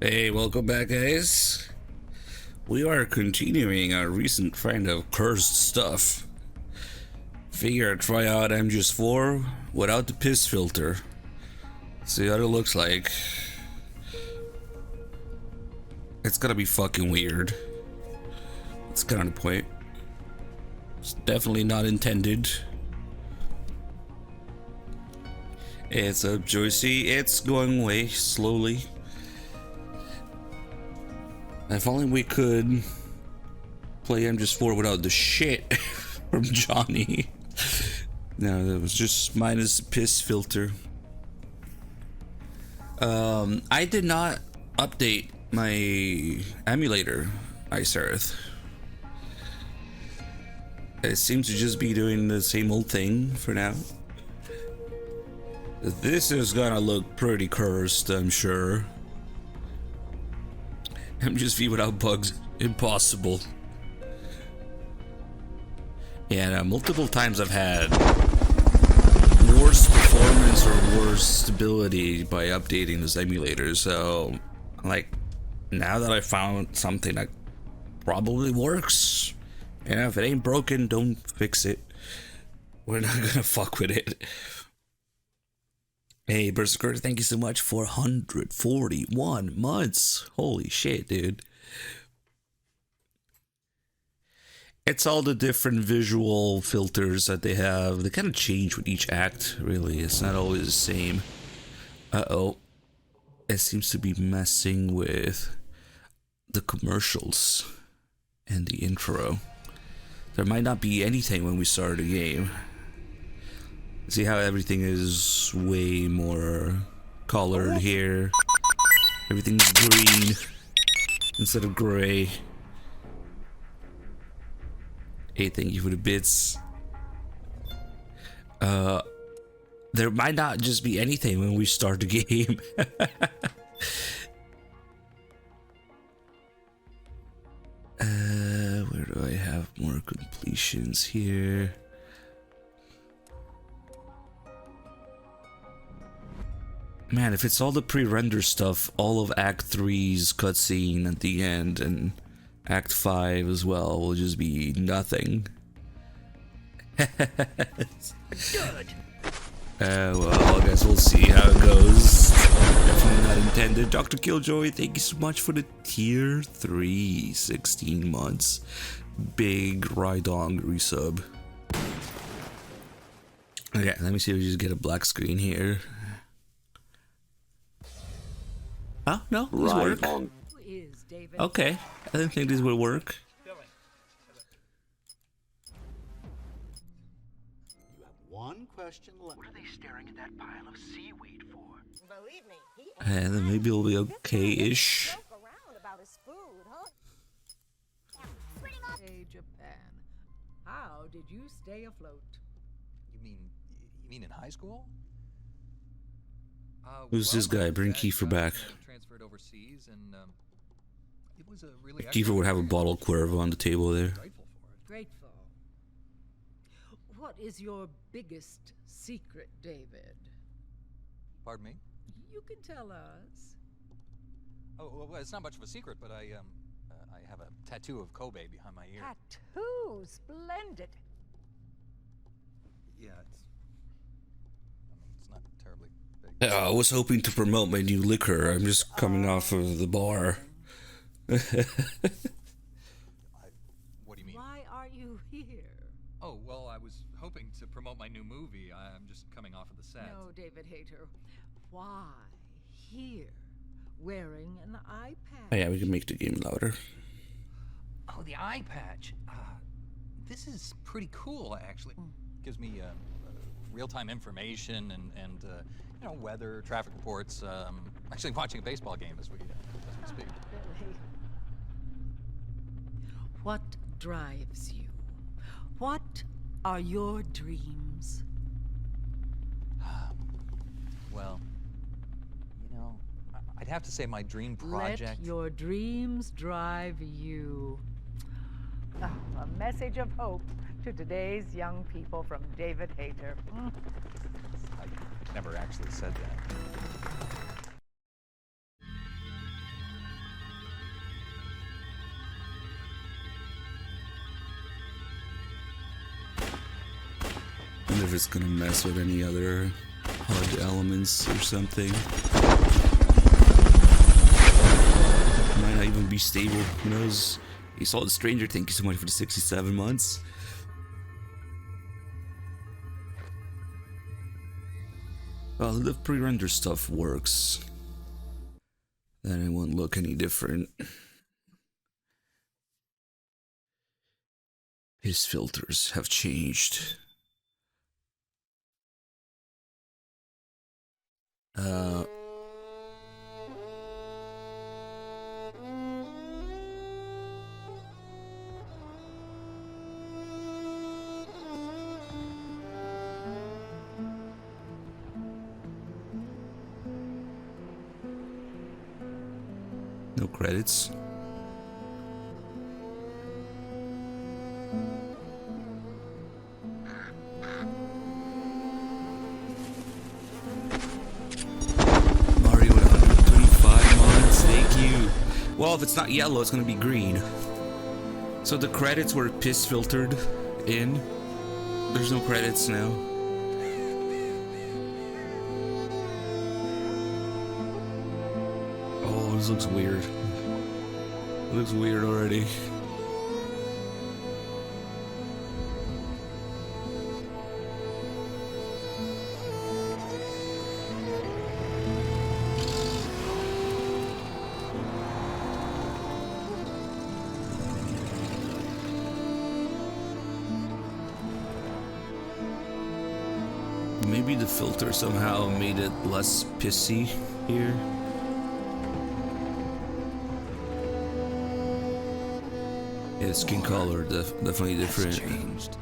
Hey, welcome back, guys. We are continuing our recent trend of cursed stuff. Figure I'd try out MGS4 without the piss filter. See what it looks like. It's gonna be fucking weird. That's kind of the point. It's definitely not intended. It's up, Joycey. It's going away slowly. If only we could play MGS4 without the shit from Johnny. No, it was just minus the piss filter. I did not update my emulator, Ice Earth. It seems to just be doing the same old thing for now. This is gonna look pretty cursed, I'm sure. MGS4 without bugs, impossible. Yeah, multiple times I've had worse performance or worse stability by updating this emulator. So, like, now that I found something that probably works, and if it ain't broken, don't fix it. We're not gonna fuck with it. Hey, Berserker, thank you so much for 141 months. Holy shit, dude. It's all the different visual filters that they have. They kind of change with each act, really. It's not always the same. Uh-oh. It seems to be messing with the commercials and the intro. There might not be anything when we start the game. See how everything is way more colored here. Everything's green instead of gray. Hey, thank you for the bits. There might not just be anything when we start the game. Where do I have more completions here? Man, if it's all the pre-render stuff, all of Act 3's cutscene at the end and Act 5 as well will just be nothing. Good. Well, I guess we'll see how it goes. Definitely not intended. Dr. Killjoy, thank you so much for the tier 3, 16 months. Big Rydong resub. Okay, let me see if we just get a black screen here. Huh? No, these work. Okay, I didn't think these would work. You have one question left. What are they staring at that pile of seaweed for? Believe me, he And then maybe it'll be okay-ish. joke around about his food, huh? Hey, Japan. How did you stay afloat? You mean in high school? Who's this guy? Bring Kiefer back. Transferred overseas, and it was a really. Kiefer would have a bottle Cuervo on the table there. Grateful for it. Grateful. What is your biggest secret, David? Pardon me. You can tell us. Oh, well, it's not much of a secret, but I have a tattoo of Kobe behind my ear. Tattoo, splendid. Yeah, it's not terribly big. I was hoping to promote my new liquor. I'm just coming off of the bar. What do you mean? Why are you here? Oh, well, I was hoping to promote my new movie. I'm just coming off of the set. No, David Hayter. Why here? Wearing an eye patch. Oh yeah, we can make the game louder. Oh, the eye patch. This is pretty cool, actually. Gives me real-time information and you know, weather, traffic reports. Actually, watching a baseball game as we speak. Really? What drives you? What are your dreams? Well, you know, I'd have to say my dream project. Let your dreams drive you. A message of hope to today's young people from David Hayter. I never actually said that. it's gonna mess with any other HUD elements or something. Might not even be stable, who knows? You saw the Stranger, thank you so much for the 67 months. Well, the pre-render stuff works. Then it won't look any different. His filters have changed. No credits. Mario at 125 mods, thank you. Well, if it's not yellow, it's gonna be green. So the credits were piss filtered in. There's no credits now. Oh, this looks weird. It looks weird already. Maybe the filter somehow made it less pissy here. Yeah, skin color definitely different. Changed.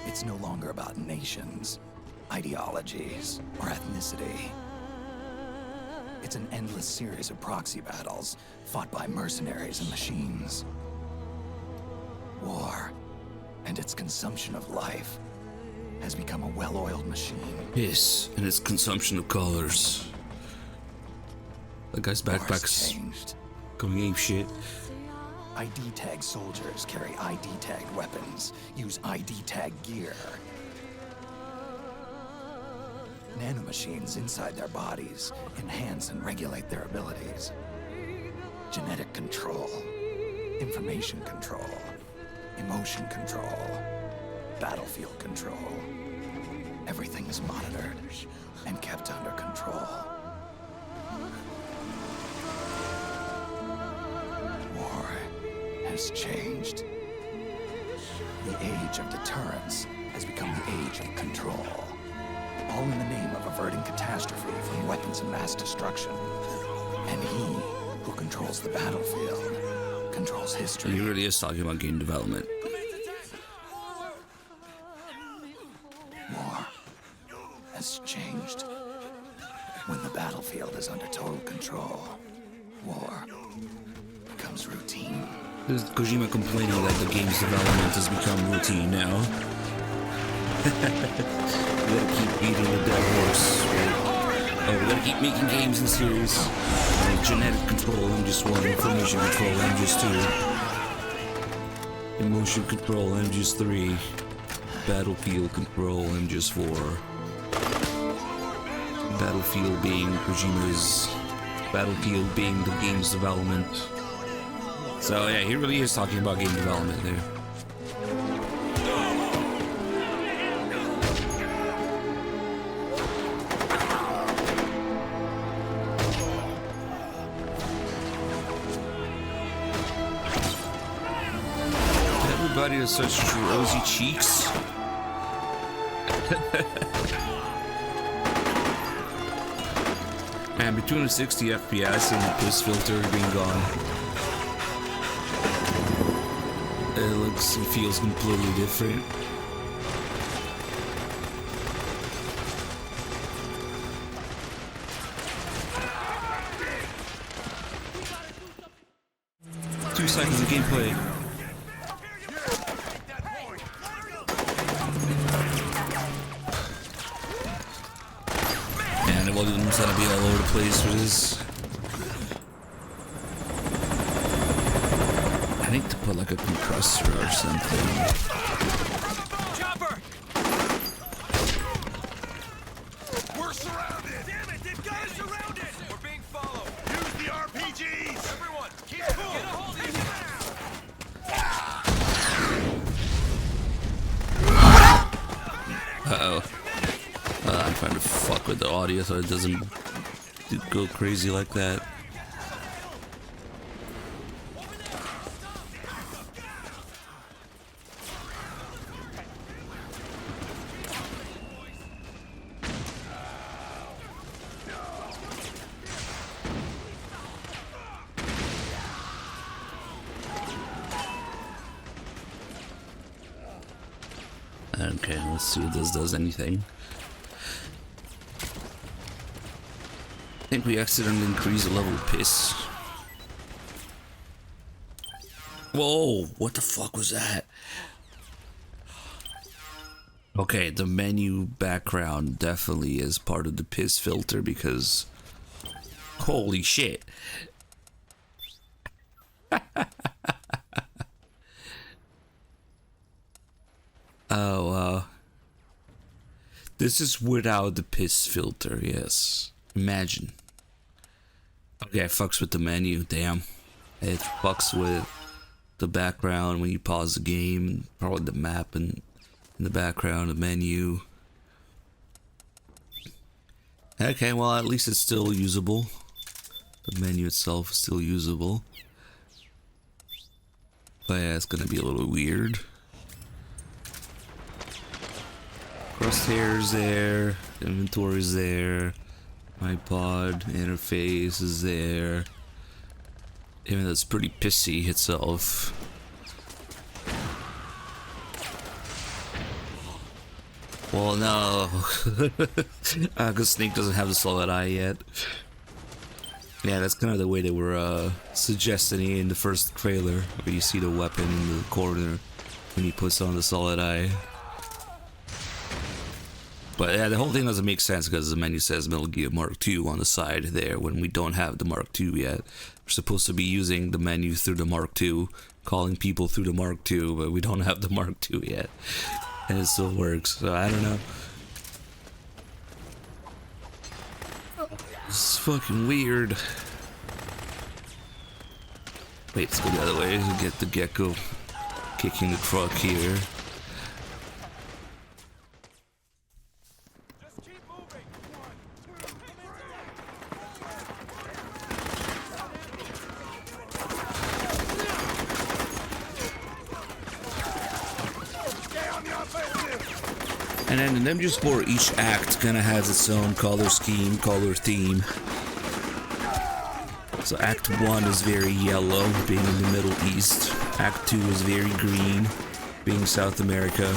It's no longer about nations, ideologies, or ethnicity. It's an endless series of proxy battles fought by mercenaries and machines. War and its consumption of life has become a well-oiled machine. Yes, and its consumption of colors. That guy's Wars backpack's changed. going ape shit. ID tag soldiers carry ID tagged weapons, use ID tag gear. Nanomachines inside their bodies enhance and regulate their abilities. Genetic control, information control, emotion control, battlefield control. Everything is monitored and kept under control. War has changed. The age of deterrence has become the age of control. All in the name of averting catastrophe from weapons of mass destruction. And he who controls the battlefield controls history. He really is talking about game development. War has changed. When the battlefield is under total control, war becomes routine. This is Kojima complaining that the game's development has become routine now. We gotta keep beating the dead horse, right? Oh, we gotta keep making games in series. Genetic control, MGS1, information control, MGS2. Emotion control, MGS3. Battlefield control, MGS4. Battlefield being Kojima's. Battlefield being the game's development. So yeah, he really is talking about game development there. Everybody has such rosy cheeks. And between the 60 FPS and the piss filter being gone, it looks and feels completely different. Two seconds of gameplay. And the volume's gonna be all over the place for this. I need to put like a compressor or something. Chopper! We're surrounded! Damn it, they've got us surrounded! We're being followed! Use the RPGs! Everyone, keep cool! Get a hold of you! Uh-oh. I'm trying to fuck with the audio so it doesn't go crazy like that. Okay, let's see if this does anything. I think we accidentally increased the level of piss. Whoa, what the fuck was that? Okay, the menu background definitely is part of the piss filter because... Holy shit. Oh, this is without the piss filter, yes. Imagine. Okay, it fucks with the menu, damn. It fucks with the background when you pause the game, probably the map and in the background, the menu. Okay, well at least it's still usable. The menu itself is still usable. But yeah, it's gonna be a little weird. Crosshairs there, inventory's there, iPod interface is there. Even though it's pretty pissy itself. Well, no, because Snake doesn't have the solid eye yet. Yeah, that's kind of the way they were suggesting it in the first trailer, where you see the weapon in the corner when he puts on the solid eye. But yeah, the whole thing doesn't make sense because the menu says Metal Gear Mark II on the side there when we don't have the Mark II yet. We're supposed to be using the menu through the Mark II, calling people through the Mark II, but we don't have the Mark II yet. And it still works, so I don't know. It's fucking weird. Wait, let's go the other way to get the gecko kicking the truck here. And then in MGS4, each act kind of has its own color scheme, color theme. So Act 1 is very yellow, being in the Middle East. Act 2 is very green, being South America.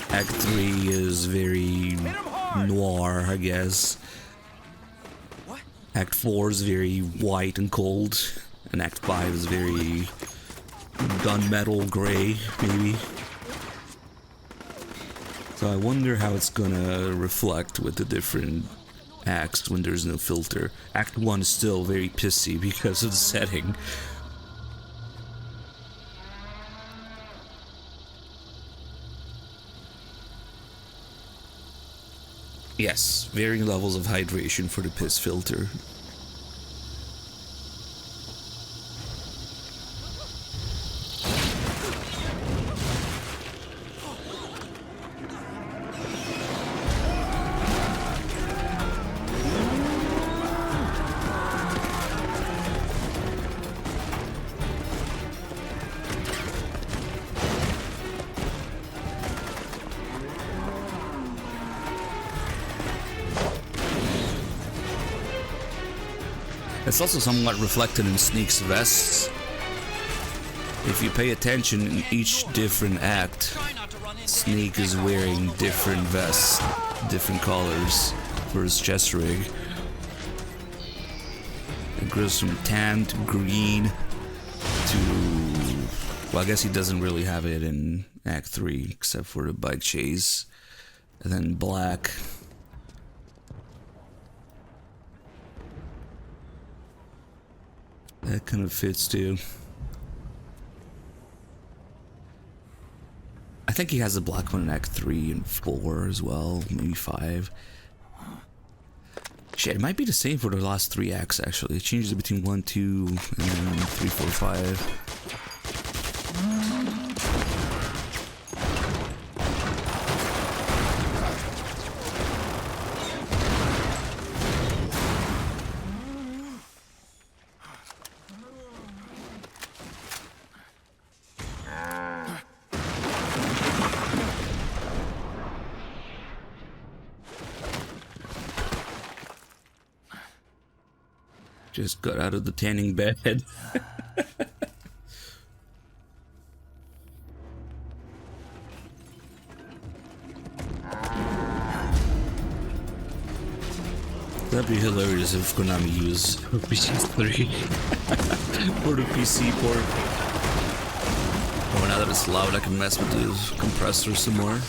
Act 3 is very noir, I guess. Act 4 is very white and cold. And Act 5 is very gunmetal gray, maybe. So I wonder how it's gonna reflect with the different acts when there's no filter. Act 1 is still very pissy because of the setting. Yes, varying levels of hydration for the piss filter. It's also somewhat reflected in Sneak's vests. If you pay attention in each different act, Sneak is wearing different vests, different colors for his chest rig. It goes from tan to green to... well, I guess he doesn't really have it in Act 3 except for the bike chase. And then black. That kind of fits too. I think he has a black one in Act 3 and 4 as well, maybe 5. Shit, it might be the same for the last 3 acts actually. It changes it between 1, 2, and then 3, 4, 5. Just got out of the tanning bed. That'd be hilarious if Konami used MGS4 for the PC port. Oh, now that it's loud, I can mess with the compressor some more.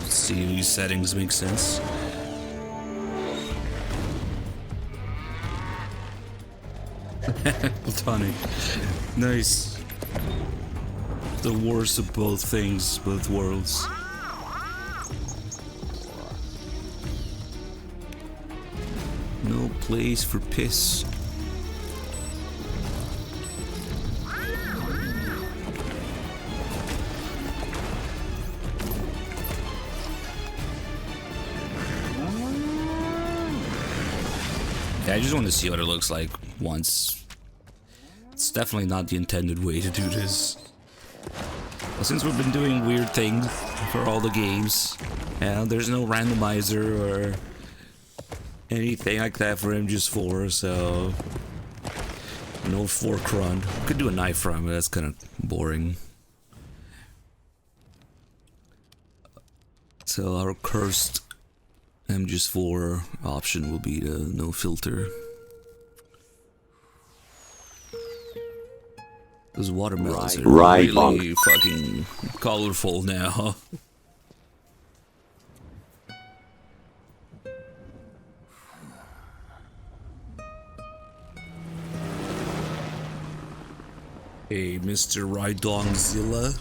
See, these settings make sense. Platonic. Nice. The worst of both things, both worlds. No place for piss. I just want to see what it looks like once. It's definitely not the intended way to do this. Well, since we've been doing weird things for all the games, and there's no randomizer or anything like that for MGS4, so no fork run. Could do a knife run, but that's kind of boring. So our cursed MGS4 option will be the no filter. Those watermelons are really fucking colorful now. Hey, Mr. Rydongzilla.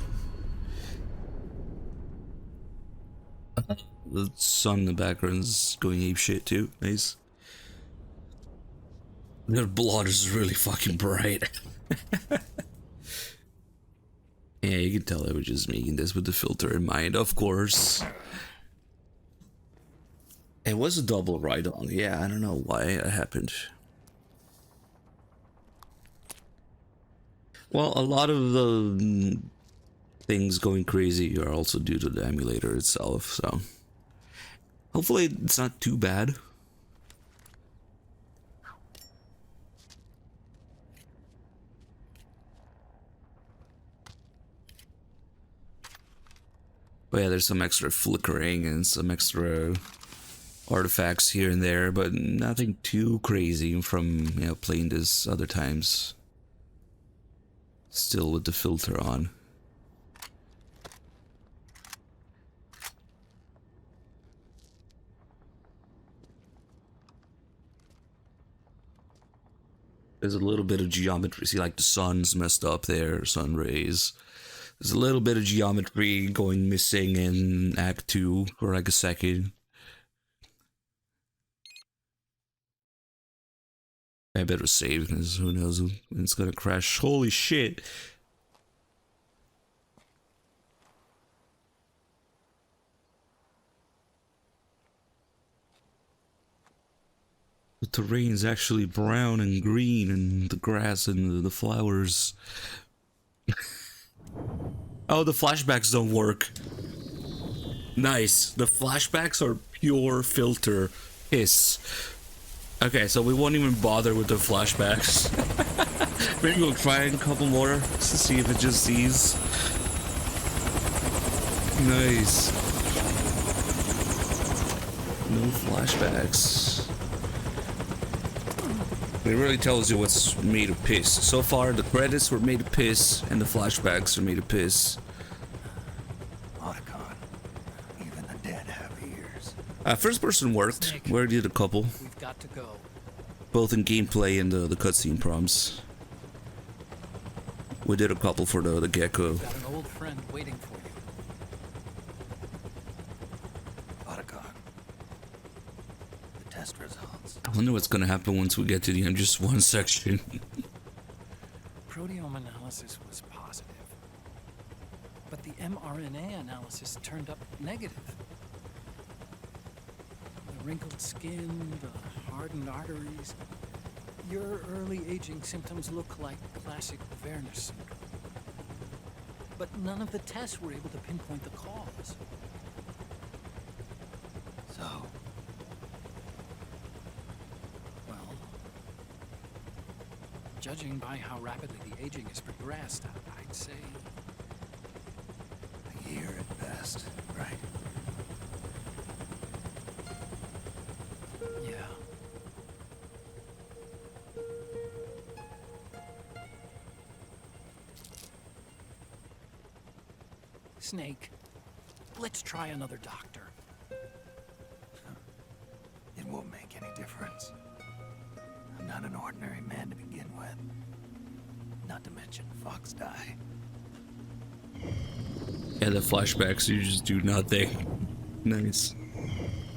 The sun in the background's going ape shit too. Nice. Their blood is really fucking bright. Yeah, you can tell I was just making this with the filter in mind, of course. It was a double ride-on. Yeah, I don't know why it happened. Well, a lot of the things going crazy are also due to the emulator itself, so hopefully it's not too bad. But yeah, there's some extra flickering and some extra artifacts here and there, but nothing too crazy from, you know, playing this other times. Still with the filter on. There's a little bit of geometry. See, like the sun's messed up there, sun rays. There's a little bit of geometry going missing in Act 2 for like a second. I better save because who knows when it's gonna crash. Holy shit! terrain's actually brown and green, and the grass and the flowers. Oh, the flashbacks don't work. Nice. The flashbacks are pure filter piss. Okay, so we won't even bother with the flashbacks. Maybe we'll try a couple more to see if it just sees. Nice. No flashbacks. It really tells you what's made of piss. So far, the credits were made of piss, and the flashbacks are made of piss. Otacon, even the dead have ears. First person worked. We already did a couple. We've got to go. Both in gameplay and the cutscene prompts. We did a couple for the gecko. Got an old friend waiting for you. Otacon, the test results. I wonder what's gonna happen once we get to the MGS1 section. Proteome analysis was positive, but the mRNA analysis turned up negative. The wrinkled skin, the hardened arteries. Your early aging symptoms look like classic Werner syndrome. But none of the tests were able to pinpoint the cause. So, Well, judging by how rapidly the aging has progressed, I'd say a year at best, right? yeah. Snake, let's try another doctor. It won't make any difference. I'm not an ordinary man to begin with. Not to mention Fox die. Yeah, the flashbacks, you just do nothing. Nice.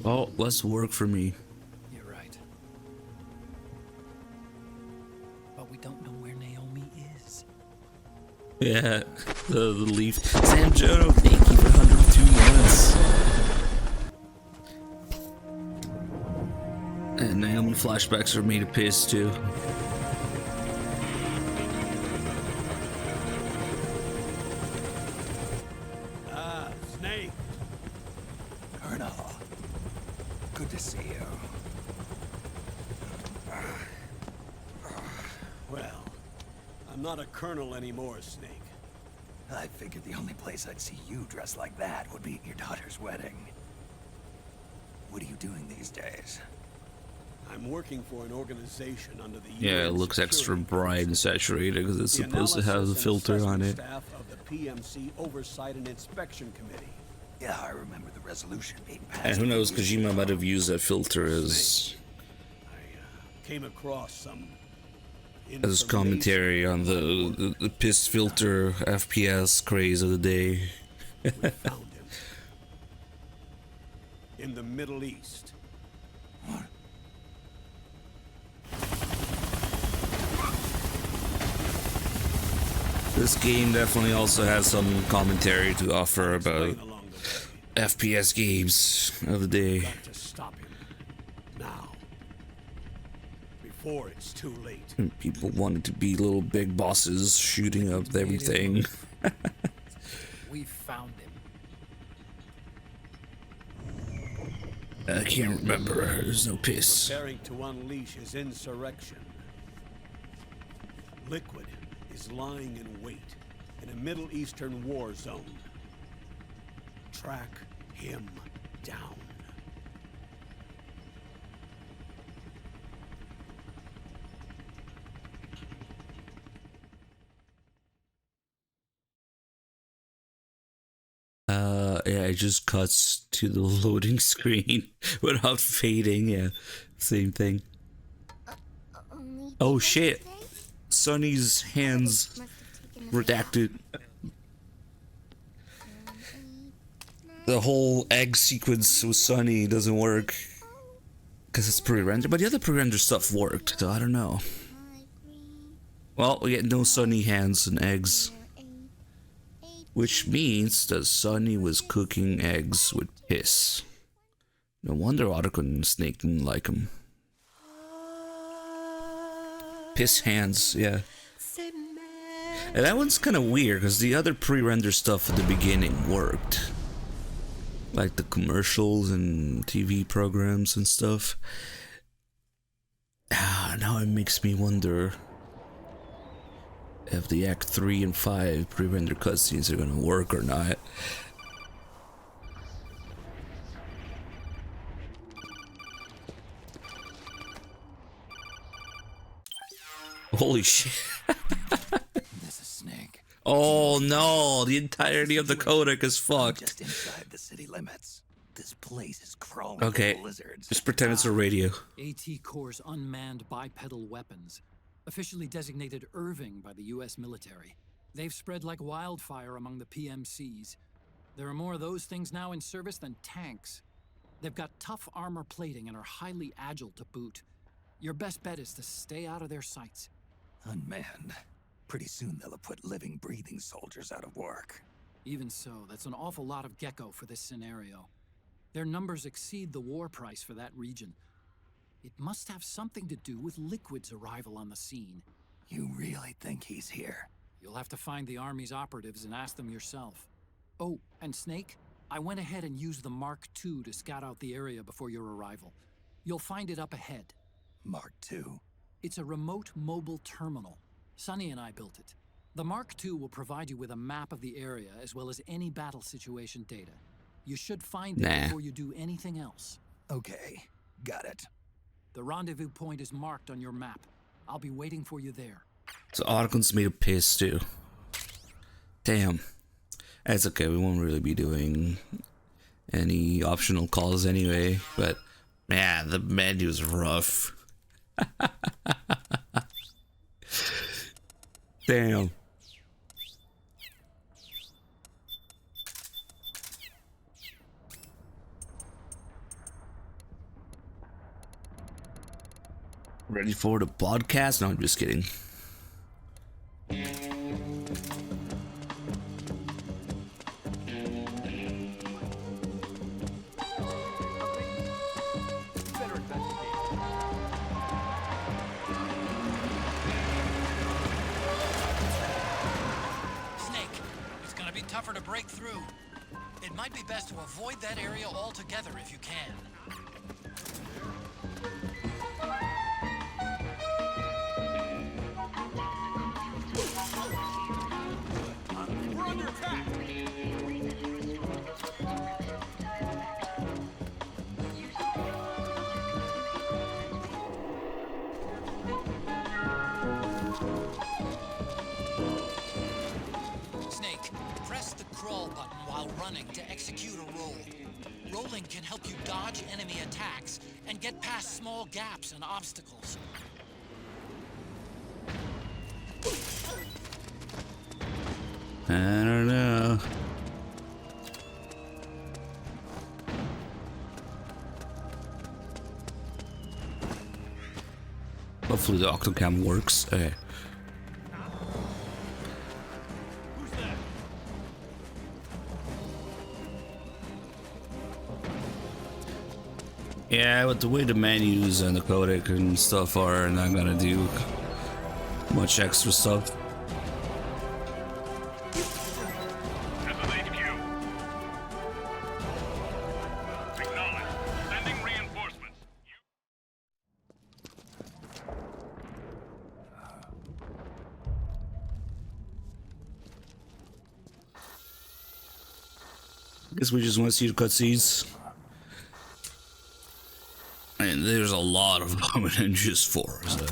Oh, less work for me. You're right. But we don't know where Naomi is. Yeah, the leaf. Sam Jono, thank you for 102 months. And Naomi flashbacks are made of piss too. Snake. Colonel, good to see you. Well, I'm not a colonel anymore, Snake. I figured the only place I'd see you dressed like that would be at your daughter's wedding. What are you doing these days? I'm working for an organization under the Yeah, it UN looks extra Security bright and Council. saturated because it's The supposed to have the analysis and filter on assessment it. Staff of the PMC Oversight and Inspection Committee. Yeah, I remember the resolution being passed. And who knows, a few years Kojima ago. might have used that filter as I came across some as commentary on the piss filter FPS craze of the day. We found him in the Middle East. What? This game definitely also has some commentary to offer about Explain along the way. FPS games of the day. Got to stop him now, before it's too late. And people wanted to be little big bosses shooting up everything. We found him. I can't remember. There's no piss. Preparing to unleash his insurrection. Liquid is lying in wait in a Middle Eastern war zone. Track him down. Yeah, it just cuts to the loading screen without fading. Yeah, same thing. Oh shit. Sonny's hands redacted. The whole egg sequence with Sonny doesn't work because it's pre-rendered, but the other pre-rendered stuff worked, so I don't know. Well, we get no Sonny hands and eggs, which means that Sonny was cooking eggs with piss. No wonder Otacon and Snake didn't like him. Piss hands, yeah. And that one's kind of weird because the other pre-render stuff at the beginning worked. Like the commercials and TV programs and stuff. Now it makes me wonder if the Act 3 and 5 pre-render cutscenes are gonna work or not. Holy shit. This is Snake. Oh no, the entirety of the codec is fucked. Just inside the city limits. This place is crawling Okay, with lizards. just pretend it's a radio. AT Corps' unmanned bipedal weapons, officially designated Irving by the US military. They've spread like wildfire among the PMCs. There are more of those things now in service than tanks. They've got tough armor plating and are highly agile to boot. Your best bet is to stay out of their sights. Unmanned. Pretty soon they'll have put living, breathing soldiers out of work. Even so, that's an awful lot of gecko for this scenario. Their numbers exceed the war price for that region. It must have something to do with Liquid's arrival on the scene. You really think he's here? You'll have to find the Army's operatives and ask them yourself. Oh, and Snake, I went ahead and used the Mark II to scout out the area before your arrival. You'll find it up ahead. Mark II? It's a remote mobile terminal. Sonny and I built it. The Mark II will provide you with a map of the area as well as any battle situation data. You should find it before you do anything else. Okay, got it. The rendezvous point is marked on your map. I'll be waiting for you there. So Archon's made of piss too. Damn. That's okay, we won't really be doing any optional calls anyway, but man, the menu's rough. Damn. Ready for the podcast? No, I'm just kidding. Tougher to break through. It might be best to avoid that area altogether if you can. We're under attack! Running to execute a roll. Rolling can help you dodge enemy attacks and get past small gaps and obstacles. I don't know. Hopefully the octocam works. Okay. Yeah, with the way the menus and the codec and stuff are not gonna do much extra stuff. This is HQ. Acknowledge. Sending reinforcements. Guess we just want to see the cutscenes. And there's a lot of them in MGS4, so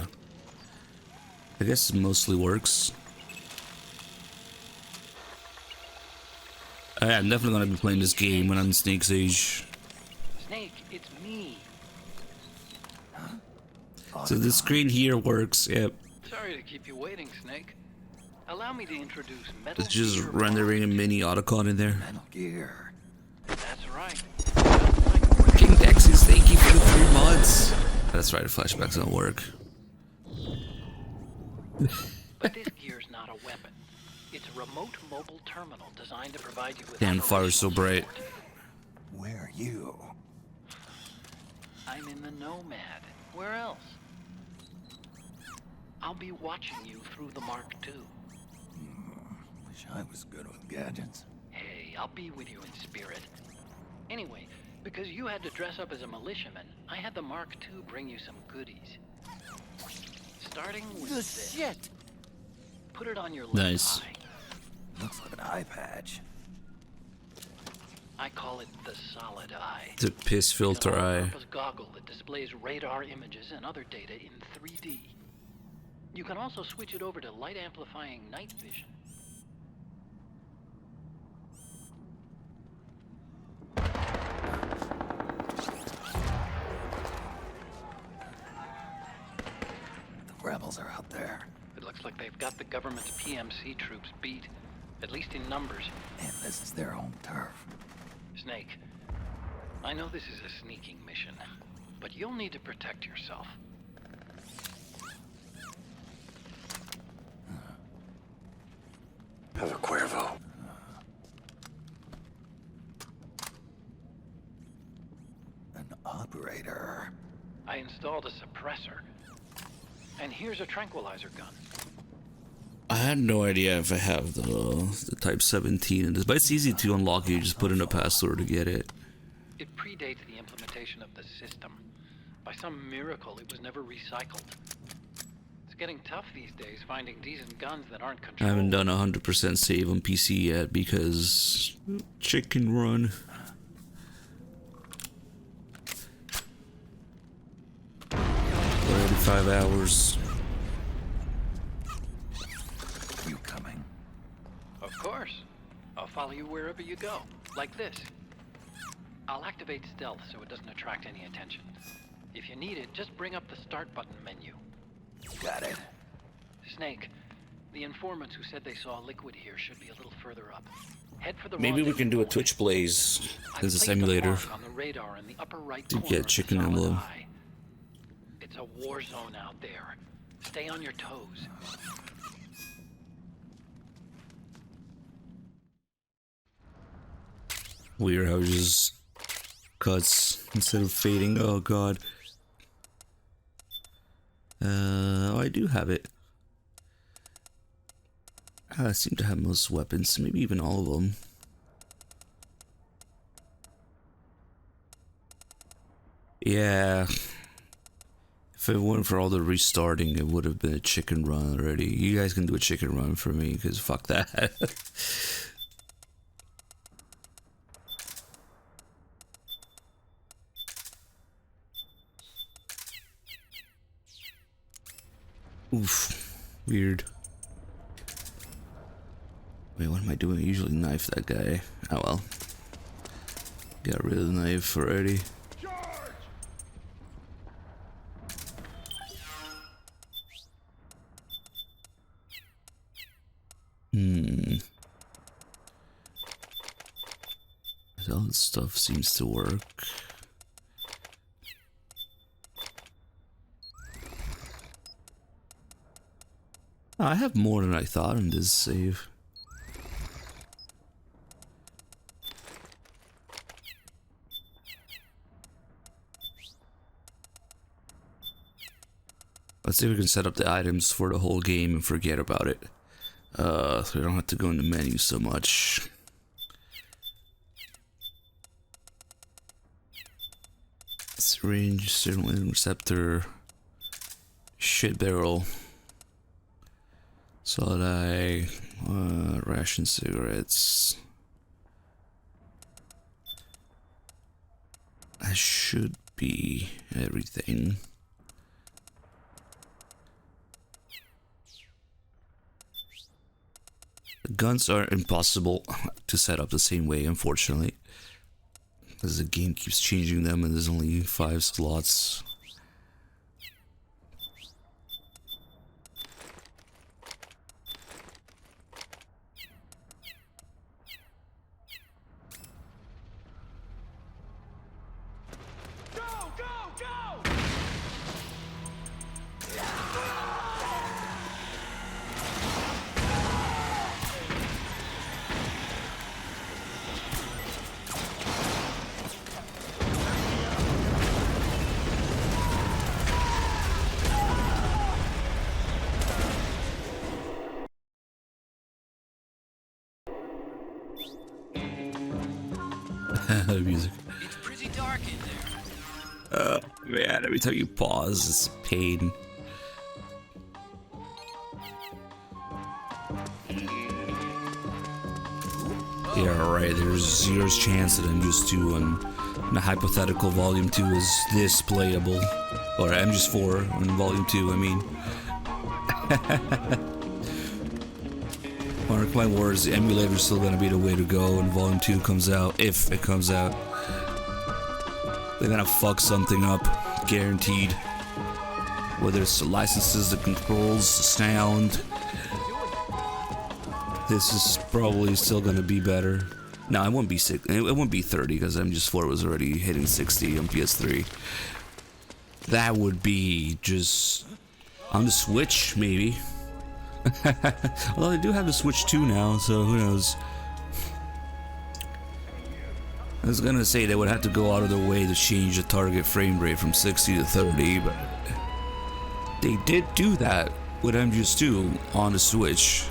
I guess it mostly works. I'm definitely gonna be playing this game when I'm in Snake's age. Snake, it's me. So the screen here works, yep. Sorry to keep you waiting, Snake. Allow me to introduce Metal It's just Gear rendering a mini autocon in there. Metal Gear. That's right. King Dexys, thank you for the 3 months. That's right, flashbacks don't work. But this gear's not a weapon. It's a remote mobile terminal designed to provide you with. Damn, the fire is so bright. Where are you? I'm in the Nomad. Where else? I'll be watching you through the Mark II. Wish I was good with gadgets. Hey, I'll be with you in spirit. Anyway, because you had to dress up as a militiaman, I had the Mark II bring you some goodies. Starting with this. Shit! Put it on your left Nice. eye. Looks like an eye patch. I call it the solid eye. The piss filter It's an eye. all-purpose goggle that displays radar images and other data in 3D. You can also switch it over to light amplifying night vision. The rebels are out there. It looks like they've got the government's PMC troops beat, at least in numbers. And this is their home turf. Snake, I know this is a sneaking mission, but you'll need to protect yourself. Have a Cuervo. An operator. I installed a suppressor. And here's a tranquilizer gun. I had no idea if I have the Type 17 in this, but it's easy to unlock. You just put in a password to get it. It predates the implementation of the system. By some miracle, it was never recycled. It's getting tough these days finding decent guns that aren't I controlled. haven't done 100% save on PC yet because chicken run. Already 5 hours. You coming? Of course. I'll follow you wherever you go. Like this. I'll activate stealth so it doesn't attract any attention. If you need it, just bring up the start button menu. Got it. Snake, the informants who said they saw liquid here should be a little further up. Head for the Maybe we rendezvous can do a point. Twitch Blaze I've as a placed simulator. mark on the radar in the upper right to corner get of the chicken solid emblem. eye. It's a war zone out there. Stay on your toes. Weird how it just cuts instead of fading. Oh god. Oh, I do have it. I seem to have most weapons, maybe even all of them. Yeah. If it weren't for all the restarting, it would have been a chicken run already. You guys can do a chicken run for me, because fuck that. Oof. Weird. Wait, what am I doing? I usually knife that guy. Oh well. Got rid of the knife already. All this stuff seems to work. I have more than I thought in this save. Let's see if we can set up the items for the whole game and forget about it. So we don't have to go in the menu so much. Syringe, cylinder, receptor, shit barrel, solid eye, ration cigarettes. That should be everything. The guns are impossible to set up the same way, unfortunately, because the game keeps changing them and there's only 5 slots. Go, go, go! Music. It's pretty dark in there. Man, every time you pause, it's a pain. Yeah, right. There's 0 chance that MGS2 and the hypothetical Volume 2 is this playable. Or MGS4 on Volume 2, I mean. Mark my words, the emulator's still gonna be the way to go when Volume 2 comes out, if it comes out. They're gonna fuck something up, guaranteed. Whether it's the licenses, the controls, the sound. This is probably still gonna be better. No, it won't be it won't be 30 because MGS4 was already hitting 60 on PS3. That would be just on the Switch, maybe. Although they do have the Switch 2 now, so who knows. I was gonna say they would have to go out of their way to change the target frame rate from 60 to 30, but they did do that with MGS2 on the Switch.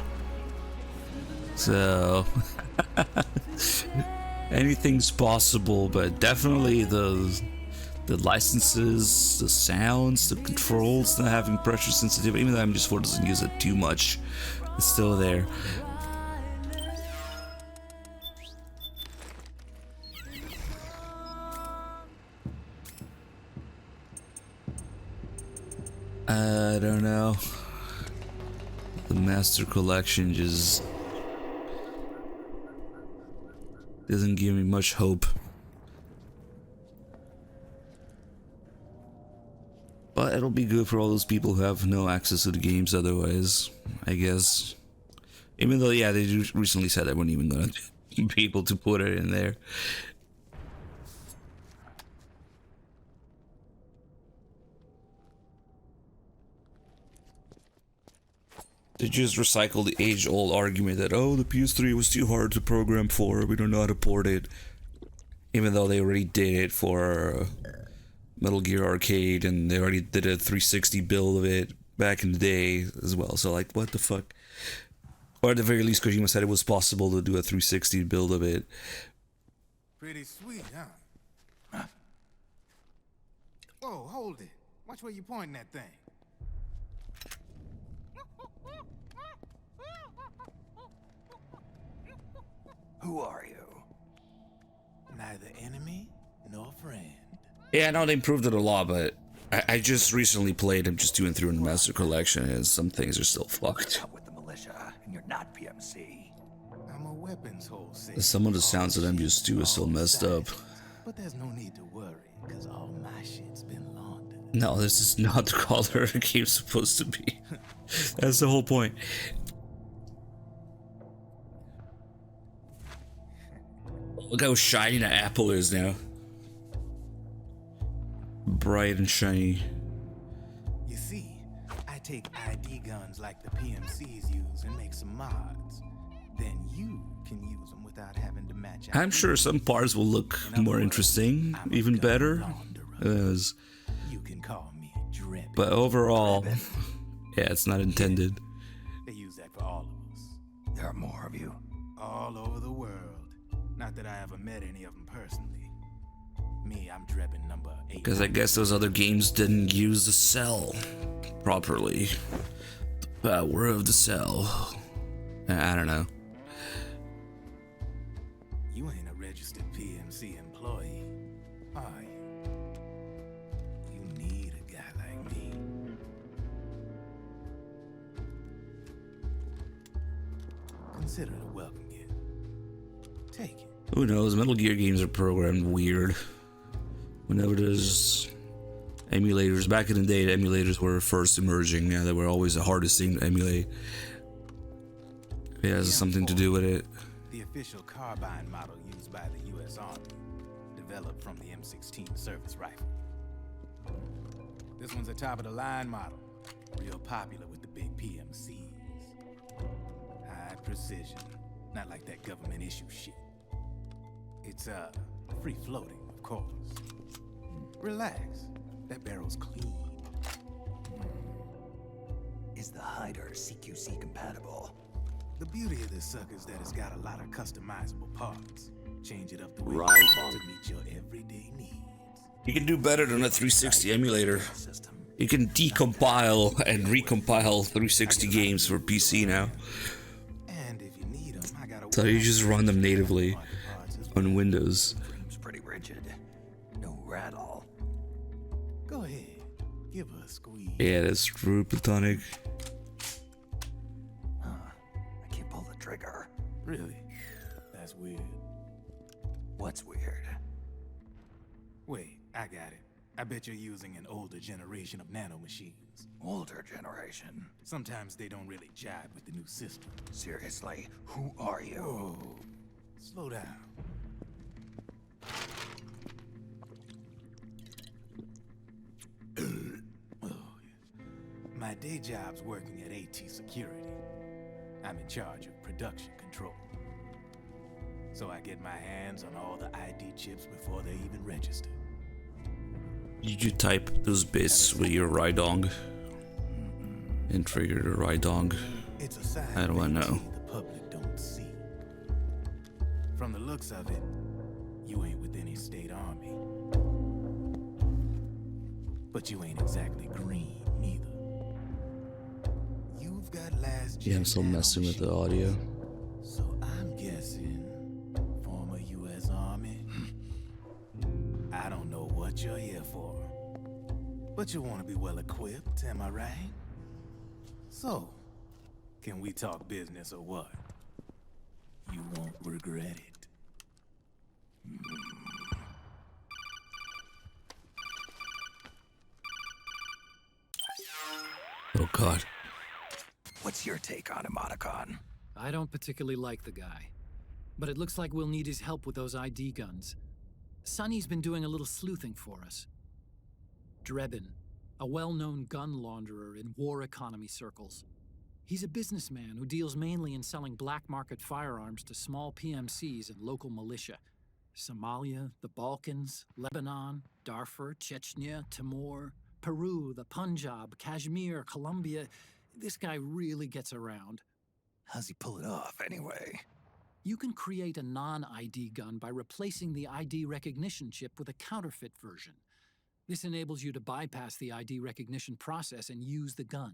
So anything's possible, but definitely the licenses, the sounds, the controls, not having pressure sensitivity, even though MGS4 doesn't use it too much, it's still there. I don't know. The Master Collection just doesn't give me much hope. But it'll be good for all those people who have no access to the games otherwise, I guess. Even though, yeah, they recently said they weren't even gonna be able to put it in there. They just recycled the age-old argument that, oh, the PS3 was too hard to program for, we don't know how to port it. Even though they already did it for Metal Gear Arcade, and they already did a 360 build of it back in the day as well. So, like, what the fuck? Or at the very least, Kojima said it was possible to do a 360 build of it. Pretty sweet, huh? Whoa, hold it. Watch where you pointing that thing. Who are you? Neither enemy nor friend. Yeah, I know they improved it a lot, but I just recently played MGS2 and 3 in the Master Collection, and some things are still fucked. With the militia, and you're not PMC. I'm a weapons wholesaler. Some of the sounds of MGS2 are still messed up. But there's no need to worry, because all my shit's been laundered. No, this is not the color the game's supposed to be. That's the whole point. Look how shiny the apple is now. Bright and shiny. You see, I take ID guns like the PMCs use and make some mods. Then you can use them without having to match. I'm sure some parts will look more interesting, even better. You can call me Drippin'. But overall, yeah, it's not intended. They use that for all of us. There are more of you. All over the world. Not that I ever met any of them personally. Me, I'm Drebin number 8. Because I guess those other games didn't use the cell properly. The power of the cell. I don't know. You ain't a registered PMC employee, are you? You need a guy like me. Consider it a welcome gift. Take it. Who knows? Metal Gear games are programmed weird. Whenever there's emulators, back in the day, the emulators were first emerging. Yeah, they were always the hardest thing to emulate. Yeah, it has something to do with it. The official carbine model used by the U.S. Army, developed from the M16 service rifle. This one's a top-of-the-line model, real popular with the big PMCs. High precision, not like that government issue shit. It's free floating, of course. Relax, that barrel's clean. Is the hider CQC compatible? The beauty of this sucker is that it's got a lot of customizable parts. Change it up the way Right you want on. to meet your everyday needs. You can do better than a 360 emulator. You can decompile and recompile 360 games for PC now. And if you need them, I got a So you just run them natively on Windows. Seems pretty rigid. No rattle. Go ahead. Give her a squeeze. Yeah, that's true, Platonic. I can't pull the trigger. Really? That's weird. What's weird? Wait, I got it. I bet you're using an older generation of nanomachines. Older generation. Sometimes they don't really jive with the new system. Seriously, who are you? Whoa. Slow down. Oh, yes. My day job's working at AT Security. I'm in charge of production control. So I get my hands on all the ID chips before they're even registered. Did you type those bits with your Rydong? And trigger the Rydong? It's a side How do I of know? AT the public don't see. From the looks of it, you ain't with any state army. But you ain't exactly green, neither. You've got last Yeah, I'm still messing with the audio. So I'm guessing former U.S. Army. I don't know what you're here for, but you want to be well equipped, am I right? So, can we talk business or what? You won't regret it. Oh god. What's your take on Emoticon? I don't particularly like the guy, but it looks like we'll need his help with those ID guns. Sonny's been doing a little sleuthing for us. Drebin, a well-known gun launderer in war economy circles. He's a businessman who deals mainly in selling black market firearms to small PMCs and local militia. Somalia, the Balkans, Lebanon, Darfur, Chechnya, Timor, Peru, the Punjab, Kashmir, Colombia. This guy really gets around. How's he pull it off, anyway? You can create a non-ID gun by replacing the ID recognition chip with a counterfeit version. This enables you to bypass the ID recognition process and use the gun.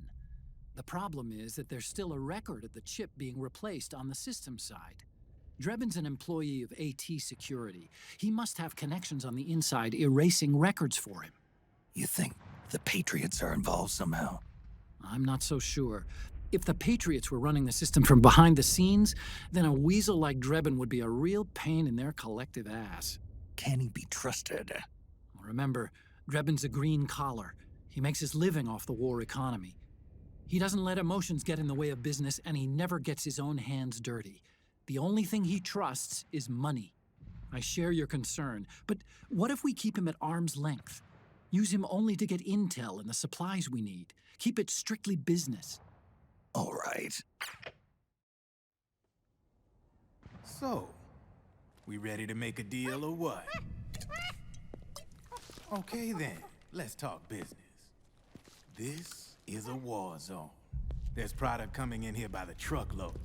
The problem is that there's still a record of the chip being replaced on the system side. Drebin's an employee of AT Security. He must have connections on the inside erasing records for him. You think the Patriots are involved somehow? I'm not so sure. If the Patriots were running the system from behind the scenes, then a weasel like Drebin would be a real pain in their collective ass. Can he be trusted? Remember, Drebin's a green collar. He makes his living off the war economy. He doesn't let emotions get in the way of business, and he never gets his own hands dirty. The only thing he trusts is money. I share your concern, but what if we keep him at arm's length? Use him only to get intel and the supplies we need. Keep it strictly business. All right. So, we ready to make a deal or what? Okay then, let's talk business. This is a war zone. There's product coming in here by the truckload.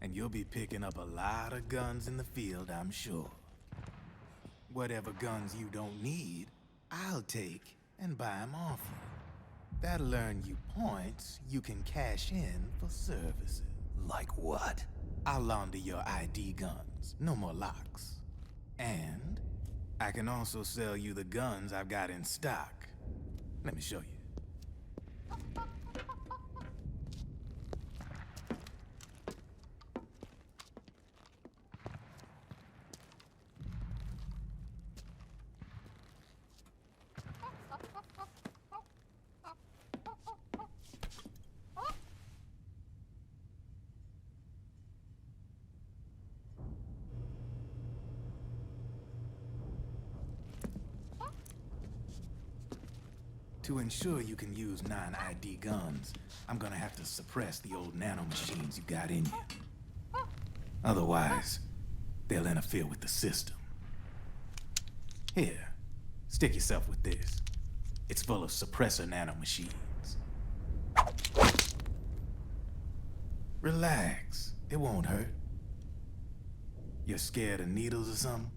And you'll be picking up a lot of guns in the field, I'm sure. Whatever guns you don't need, I'll take and buy them off you. That'll earn you points you can cash in for services. Like what? I'll launder your ID guns, no more locks. And I can also sell you the guns I've got in stock. Let me show you. To ensure you can use non-ID guns, I'm gonna have to suppress the old nanomachines you got in you. Otherwise, they'll interfere with the system. Here, stick yourself with this. It's full of suppressor nanomachines. Relax, it won't hurt. You're scared of needles or something?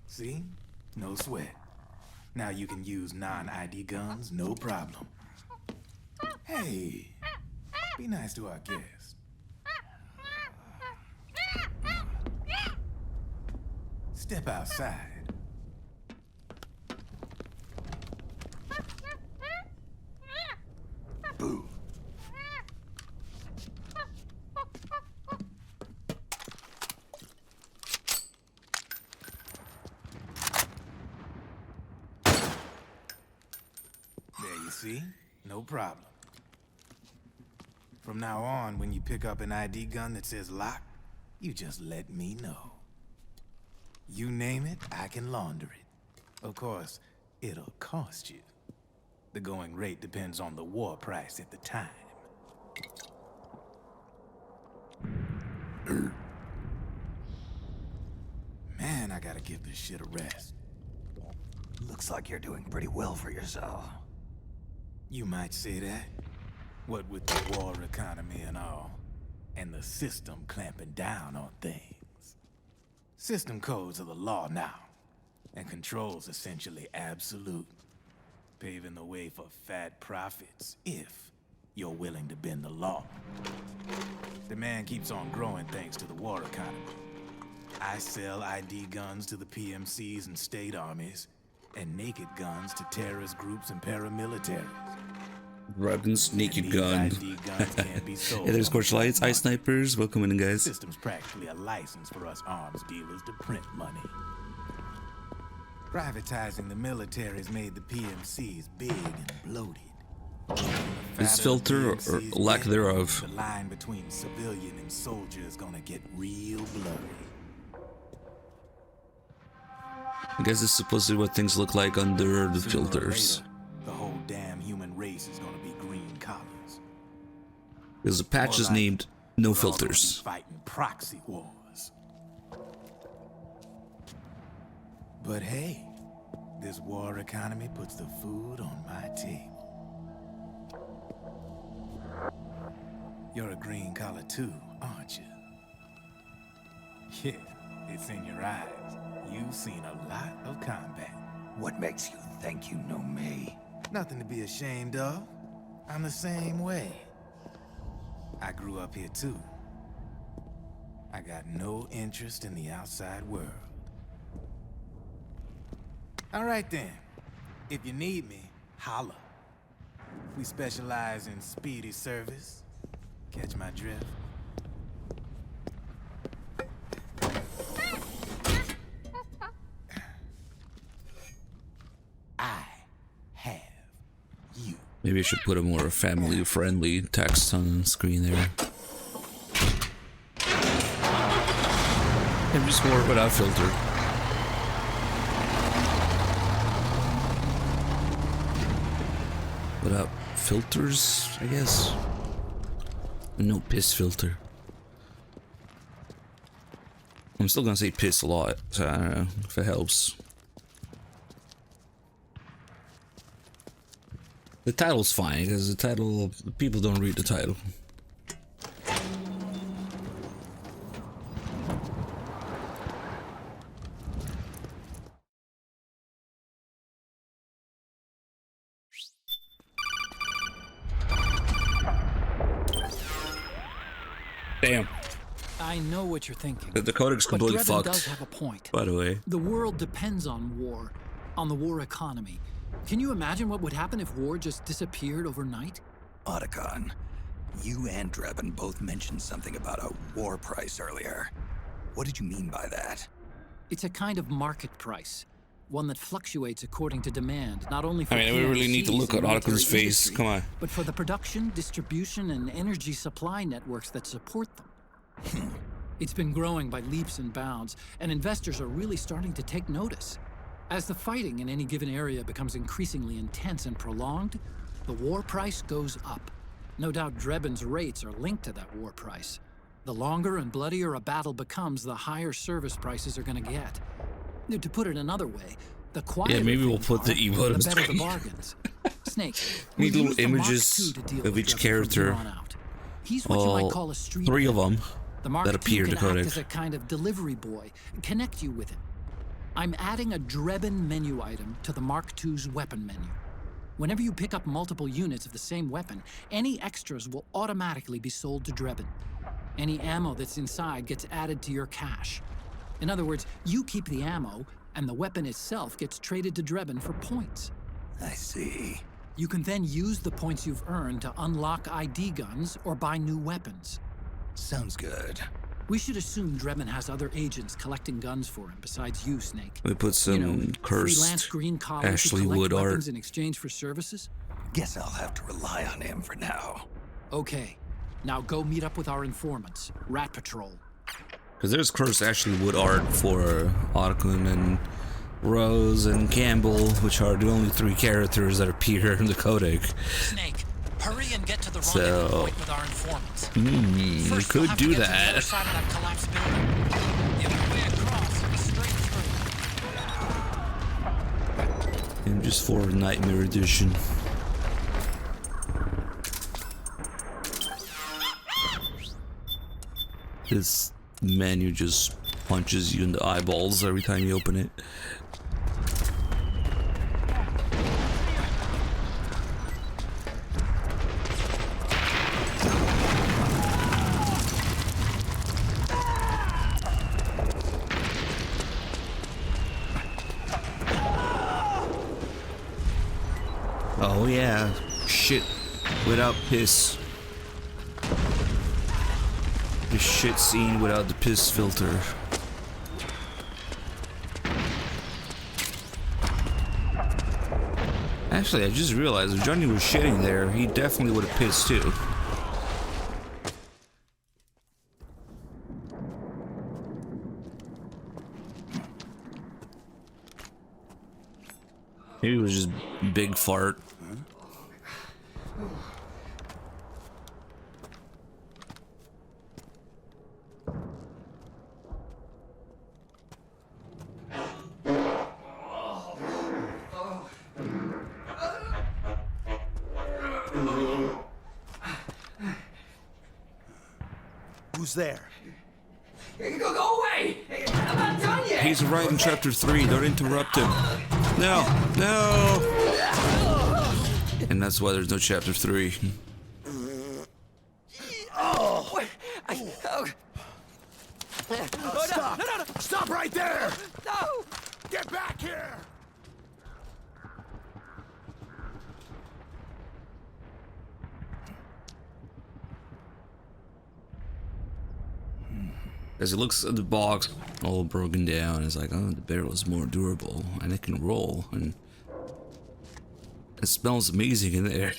See? No sweat. Now you can use non-ID guns, no problem. Hey, be nice to our guest. Step outside. Boo. There you see? No problem. From now on, when you pick up an ID gun that says lock, you just let me know. You name it, I can launder it. Of course, it'll cost you. The going rate depends on the war price at the time. Man, I gotta give this shit a rest. Looks like you're doing pretty well for yourself. You might say that. What with the war economy and all, and the system clamping down on things. System codes are the law now, and control's essentially absolute, paving the way for fat profits if you're willing to bend the law. Demand keeps on growing thanks to the war economy. I sell ID guns to the PMCs and state armies, and naked guns to terrorist groups and paramilitaries. Robin's naked gun. ID guns can't be sold Hey, there's on Scorch the Lights, black Ice market. Snipers. Welcome in, guys. System's practically a license for us arms dealers to print money. Privatizing the military's made the PMCs big and bloated. This Fatter filter or PMCs lack get, thereof. the line between civilian and soldier is gonna get real blurry. I guess this is supposedly what things look like under the Sooner or filters. later, the whole damn human race is gonna be green collars. Because the patch More is like, named No we're all gonna be Filters. fighting proxy wars. But hey, this war economy puts the food on my table. You're a green collar too, aren't you? Yeah, it's in your eyes. You've seen a lot of combat. What makes you think you know me? Nothing to be ashamed of. I'm the same way. I grew up here too. I got no interest in the outside world. All right then. If you need me, holla. We specialize in speedy service. Catch my drift? I have you. Maybe I should put a more family-friendly text on the screen there. And just more without filter. Without filters, I guess. No piss filter. I'm still gonna say piss a lot, so I don't know if it helps. The title's fine, because the title, people don't read the title. Damn. I know what you're thinking. The codec's completely but Drebin fucked, does have a point. by the way. The world depends on war, on the war economy. Can you imagine what would happen if war just disappeared overnight? Otacon, you and Drebin both mentioned something about a war price earlier. What did you mean by that? It's a kind of market price, one that fluctuates according to demand, not only for I mean, we really need to PMCs look at and military Otacon's face. industry, Come on. but for the production, distribution, and energy supply networks that support them. It's been growing by leaps and bounds, and investors are really starting to take notice. As the fighting in any given area becomes increasingly intense and prolonged, the war price goes up. No doubt Drebin's rates are linked to that war price. The longer and bloodier a battle becomes, the higher service prices are gonna get. To put it another way, the quieter maybe we'll things put the are, emote on the better the screen. bargains. Snake, Need we'll little use the Mark images II to deal of with each Drebin from here character. on out. He's what you might call a street 3 of vendor. them The Mark that II appear in the can act codec. as a kind of delivery boy, connect you with him. I'm adding a Drebin menu item to the Mark II's weapon menu. Whenever you pick up multiple units of the same weapon, any extras will automatically be sold to Drebin. Any ammo that's inside gets added to your cache. In other words, you keep the ammo, and the weapon itself gets traded to Drebin for points. I see. You can then use the points you've earned to unlock ID guns or buy new weapons. Sounds good. We should assume Drebin has other agents collecting guns for him besides you, Snake. We put some cursed freelance green collars Ashley who collect Wood weapons art. in exchange for services? Guess I'll have to rely on him for now. Okay, now go meet up with our informants, Rat Patrol. Because there's cursed Ashley Wood art for Otacon and Rose and Campbell, which are the only 3 characters that appear in the codec. Snake, hurry and get to the So- rendezvous point with our informants. We First, could you'll have to do get to the that. other side of that collapsed building. If your way across is straight through. And just for Nightmare Edition. This menu just punches you in the eyeballs every time you open it. Oh yeah, shit without piss. The shit scene without the piss filter. Actually, I just realized if Johnny was shitting there, he definitely would have pissed too. Maybe it was just big fart. Who's there? Go away! I'm not done yet! He's right in chapter 3, don't interrupt him. No, no! And that's why there's no chapter 3. Stop! No! Stop right there! No! Get back here! As he looks at the box, all broken down, it's like, oh, the barrel is more durable, and it can roll, and it smells amazing in there.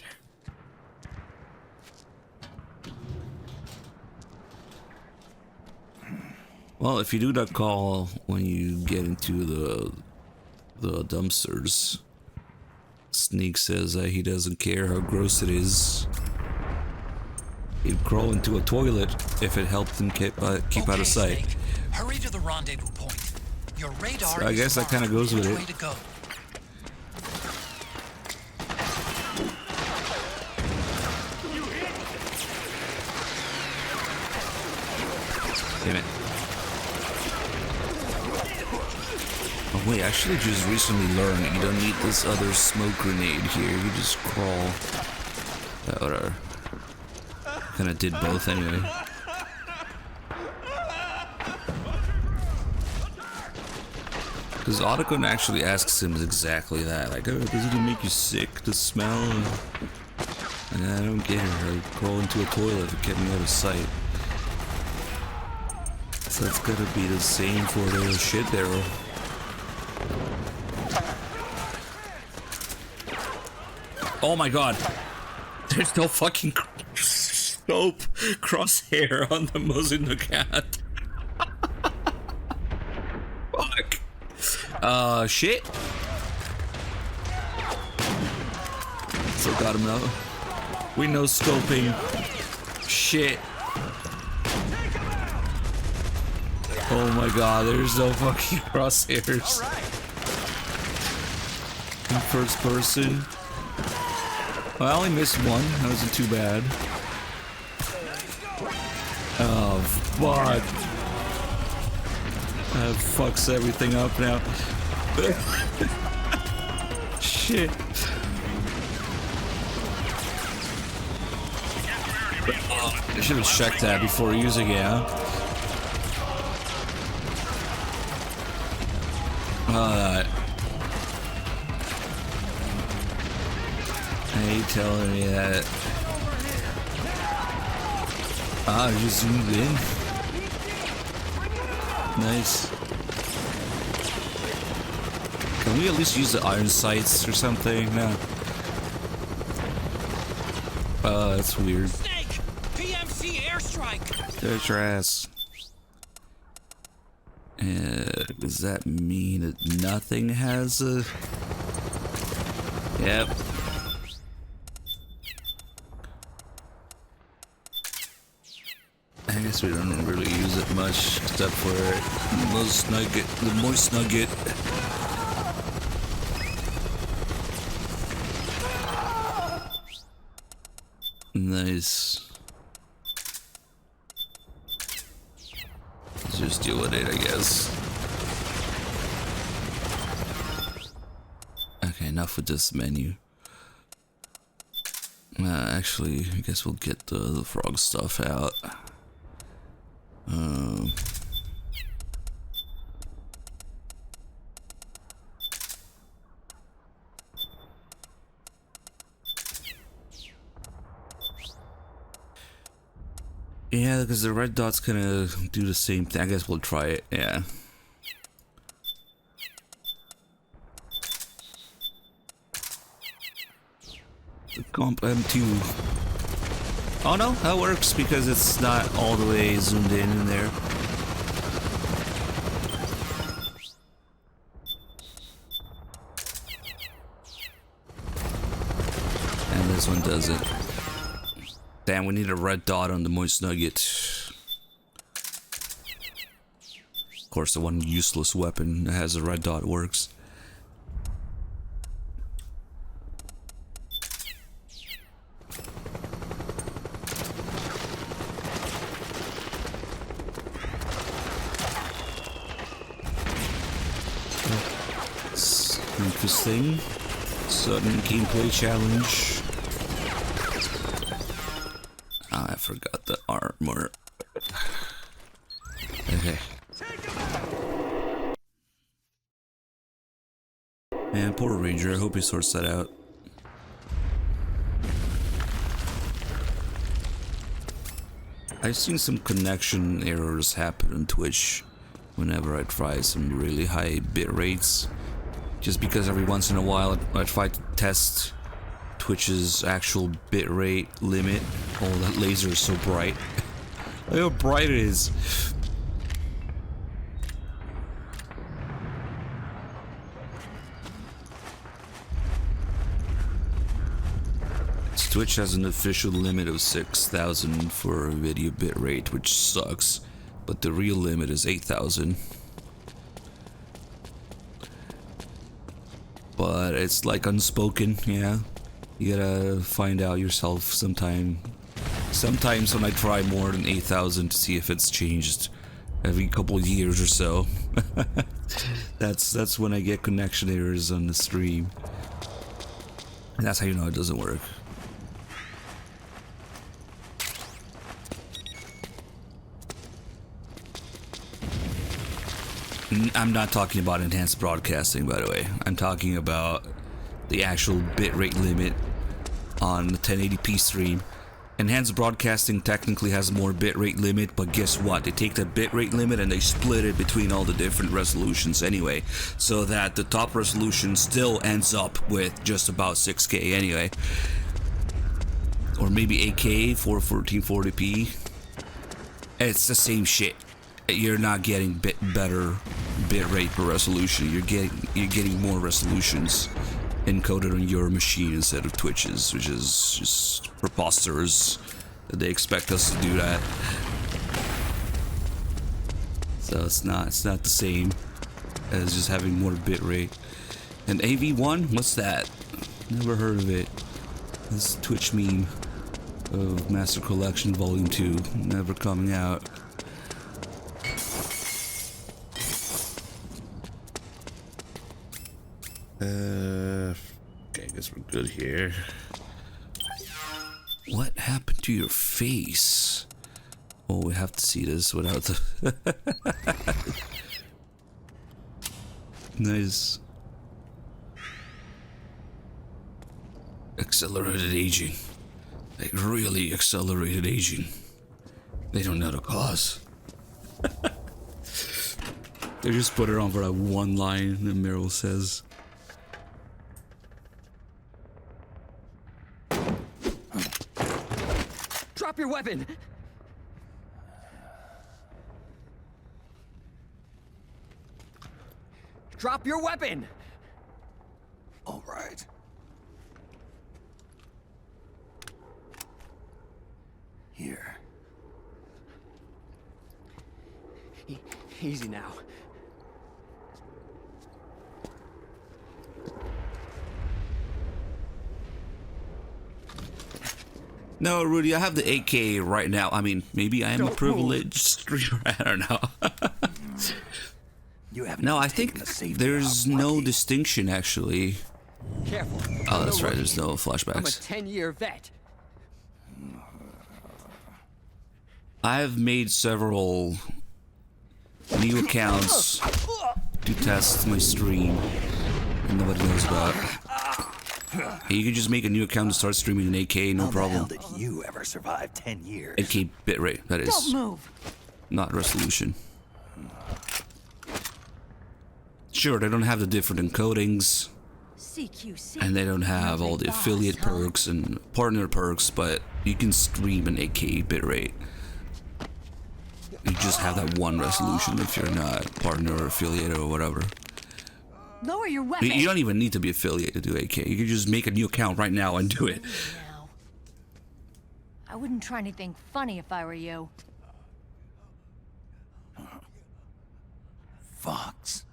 Well, if you do that call when you get into the dumpsters, Sneak says that he doesn't care how gross it is. He'd crawl into a toilet if it helped him keep out of sight. Snake, hurry to the rendezvous point. Your radar So I guess that kind of goes with it. way to go. Damn it. Oh wait, I should have just recently learned that you don't need this other smoke grenade here. You just crawl. Whatever. Kinda did both anyway. Because Otacon actually asks him exactly that. Like, oh, does it make you sick to smell? And I don't get it. I crawl into a toilet to get me out of sight. So that's gotta be the same for the shit barrel. Oh my god. There's no fucking scope crosshair on the Mosin cat. Fuck. Shit. Forgot him out. We know scoping. Shit. Oh my god, there's no fucking crosshairs. In first person. Well, I only missed one. That wasn't too bad. Oh, fuck. That fucks everything up now. Shit. I should have checked that before using it, huh? Are you telling me that? Ah, I just zoomed in. Nice. Can we at least use the iron sights or something? No. That's weird. Snake! PMC airstrike! There's your ass. Does that mean that nothing has a... Yep. I guess we don't really use it much except for the moist nugget. Nice. Let's just deal with it, I guess. Okay, enough with this menu. Actually, I guess we'll get the frog stuff out. Yeah, because the red dot's gonna do the same thing. I guess we'll try it, yeah. The comp M2. Oh no, that works because it's not all the way zoomed in there. And this one doesn't. Damn, we need a red dot on the moist nugget. Of course, the one useless weapon that has a red dot works. It's interesting. Sudden gameplay challenge. I forgot the armor. Okay. Man, poor Ranger. I hope he sorts that out. I've seen some connection errors happen on Twitch whenever I try some really high bit rates. Just because every once in a while I try to test Twitch's actual bitrate limit. Oh, that laser is so bright. Look how bright it is. Twitch has an official limit of 6,000 for video bitrate, which sucks. But the real limit is 8,000. But it's like unspoken, yeah. You gotta find out yourself sometime. Sometimes when I try more than 8,000 to see if it's changed every couple of years or so. That's when I get connection errors on the stream. And that's how you know it doesn't work. I'm not talking about enhanced broadcasting, by the way. I'm talking about the actual bitrate limit on the 1080p stream. Enhanced broadcasting technically has more bitrate limit, but guess what? They take that bitrate limit and they split it between all the different resolutions anyway, so that the top resolution still ends up with just about 6K anyway. Or maybe 8K for 1440p. It's the same shit. You're not getting better bitrate per resolution. You're getting more resolutions encoded on your machine instead of Twitch's, which is just preposterous that they expect us to do that. So it's not the same as just having more bitrate. And AV1, what's that? Never heard of it. This Twitch meme of Master Collection Volume 2 never coming out. Okay, I guess we're good here. What happened to your face? Oh, we have to see this without the... Nice. Accelerated aging. Like, really accelerated aging. They don't know the cause. They just put it on for that one line that Meryl says. Drop your weapon! Drop your weapon! All right. Here. Easy now. No, Rudy, I have the AK right now. I mean, maybe I am a privileged streamer. I don't know. No, I think there's no distinction, actually. Careful. Oh, that's right. There's no I'm a flashbacks. 10-year vet. I've made several new accounts to test my stream and nobody knows about. You can just make a new account to start streaming an AK, no problem. How did you ever survive 10 years? AK bitrate, that is. Don't move. Not resolution. Sure, they don't have the different encodings, CQC. and they don't have all the affiliate perks and partner perks, but you can stream an AK bitrate. You just have that one resolution if you're not partner or affiliate or whatever. Lower your weapon. You don't even need to be affiliated to do AK. You can just make a new account right now and do it. Now. I wouldn't try anything funny if I were you. Fox.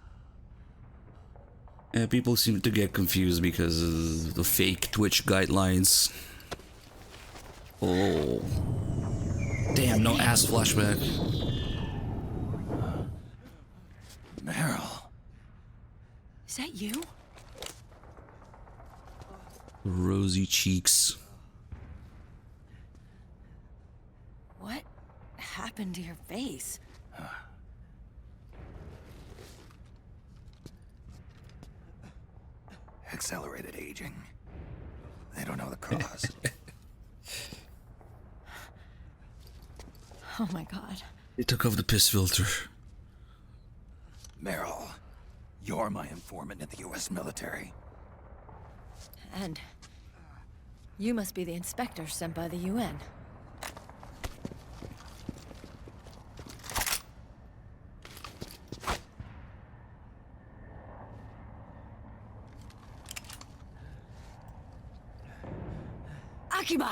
Yeah, people seem to get confused because of the fake Twitch guidelines. Oh. Damn, no ass flashback. Meryl. Is that you? Rosy cheeks. What happened to your face? Accelerated aging. They don't know the cause. Oh my god. They took off the piss filter. Meryl, you're my informant in the U.S. military. And you must be the inspector sent by the UN. Akiba!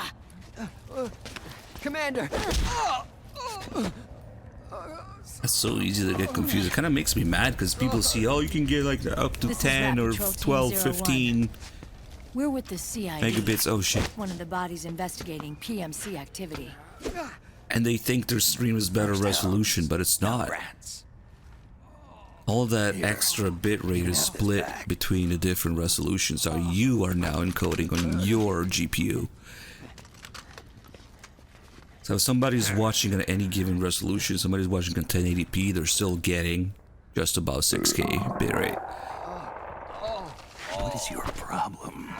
Commander! That's so easy to get confused. It kind of makes me mad because people see, oh, you can get like up to This is 10 or Rapid Patrol Team 12, 01. 15 We're with the CIA. megabits. Oh shit. One of the bodies investigating PMC activity. And they think their stream is better resolution, but it's not. Rats. All that extra bit rate is split between the different resolutions. So you are now encoding on your GPU. So if somebody's watching at any given resolution, somebody's watching at 1080p, they're still getting just about 6K bitrate. What is your problem?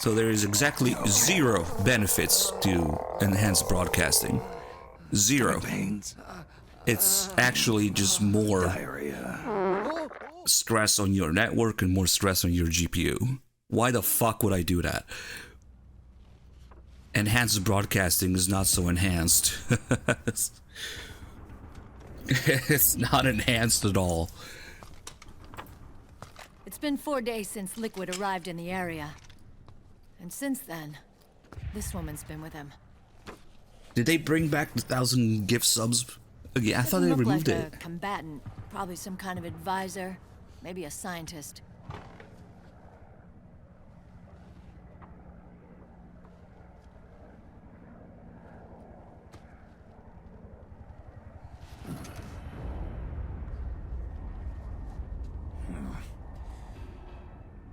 So there is exactly 0 benefits to enhanced broadcasting. 0. Pains? It's actually just more Diarrhea? stress on your network and more stress on your GPU. Why the fuck would I do that? Enhanced broadcasting is not so enhanced. It's not enhanced at all. It's been 4 days since Liquid arrived in the area. And since then, this woman's been with him. Did they bring back the 1,000 gift subs Okay, I thought Doesn't they look removed like it. a combatant, probably some kind of advisor, maybe a scientist.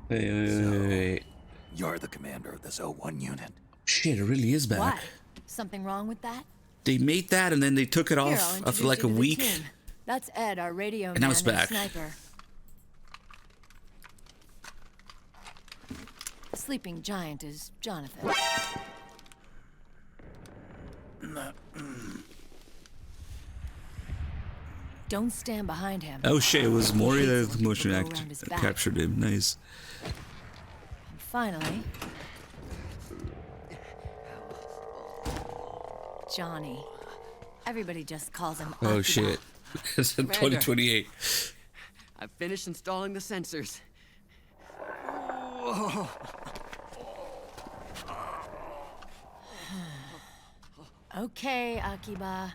Wait. You're the commander of this O1 unit. Shit, it really is back. Why? Something wrong with that? They made that and then they took it Here, I'll off introduce after like you a to the week. team. That's Ed, our radio And now man it's and back. sniper. The sleeping giant is Jonathan. Don't stand behind him. Oh shit, it was Mori Hates that when motion people go act around his back. captured him. Nice. And finally, Johnny. Everybody just calls him Oh Akiba. shit. It's in 2028. I've finished installing the sensors. Whoa. Okay, Akiba.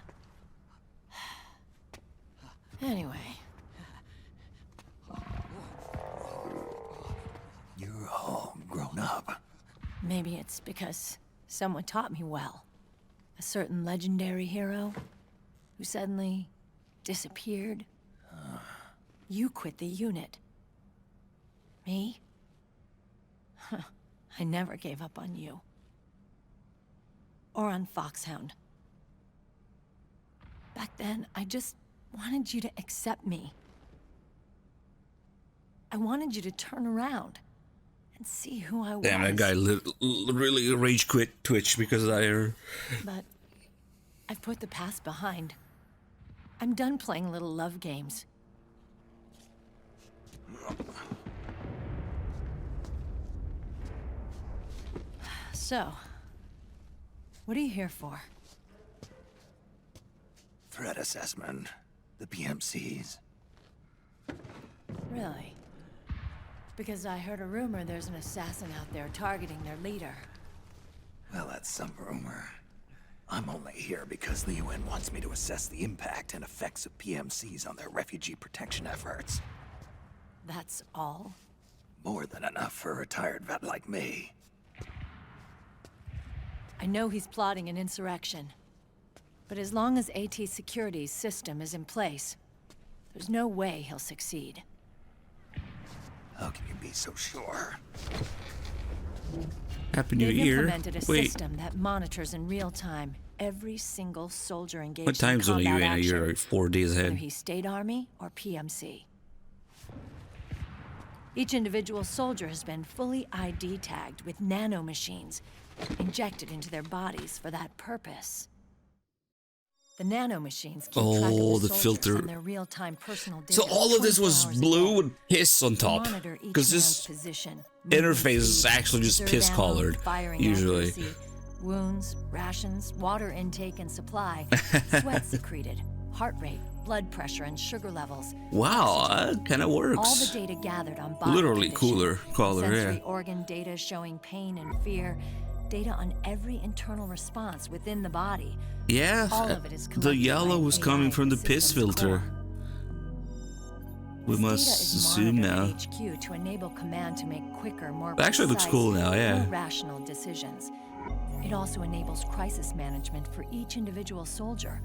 Anyway, You're all grown up. maybe it's because someone taught me well. A certain legendary hero who suddenly disappeared. You quit the unit. Me? I never gave up on you. Or on Foxhound. Back then, I just wanted you to accept me. I wanted you to turn around and see who I was. Damn, that guy really rage quit Twitch because I heard. But I've put the past behind. I'm done playing little love games. So, what are you here for? Threat assessment. The PMCs. Really? Because I heard a rumor there's an assassin out there targeting their leader. Well, that's some rumor. I'm only here because the UN wants me to assess the impact and effects of PMCs on their refugee protection efforts. That's all? More than enough for a retired vet like me. I know he's plotting an insurrection. But as long as AT Security's system is in place, there's no way he'll succeed. How can you be so sure? Happy New They've Year. implemented a Wait, system that monitors in real time every single soldier engaged what time in zone are you in? combat Are action, you like 4 days whether ahead? he's State Army or PMC. Each individual soldier has been fully ID tagged with nanomachines injected into their bodies for that purpose. The nanomachines keep track of the the soldiers filter. and their real-time personal data. So all of this was 24 hours a blue day. with piss on They top. monitor each Because man's this position, interface movement is speed, actually just conserved piss ammo, colored, firing usually. accuracy, wounds, rations, water intake and supply, sweat secreted, heart rate, blood pressure and sugar levels. Wow, oxygen. that kind of works. All the data gathered on body Literally condition, color, sensory yeah. organ data showing pain and fear, data on every internal response within the body. Yeah, All of it is the collected yellow by was AI coming at from the piss system's filter. core. We This must data is assume now. monitored at HQ to enable command to make quicker, more It actually looks precise, cool now, yeah. more rational decisions. It also enables crisis management for each individual soldier.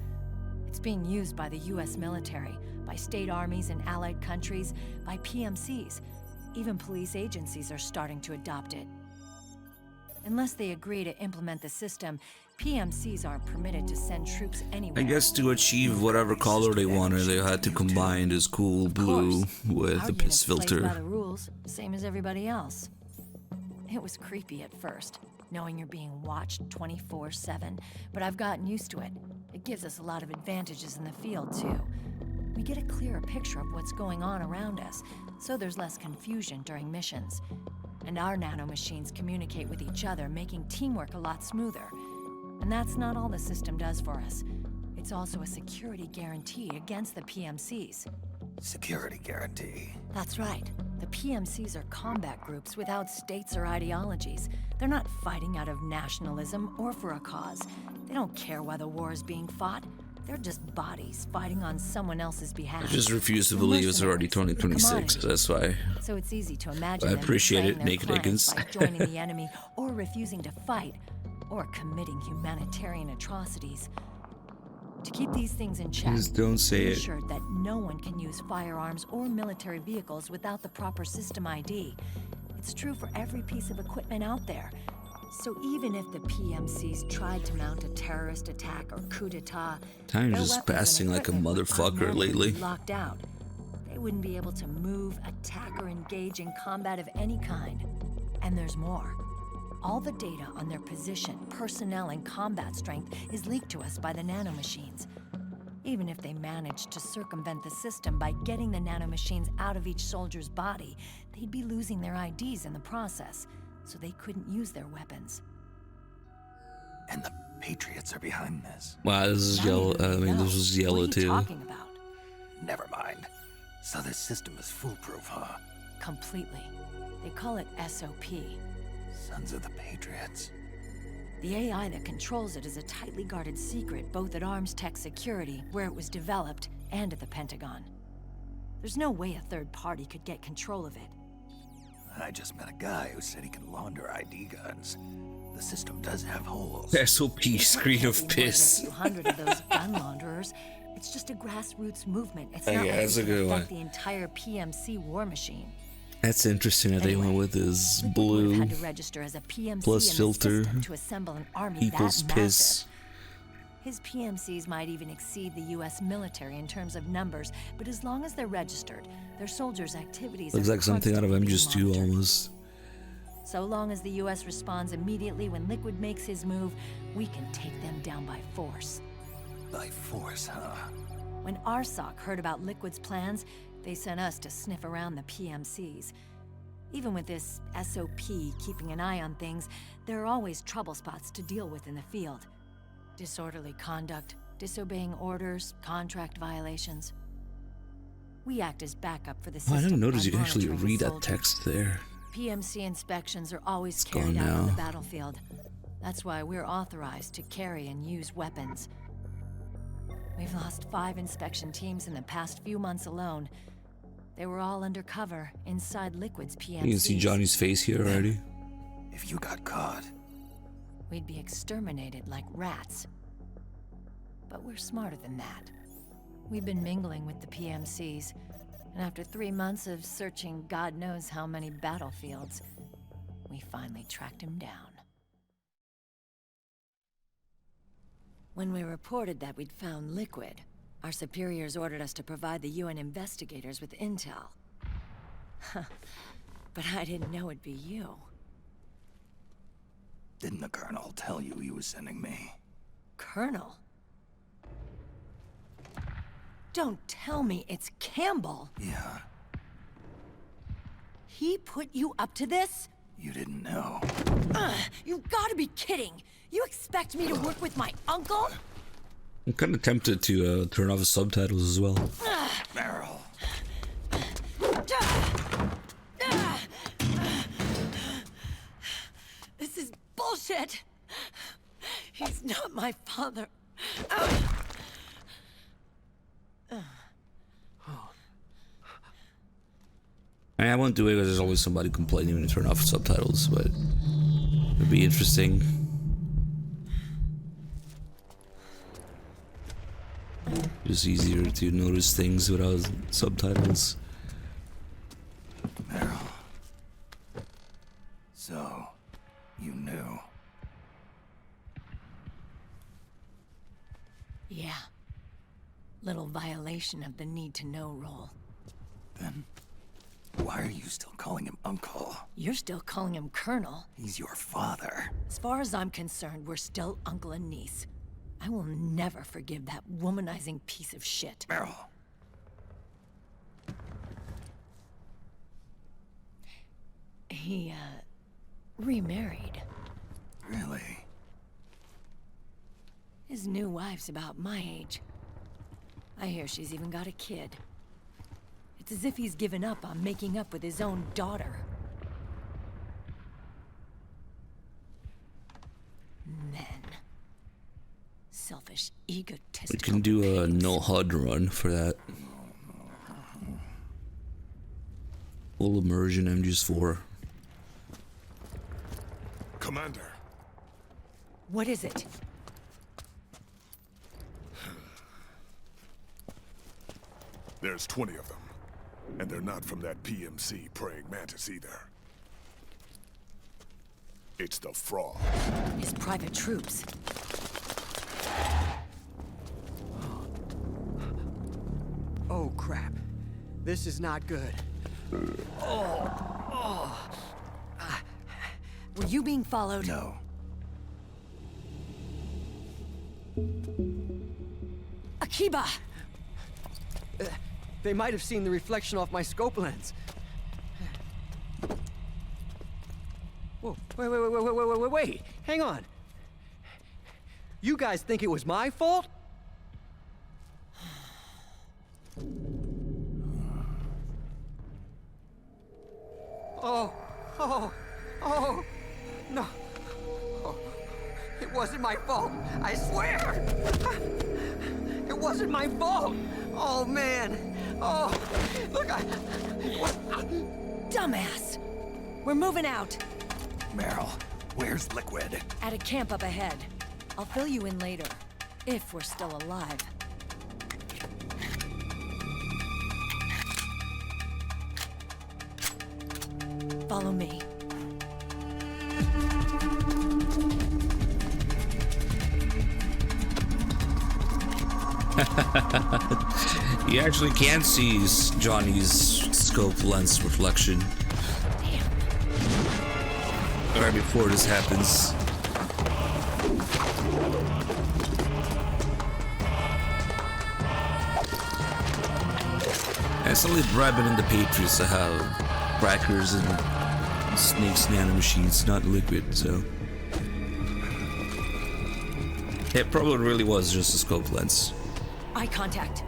It's being used by the US military, by state armies in allied countries, by PMCs. Even police agencies are starting to adopt it. Unless they agree to implement the system, PMCs aren't permitted to send troops anywhere. I guess to achieve whatever color they wanted, they had to combine this cool blue with Our the piss unit plays by the filter. rules, same as everybody else. It was creepy at first, knowing you're being watched 24/7, but I've gotten used to it. It gives us a lot of advantages in the field, too. We get a clearer picture of what's going on around us, so there's less confusion during missions. And our nanomachines communicate with each other, making teamwork a lot smoother. And that's not all the system does for us. It's also a security guarantee against the PMCs. Security guarantee. That's right. The PMCs are combat groups without states or ideologies. They're not fighting out of nationalism or for a cause. They don't care why the war is being fought. They're just bodies fighting on someone else's behalf. I just refuse to believe it's already Mercenaries, 2026. That's why. So it's easy to imagine I them appreciate betraying it, their naked clients Higgins. by joining the enemy or refusing to fight or committing humanitarian atrocities. To keep these things in check, Just don't say be it. assured that no one can use firearms or military vehicles without the proper system ID. It's true for every piece of equipment out there. So even if the PMCs tried to mount a terrorist attack or coup d'etat, Time's their just weapons and passing like a equipment would motherfucker automatically lately. be locked out. They wouldn't be able to move, attack, or engage in combat of any kind. And there's more. All the data on their position, personnel, and combat strength is leaked to us by the nanomachines. Even if they managed to circumvent the system by getting the nanomachines out of each soldier's body, they'd be losing their IDs in the process, so they couldn't use their weapons. And the Patriots are behind this. Wow, this is yellow. I mean, this was yellow what are you too. talking about? Never mind. So this system is foolproof, huh? Completely. They call it SOP. Sons of the Patriots. The AI that controls it is a tightly guarded secret, both at Arms Tech Security, where it was developed, and at the Pentagon. There's no way a third party could get control of it. I just met a guy who said he can launder ID guns. The system does have holes. SOP screen of piss. A few hundred of those gun launderers. It's just a grassroots movement. It's not Yeah, like that's it a can good affect one. the entire PMC war machine. That's interesting that they went with this Liquid would blue have had to register as a PMC plus in the filter system to assemble an army equals that piss. massive. His PMCs might even exceed the U.S. military in terms of numbers, but as long as they're registered, their soldiers' activities Looks are like something out of constantly being MGS2 monitored. almost. So long as the U.S. responds immediately when Liquid makes his move, we can take them down by force. By force, huh? When RSOC heard about Liquid's plans, they sent us to sniff around the PMCs. Even with this SOP keeping an eye on things, there are always trouble spots to deal with in the field. Disorderly conduct, disobeying orders, contract violations. We act as backup for the Oh, system. I didn't notice by you can actually monitoring read the that soldiers. text there. PMC inspections are always It's carried gone out on the now. battlefield. That's why we're authorized to carry and use weapons. We've lost 5 inspection teams in the past few months alone. They were all undercover inside Liquid's PMCs. You can see Johnny's face here already. If you got caught, We'd be exterminated like rats. But we're smarter than that. We've been mingling with the PMCs, and after 3 months of searching God knows how many battlefields, we finally tracked him down. When we reported that we'd found Liquid, our superiors ordered us to provide the UN investigators with intel. But I didn't know it'd be you. didn't the Colonel tell you he was sending me? Colonel? Don't tell me it's Campbell. Yeah, He put you up to this? you didn't know. You've got to be kidding. You expect me to work with my uncle? I'm kind of tempted to turn off the subtitles as well. Meryl. This is bullshit. He's not my father. I won't do it because there's always somebody complaining when you turn off subtitles, but it'd be interesting. Just easier to notice things without subtitles. Meryl. So, you knew. Yeah. Little violation of the need-to-know rule. Then, why are you still calling him Uncle? You're still calling him Colonel. He's your father. As far as I'm concerned, we're still uncle and niece. I will never forgive that womanizing piece of shit. Meryl. He, remarried. Really? His new wife's about my age. I hear she's even got a kid. It's as if he's given up on making up with his own daughter. Men. Selfish Selfish, We egotistical. can do a no HUD run for that. Full immersion MGS4. Commander. What is it? There's 20 of them. And they're not from that PMC praying mantis either. It's the Frog. His private troops. Oh, crap. This is not good. Were you being followed? No. Akiba! They might have seen the reflection off my scope lens. Whoa, wait. Hang on. You guys think it was my fault? Oh, no. Oh, it wasn't my fault, I swear! It wasn't my fault! Oh, man. Oh, look, Dumbass! We're moving out. Meryl, where's Liquid? At a camp up ahead. I'll fill you in later. If we're still alive. Follow me. You actually can see Johnny's scope lens reflection. Right before this happens. And it's only bribing in the Patriots to have crackers and snakes nanomachines, not Liquid, so. It probably really was just a scope lens. Eye contact.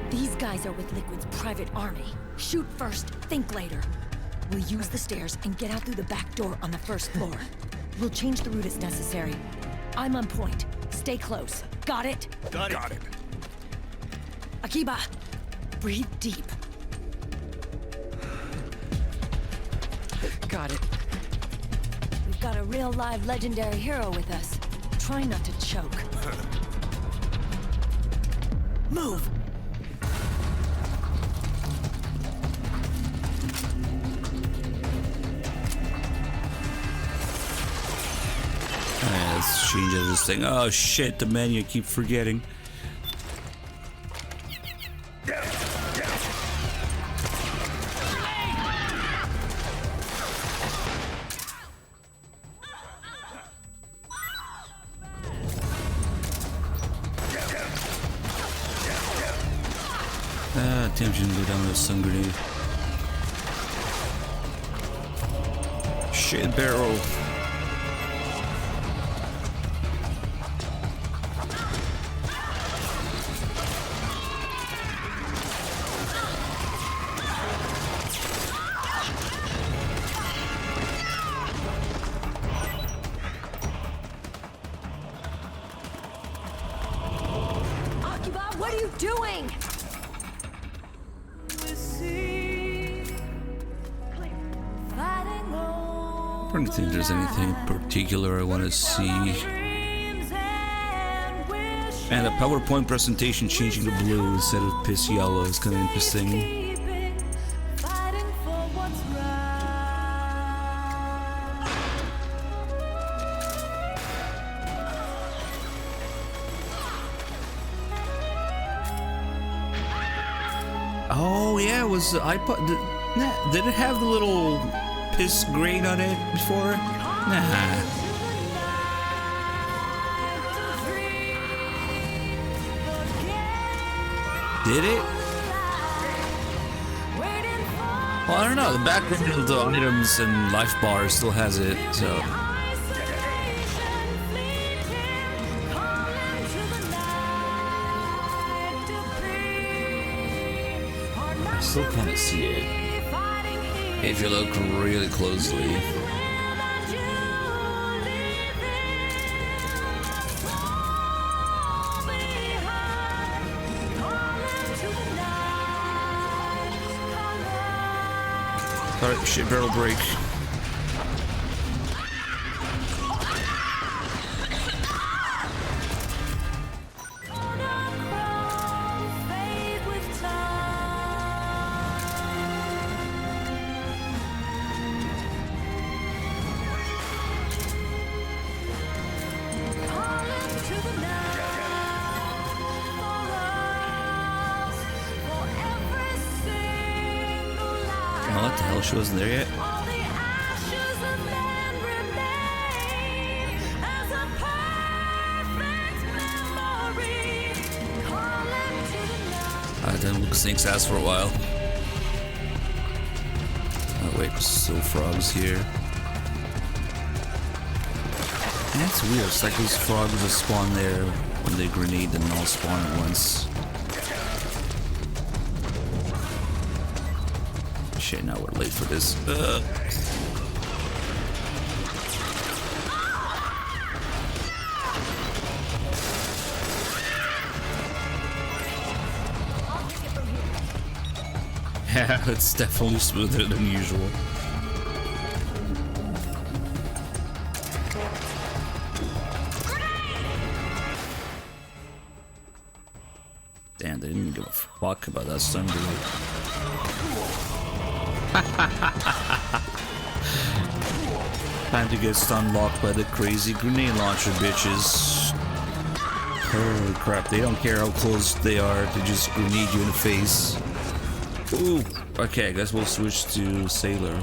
These guys are with Liquid's private army. Shoot first, think later. We'll use the stairs and get out through the back door on the first floor. We'll change the route as necessary. I'm on point. Stay close. Got it? Got it. Akiba, breathe deep. got it. We've got a real live legendary hero with us. Try not to choke. Move! Let's change this thing. Oh shit, the menu, I keep forgetting. Attention to go down with a stun grenade. Shit barrel. What are you doing? I don't think there's anything particular I want to see. And a PowerPoint presentation changing to blue instead of piss yellow is kind of interesting. Oh yeah, it was the iPod. Did it have the little piss grain on it before? Nah. Did it? Well, I don't know. The background of the items and life bar still has it, so. I still kind of see it if you look really closely. Alright, shit, barrel break. Oh, what the hell? She wasn't there yet? I didn't look Snake's ass for a while. Oh wait, there's still frogs here. That's weird. It's like those frogs just spawn there when they grenade and all spawn at once. Shit, now we're late for this. Yeah, it's definitely smoother than usual. Damn, they didn't give a fuck about that stun, did they? Time to get stun locked by the crazy grenade launcher bitches. Holy crap, they don't care how close they are, they just grenade you in the face. Ooh, okay, I guess we'll switch to Sailor.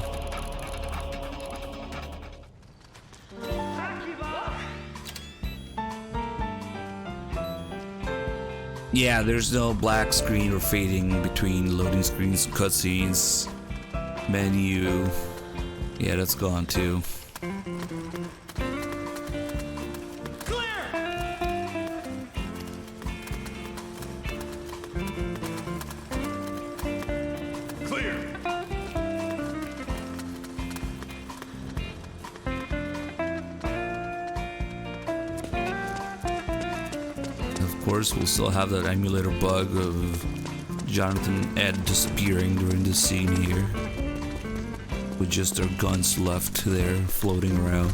Yeah, there's no black screen or fading between loading screens and cutscenes. Menu. Yeah, that's gone too. We'll still have that emulator bug of Jonathan and Ed disappearing during this scene here, with just their guns left there floating around.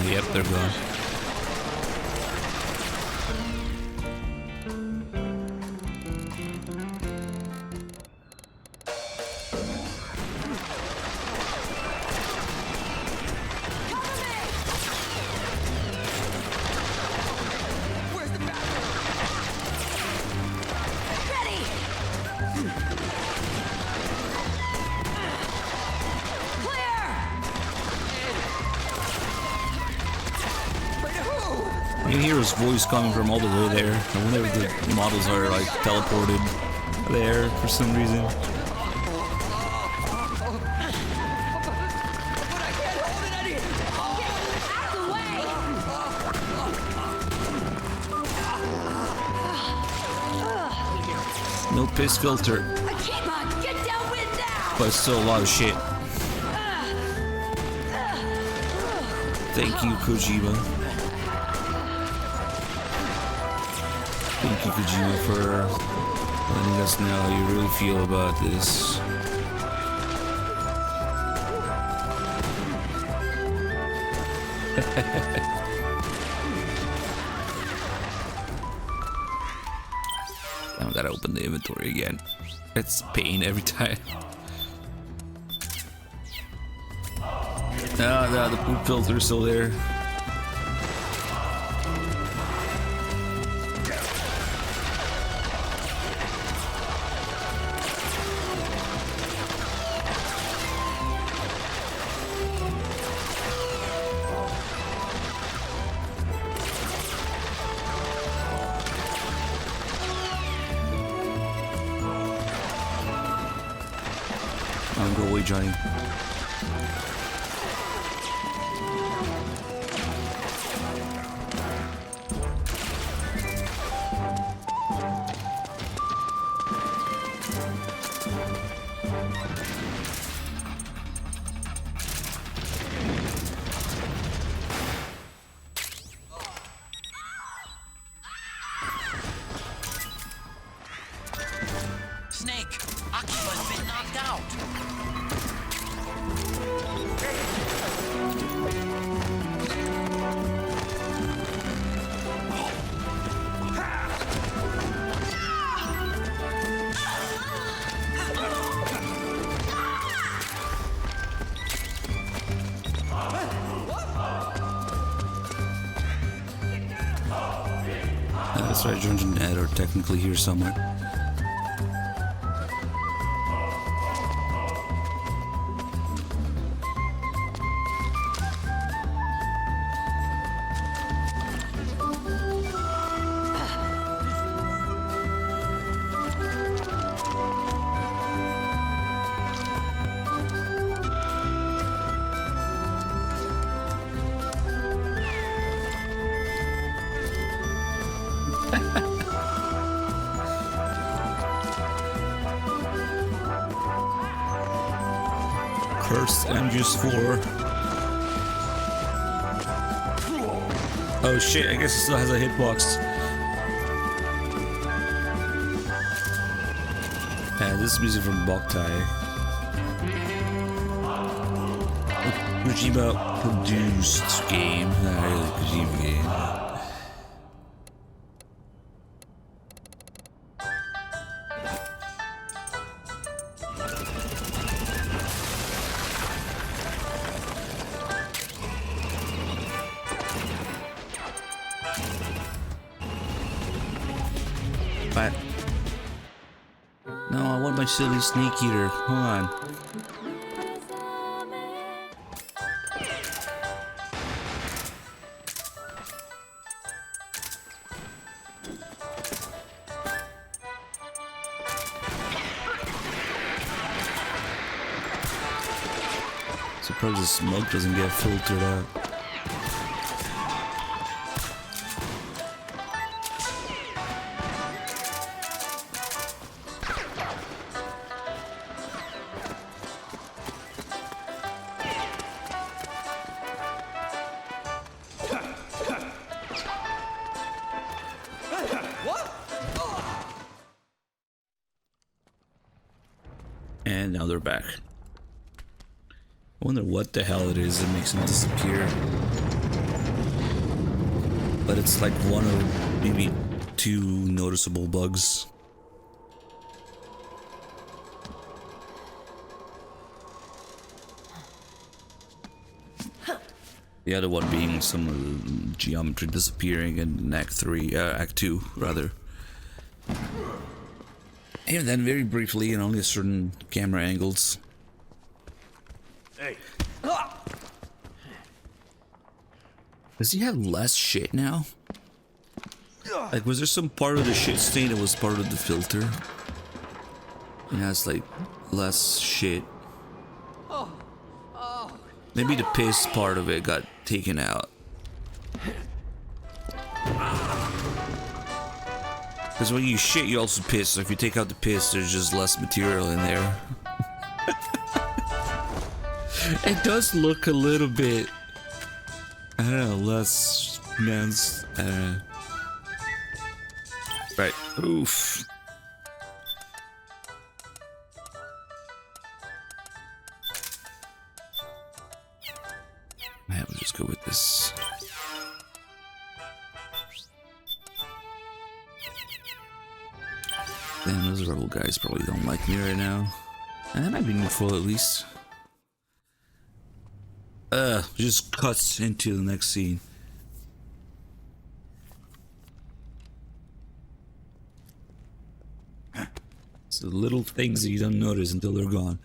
Yep, they're gone. Where's the bathroom? Ready! You can hear his voice coming from all the way there. I wonder if the models are like teleported there for some reason. No piss filter. But still a lot of shit. Thank you, Kojima. Thank you, Kojima, for letting us know how you really feel about this. Now I gotta open the inventory again. It's pain every time. No, the poop filter's still there. Go away, Johnny. That's right, Jones and Ed are technically here somewhere. Cursed MGS4. Oh shit, I guess it still has a hitbox. Yeah, this is music from Boktai. Kojima produced game. Not really Kojima game. But no, I want my silly snake eater. Hold on. Surprised the smoke doesn't get filtered out. And now they're back. I wonder what the hell it is that makes them disappear. But it's like one or maybe two noticeable bugs. The other one being some of the geometry disappearing in Act 2 rather. And then very briefly in only certain camera angles. Hey. Does he have less shit now? Like, was there some part of the shit stain that was part of the filter? It has like less shit. Maybe the piss part of it got taken out. Because when you shit, you also piss. So if you take out the piss, there's just less material in there. It does look a little bit, I don't know, less men's. I don't know. Right. Oof. Man, we'll just go with this. Damn, those rebel guys probably don't like me right now. And that might be neutral at least. Just cuts into the next scene. It's the little things that you don't notice until they're gone.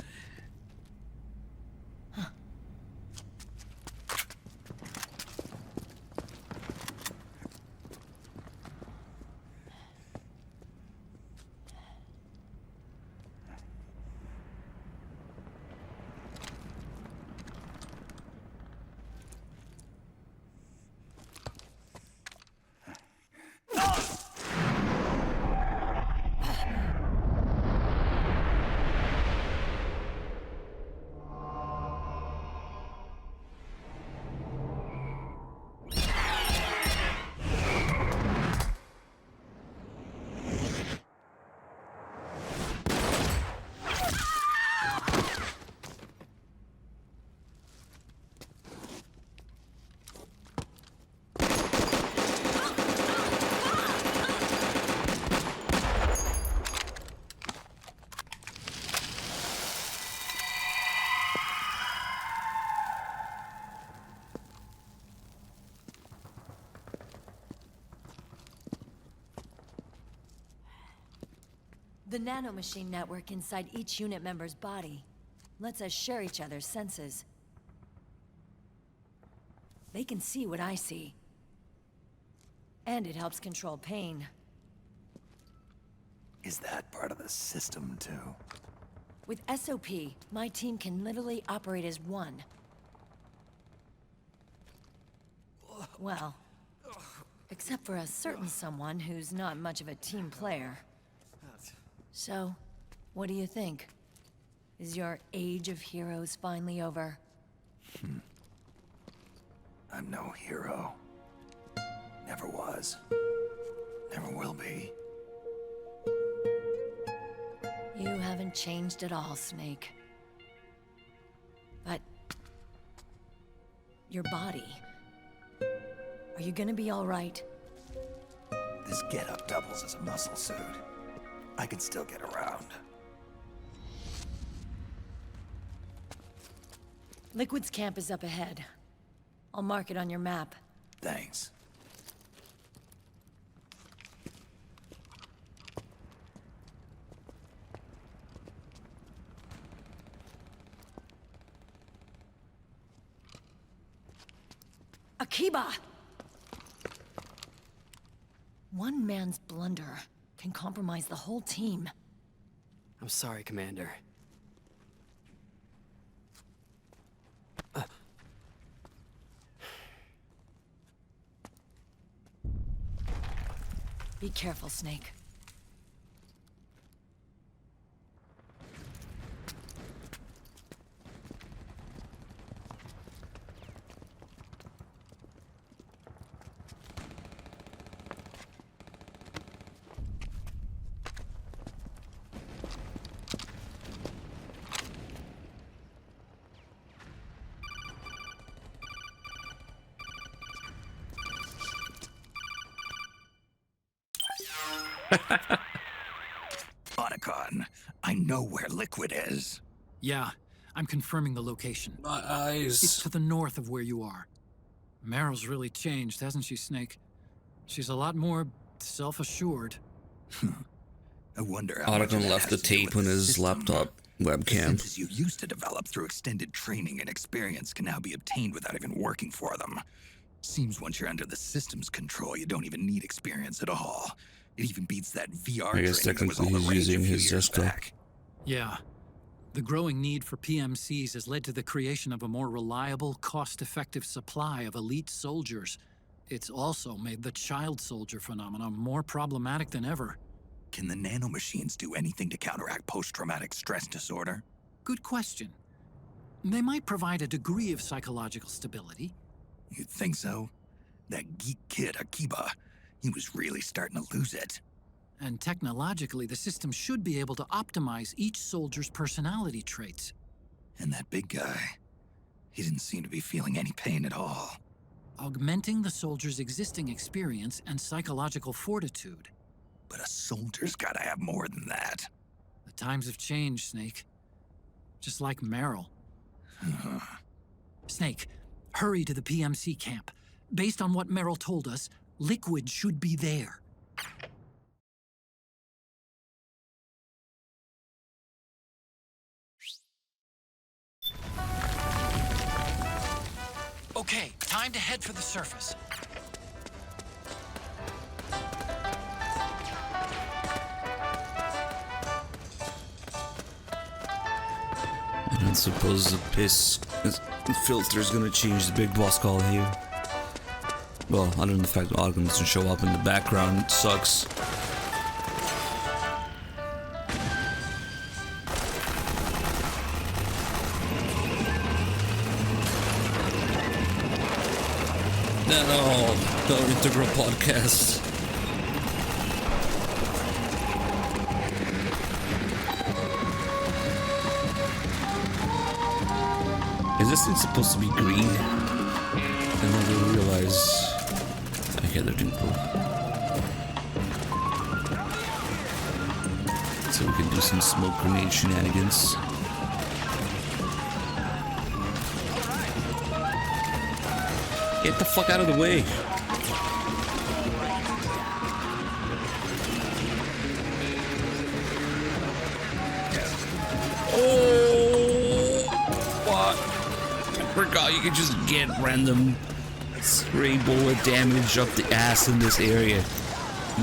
The nanomachine network inside each unit member's body lets us share each other's senses. They can see what I see. And it helps control pain. Is that part of the system, too? With SOP, my team can literally operate as one. Well, except for a certain someone who's not much of a team player. So, what do you think? Is your age of heroes finally over? I'm no hero. Never was. Never will be. You haven't changed at all, Snake. But... your body... are you gonna be all right? This getup doubles as a muscle suit. I can still get around. Liquid's camp is up ahead. I'll mark it on your map. Thanks. Akiba! One man's blunder can compromise the whole team. I'm sorry, Commander. Be careful, Snake. Otacon, I know where Liquid is. Yeah, I'm confirming the location. My eyes. It's to the north of where you are. Meryl's really changed, hasn't she, Snake? She's a lot more self-assured. I wonder how much Otacon of that left the has to do tape with on the his system. laptop The webcam. senses you used to develop through extended training and experience can now be obtained without even working for them. Seems once you're under the system's control, you don't even need experience at all. It even beats that VR I guess training that was all technically the he's rage a using few his years desktop. back. Yeah. The growing need for PMCs has led to the creation of a more reliable, cost-effective supply of elite soldiers. It's also made the child soldier phenomenon more problematic than ever. Can the nanomachines do anything to counteract post-traumatic stress disorder? Good question. They might provide a degree of psychological stability. You'd think so? That geek kid, Akiba, he was really starting to lose it. And technologically, the system should be able to optimize each soldier's personality traits. And that big guy, he didn't seem to be feeling any pain at all. Augmenting the soldier's existing experience and psychological fortitude. But a soldier's gotta have more than that. The times have changed, Snake. Just like Meryl. Snake, hurry to the PMC camp. Based on what Meryl told us, Liquid should be there. Okay, time to head for the surface. I don't suppose the piss filter's gonna change the big boss call here. Well, other than the fact that Otacon doesn't show up in the background, it sucks. No integral podcast. Is this thing supposed to be green? I never realized. Okay, they're doing cool. So we can do some smoke grenade shenanigans. Get the fuck out of the way. Forgot you can just get random spray bullet damage up the ass in this area.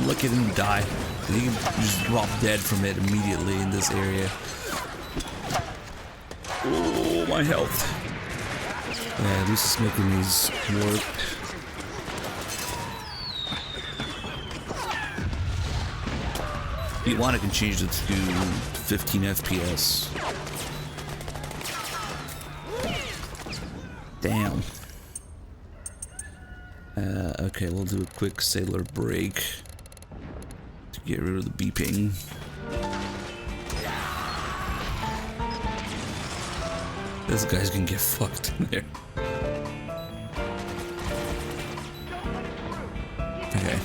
Look at him die. He can just drop dead from it immediately in this area. Oh, my health. Yeah, at least it's making these work. If you want, I can change it to 15 FPS. Damn. Okay, we'll do a quick sailor break to get rid of the beeping. This guy's gonna get fucked in there. Okay.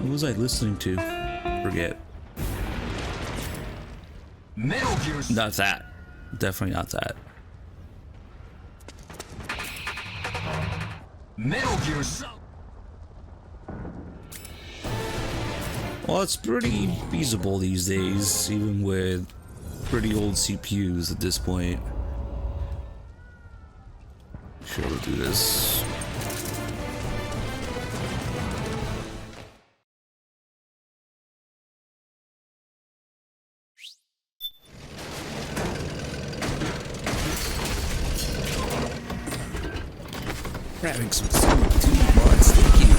What was I listening to? Forget. Metal Gear. Not that. Definitely not that. Metal Gear. Well, it's pretty feasible these days, even with pretty old CPUs at this point. Sure, we'll do this. Grabbing some two mods, thank you.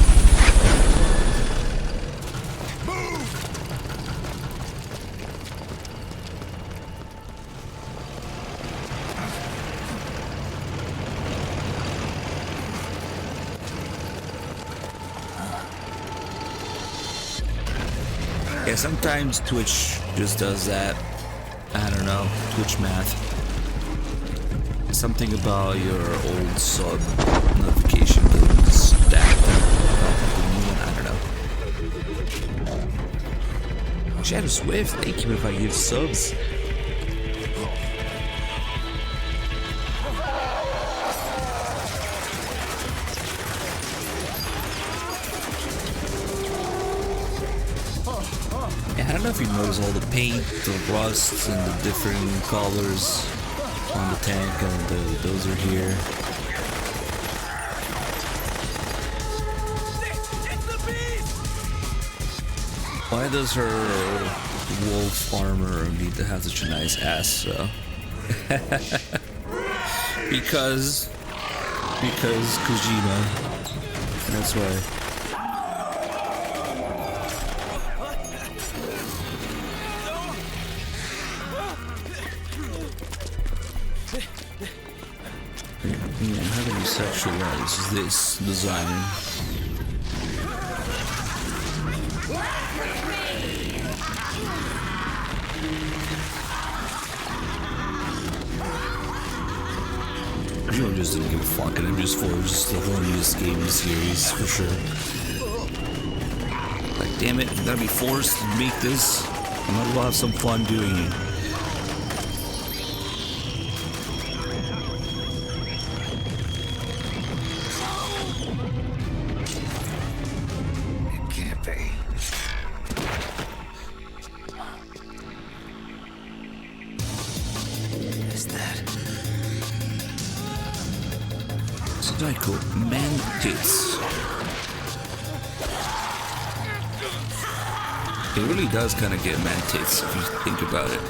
Yeah, sometimes Twitch just does that. I don't know, Twitch math. Something about your old sub notification getting stacked up with the new one, I don't know. Shadow Swift, thank you if I give subs. I don't know if you notice all the paint, the rust, and the different colors on the tank, and those are here. Why does her wolf armor need to have such a nice ass? So because Kojima. That's why. Yeah, how do you sexualize this design? Joe just didn't give a fuck, and MGS4 is the horniest game in the series, for sure. Like, damn it, I'm gonna be forced to make this. I might as well have some fun doing it. It really does kind of get man tits if you think about it.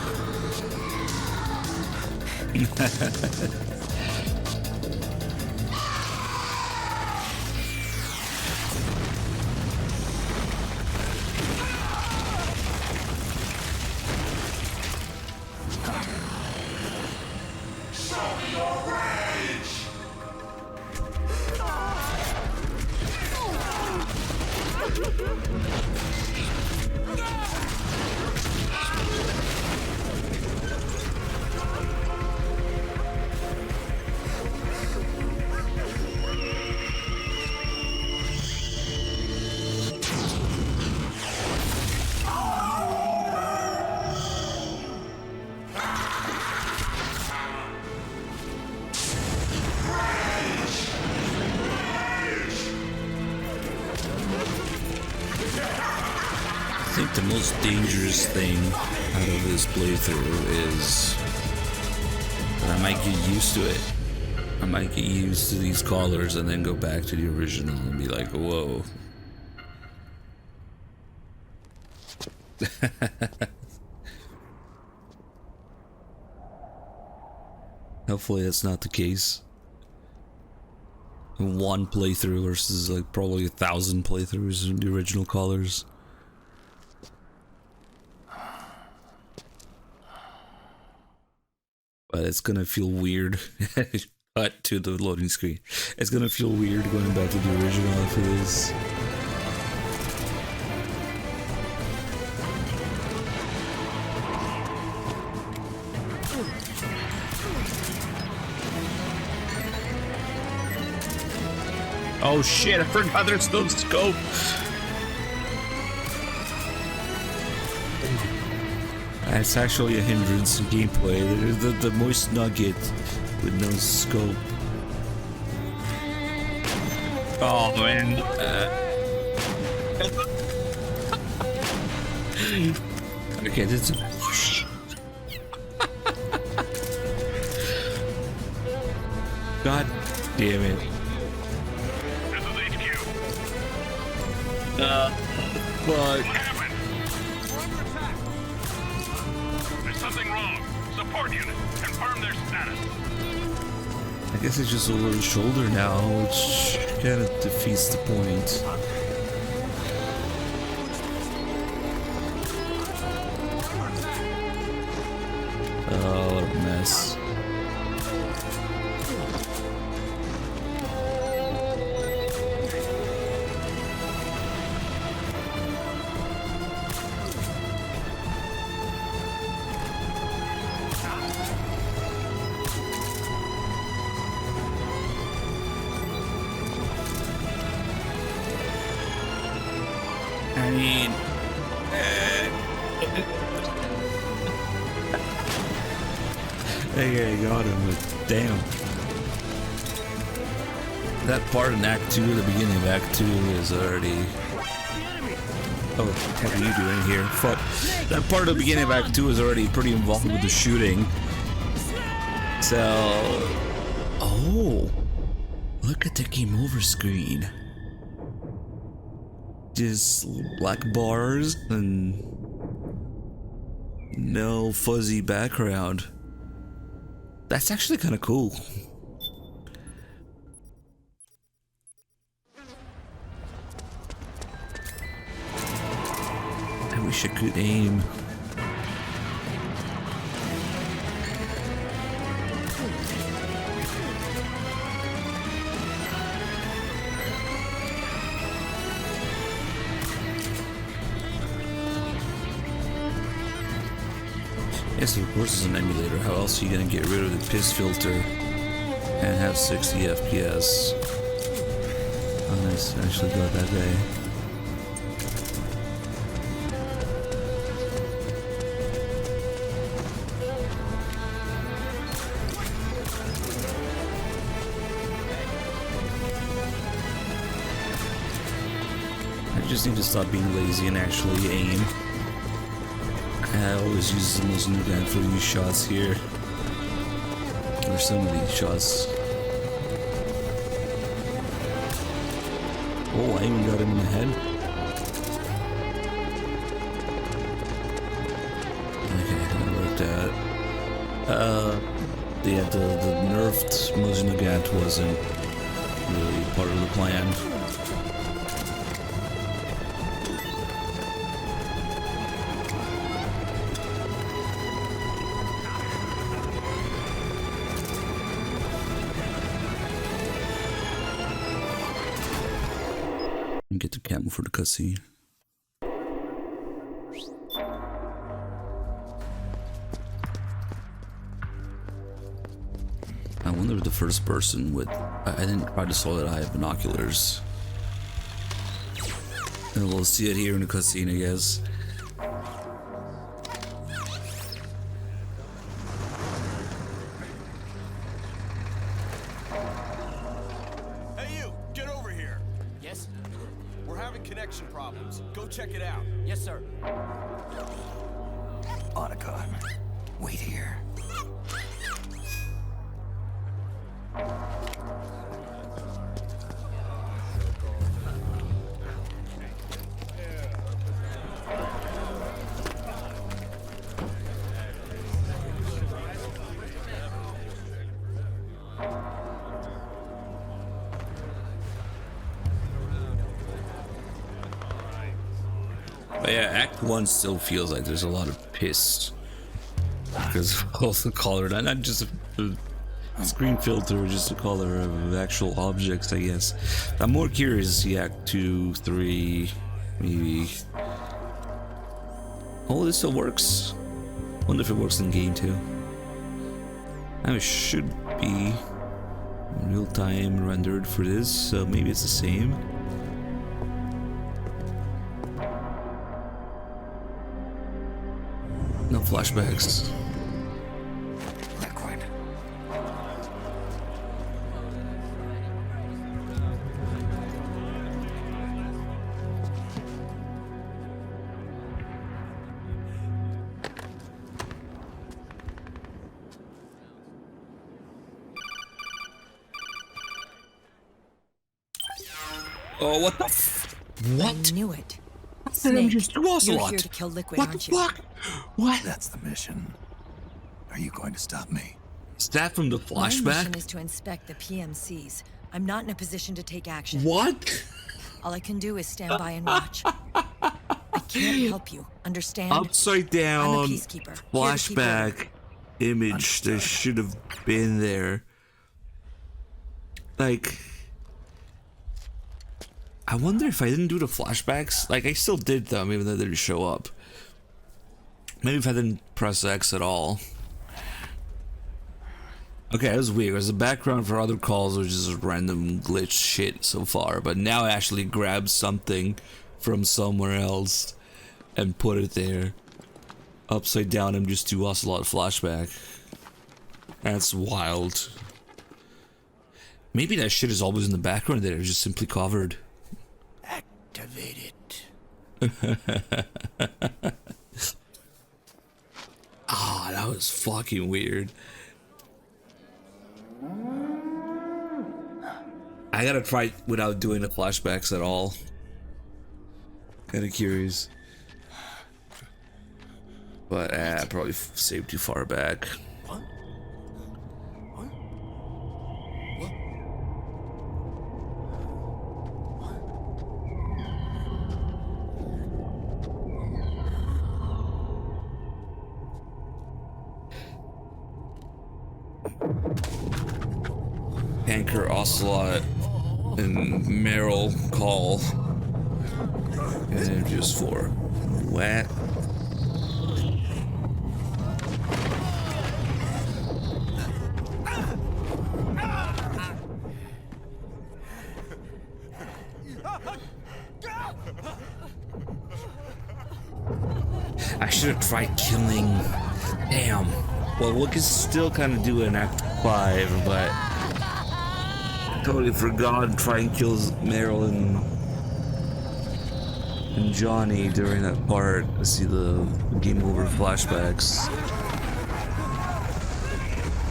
I think the most dangerous thing out of this playthrough is that I might get used to it. I might get used to these colors and then go back to the original and be like, whoa. Hopefully that's not the case. One playthrough versus like probably 1,000 playthroughs in the original colors. But it's gonna feel weird. Cut to the loading screen. It's gonna feel weird going back to the original after this. Oh shit, I forgot there's no scope. That's actually a hindrance in gameplay. There's the moist nugget with no scope. Oh man. Okay, this is... God damn it. This is HQ. Fuck. What happened? There's something wrong. Support unit. Confirm their status. I guess it's just over his shoulder now, which kind of defeats the point. Oh, what a mess. I mean, hey, I got him, but damn. That part in Act 2, the beginning of Act 2 is already... Oh, what are you doing here? Fuck. That part of the beginning of Act 2 is already pretty involved with the shooting. So... Oh! Look at the game over screen. Just black bars and no fuzzy background. That's actually kind of cool. I wish I could aim. Yes, of course it's an emulator. How else are you gonna get rid of the piss filter and have 60 FPS? Oh nice, I actually got that day. I just need to stop being lazy and actually aim. I always use the most new gun for these shots here. Or some of these shots. Oh, I even got him in the head. Okay, that worked out. Yeah, the nerfed Mosin Nagant wasn't really part of the plan. Get the camo for the cutscene. I wonder if the first person with... I didn't try to solid eye binoculars. And we'll see it here in the cutscene, I guess. Hey you, get over here. Yes? We're having connection problems. Go check it out. Yes, sir. Otacon. Wait here. But yeah, Act 1 still feels like there's a lot of piss. Because of all the color, not just a screen filter, just the color of actual objects, I guess. I'm more curious to see Act 2, 3, maybe. Oh, this still works. Wonder if it works in game too. Now it should be real-time rendered for this, so maybe it's the same. No flashbacks. Liquid. Oh, what the what? I knew it. Snake, just you're here to kill Liquid, What aren't the you? fuck? What? That's the mission. Are you going to stop me? Is that from the My mission flashback? is to inspect the PMCs. I'm not in a position to take action. What? All I can do is stand by and watch. I can't help you, understand? Upside down I'm a peacekeeper. Here to keep flashback image that should have been there. Like, I wonder if I didn't do the flashbacks. Like, I still did them, even though they didn't show up. Maybe if I didn't press X at all. Okay, that was weird, because the background for other calls was just random glitch shit so far, but now I actually grabbed something from somewhere else and put it there. Upside down, I'm just do Ocelot flashback. That's wild. Maybe that shit is always in the background there, just simply covered. Activate it. Ah, that was fucking weird. I gotta try it without doing the flashbacks at all. Kinda curious. But I probably saved too far back. Anchor, Ocelot, and Meryl call. And MGS4. What? I should have tried killing. Damn. Well, we can still kind of do an Act 5, but I totally forgot to try and kill Meryl and Johnny during that part. To see the game over flashbacks.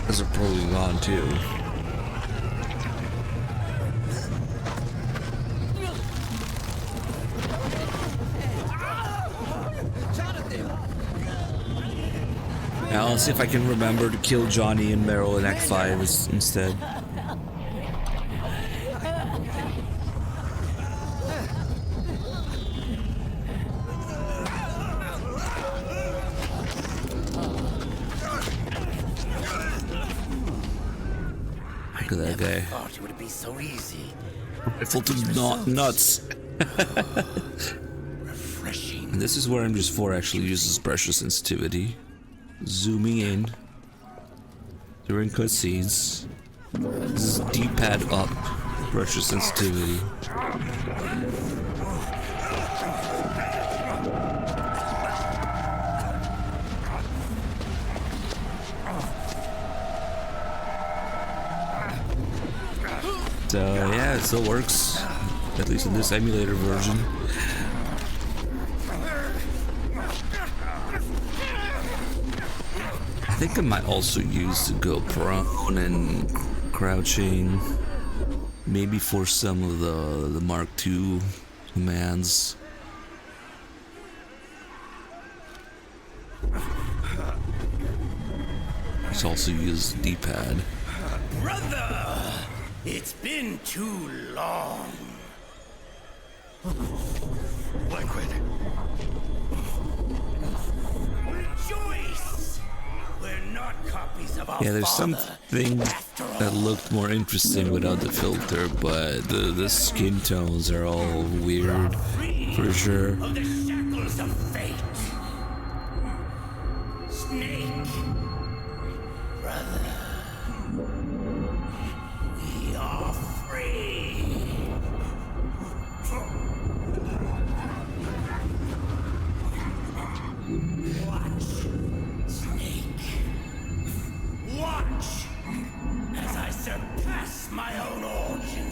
Those are probably gone too. Now I'll see if I can remember to kill Johnny and Meryl in Act 5 instead. Look at that guy. Thought it would be so easy. Rifle to not nuts. Refreshing. And this is where MGS4 actually uses pressure sensitivity. Zooming in during cutscenes. This is D-pad up, pressure sensitivity. So yeah, it still works, at least in this emulator version. think I might also use the go prone and crouching, maybe for some of the Mark II commands. Let's also use D-pad. Brother, it's been too long. Liquid. Rejoice! We're not copies of our Yeah, there's father. something that looked more interesting without the filter, but the skin tones are all weird, for sure. Of the shackles of fate. Snake. Brother. We are free. Watch, Snake. Watch as I surpass my own origin.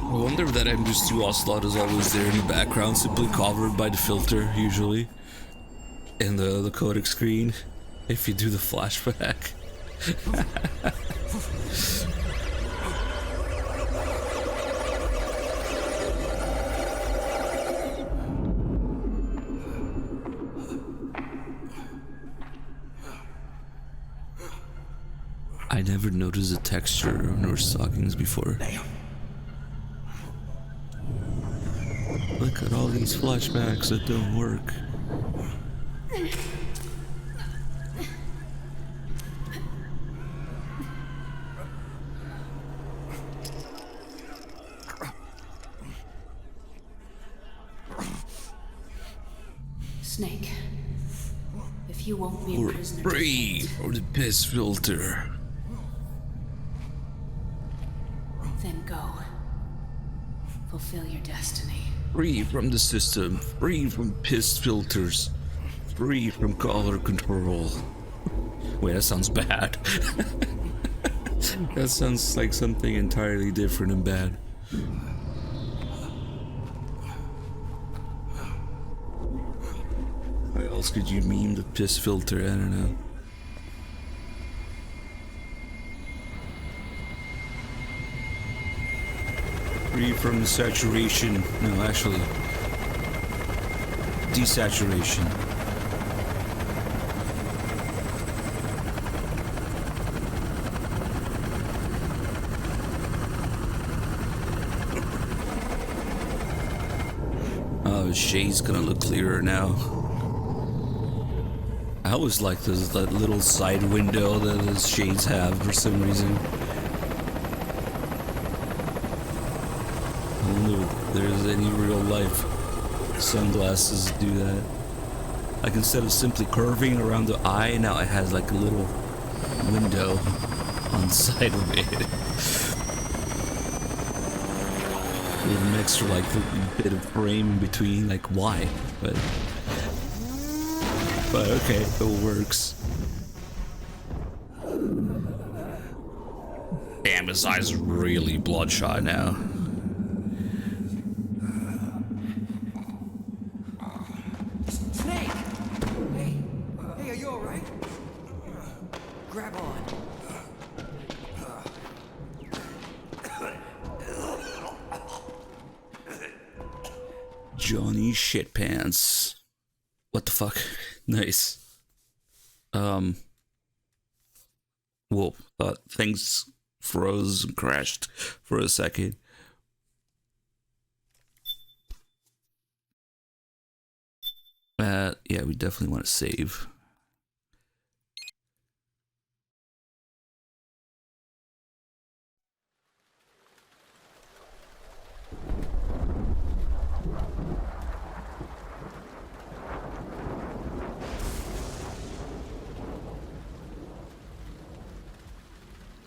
I wonder if that MGS2 slot is always there in the background, simply covered by the filter, usually. In the codec screen, if you do the flashback. I never noticed the texture on her stockings before. Look at all these flashbacks that don't work. Snake, if you won't be a We're prisoner, free of the piss filter. then go. Fulfill your destiny. Free from the system, free from piss filters, free from color control. Wait, that sounds bad. That sounds like something entirely different and bad. How else could you meme the piss filter? I don't know. Free from saturation. No, actually. Desaturation. Oh, the shade's gonna look clearer now. I always like that little side window that the shades have for some reason. I wonder if there's any real life sunglasses do that. Like instead of simply curving around the eye, now it has like a little window on the side of it. With an extra like bit of frame in between, like why? But okay, it works. Damn, his eyes are really bloodshot now. Snake! Hey, are you alright? Grab on. Johnny Shitpants. What the fuck? Nice. Whoa, things froze and crashed for a second. Yeah, we definitely want to save.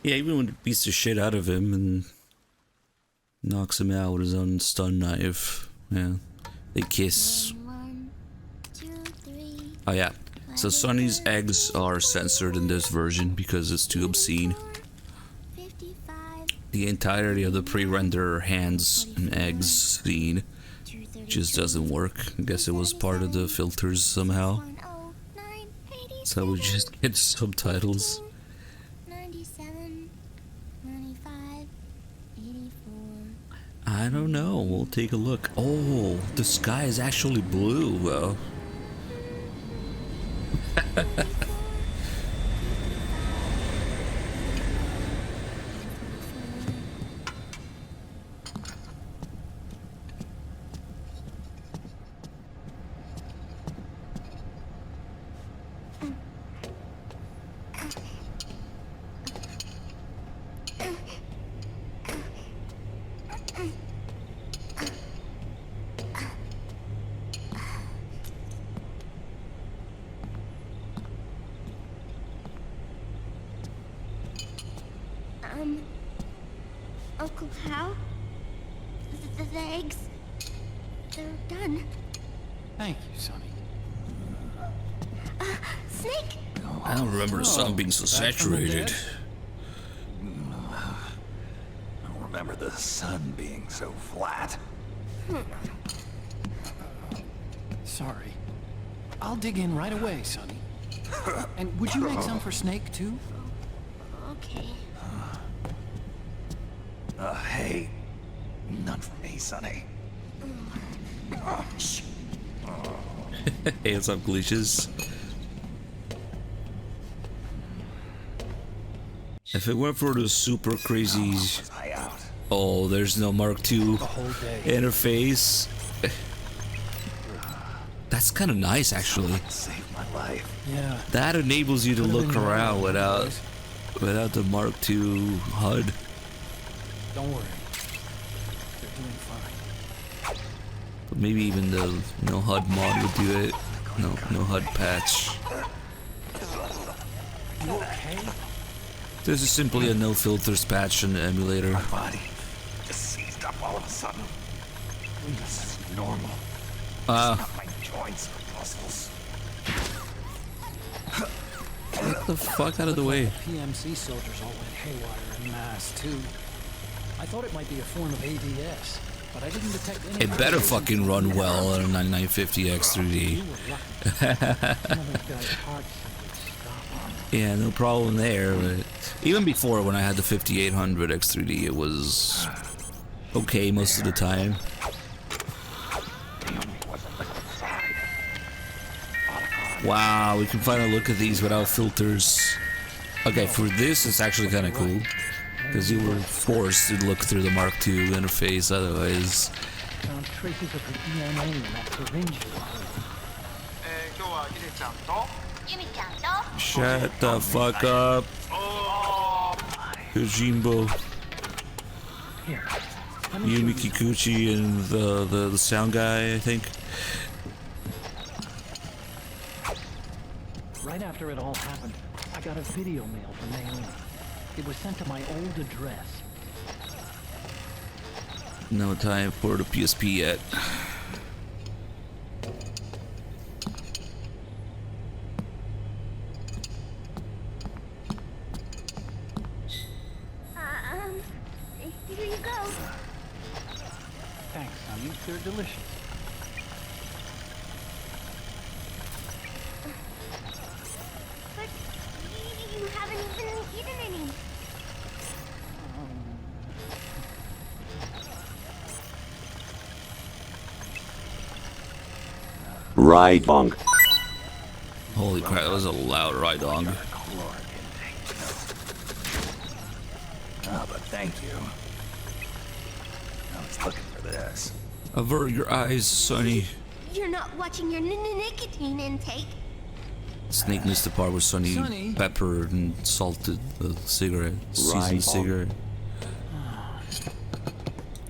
Yeah, even when it beats the shit out of him and knocks him out with his own stun knife. Yeah, they kiss. Oh yeah, so Sonny's eggs are censored in this version because it's too obscene. The entirety of the pre-render hands and eggs scene just doesn't work. I guess it was part of the filters somehow. So we just get subtitles. 97, 95, 84. I don't know. We'll take a look. Oh, the sky is actually blue, though. Uncle Hal? The eggs? They're done. Thank you, Sonny. Snake? I don't remember the sun being so saturated. I don't remember the sun being so flat. Sorry. I'll dig in right away, Sonny. And would you make some for Snake, too? Okay. Hey. None for me, Sonny. Hey, what's up, glitches? If it weren't for the super crazy... Oh, there's no Mark II interface. That's kind of nice, actually. Saved my life. Yeah. That enables you to look around without the Mark II HUD. Don't worry. They're doing fine. But maybe even the no HUD mod would do it. No HUD patch. You okay? This is simply a no filters patch in the emulator. My body just seized up all of a sudden. This is normal. Not my joints or muscles. Get the fuck out of the way. PMC soldiers all went haywire en masse, too. I thought it might be a form of ADS, but I didn't detect any... It better fucking run well on a 9950X 3D. Yeah, no problem there. But even before, when I had the 5800 X3D, it was okay most of the time. Wow, we can finally look at these without filters. Okay, for this, it's actually kind of cool. Because you were forced to look through the Mark II interface, otherwise... Found traces of the DNA in that syringe. Shut the fuck up. Yojimbo. Yumi Kikuchi and the sound guy, I think. Right after it all happened, I got a video mail from Naomi. It was sent to my old address. No time for the PSP yet. Here you go. Thanks, Sonny. They're delicious. But you haven't even eaten any. Right bonk. Holy crap, that was a loud right dong. Oh, but thank you. I was looking for this. Avert your eyes, Sonny. You're not watching your nicotine intake. Snake missed the part where Sonny peppered and salted the cigarette, seasoned cigarette.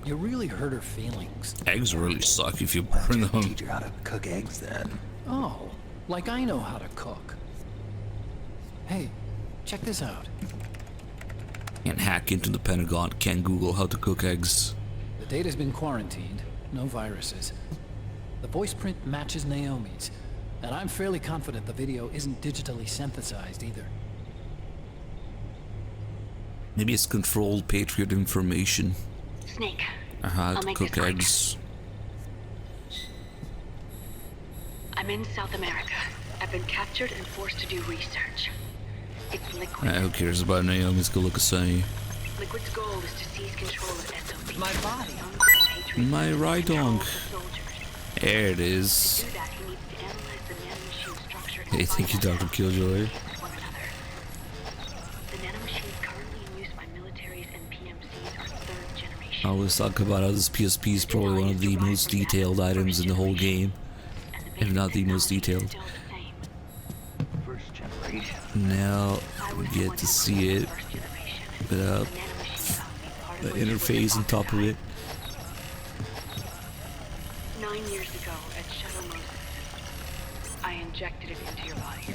You really hurt her feelings. Eggs really suck if you burn them. Teach her how to cook eggs then. Oh, like I know how to cook. Hey, check this out. Can't hack into the Pentagon, can't Google how to cook eggs. The data's been quarantined, no viruses. The voice print matches Naomi's, and I'm fairly confident the video isn't digitally synthesized either. Maybe it's controlled Patriot information. Snake. How I'll to make cook this quick. eggs. I'm in South America, I've been captured and forced to do research. It's Liquid. Who cares about Naomi's good look Sunny? Liquid's goal is to seize control of SOP. My body. My right dong. There it is. Hey, thank you, Dr. Killjoy. I always talk about how this PSP is probably one of the most detailed items in the whole game, if not the most detailed. Now we get to see it without the interface on top of it. 9 years ago at Shadow Moses, I injected it into your body.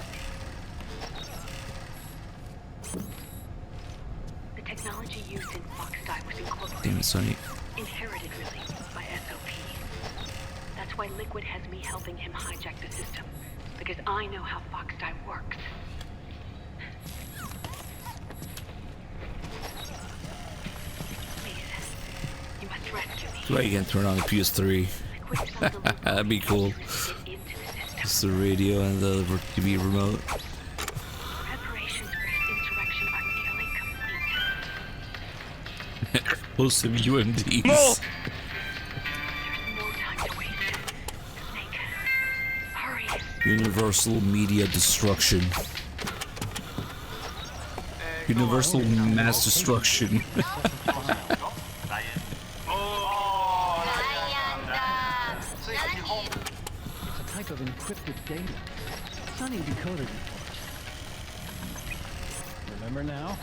The technology used in Foxdie was incorporated. Damn it, Sonny. Inherited, really, by SOP. That's why Liquid has me helping him hijack the system, because I know how Foxdie works. Please, you must rescue me. Right, you can turn on the PS3. That'd be cool. Just the radio and the TV remote. Preparations for his insurrection are nearly complete. Explosive UMDs. There's no time to waste. Snake, hurry. Universal media destruction. Universal mass destruction. It's a type of encrypted data. Sonny decoded it for us. Remember now?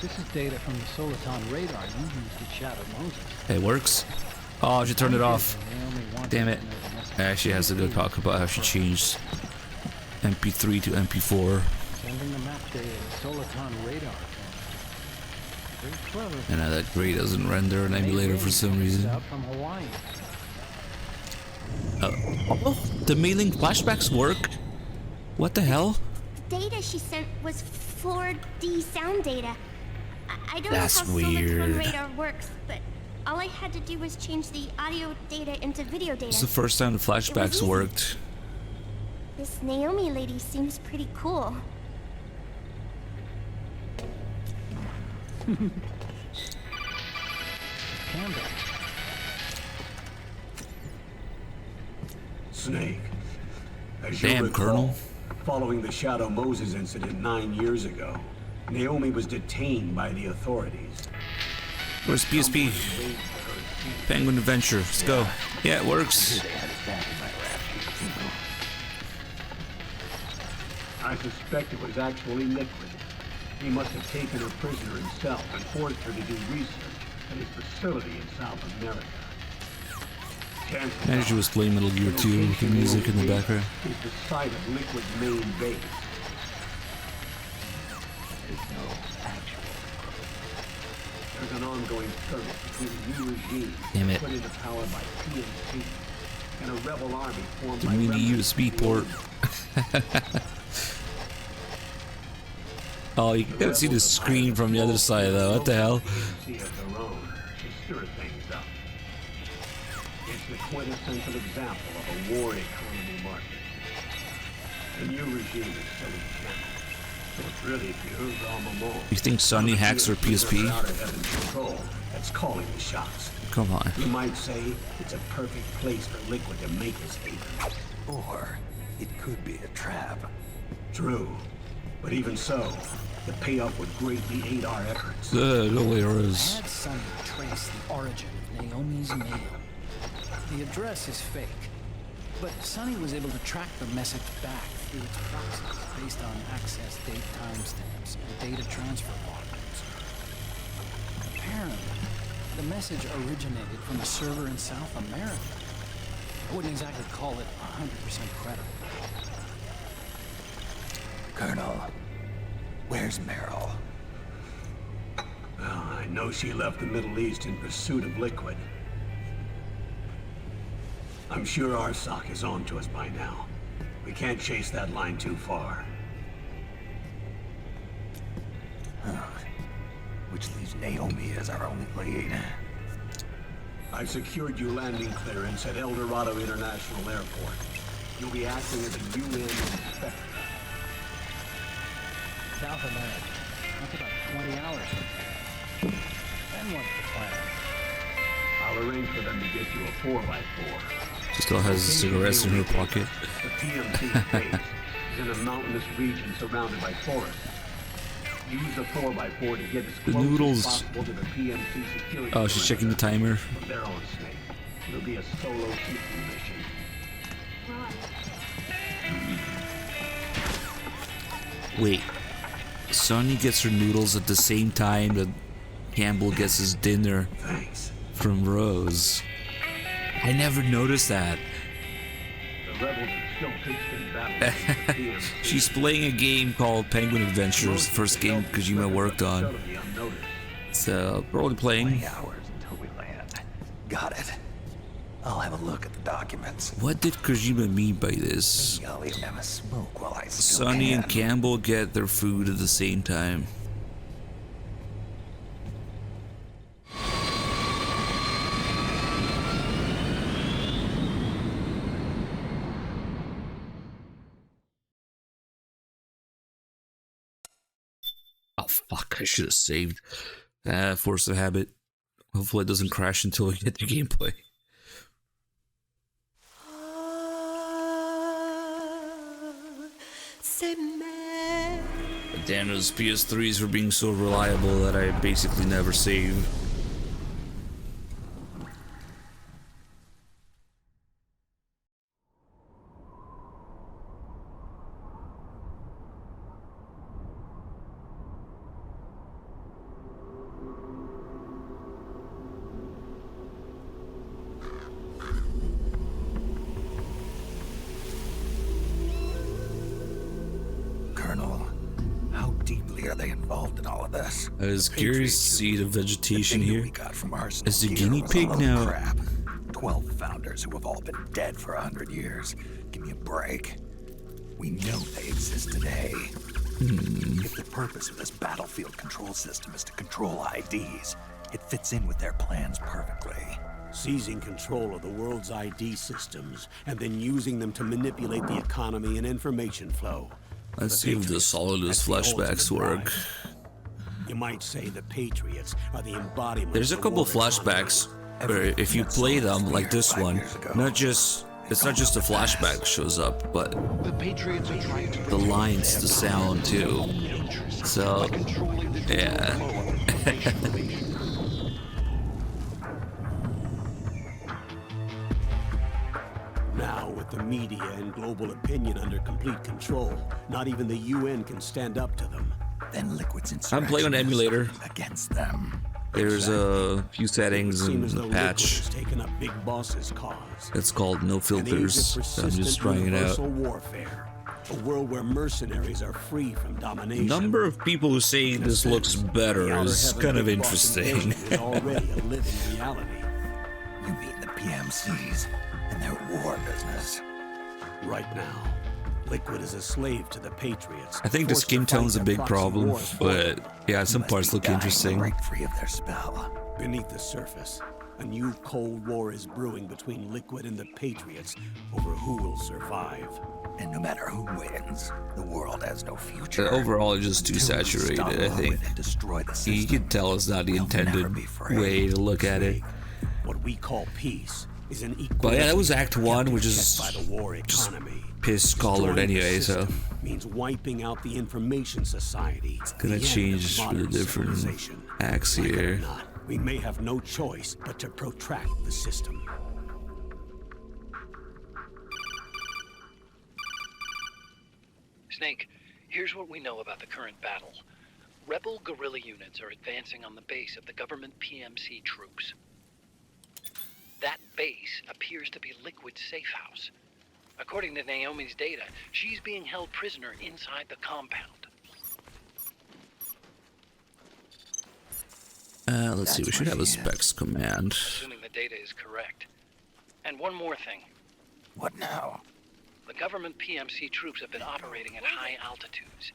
This is data from the Soliton radar you used at Shadow Moses. It works. Oh, she turned it off. Damn it. She has to go talk about how she changed MP3 to MP4. Sending the map data to Soliton radar. Very clever. And now that gray doesn't render an emulator for some reason. Out from Hawaii. Oh, the mailing flashbacks work? What the hell? The data she sent was 4D sound data. I don't That's know how weird. Soliton radar works, but all I had to do was change the audio data into video data. It's the first time the flashbacks worked. This Naomi lady seems pretty cool. Snake. As Damn, you recall, Colonel. following the Shadow Moses incident 9 years ago, Naomi was detained by the authorities. Where's PSP? Penguin Adventure. Let's go. Yeah, it works. I suspect it was actually Liquid. He must have taken her prisoner himself and forced her to do research at his facility in South America. And she was playing Metal Gear 2 with the music in the background. Is the site of Liquid's main base. There's no actual There's an ongoing struggle between the new regime Damn it. put into power by PMC and a rebel army formed The by mini remnants USB of the port. old Oh, you can see the screen from the other side though. What the hell? agency of their own to stir things up. It's the quintessential example of a war economy market. The new regime is selling channels, so it's really pure bomb-a-thon. You think Sonny hacks her PSP? Out of heaven's control that's calling the shots. Come on. You might say it's a perfect place for Liquid to make his haven. Or it could be a trap. True. But even so, the payoff would greatly aid our efforts. No way there is. Had Sonny trace the origin of Naomi's mail. The address is fake, but Sonny was able to track the message back through its process based on access date timestamps and data transfer barcodes. Apparently, the message originated from a server in South America. I wouldn't exactly call it 100% credible. Colonel, where's Meryl? Well, I know she left the Middle East in pursuit of Liquid. I'm sure our sock is on to us by now. We can't chase that line too far. Which leaves Naomi as our only lead. I've secured you landing clearance at El Dorado International Airport. You'll be acting as a UN inspector. South of that. That's about 20 hours from here. Then what's the plan? I'll arrange for them to get you a 4x4. She still has cigarettes in her pocket. The PMC base is in a mountainous region surrounded by forests. Use the 4x4 to get as The close noodles. as possible to the PMC security. Oh, she's checking the timer. From their own Snake. It'll be a solo shooting mission. Wait, Sonny gets her noodles at the same time that Campbell gets his dinner from Rose. I never noticed that. The rebels are still pitched in battle with the PMC. She's playing a game called Penguin Adventures, the first game Kojima worked on. So, we're only playing. 20 hours until we land. Got it. I'll have a look at the documents. What did Kojima mean by this? Maybe I'll even have a smoke while I still Sonny can. and Campbell get their food at the same time. Oh fuck, I should have saved. Force of habit. Hopefully it doesn't crash until we get the gameplay. Damn, those PS3s were being so reliable that I basically never save. Colonel, how deeply are they involved in all of this? I was curious to see the vegetation here. Is Is the guinea pig now? Crap. 12 founders who have all been dead for 100 years. Give me a break. We know they exist today. If the purpose of this battlefield control system is to control IDs, it fits in with their plans perfectly. Seizing control of the world's ID systems and then using them to manipulate the economy and information flow. Let's see if the solidus flashbacks work. You might say the Patriots are the embodiment. There's a of the couple war flashbacks where if you play them like this one, it's not just a flashback that shows up, but the lines, the sound too. So, yeah. Now, with the media and global opinion under complete control, not even the UN can stand up to them. Then Liquid's I'm playing on emulator. Against them. There's a few settings in the patch. Taken up Big Boss's cause. It's called No Filters. So I'm just trying it out. Warfare. A world where mercenaries are free from domination. Number of people who say this looks better is kind of interesting. Is already a living reality. You mean the PMCs and their war business? Right now, Liquid is a slave to the Patriots. I think the skin tone's a big problem, but yeah, some parts look interesting. Break free of their spell. Beneath the surface, a new Cold War is brewing between Liquid and the Patriots over who will survive. And no matter who wins, the world has no future. Overall, it's just too saturated, I think. You can tell it's not the intended way to look at it. What we call peace is an equal. But yeah, that was Act 1, which is by the war economy. piss-colored anyway, so means wiping out the information society. it's gonna change for the different acts here. We may have no choice but to protract the system. Snake, here's what we know about the current battle. Rebel guerrilla units are advancing on the base of the government PMC troops. That base appears to be Liquid's safe house. According to Naomi's data, she's being held prisoner inside the compound. Let's see, we should have a specs command. Assuming the data is correct. And one more thing. What now? The government PMC troops have been operating at high altitudes.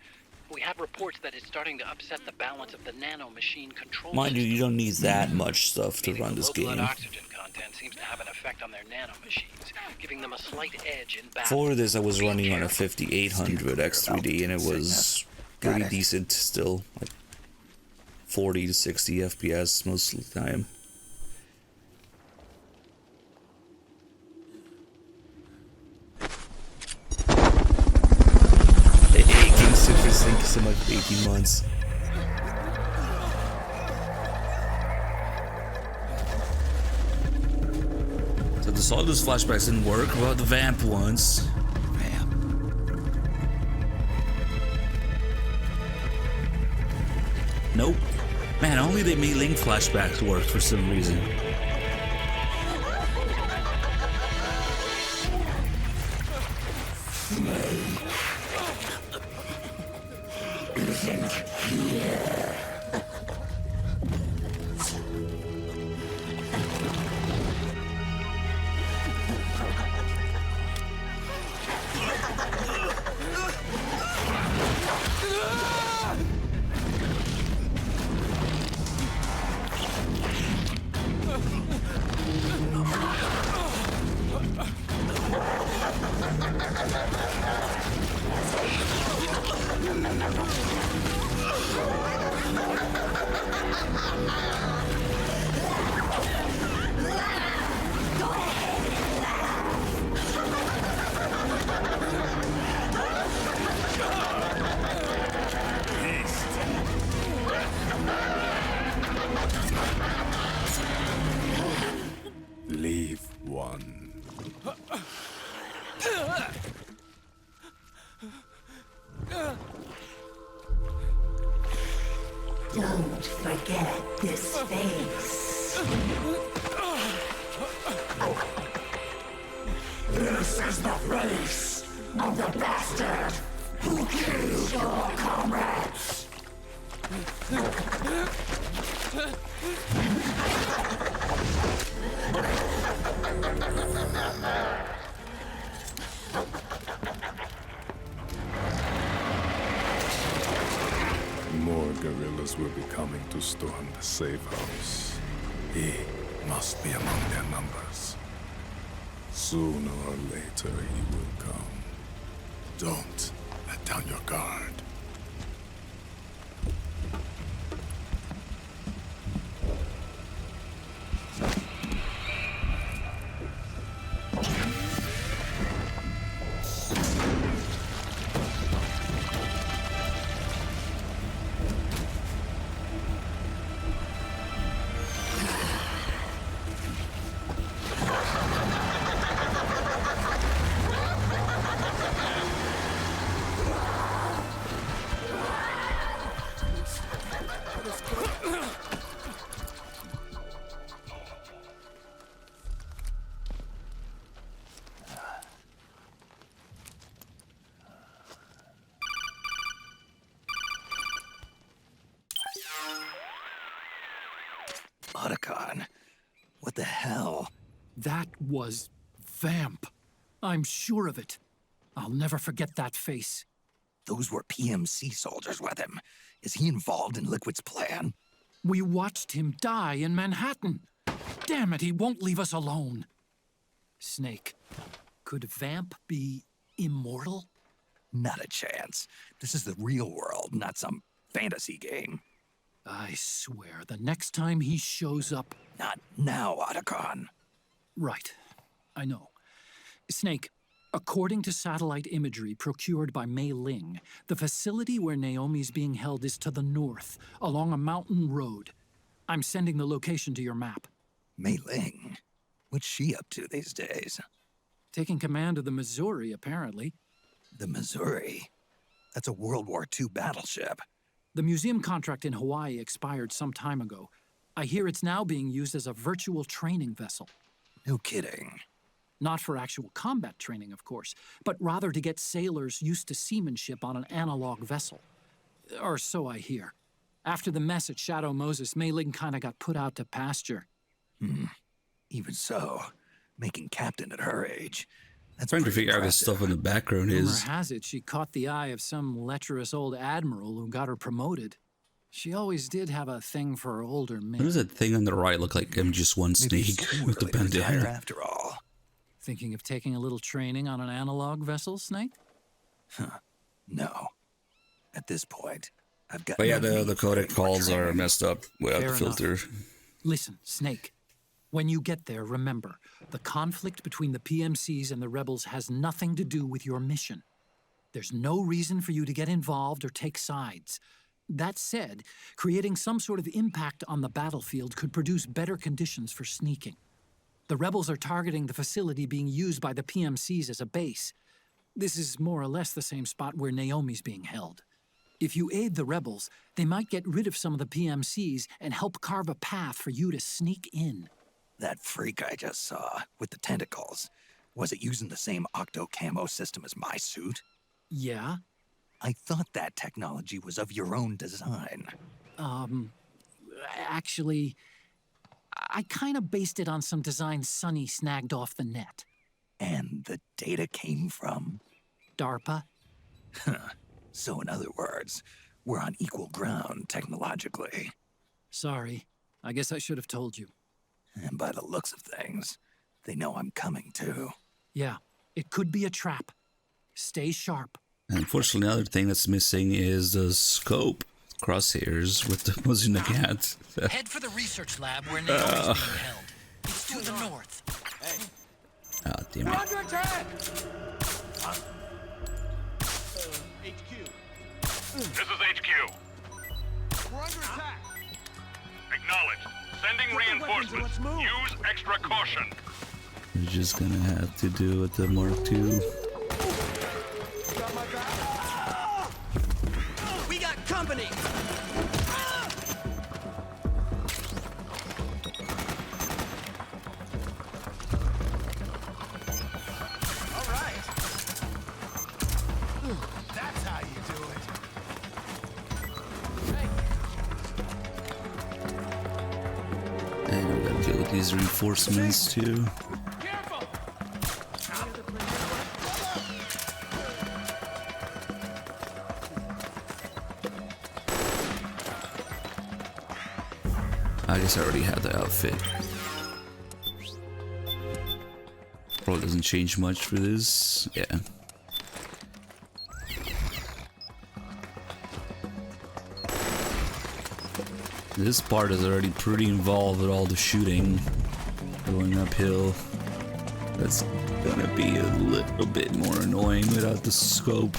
We have reports that it's starting to upset the balance of the nano machine control Mind you, system. you don't need that much stuff to run this Low blood game. oxygen content content seems to have an effect on their nanomachines, giving them a slight edge in battle. For this, I was running on a 5800 X3D, and it was pretty decent still, like 40 to 60 FPS most of the time. Hey, Kingston, thank you so much for 18 months. So the Solidus flashbacks didn't work. What about the vamp ones? Nope. Man, only the Mei Ling flashbacks worked for some reason. Leave one. Don't forget this face. This is the face of the bastard who killed your comrades. More guerrillas will be coming to storm the safe house. He must be among their numbers. Sooner or later he will come. Don't let down your guard. Otacon, what the hell? That was Vamp. I'm sure of it. I'll never forget that face. Those were PMC soldiers with him. Is he involved in Liquid's plan? We watched him die in Manhattan. Damn it, he won't leave us alone. Snake, could Vamp be immortal? Not a chance. This is the real world, not some fantasy game. I swear, the next time he shows up... Not now, Otacon. Right. I know. Snake, according to satellite imagery procured by Mei Ling, the facility where Naomi's being held is to the north, along a mountain road. I'm sending the location to your map. Mei Ling? What's she up to these days? Taking command of the Missouri, apparently. The Missouri? That's a World War II battleship. The museum contract in Hawaii expired some time ago. I hear it's now being used as a virtual training vessel. No kidding. Not for actual combat training, of course, but rather to get sailors used to seamanship on an analog vessel. Or so I hear. After the mess at Shadow Moses, Mei Ling kinda got put out to pasture. Even so, making captain at her age. That's trying to pretty figure out what stuff in the background Rumor is. has it she caught the eye of some lecherous old admiral who got her promoted. She always did have a thing for older men. What does that thing on the right look like? MGS1 Snake with the bandana. After all. Thinking of taking a little training on an analog vessel, Snake? Huh. No. At this point, I've got. But yeah, the codec calls are messed up without Fair the filter. enough. Listen, Snake. When you get there, remember, the conflict between the PMCs and the rebels has nothing to do with your mission. There's no reason for you to get involved or take sides. That said, creating some sort of impact on the battlefield could produce better conditions for sneaking. The rebels are targeting the facility being used by the PMCs as a base. This is more or less the same spot where Naomi's being held. If you aid the rebels, they might get rid of some of the PMCs and help carve a path for you to sneak in. That freak I just saw, with the tentacles, was it using the same octo-camo system as my suit? Yeah? I thought that technology was of your own design. Actually, I kind of based it on some designs Sonny snagged off the net. And the data came from? DARPA. So in other words, we're on equal ground technologically. Sorry, I guess I should have told you. And by the looks of things, they know I'm coming too. Yeah, it could be a trap. Stay sharp. And unfortunately, the other thing that's missing is the scope crosshairs with the Mozinagat. Head for the research lab where Naomi's being held. It's to the north. Hey. Ah, damn We're it. under attack! HQ. This is HQ. We're under attack. Acknowledged. Sending reinforcements. Use extra caution. We're just gonna have to do with the Mark II. We got company! All right. That's how you do it. And we gotta deal with these reinforcements too. I guess I already had the outfit. Probably doesn't change much for this. Yeah. This part is already pretty involved with all the shooting going uphill. That's gonna be a little bit more annoying without the scope.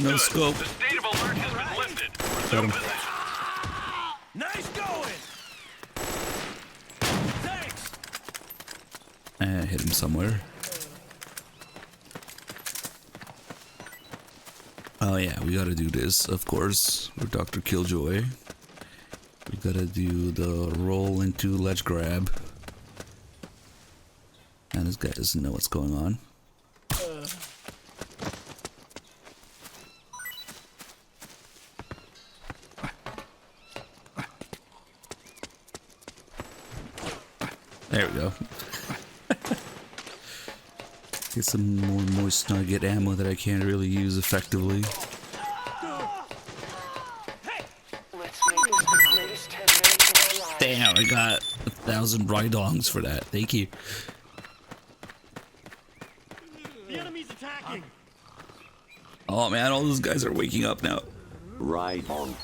No scope. The state of alert has been lifted. Got him. Nice going. Thanks. And hit him somewhere. Oh yeah, we gotta do this, of course. We're Dr. Killjoy. We gotta do the roll into ledge grab. And this guy doesn't know what's going on. There we go. Get some more moist nugget ammo that I can't really use effectively. Damn, I got 1,000 Rydongs for that. Thank you. The enemy's attacking. Oh man, all those guys are waking up now. Right on.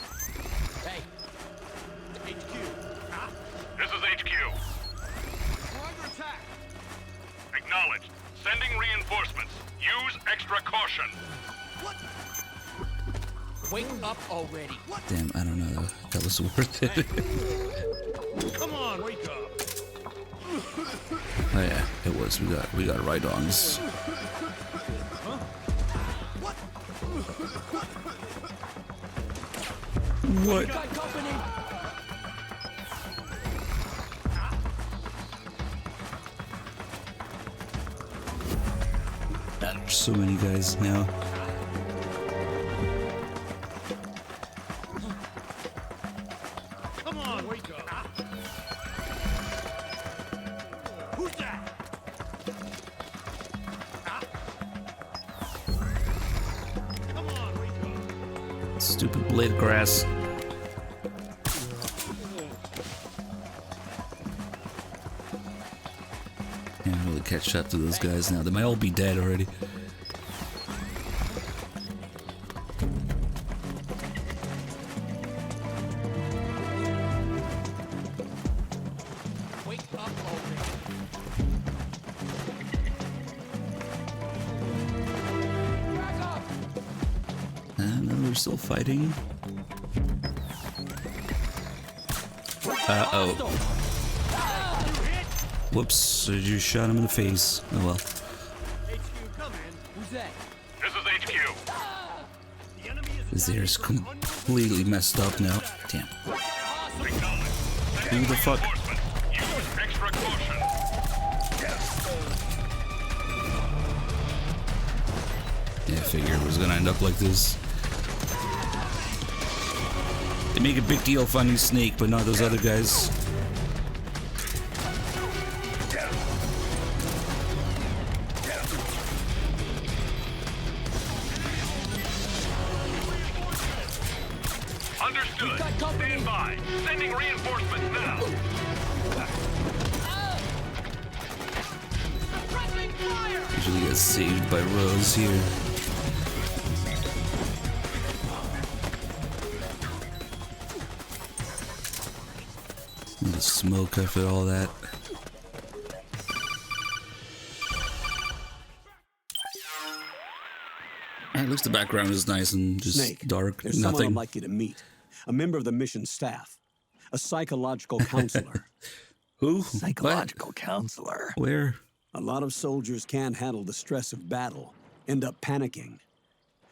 Hey. HQ. This is HQ. We're under attack. Acknowledged. Sending reinforcements. Use extra caution. What? Wake up already. What? Damn, I don't know. That was worth it. Come on, wake up. Oh yeah, it was. We got Rydongs. Huh? What? What? Got company. There's so many guys now. Come on, wake up. Stupid blade of grass. Can't really catch up to those guys now. They might all be dead already. We're still fighting. Uh-oh. Whoops, I just shot him in the face. Oh well. His ear's completely messed up now. Damn. Who the fuck? Yeah, I figured it was gonna end up like this. They make a big deal finding Snake, but not those other guys. Understood. Stand by. Sending reinforcements now. Usually gets saved by Rose here. The smoke after all that. At least the background is nice and just Snake, dark. There's someone I'd Nothing. like you to meet. A member of the mission staff. A psychological counselor. Who? Psychological counselor? Where? A lot of soldiers can't handle the stress of battle, end up panicking.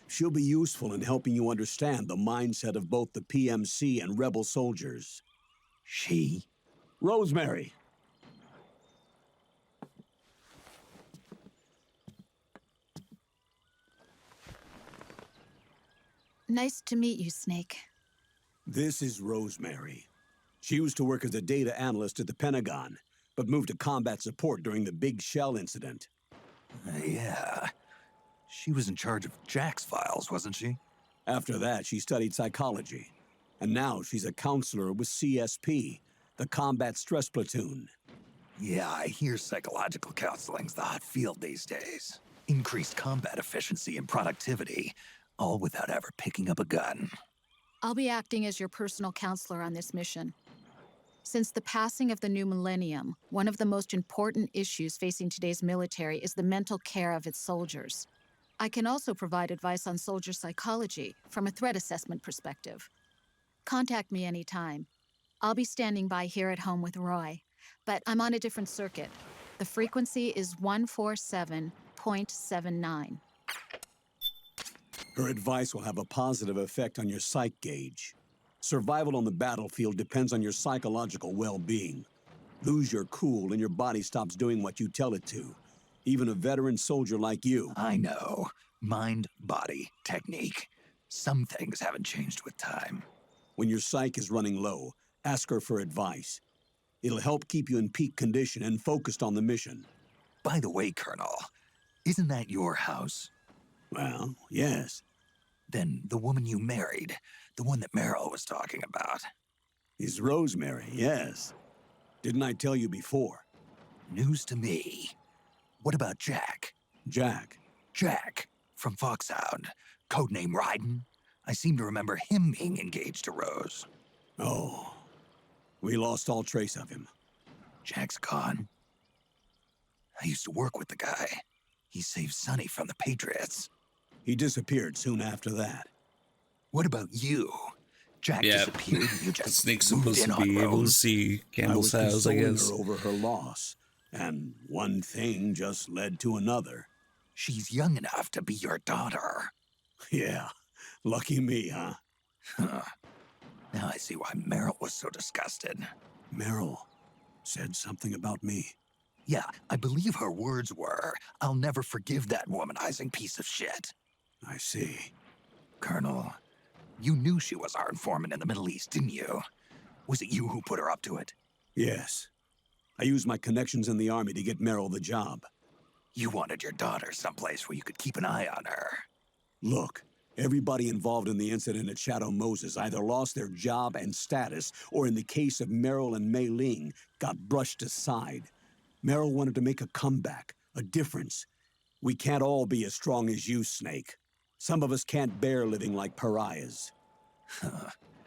She'll be useful in helping you understand the mindset of both the PMC and rebel soldiers. She? Rosemary. Nice to meet you, Snake. This is Rosemary. She used to work as a data analyst at the Pentagon, but moved to combat support during the Big Shell incident. Yeah. She was in charge of Jack's files, wasn't she? After that, she studied psychology. And now she's a counselor with CSP, the Combat Stress Platoon. Yeah, I hear psychological counseling's the hot field these days. Increased combat efficiency and productivity, all without ever picking up a gun. I'll be acting as your personal counselor on this mission. Since the passing of the new millennium, one of the most important issues facing today's military is the mental care of its soldiers. I can also provide advice on soldier psychology from a threat assessment perspective. Contact me anytime. I'll be standing by here at home with Roy, but I'm on a different circuit. The frequency is 147.79. Her advice will have a positive effect on your psych gauge. Survival on the battlefield depends on your psychological well-being. Lose your cool and your body stops doing what you tell it to. Even a veteran soldier like you. I know. Mind, body, technique. Some things haven't changed with time. When your psych is running low, ask her for advice. It'll help keep you in peak condition and focused on the mission. By the way, Colonel, isn't that your house? Well, yes. Then the woman you married, the one that Meryl was talking about. Is Rosemary, yes. Didn't I tell you before? News to me. What about Jack? Jack? Jack, from Foxhound. Codename Ryden. I seem to remember him being engaged to Rose. Oh. We lost all trace of him. Jack's gone. I used to work with the guy. He saved Sonny from the Patriots. He disappeared soon after that. What about you? Jack disappeared and you just Snake's supposed to be able to see Campbell's house, I guess. Her over her loss. And one thing just led to another. She's young enough to be your daughter. Yeah. Lucky me, huh? Now I see why Meryl was so disgusted. Meryl said something about me. Yeah, I believe her words were, "I'll never forgive that womanizing piece of shit." I see. Colonel, you knew she was our informant in the Middle East, didn't you? Was it you who put her up to it? Yes. I used my connections in the army to get Meryl the job. You wanted your daughter someplace where you could keep an eye on her. Look, Everybody involved in the incident at Shadow Moses either lost their job and status, or in the case of Meryl and Mei Ling, got brushed aside. Meryl wanted to make a comeback, a difference. We can't all be as strong as you, Snake. Some of us can't bear living like pariahs.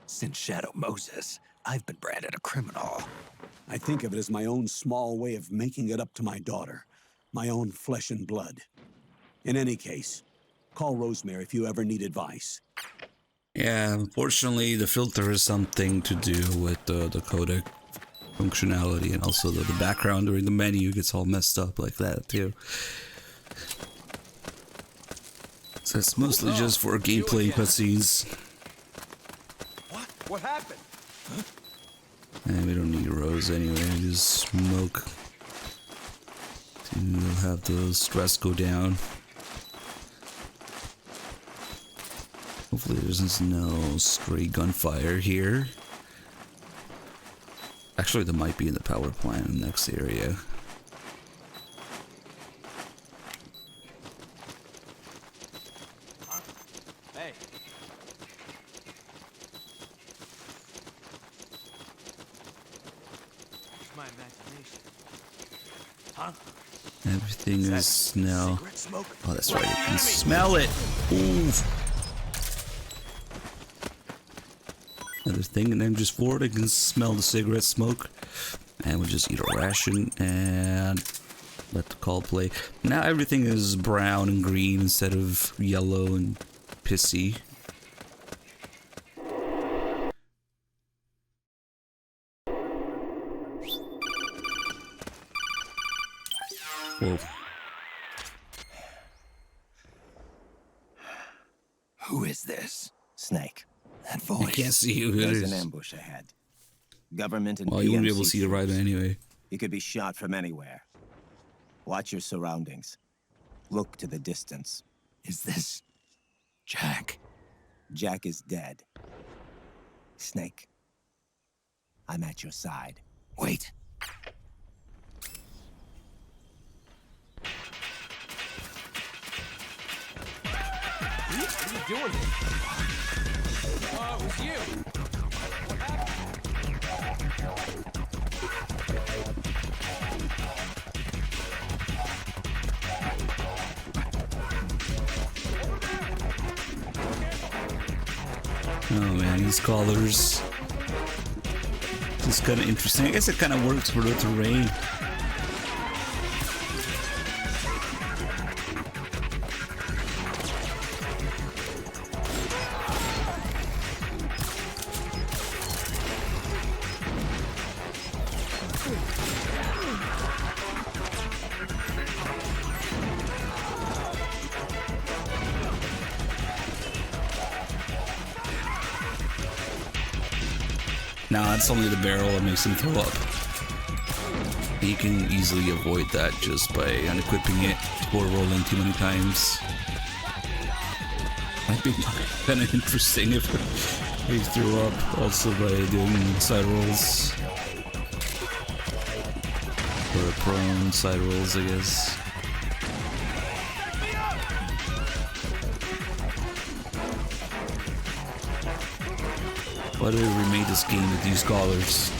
Since Shadow Moses, I've been branded a criminal. I think of it as my own small way of making it up to my daughter. My own flesh and blood. In any case, call Rosemary if you ever need advice. Yeah, unfortunately, the filter has something to do with the codec functionality, and also the background during the menu gets all messed up like that, too. So it's mostly just for gameplay cutscenes. What happened? And we don't need Rose anyway, just smoke to have the stress go down. Hopefully there's no stray gunfire here. Actually, there might be in the power plant in the next area. Hey. It's my imagination. Huh? Everything is now. Oh, that's right. You can smell it. Ooh. Another thing in MGS4, I can smell the cigarette smoke. And we'll just eat a ration and let the call play. Now everything is brown and green instead of yellow and pissy. Whoa. Who is this? Snake. That voice. I can't see who it There's is. an ambush ahead. Government and Well, you won't be able to PMC see the rider anyway. You could be shot from anywhere. Watch your surroundings. Look to the distance. Is this Jack? Jack is dead. Snake, I'm at your side. Wait. What are you doing? Oh, it was you. What Oh man, these collars. It's kind of interesting. I guess it kind of works for the terrain. Nah, it's only the barrel that makes him throw up. You can easily avoid that just by unequipping it or rolling too many times. Might be kind of interesting if he threw up also by doing side rolls. Or prone side rolls, I guess. Why do we remake this game with these collars?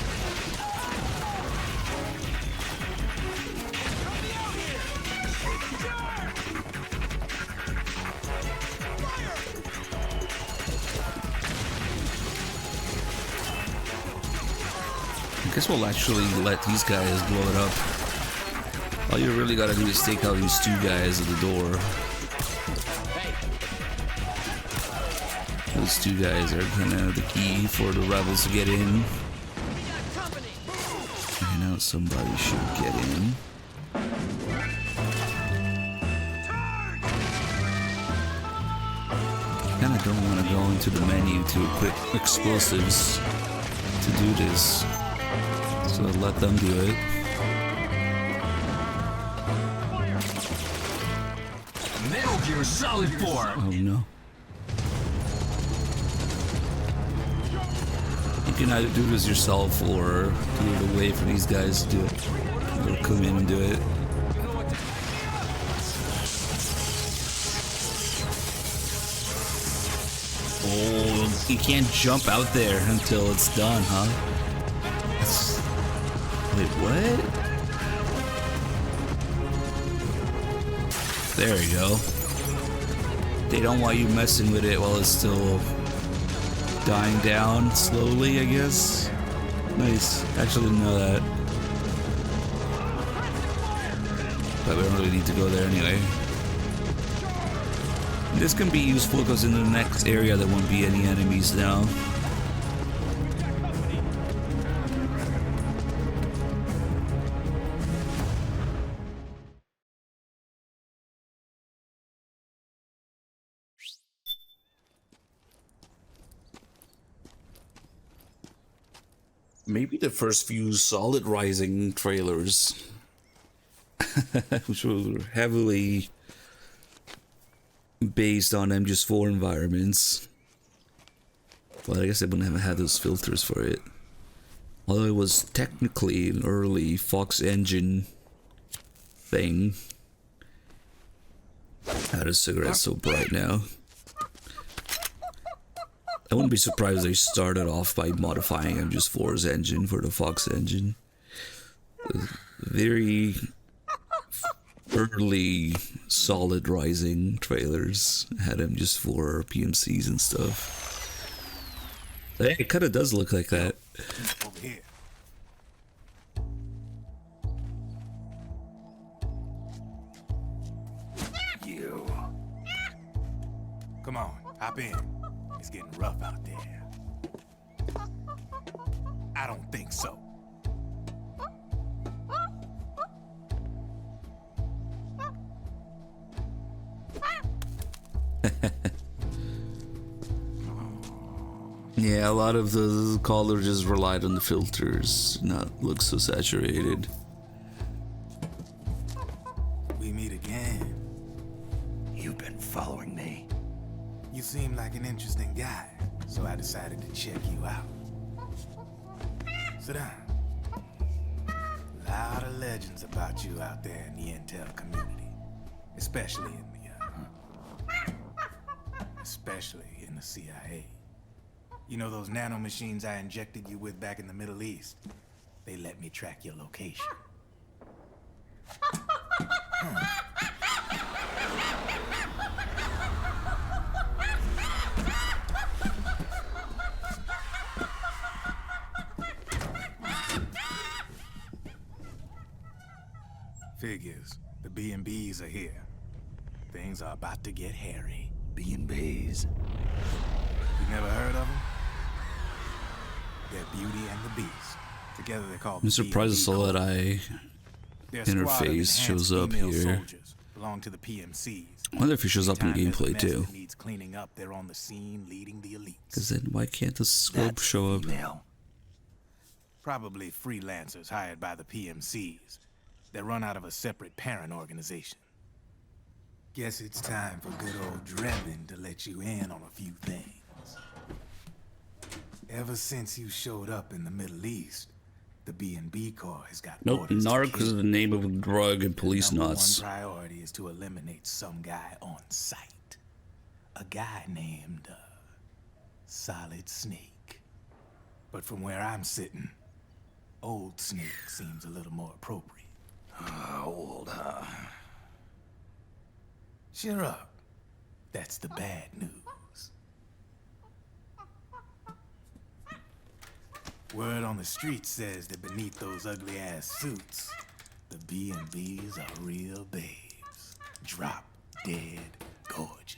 I guess we'll actually let these guys blow it up. All you really gotta do is take out these two guys at the door. Those two guys are kind of the key for the rebels to get in. I know somebody should get in. Kinda don't want to go into the menu to equip explosives to do this. So let them do it. Metal Gear Solid 4! Oh no. You can either do this yourself or do it away for these guys to do it. They'll come in and do it. You can't jump out there until it's done, huh? Wait, what? There you go. They don't want you messing with it while it's still dying down slowly, I guess. Nice. Actually didn't know that. But we don't really need to go there anyway. This can be useful because in the next area there won't be any enemies now. Maybe the first few Solid Rising trailers, which were heavily based on MGS4 environments. Well, I guess they wouldn't have had those filters for it. Although it was technically an early Fox engine thing. How does cigarette so bright now? I wouldn't be surprised if they started off by modifying MGS4's engine for the Fox engine. Very early Solid Rising trailers had MGS4 PMCs and stuff. Hey, it kind of does look like that. Over here. You. Come on, hop in. It's getting rough out there. I don't think so. Yeah, a lot of the color just relied on the filters, not look so saturated. We meet again. You've been following me. You seem like an interesting guy, so I decided to check you out. Sit down. A lot of legends about you out there in the intel community, especially in the CIA. You know those nanomachines I injected you with back in the Middle East? They let me track your location. Figures. The B&Bs are here. Things are about to get hairy. B&Bs. You never heard of them? They're Beauty and the Beast. Together they call I'm surprised the Solid Eye interface shows up here. Belong to the PMCs. I wonder if he shows up in gameplay too. Needs cleaning up, they're on the scene leading the elites. Because then why can't the scope show up? Probably freelancers hired by the PMCs. They run out of a separate parent organization. Guess it's time for good old Drebin to let you in on a few things. Ever since you showed up in the Middle East, the B&B Corps has got Nope, orders to narc kill. is the name of a drug and police knots. One priority is to eliminate some guy on site. A guy named Solid Snake. But from where I'm sitting, Old Snake seems a little more appropriate. Old, huh? Cheer up. That's the bad news. Word on the street says that beneath those ugly-ass suits, the B&Bs are real babes. Drop dead gorgeous.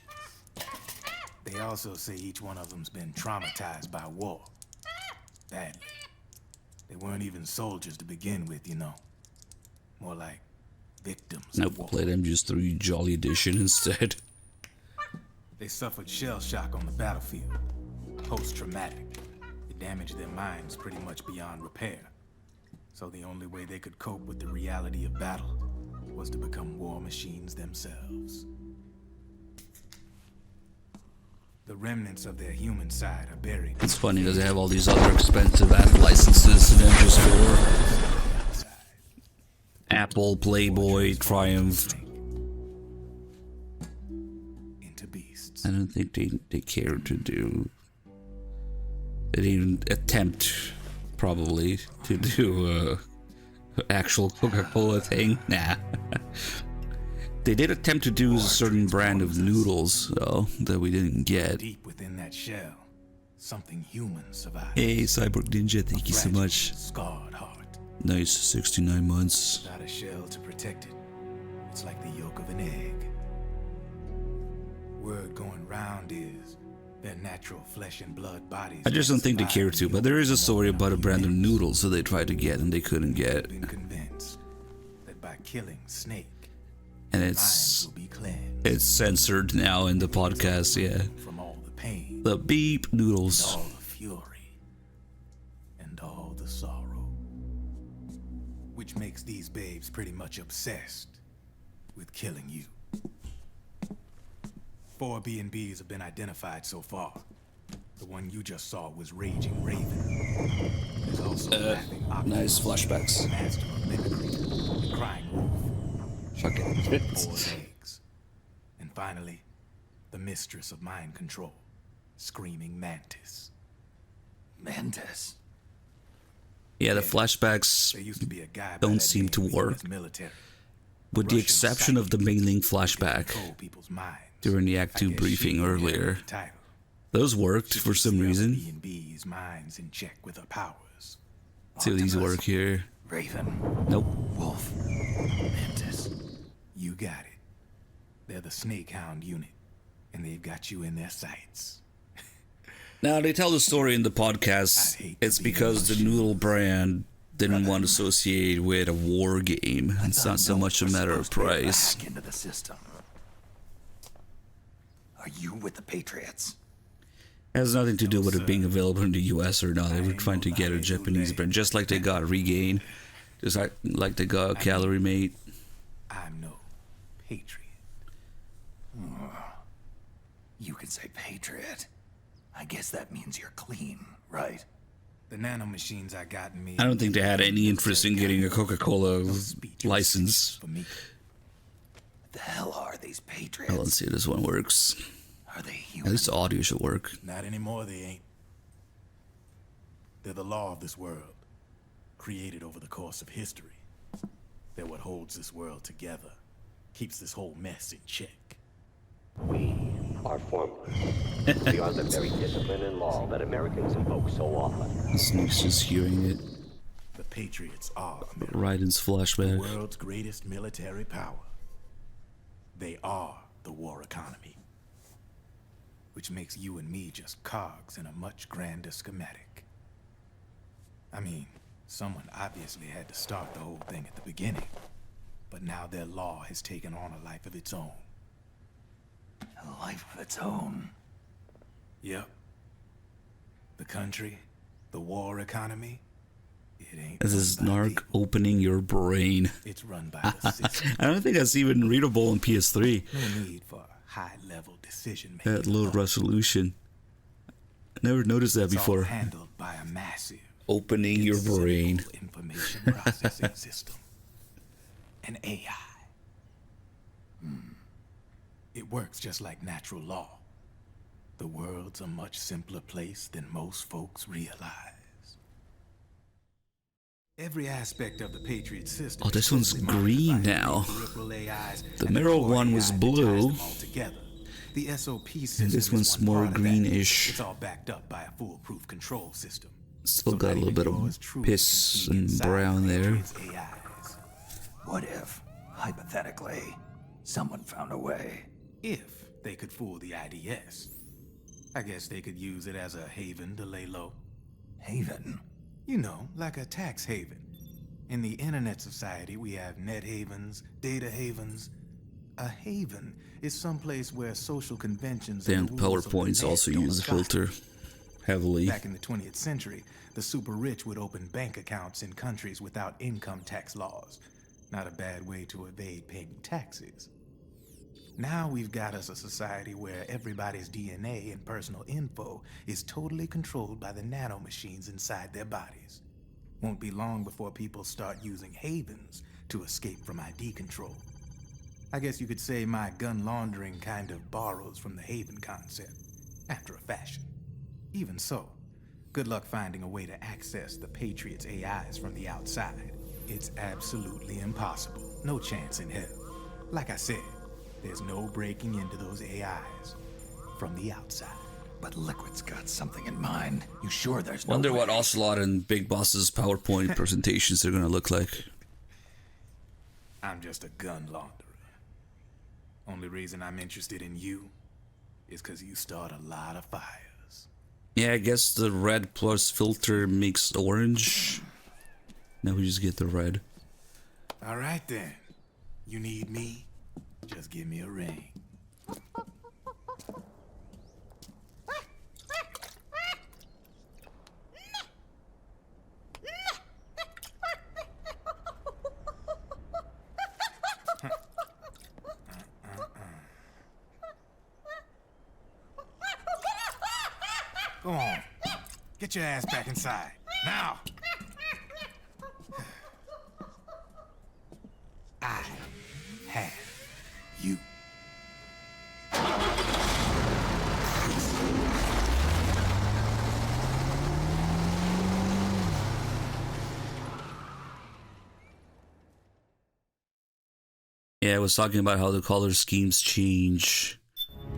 They also say each one of them's been traumatized by war. Badly. They weren't even soldiers to begin with, you know. More like victims of war. Nope, played MGS3 Jolly Edition instead. They suffered shell shock on the battlefield. Post-traumatic. It damaged their minds pretty much beyond repair. So the only way they could cope with the reality of battle was to become war machines themselves. The remnants of their human side are buried. It's funny because they have all these other expensive app licenses in MGS4. Apple, Playboy, Triumph. I don't think they care to do They didn't attempt, probably, to do a actual Coca-Cola thing. Nah. They did attempt to do a certain brand of noodles, though, that we didn't get. Deep within that shell, something human survives. Hey, Cyborg Ninja, thank you so much. Scarred heart. Nice, 69 months. Without a shell to protect it, it's like the yolk of an egg. Word going round is their natural flesh and blood bodies. I just don't think they care to, but there is a story about a brand of noodles that they tried to get and they couldn't get. Been convinced that by killing Snake, And it's censored now in the podcast, yeah. from all the pain, The beep noodles. all the fury, and all the sorrow, which makes these babes pretty much obsessed with killing you. 4 B&Bs have been identified so far. The one you just saw was Raging Raven. There's also Laughing Octopus, nice flashbacks. Master of Mimicry, and Crying Wolf. Fuck it. Boiled eggs. And finally, the mistress of mind control, Screaming Mantis. Mantis? Yeah, the flashbacks There used to be a guy by don't that seem name to in the work. US military. With the Russian exception of the Mailing flashback control people's minds. during the Act 2 briefing earlier. Title. Those worked for some reason. B&B's minds in check with her powers. See how these work here. Raven. Nope. Wolf. Mantis. You got it. They're the Snake Hound unit, and they've got you in their sights. Now, they tell the story in the podcast. It's because the noodle brand didn't want to associate with a war game. It's not so much a matter of price. Back into the system. Are you with the Patriots? It has nothing to do with it being available in the US or not. They were trying to get a Japanese brand, just like they got Regain, just like they got Calorie Mate. I'm no patriot. You can say Patriot. I guess that means you're clean, right? The nanomachines I got in me. I don't think they had any interest in getting a Coca-Cola license. The hell are these Patriots? Well, let's see if this one works. Are they human? At least the audio should work. Not anymore, they ain't. They're the law of this world, created over the course of history. They're what holds this world together, keeps this whole mess in check. We are formless. We are the very discipline and law that Americans invoke so often. Snake's just hearing it. The Patriots are America, Raiden's the flashback. world's greatest military power. They are the war economy, which makes you and me just cogs in a much grander schematic. I mean, someone obviously had to start the whole thing at the beginning, but now their law has taken on a life of its own. A life of its own. Yep. The country, the war economy, it ain't. This is Narc opening your brain. It's run by the system. I don't think that's even readable on PS3. No need for high-level decision making. That low resolution. I never noticed that It's all before. handled by a massive Opening your brain. information processing system. An AI. It works just like natural law. The world's a much simpler place than most folks realize. Every aspect of the Patriot system. Oh, this one's green now. The mirror one was blue. The SOP system And this is one's one more part of that. greenish. It's all backed up by a foolproof control system. Still got a little bit of piss and brown there. What if, hypothetically, someone found a way? If they could fool the IDS. I guess they could use it as a haven to lay low. Haven? You know, like a tax haven. In the internet society, we have net havens, data havens. A haven is someplace where social conventions Then and the rules of the PowerPoints net also don't use the apply. filter heavily. Back in the 20th century, the super rich would open bank accounts in countries without income tax laws. Not a bad way to evade paying taxes. Now we've got us a society where everybody's DNA and personal info is totally controlled by the nanomachines inside their bodies. Won't be long before people start using havens to escape from ID control. I guess you could say my gun laundering kind of borrows from the haven concept, after a fashion. Even so, Good luck finding a way to access the Patriots' AIs from the outside. It's absolutely impossible. No chance in hell. Like I said, there's no breaking into those AIs from the outside. But Liquid's got something in mind. You sure there's no Wonder way? what Ocelot and Big Boss's PowerPoint presentations are gonna look like. I'm just a gun launderer. Only reason I'm interested in you is because you start a lot of fires. Yeah, I guess the red plus filter makes orange. Now we just get the red. All right then. You need me? Just give me a ring. Go on. Get your ass back inside. Now! I have you. Yeah, I was talking about how the color schemes change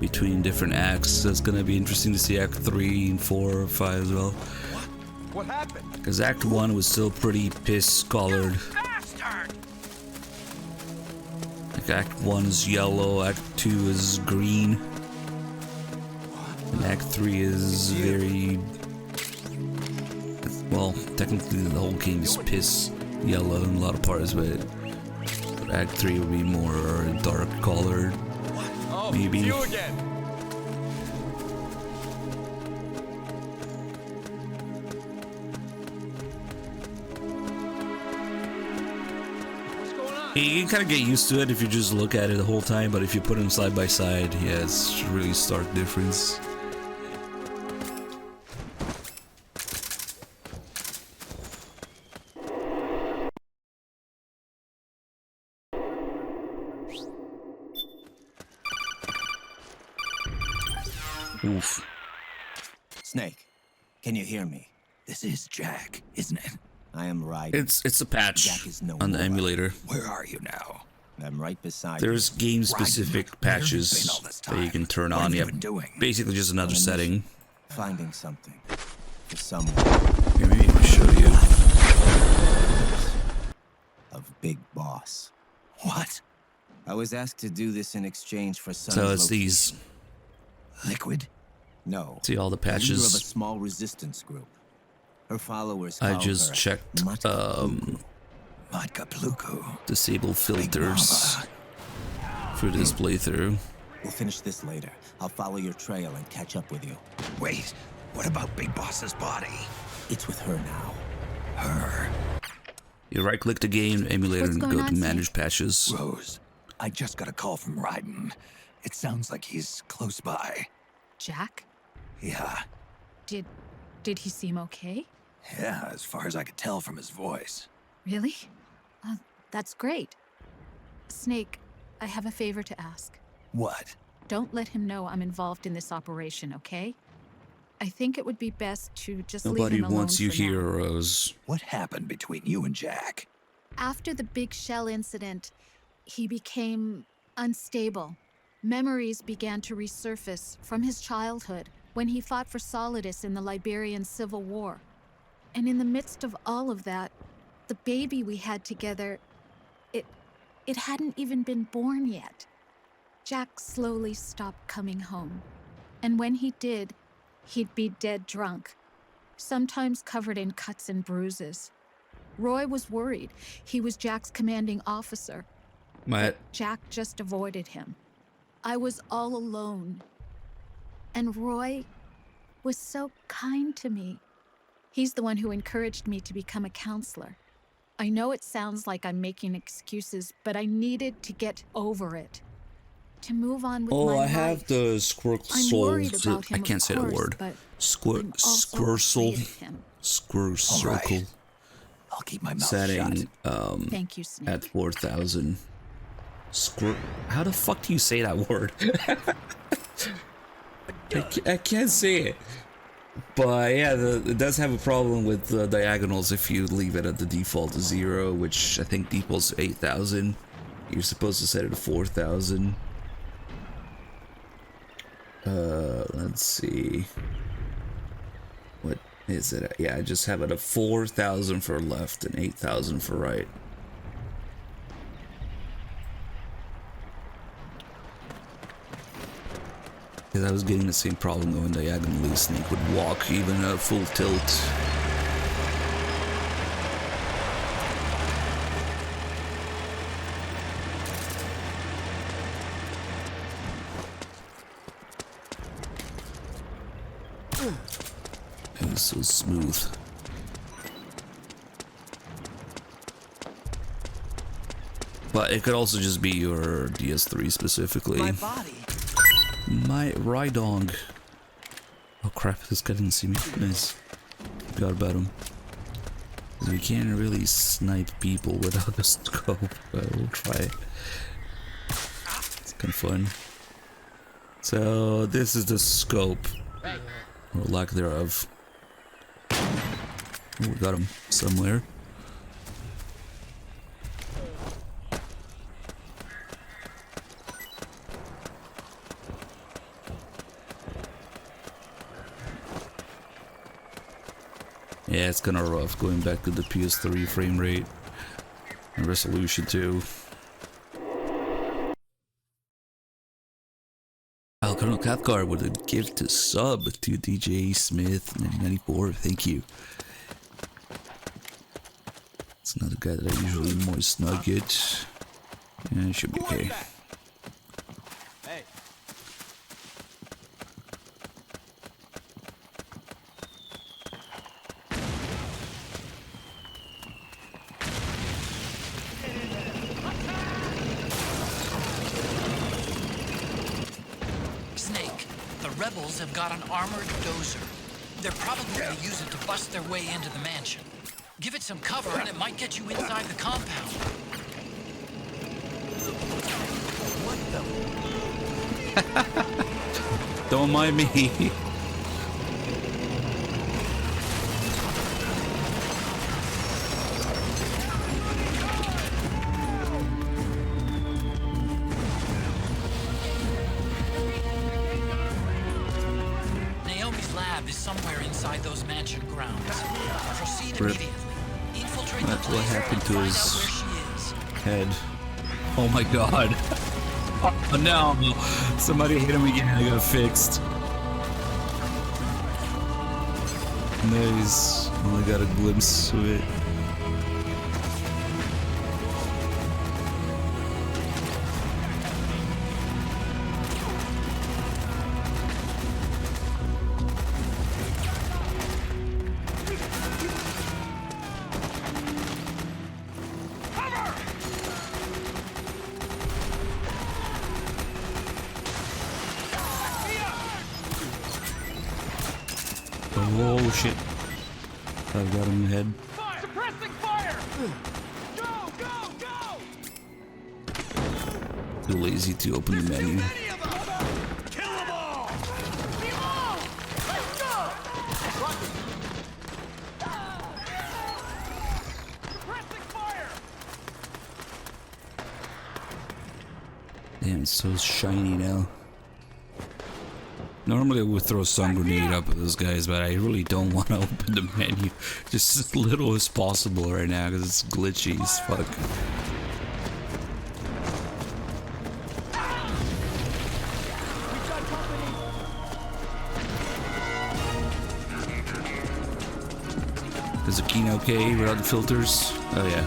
between different acts. So it's gonna be interesting to see Act 3 and 4 or 5 as well. What happened? Because Act 1 was still pretty piss-colored. Like Act 1 is yellow, Act 2 is green. And Act 3 is very... Well, technically the whole game is piss yellow in a lot of parts, but Act 3 would be more dark colored. Oh, maybe. it's you again. You can kind of get used to it if you just look at it the whole time, but if you put them side by side, yeah, it's a really stark difference. Oof. Snake, can you hear me? This is Jack, isn't it? I am right. It's a patch Jack is no on the more. emulator. Where are you now? I'm right beside There's you. game-specific patches that you can turn on. Yeah, basically just another setting. Finding something. For someone. Here, maybe I'll show you. Of Big Boss. What? I was asked to do this in exchange for some. So it's these. Liquid? No. See all the Leader of a patches. small resistance group. Her followers. I call just her checked Vodka Pluko. disable filters for this playthrough. We'll finish this later. I'll follow your trail and catch up with you. Wait, what about Big Boss's body? It's with her now. Her? You right-click the game, emulator, and go to manage patches. Rose, I just got a call from Raiden. It sounds like he's close by. Jack? Yeah. Did he seem okay? Yeah, as far as I could tell from his voice. Really? That's great. Snake, I have a favor to ask. What? Don't let him know I'm involved in this operation, okay? I think it would be best to just leave Nobody him alone wants you for here, now. Rose. What happened between you and Jack? After the big shell incident, he became unstable. Memories began to resurface from his childhood when he fought for Solidus in the Liberian Civil War. And in the midst of all of that, the baby we had together, it hadn't even been born yet. Jack slowly stopped coming home. And when he did, he'd be dead drunk, sometimes covered in cuts and bruises. Roy was worried. He was Jack's commanding officer. But Jack just avoided him. I was all alone. And Roy was so kind to me. He's the one who encouraged me to become a counselor. I know it sounds like I'm making excuses, but I needed to get over it. To move on with my life. I have the squircle. I'm worried about him, I can't say the of course, word. but Squirsel. I'm also afraid of him. Squircle. Right. I'll keep my mouth Setting shut. Thank you, Snake. at 4,000. How the fuck do you say that word? I can't say it. But yeah, it does have a problem with the diagonals if you leave it at the default 0, which I think default's 8,000. You're supposed to set it to 4,000. Let's see. What is it? Yeah, I just have it at 4,000 for left and 8,000 for right. Because I was getting the same problem going diagonally. Snake would walk even at full tilt. It was so smooth. But it could also just be your DS3 specifically. My body. My Rydong. Oh crap, this guy didn't see me. Nice. Forgot about him. We can't really snipe people without a scope, but we'll try it. It's kind of fun. So this is the scope. Or lack thereof. Oh, we got him somewhere. Yeah, it's kinda rough going back to the PS3 frame rate and resolution too. Colonel Cathcart with a gift to sub to DJ Smith 94. Thank you. It's not a guy that I usually moist nugget. Yeah, it should be okay. Hey. Rebels have got an armored dozer. They're probably going to use it to bust their way into the mansion. Give it some cover and it might get you inside the compound. What the? Don't mind me. What happened to his head? Oh my god. Oh no! Somebody hit him again, I got it fixed. Nice. Only got a glimpse of it. Oh shit. I've got him in the head. Suppressing fire! Go, go, go! Too lazy to open the menu. Kill them all! Let's go! Suppressing fire! Damn, it's so shiny now. Normally I would throw a stun grenade up at those guys, but I really don't want to open the menu just as little as possible right now because it's glitchy as fuck. Is the Keen okay without the filters? Oh yeah.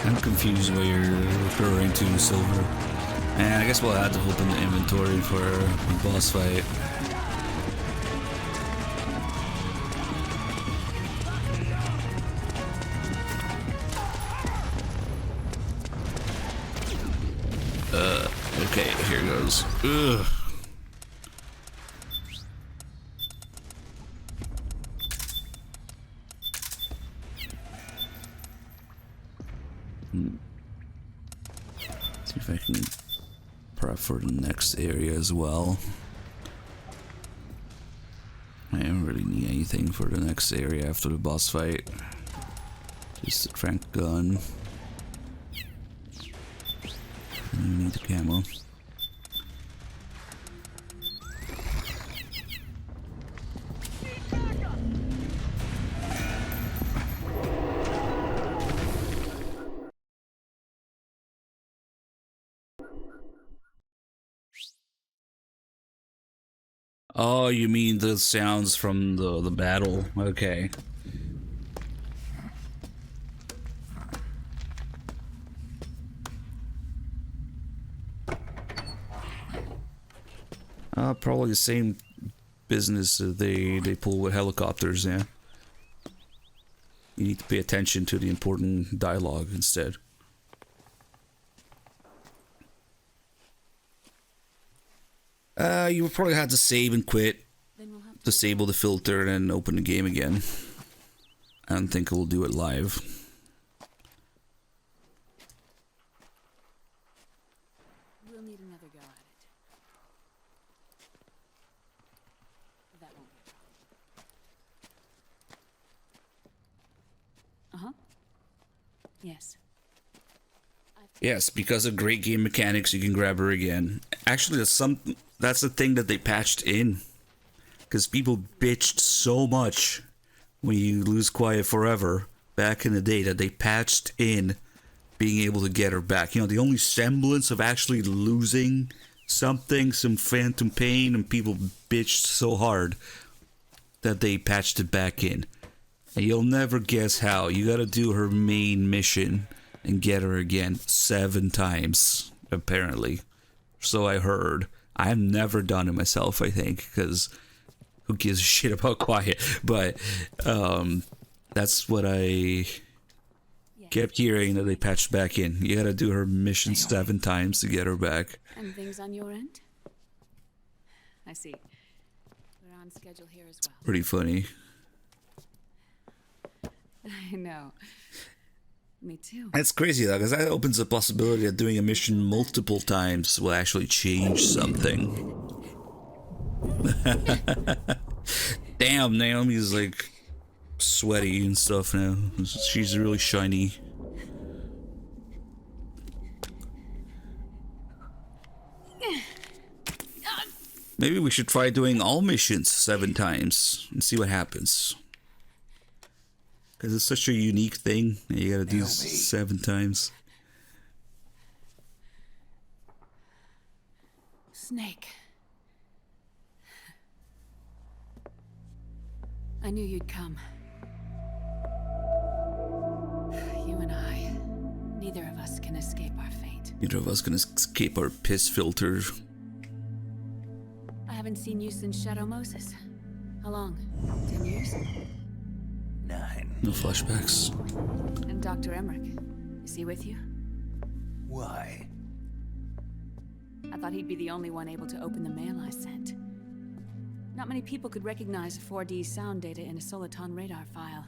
I'm confused what you're referring to, Silver. And I guess we'll have to open the inventory for the boss fight. Okay, here goes. Ugh. See if I can prep for the next area as well. I don't really need anything for the next area after the boss fight. Just a trank gun. And you need the camo. Oh, you mean the sounds from the battle? Okay. Probably the same business that they pull with helicopters, yeah. You need to pay attention to the important dialogue instead. You would probably have to save and quit, disable the filter, and open the game again. I don't think we'll do it live. We'll need another go at it. That won't be a problem. Yes. Yes, because of great game mechanics, you can grab her again. Actually, that's the thing that they patched in. Because people bitched so much when you lose Quiet forever back in the day that they patched in being able to get her back. You know, the only semblance of actually losing something, some phantom pain, and people bitched so hard that they patched it back in. And you'll never guess how. You gotta do her main mission and get her again 7 times, apparently. So I heard. I've never done it myself, I think, because who gives a shit about Quiet? But that's what I kept hearing, that they patched back in. You gotta do her mission 7 times to get her back. And things on your end? I see. We're on schedule here as well. Pretty funny. I know. Me too. That's crazy though, because that opens the possibility that doing a mission multiple times will actually change something. Damn, Naomi's like sweaty and stuff now. She's really shiny. Maybe we should try doing all missions 7 times and see what happens. Because it's such a unique thing that you gotta do 7 times. Snake. I knew you'd come. You and I, neither of us can escape our fate. Neither of us can escape our piss filter. I haven't seen you since Shadow Moses. How long? 10 years? 9. No flashbacks. And Dr. Emmerich, is he with you? Why? I thought he'd be the only one able to open the mail I sent. Not many people could recognize 4D sound data in a soliton radar file.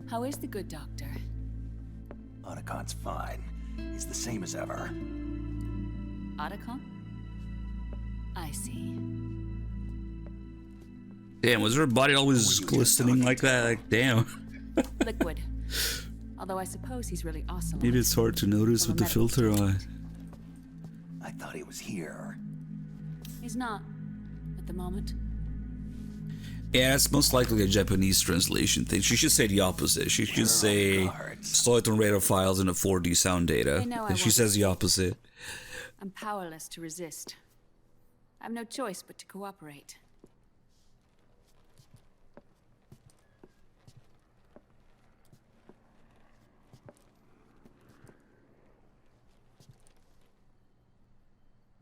How is the good doctor? Otacon's fine. He's the same as ever. Otacon? I see. Damn, was her body always glistening like that? Like, damn. Liquid. Although I suppose he's really awesome. Maybe it's hard to notice with the filter on. I thought he was here. He's not, at the moment. Yeah, it's most likely a Japanese translation thing. She should say the opposite. She should say soliton radar files in a 4D sound data. And she says the opposite. I'm powerless to resist. I have no choice but to cooperate.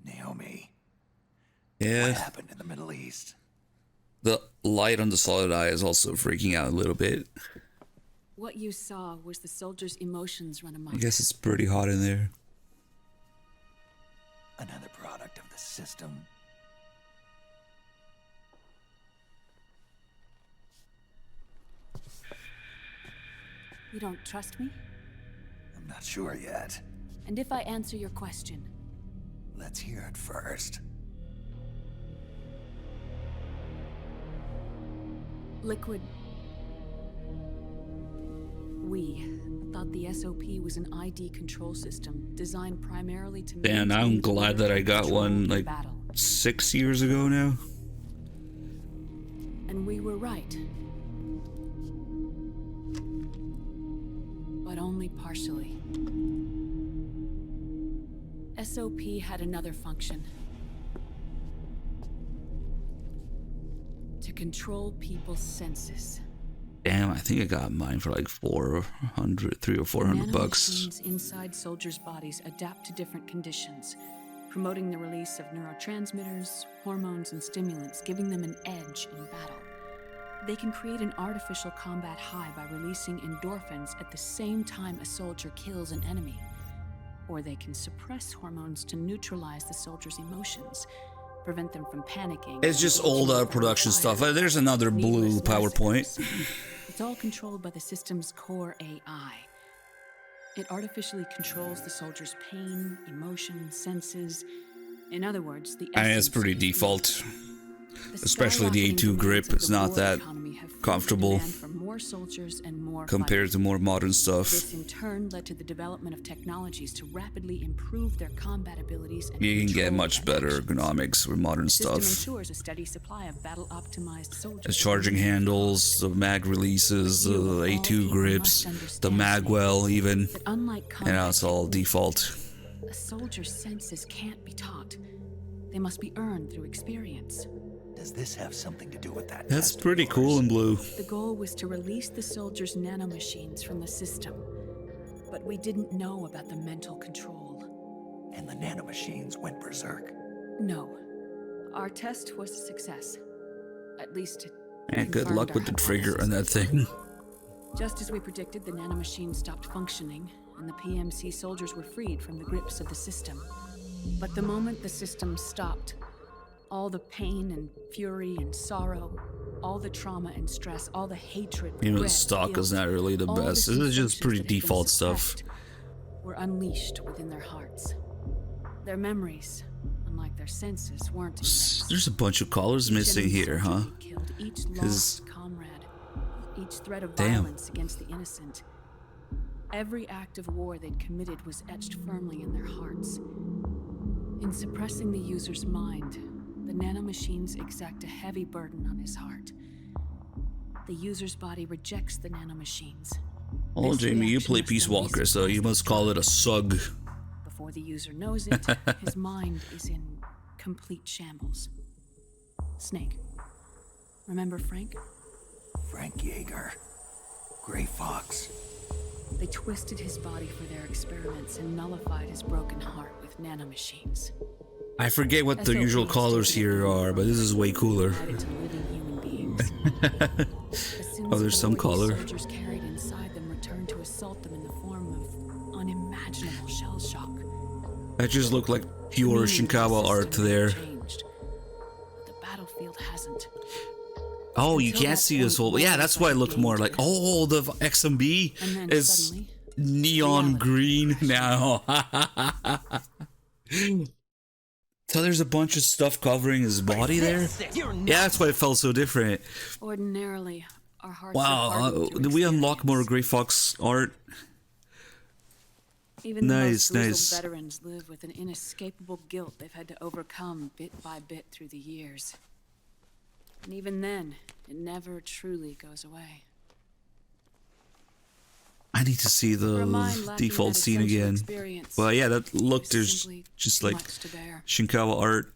Naomi. Yeah. What happened in the Middle East? The light on the solid eye is also freaking out a little bit. What you saw was the soldiers' emotions run amok. I guess it's pretty hot in there. Another product of the system. You don't trust me? I'm not sure yet. And if I answer your question, Let's hear it first. Liquid... We thought the SOP was an ID control system designed primarily to... Man, I'm glad that I got one like 6 years ago now. And we were right. But only partially. SOP had another function. To control people's senses. Damn, I think I got mine for like 400, $300 or $400 bucks. Nanomachines inside soldiers' bodies adapt to different conditions, promoting the release of neurotransmitters, hormones, and stimulants, giving them an edge in battle. They can create an artificial combat high by releasing endorphins at the same time a soldier kills an enemy. Or they can suppress hormones to neutralize the soldier's emotions, prevent them from panicking. It's just old production stuff. There's another blue PowerPoint. It's all controlled by the system's core AI. It artificially controls the soldier's pain, emotion, senses. In other words, the I mean, it's pretty default. Especially the A2 grip is not that comfortable compared to more modern stuff. This in turn led to the development of technologies to rapidly improve their combat abilities and You can get much better ergonomics with modern stuff. ensures a steady supply of battle-optimized soldiers. The charging handles, the mag releases, the A2 grips, the magwell even. And now it's all default. A soldier's senses can't be taught. They must be earned through experience. Does this have something to do with that? That's pretty cool in blue. The goal was to release the soldiers' nanomachines from the system, but we didn't know about the mental control. And the nanomachines went berserk? No. Our test was a success. At least it And good luck with the trigger on that thing. Just as we predicted, the nanomachines stopped functioning, and the PMC soldiers were freed from the grips of the system. But the moment the system stopped, all the pain and fury and sorrow, all the trauma and stress, all the hatred, Even stock is not really the best. This is just pretty default stuff. Were unleashed within their hearts. Their memories, unlike their senses, weren't erased. There's a bunch of colors missing here, huh? Each lost comrade, each threat of Damn. violence against the innocent. Every act of war they'd committed was etched firmly in their hearts. In suppressing the user's mind, the nanomachines exact a heavy burden on his heart. The user's body rejects the nanomachines. Oh, Jamie, you play Peace Walker, so you must call it a SUG. Before the user knows it, his mind is in complete shambles. Snake. Remember Frank? Frank Yeager. Gray Fox. They twisted his body for their experiments and nullified his broken heart with nanomachines. I forget what the usual colors here are, but this is way cooler. Oh, there's some color. Soldiers carried inside them returned to assault them in the form of unimaginable shell shock. That just looked like pure Shinkawa art there. The battlefield hasn't. Oh, you can't see this whole. Yeah, that's why it looked more like. Oh, the XMB is neon green now. So there's a bunch of stuff covering his body there. Yeah, that's why it felt so different. Ordinarily, our hearts Wow, did we unlock more Gray Fox art? Even Nice, the most nice. grizzled veterans live with an inescapable guilt they've had to overcome bit by bit through the years. And even then, it never truly goes away. I need to see the default scene again. Well, yeah, that look, there's just like Shinkawa art.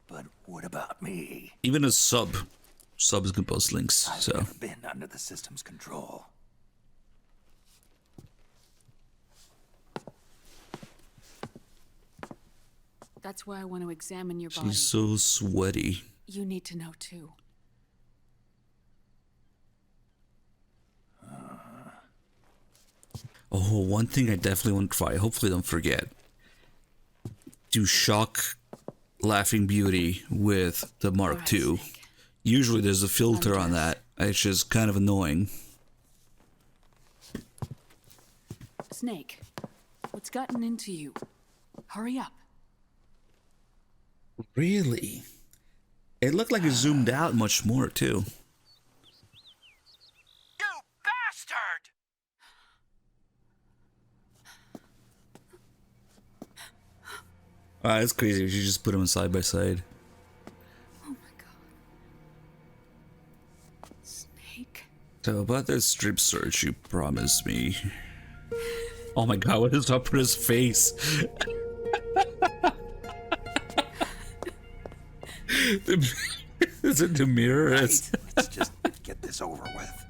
But what about me? Even a subs can post links, I've so. never been under the system's control. That's why I want to examine your body. She's so sweaty. You need to know too. Oh, one thing I definitely want to try, hopefully don't forget. Do shock Laughing Beauty with the Mark II. Usually there's a filter on that, It's just kind of annoying. Snake, what's gotten into you? Hurry up. Really? It looked like it zoomed out much more, too. You bastard! Ah, it's crazy. You just put them side by side. Oh my god. Snake? So about that strip search you promised me. Oh my god, what is up with his face? Is it the mirror? Right. Let's just get this over with.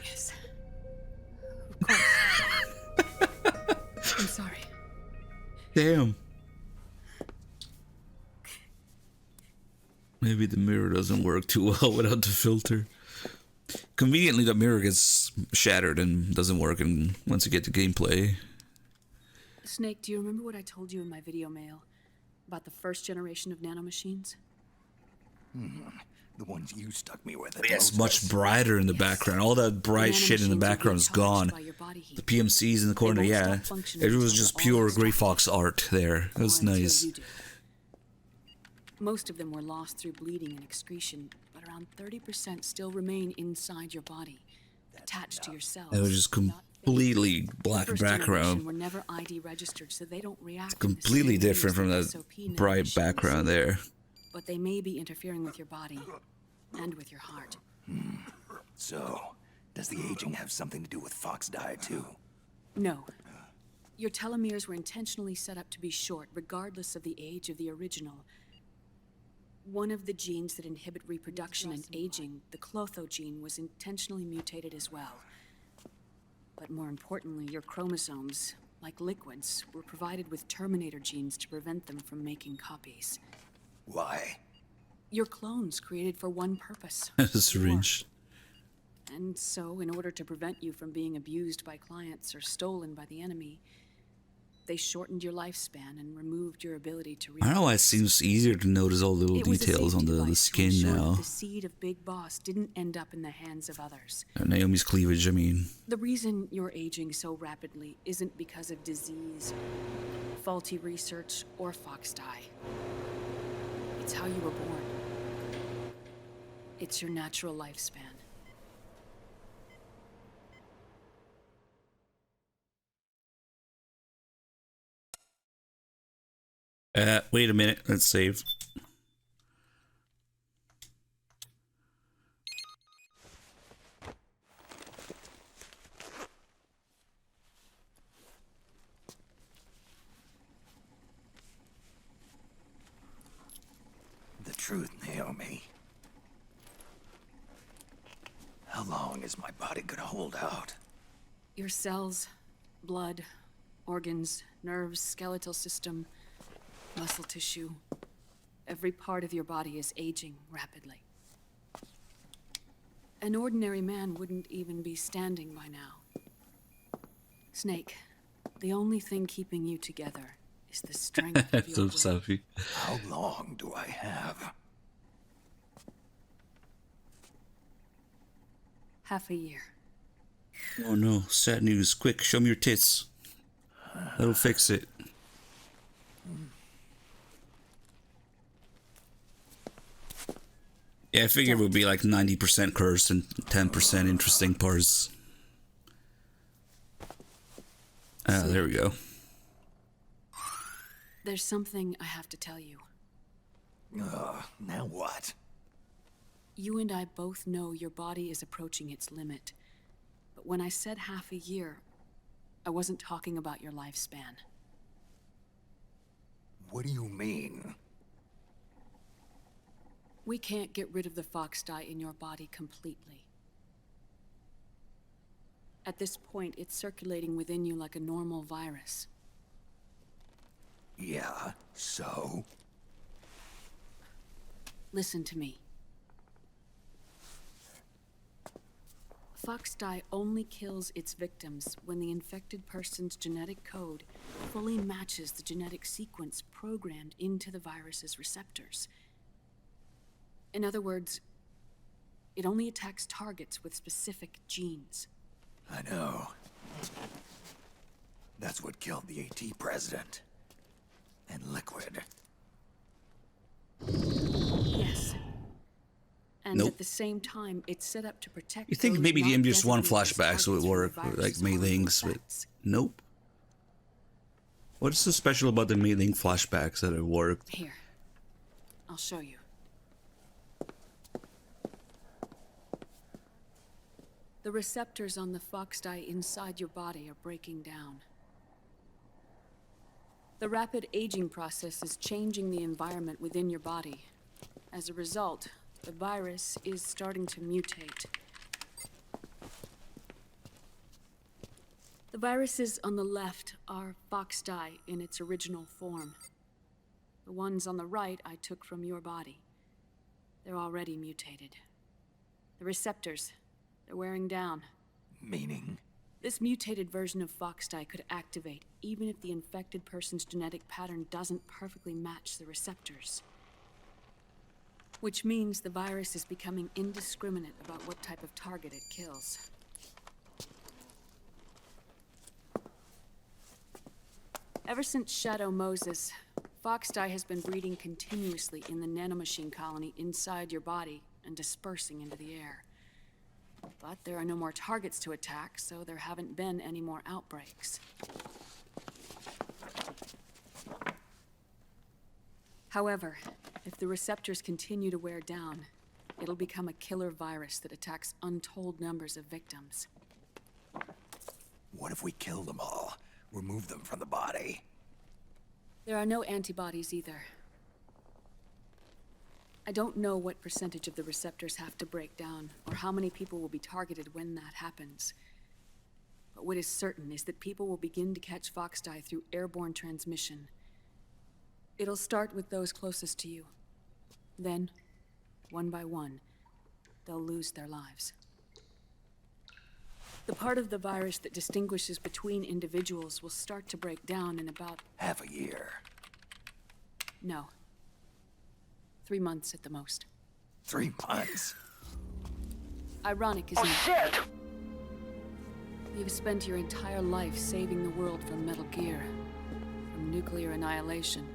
Yes. Of course. I'm sorry. Damn. Maybe the mirror doesn't work too well without the filter. Conveniently, the mirror gets shattered and doesn't work and once you get to gameplay. Snake, do you remember what I told you in my video mail about the first generation of nanomachines? The ones you stuck me with. Yeah, it's much brighter in the background. All that bright shit in the background is gone. The PMCs in the corner, yeah. It was just pure Grey Fox art there. It was nice. Most of them were lost through bleeding and excretion, but around 30% still remain inside your body, attached to your cells. It was just completely black background. Were never ID registered, so they don't react. It's completely different from that bright background there. But they may be interfering with your body and with your heart. So, does the aging have something to do with Fox die too? No. Your telomeres were intentionally set up to be short, regardless of the age of the original. One of the genes that inhibit reproduction and aging, the Clotho gene, was intentionally mutated as well. But more importantly, your chromosomes, like liquids, were provided with terminator genes to prevent them from making copies. Why? Your clones created for one purpose. A syringe. And so, in order to prevent you from being abused by clients or stolen by the enemy, they shortened your lifespan and removed your ability to I don't know why it seems easier to notice all the little It was a details on safety the device to skin ensure that now. the seed of Big Boss didn't end up in the hands of others. Naomi's cleavage, I mean. The reason you're aging so rapidly isn't because of disease, faulty research, or Fox die. It's how you were born. It's your natural lifespan. Wait a minute, let's save. The truth, Naomi. How long is my body gonna hold out? Your cells, blood, organs, nerves, skeletal system, muscle tissue. Every part of your body is aging rapidly. An ordinary man wouldn't even be standing by now. Snake, the only thing keeping you together is the strength of your will. How long do I have? Half a year. Oh no, sad news. Quick, show me your tits. That'll fix it. Yeah, I figured it would be like 90% cursed and 10% interesting parts. Ah, there we go. There's something I have to tell you. Now what? You and I both know your body is approaching its limit. But when I said half a year, I wasn't talking about your lifespan. What do you mean? We can't get rid of the Fox dye in your body completely. At this point, it's circulating within you like a normal virus. Yeah, so? Listen to me. Fox dye only kills its victims when the infected person's genetic code fully matches the genetic sequence programmed into the virus's receptors. In other words, It only attacks targets with specific genes. I know. That's what killed the AT president. And Liquid. Yes. And Nope. at the same time, it's set up to protect. You think those maybe the not MGS1 designated as flashbacks would targets for work, the like virus's Mei harmful Ling's, but effects. nope. What's so special about the Mei Ling flashbacks that have worked? Here, I'll show you. The receptors on the fox dye inside your body are breaking down. The rapid aging process is changing the environment within your body. As a result, the virus is starting to mutate. The viruses on the left are fox dye in its original form. The ones on the right I took from your body. They're already mutated. The receptors, they're wearing down. Meaning? This mutated version of fox dye could activate even if the infected person's genetic pattern doesn't perfectly match the receptors. Which means the virus is becoming indiscriminate about what type of target it kills. Ever since Shadow Moses, fox dye has been breeding continuously in the nanomachine colony inside your body and dispersing into the air. But there are no more targets to attack, so there haven't been any more outbreaks. However, if the receptors continue to wear down, it'll become a killer virus that attacks untold numbers of victims. What if we kill them all? Remove them from the body? There are no antibodies either. I don't know what percentage of the receptors have to break down, or how many people will be targeted when that happens. But what is certain is that people will begin to catch fox dye through airborne transmission. It'll start with those closest to you. Then, one by one, they'll lose their lives. The part of the virus that distinguishes between individuals will start to break down in about... half a year. No. 3 months at the most. 3 months? Ironic, isn't it? You've spent your entire life saving the world from Metal Gear, from nuclear annihilation.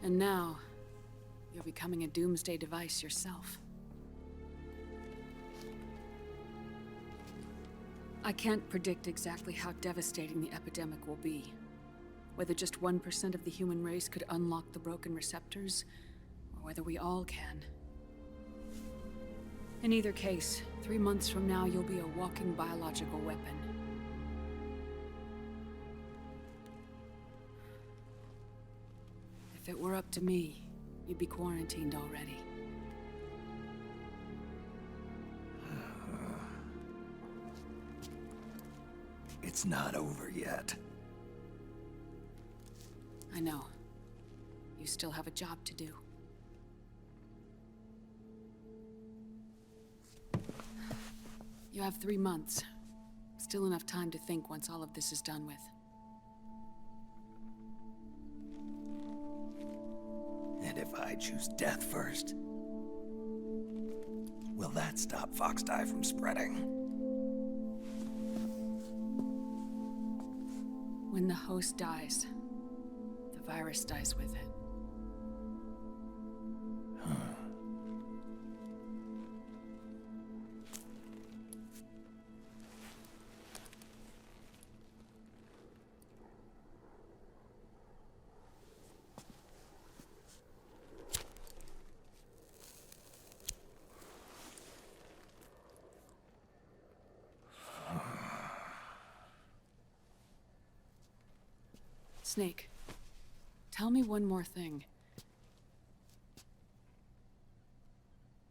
And now, you're becoming a doomsday device yourself. I can't predict exactly how devastating the epidemic will be. Whether just 1% of the human race could unlock the broken receptors, or whether we all can. In either case, 3 months from now, you'll be a walking biological weapon. If it were up to me, you'd be quarantined already. It's not over yet. I know. You still have a job to do. You have 3 months. Still enough time to think once all of this is done with. And if I choose death first? Will that stop fox dye from spreading? When the host dies, the virus dies with it. Snake, tell me one more thing.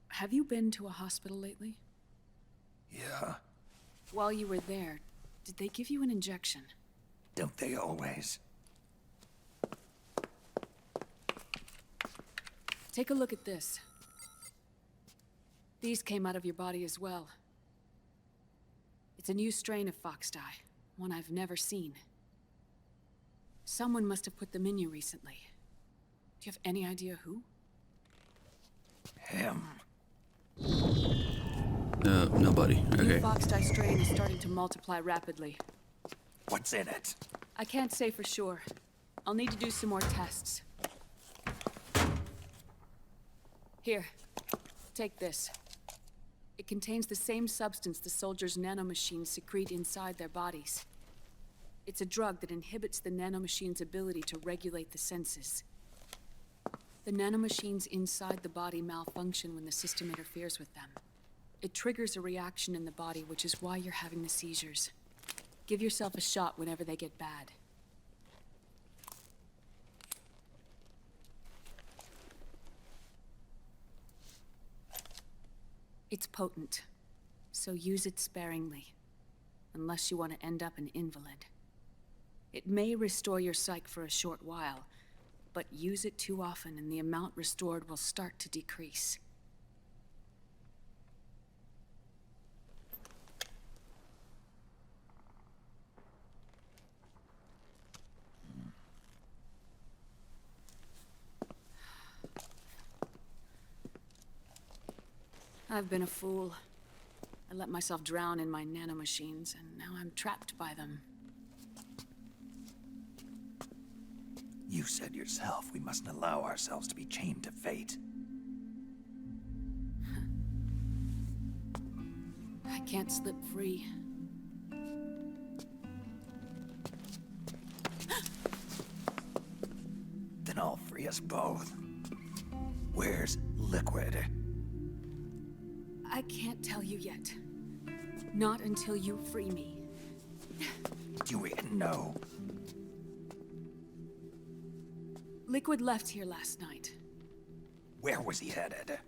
Have you been to a hospital lately? Yeah. While you were there, did they give you an injection? Don't they always? Take a look at this. These came out of your body as well. It's a new strain of fox dye, one I've never seen. Someone must have put them in you recently. Do you have any idea who? Him. Nobody. The new Okay. Foxdie strain is starting to multiply rapidly. What's in it? I can't say for sure. I'll need to do some more tests. Here, take this. It contains the same substance the soldiers' nanomachines secrete inside their bodies. It's a drug that inhibits the nanomachine's ability to regulate the senses. The nanomachines inside the body malfunction when the system interferes with them. It triggers a reaction in the body, which is why you're having the seizures. Give yourself a shot whenever they get bad. It's potent, so use it sparingly, unless you want to end up an invalid. It may restore your psyche for a short while, but use it too often and the amount restored will start to decrease. I've been a fool. I let myself drown in my nanomachines, and now I'm trapped by them. You said yourself we mustn't allow ourselves to be chained to fate. I can't slip free. Then I'll free us both. Where's Liquid? I can't tell you yet. Not until you free me. Do we know? Liquid left here last night. Where was he headed?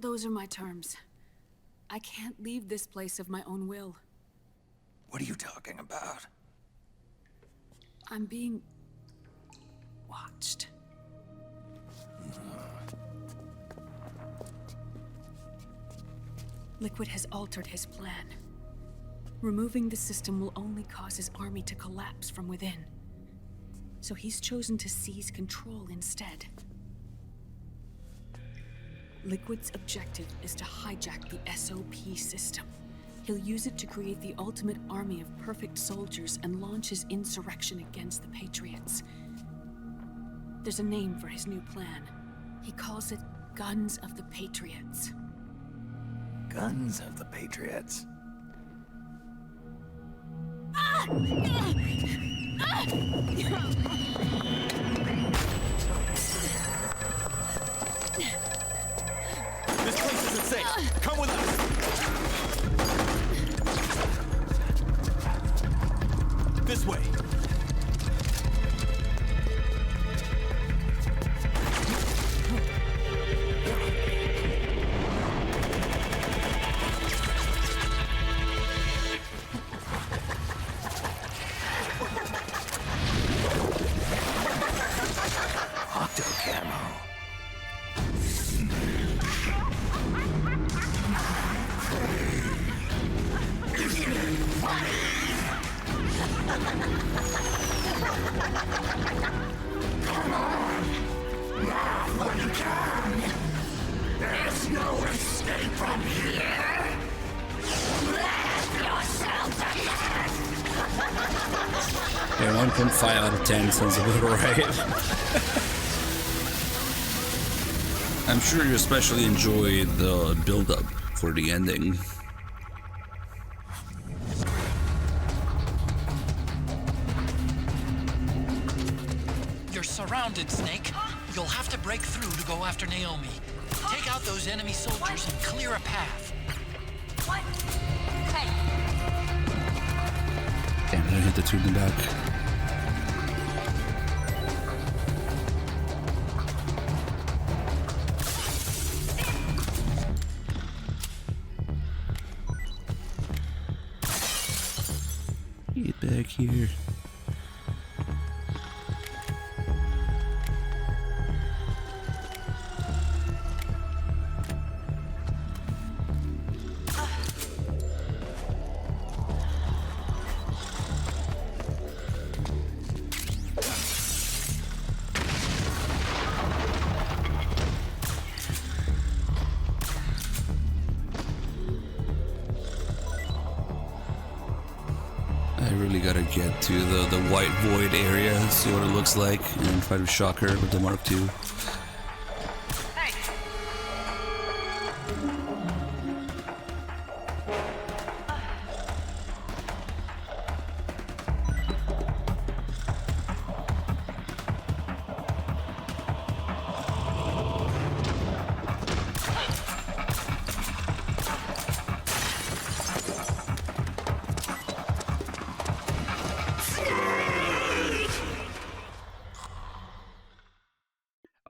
Those are my terms. I can't leave this place of my own will. What are you talking about? I'm being watched. Liquid has altered his plan. Removing the system will only cause his army to collapse from within. So he's chosen to seize control instead. Liquid's objective is to hijack the SOP system. He'll use it to create the ultimate army of perfect soldiers and launch his insurrection against the Patriots. There's a name for his new plan. He calls it Guns of the Patriots. Guns of the Patriots. This place isn't safe. Come with us. This way. There's no escape from here. Let yourself Yeah, 1.5 out of 10 sounds about right. I'm sure you especially enjoy the build-up for the ending. You're surrounded, Snake. You'll have to break through to go after Naomi. Take out those enemy soldiers and clear a path. What? Hey. Damn, I hit the tube in the back. Get back here. I really gotta get to the white void area, see what it looks like, and try to shock her with the Mark II.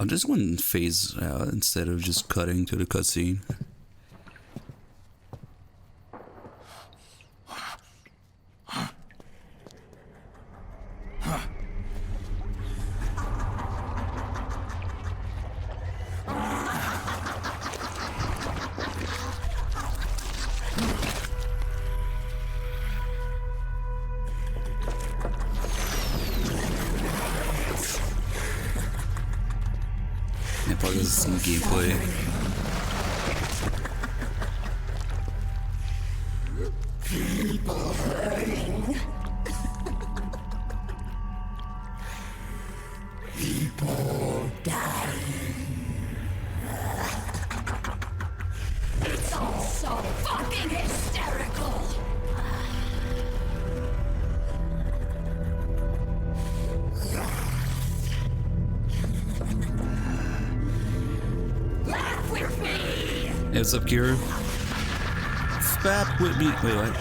I'm just going to phase out instead of just cutting to the cutscene. Probably some gameplay. People hurting. People dying. It's all so fucking hysterical. Laugh with me. Hey, what's up, Kira? Spap with me. Wait, what?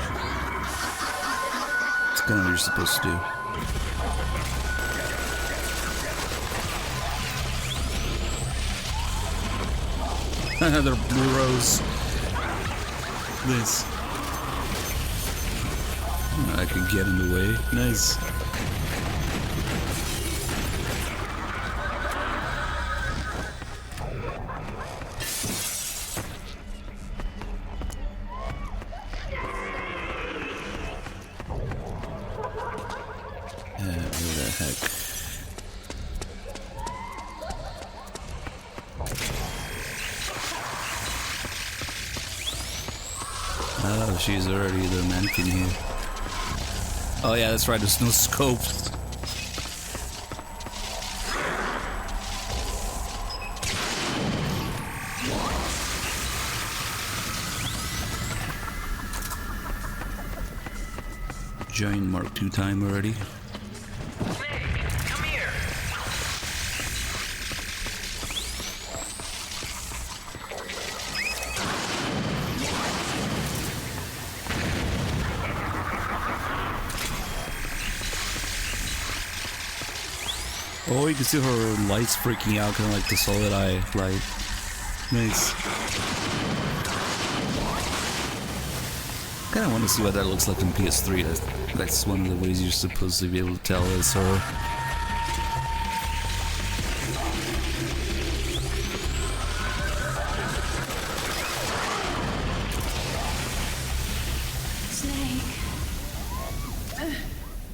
It's kind of what you're supposed to do. They're blue rose. Nice. I can get in the way. Nice. Where the heck? Oh, she's already the mannequin here. Oh yeah, that's right, there's no scope. Giant Mark II time already. Oh, you can see her lights freaking out, kind of like the solid eye light. Nice. Kind of want to see what that looks like in PS3. That's one of the ways you're supposed to be able to tell it's her.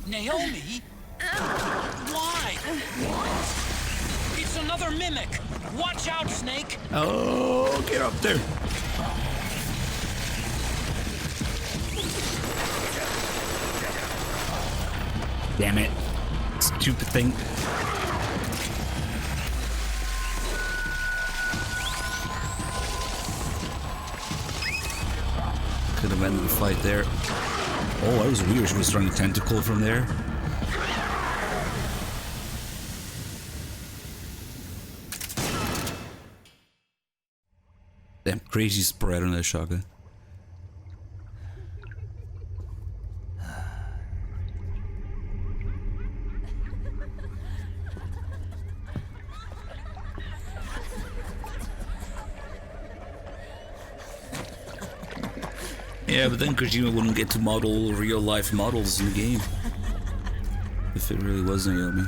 Naomi? Why? It's another mimic! Watch out, Snake! Oh, get up there! Damn it. Stupid thing. Could have ended the fight there. Oh, that was weird. She was throwing a tentacle from there. Damn, crazy spread on that shotgun. Yeah, but then Kojima wouldn't get to model real-life models in the game. If it really was Naomi.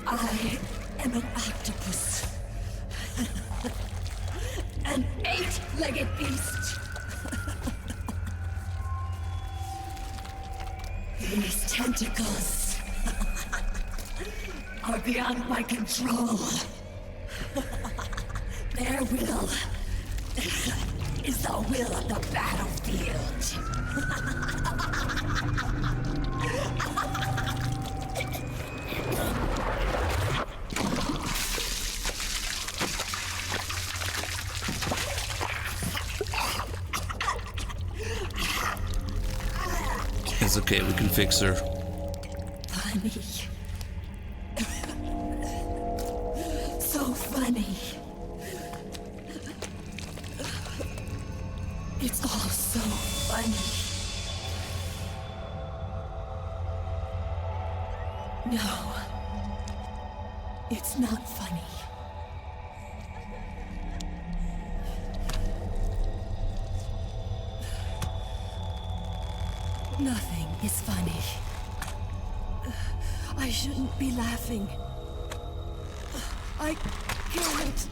I am an octopus. An 8-legged beast. These tentacles are beyond my control. Their will is the will of the battlefield. It's okay, we can fix her. Funny. So funny. It's all so funny. No. It's not funny. Nothing is funny. I shouldn't be laughing. I can't.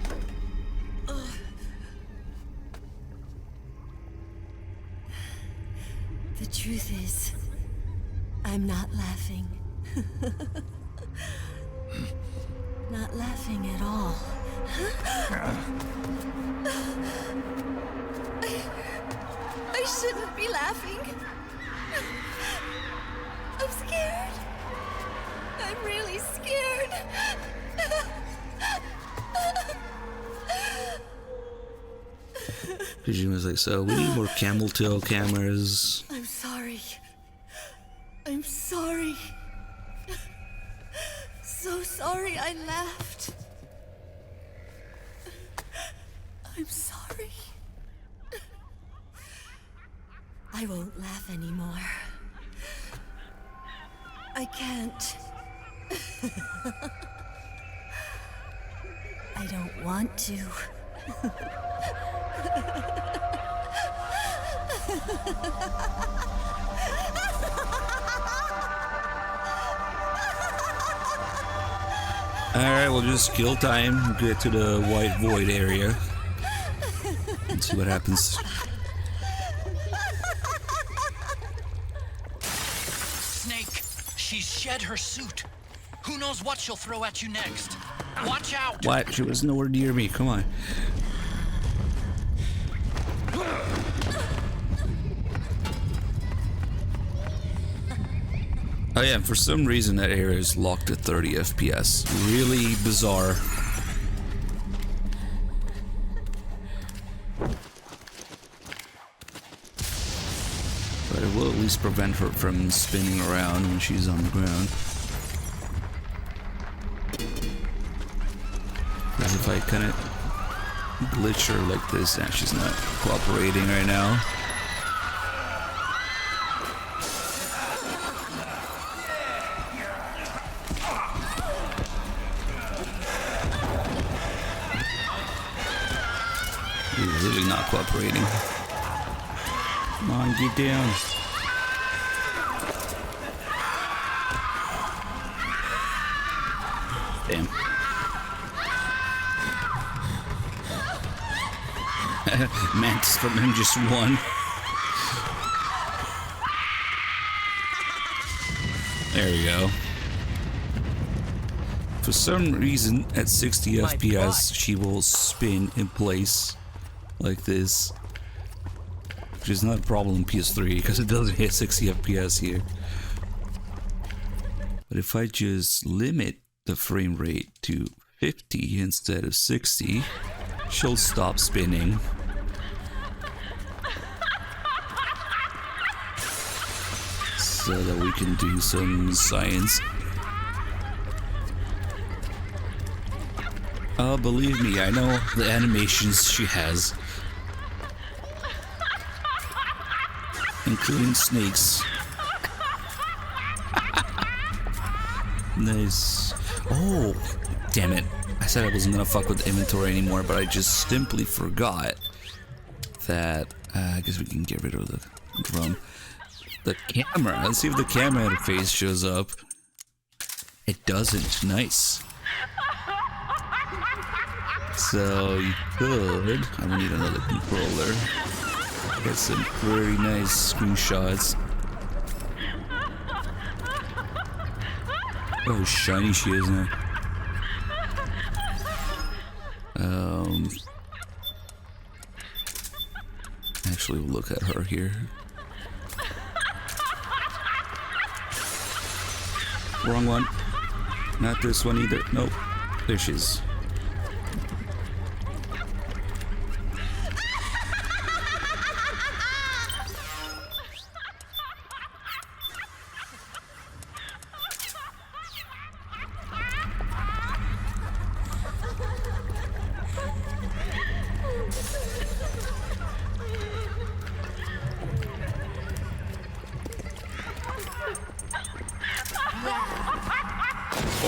The truth is, I'm not laughing. Not laughing at all. I shouldn't be laughing. I'm scared. I'm really scared. She was like, so we need more camel toe cameras. I'm sorry. I'm sorry. So sorry I laughed. I'm sorry. I won't laugh anymore. I can't. I don't want to. Alright, we'll just kill time, get to the white void area, and see what happens. Snake, she's shed her suit. Who knows what she'll throw at you next? Watch out! What? She was nowhere near me, come on. Oh yeah, and for some reason that area is locked at 30 FPS. Really bizarre. But it will at least prevent her from spinning around when she's on the ground. Because if I kind of glitch her like this, and she's not cooperating right now. Really not cooperating. Come on, get down. Damn. Mantis from MGS4 There we go. For some reason, at 60 FPS, she will spin in place like this. Which is not a problem in PS3, because it doesn't hit 60 FPS here. But if I just limit the frame rate to 50 instead of 60, she'll stop spinning. So that we can do some science. Oh, believe me, I know the animations she has. Including snakes. Nice. Oh, damn it. I said I wasn't gonna fuck with the inventory anymore, but I just simply forgot that, I guess we can get rid of the drum. The camera. Let's see if the camera interface shows up. It doesn't. Nice. So you could. I will need another controller. Get some very nice screenshots. Oh, shiny she is now. Actually, we'll look at her here. Wrong one. Not this one either. Nope. There she is.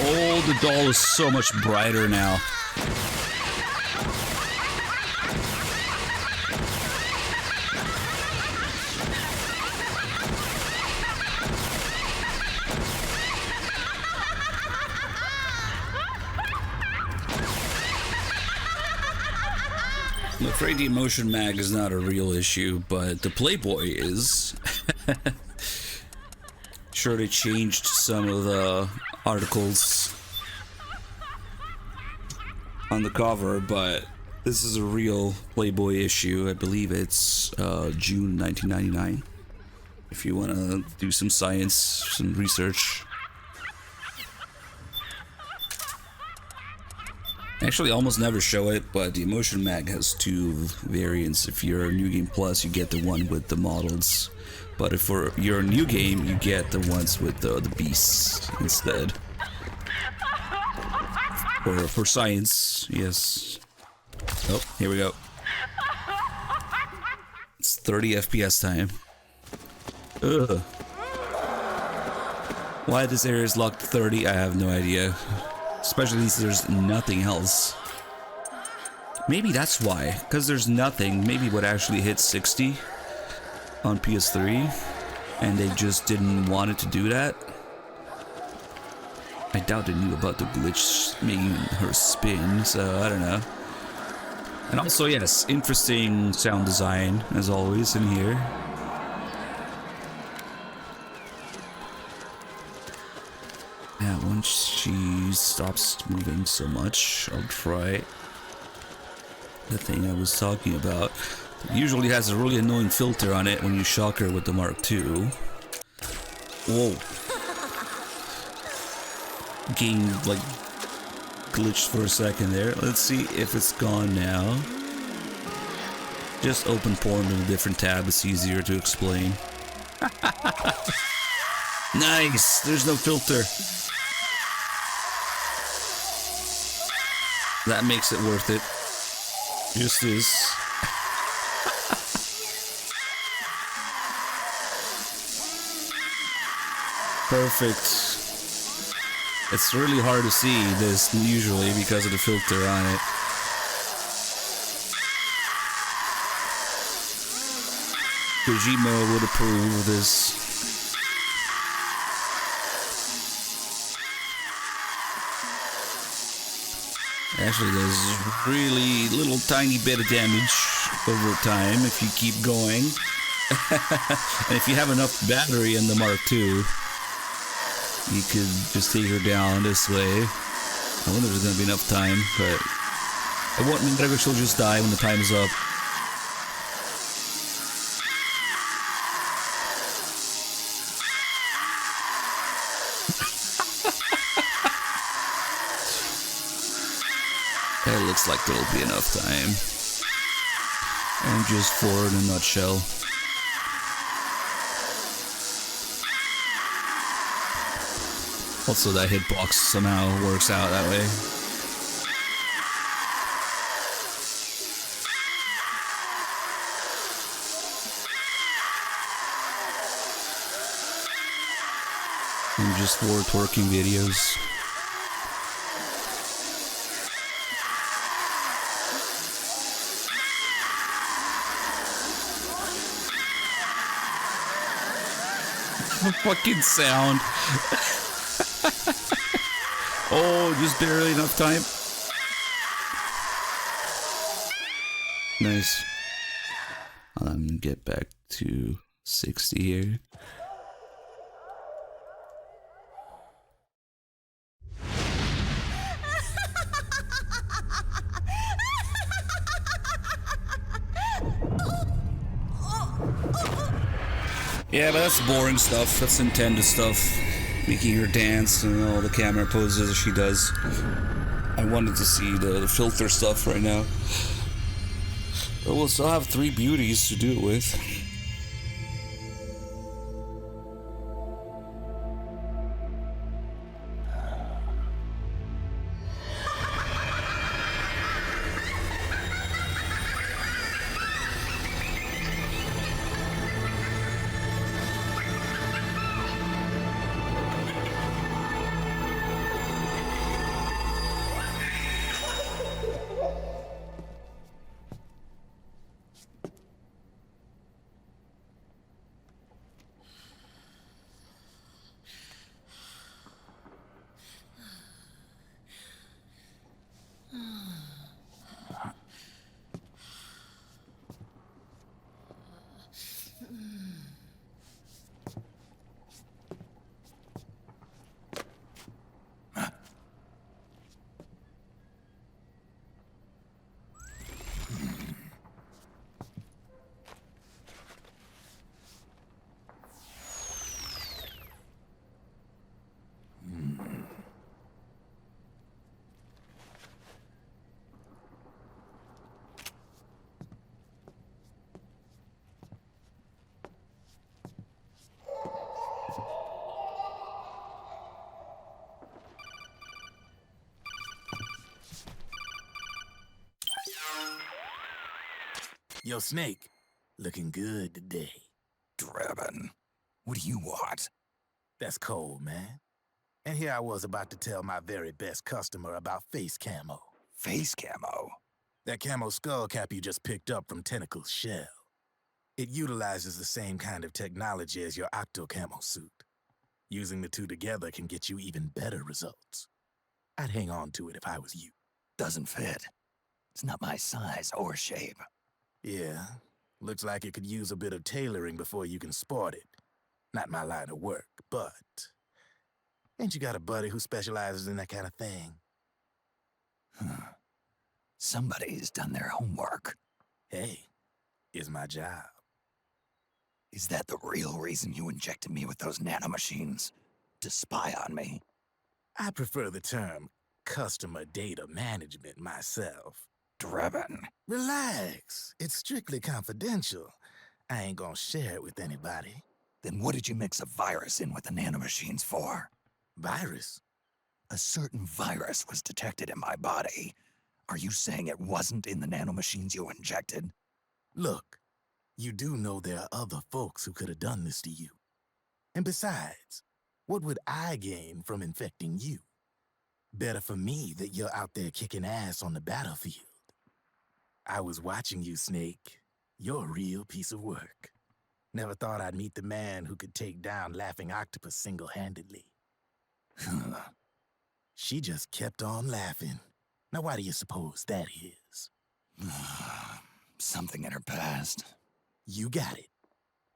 Oh, the doll is so much brighter now. I'm afraid the emotion mag is not a real issue, but the Playboy is. Sure, they changed some of the articles on the cover, but this is a real Playboy issue. I believe it's June 1999. If you want to do some science, some research. Actually, almost never show it, but the Emotion Mag has two variants. If you're a New Game Plus, you get the one with the models. But if you're a new game, you get the ones with the beasts instead. Or for science, yes. Oh, here we go. It's 30 FPS time. Ugh. Why this area is locked 30, I have no idea. Especially since there's nothing else. Maybe that's why. Because there's nothing, maybe it would actually hit 60 on PS3. And they just didn't want it to do that. I doubt they knew about the glitch making her spin, so I don't know. And also, yes, interesting sound design, as always, in here. Yeah, once she stops moving so much, I'll try the thing I was talking about. It usually has a really annoying filter on it when you shock her with the Mark II. Whoa. Game, like, glitched for a second there. Let's see if it's gone now. Just open porn in a different tab, it's easier to explain. Nice! There's no filter. That makes it worth it. Just is. Perfect. It's really hard to see this usually because of the filter on it. Kojima would approve of this. Actually does really little tiny bit of damage over time if you keep going. And if you have enough battery in the Mark II, you could just take her down this way. I wonder if there's gonna be enough time, but I won't. Maybe she'll just die when the time is up. It looks like there'll be enough time. MGS4 in a nutshell. Also, that hitbox somehow works out that way. MGS4 twerking videos. The fucking sound. Oh, just barely enough time. Nice. I'm gonna get back to 60 here. Yeah, but that's boring stuff. That's Nintendo stuff. Making her dance and all the camera poses she does. I wanted to see the filter stuff right now. But we'll still have 3 beauties to do it with. Yo, Snake, looking good today. Drebin, what do you want? That's cold, man. And here I was about to tell my very best customer about face camo. Face camo? That camo skull cap you just picked up from Tentacle's shell. It utilizes the same kind of technology as your octo camo suit. Using the two together can get you even better results. I'd hang on to it if I was you. Doesn't fit. It's not my size or shape. Yeah, looks like it could use a bit of tailoring before you can sport it. Not my line of work, but... Ain't you got a buddy who specializes in that kind of thing? Somebody's done their homework. Hey, it's my job. Is that the real reason you injected me with those nanomachines? To spy on me? I prefer the term customer data management myself. Drebin. Relax. It's strictly confidential. I ain't gonna share it with anybody. Then what did you mix a virus in with the nanomachines for? Virus? A certain virus was detected in my body. Are you saying it wasn't in the nanomachines you injected? Look, you do know there are other folks who could have done this to you. And besides, what would I gain from infecting you? Better for me that you're out there kicking ass on the battlefield. I was watching you, Snake. You're a real piece of work. Never thought I'd meet the man who could take down Laughing Octopus single-handedly. She just kept on laughing. Now why do you suppose that is? Something in her past. You got it.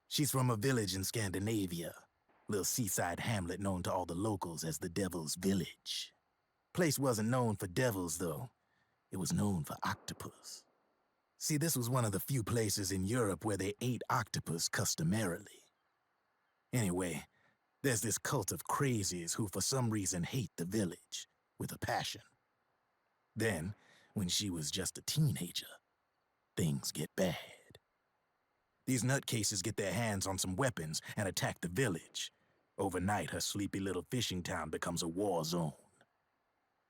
She's from a village in Scandinavia. Little seaside hamlet known to all the locals as the Devil's Village. Place wasn't known for devils, though. It was known for octopus. See, this was one of the few places in Europe where they ate octopus customarily. Anyway, there's this cult of crazies who for some reason hate the village with a passion. Then, when she was just a teenager, things get bad. These nutcases get their hands on some weapons and attack the village. Overnight, her sleepy little fishing town becomes a war zone.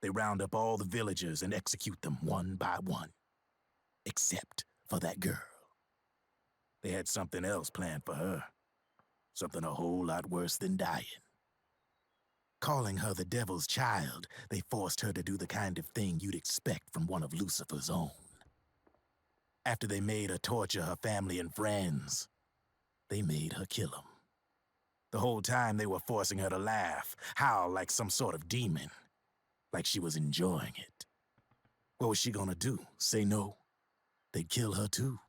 They round up all the villagers and execute them one by one. Except for that girl. They had something else planned for her. Something a whole lot worse than dying. Calling her the devil's child, they forced her to do the kind of thing you'd expect from one of Lucifer's own. After they made her torture her family and friends, they made her kill them. The whole time they were forcing her to laugh, howl like some sort of demon. Like she was enjoying it. What was she gonna do? Say no? They'd kill her too.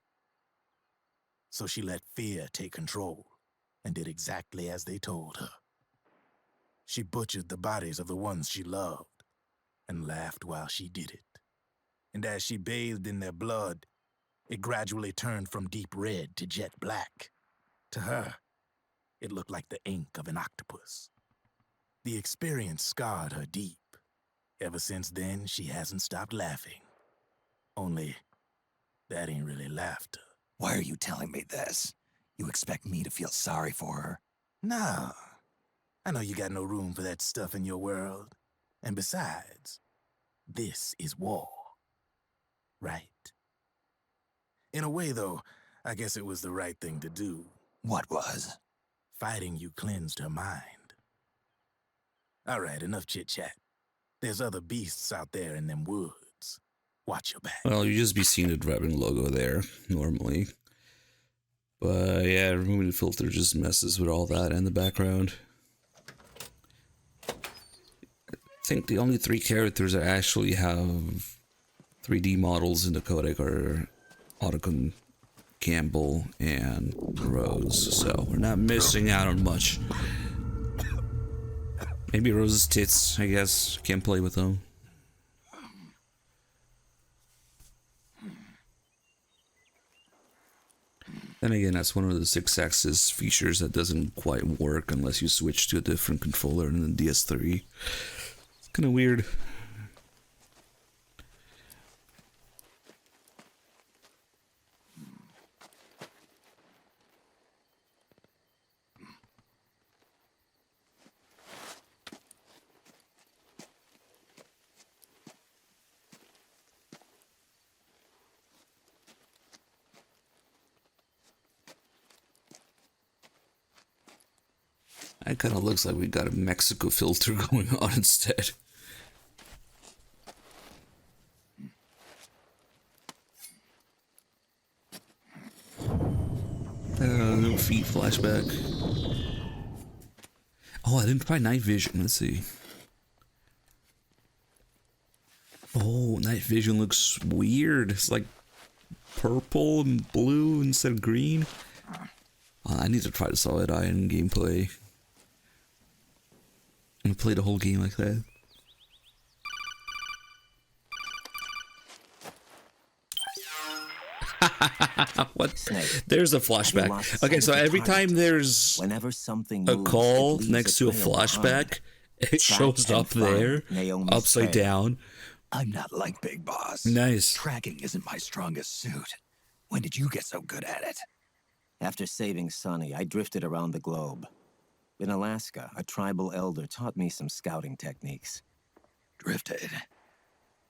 So she let fear take control and did exactly as they told her. She butchered the bodies of the ones she loved and laughed while she did it. And as she bathed in their blood, it gradually turned from deep red to jet black. To her, It looked like the ink of an octopus. The experience scarred her deep. Ever since then, she hasn't stopped laughing. Only, that ain't really laughter. Why are you telling me this? You expect me to feel sorry for her? No. I know you got no room for that stuff in your world. And besides, this is war. Right? In a way, though, I guess it was the right thing to do. What was? Fighting you cleansed her mind. All right, enough chit-chat. There's other beasts out there in them woods. Watch your back. Well, you just be seeing the Dragon logo there, normally. But yeah, removing the filter just messes with all that in the background. I think the only 3 characters that actually have 3D models in the codec are Otacon, Campbell, and Rose, so we're not missing out on much. Maybe Rose's tits, I guess. Can't play with them. Then again, that's one of the 6-axis features that doesn't quite work unless you switch to a different controller in the DS3. It's kind of weird. It kind of looks like we got a Mexico filter going on instead. No feet flashback. Oh, I didn't try night vision. Let's see. Oh, night vision looks weird. It's like purple and blue instead of green. I need to try the solid eye in gameplay. I'm gonna play the whole game like that. What? Snake, there's a flashback. Okay, so every time there's a call next to a flashback, it shows up there, upside down. I'm not like Big Boss. Nice. Tracking isn't my strongest suit. When did you get so good at it? After saving Sonny, I drifted around the globe. In Alaska, a tribal elder taught me some scouting techniques. Drifted?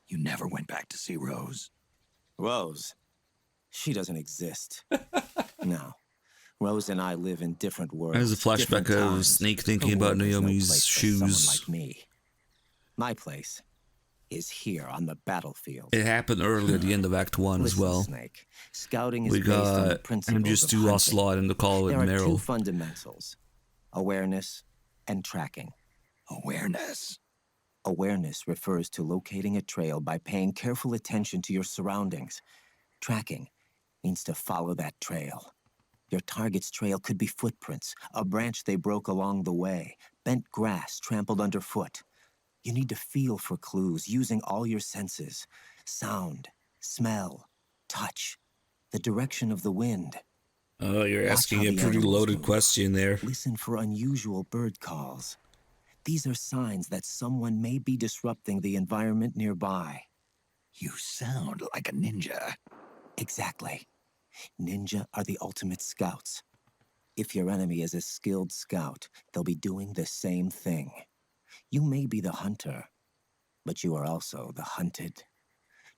You never went back to see Rose? Rose? She doesn't exist. No. Rose and I live in different worlds. There's a flashback of Snake thinking about Naomi's shoes. Like me. My place is here on the battlefield. It happened early at the end of Act 1 as well. Snake. Scouting is we based on the got principles MGS2 of Ocelot in the call with There are Meryl. 2 fundamentals. Awareness and tracking. Awareness? Awareness refers to locating a trail by paying careful attention to your surroundings. Tracking means to follow that trail. Your target's trail could be footprints, a branch they broke along the way, bent grass trampled underfoot. You need to feel for clues using all your senses. Sound, smell, touch, the direction of the wind. Oh, you're asking a pretty loaded question there. Listen for unusual bird calls. These are signs that someone may be disrupting the environment nearby. You sound like a ninja. Exactly. Ninja are the ultimate scouts. If your enemy is a skilled scout, they'll be doing the same thing. You may be the hunter, but you are also the hunted.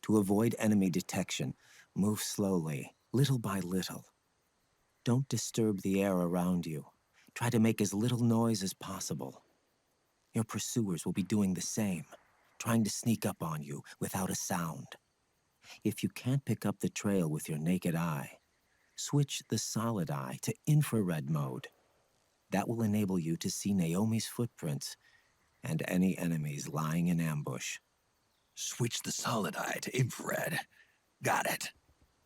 To avoid enemy detection, move slowly, little by little. Don't disturb the air around you. Try to make as little noise as possible. Your pursuers will be doing the same, trying to sneak up on you without a sound. If you can't pick up the trail with your naked eye, switch the solid eye to infrared mode. That will enable you to see Naomi's footprints and any enemies lying in ambush. Switch the solid eye to infrared. Got it.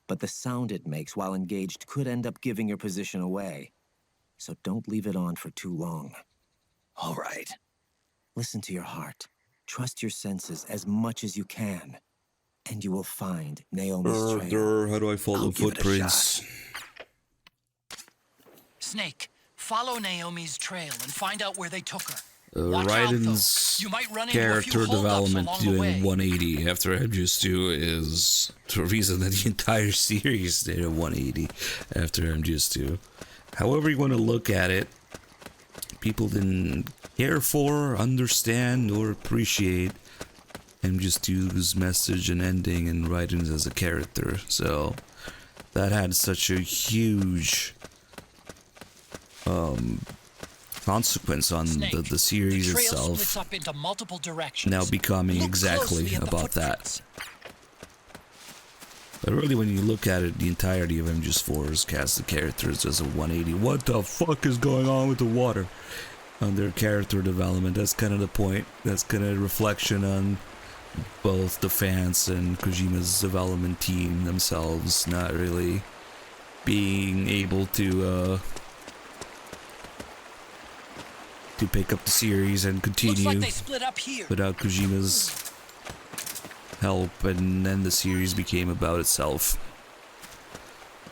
But the sound it makes while engaged could end up giving your position away. So don't leave it on for too long. All right. Listen to your heart. Trust your senses as much as you can. And you will find Naomi's trail. How do I follow footprints? Snake, Follow Naomi's trail and find out where they took her. Watch out, Raiden's though. You might run into a few character holdups development along the doing way. 180 after MGS2 is the reason that the entire series did a 180 after MGS2. However you want to look at it, people didn't care for, understand, or appreciate MGS2's message and ending and Raiden as a character. So that had such a huge consequence on the series Trail itself, splits up into multiple directions. now becoming Look exactly closely at the about that. But really, when you look at it, the entirety of MGS4's cast of characters as a 180. What the fuck is going on with the water? On their character development, that's kind of the point. That's kind of a reflection on both the fans and Kojima's development team themselves not really being able to pick up the series and continue Looks like they split up here. without Kojima's help, and then the series became about itself.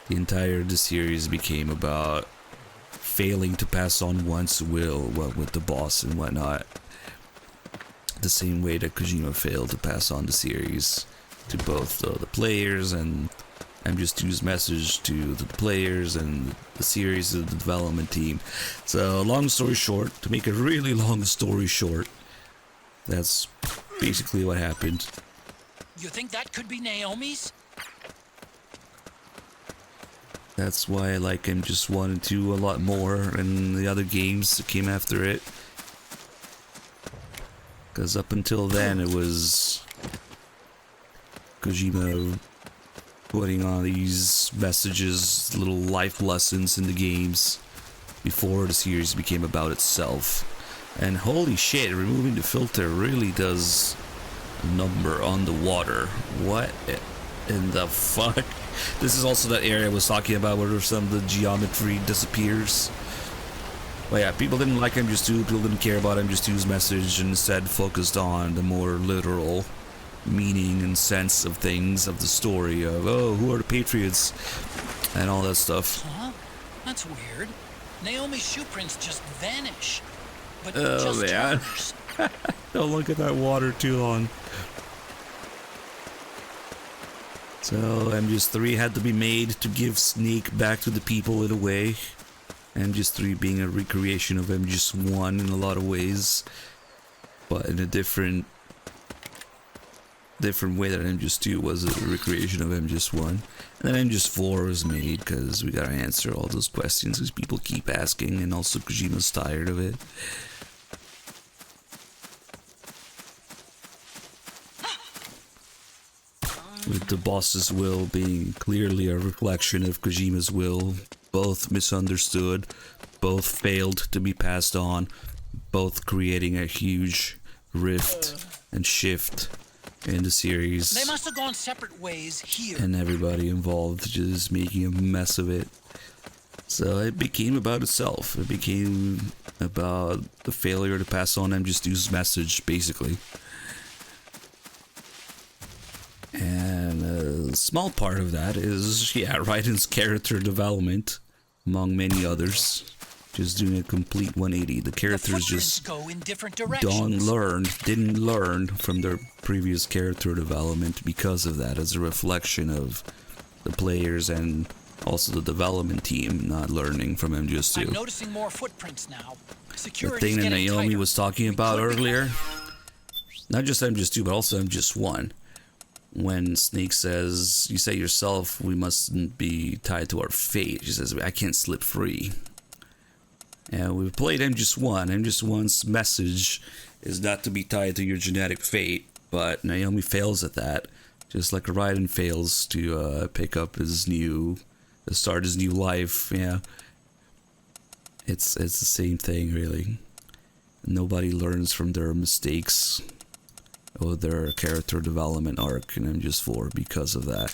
The series became about failing to pass on one's will, what with the boss and whatnot. The same way that Kojima failed to pass on the series to both the players, and MGS2's message to the players and the series to the development team. So, long story short, to make a really long story short, that's basically what happened. You think that could be Naomi's? That's why I like MGS1 and 2 a lot more, and the other games that came after it. Because up until then, it was Kojima putting on these messages, little life lessons in the games before the series became about itself. And holy shit, removing the filter really does a number on the water. What in the fuck? This is also that area I was talking about where some of the geometry disappears. But yeah, people didn't like MGS2, people didn't care about MGS2's message, and instead focused on the more literal meaning and sense of things, of the story of, oh, who are the Patriots, and all that stuff. Huh? That's weird. Naomi's shoe prints just vanish. But Oh just man. hers. Don't look at that water too long. So MGS3 had to be made to give Snake back to the people in a way. MGS3 being a recreation of MGS1 in a lot of ways, but in a different way that MGS2 was a recreation of MGS1. And then MGS4 was made because we gotta answer all those questions because people keep asking, and also Kojima's tired of it. With the boss's will being clearly a reflection of Kojima's will, both misunderstood, both failed to be passed on, both creating a huge rift and shift in the series. They must have gone separate ways here. And everybody involved just making a mess of it. So it became about itself. It became about the failure to pass on MGS2's message, basically. And a small part of that is, yeah, Raiden's character development, among many others. Just doing a complete 180. The characters just go in different directions. didn't learn from their previous character development because of that, as a reflection of the players and also the development team not learning from MGS2. I'm noticing more footprints now. The Security's thing that getting Naomi tighter. was talking about earlier, not just MGS2, but also MGS1. When Snake says, you say yourself, we mustn't be tied to our fate. She says, I can't slip free. And we've played MGS1. MGS1's message is not to be tied to your genetic fate, but Naomi fails at that. Just like Raiden fails to pick up start his new life. Yeah, it's the same thing, really. Nobody learns from their mistakes or their character development arc in MGS4 because of that.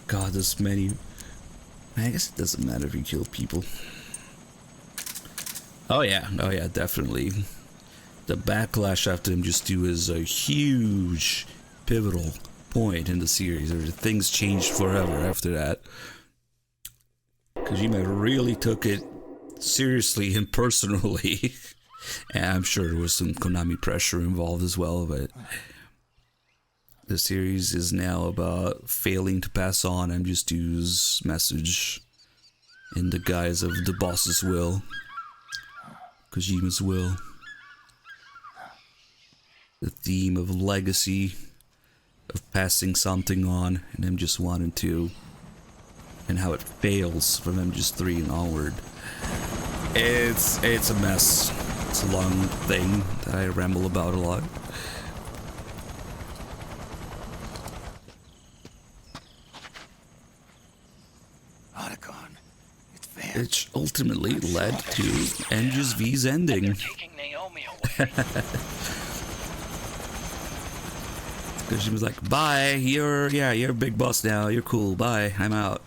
God, there's many. I guess it doesn't matter if you kill people. Oh yeah, definitely. The backlash after MGS2 is a huge, pivotal point in the series, or things changed forever after that. Kojima really took it seriously and personally. And I'm sure there was some Konami pressure involved as well, but the series is now about failing to pass on MGS2's message in the guise of the boss's will, Kojima's will. The theme of legacy, of passing something on, and MGS1 and 2, and how it fails from MGS3 and onward. It's a mess. It's a long thing that I ramble about a lot. Which ultimately led to MGS V's ending. Because she was like, bye, you're a big boss now, you're cool, bye, I'm out.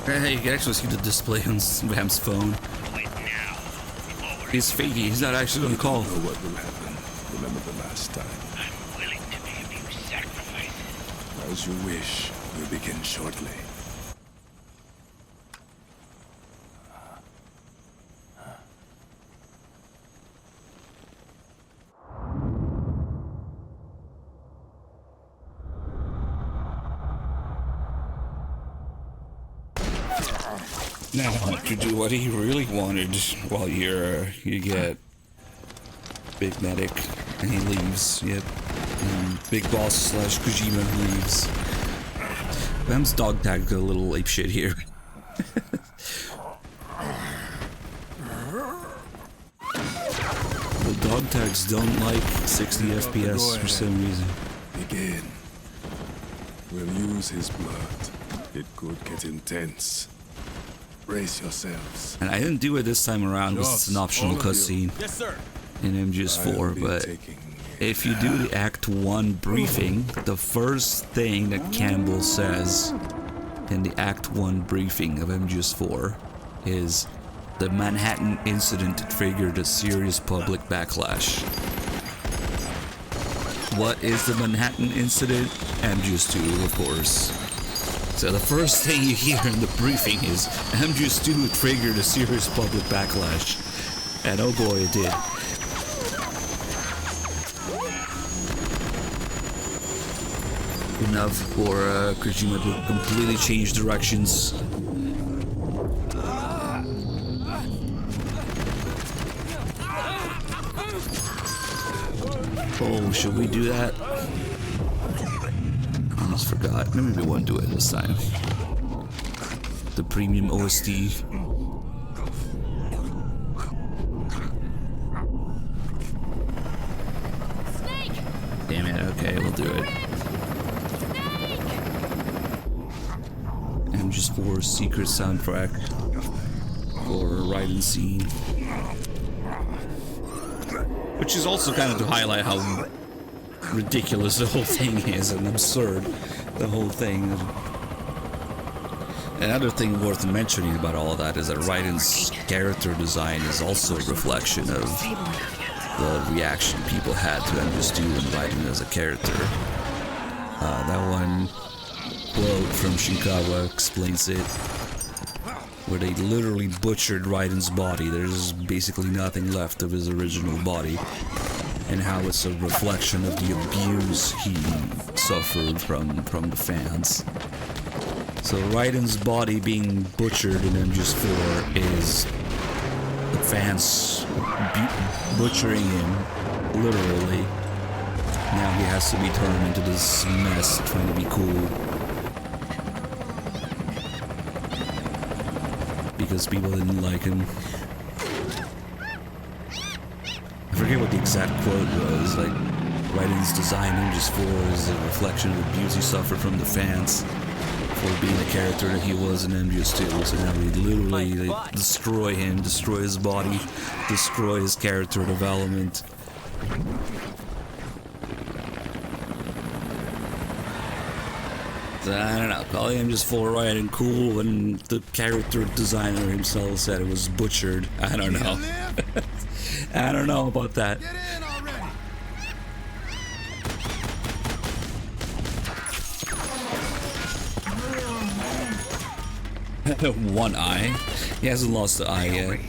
Hey, you can actually see the display on Ram's phone. He's fakey, he's not actually on call. You know what will happen. Remember the last time. I'm willing to make a few sacrifices. As you wish. We'll begin shortly. Now to do what he really wanted while you get Big Medic and he leaves, yep. And Big Boss / Kojima leaves. Bam's dog tag got a little ape shit here. The dog tags don't like 60 FPS for some reason. Begin. We'll use his blood. It could get intense. Brace yourselves. And I didn't do it this time around because it's an optional cutscene in MGS4, but if you do the Act 1 briefing, the first thing that Campbell says in the Act 1 briefing of MGS4 is the Manhattan incident triggered a serious public backlash. What is the Manhattan incident? MGS2, of course. So the first thing you hear in the briefing is MGS2 triggered a serious public backlash. And oh boy, it did. Enough for Kojima to completely change directions. Oh, should we do that? Almost forgot. Maybe we won't do it this time. The premium OST. Damn it, okay, we'll do it. MGS4's secret soundtrack for a ride-in scene. Which is also kind of to highlight how ridiculous the whole thing is and absurd the whole thing. Another thing worth mentioning about all of that is that Raiden's character design is also a reflection of the reaction people had to MGS2 and Raiden as a character. That one quote from Shinkawa explains it, where they literally butchered Raiden's body. There's basically nothing left of his original body, and how it's a reflection of the abuse he suffered from the fans. So Raiden's body being butchered in MGS4 is the fans butchering him, literally. Now he has to be turned into this mess trying to be cool. Because people didn't like him. I forget what the exact quote was, like, Raiden's design in MGS4 is a reflection of the abuse he suffered from the fans for being the character that he was in MGS2. So now we literally destroy him, destroy his body, destroy his character development. I don't know. Probably I'm just full right and cool, and the character designer himself said it was butchered. I don't know. I don't know about that. One eye. He hasn't lost the eye yet.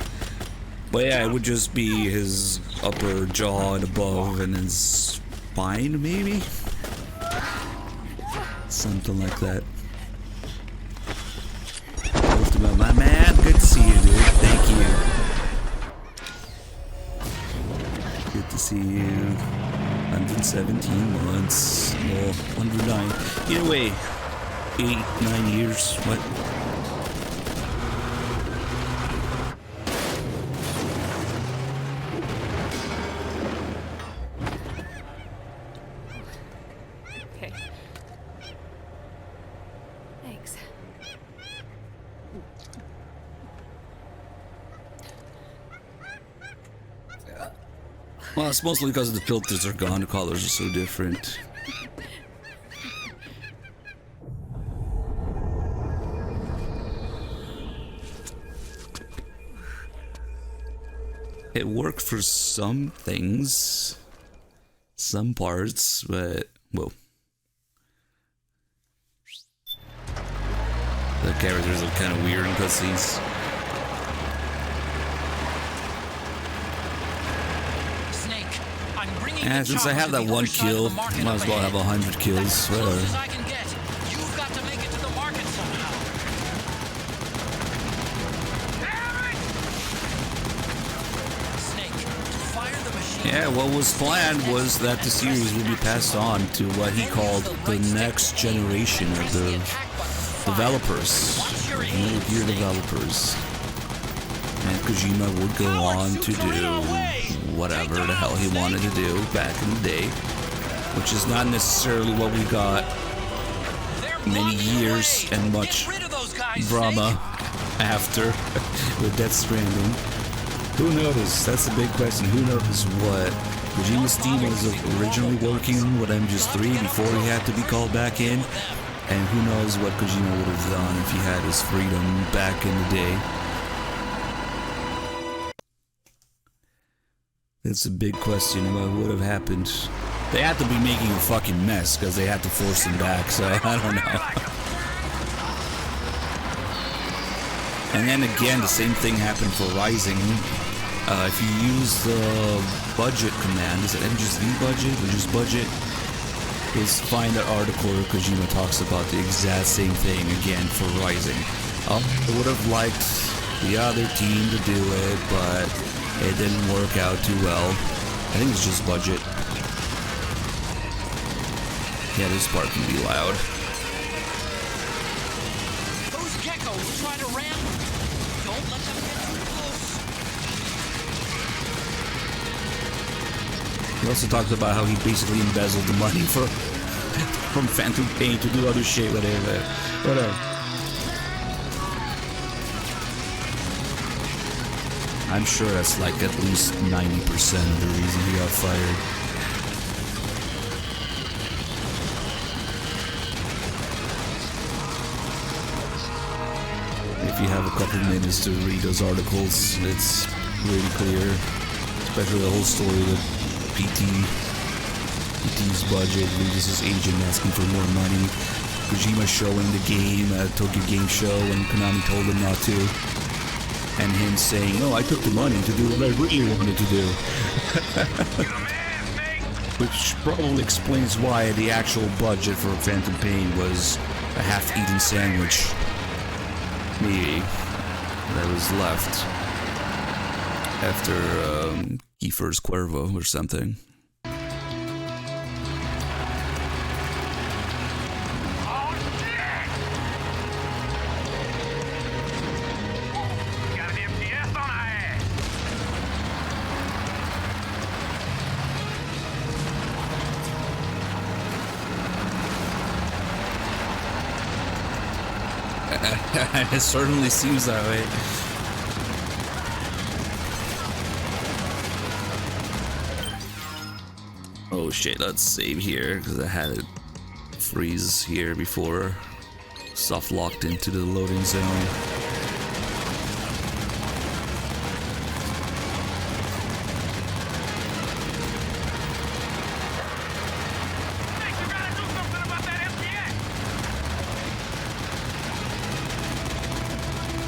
But yeah, it would just be his upper jaw and above, and his spine, maybe? Something like that. Ultimate, my man. Good to see you, dude. Thank you. Good to see you. 117 months. Well, 109. Either way, 8-9 years. What? Okay. Thanks. Well, it's mostly because the filters are gone. The colors are so different. It worked for some things, some parts, but whoa. The characters are kind of weird in cutscenes. Snake, I'm bringing And since I have that one kill, might as well have 100 kills. Whatever. I can get. You've got to make it to the market somehow. Snake, fire the machine. Yeah, what was planned was that the series would be passed on to what he called the next generation of the developers, Metal Gear developers. And Kojima would go on to do whatever the hell he wanted to do back in the day, which is not necessarily what we got many years and much drama after with Death Stranding. Who knows? That's the big question. Who knows what Kojima's team was originally working with MGS3 before he had to be called back in? And who knows what Kojima would have done if he had his freedom back in the day. It's a big question what would have happened. They had to be making a fucking mess because they had to force him back, so I don't know. And then again, the same thing happened for Rising. If you use the budget command, is it MGS budget or just budget? Is find an article where Kojima talks about the exact same thing again for Rising. I would have liked the other team to do it, but it didn't work out too well. I think it's just budget. Yeah, this part can be loud. Those geckos try to ram. Don't let them get too close. He also talked about how he basically embezzled the money from Phantom Pain to do other shit, whatever. I'm sure that's like at least 90% of the reason he got fired. If you have a couple minutes to read those articles, it's really clear. Especially the whole story with PT's budget, Regis' agent asking for more money, Kojima showing the game at Tokyo Game Show when Konami told him not to, and him saying, "No, I took the money to do what I really wanted to do." Which probably explains why the actual budget for Phantom Pain was a half-eaten sandwich. Maybe that was left after Kiefer's Cuervo or something. Got an MGS on our ass. It certainly seems that way. Oh shit, let's save here because I had it freeze here before soft locked into the loading zone.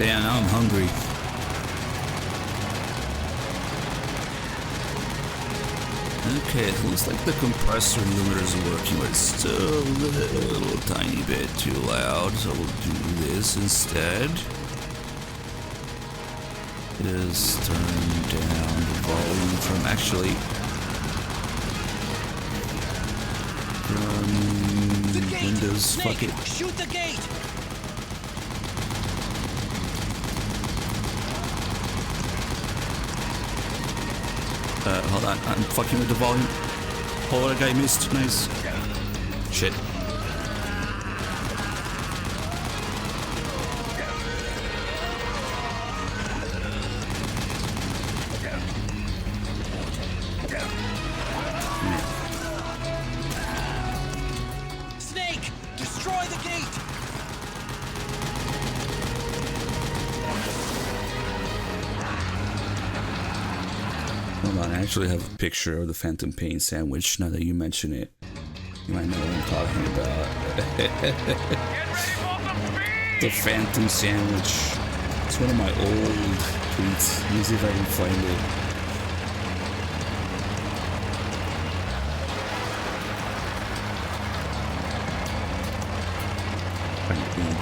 Yeah, now I'm hungry. Okay, it looks like the compressor limiter is working, but it's still a little tiny bit too loud, so we'll do this instead. Just turn down the volume from Windows. Snake, fuck it. Shoot the gate! Hold on, I'm fucking with the volume. Oh, that guy missed. Nice. Shit. Snake, destroy the gate! Hold on, I actually have a picture of the Phantom Pain sandwich now that you mention it. You might know what I'm talking about. The Phantom sandwich. It's one of my old tweets. Let me see if I can find it.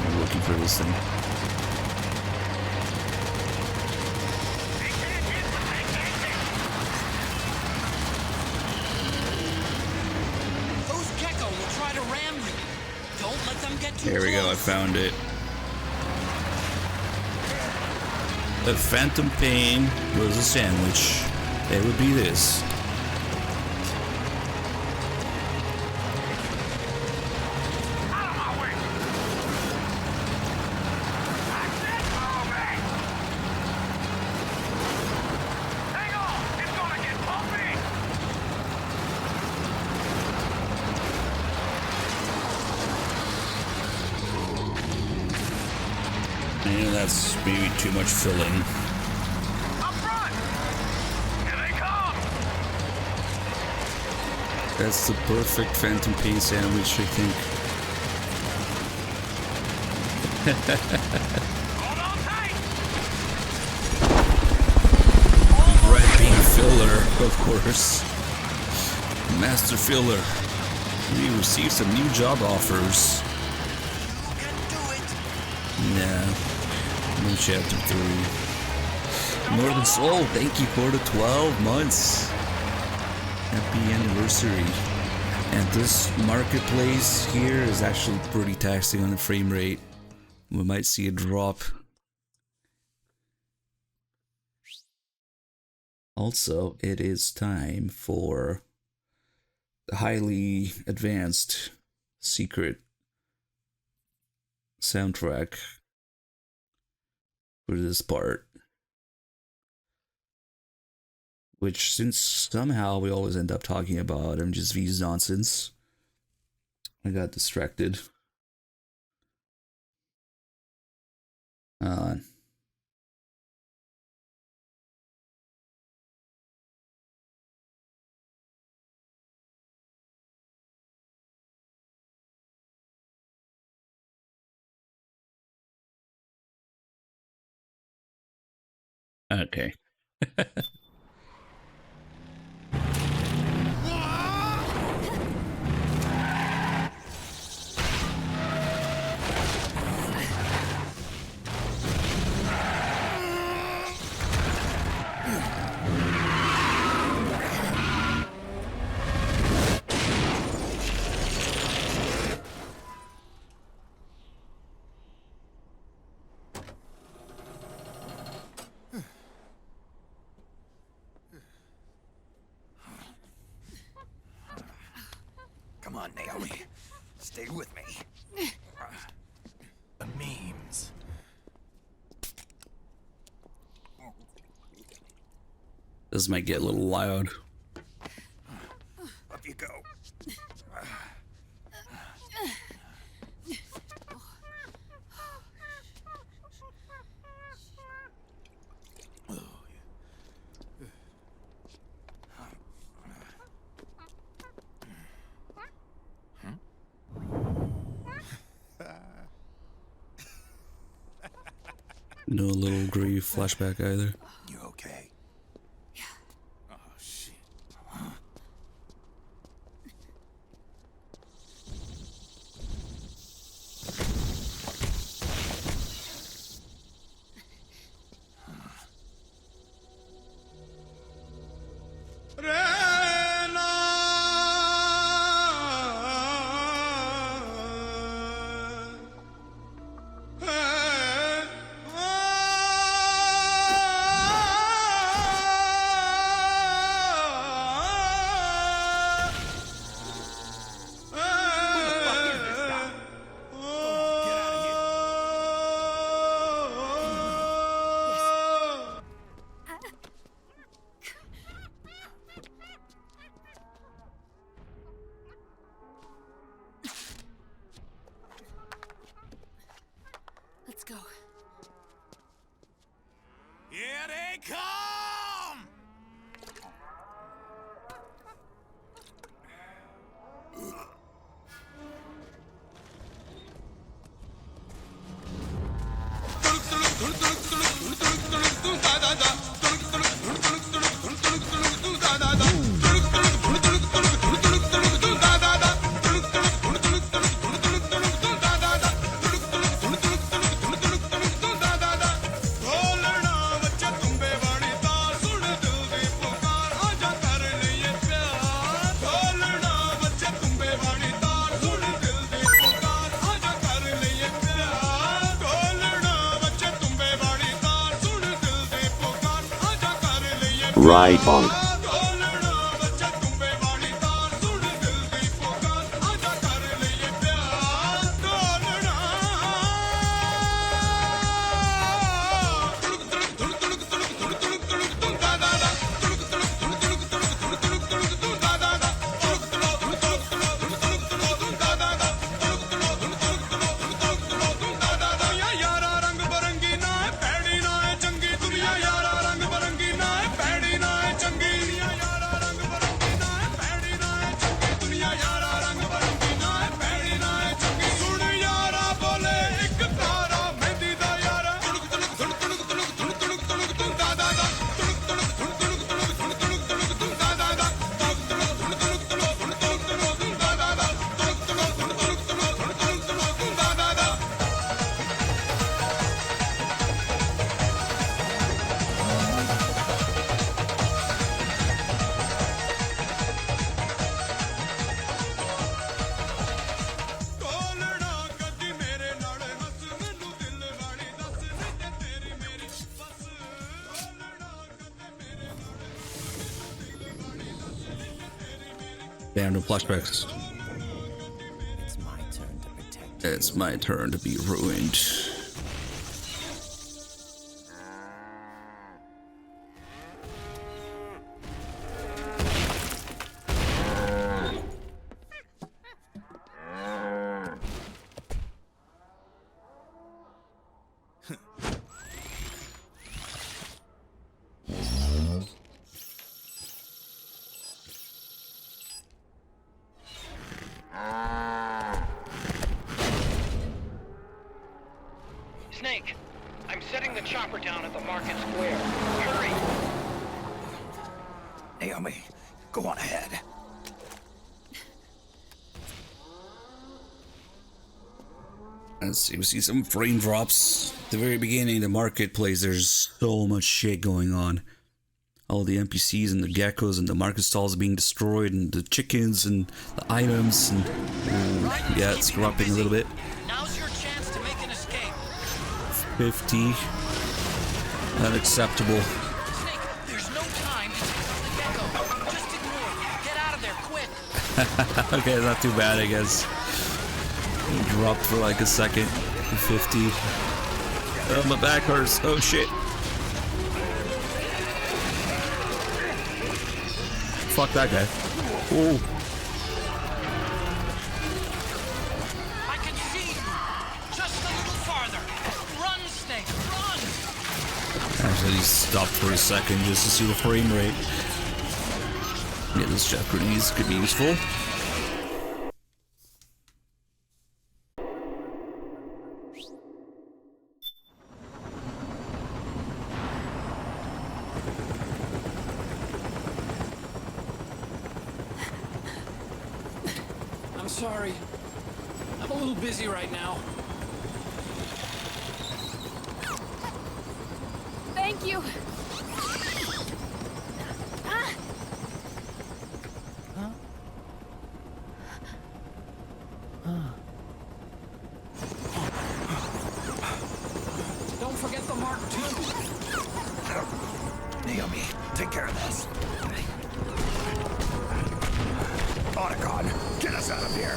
I'm looking for this thing. Here we go, I found it. If Phantom Pain was a sandwich, it would be this. That's maybe too much filling. Up front! Here they come! That's the perfect Phantom Pain sandwich, I think. Hold on tight! Red bean filler, of course. Master filler. We received some new job offers. Yeah. New chapter 3. Northern Soul, thank you for the 12 months. Happy anniversary. And this marketplace here is actually pretty taxing on the frame rate. We might see a drop. Also, it is time for the highly advanced secret soundtrack for this part, which since somehow we always end up talking about MGS4's nonsense, I got distracted. Okay. Come on, Naomi. Stay with me. The memes. This might get a little loud. Up you go. No little grief flashback either. You okay? Oh, shit. Let's go. Here they come! Right on. Damn, no flashbacks. It's my turn to protect. It's my turn to be ruined. Snake, I'm setting the chopper down at the market square. Hurry! Naomi, go on ahead. Let's see, we see some frame drops. At the very beginning of the marketplace, there's so much shit going on. All the NPCs and the geckos and the market stalls being destroyed, and the chickens and the items, and yeah, it's corrupting a little bit. Now's your chance to make an escape. 50. Unacceptable. Snake, there's no time to take out the gecko. Just ignore it. Get out of there, quick. Okay, not too bad, I guess. It dropped for like a second. 50. Oh, my back hurts. Oh shit. Fuck that guy. Oh. I can see you. Just a little farther. Run, Snake, run! Actually, stopped for a second just to see the frame rate. Yeah, this Japanese could be useful. sorry. I'm a little busy right now. Thank you. Ah. Huh? Don't forget the Mark II. Naomi, take care of this. Otacon, get us out of here.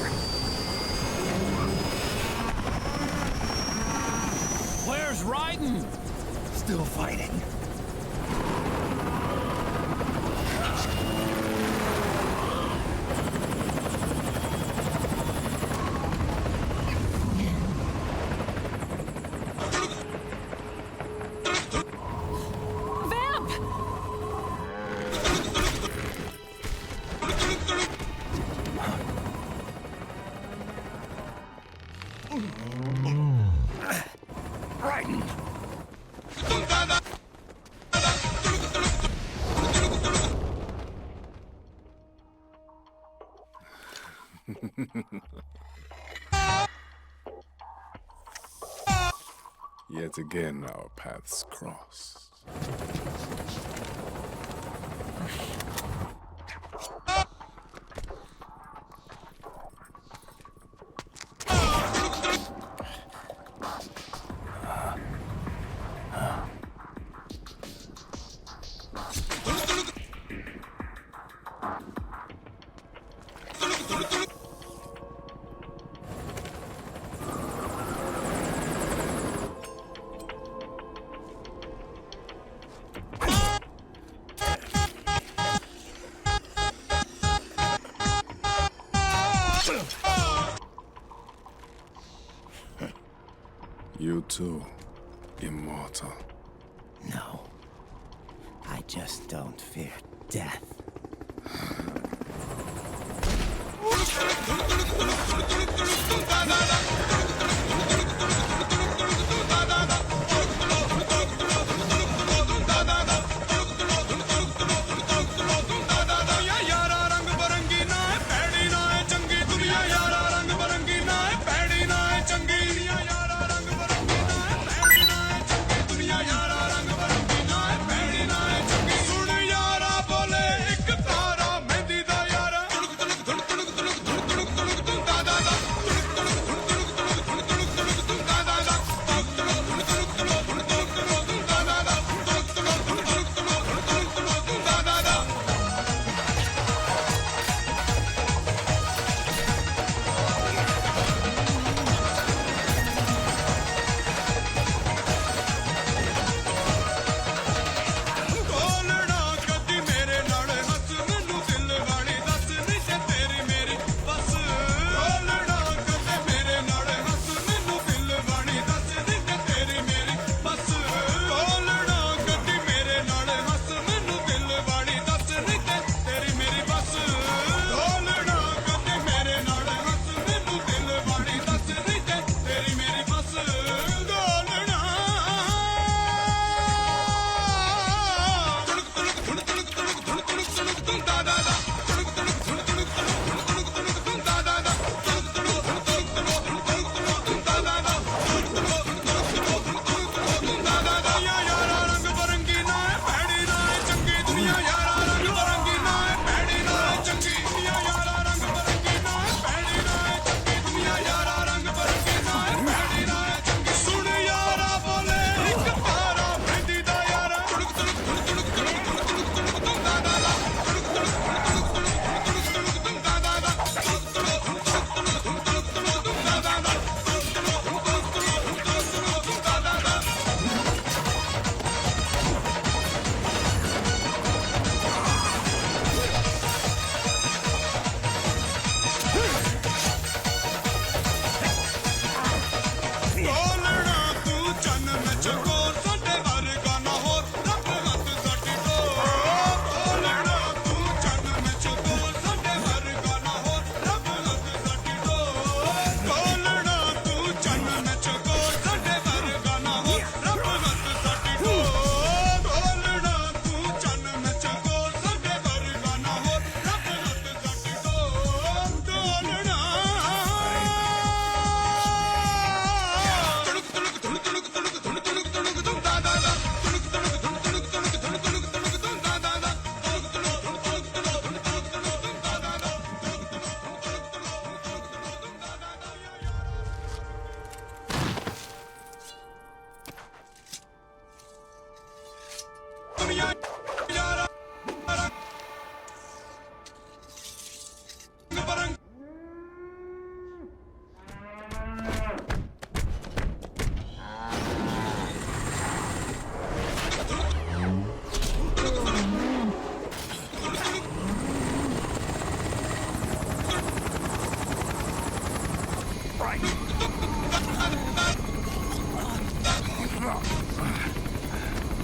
Where's Raiden? Still fighting. Vamp! Raiden! Yet again, our paths cross. You too, immortal. No. I just don't fear death.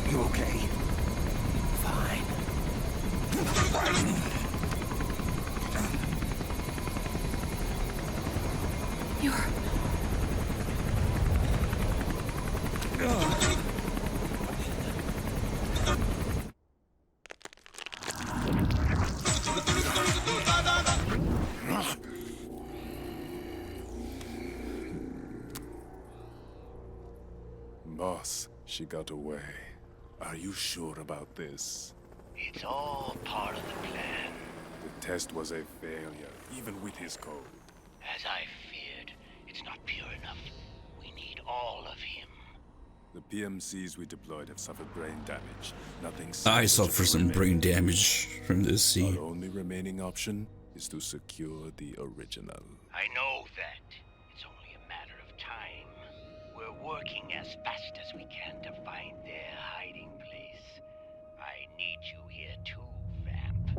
You okay? Fine. You're... Boss, she got away. Are you sure about this? It's all part of the plan. The test was a failure, even with his code. As I feared, it's not pure enough. We need all of him. The PMCs we deployed have suffered brain damage. Nothing I suffer some brain damage from this scene. Our only remaining option is to secure the original. I know that. It's only a matter of time. We're working as fast as we can to find their hiding place. I need you here too, Vamp.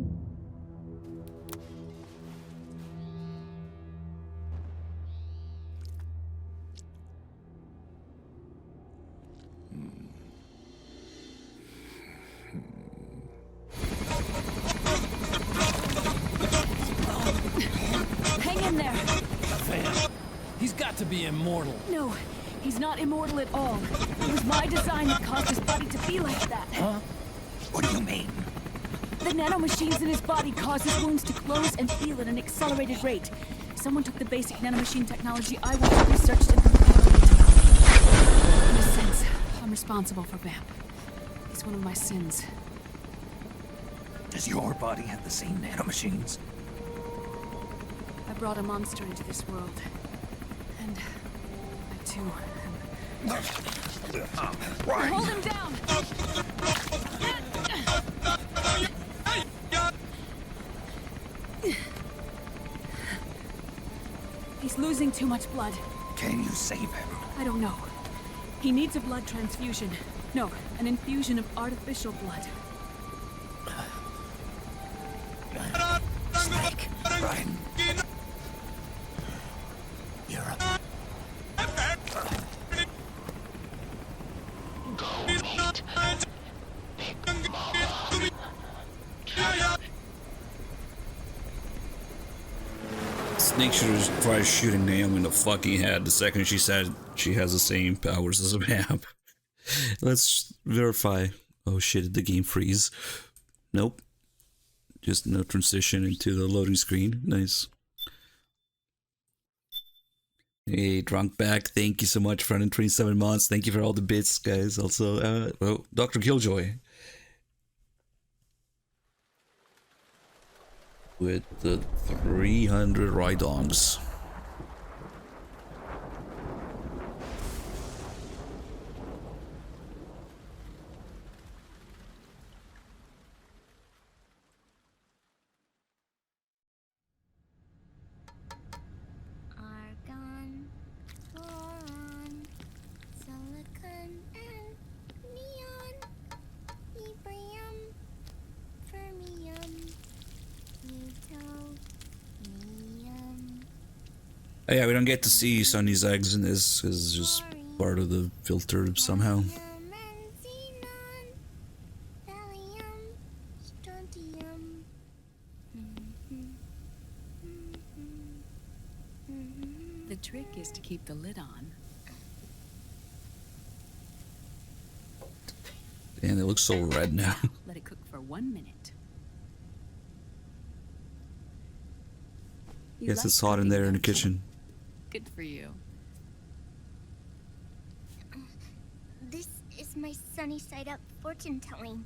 Hang in there! Vamp. He's got to be immortal. No, he's not immortal at all. It was my design that caused his body to be like that. Huh? What do you mean? The nanomachines in his body cause his wounds to close and heal at an accelerated rate. Someone took the basic nanomachine technology I once researched and propelled it. In a sense, I'm responsible for Vamp. It's one of my sins. Does your body have the same nanomachines? I brought a monster into this world. And I too am... Hold him down! He's losing too much blood. Can you save him? I don't know. He needs a blood transfusion. No, an infusion of artificial blood. Snake, Ryan. You're a... Go meet Big Mama. Snake should have tried shooting Naomi in the fucking head the second she said she has the same powers as a vamp. Let's verify. Oh shit, did the game freeze? Nope. Just no transition into the loading screen. Nice. Hey, Drunk Back, thank you so much for 127 months. Thank you for all the bits, guys. Also, well, Dr. Killjoy. With the 300 ride-ons. Argon, boron, silicon, and neon, yttrium, fermium, plutonium. Oh, yeah, we don't get to see Sonny's eggs in this because it's just part of the filter somehow. Thallium, strontium. The trick is to keep the lid on. And it looks so red now. Let it cook for 1 minute. You Guess like it's hot in cooking, there in the don't you? kitchen. Good for you. This is my sunny side up fortune telling.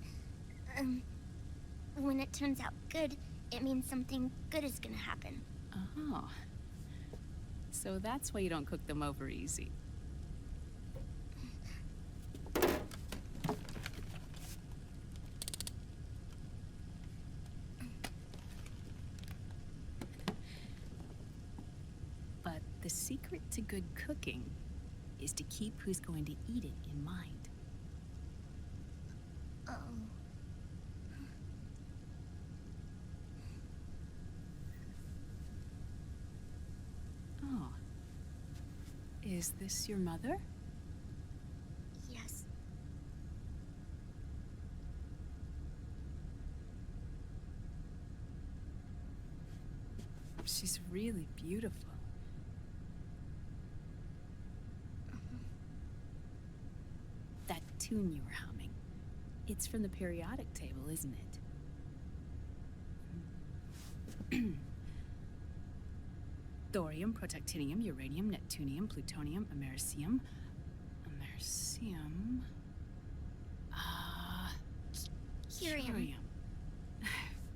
When it turns out good, it means something good is gonna happen. Oh. So that's why you don't cook them over easy. But the secret to good cooking is to keep who's going to eat it in mind. Oh. Oh. Is this your mother? Yes. She's really beautiful. That tune you were humming, it's from the periodic table, isn't it? Thorium, protactinium, uranium, neptunium, plutonium, americium. Curium.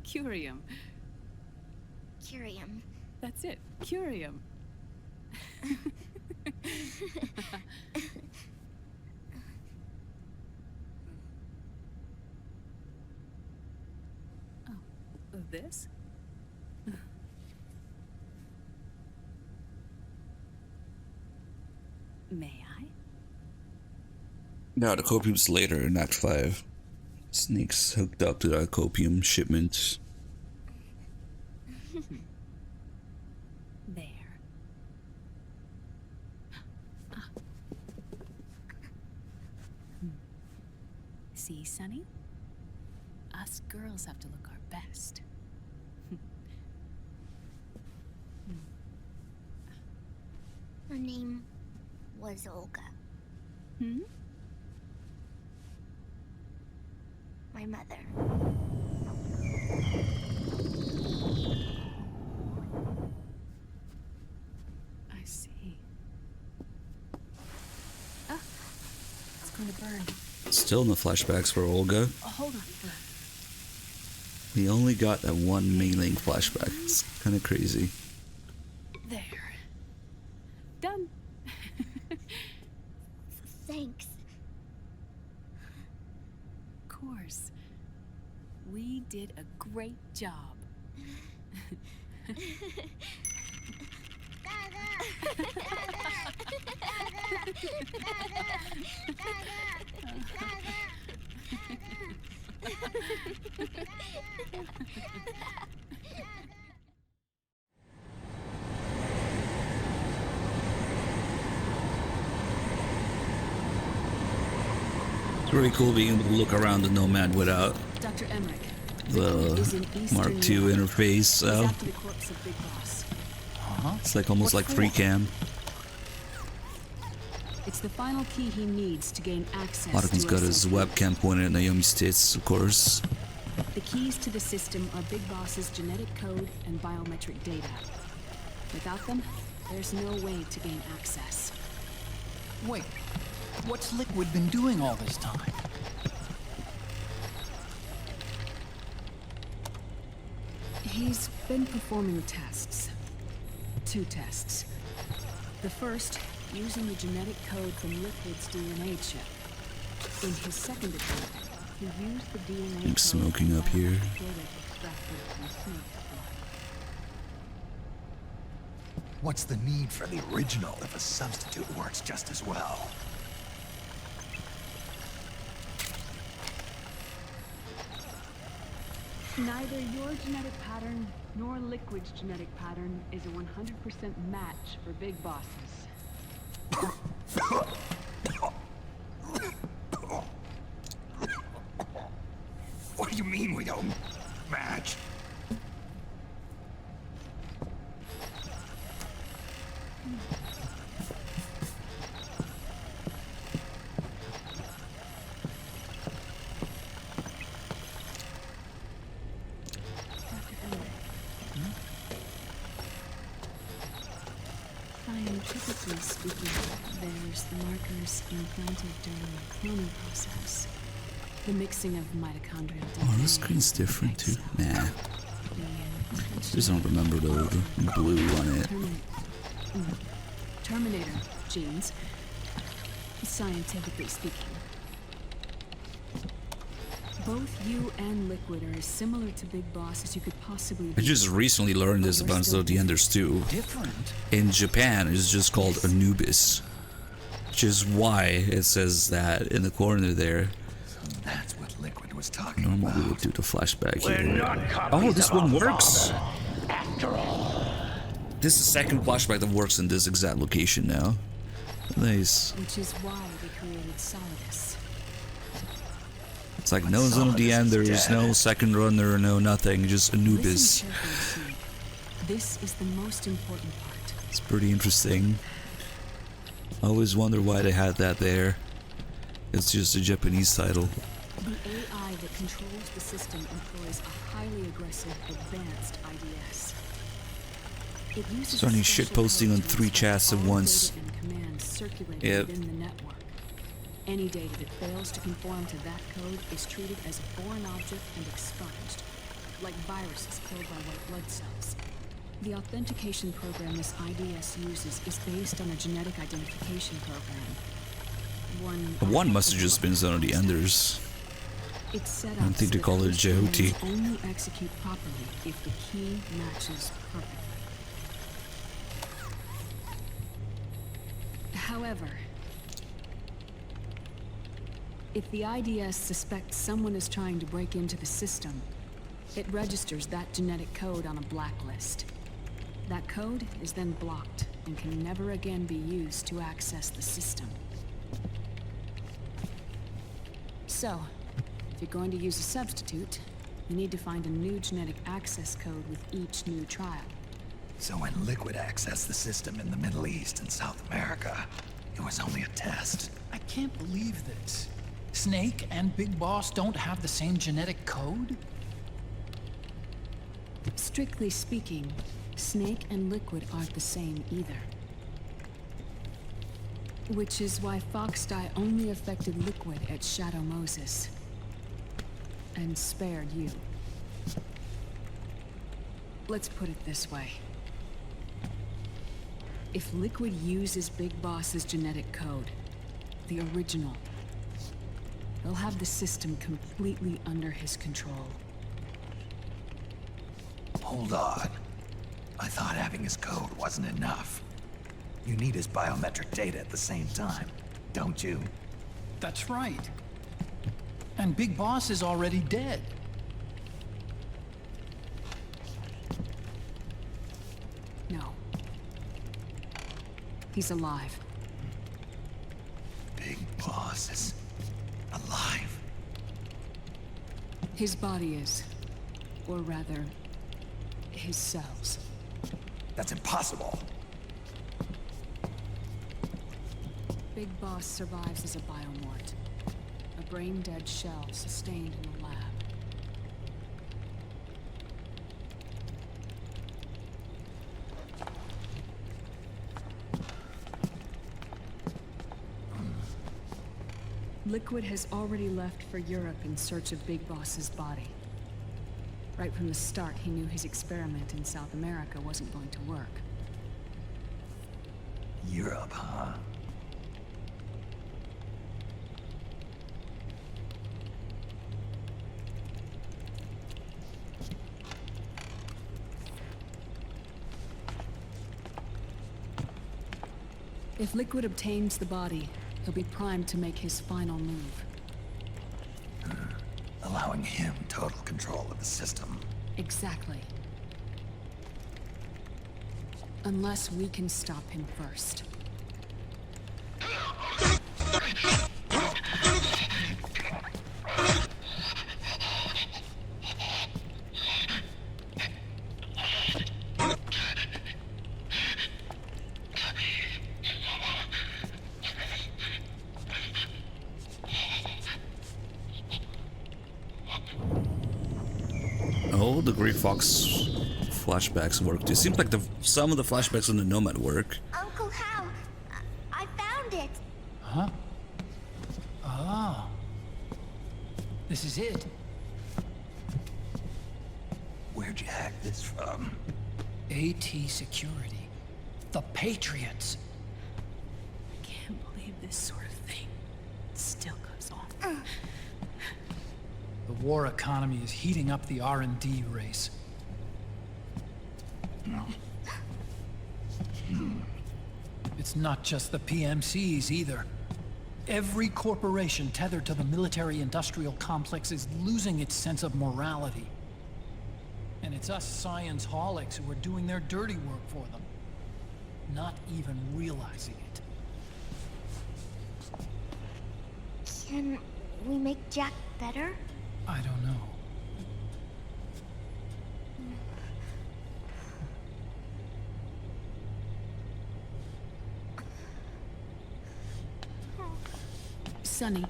Curium. Curium. That's it. Curium. This? May I? No, the copium's later in Act 5. Snake's hooked up to the copium shipment. There. See, Sonny? Us girls have to look our best. Her name was Olga. Hmm? My mother. I see. Ah, it's going to burn. Still no flashbacks for Olga. Hold on. We only got that one Mei-Ling flashback. It's kind of crazy. There. Done. Thanks. Of course. We did a great job. It's really cool being able to look around the Nomad without Dr. Emmerich, the Mark II interface. So it's like almost like free cam. It's the final key he needs to gain access. Ottoman's got his webcam pointed at Naomi's tits, of course. The keys to the system are Big Boss's genetic code and biometric data. Without them, there's no way to gain access. Wait, what's Liquid been doing all this time? He's been performing tests. 2 tests. The first, using the genetic code from Liquid's DNA chip. In his second attempt, he used the DNA I'm smoking up here. What's the need for the original if a substitute works just as well? Neither your genetic pattern nor Liquid's genetic pattern is a 100% match for Big Bosses. What do you mean we don't match? Scientifically speaking, there's the markers implanted during the cloning process. The mixing of mitochondrial DNA. Oh, this screen's different too. Nah. Just don't remember the blue on it. Terminator genes, scientifically speaking. Both you and Liquid are as similar to Big Boss as you could possibly be. I just recently learned this about the Enders too. In Japan, it's just called Anubis, which is why it says that in the corner there. That's what Liquid was talking Normally we would do the flashback here. Oh, this one works! After all. This is the second flashback that works in this exact location now. Nice. Which is why they created Solidus. It's like no Zone of the Enders, no Second Runner, no nothing, just Anubis. Listen carefully, Snake. This is the most important part. It's pretty interesting. I always wonder why they had that there. It's just a Japanese title. The AI that controls the system employs a highly aggressive, advanced IDS. It uses Starting shitposting on 3 chats at once. Yep. Within the network. Any data that fails to conform to that code is treated as a foreign object and expunged, like viruses killed by white blood cells. The authentication program this IDS uses is based on a genetic identification program. One must have just been Zone of the Enders. It's set I don't think they call it Jehoti. Only execute properly if the key matches perfectly. However, if the IDS suspects someone is trying to break into the system, it registers that genetic code on a blacklist. That code is then blocked and can never again be used to access the system. So, if you're going to use a substitute, you need to find a new genetic access code with each new trial. So when Liquid accessed the system in the Middle East and South America, it was only a test. I can't believe this. Snake and Big Boss don't have the same genetic code? Strictly speaking, Snake and Liquid aren't the same either. Which is why Foxdie only affected Liquid at Shadow Moses. And spared you. Let's put it this way. If Liquid uses Big Boss's genetic code, the original, he'll have the system completely under his control. Hold on. I thought having his code wasn't enough. You need his biometric data at the same time, don't you? That's right. And Big Boss is already dead. No. He's alive. Big Boss is alive. His body is. Or rather, his cells. That's impossible. Big Boss survives as a biomort. A brain-dead shell sustained in a lab. Liquid has already left for Europe in search of Big Boss's body. Right from the start, he knew his experiment in South America wasn't going to work. Europe, huh? If Liquid obtains the body, he'll be primed to make his final move. Allowing him total control of the system. Exactly. Unless we can stop him first. Oh, the Grey Fox flashbacks worked. It seems like some of the flashbacks on the Nomad work. Uncle Hal, I found it. Huh? Ah. This is it. Where'd you hack this from? AT Security. The Patriots. I can't believe this sort of thing still goes on. The war economy is heating up the R&D race. It's not just the PMCs either. Every corporation tethered to the military-industrial complex is losing its sense of morality. And it's us science-holics who are doing their dirty work for them, not even realizing it. Can we make Jack better? I don't know. Sonny.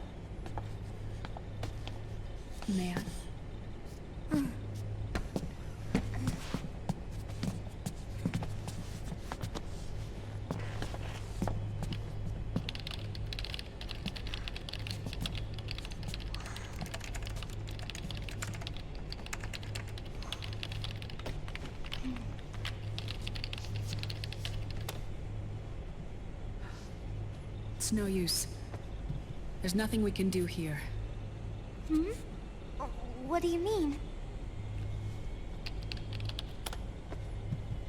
May I? It's no use. There's nothing we can do here. Hmm? What do you mean?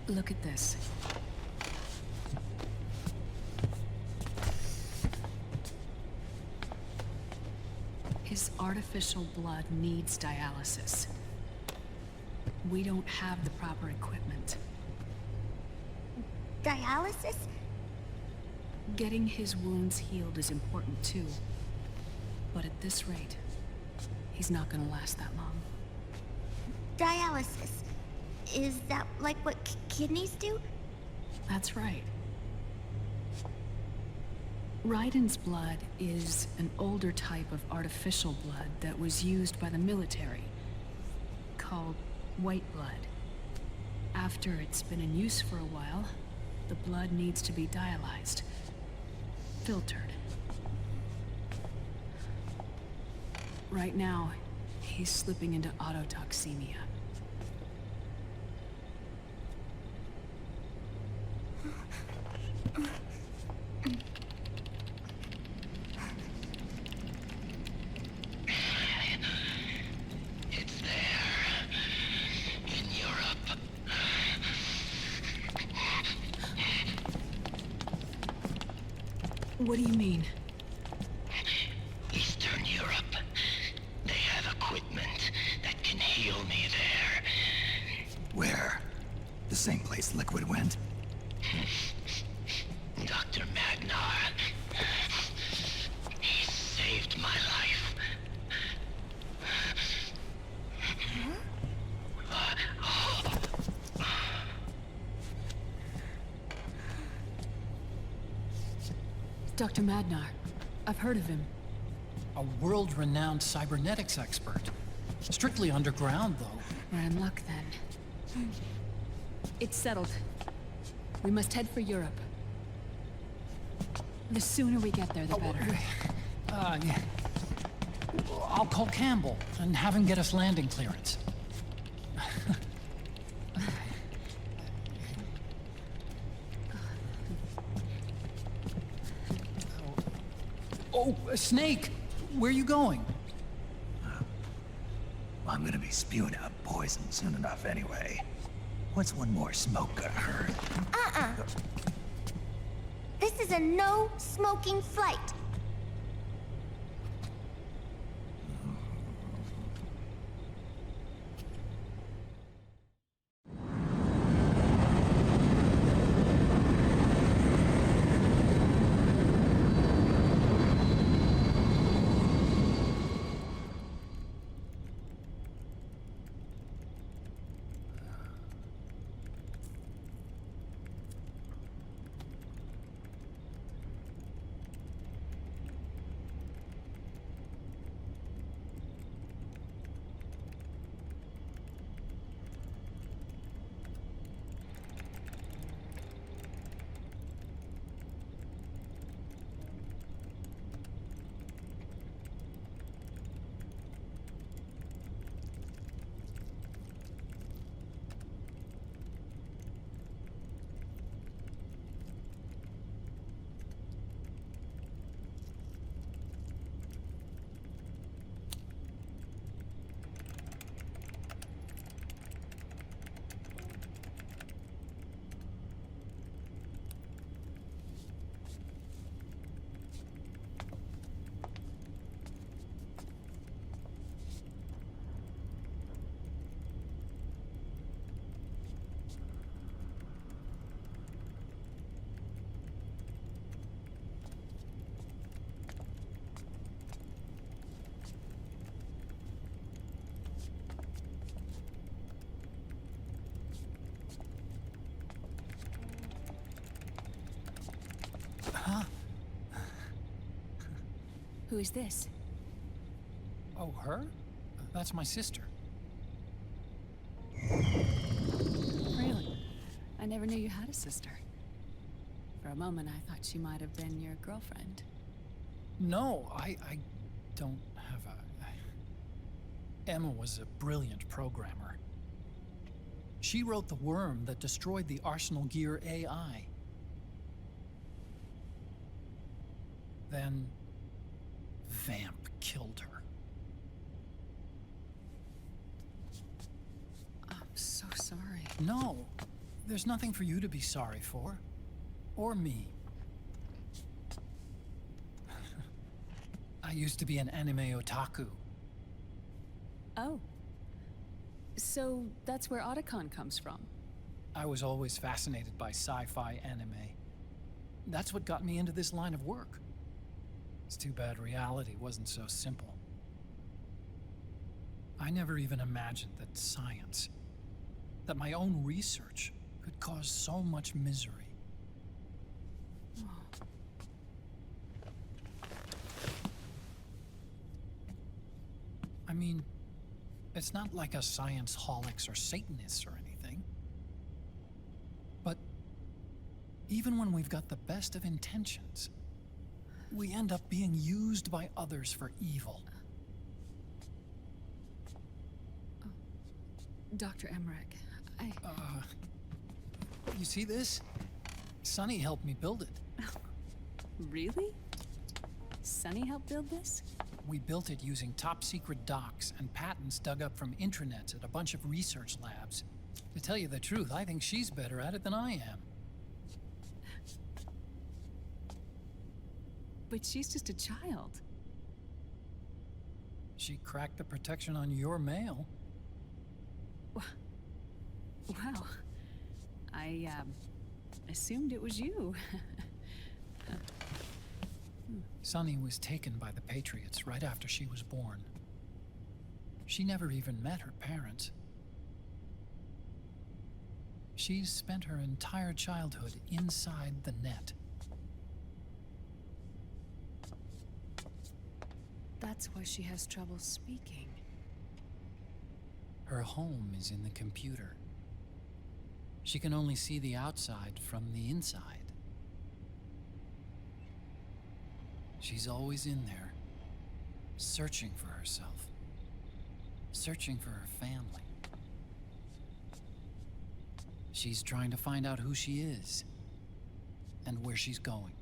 Look at this. His artificial blood needs dialysis. We don't have the proper equipment. Dialysis? Getting his wounds healed is important too. But at this rate, he's not gonna last that long. Dialysis. Is that like what kidneys do? That's right. Raiden's blood is an older type of artificial blood that was used by the military, called white blood. After it's been in use for a while, the blood needs to be dialyzed, filtered. Right now, he's slipping into autotoxemia. It's there. In Europe. What do you mean? Eastern Europe. They have equipment that can heal me there. Where? The same place Liquid went? Dr. Magnar. He saved my life. Dr. Magnar. I've heard of him. A world-renowned cybernetics expert. Strictly underground, though. We're in luck then. It's settled. We must head for Europe. The sooner we get there, the better. Yeah. I'll call Campbell and have him get us landing clearance. Oh, Snake! Where are you going? I'm gonna be spewing out poison soon enough anyway. What's one more smoke gonna hurt? This is a no-smoking flight. Huh? Who is this? Oh, her? That's my sister. Really? I never knew you had a sister. For a moment, I thought she might have been your girlfriend. No, I don't have a... Emma was a brilliant programmer. She wrote the worm that destroyed the Arsenal Gear AI. Then... Vamp killed her. I'm so sorry. No, there's nothing for you to be sorry for. Or me. I used to be an anime otaku. Oh. So that's where Otacon comes from. I was always fascinated by sci-fi anime. That's what got me into this line of work. It's too bad reality wasn't so simple. I never even imagined that science, that my own research, could cause so much misery. I mean, it's not like us science holics or Satanists or anything. But even when we've got the best of intentions, we end up being used by others for evil. Dr. Emmerich, You see this? Sonny helped me build it. Really? Sonny helped build this? We built it using top-secret docs and patents dug up from intranets at a bunch of research labs. To tell you the truth, I think she's better at it than I am. But she's just a child. She cracked the protection on your mail. Wow. I assumed it was you. Sunny was taken by the Patriots right after she was born. She never even met her parents. She's spent her entire childhood inside the net. That's why she has trouble speaking. Her home is in the computer. She can only see the outside from the inside. She's always in there, searching for herself, searching for her family. She's trying to find out who she is and where she's going.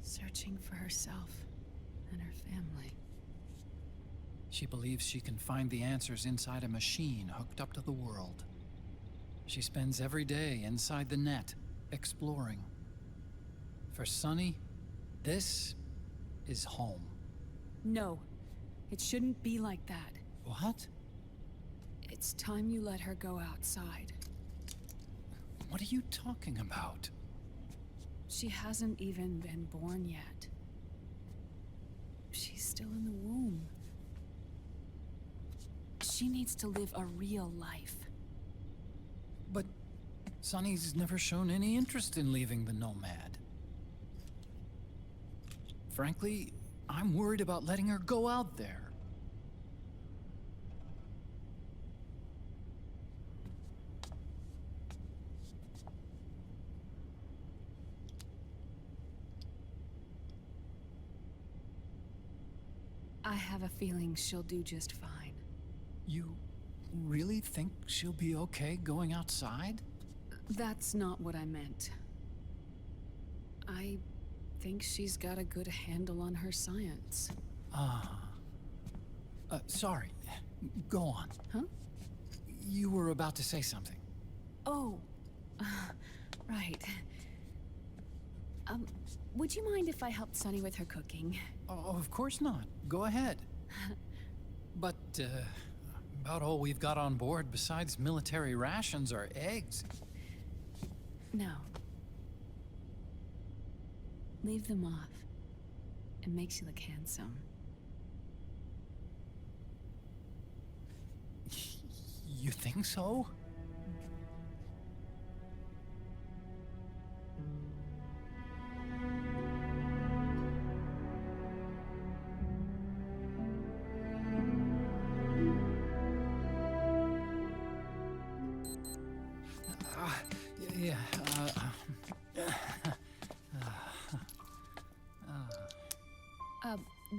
Searching for herself and her family. She believes she can find the answers inside a machine hooked up to the world. She spends every day inside the net, exploring. For Sunny, this is home. No, it shouldn't be like that. What? It's time you let her go outside. What are you talking about? She hasn't even been born yet. She's still in the womb. She needs to live a real life. But Sunny's never shown any interest in leaving the Nomad. Frankly, I'm worried about letting her go out there. I have a feeling she'll do just fine. You really think she'll be okay going outside? That's not what I meant. I think she's got a good handle on her science. Sorry. Go on. Huh? You were about to say something. Oh, right. Would you mind if I helped Sunny with her cooking? Oh, of course not. Go ahead. But, about all we've got on board besides military rations are eggs. No. Leave them off. It makes you look handsome. You think so?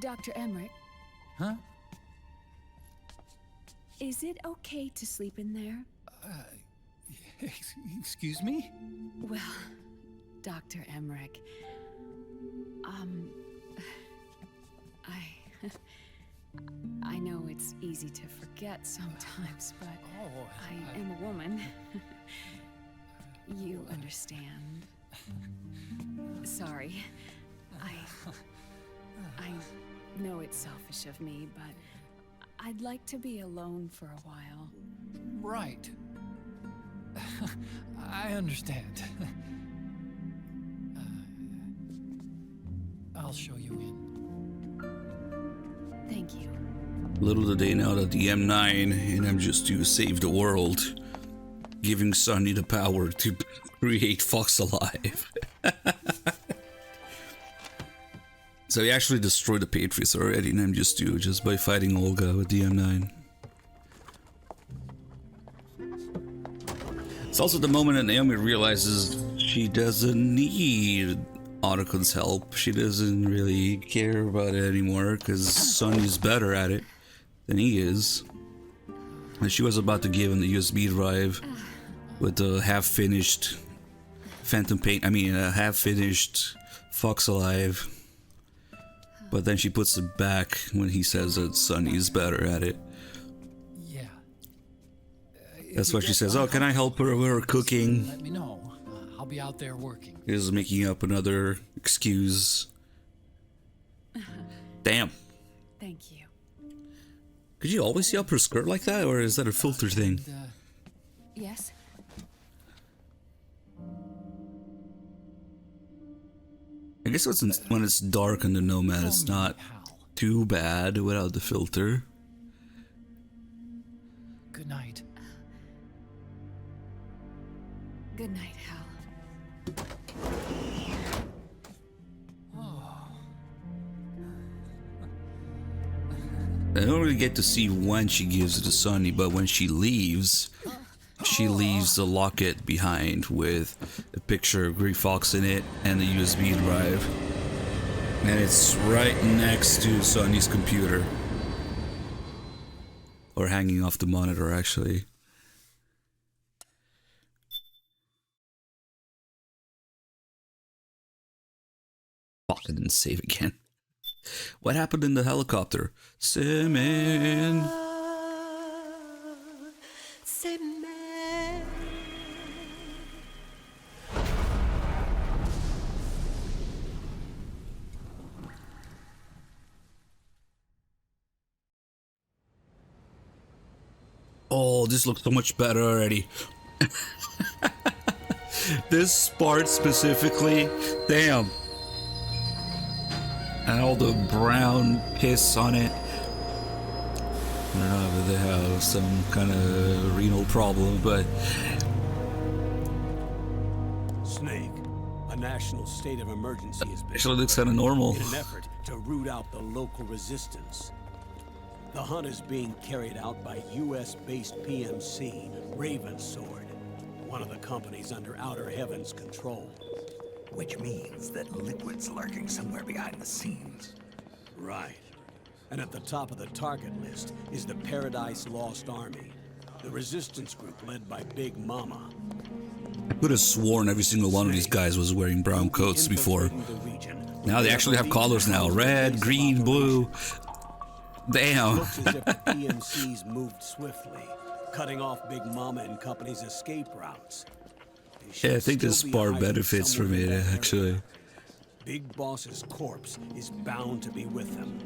Dr. Emmerich, Huh? is it okay to sleep in there? Excuse me? Well, Dr. Emmerich, I know it's easy to forget sometimes, but I am a woman. You understand. Sorry. I know it's selfish of me, but I'd like to be alone for a while. Right. I understand. I'll show you in. Thank you. Little did they know that the M9 and MGS2 saved the world, giving Sonny the power to create Fox alive. So he actually destroyed the Patriots already in MGS2 just by fighting Olga with the M9. It's also the moment that Naomi realizes she doesn't need Otacon's help. She doesn't really care about it anymore because Sonny's better at it than he is. And she was about to give him the USB drive with the half-finished Phantom Pain, half-finished Fox Alive. But then she puts it back when he says that Sonny's better at it. Yeah. That's why she says, "Oh, can I help her with her cooking?" Let me know. I'll be out there working. Is making up another excuse. Damn. Thank you. Could you always see up her skirt like that, or is that a filter thing? Yes? I guess when it's dark on the Nomad, it's not too bad without the filter. Good night. Good night, Hal. I don't really get to see when she gives it to Sonny, but when she leaves the locket behind with a picture of Grey Fox in it and the USB drive. And it's right next to Sonny's computer. Or hanging off the monitor, actually. Fuck, I didn't save again. What happened in the helicopter? Simon. Oh, this looks so much better already. This part specifically, damn. And all the brown piss on it. I don't know if they have some kind of renal problem, but... Snake, a national state of emergency has been actually looks kind of normal. in an effort to root out the local resistance. The hunt is being carried out by US-based PMC, Ravensword, one of the companies under Outer Heaven's control. Which means that Liquid's lurking somewhere behind the scenes. Right. And at the top of the target list is the Paradise Lost Army, the resistance group led by Big Mama. I could have sworn every single one of these guys was wearing brown coats before. Now they actually have collars now. Red, green, blue. Damn. Looks as if the PMC's moved swiftly, cutting off Big Mama and company's escape routes. Yeah, I think this part benefits from it, actually. Big Boss's corpse is bound to be with them.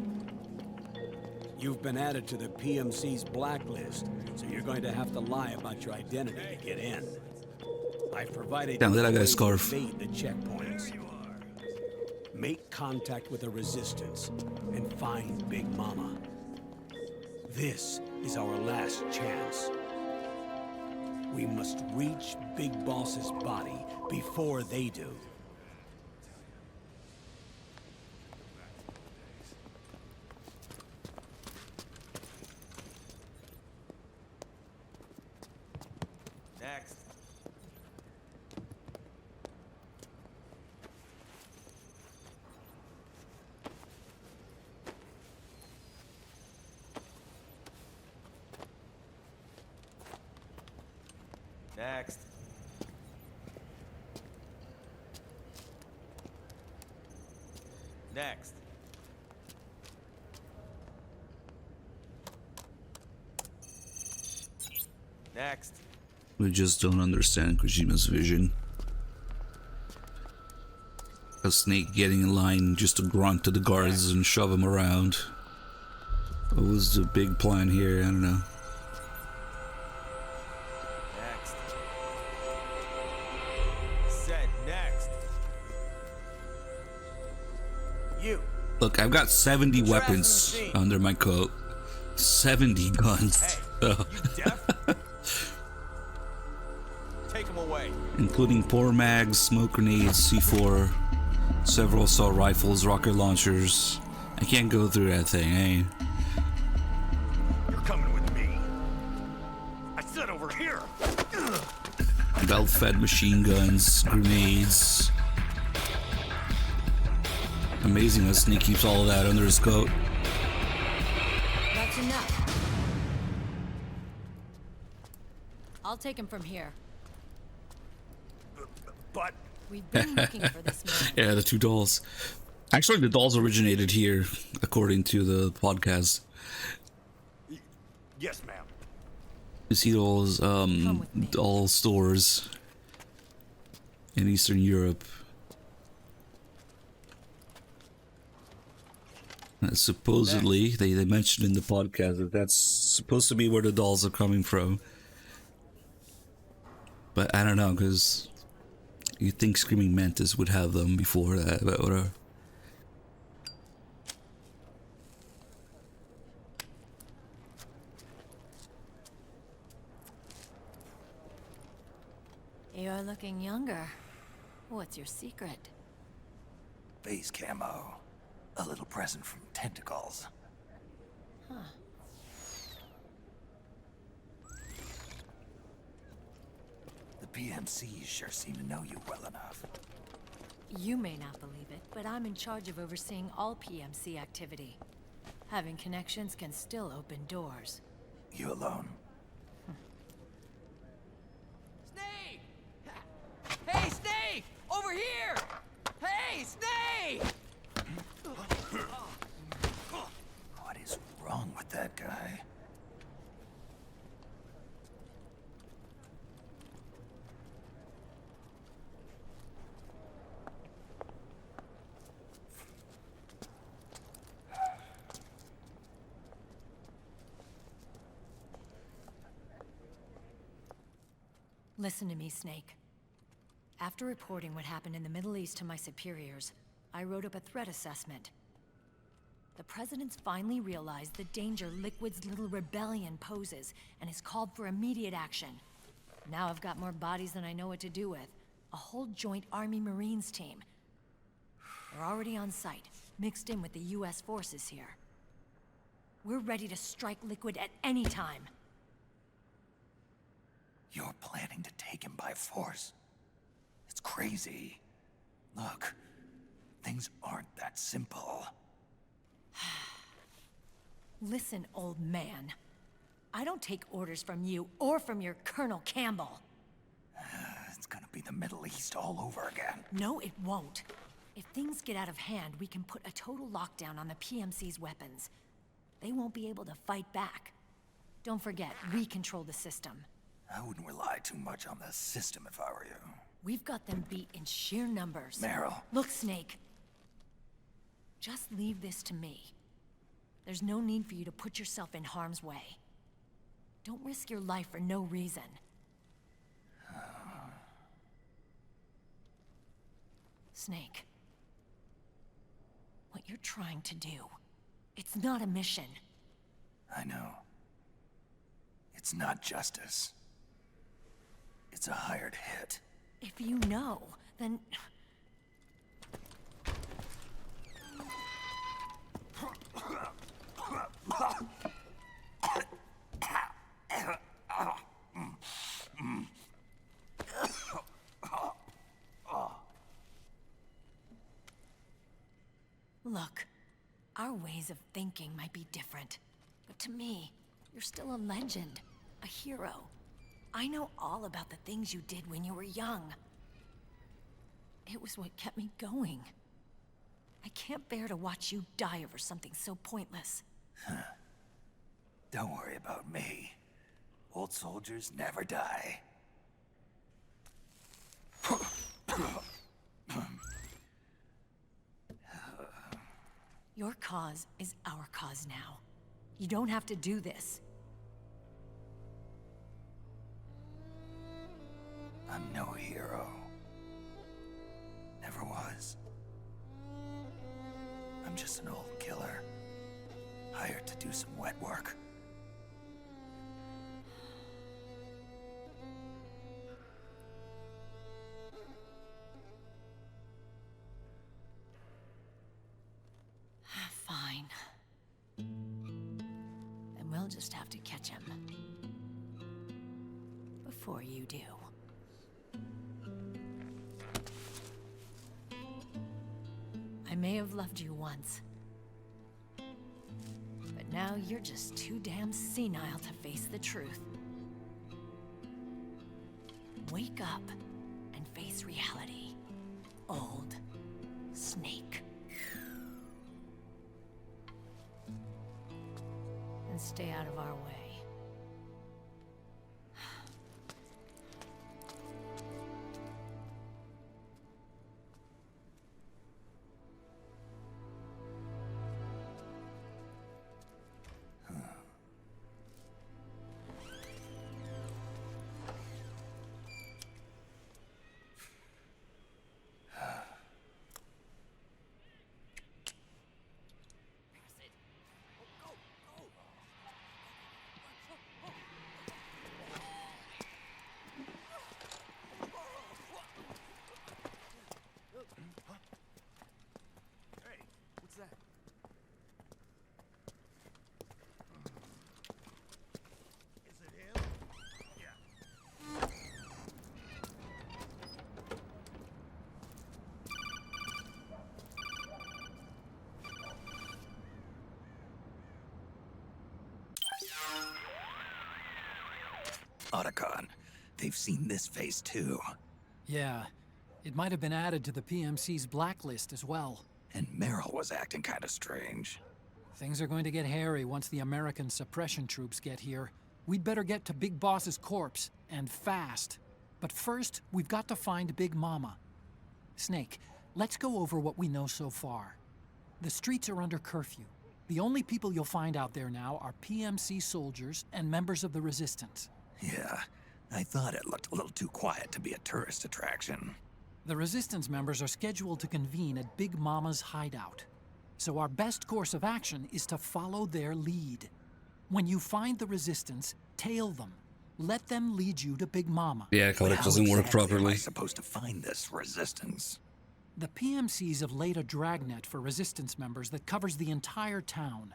You've been added to the PMC's blacklist, so you're going to have to lie about your identity to get in. I've provided Damn, that you guy's ways to scarf. evade the checkpoints. Make contact with the resistance and find Big Mama. This is our last chance. We must reach Big Boss's body before they do. Next. Next. Next. Next. We just don't understand Kojima's vision. A Snake getting in line just to grunt to the guards and shove him around. What was the big plan here? I don't know. Next. Said next. You. Look, I've got 70 weapons under my coat. 70 guns. Hey, So. you deaf? Take him away. Including pour mags, smoke grenades, C4, several assault rifles, rocket launchers. I can't go through that thing, eh? You're coming with me. I said over here. Belt-fed machine guns, grenades. Amazing that Snake keeps all of that under his coat. That's enough. I'll take him from here. But we've been looking for this man. Yeah, the two dolls. Actually, the dolls originated here, according to the podcast. yes, ma'am. You see those doll stores in Eastern Europe. Supposedly, they mentioned in the podcast that that's supposed to be where the dolls are coming from. But I don't know, because you'd think Screaming Mantis would have them before that, but whatever. You're looking younger. What's your secret? Base camo. A little present from Tentacles. Huh. The PMCs sure seem to know you well enough. You may not believe it, but I'm in charge of overseeing all PMC activity. Having connections can still open doors. You alone? Snake! Hey, Snake! Over here! Hey, Snake! What is wrong with that guy? Listen to me, Snake. After reporting what happened in the Middle East to my superiors, I wrote up a threat assessment. The President's finally realized the danger Liquid's little rebellion poses and has called for immediate action. Now I've got more bodies than I know what to do with. A whole joint Army-Marines team. They're already on site, mixed in with the US forces here. We're ready to strike Liquid at any time. You're planning to take him by force? It's crazy. Look, things aren't that simple. Listen, old man. I don't take orders from you or from your Colonel Campbell. It's gonna be the Middle East all over again. No, it won't. If things get out of hand, we can put a total lockdown on the PMC's weapons. They won't be able to fight back. Don't forget, we control the system. I wouldn't rely too much on the system if I were you. We've got them beat in sheer numbers. Meryl. Look, Snake. Just leave this to me. There's no need for you to put yourself in harm's way. Don't risk your life for no reason. Snake. What you're trying to do, it's not a mission. I know. It's not justice. It's a hired hit. If you know, then... Look, our ways of thinking might be different, but to me, you're still a legend, a hero. I know all about the things you did when you were young. It was what kept me going. I can't bear to watch you die over something so pointless. Don't worry about me. Old soldiers never die. Your cause is our cause now. You don't have to do this. I'm no hero. Never was. I'm just an old killer, hired to do some wet work. Fine. Then we'll just have to catch him. Before you do. I may have loved you once. But now you're just too damn senile to face the truth. Wake up and face reality. Old Snake. And stay out of our way. Otacon, they've seen this face too. Yeah, it might have been added to the PMC's blacklist as well. And Meryl was acting kinda strange. Things are going to get hairy once the American suppression troops get here. We'd better get to Big Boss's corpse, and fast. But first, we've got to find Big Mama. Snake, let's go over what we know so far. The streets are under curfew. The only people you'll find out there now are PMC soldiers and members of the Resistance. Yeah, I thought it looked a little too quiet to be a tourist attraction. The Resistance members are scheduled to convene at Big Mama's hideout. So our best course of action is to follow their lead. When you find the Resistance, tail them. Let them lead you to Big Mama. Yeah, Kodak doesn't work properly. Am I supposed to find this Resistance? The PMCs have laid a dragnet for Resistance members that covers the entire town.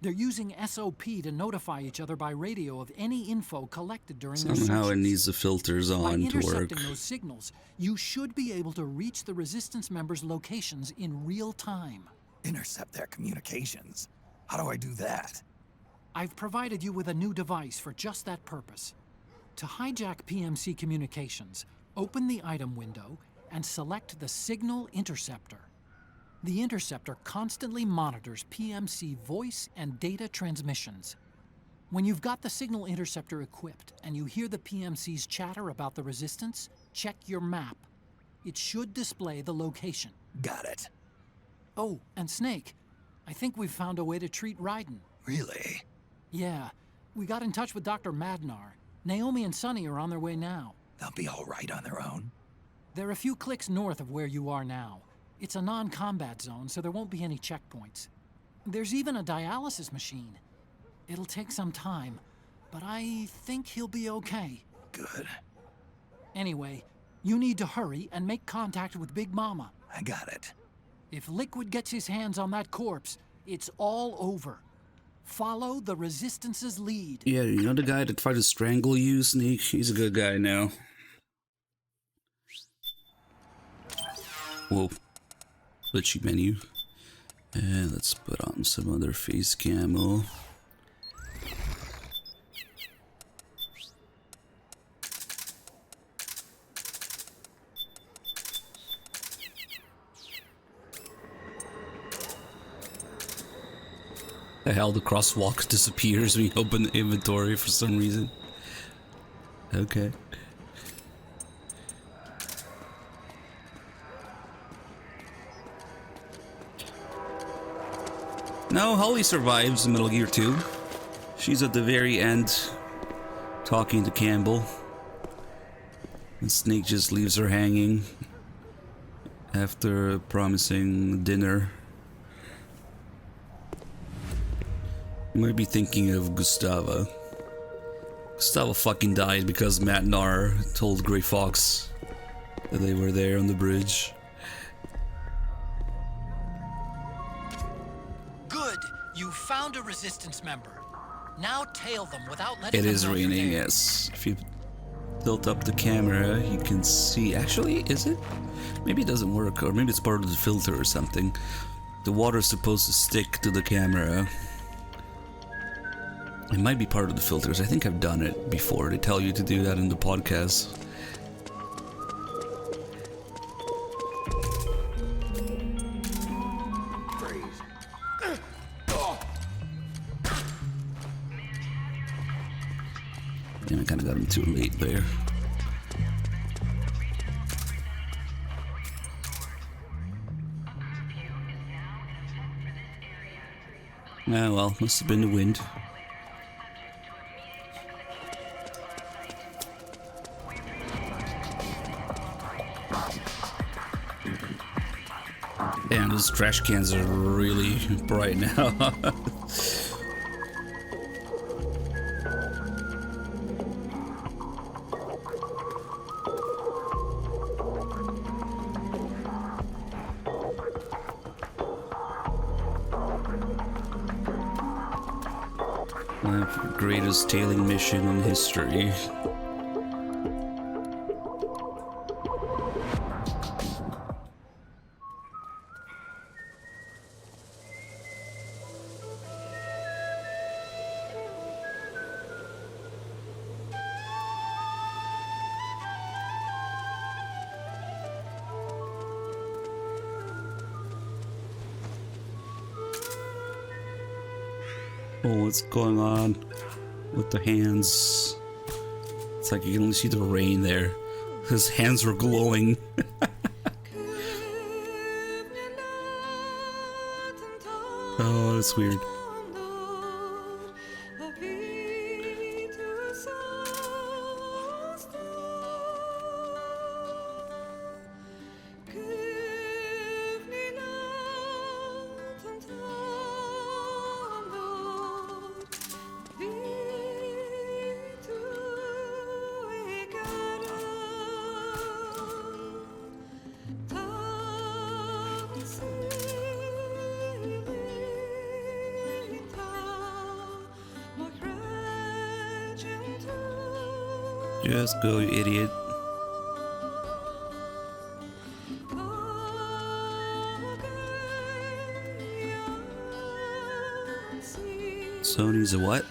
They're using SOP to notify each other by radio of any info collected during their Somehow it searches. needs the filters By on to work. intercepting those signals, you should be able to reach the Resistance members' locations in real time. Intercept their communications? How do I do that? I've provided you with a new device for just that purpose. To hijack PMC communications, open the item window and select the Signal Interceptor. The interceptor constantly monitors PMC voice and data transmissions. When you've got the Signal Interceptor equipped and you hear the PMC's chatter about the Resistance, check your map. It should display the location. Got it. Oh, and Snake, I think we've found a way to treat Raiden. Really? Yeah, we got in touch with Dr. Madnar. Naomi and Sonny are on their way now. They'll be all right on their own? They're a few clicks north of where you are now. It's a non-combat zone, so there won't be any checkpoints. There's even a dialysis machine. It'll take some time, but I think he'll be okay. Good. Anyway, you need to hurry and make contact with Big Mama. I got it. If Liquid gets his hands on that corpse, it's all over. Follow the Resistance's lead. Yeah, you know the guy that tried to strangle you, Snake? He's a good guy now. Whoa. Glitchy menu. And let's put on some other face camo. The hell, the crosswalk disappears when you open the inventory for some reason. Okay. No, Holly survives Metal Gear 2. She's at the very end talking to Campbell. And Snake just leaves her hanging after promising dinner. You might be thinking of Gustava. Gustava fucking died because Matt Nar told Grey Fox that they were there on the bridge. Good! You found a resistance member. Now tail them without letting It them is know you're raining, there. yes. If you tilt up the camera, you can see. Actually, is it? Maybe it doesn't work, or maybe it's part of the filter or something. The water's supposed to stick to the camera. It might be part of the filters. I think I've done it before. They tell you to do that in the podcast. And I kind of got him too late there. Ah, well, must have been the wind. Damn, those trash cans are really bright now. Greatest tailing mission in history. Oh, what's going on with the hands? It's like you can only see the rain there. His hands were glowing. Oh, that's weird. Just go, you idiot. Sony's a what?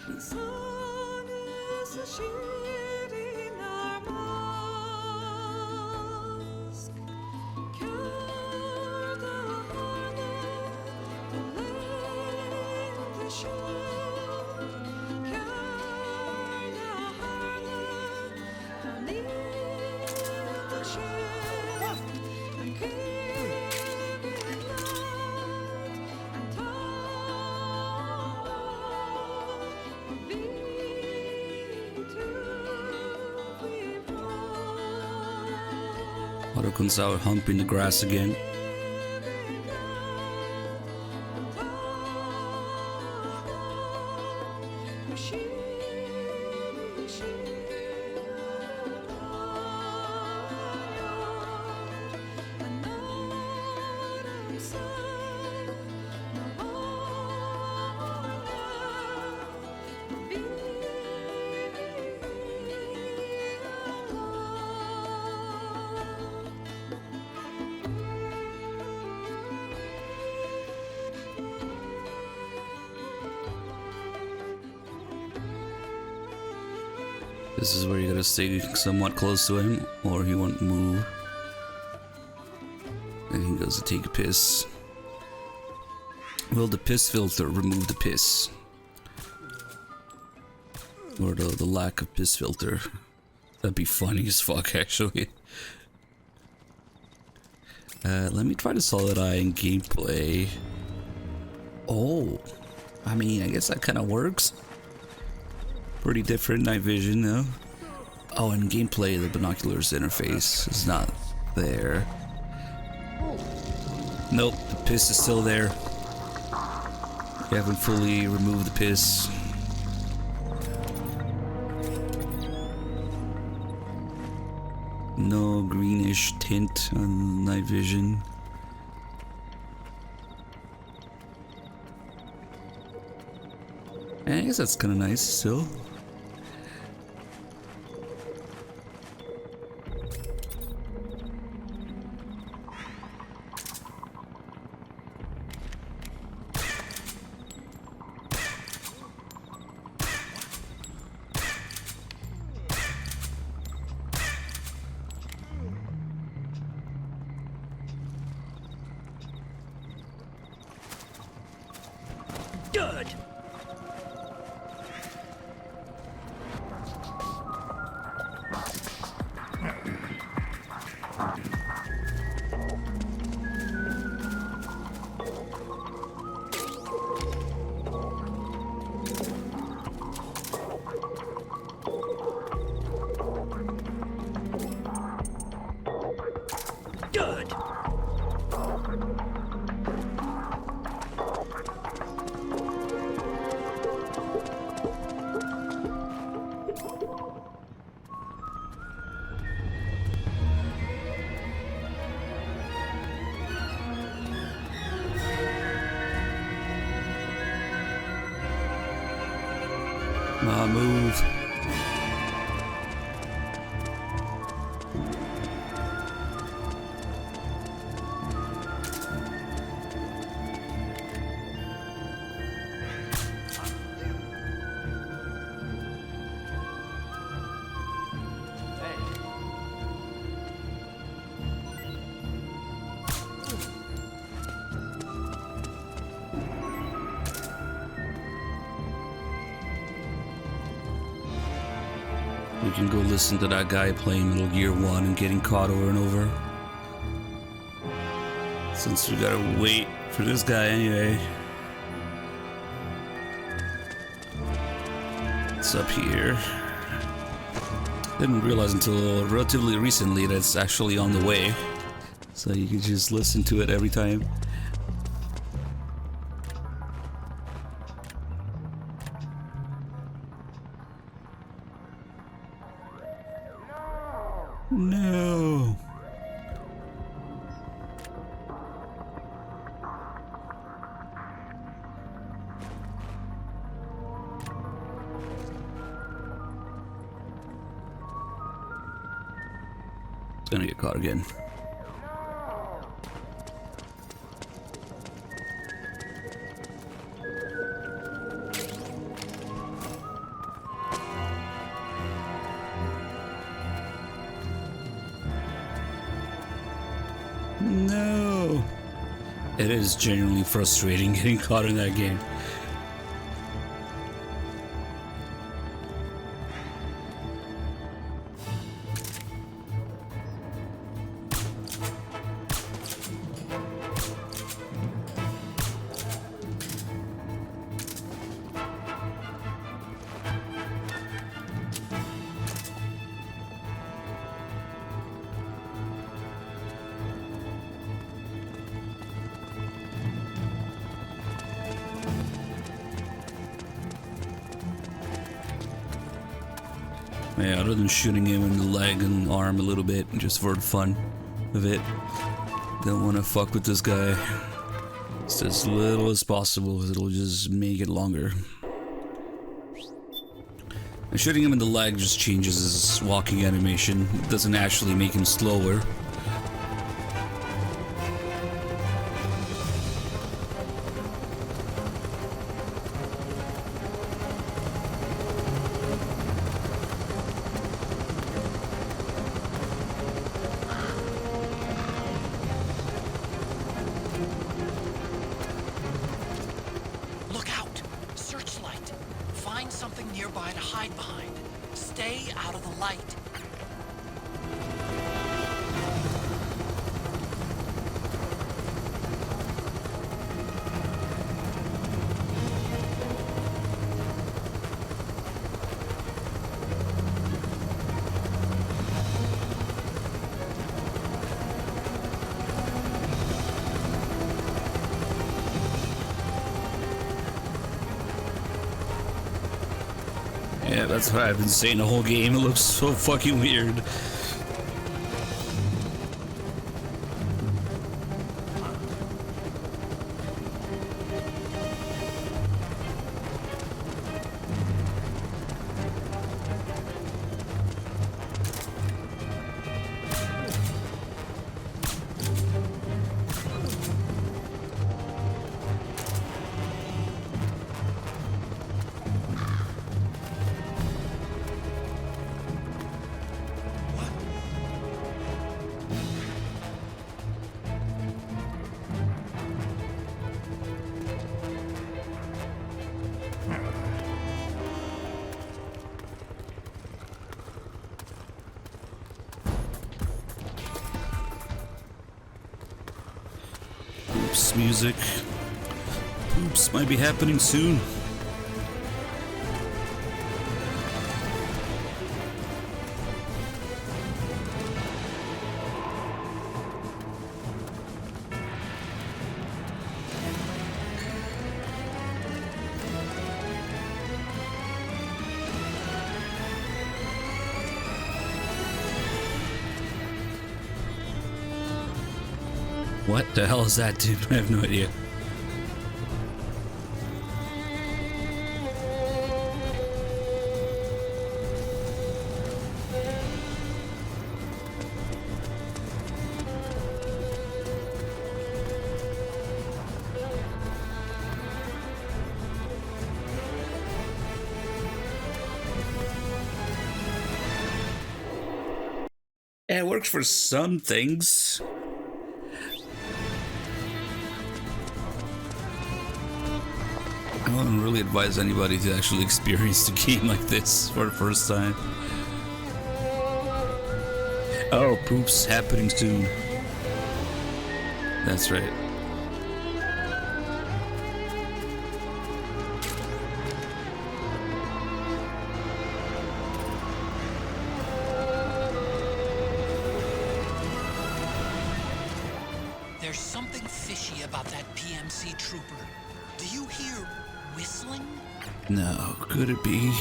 Comes out humping the grass again. This is where you gotta stay somewhat close to him, or he won't move. And he goes to take a piss. Will the piss filter remove the piss? Or the lack of piss filter? That'd be funny as fuck, actually. Let me try to solid eye in gameplay. Oh, I mean, I guess that kind of works. Pretty different night vision, though. Oh, in gameplay, the binoculars interface is not there. Nope, the piss is still there. We haven't fully removed the piss. No greenish tint on night vision. I guess that's kind of nice still. Good. Good. Move. We can go listen to that guy playing Metal Gear 1 and getting caught over and over. Since we gotta wait for this guy anyway. It's up here. Didn't realize until relatively recently that it's actually on the way. So you can just listen to it every time. No. It's gonna get caught again. No. It is genuinely frustrating getting caught in that game. Yeah, other than shooting him in the leg and arm a little bit, just for the fun of it. Don't want to fuck with this guy. It's as little as possible, it'll just make it longer. And shooting him in the leg just changes his walking animation. It doesn't actually make him slower. stay out of the light. Yeah, that's what I've been saying the whole game. It looks so fucking weird. Oops, music. Oops, might be happening soon. What the hell is that, dude? I have no idea. Yeah, it works for some things. I wouldn't really advise anybody to actually experience the game like this for the first time. Oh, poops happening soon. That's right. There's something fishy about that PMC trooper. Do you hear whistling? No, could it be?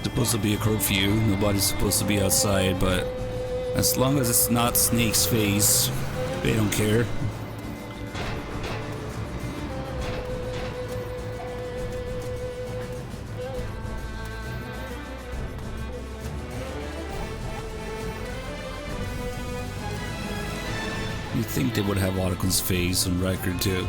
Supposed to be a curfew, nobody's supposed to be outside, but as long as it's not Snake's face, they don't care. You'd think they would have Otacon's face on record too.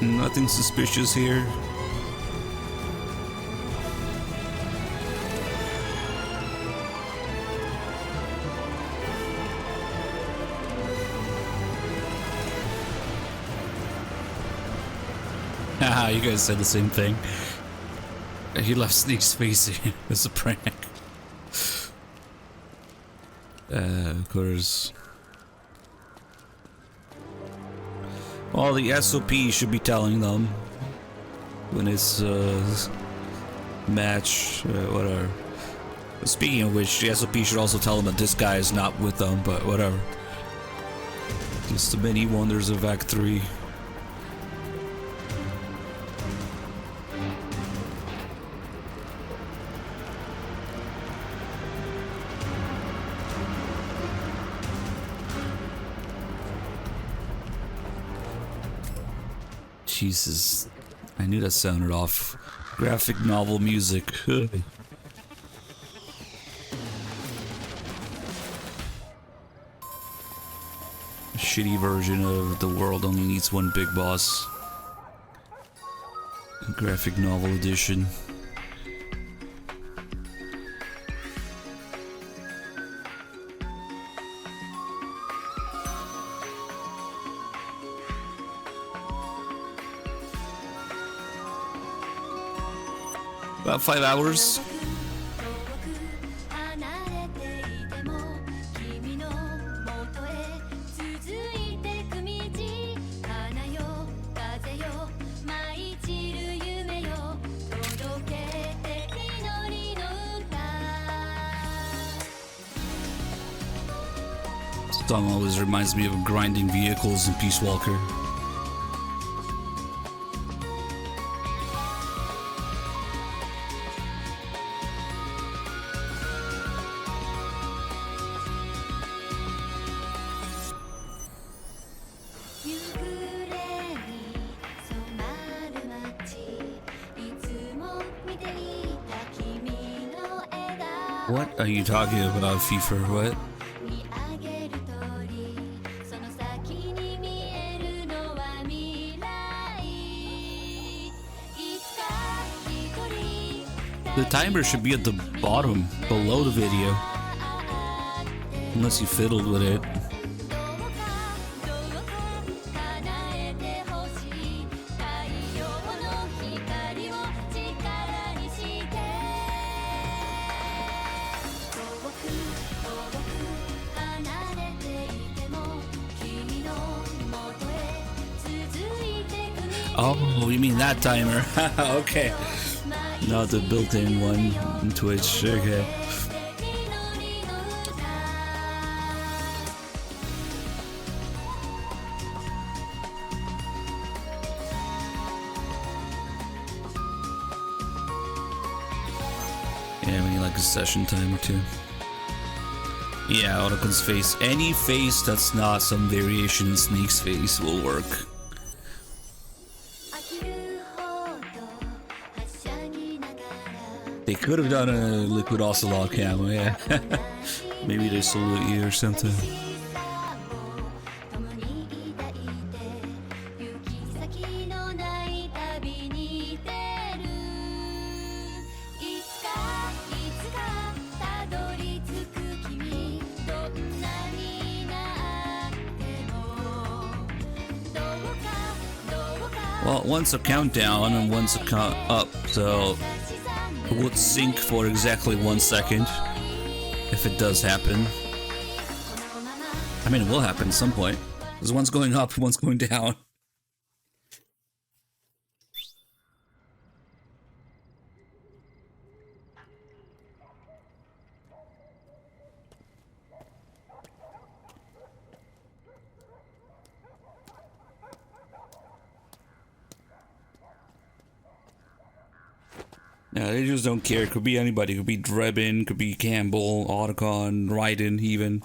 Nothing suspicious here. Haha, you guys said the same thing. He left Sneak's face in. It's a prank. Of course. Well, the SOP should be telling them when it's match, whatever. Speaking of which, the SOP should also tell them that this guy is not with them, but whatever. Just the many wonders of Act 3. Jesus, I knew that sounded off. Graphic novel music. Shitty version of The World Only Needs One Big Boss. Graphic novel edition. About 5 hours. This song always reminds me of grinding vehicles in Peace Walker. What are you talking about, FIFA? What? The timer should be at the bottom, below the video. Unless you fiddled with it. Oh, you mean that timer? Okay. Not the built-in one in Twitch. Okay. Yeah, we need like a session timer too. Yeah, Autocon's face. Any face that's not some variation in Snake's face will work. They could have done a Liquid Ocelot camo, yeah. Maybe they salute you or something. Well, one's a countdown and one's a count up, so it would sync for exactly 1 second if it does happen. I mean, it will happen at some point. Because one's going up, one's going down. Yeah, they just don't care. It could be anybody. It could be Drebin, could be Campbell, Otacon, Raiden, even.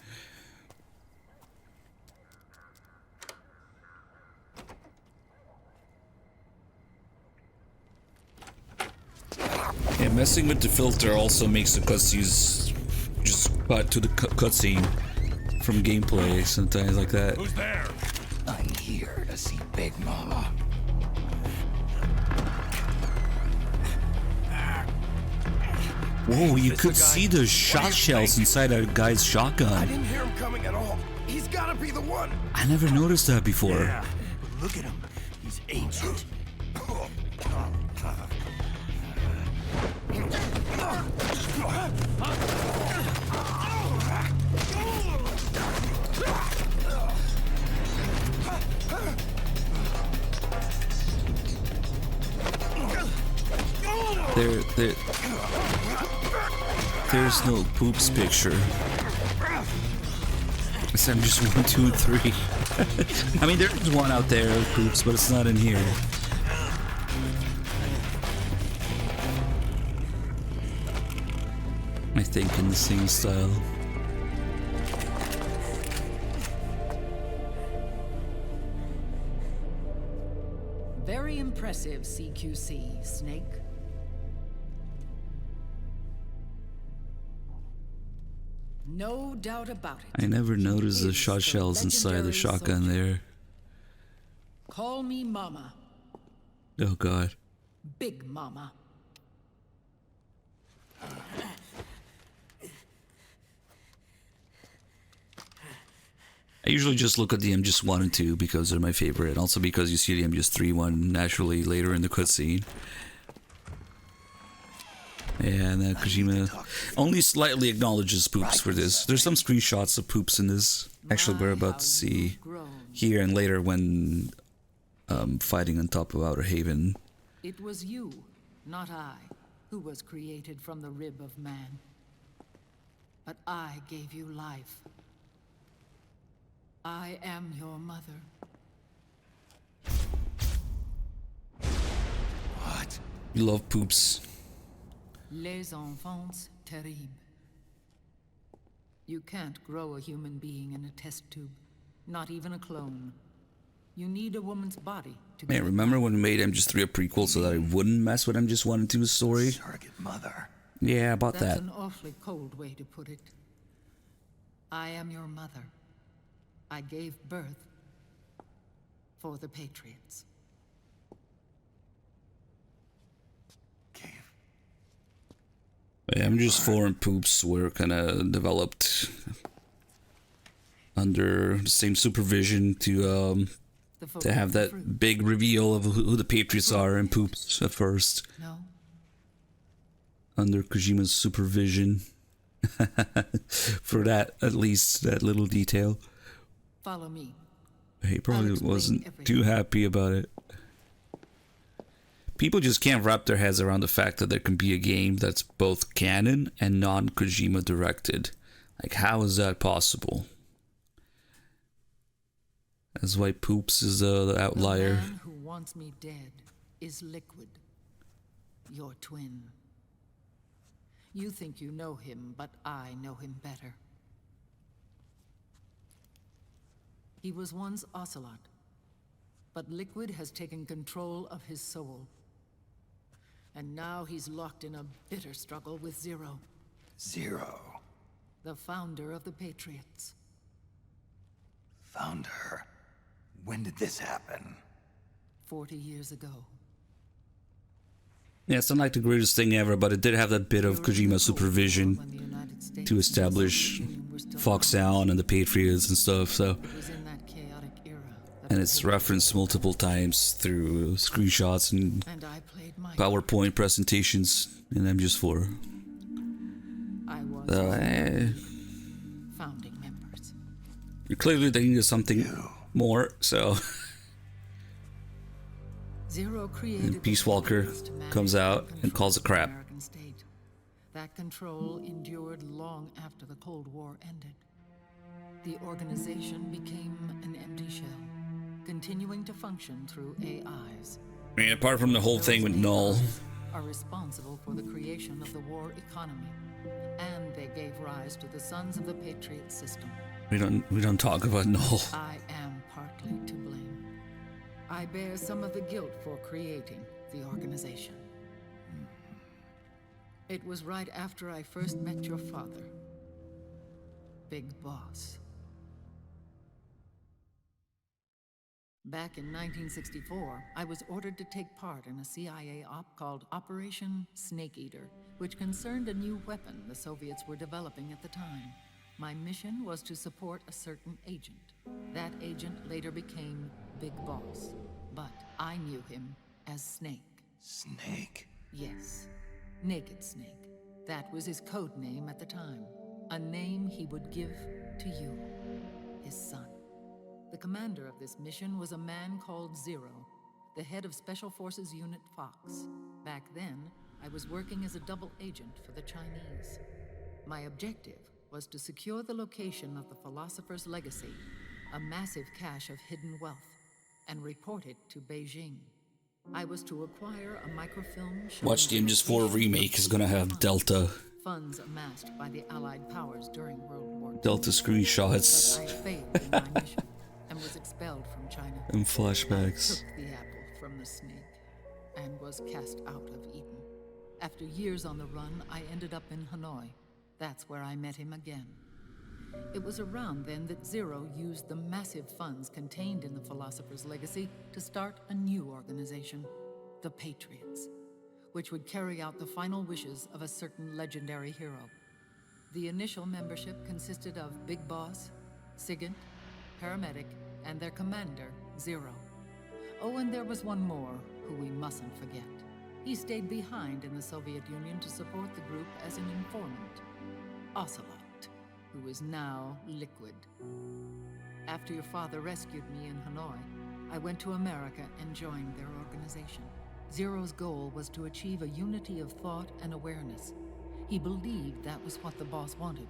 Yeah, messing with the filter also makes the cutscenes just cut to the cutscene from gameplay, sometimes like that. Who's there? I'm here to see Big Mama. Whoa, you could see the shot shells inside a guy's shotgun. I didn't hear him coming at all. He's gotta be the one. I never noticed that before. Yeah, but look at him. He's ancient. There's no Poops picture. It's MGS1, 2, and 3. I mean, there's one out there of Poops, but it's not in here. I think in the same style. Very impressive, CQC, Snake. No doubt about it. I never noticed the shot shells inside the shotgun there. Call me Mama. Oh god. Big Mama. I usually just look at the MGS1 and 2 because they're my favorite, and also because you see the MGS3 one naturally later in the cutscene. Yeah, and Kojima only slightly acknowledges Poops for this. There's some screenshots of Poops in this. Actually, we're about to see here and later when fighting on top of Outer Haven. It was you, not I, who was created from the rib of man. But I gave you life. I am your mother. What? You love Poops. Les enfants terribles. You can't grow a human being in a test tube. Not even a clone. You need a woman's body to Man, remember when we made MGS3 a prequel so that I wouldn't mess with MGS1 and 2's story? Surrogate mother. Yeah, about That's that. an awfully cold way to put it. I am your mother. I gave birth for the Patriots. Yeah, MGS4 and Poops were kind of developed under the same supervision to have that big reveal of who the Patriots are in Poops at first. No. Under Kojima's supervision. For that, at least, that little detail. Follow me. He probably wasn't too happy about it. People just can't wrap their heads around the fact that there can be a game that's both canon and non-Kojima directed. Like, how is that possible? That's why Poops is the outlier. The man who wants me dead is Liquid, your twin. You think you know him, but I know him better. He was once Ocelot, but Liquid has taken control of his soul. And now he's locked in a bitter struggle with Zero. Zero? The founder of the Patriots. Founder? When did this happen? 40 years ago. Yeah, it's not like the greatest thing ever, but it did have that bit of Kojima supervision to establish Foxhound and the Patriots and stuff, so... And it's referenced multiple times through screenshots and PowerPoint presentations in MGS4. Founding members. Clearly they needed something more, so... Zero created and Peace Walker comes out and calls it crap. That control endured long after the Cold War ended. The organization became an empty shell, continuing to function through AIs. I mean, apart from the whole thing with Null. Are responsible for the creation of the war economy, and they gave rise to the Sons of the Patriot system. We don't talk about Null. I am partly to blame. I bear some of the guilt for creating the organization. It was right after I first met your father, Big Boss. Back in 1964, I was ordered to take part in a CIA op called Operation Snake Eater, which concerned a new weapon the Soviets were developing at the time. My mission was to support a certain agent. That agent later became Big Boss, but I knew him as Snake. Snake? Yes, Naked Snake. That was his code name at the time. A name he would give to you, his son. The commander of this mission was a man called Zero, the head of Special Forces Unit Fox. Back then, I was working as a double agent for the Chinese. My objective was to secure the location of the Philosopher's Legacy, a massive cache of hidden wealth, and report it to Beijing. I was to acquire a microfilm showing Watch the MGS4 remake is gonna have funds amassed by the Allied powers during World War II. Delta screenshots. But I failed in my mission and was expelled from China. And flashbacks. I took the apple from the snake and was cast out of Eden. After years on the run, I ended up in Hanoi. That's where I met him again. It was around then that Zero used the massive funds contained in the Philosopher's Legacy to start a new organization, the Patriots, which would carry out the final wishes of a certain legendary hero. The initial membership consisted of Big Boss, Sigint, Paramedic, and their commander, Zero. Oh, and there was one more who we mustn't forget. He stayed behind in the Soviet Union to support the group as an informant, Ocelot, who is now Liquid. After your father rescued me in Hanoi, I went to America and joined their organization. Zero's goal was to achieve a unity of thought and awareness. He believed that was what the boss wanted,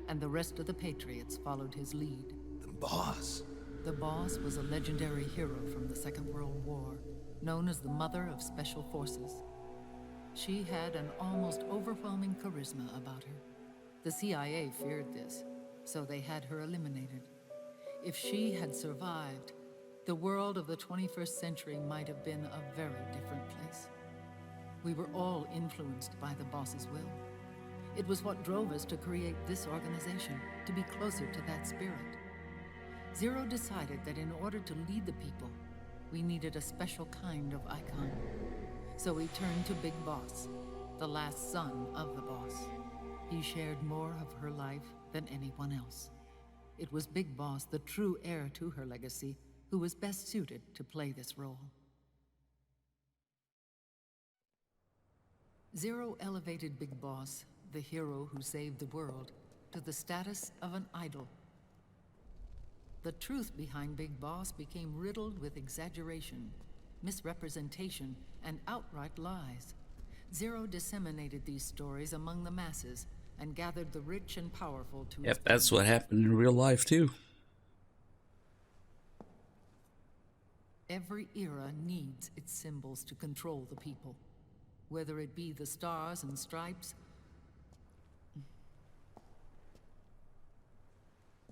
and the rest of the Patriots followed his lead. The boss? The boss was a legendary hero from the Second World War, known as the Mother of Special Forces. She had an almost overwhelming charisma about her. The CIA feared this, so they had her eliminated. If she had survived, the world of the 21st century might have been a very different place. We were all influenced by the boss's will. It was what drove us to create this organization, to be closer to that spirit. Zero decided that in order to lead the people, we needed a special kind of icon. So we turned to Big Boss, the last son of the boss. He shared more of her life than anyone else. It was Big Boss, the true heir to her legacy, who was best suited to play this role. Zero elevated Big Boss, the hero who saved the world, to the status of an idol. The truth behind Big Boss became riddled with exaggeration, misrepresentation, and outright lies. Zero disseminated these stories among the masses and gathered the rich and powerful to Yep, that's what happened in real life too. Every era needs its symbols to control the people, whether it be the stars and stripes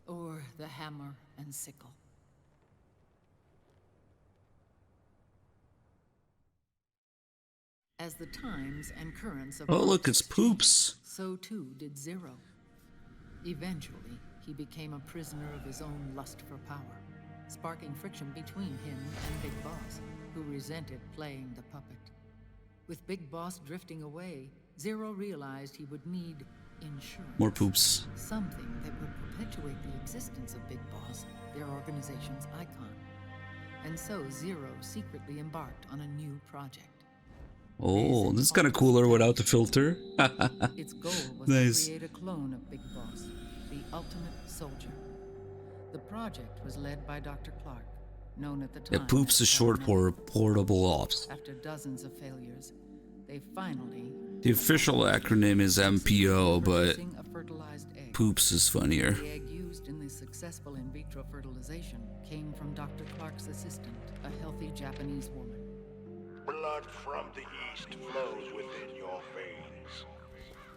or the hammer and sickle. As the times and currents of Oh, look, it's Poops. So too did Zero. Eventually, he became a prisoner of his own lust for power, sparking friction between him and Big Boss, who resented playing the puppet. With Big Boss drifting away, Zero realized he would need insurance. More Poops. Something that would perpetuate the existence of Big Boss, their organization's icon. And so Zero secretly embarked on a new project. Oh, this is kind of cooler without the filter. Its goal was Nice. to create a clone of Big Boss, the ultimate soldier. The project was led by Dr. Clark, known at the time Yeah, Poops as is short Fatman. for Portable Ops. After dozens of failures, they finally The official acronym is MPO, but producing a fertilized egg. Poops is funnier. The egg used in the successful in vitro fertilization came from Dr. Clark's assistant, a healthy Japanese woman. Blood from the east flows within your veins.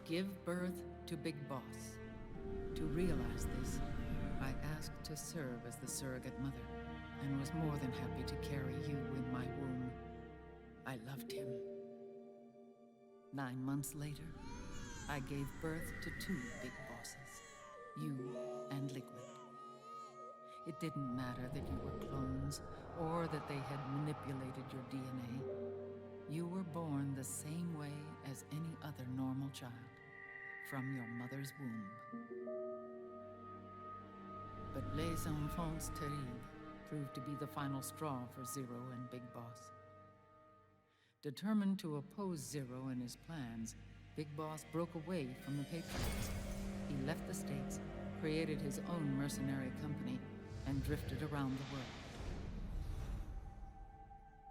Give birth to Big Boss. To realize this, I asked to serve as the surrogate mother, and was more than happy to carry you in my womb. I loved him. 9 months later, I gave birth to 2 Big Bosses, you and Liquid. It didn't matter that you were clones, or that they had manipulated your DNA. You were born the same way as any other normal child, from your mother's womb. But les enfants terribles proved to be the final straw for Zero and Big Boss. Determined to oppose Zero and his plans, Big Boss broke away from the Patriots. He left the States, created his own mercenary company, and drifted around the world.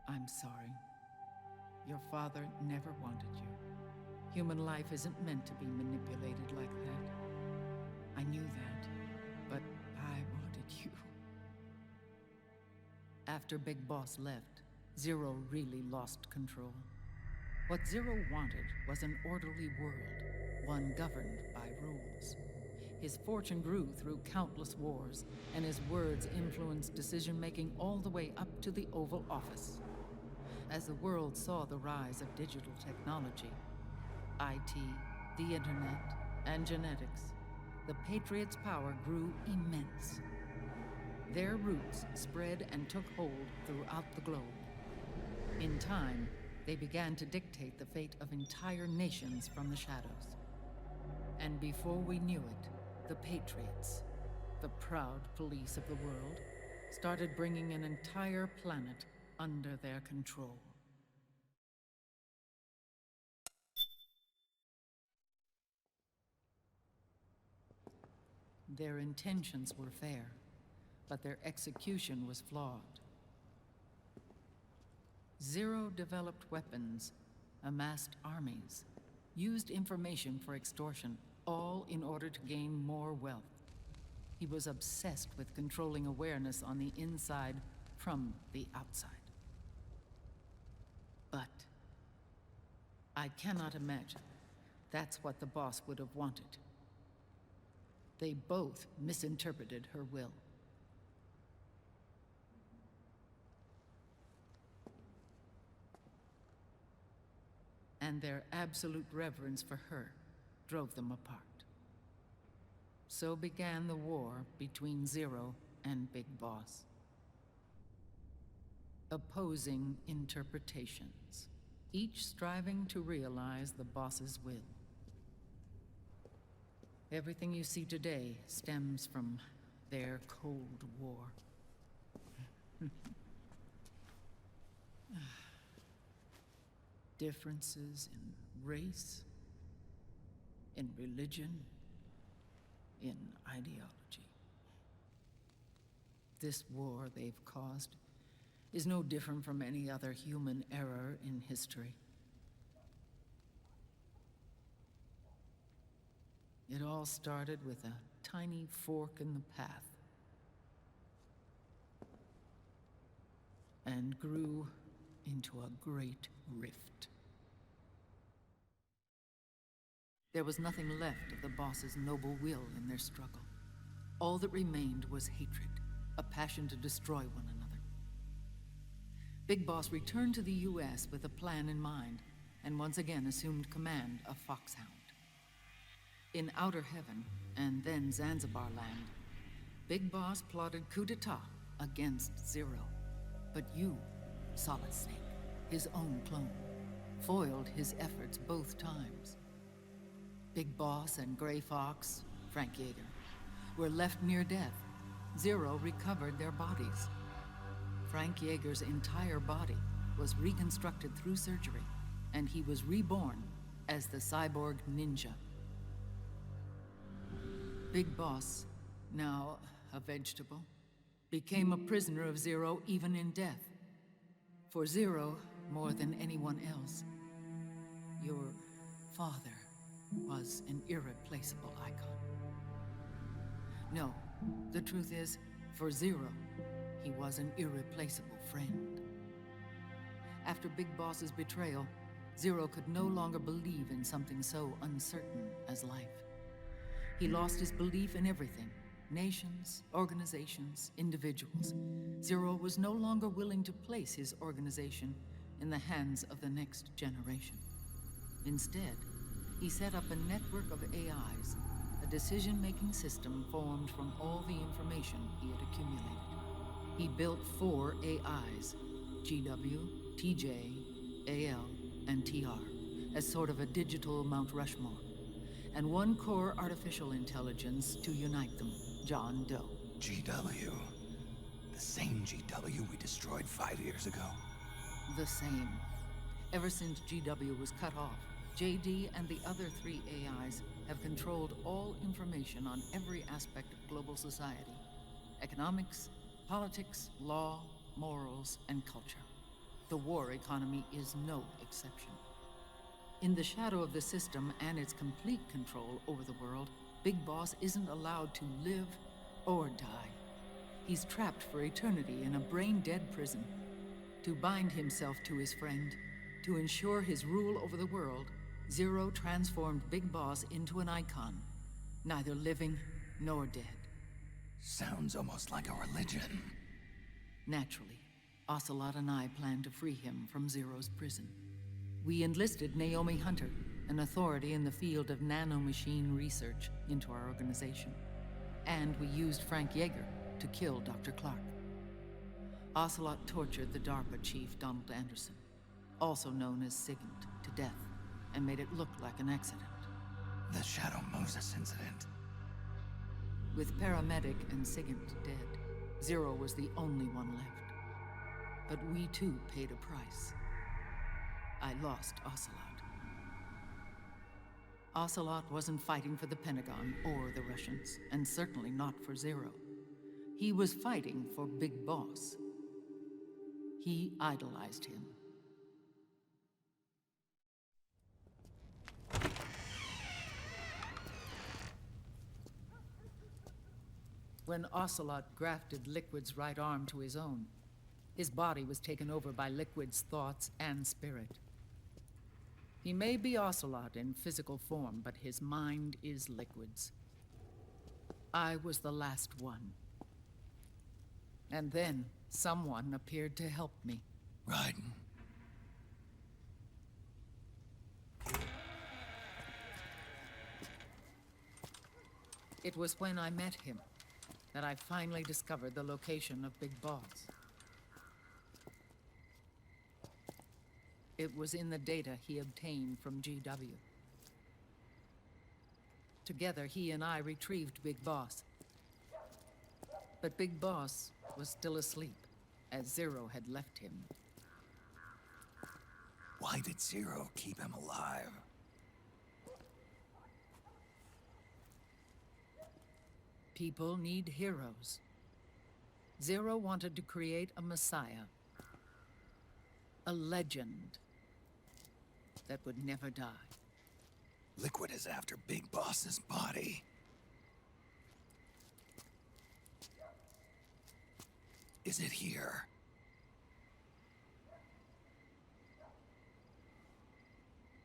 I'm sorry. Your father never wanted you. Human life isn't meant to be manipulated like that. I knew that, but I wanted you. After Big Boss left, Zero really lost control. What Zero wanted was an orderly world, one governed by rules. His fortune grew through countless wars, and his words influenced decision-making all the way up to the Oval Office. As the world saw the rise of digital technology, IT, the internet, and genetics, the Patriots' power grew immense. Their roots spread and took hold throughout the globe. In time, they began to dictate the fate of entire nations from the shadows. And before we knew it, the Patriots, the proud police of the world, started bringing an entire planet under their control. Their intentions were fair, but their execution was flawed. Zero developed weapons, amassed armies, used information for extortion, all in order to gain more wealth. He was obsessed with controlling awareness on the inside from the outside. But I cannot imagine that's what the boss would have wanted. They both misinterpreted her will. And their absolute reverence for her drove them apart. So began the war between Zero and Big Boss. Opposing interpretations, each striving to realize the boss's will. Everything you see today stems from their Cold War. Differences in race, in religion, in ideology. This war they've caused is no different from any other human error in history. It all started with a tiny fork in the path and grew into a great rift. There was nothing left of the boss's noble will in their struggle. All that remained was hatred, a passion to destroy one another. Big Boss returned to the US with a plan in mind, and once again assumed command of Foxhound. In Outer Heaven, and then Zanzibar Land, Big Boss plotted coup d'etat against Zero. But you, Solid Snake, his own clone, foiled his efforts both times. Big Boss and Gray Fox, Frank Yeager, were left near death. Zero recovered their bodies. Frank Yeager's entire body was reconstructed through surgery, and he was reborn as the cyborg ninja. Big Boss, now a vegetable, became a prisoner of Zero even in death. For Zero, more than anyone else, your father was an irreplaceable icon. No, the truth is, for Zero, he was an irreplaceable friend. After Big Boss's betrayal, Zero could no longer believe in something so uncertain as life. He lost his belief in everything. Nations, organizations, individuals. Zero was no longer willing to place his organization in the hands of the next generation. Instead, he set up a network of AIs, a decision-making system formed from all the information he had accumulated. He built 4 AIs, GW, TJ, AL, and TR, as sort of a digital Mount Rushmore, and 1 core artificial intelligence to unite them, John Doe. GW. The same GW we destroyed 5 years ago. The same. Ever since GW was cut off, JD and the other 3 AIs have controlled all information on every aspect of global society. Economics, politics, law, morals, and culture. The war economy is no exception. In the shadow of the system and its complete control over the world, Big Boss isn't allowed to live or die. He's trapped for eternity in a brain-dead prison. To bind himself to his friend, to ensure his rule over the world, Zero transformed Big Boss into an icon, neither living nor dead. Sounds almost like a religion. Naturally, Ocelot and I planned to free him from Zero's prison. We enlisted Naomi Hunter, an authority in the field of nanomachine research, into our organization. And we used Frank Yeager to kill Dr. Clark. Ocelot tortured the DARPA chief, Donald Anderson, also known as Sigint, to death, and made it look like an accident. The Shadow Moses incident. With Paramedic and Sigint dead, Zero was the only one left. But we too paid a price. I lost Ocelot. Ocelot wasn't fighting for the Pentagon or the Russians, and certainly not for Zero. He was fighting for Big Boss. He idolized him. When Ocelot grafted Liquid's right arm to his own, his body was taken over by Liquid's thoughts and spirit. He may be Ocelot in physical form, but his mind is Liquid's. I was the last one. And then someone appeared to help me. Raiden. It was when I met him that I finally discovered the location of Big Boss. It was in the data he obtained from GW. Together, he and I retrieved Big Boss. But Big Boss was still asleep, as Zero had left him. Why did Zero keep him alive? People need heroes. Zero wanted to create a messiah. A legend that would never die. Liquid is after Big Boss's body. Is it here?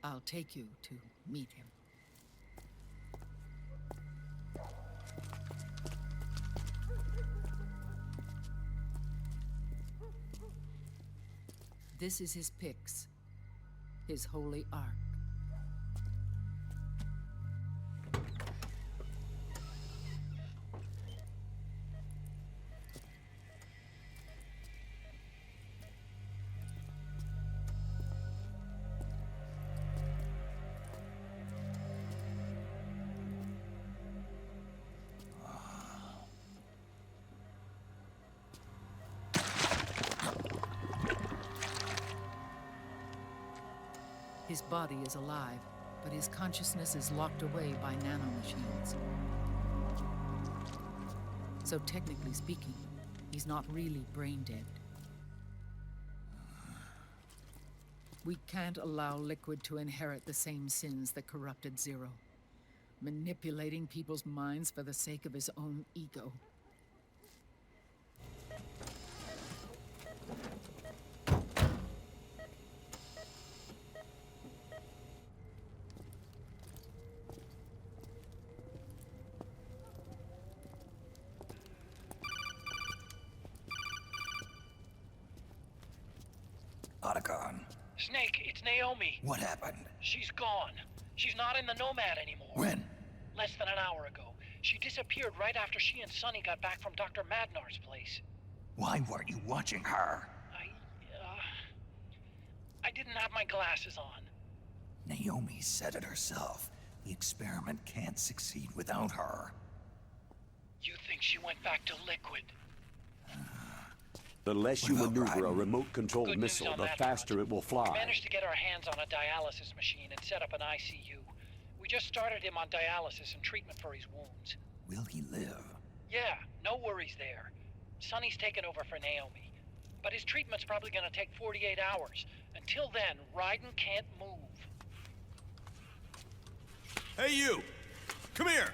I'll take you to meet him. This is his pyx, his holy ark. His body is alive, but his consciousness is locked away by nanomachines. So technically speaking, he's not really brain dead. We can't allow Liquid to inherit the same sins that corrupted Zero, manipulating people's minds for the sake of his own ego. Snake, it's Naomi. What happened? She's gone. She's not in the Nomad anymore. When? Less than an hour ago. She disappeared right after she and Sonny got back from Dr. Madnar's place. Why weren't you watching her? I didn't have my glasses on. Naomi said it herself. The experiment can't succeed without her. You think she went back to Liquid? The less you maneuver a remote-controlled Good news missile, on the that faster front. it will We fly. managed to get our hands on a dialysis machine and set up an ICU. We just started him on dialysis and treatment for his wounds. Will he live? Yeah, no worries there. Sonny's taken over for Naomi. But his treatment's probably gonna take 48 hours. Until then, Raiden can't move. Hey, you! Come here!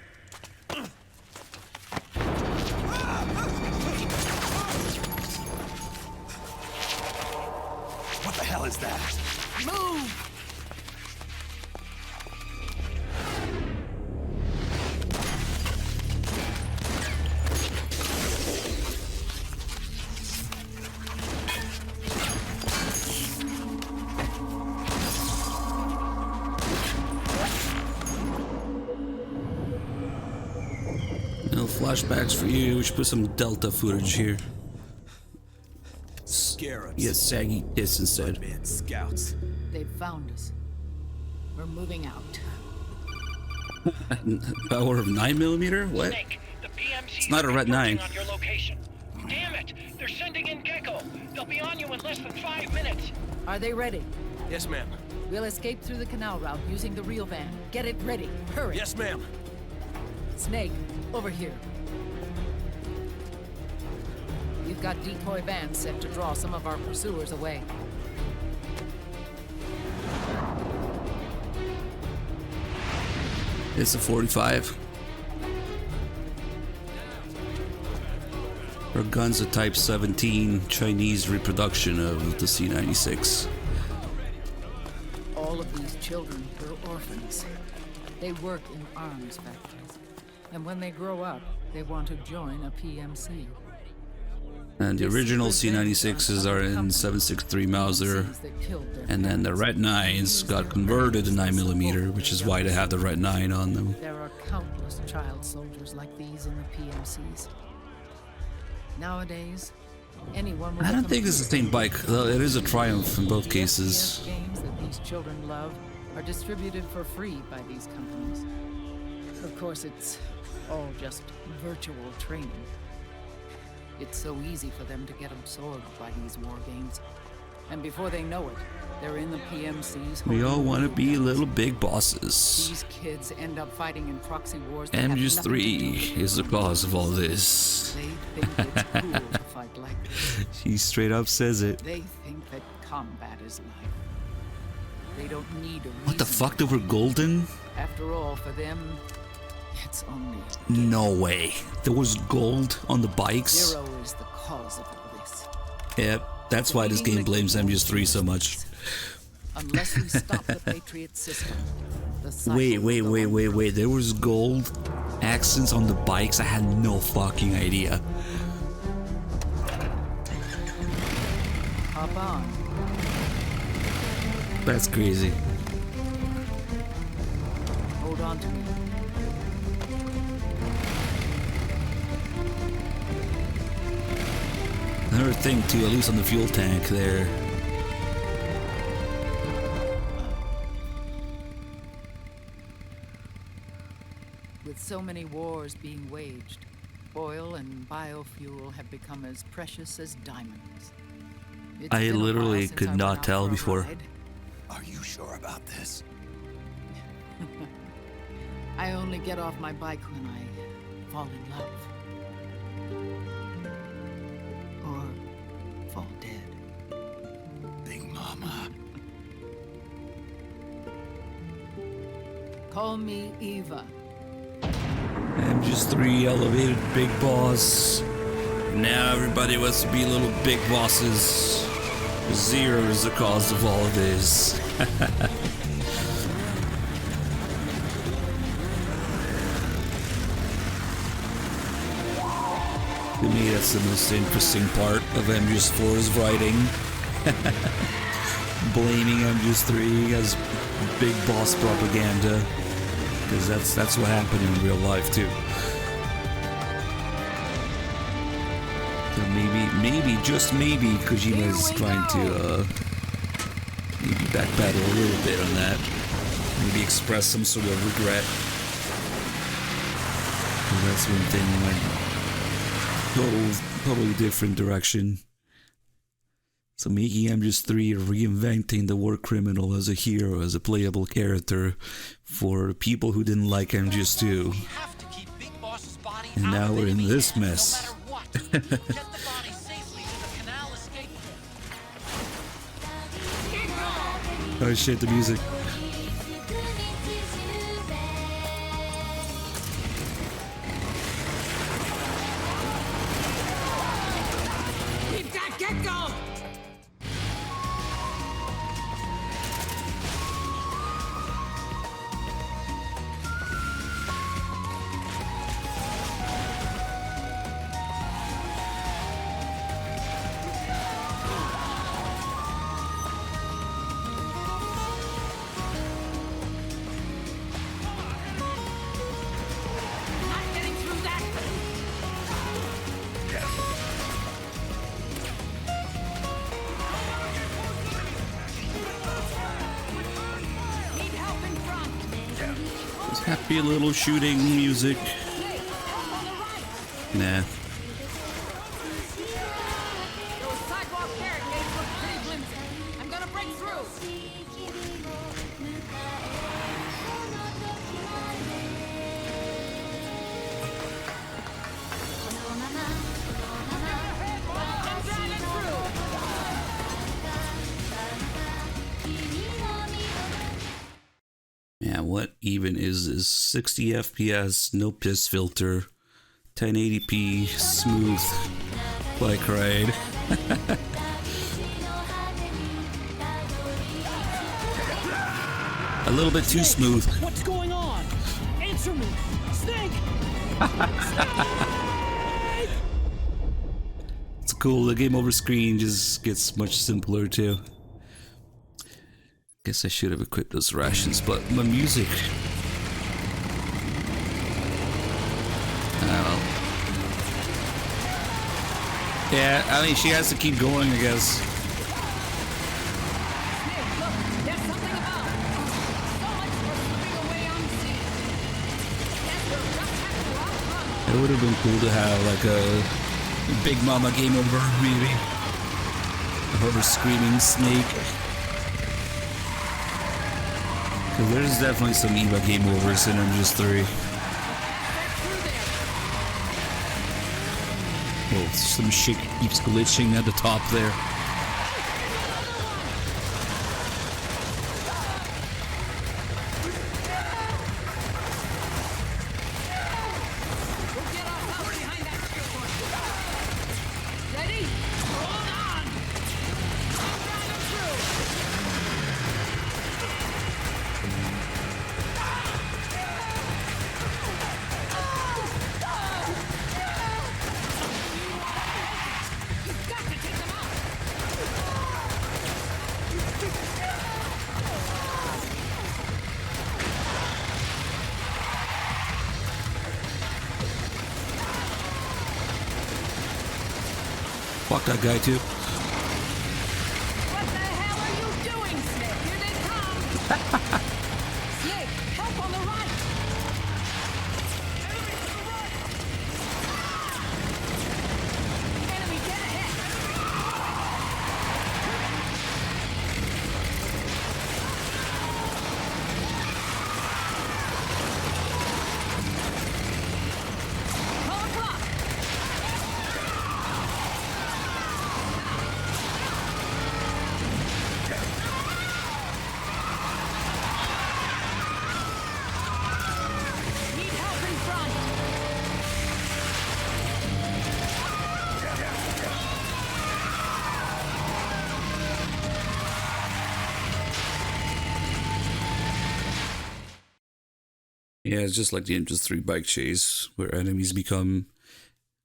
What the hell is that? Move! No flashbacks for you. We should put some Delta footage here. Scarabs. Yes, saggy this instead. Man, scouts. They've found us. We're moving out. Power of 9mm? What? Snake, the PMC It's not a Red 9. on your location. Damn it! They're sending in Gecko. They'll be on you in less than 5 minutes. Are they ready? Yes, ma'am. We'll escape through the canal route using the real van. Get it ready. Hurry. Yes, ma'am. Snake, over here. We've got decoy vans set to draw some of our pursuers away. It's a 45. Our gun's a Type 17 Chinese reproduction of the C-96. All of these children are orphans. They work in arms factories. And when they grow up, they want to join a PMC. And the original C-96s are in 7.63 Mauser, and then the Red 9s got converted to 9mm, which is why they have the Red 9 on them. There are countless child soldiers like these in the PMCs. Nowadays, anyone with I don't think it's the same bike, though it is a Triumph in both cases. The games that these children love are distributed for free by these companies. Of course, it's all just virtual training. It's so easy for them to get absorbed by these war games. And before they know it, they're in the PMCs. We all want to be little big bosses. These kids end up fighting in proxy wars. MGS4 is the cause of all this. They think it's cool to fight like this. She straight up says it. They think that combat is life. They don't need a reason. What the fuck, they were golden? After all, for them, it's only no way. There was gold on the bikes. Zero is the cause of all this. Yep, that's why this game blames MGS4 so much. Unless we stop the Patriot system. Wait. There was gold accents on the bikes. I had no fucking idea. Hop on. That's crazy. Hold on to me. Another thing too, at least on the fuel tank there. With so many wars being waged, oil and biofuel have become as precious as diamonds. I literally could not tell before. Are you sure about this? I only get off my bike when I fall in love. Or fall dead. Big Mama. Call me Eva. MGS4 elevated big boss. Now everybody wants to be little big bosses. Zero is the cause of all of this. To me, that's the most interesting part of MGS4's writing. Blaming MGS4 as big boss propaganda. Because that's what happened in real life too. So maybe, just maybe, Kojima is trying to maybe backpedal a little bit on that. Maybe express some sort of regret. So that's one thing went totally different direction. So making MGS4 reinventing the war criminal as a hero, as a playable character for people who didn't like MGS2. And now we're in this mess. Oh shit, the music. be a little shooting music. Nah. Those sidewalk barricades look pretty flimsy. I'm gonna break through. I'm driving through. Yeah, what even is this? 60 FPS, no piss filter, 1080p, smooth bike ride. A little bit too smooth. What's going on? Answer me! Snake! It's cool, the game over screen just gets much simpler too. Guess I should have equipped those rations, but my music. Oh. Yeah, I mean, she has to keep going, I guess. It would have been cool to have like a Big Mama game over, maybe. Her screaming snake. Cause there's definitely some EVA game overs in MGS3. Oh, some shit keeps glitching at the top there. Ready? Hold on. I'm driving through. You've got to take them out. Fuck that guy too. What the hell are you doing, Snake? Here they come. Snake, help on the right. Enemy dead ahead. Call a clock. Need help in front. Yeah, it's just like the MGS3 bike chase, where enemies become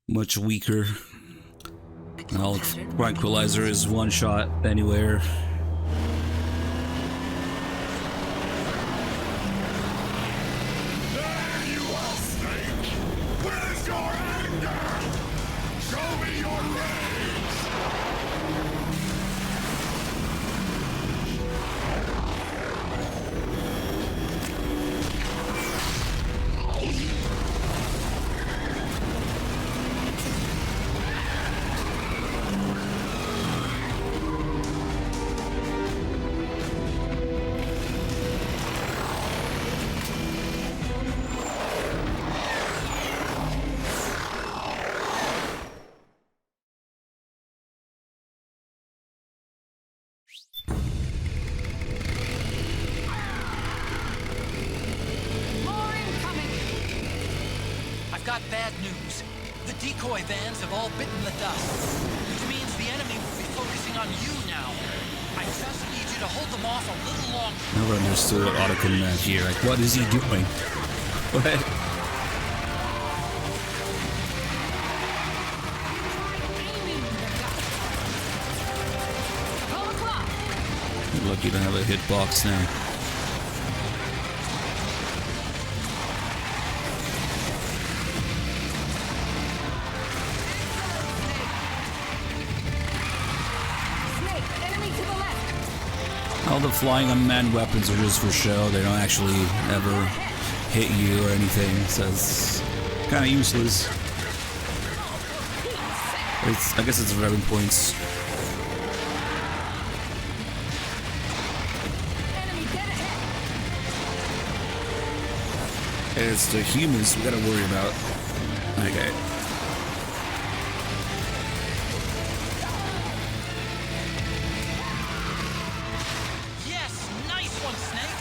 much weaker. And all tranquilizer is one shot anywhere. There you are, Snake. Where's your anger? Show me your rage. More incoming. I've got bad news. The decoy vans have all bitten the dust, which means the enemy will be focusing on you now. I just need you to hold them off a little longer. Never understood what Otacon meant here. Like, what is he doing? What? Call a clock. You're lucky to have a hitbox now. Snake, enemy to the left. All the flying unmanned weapons are just for show. They don't actually ever hit you or anything, so it's kind of useless. I guess it's 11 points. It's the humans we gotta worry about. Okay. Yes, nice one, Snake.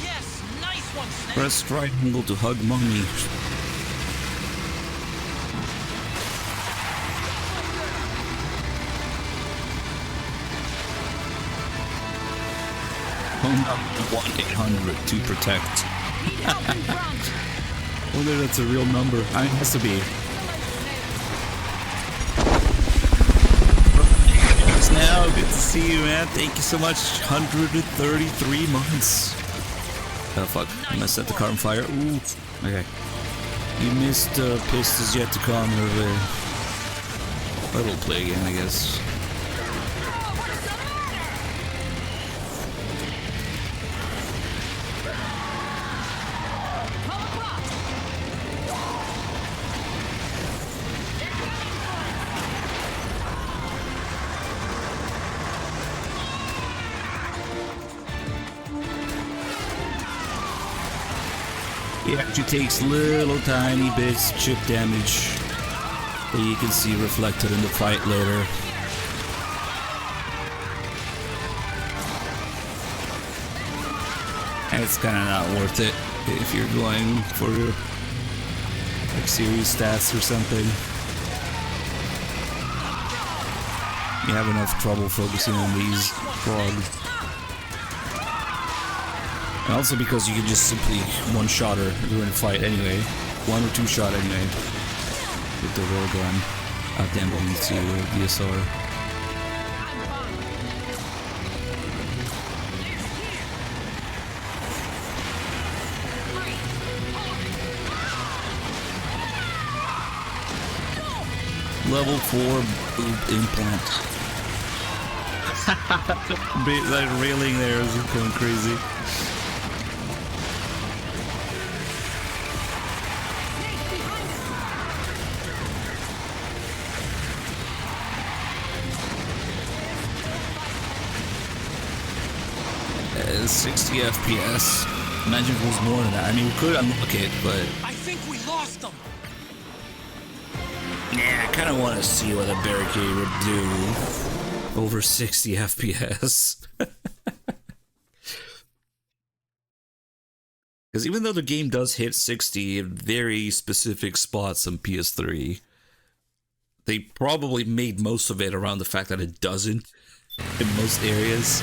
Yes, nice one, Snake. Press triangle to hug mommy. Phone number 1-800 to protect. Whether that's a real number. I mean, it has to be. Now, good to see you, man. Thank you so much. 133 months. Oh, fuck. I must set the car on fire. Ooh. Okay. You missed Pistas Yet to Come. But we'll play again, I guess. It actually takes little tiny bits of chip damage that you can see reflected in the fight later. And it's kind of not worth it if you're going for like serious stats or something. You have enough trouble focusing on these frogs. And also because you can just simply one-shot her during a fight anyway. 1 or 2 shot anyway. With the railgun. Oh damn, I need to DSR. Level 4 boob implant. That railing there is going crazy. Uh, 60 FPS. Imagine if it was more than that. I mean, we could unlock it, but I think we lost them. yeah, I kind of want to see what a barricade would do over 60 FPS. Because even though the game does hit 60 in very specific spots on PS3, they probably made most of it around the fact that it doesn't in most areas.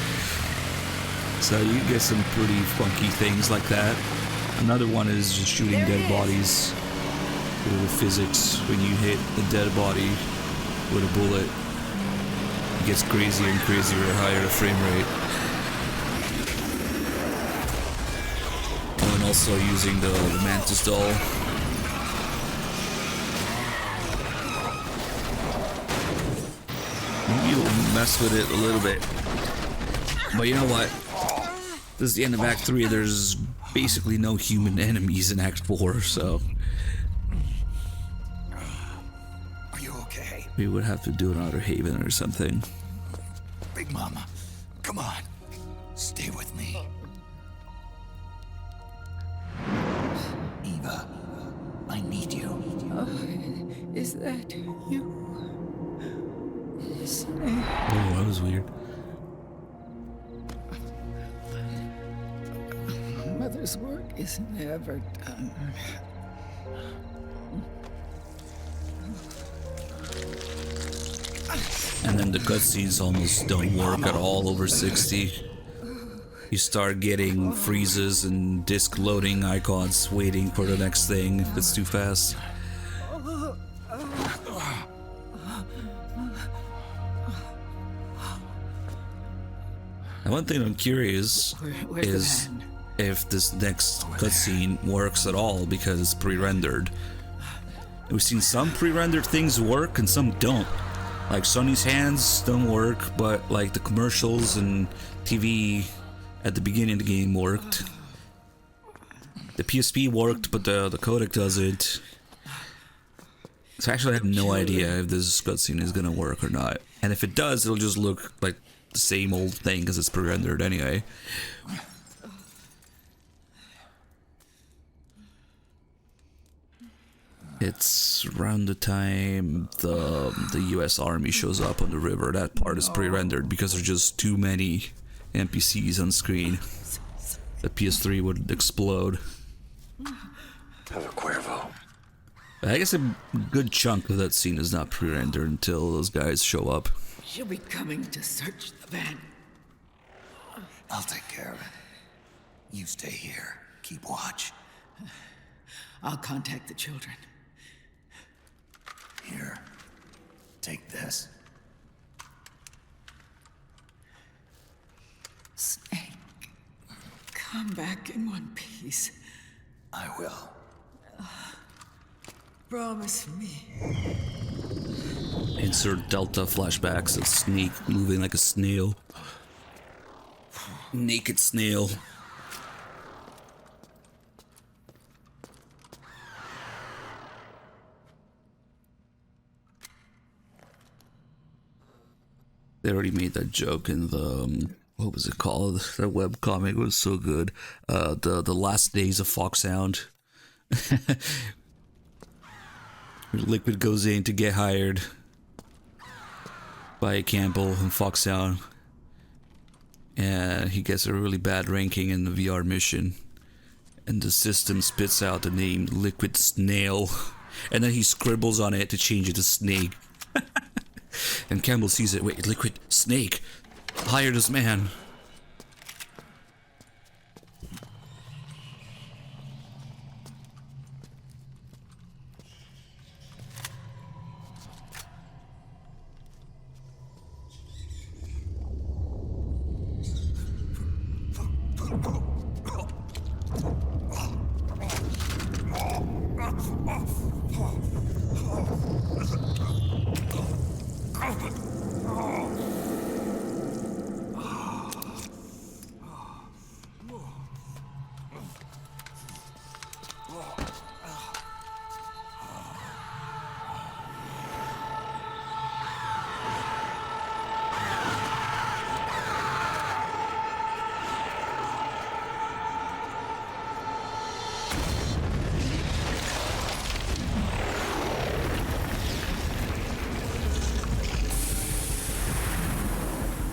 So you get some pretty funky things like that. Another one is just shooting dead bodies. The physics when you hit a dead body with a bullet, it gets crazier and crazier the higher the frame rate. And also using the Mantis doll. Maybe you'll mess with it a little bit. But you know what? This is the end of Act 3. There's basically no human enemies in Act 4, so Are you okay? we would have to do another Haven or something. Big Mama, come on. Stay with me. Eva, I need you. Is that you? Oh, that was weird. Mother's work is never done. And then the cutscenes almost don't work at all over 60. You start getting freezes and disk loading icons waiting for the next thing if it's too fast. And one thing I'm curious Where's is the van? if this next cutscene works at all because it's pre-rendered. We've seen some pre-rendered things work and some don't. Like Sonny's hands don't work, but like the commercials and TV at the beginning of the game worked. The PSP worked, but the codec doesn't. So actually I have no idea if this cutscene is gonna work or not. And if it does, it'll just look like the same old thing because it's pre-rendered anyway. It's around the time the US Army shows up on the river. That part is pre-rendered because there's just too many NPCs on screen. The PS3 would explode. I guess a good chunk of that scene is not pre-rendered until those guys show up. She'll be coming to search the van. I'll take care of it. You stay here. Keep watch. I'll contact the children. Here. Take this. Snake, come back in one piece. I will. Promise me. Insert Delta flashbacks of Snake moving like a snail. Naked snail. They already made that joke in the what was it called? That webcomic was so good. The last days of Foxhound. Liquid goes in to get hired by Campbell and Foxhound, and he gets a really bad ranking in the VR mission, and the system spits out the name Liquid Snail, and then he scribbles on it to change it to Snake. And Campbell sees it. Wait, Liquid Snake, hire this man.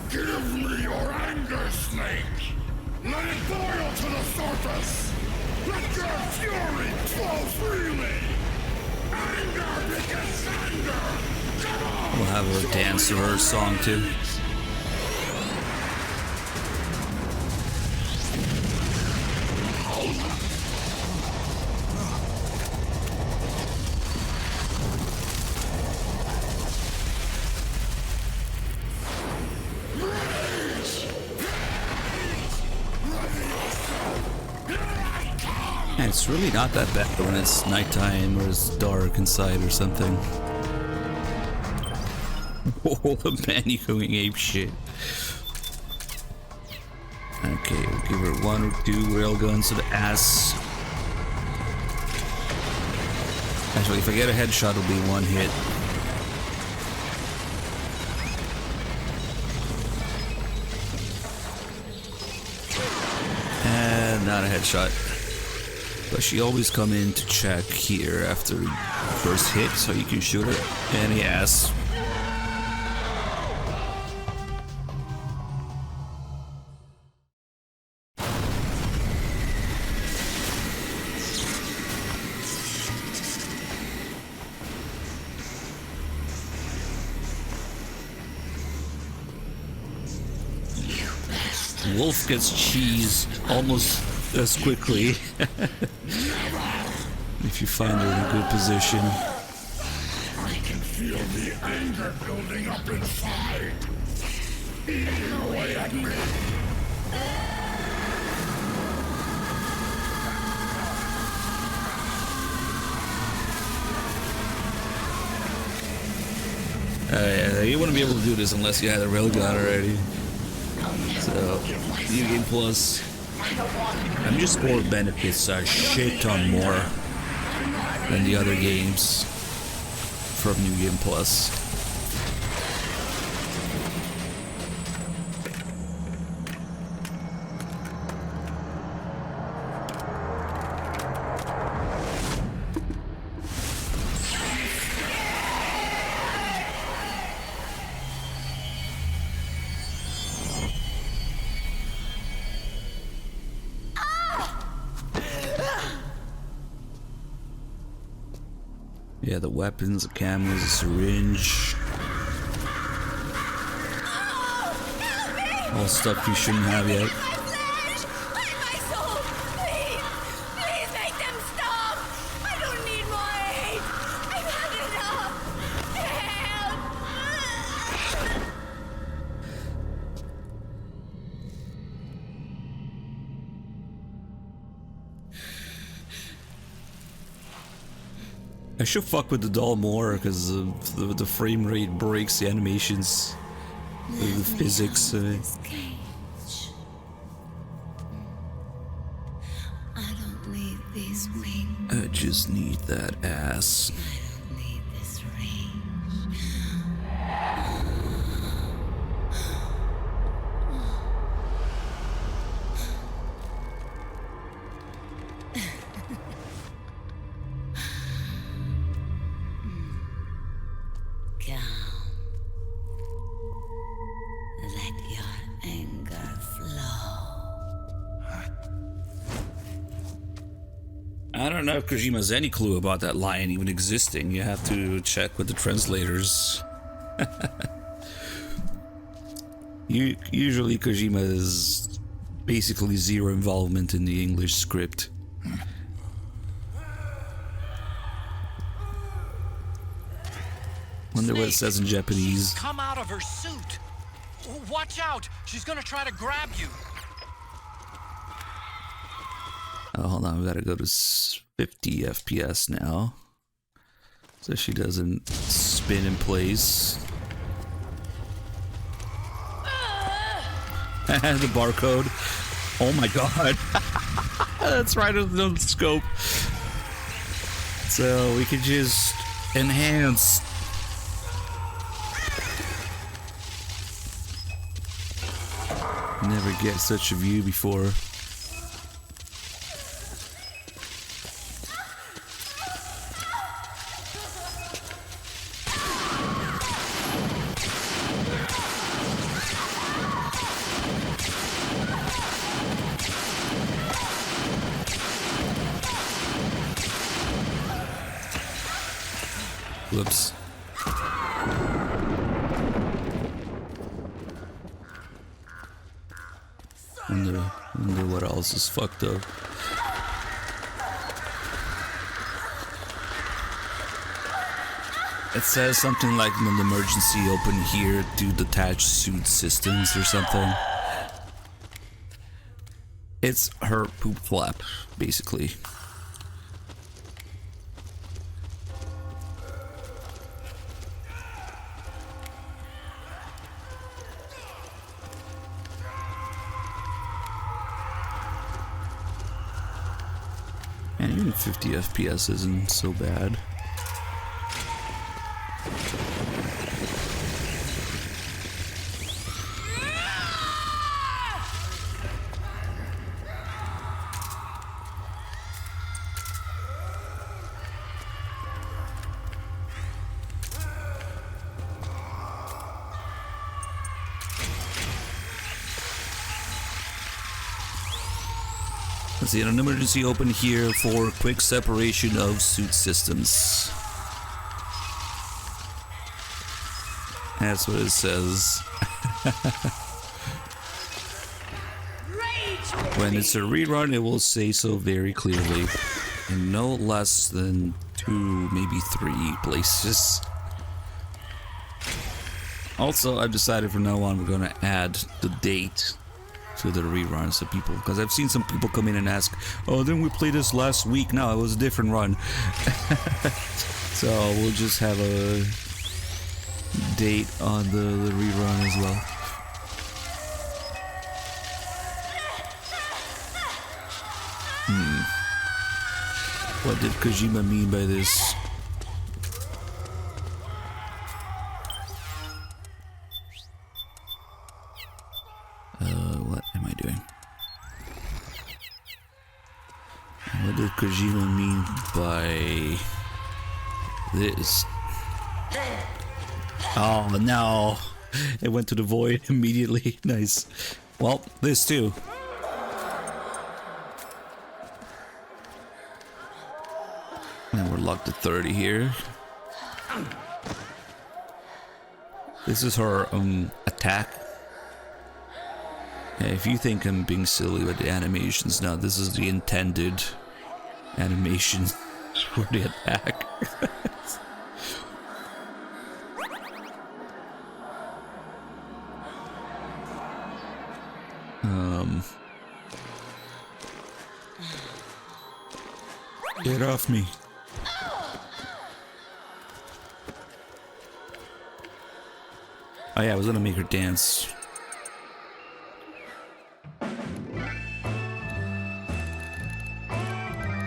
Give me your anger, Snake! Let it boil to the surface! Let your fury flow freely! Anger begets anger! Come on! We'll have her dance to her song too. It's really not that bad when it's nighttime or it's dark inside or something. Oh, the man, you going ape shit. Okay, we'll give her one or two railguns to the ass. Actually, if I get a headshot, it'll be one hit. And not a headshot. But she always come in to check here after first hit, so you can shoot her in the ass. Wolf gets cheese almost as quickly if you find her in a good position. I can feel the anger building up inside, eating away at me. Yeah, you wouldn't be able to do this unless you had a railgun already. So, New Game Plus. MGS4 benefits a shit ton more than the other games from New Game Plus. Yeah, the weapons, the cameras, the syringe. All stuff you shouldn't have yet. I should fuck with the doll more because the frame rate breaks the animations, the physics. I don't need these wings. I just need that ass. I don't need this range. I don't know if Kojima has any clue about that line even existing. You have to check with the translators. Usually Kojima has basically zero involvement in the English script. Wonder what it says in Japanese. Come out of her suit. Watch out. She's gonna try to grab you. Oh, hold on, we gotta go to 50 FPS now. So she doesn't spin in place. The barcode. Oh my god. That's right on the scope. So we can just enhance. Never get such a view before. Whoops. Wonder what else is fucked up. It says something like an emergency open here to detach suit systems or something. It's her poop flap, basically. And even 50 FPS isn't so bad. Let's see, an emergency open here for quick separation of suit systems. That's what it says. When it's a rerun, it will say so very clearly. In no less than 2, maybe 3 places. Also, I've decided from now on we're gonna add the date to the reruns of people, because I've seen some people come in and ask, oh, didn't we play this last week? No, it was a different run. So we'll just have a date on the rerun as well. What did Kojima mean by this? What am I doing? What did Kojima mean by this? Oh no! It went to the void immediately. Nice. Well, this too. And we're locked at 30 here. This is her attack. Yeah, if you think I'm being silly with the animations, now this is the intended animation for the attack. Get off me. Oh yeah, I was gonna make her dance.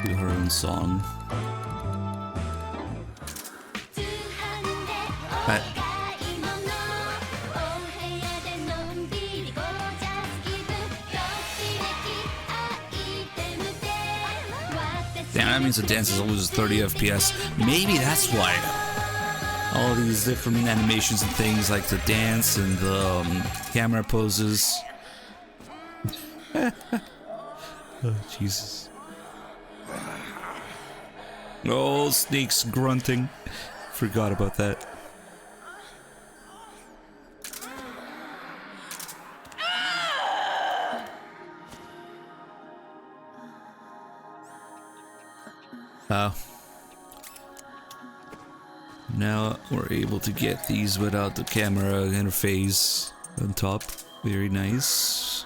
Do her own song. Damn, that means the dance is always 30 FPS. Maybe that's why. All these different animations and things like the dance and the camera poses. Oh, Jesus. Oh, Snake's grunting. Forgot about that. Oh. Now we're able to get these without the camera interface on top. Very nice.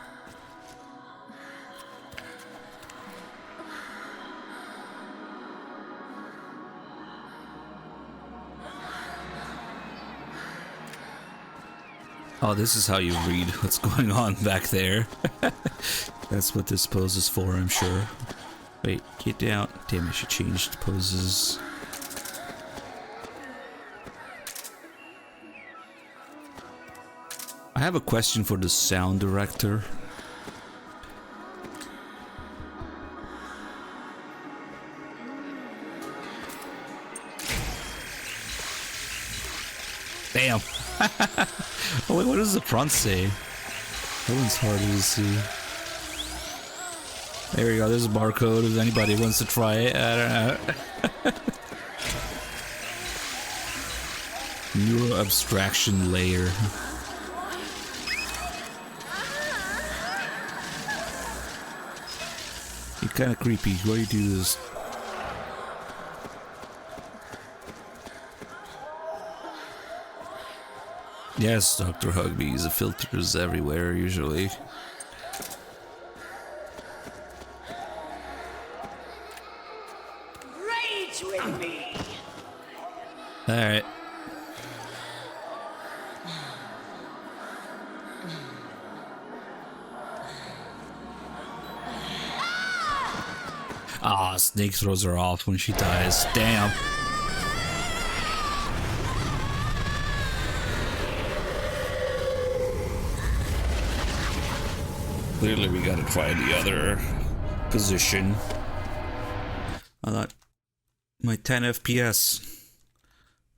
Oh, this is how you read what's going on back there. That's what this pose is for, I'm sure. Wait, get down. Damn, I should change the poses. I have a question for the sound director. Damn. Oh, wait, what does the front say? That one's harder to see. There we go, there's a barcode if anybody wants to try it. I don't know. Neural abstraction layer. You're kind of creepy. Why do you do this? Yes, Dr. Hugby's. The filters everywhere, usually. Rage with me! Alright. Ah, Snake throws her off when she dies. Damn. Clearly we gotta try the other position. I thought my 10 FPS.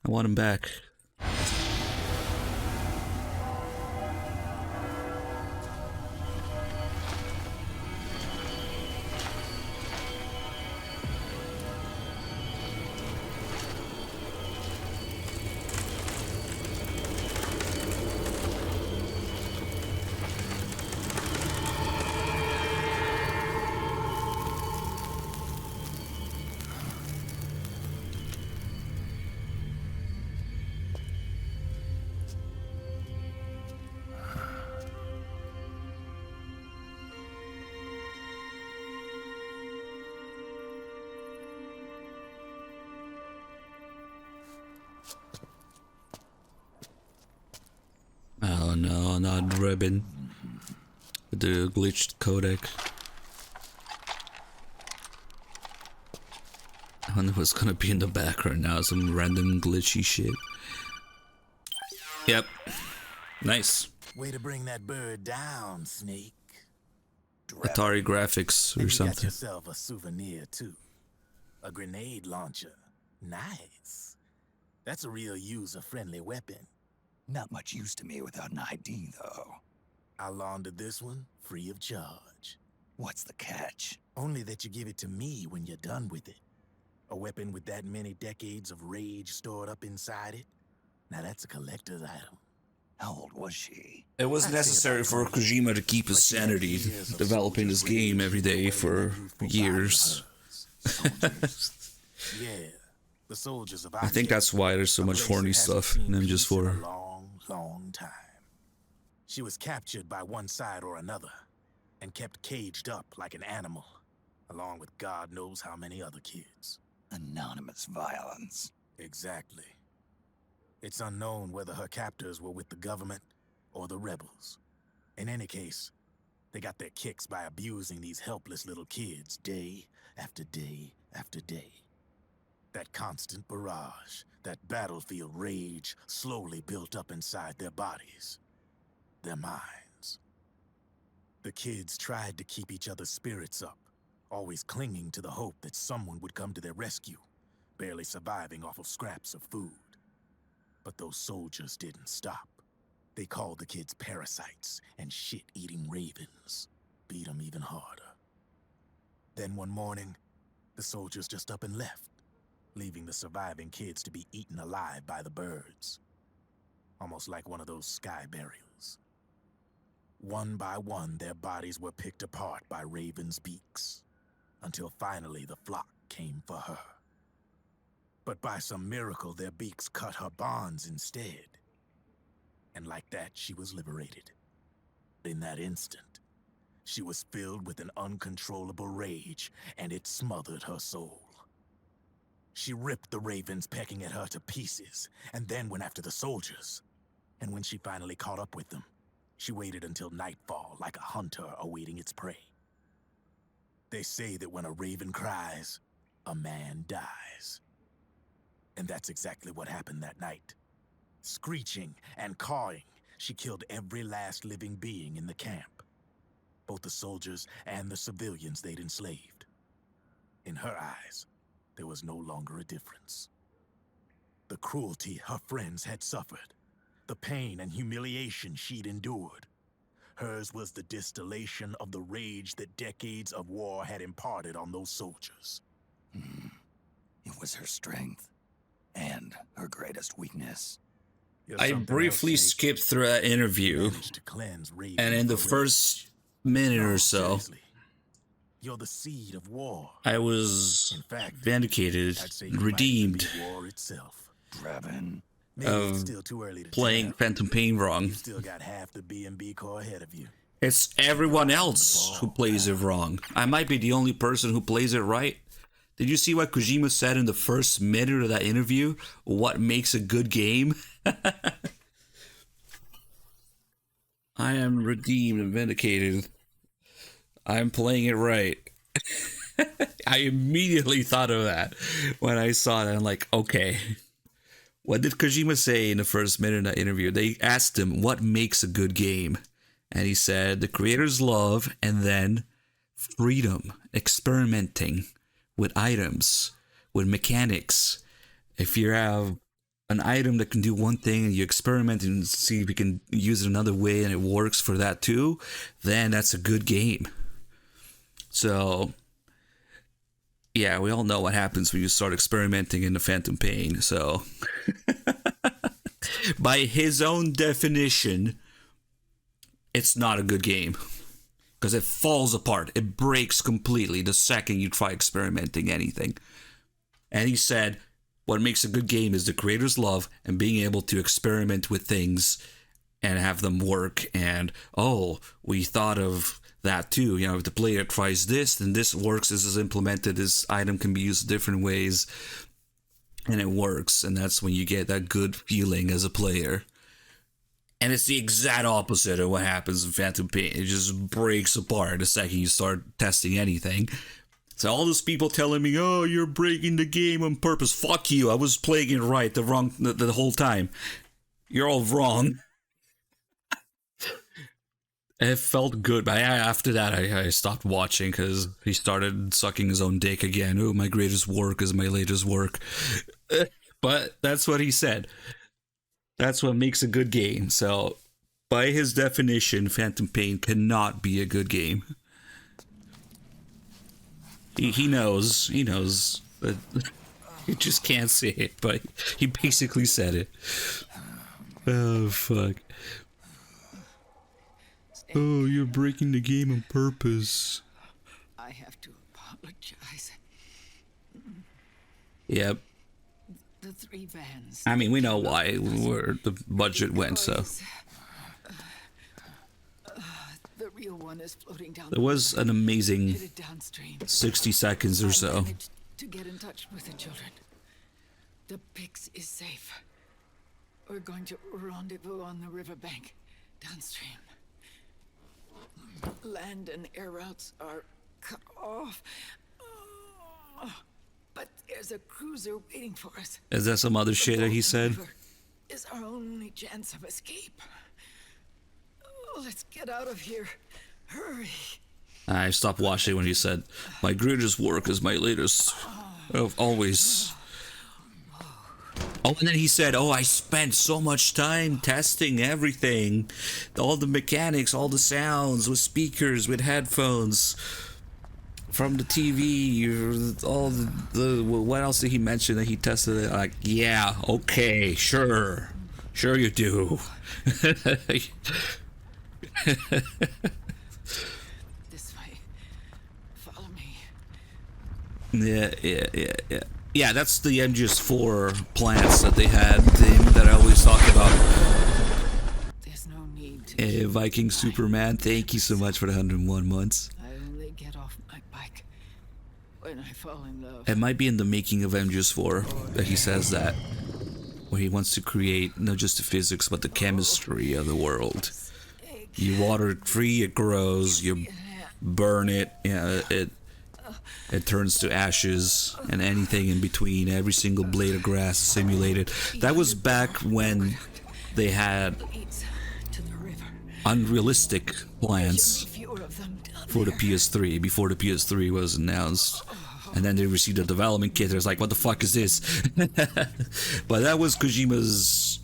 I want him back. no, not ribbon. The glitched codec. I wonder what's gonna be in the background now. Some random glitchy shit. Yep. Nice. Way to bring that bird down, Snake. Atari graphics or and you something. got yourself a souvenir too. A grenade launcher. Nice. That's a real user-friendly weapon. Not much use to me without an ID, though. I'll launder this one free of charge. What's the catch? Only that you give it to me when you're done with it. A weapon with that many decades of rage stored up inside it? Now that's a collector's item. How old was she? It was necessary for Kojima to keep his sanity developing this game every day for years. Yeah, the soldiers of I think that's why there's so much horny stuff in MGS4. Long time. She was captured by one side or another and kept caged up like an animal, along with God knows how many other kids. Anonymous violence. Exactly. It's unknown whether her captors were with the government or the rebels. In any case, they got their kicks by abusing these helpless little kids day after day after day. That constant barrage, that battlefield rage slowly built up inside their bodies, their minds. The kids tried to keep each other's spirits up, always clinging to the hope that someone would come to their rescue, barely surviving off of scraps of food. But those soldiers didn't stop. They called the kids parasites and shit-eating ravens, beat them even harder. Then one morning, the soldiers just up and left, leaving the surviving kids to be eaten alive by the birds. Almost like one of those sky burials. One by one, their bodies were picked apart by ravens' beaks, until finally the flock came for her. But by some miracle, their beaks cut her bonds instead. And like that, she was liberated. In that instant, she was filled with an uncontrollable rage, and it smothered her soul. She ripped the ravens pecking at her to pieces, and then went after the soldiers. And when she finally caught up with them, she waited until nightfall like a hunter awaiting its prey. They say that when a raven cries, a man dies. And that's exactly what happened that night. Screeching and cawing, she killed every last living being in the camp. Both the soldiers and the civilians they'd enslaved. In her eyes, there was no longer a difference. The cruelty her friends had suffered, the pain and humiliation she'd endured. Hers was the distillation of the rage that decades of war had imparted on those soldiers. It was her strength. And her greatest weakness. I briefly skipped through that interview, and in the first minute or so, you're the seed of war. I was vindicated, redeemed of playing Phantom Pain wrong. You still got half the B&B core ahead of you. It's everyone else who plays it wrong. I might be the only person who plays it right. Did you see what Kojima said in the first minute of that interview? What makes a good game? I am redeemed and vindicated. I'm playing it right. I immediately thought of that when I saw that. I'm like, okay. What did Kojima say in the first minute of that interview? They asked him, what makes a good game? And he said, the creator's love and then freedom, experimenting with items, with mechanics. If you have an item that can do one thing and you experiment and see if you can use it another way and it works for that too, then that's a good game. So, yeah, we all know what happens when you start experimenting in the Phantom Pain. So, by his own definition, it's not a good game. Because it falls apart. It breaks completely the second you try experimenting anything. And he said, what makes a good game is the creator's love and being able to experiment with things and have them work. And, oh, we thought of that too. You know, if the player tries this, then this works. This is implemented. This item can be used different ways. And it works. And that's when you get that good feeling as a player. And it's the exact opposite of what happens in Phantom Pain. It just breaks apart the second you start testing anything. So all those people telling me, "Oh, you're breaking the game on purpose." Fuck you. I was playing it right the whole time. You're all wrong. It felt good, but after that, I stopped watching because he started sucking his own dick again. Oh, my greatest work is my latest work. But that's what he said. That's what makes a good game. So, by his definition, Phantom Pain cannot be a good game. He knows. He knows. But he just can't say it, but he basically said it. Oh, fuck. Oh, you're breaking the game on purpose. I have to apologize. Yep. The 3 vans. I mean, we know why, where the budget went, so. The real one is floating down. There was an amazing headed downstream. 60 seconds or so. To get in touch with the children. The Pix is safe. We're going to rendezvous on the riverbank downstream. Land and air routes are cut off. But there's a cruiser waiting for us. Is that some other shit that he said? Is our only chance of escape. Let's get out of here. Hurry. I stopped watching when he said, "My greatest work is my latest." Always. Oh, and then he said, "Oh, I spent so much time testing everything. All the mechanics, all the sounds, with speakers, with headphones, from the TV, all the what else did he mention that he tested it?" Like, yeah, okay, sure. Sure you do. This way. Follow me. Yeah. Yeah, that's the MGS4 plants that they had, that I always talk about. There's no need to Viking Superman, thank you so much for the 101 months. I only get off my bike when I fall in love. It might be in the making of MGS4 that he says that, where he wants to create not just the physics but the chemistry of the world. You water it free, it grows. You burn it, it turns to ashes, and anything in between. Every single blade of grass is simulated. That was back when they had unrealistic plans for the PS3, before the PS3 was announced. And then they received a development kit. It was like, what the fuck is this? But that was Kojima's...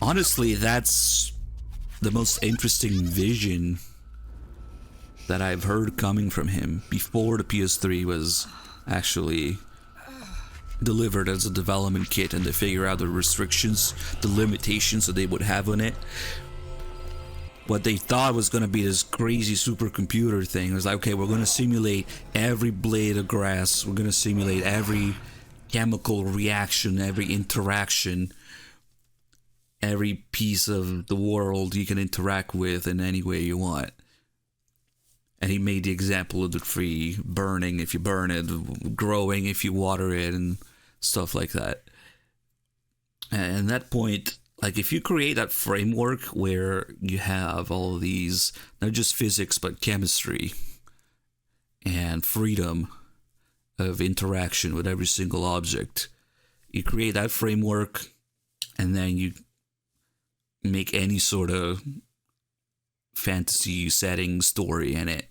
Honestly, that's the most interesting vision that I've heard coming from him before the PS3 was actually delivered as a development kit, and they figure out the restrictions, the limitations that they would have on it. What they thought was going to be this crazy supercomputer thing. It was like, okay, we're going to simulate every blade of grass, we're going to simulate every chemical reaction, every interaction, every piece of the world you can interact with in any way you want. And he made the example of the tree burning if you burn it, growing if you water it, and stuff like that. And at that point, like, if you create that framework where you have all of these, not just physics, but chemistry and freedom of interaction with every single object, you create that framework, and then you make any sort of fantasy setting story in it,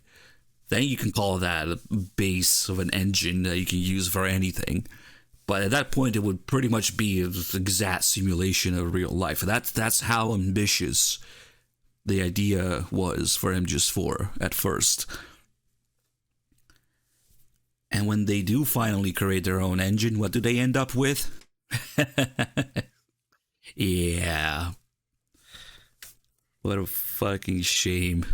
then you can call that a base of an engine that you can use for anything. But at that point, it would pretty much be an exact simulation of real life. That's how ambitious the idea was for MGS4 at first. And when they do finally create their own engine, what do they end up with? Yeah. What a fucking shame.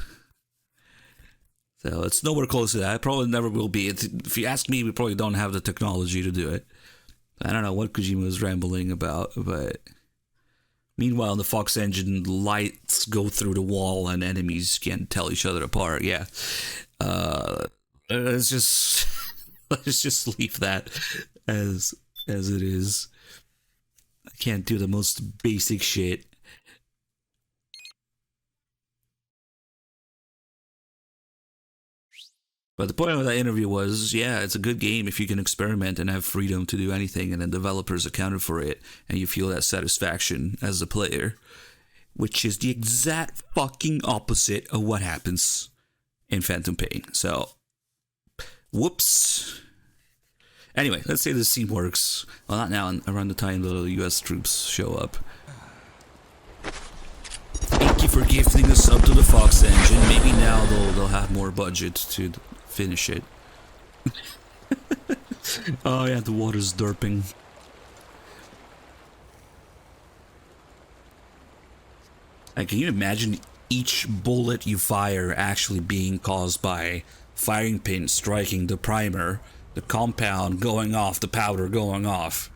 So it's nowhere close to that. It probably never will be. If you ask me, we probably don't have the technology to do it. I don't know what Kojima was rambling about, but meanwhile, in the Fox engine, lights go through the wall and enemies can't tell each other apart. Yeah. Let's just leave that as it is. I can't do the most basic shit. But the point of that interview was, yeah, it's a good game if you can experiment and have freedom to do anything, and then developers accounted for it, and you feel that satisfaction as a player, which is the exact fucking opposite of what happens in Phantom Pain. So, whoops. Anyway, let's say the scene works. Well, not now, around the time the US troops show up. Thank you for gifting the sub to the Fox engine. Maybe now they'll have more budget to finish it. Oh yeah, the water's derping. Can you imagine each bullet you fire actually being caused by firing pin striking the primer, the compound going off, the powder going off?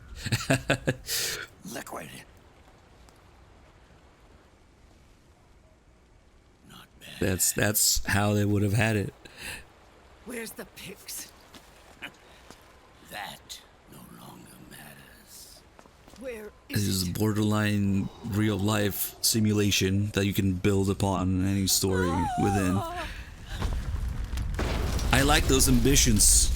Liquid. That's how they would have had it. Where's the pics? That no longer matters. Where This is a borderline real life simulation that you can build upon any story within. I like those ambitions.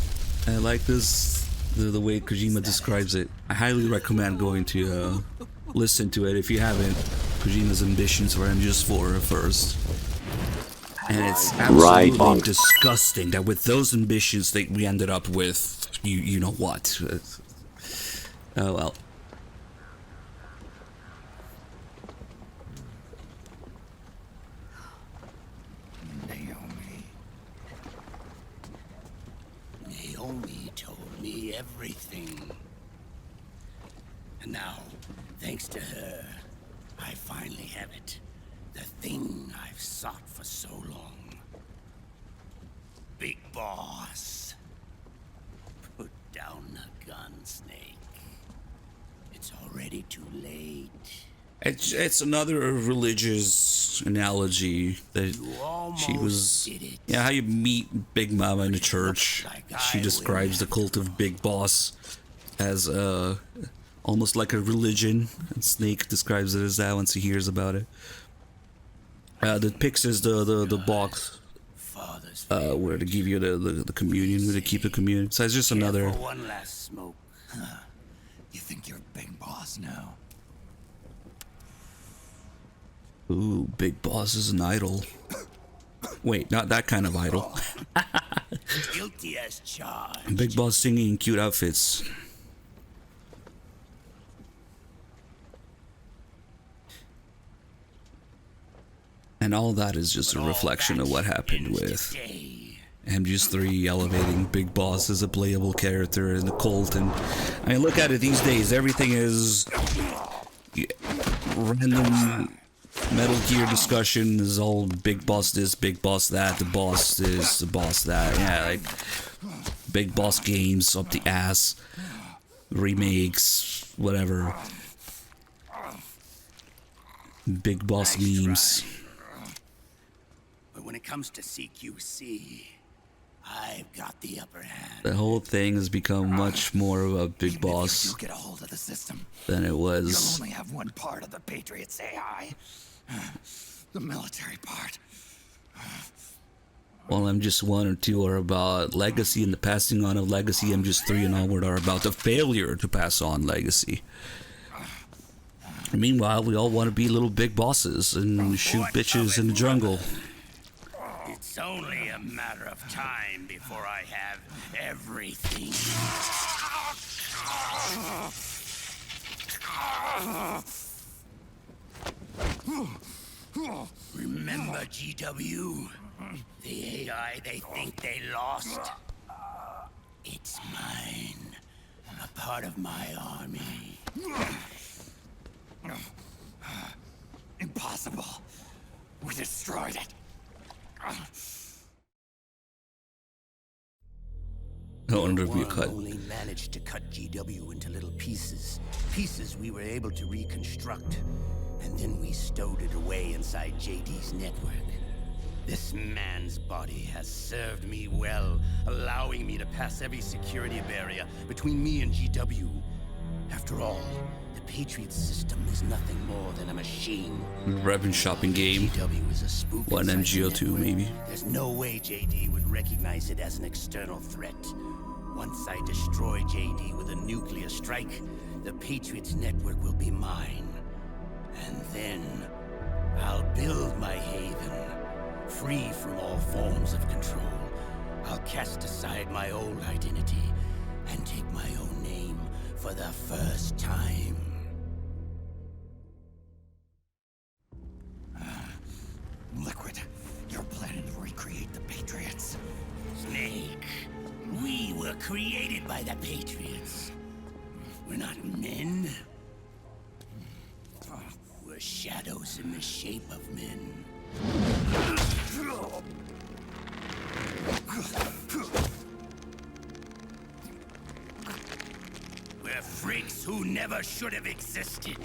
I like this, the way Kojima describes it. I highly recommend going to listen to it if you haven't. Kojima's ambitions for MGS4 first. And it's absolutely disgusting that with those ambitions that we ended up with, you know what. Oh well. Naomi told me everything. And now, thanks to her, I finally have it. The thing I've sought for so long. Big Boss. Put down the gun, Snake. It's already too late. It's another religious analogy that she was. Yeah, how you meet Big Mama in the church. She describes the cult of Big Boss as almost like a religion, and Snake describes it as that once he hears about it. The Pix is the box where to give you the communion, where to keep the communion. So it's just another. One last smoke. You think you're Big Boss now? Ooh, Big Boss is an idol. Wait, not that kind of idol. Guilty as charged. Big Boss singing in cute outfits. And all that is just a reflection of what happened with MGS3 elevating Big Boss as a playable character in the cult. And I mean, look at it these days. Everything is random Metal Gear discussion is all Big Boss this, Big Boss that, the boss this, the boss that. Yeah, like Big Boss games up the ass, remakes, whatever. Big Boss memes. But when it comes to CQC, I've got the upper hand. The whole thing has become much more of a Big Boss If you get a hold of the system, than it you'll was. only have one part of the Patriots AI. The military part. While MGS1 or 2 are about legacy and the passing on of legacy, MGS3 and onward are about the failure to pass on legacy. Meanwhile, we all want to be little big bosses and shoot bitches in the jungle. It's only a matter of time before I have everything. Remember GW? The AI they think they lost? It's mine. A part of my army. Impossible. We destroyed it. I wonder if we One cut. only managed to cut GW into little pieces. Pieces we were able to reconstruct. And then we stowed it away inside JD's network. This man's body has served me well, allowing me to pass every security barrier between me and GW. After all, the Patriot system is nothing more than a machine. Weapon shopping game. GW is a spook. One inside the MGO2 network. maybe. There's no way JD would recognize it as an external threat. Once I destroy JD with a nuclear strike, the Patriots network will be mine. And then I'll build my haven, free from all forms of control. I'll cast aside my old identity and take my own name for the first time. Liquid, you're planning to recreate the Patriots. Snake, we were created by the Patriots. We're not men. We're shadows in the shape of men. We're freaks who never should have existed.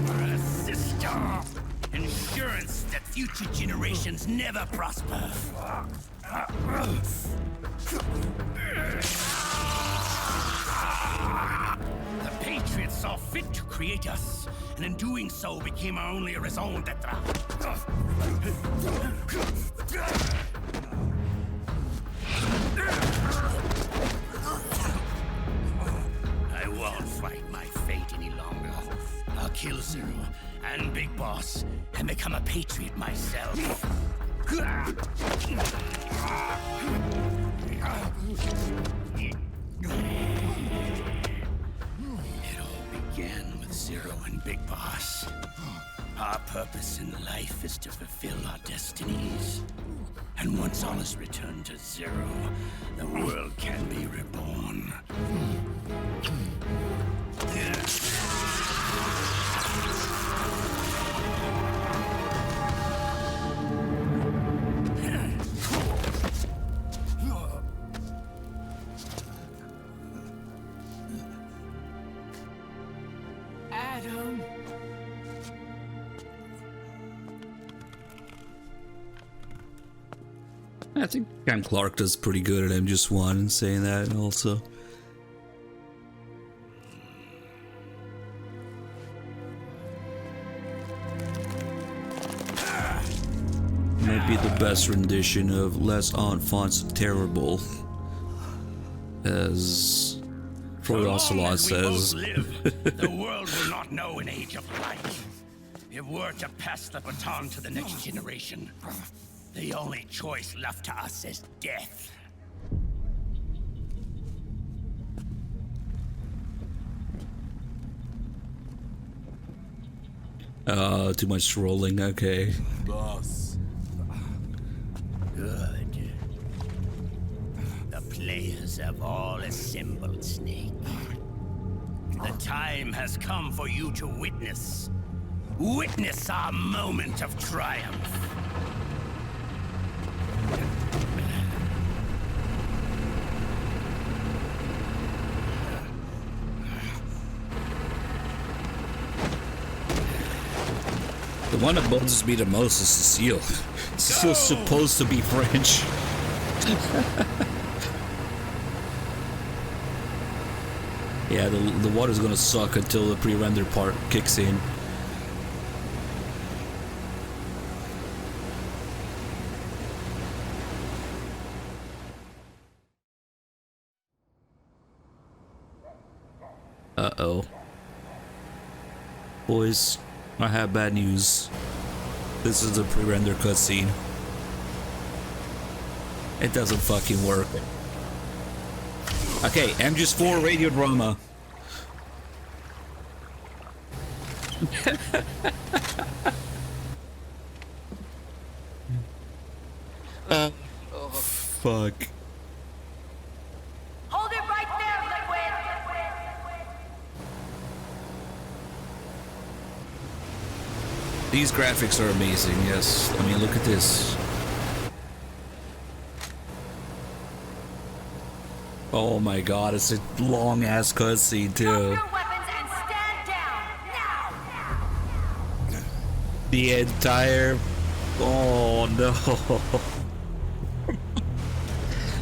We're a system. Insurance that future generations never prosper. The Patriots saw fit to create us, and in doing so became our only raison d'etre. I won't fight my fate any longer. I'll kill Zero and Big Boss and become a Patriot myself. It all began with Zero and Big Boss. Our purpose in life is to fulfill our destinies. And once all is returned to Zero, the world can be reborn. Adam. I think Cam Clark does pretty good at MGS1 and saying that also. Might be the best rendition of Les Enfants Terrible, as Troy Ocelot says. The world will not know an age of light. If we're to pass the baton to the next generation, the only choice left to us is death. Too much rolling, okay. Boss. Good. The players have all assembled, Snake. The time has come for you to witness. Witness our moment of triumph. The one that bothers me the most is Cecile. Cecile's supposed to be French. Yeah, the water's gonna suck until the pre-render part kicks in. Uh-oh. Boys, I have bad news. This is the pre-render cutscene. It doesn't fucking work. Okay, MGS4 radio drama. Fuck. Hold it right there, Liquid! These graphics are amazing, yes. I mean, look at this. Oh my god, it's a long ass cutscene too. The entire... Oh no.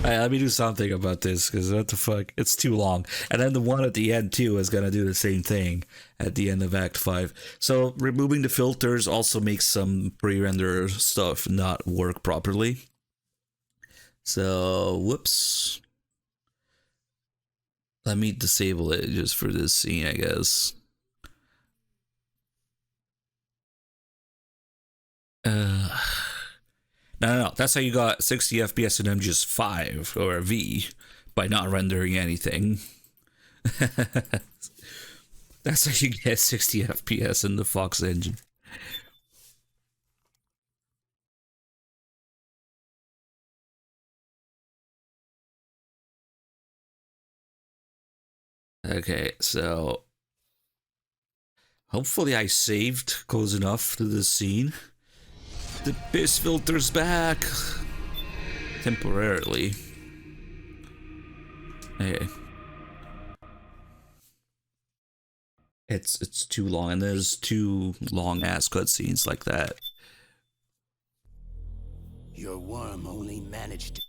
Alright, let me do something about this, because what the fuck? It's too long. And then the one at the end, too, is going to do the same thing at the end of Act 5. So, removing the filters also makes some pre-render stuff not work properly. So, whoops. Let me disable it just for this scene, I guess. No, that's how you got 60 FPS in MGS5 or V, by not rendering anything. That's how you get 60 FPS in the Fox engine. Okay, so hopefully I saved close enough to this scene. The piss filter's back temporarily. Okay. It's too long, and there's two long ass cutscenes like that. Your worm only managed to...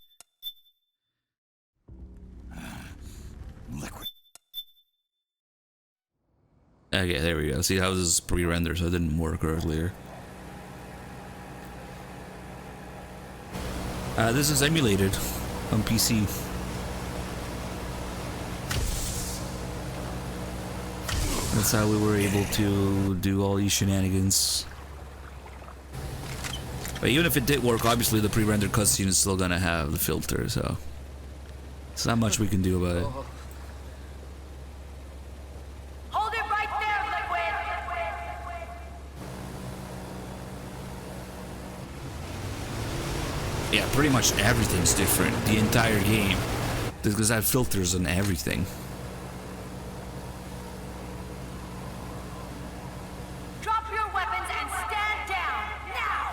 Liquid. Okay, there we go. See, that was pre-rendered, so it didn't work earlier. This is emulated on PC. That's how we were able to do all these shenanigans. But even if it did work, obviously the pre-rendered cutscene is still gonna have the filter, so there's not much we can do about it. Hold it right there, Liquid! Yeah, pretty much everything's different. The entire game. Because I have filters on everything. Drop your weapons and stand down, now!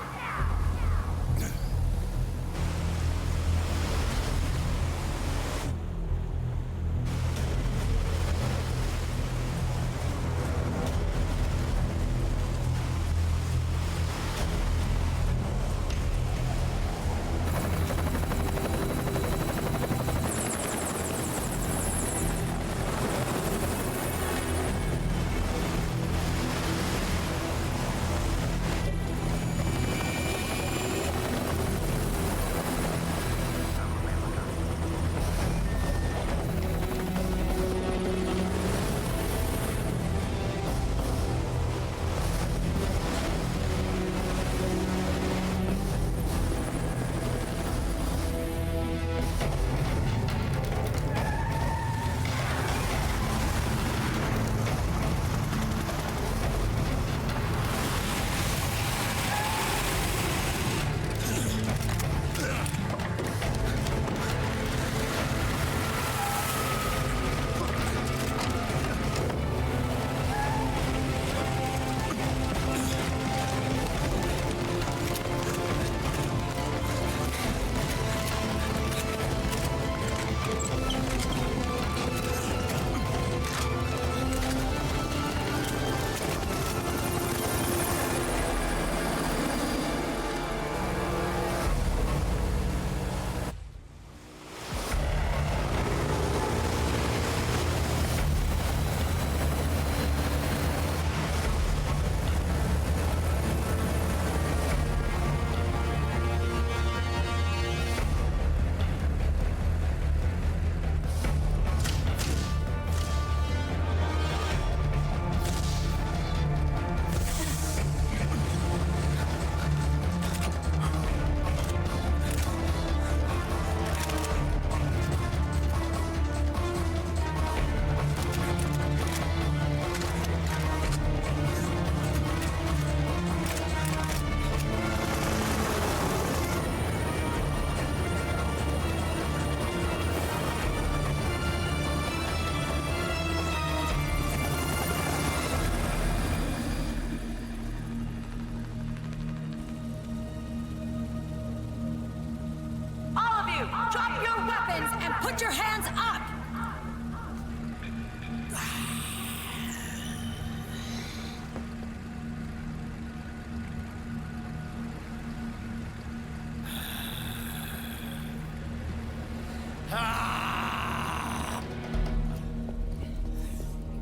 Drop your weapons and put your hands up!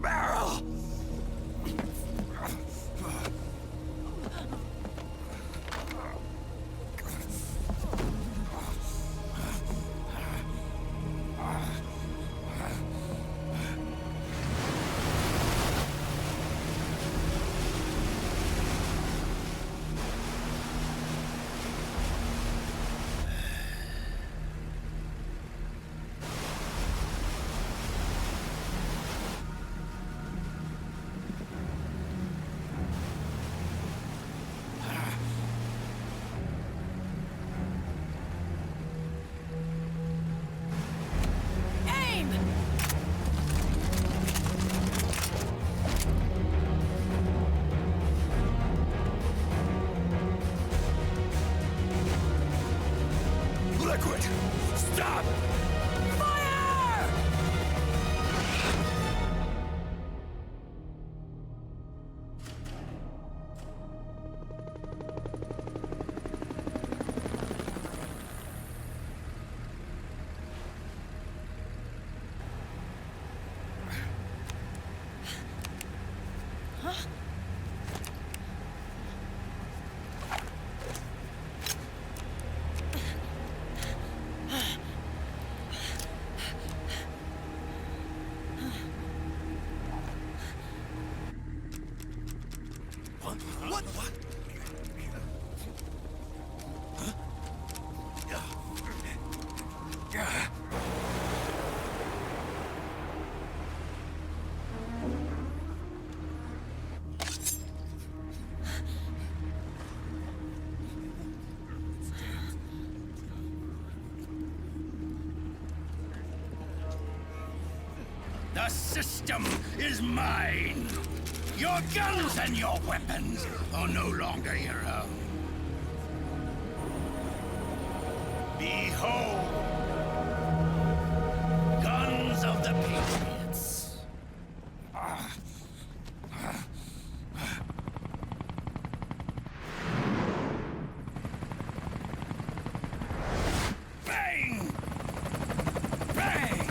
Meryl! Liquid! Stop! Fire! What? What? The system is mine. Your guns and your weapons are no longer your own. Behold, guns of the Patriots. Bang! Bang!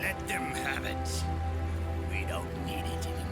Let them have it. We don't need it anymore.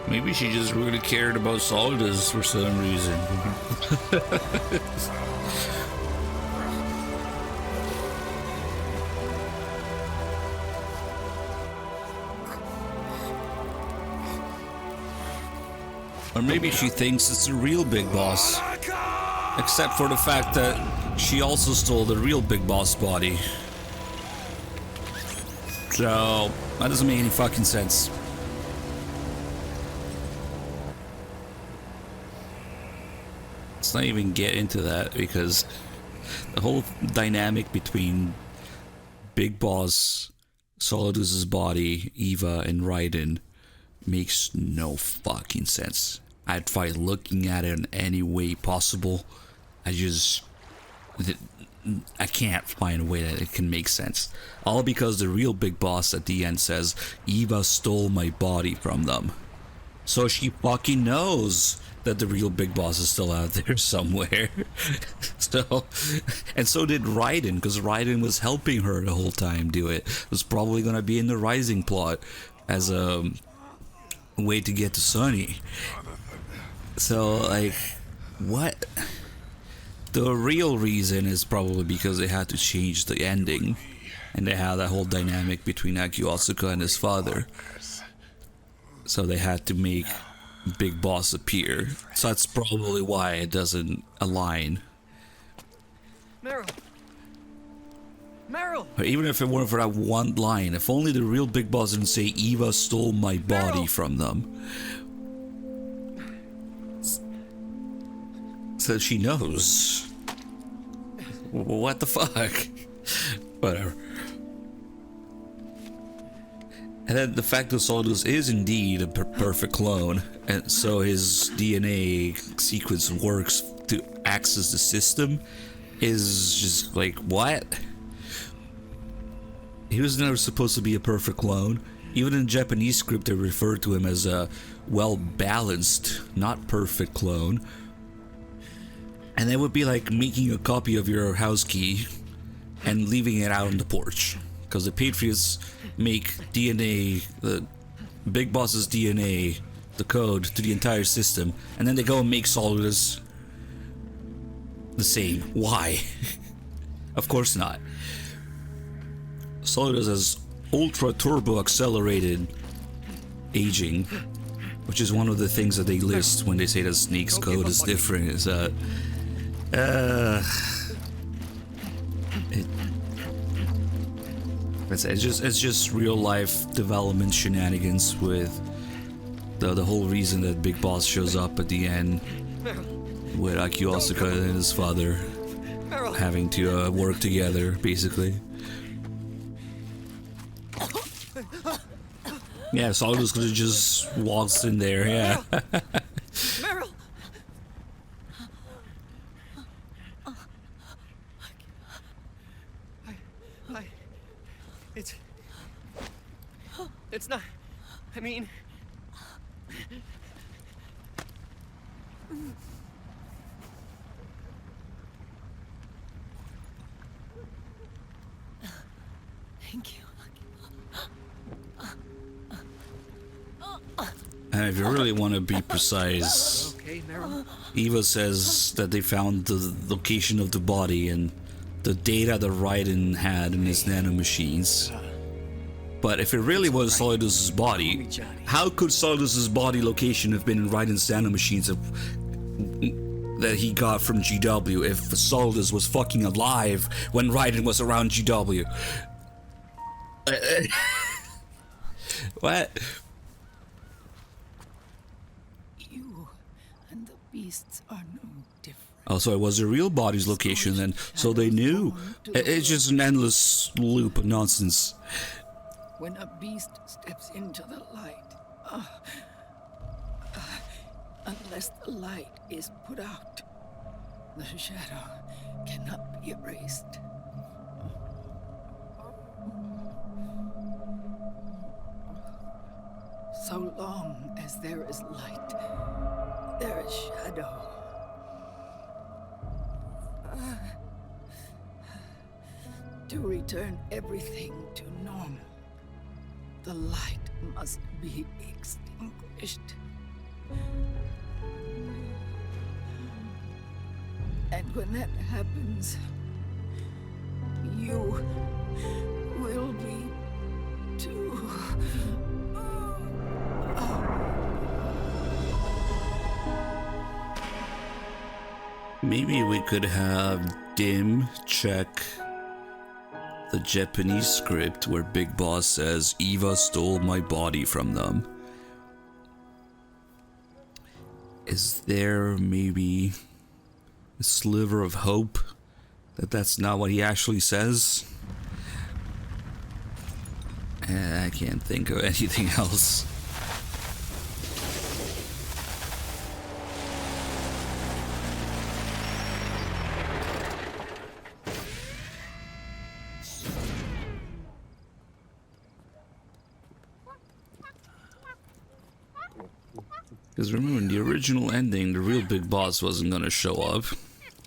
Maybe she just really cared about Solidus for some reason. Or maybe she thinks it's the real big boss. Except for the fact that she also stole the real big boss body. So, that doesn't make any fucking sense. Let's not even get into that, because the whole dynamic between Big Boss, Solidus's body, Eva, and Raiden makes no fucking sense. I'd try looking at it in any way possible. I can't find a way that it can make sense. All because the real Big Boss at the end says, Eva stole my body from them. So she fucking knows that the real Big Boss is still out there somewhere. And so did Raiden, because Raiden was helping her the whole time do it. It was probably gonna be in the Rising plot as a way to get to Sonny. So, like, what? The real reason is probably because they had to change the ending, and they had that whole dynamic between Akio Asuka and his father. So they had to make Big Boss appear. So that's probably why it doesn't align. Meryl! Meryl! Or even if it weren't for that one line, if only the real Big Boss didn't say Eva stole my body from them. So she knows. What the fuck? Whatever. And then the fact that Solidus is indeed a perfect clone, and so his DNA sequence works to access the system, is just like, what? He was never supposed to be a perfect clone. Even in Japanese script, they refer to him as a well-balanced, not perfect clone. And that would be like making a copy of your house key and leaving it out on the porch. Because the Patriots make DNA, the Big Boss's DNA, the code to the entire system, and then they go and make Solidus the same. Why? Of course not. Solidus has ultra turbo accelerated aging, which is one of the things that they list when they say that Snake's code is different. Is that it's just real life development shenanigans with the whole reason that Big Boss shows up at the end with Akio Asuka and his father having to work together, basically. Yeah, Solidus could have just waltzed in there, yeah. Meryl! It's not, I mean... Thank you. And if you really want to be precise, okay, Meryl? Eva says that they found the location of the body and the data that Raiden had in his nanomachines. But if it really was Solidus's body, how could Solidus's body location have been in Raiden's nanomachines that he got from GW if Solidus was fucking alive when Raiden was around GW? What? You and the beasts are no different. Oh, so it was the real body's location then, so they knew. It's just an endless loop of nonsense. When a beast steps into the light, unless the light is put out, the shadow cannot be erased. So long as there is light, there is shadow. To return everything to normal, the light must be extinguished. And when that happens, you will be too. Maybe we could have Dim check the Japanese script where Big Boss says Eva stole my body from them. Is there maybe a sliver of hope that that's not what he actually says? I can't think of anything else. Because remember, in the original ending, the real Big Boss wasn't gonna show up.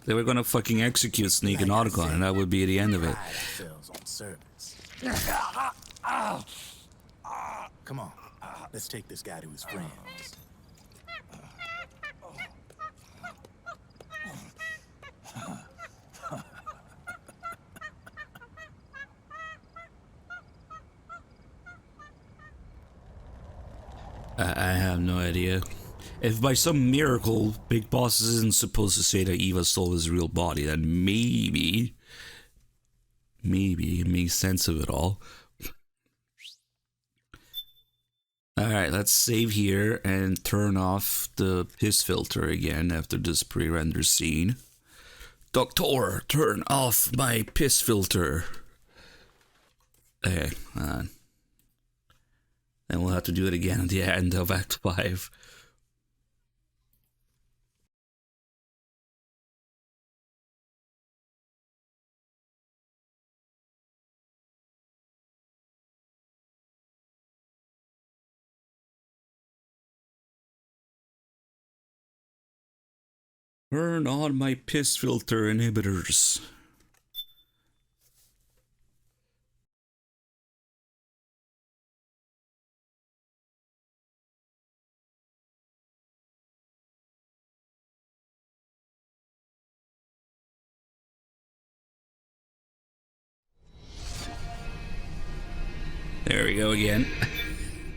They were gonna fucking execute Sneak and Otacon, and that would be the end of it. Come on, let's take this guy to his friends. I have no idea. If by some miracle Big Boss isn't supposed to say that Eva stole his real body, then maybe it makes sense of it all. Alright, let's save here and turn off the piss filter again after this pre-render scene. Doctor, turn off my piss filter. Okay, then we'll have to do it again at the end of Act 5. Turn on my piss filter inhibitors. There we go again.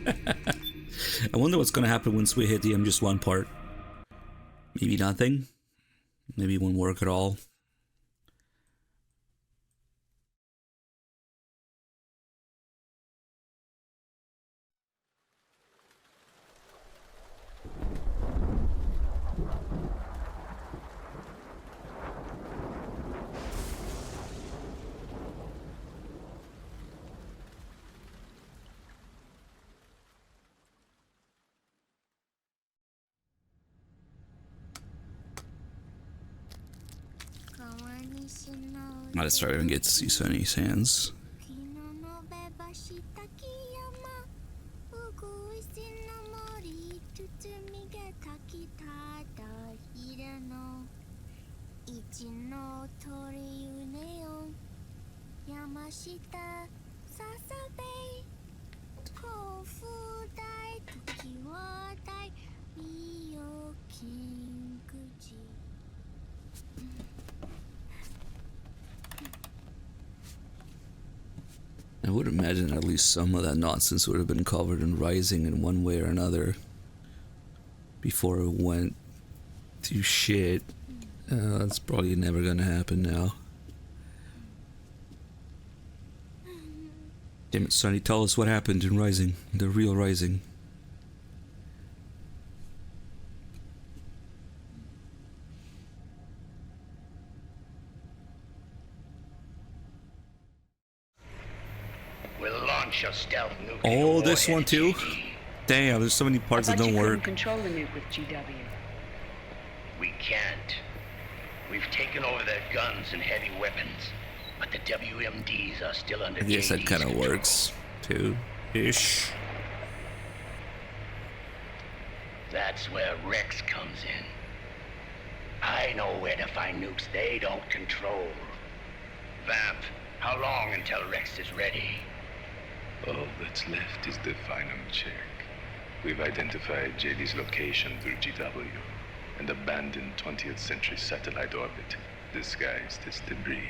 I wonder what's going to happen once we hit the MGS1 part. Maybe nothing. Maybe it won't work at all. Let's try and get to see Sunny's hands. I would imagine at least some of that nonsense would have been covered in Rising in one way or another before it went to shit. That's probably never gonna happen now. Damn it, Sonny, tell us what happened in Rising, the real Rising. We'll launch a stealth nuke. Oh, this one too? Damn, there's so many parts that don't work. Control the nuke with GW. We can't. We've taken over their guns and heavy weapons, but the WMDs are still under I guess that JD's kind of control. works too, ish. That's where Rex comes in. I know where to find nukes they don't control. Vamp, how long until Rex is ready? All that's left is the final check. We've identified JD's location through GW, an abandoned 20th century satellite orbit, disguised as debris.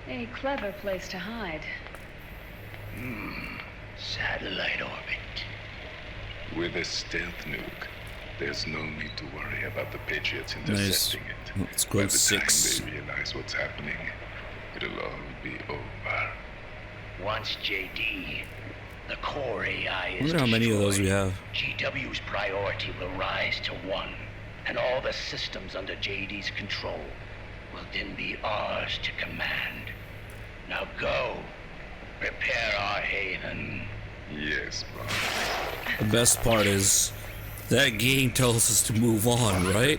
A clever place to hide. Satellite orbit. With a stealth nuke, there's no need to worry about the Patriots intercepting it. Let's go By the 6. time they realize what's happening, it'll all be over. Once JD, the core AI I is wonder how many of those we have. GW's priority will rise to 1, and all the systems under JD's control will then be ours to command. Now go, prepare our haven. Yes, boss. The best part is that game tells us to move on, right?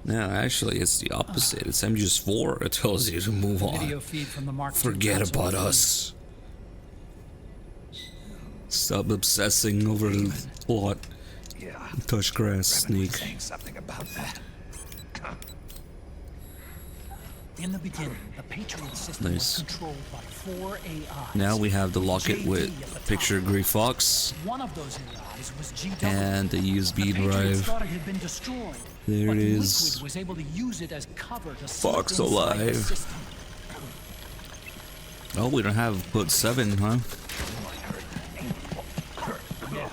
No, actually, it's the opposite. It's MGS4. It tells you to move on. Video feed from the Mark II Forget console about feed. us. Stop obsessing over the plot. Yeah. Touch grass, Snake. Saying something about that. In the beginning, the Patriot system Nice. was controlled by 4 AIs. Now we have the locket with JD at the top. picture Gray Fox One of those AIs was GW. and the USB The Patriots drive. thought it had been destroyed. There but it is. Liquid was able to use it as cover to Fox slip inside the alive. system. Oh, we don't have code 7, huh? Yeah.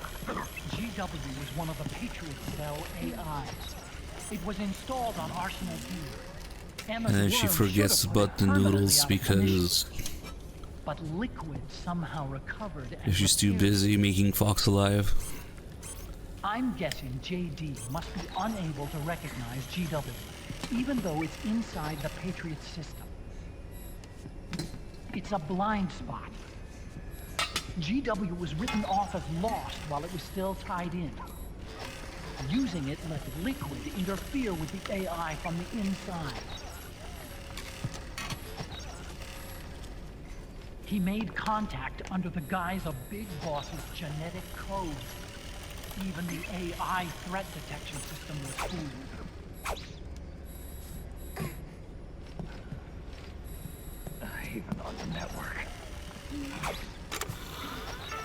GW was one of the Patriot cell AIs. It was installed on Arsenal gear. And then she forgets about the noodles because But Liquid somehow recovered and she's too repaired. busy making Fox alive. I'm guessing JD must be unable to recognize GW, even though it's inside the Patriot system. It's a blind spot. GW was written off as lost while it was still tied in. Using it let Liquid interfere with the AI from the inside. He made contact under the guise of Big Boss's genetic code. Even the AI threat detection system was fooled. Even on the network.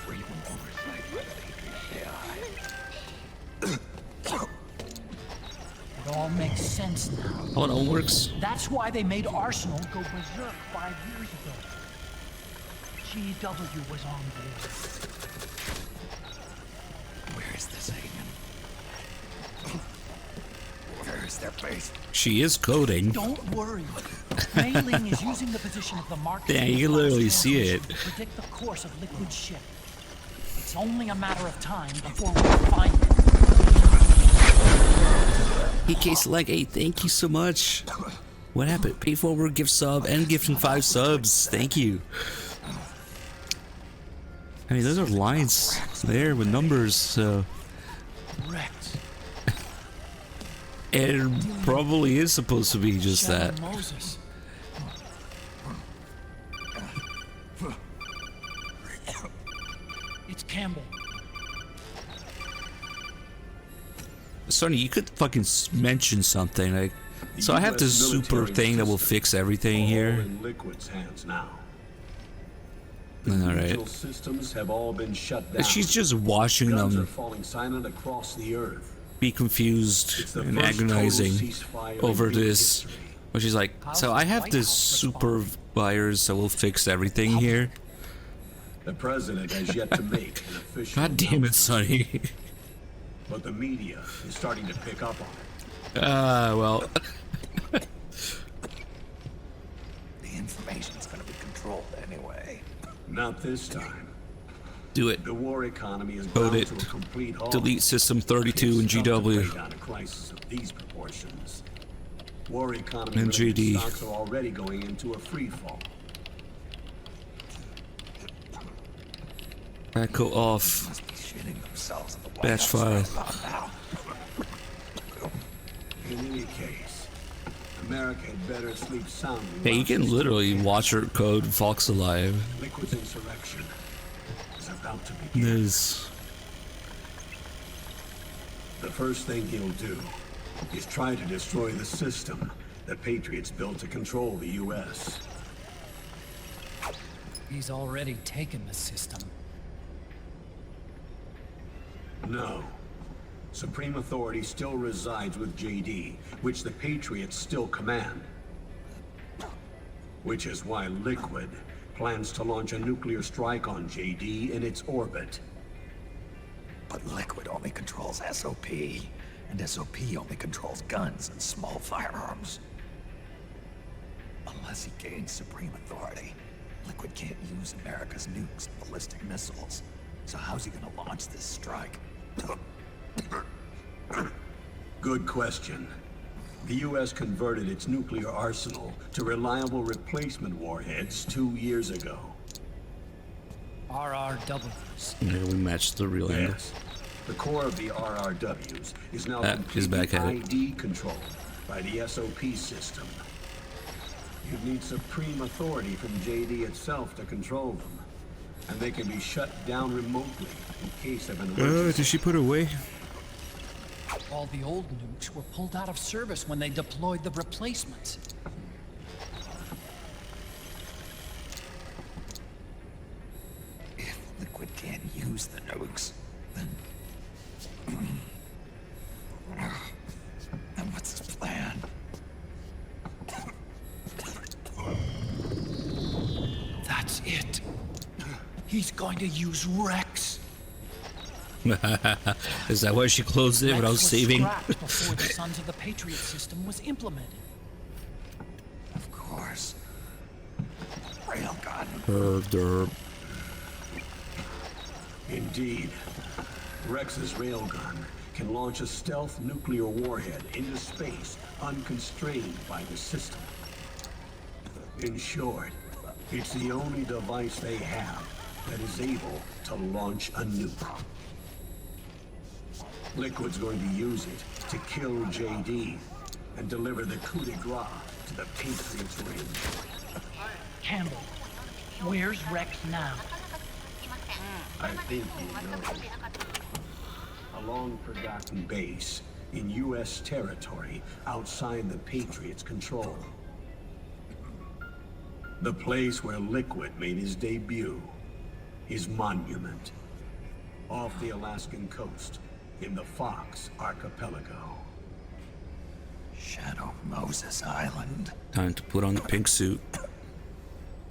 Even oversight by the Patriot AI. It all makes sense now. Oh, it all works. That's why they made Arsenal go berserk 5 years ago. GW was on board. Where is this haven? Where is their base? She is coding. Don't worry. Mei Ling is using the position of the Mark Yeah, II you can literally see transmission it. to predict the course of Liquid's ship. It's only a matter of time before we find it. EK Select 8, thank you so much. What happened? Pay forward, gift sub, and gifting 5 subs. Thank you. I mean, those are lines there with numbers, so. Rex. It probably is supposed to be just that. Shadow Moses. It's Campbell. Sonny, you could fucking mention something like. So I have this super thing that will fix everything here. In Liquid's hands now. All right. Digital systems have all been shut down. She's just washing Guns are them. falling silent across the earth. be confused and agonizing over this. But she's like, so I have this super virus that will fix everything here. The president has yet to make an official. God damn it, Sonny. But the media is starting to pick up on it. Well. The information's gonna be controlled anyway. Not this time. Do it. The war economy is Code bound it. to a complete halt. Delete System 32 in GW. On a crisis of these proportions. War economy And JD. stocks are already going into a free fall. Echo off. Must be shitting themselves in the White Batch House file. right about now. In any case, America had better sleep soundly. Yeah, you can literally watch her code Fox Alive. Liquid's insurrection is about to begin. There's The first thing he'll do is try to destroy the system the Patriots built to control the U.S. He's already taken the system. No. Supreme authority still resides with JD, which the Patriots still command. Which is why Liquid plans to launch a nuclear strike on JD in its orbit. But Liquid only controls SOP, and SOP only controls guns and small firearms. Unless he gains supreme authority, Liquid can't use America's nukes and ballistic missiles. So how's he gonna launch this strike? Good question. The U.S. converted its nuclear arsenal to reliable replacement warheads 2 years ago. RRWs. Yeah, we matched the real angle. Yes. The core of the RRWs is now He's back at it. ID controlled by the SOP system. You'd need supreme authority from JD itself to control them. And they can be shut down remotely in case of an emergency. Did she put her away? All the old nukes were pulled out of service when they deployed the replacements. If Liquid can't use the nukes, then what's his plan? That's it. He's going to use Rex. Is that why she closed it without Rex was saving? scrapped before the Sons of the Patriot system was implemented. Of course. Railgun. Derp. Indeed. Rex's railgun can launch a stealth nuclear warhead into space unconstrained by the system. In short, it's the only device they have that is able to launch a nuke. Liquid's going to use it to kill JD and deliver the coup de grace to the Patriots' range. Campbell, where's Rex now? I think you know. A long-forgotten base in U.S. territory outside the Patriots' control. The place where Liquid made his debut. His monument. Off the Alaskan coast, in the Fox Archipelago. Shadow Moses Island. Time to put on the pink suit.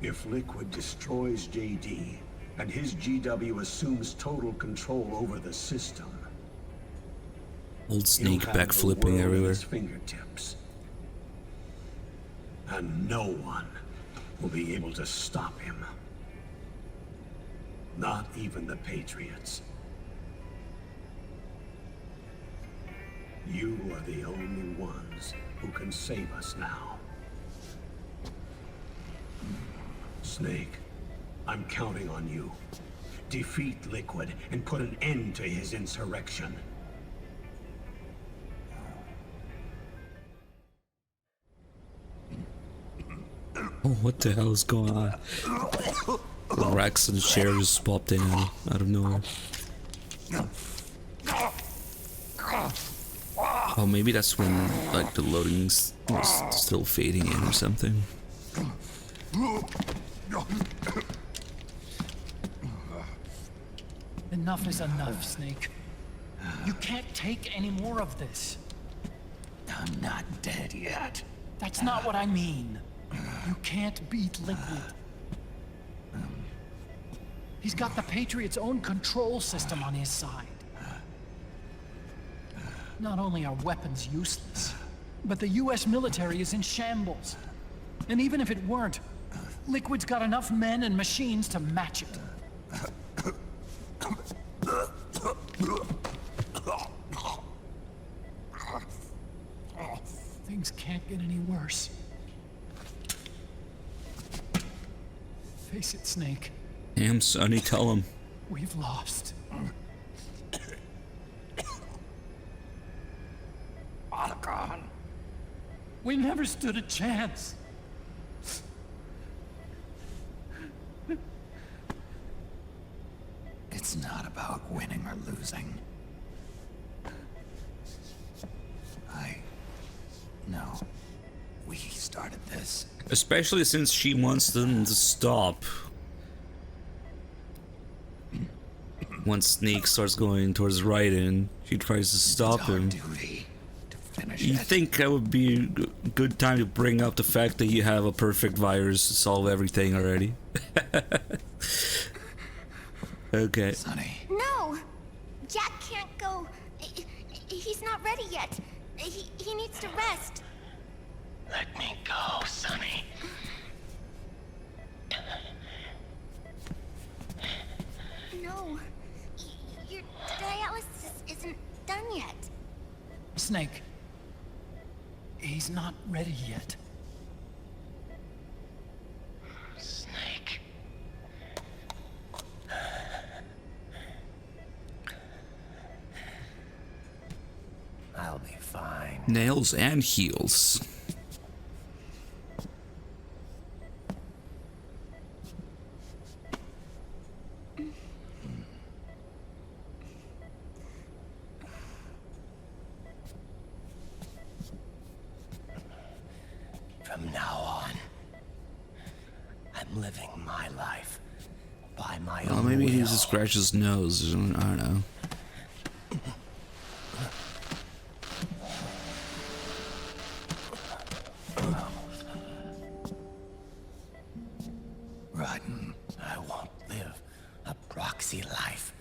If Liquid destroys JD, and his GW assumes total control over the system, Old Snake backflipping everywhere. Fingertips. And no one will be able to stop him. Not even the Patriots. You are the only ones who can save us now. Snake, I'm counting on you. Defeat Liquid and put an end to his insurrection. Oh, what the hell is going on? Rex and the chair just popped in out of nowhere. Oh, maybe that's when, like, the loading was still fading in or something. Enough is enough, Snake. You can't take any more of this. I'm not dead yet. That's not what I mean. You can't beat Liquid. He's got the Patriots' own control system on his side. Not only are weapons useless, but the US military is in shambles. And even if it weren't, Liquid's got enough men and machines to match it. Things can't get any worse. Face it, Snake. Damn, Sonny, tell him. We've lost. Otacon. We never stood a chance. It's not about winning or losing. No. We started this. Especially since she wants them to stop. Once Snake starts going towards Raiden, she tries to stop him. You think that would be a good time to bring up the fact that you have a perfect virus to solve everything already? Okay. Sonny. No! Jack can't go. He's not ready yet. He needs to rest. Let me go, Sonny. No. Your dialysis isn't done yet. Snake. He's not ready yet. Snake. I'll be fine. Nails and heels. From now on, I'm living my life by my Well, own maybe he will. needs to scratch his nose. I don't know. Raiden, I won't live a proxy life.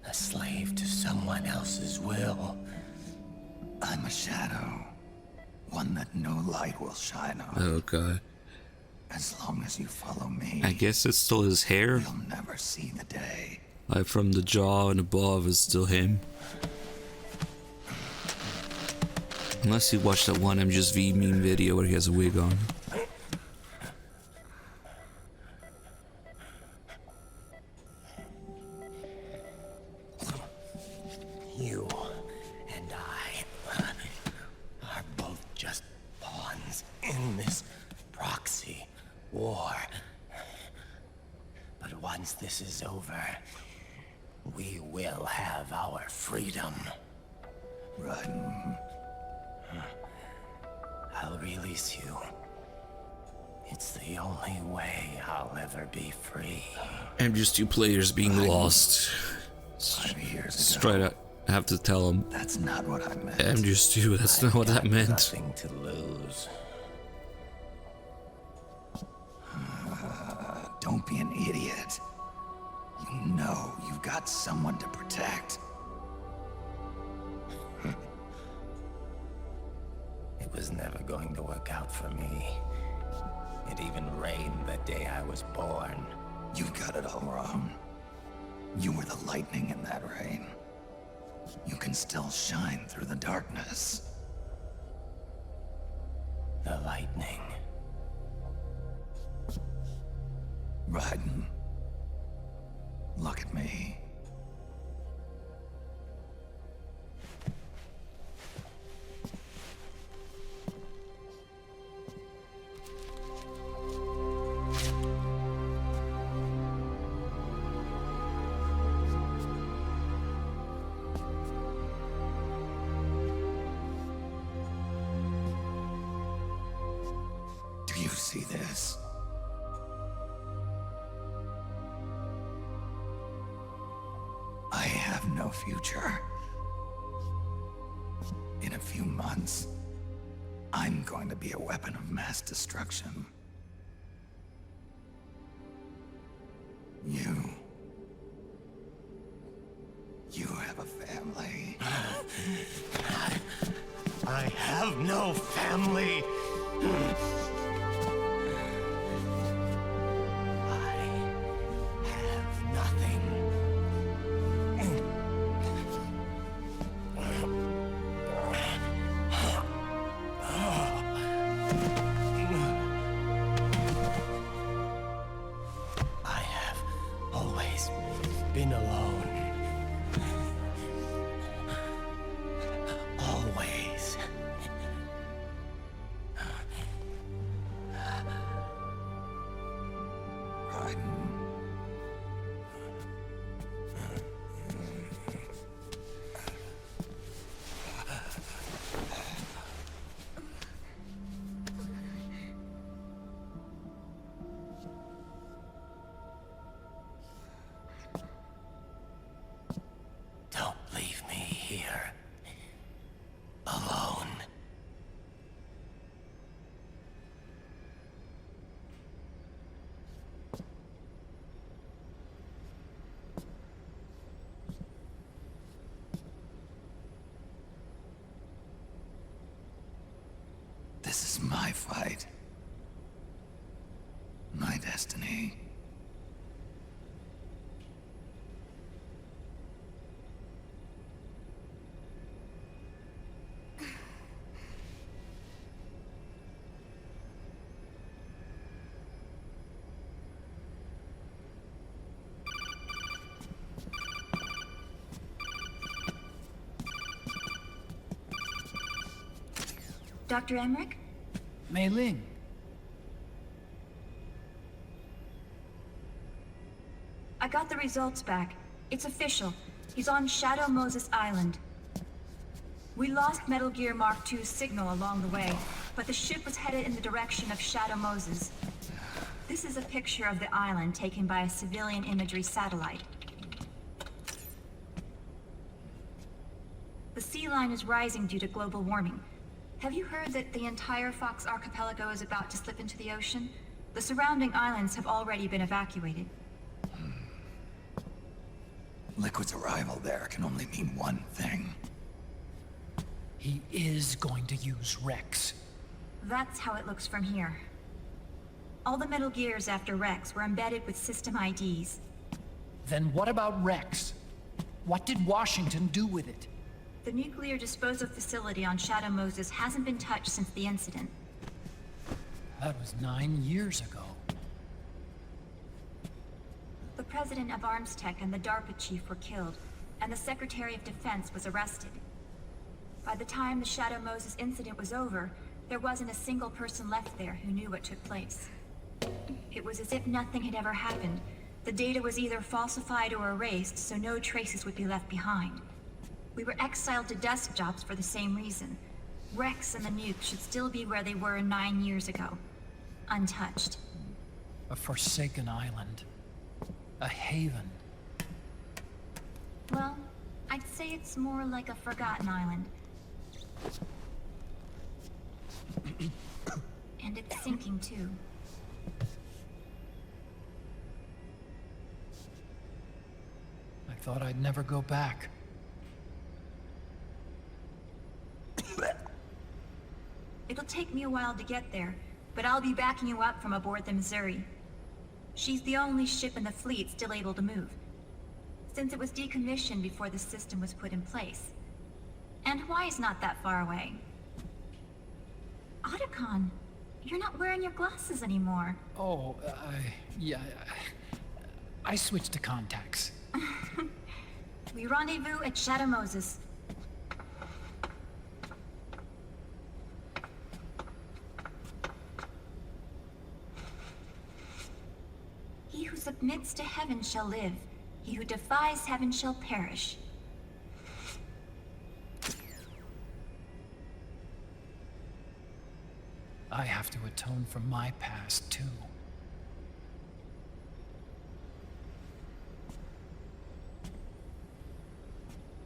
A slave to someone else's will. I'm a shadow. One that no light will shine on. Oh god. As long as you follow me, I guess it's still his hair. you'll never see the day. Like from the jaw and above is still him. Unless you watched that one MGS4 meme video where he has a wig on. You and I are both just pawns in this proxy war. But once this is over, we will have our freedom. Raiden. I'll release you. It's the only way I'll ever be free. MGS2 players being lost. 5 years ago. Straight up, I have to tell him. That's not what I meant. MGS2, that's not what that meant. Nothing to lose. Don't be an idiot. You know you've got someone to protect. It was never going to work out for me. It even rained the day I was born. You got it all wrong. You were the lightning in that rain. You can still shine through the darkness. The lightning. Raiden. Look at me. Do you see this? I have no future. In a few months, I'm going to be a weapon of mass destruction. You have a family. I have no family. Been alone. Always. Don't leave me here. Alone. This is my fight. My destiny. Dr. Emmerich? Mei Ling. I got the results back. It's official. He's on Shadow Moses Island. We lost Metal Gear Mark II's signal along the way, but the ship was headed in the direction of Shadow Moses. This is a picture of the island taken by a civilian imagery satellite. The sea line is rising due to global warming. Have you heard that the entire Fox archipelago is about to slip into the ocean? The surrounding islands have already been evacuated. Liquid's arrival there can only mean one thing. He is going to use Rex. That's how it looks from here. All the Metal Gears after Rex were embedded with system IDs. Then what about Rex? What did Washington do with it? The nuclear disposal facility on Shadow Moses hasn't been touched since the incident. That was 9 years ago. The president of ArmsTech and the DARPA chief were killed, and the Secretary of Defense was arrested. By the time the Shadow Moses incident was over, there wasn't a single person left there who knew what took place. It was as if nothing had ever happened. The data was either falsified or erased, so no traces would be left behind. We were exiled to desk jobs for the same reason. Rex and the nuke should still be where they were 9 years ago. Untouched. A forsaken island. A haven. Well, I'd say it's more like a forgotten island. And it's sinking too. I thought I'd never go back. It'll take me a while to get there, but I'll be backing you up from aboard the Missouri. She's the only ship in the fleet still able to move, since it was decommissioned before the system was put in place. And Hawaii's not that far away. Otacon, you're not wearing your glasses anymore. Oh, yeah, I switched to contacts. We rendezvous at Shadow Moses. He who submits to heaven shall live. He who defies heaven shall perish. I have to atone for my past, too.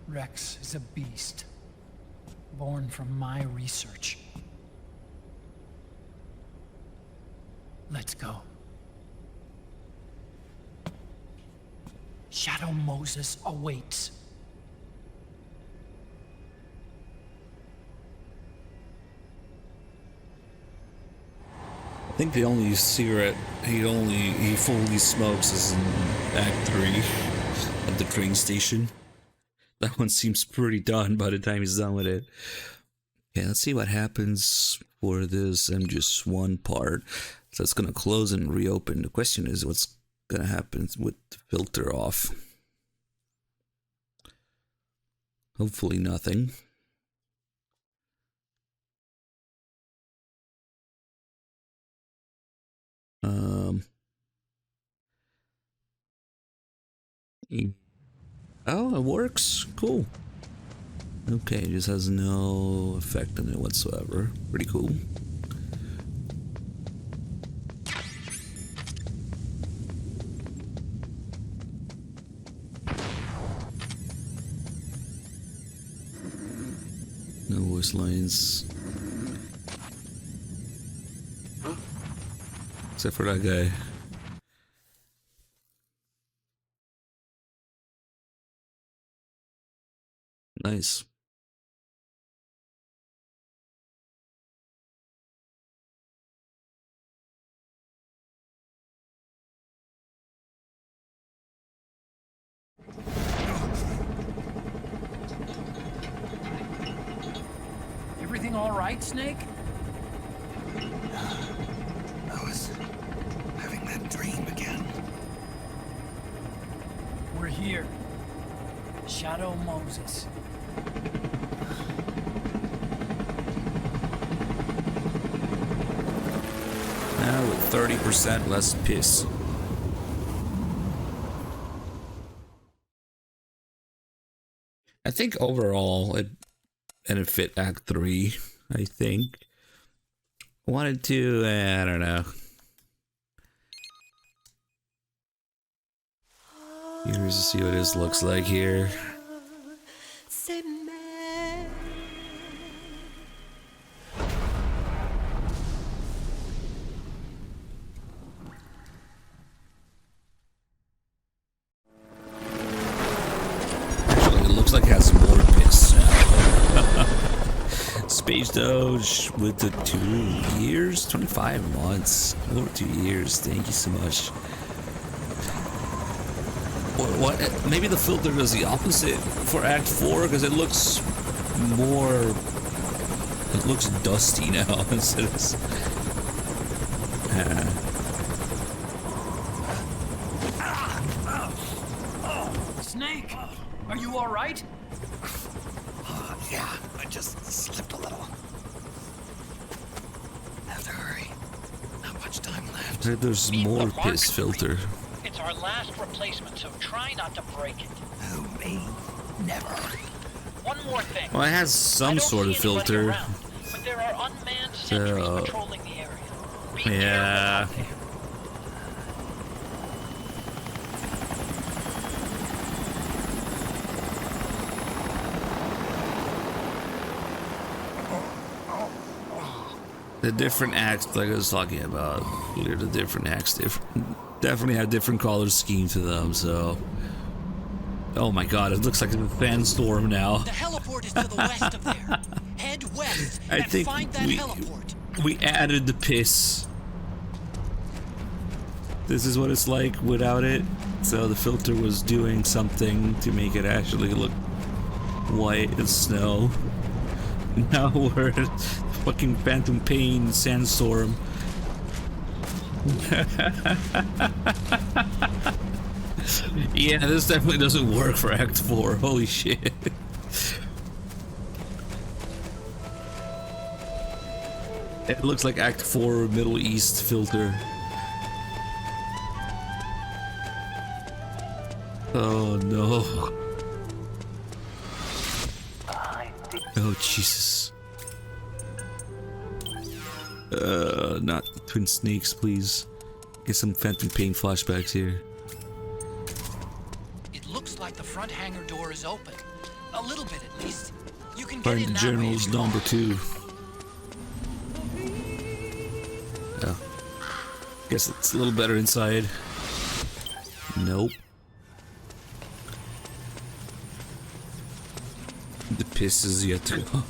Rex is a beast, born from my research. Let's go. Shadow Moses awaits. I think the only cigarette he fully smokes is in Act 3 at the train station. That one seems pretty done by the time he's done with it. Okay, let's see what happens for this MGS1 part. So it's gonna close and reopen. The question is what's gonna happen with the filter off. Hopefully nothing. Oh, it works. Cool. Okay, it just has no effect on it whatsoever. Pretty cool. No voice lines. Except for that guy. Nice. Everything all right, Snake? I was having that dream again. We're here. Shadow Moses. Now with 30% less piss. I think overall it benefit Act 3, I think. Wanted to, I don't know. Here's to see what this looks like here. Actually, it looks like it has more piss. Space Doge with the 2 years, 25 months, over 2 years. Thank you so much. What? Maybe the filter does the opposite for Act 4 because it looks more. It looks dusty now instead of. Snake, are you all right? Yeah, I just slipped a little. Have to hurry. Not much time left. There's more piss filter. It's our last replacement, so try not to break it. Oh, me? Never. One more thing. Well, it has some sort of filter. Around, but there are unmanned sentries So, patrolling the area. Be yeah. careful out there. The different acts, like I was talking about, the different acts, definitely have different color scheme to them. So, oh my God, it looks like a sandstorm now. The heliport is to the west of there. Head west I and think find that heliport. we added the piss. This is what it's like without it. So the filter was doing something to make it actually look white as snow. Now we're fucking Phantom Pain sandstorm. Yeah, this definitely doesn't work for Act 4. Holy shit. It looks like Act 4 Middle East filter. Oh no. Oh Jesus. Not Twin Snakes, please. Get some Phantom Pain flashbacks here. It looks like the front hangar door is open. A little bit, at least. You can get Find in the that way journal's if you number want. 2. Yeah. Guess it's a little better inside. Nope. The piss is yet to go.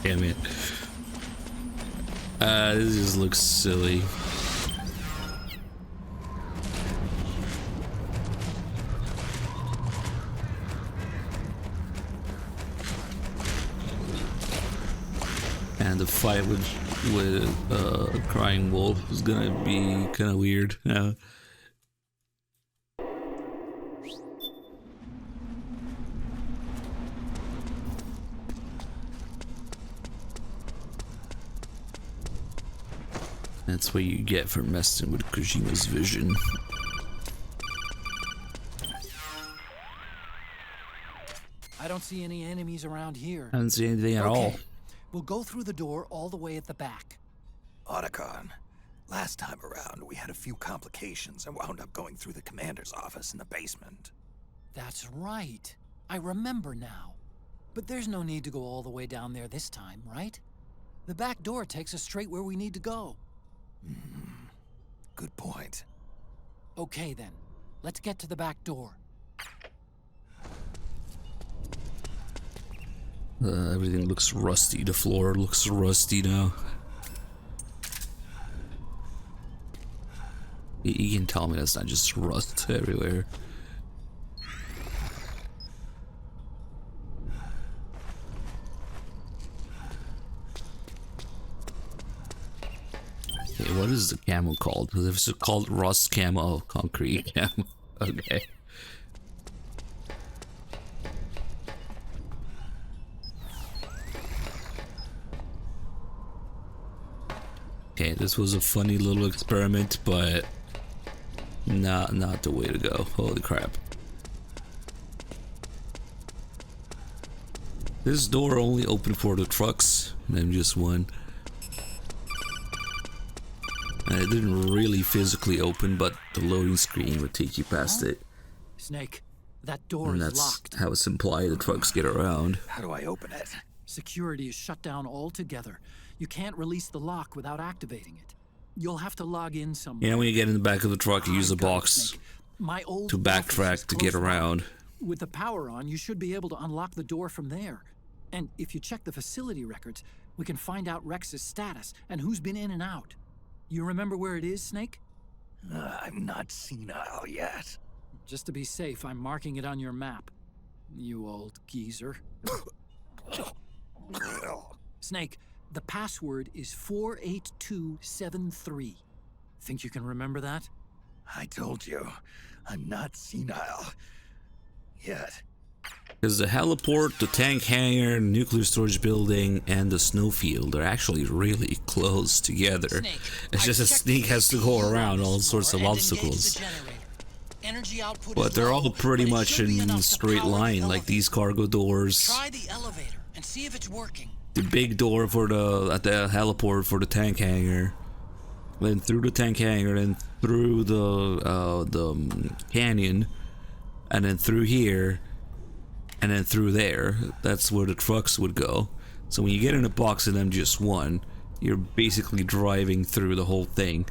Damn it. This just looks silly. And the fight with Crying Wolf is gonna be kind of weird. Yeah. That's what you get for messing with Kojima's vision. I don't see any enemies around here. I don't see anything at all. We'll go through the door all the way at the back. Otacon, last time around we had a few complications and wound up going through the commander's office in the basement. That's right. I remember now. But there's no need to go all the way down there this time, right? The back door takes us straight where we need to go. Good point. Okay then, let's get to the back door. Everything looks rusty. The floor looks rusty now. You can tell me that's not just rust everywhere. Okay, what is the camo called? Is it called rust camo? Oh, concrete camo. Okay. Okay, this was a funny little experiment, but not the way to go. Holy crap. This door only opened for the trucks, and then just one. And it didn't really physically open, but the loading screen would take you past it. Snake, that door And is that's locked. how it's implied the trucks get around. How do I open it? Security is shut down altogether. You can't release the lock without activating it. You'll have to log in somewhere. Yeah, when you get in the back of the truck, you use the box Snake. My old to backtrack to get around. With the power on, you should be able to unlock the door from there. And if you check the facility records, we can find out Rex's status and who's been in and out. You remember where it is, Snake? I'm not senile yet. Just to be safe, I'm marking it on your map. You old geezer. Snake, the password is 48273. Think you can remember that? I told you, I'm not senile yet. Because the heliport, the tank hangar, nuclear storage building, and the snowfield are actually really close together. Snake, It's just a Snake has to go around all sorts of obstacles. But they're all pretty much in a straight line, like these cargo doors. Try the elevator and see if it's working. The big door for at the heliport for the tank hangar, then through the tank hangar, then through the canyon, and then through here, and then through there. That's where the trucks would go. So when you get in a box of them, just one, you're basically driving through the whole thing,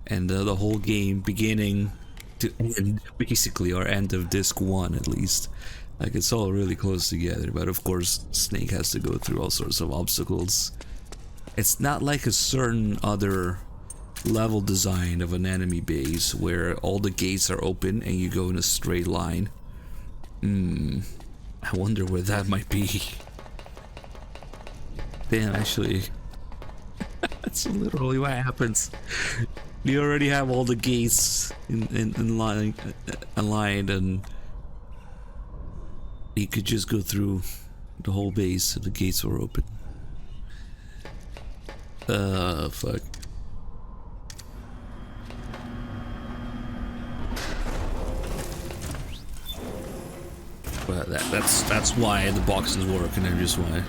and the whole game beginning to end, basically, or end of disc 1 at least. Like, it's all really close together, but of course Snake has to go through all sorts of obstacles. It's not like a certain other level design of an enemy base where all the gates are open and you go in a straight line. I wonder where that might be. Damn, actually, that's literally what happens. You already have all the gates in line, aligned, and you could just go through the whole base if the gates were open. Fuck. But that's why the boxes work, and they're just why.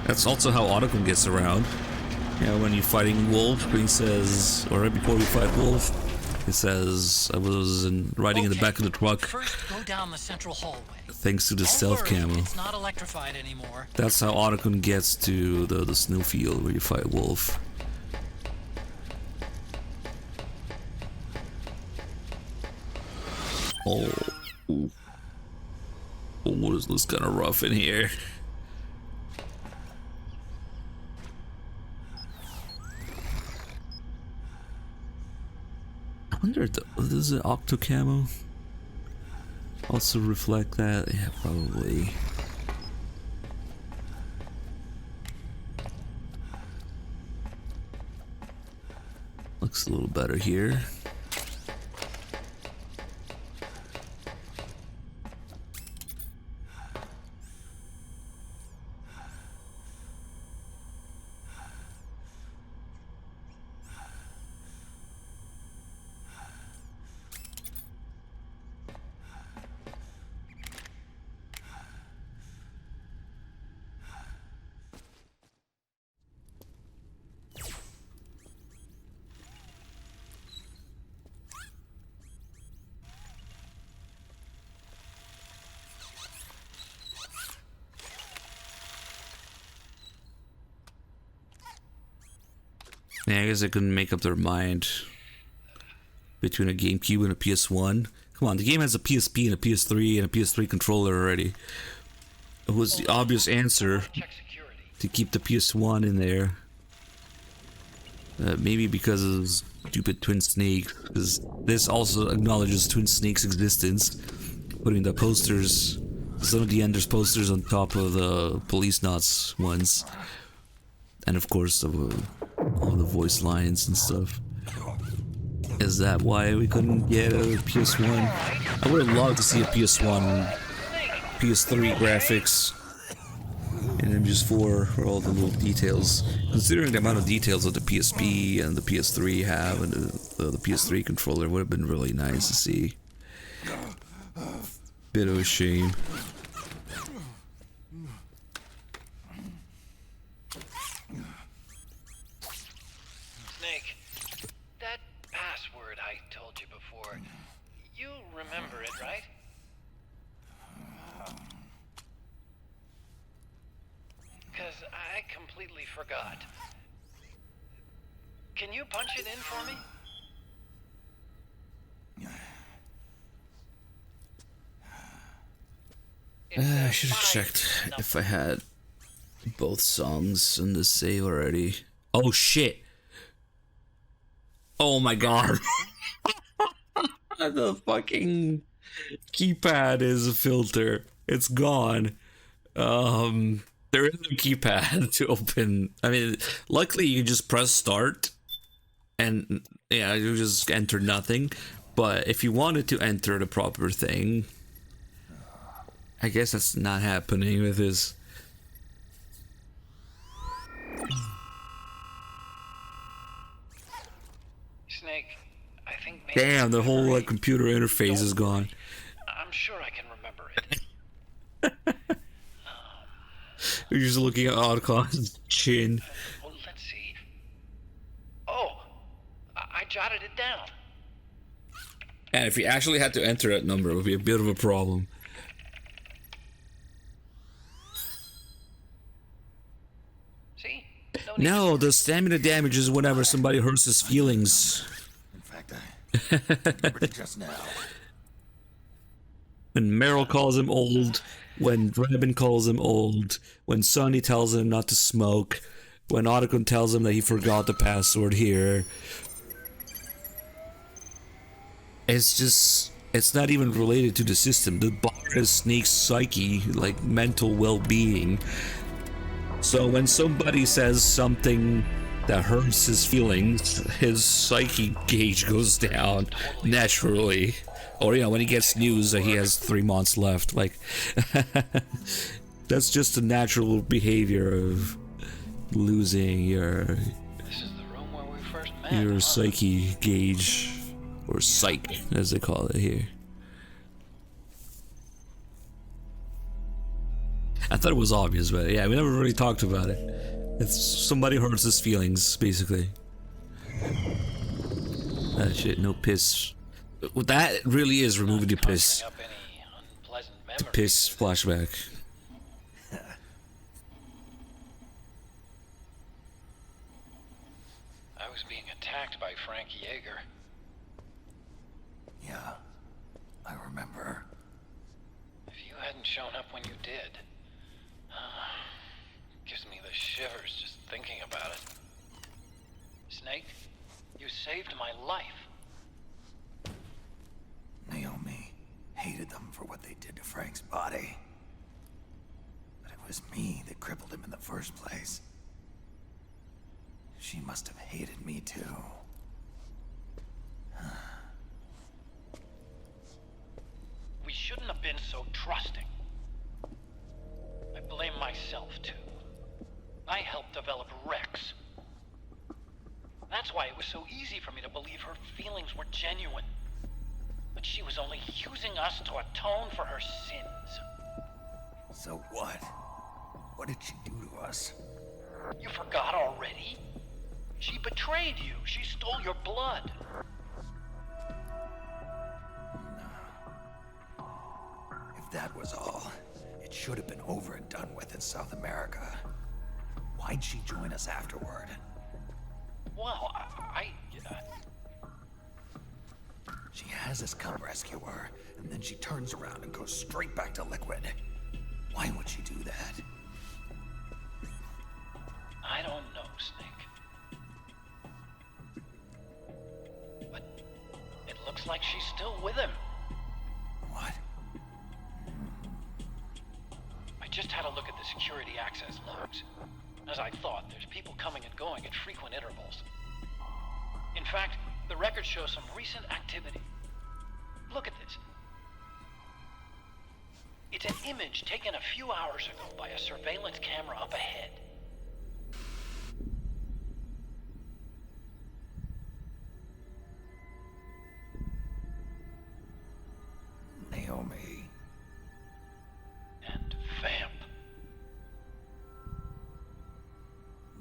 That's also how Otacon gets around. Yeah, when you're fighting Wolf, he says, or right before you fight Wolf, It says I was riding in the back of the truck. First, go down the central hallway. Thanks to the stealth camo. It's not electrified anymore. That's how Otacon gets to the snowfield where you fight Wolf. Oh, ooh. Oh, this looks kind of rough in here. I wonder, does the octo camo also reflect that? Yeah, probably. Looks a little better here. Yeah, I guess I couldn't make up their mind between a GameCube and a PS1. Come on, the game has a PSP and a PS3 and a PS3 controller already. It was the obvious answer to keep the PS1 in there. Maybe because of stupid Twin Snake, because this also acknowledges Twin Snake's existence, putting the posters, some of the Ender's posters on top of the Police Knots ones. And of course, all the voice lines and stuff. Is that why we couldn't get a PS1? I would have loved to see a PS1, PS3 graphics in MGS4 for all the little details. Considering the amount of details that the PSP and the PS3 have, and the PS3 controller, would have been really nice to see. Bit of a shame. Remember it, right? Because I completely forgot. Can you punch it in for me? I should have checked if I had both songs in the save already. Oh shit! Oh my god! The fucking keypad is a filter. It's gone. There is no keypad to open. I mean, luckily you just press start and yeah, you just enter nothing. But if you wanted to enter the proper thing, I guess that's not happening with this. Snake. Damn, the whole computer interface is gone. I'm sure I can remember it. You're just looking at Otcon's chin. Well, let's see. Oh, I jotted it down. And if you actually had to enter that number, it would be a bit of a problem. See? No, the stamina damage is whenever somebody hurts his feelings. Just now. When Meryl calls him old, when Drebin calls him old, when Sonny tells him not to smoke, when Otacon tells him that he forgot the password here. It's not even related to the system. The bar is Snake's psyche, like mental well-being. So when somebody says something that hurts his feelings, his psyche gauge goes down naturally. Or, you know, when he gets news that he has 3 months left, like, that's just a natural behavior of losing your psyche gauge, or psych, as they call it here. I thought it was obvious, but yeah, we never really talked about it. It's somebody hurts his feelings, basically. That shit, no piss. Well, that really is removing the piss. The piss flashback. I was being attacked by Frank Yeager. Yeah, I remember. If you hadn't shown up when you did, gives me the shivers just thinking about it. Snake, you saved my life. Naomi hated them for what they did to Frank's body. But it was me that crippled him in the first place. She must have hated me too. We shouldn't have been so trusting. I blame myself too. I helped develop Rex. That's why it was so easy for me to believe her feelings were genuine. But she was only using us to atone for her sins. So what? What did she do to us? You forgot already? She betrayed you. She stole your blood. If that was all, it should have been over and done with in South America. Why'd she join us afterward? Well, She has us come rescue her, and then she turns around and goes straight back to Liquid. Why would she do that? I don't know, Snake. But it looks like she's still with him. What? I just had a look at the security access logs. As I thought, there's people coming and going at frequent intervals. In fact, the record shows some recent activity. Look at this. It's an image taken a few hours ago by a surveillance camera up ahead. Naomi. And Vamp.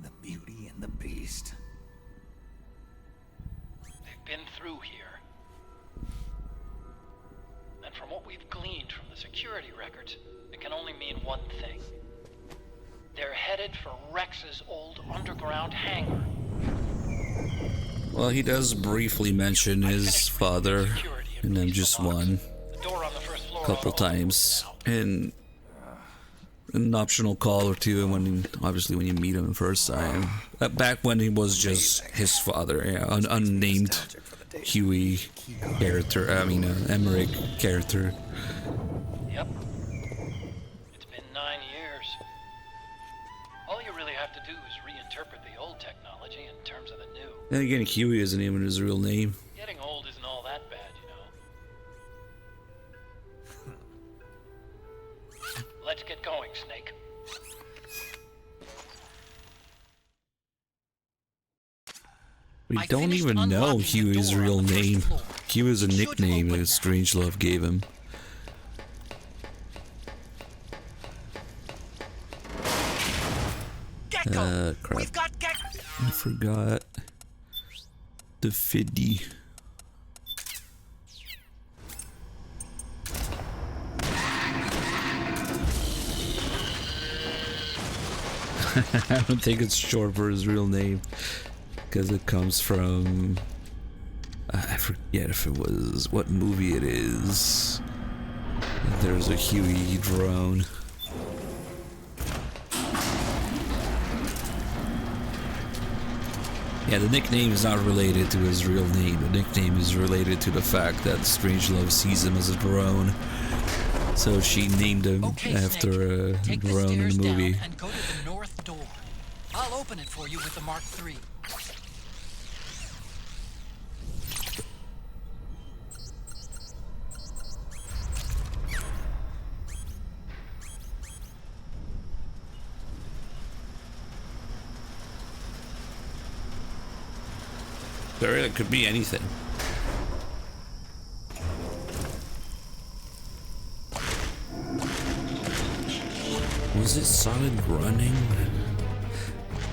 The Beauty and the Beast. They've been through here. And from what we've gleaned from the security records, it can only mean one thing. They're headed for Rex's old underground hangar. Well, he does briefly mention his father in MGS1 a couple times, and an optional call or two when obviously when you meet him the first time. Back when he was just his father, an unnamed Huey character. I mean, Emmerich character. Yep. It's been 9 years. All you really have to do is reinterpret the old technology in terms of the new. And again, Huey isn't even his real name. Getting old isn't all that bad, you know. Let's get going, Snake. We don't even know Huey's real name. Huey's a nickname that Strangelove gave him. Crap. I forgot the Fiddy. I don't think it's short for his real name, because it comes from, I forget if it was what movie it is. There's a Huey drone. Yeah, the nickname is not related to his real name. The nickname is related to the fact that Strangelove sees him as a drone. So she named him after a drone in the movie. And go to the north door. I'll open it for you with the Mark III. It could be anything. Was it solid running?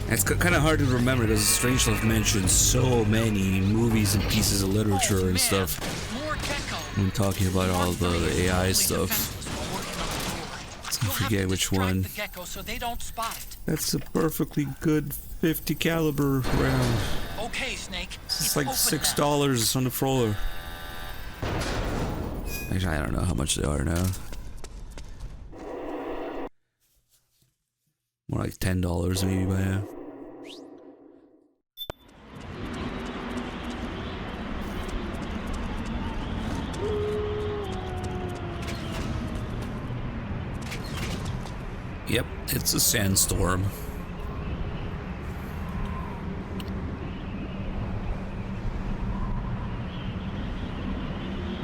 It's kind of hard to remember because Strangelove mentions so many movies and pieces of literature and stuff when talking about all the AI stuff. I forget which one. That's a perfectly good 50 caliber round. Okay, Snake. It's like $6 on the floor. Actually, I don't know how much they are now. More like $10 maybe by now. Yep, it's a sandstorm.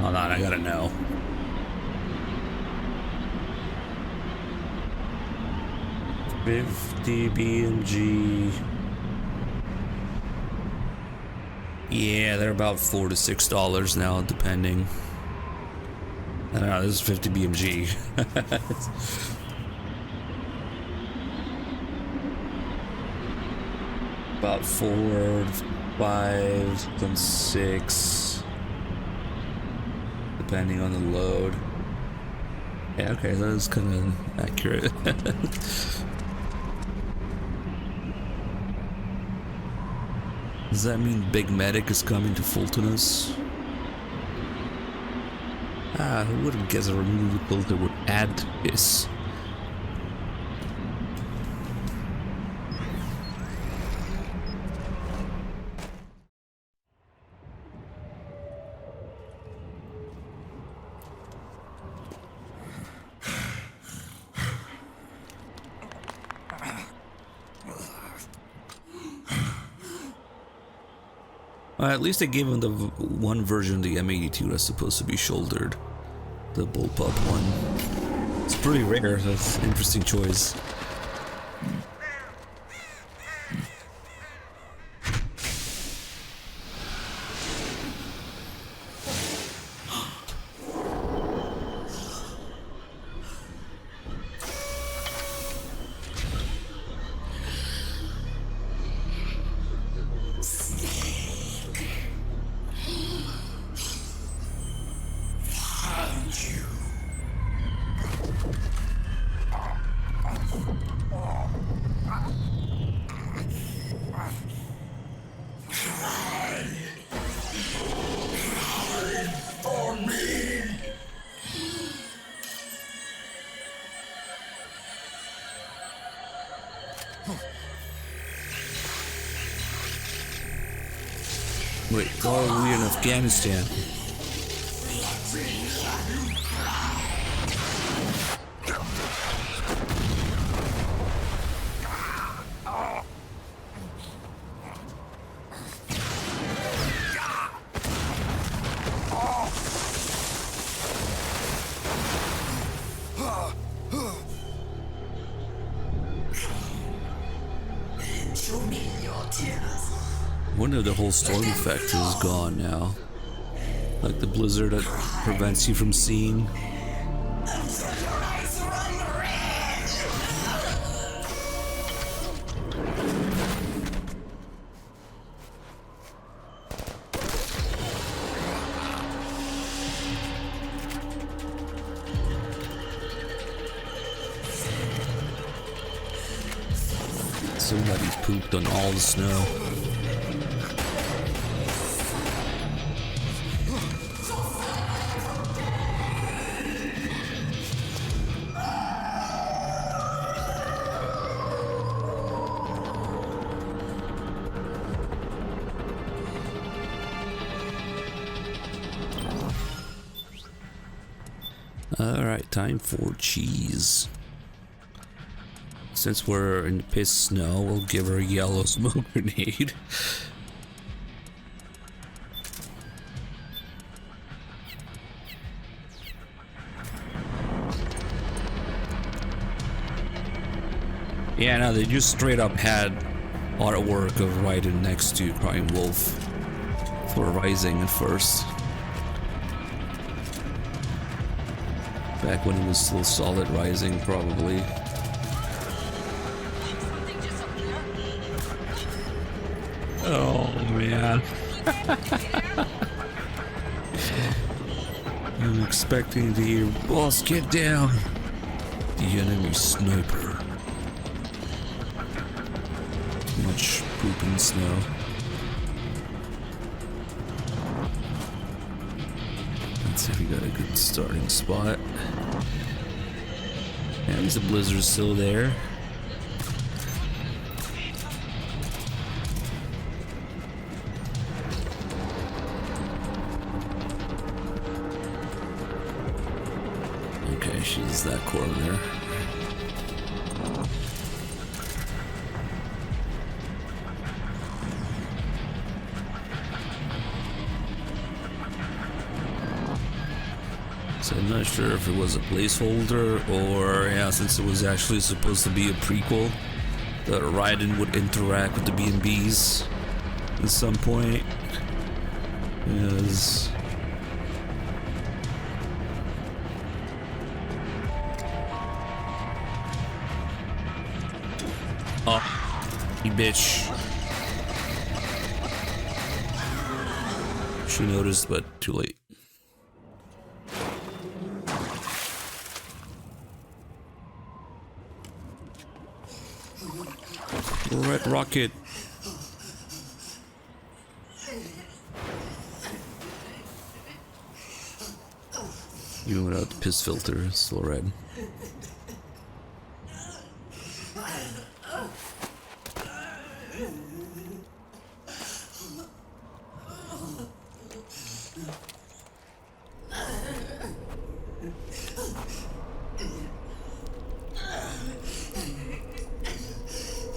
Hold on, I gotta know. $50 BMG. Yeah, they're about $4 to $6 now, depending. I don't know, this is 50 BMG. About 4, 5, then 6, depending on the load. Yeah, okay, that is kind of accurate. Does that mean Big Medic is coming to Fultonus? Ah, who would have guessed a removal filter would add this? Well, at least they gave him the one version of the M82 that's supposed to be shouldered. The bullpup one. It's pretty rare, that's an interesting choice. Wait, why are we in Afghanistan? Wonder if the whole storm effect is gone now. Like the blizzard that prevents you from seeing. Somebody's pooped on all the snow. Alright, time for cheese. Since we're in the piss snow, we'll give her a yellow smoke grenade. Yeah, no, they just straight up had artwork of Raiden next to Crying Wolf for Rising at first. Back when it was still Solid Rising, probably. Oh man. I'm expecting to hear, boss, get down. The enemy sniper. Too much poop and snow. Let's see if we got a good starting spot. Yeah, there's a blizzard still there. Okay, she's that corner. So I'm not sure if it was a placeholder or, yeah, since it was actually supposed to be a prequel, that Raiden would interact with the B&Bs at some point. Yes. Oh, you bitch. She noticed, but too late. Red rocket. Even without the piss filter, it's still red.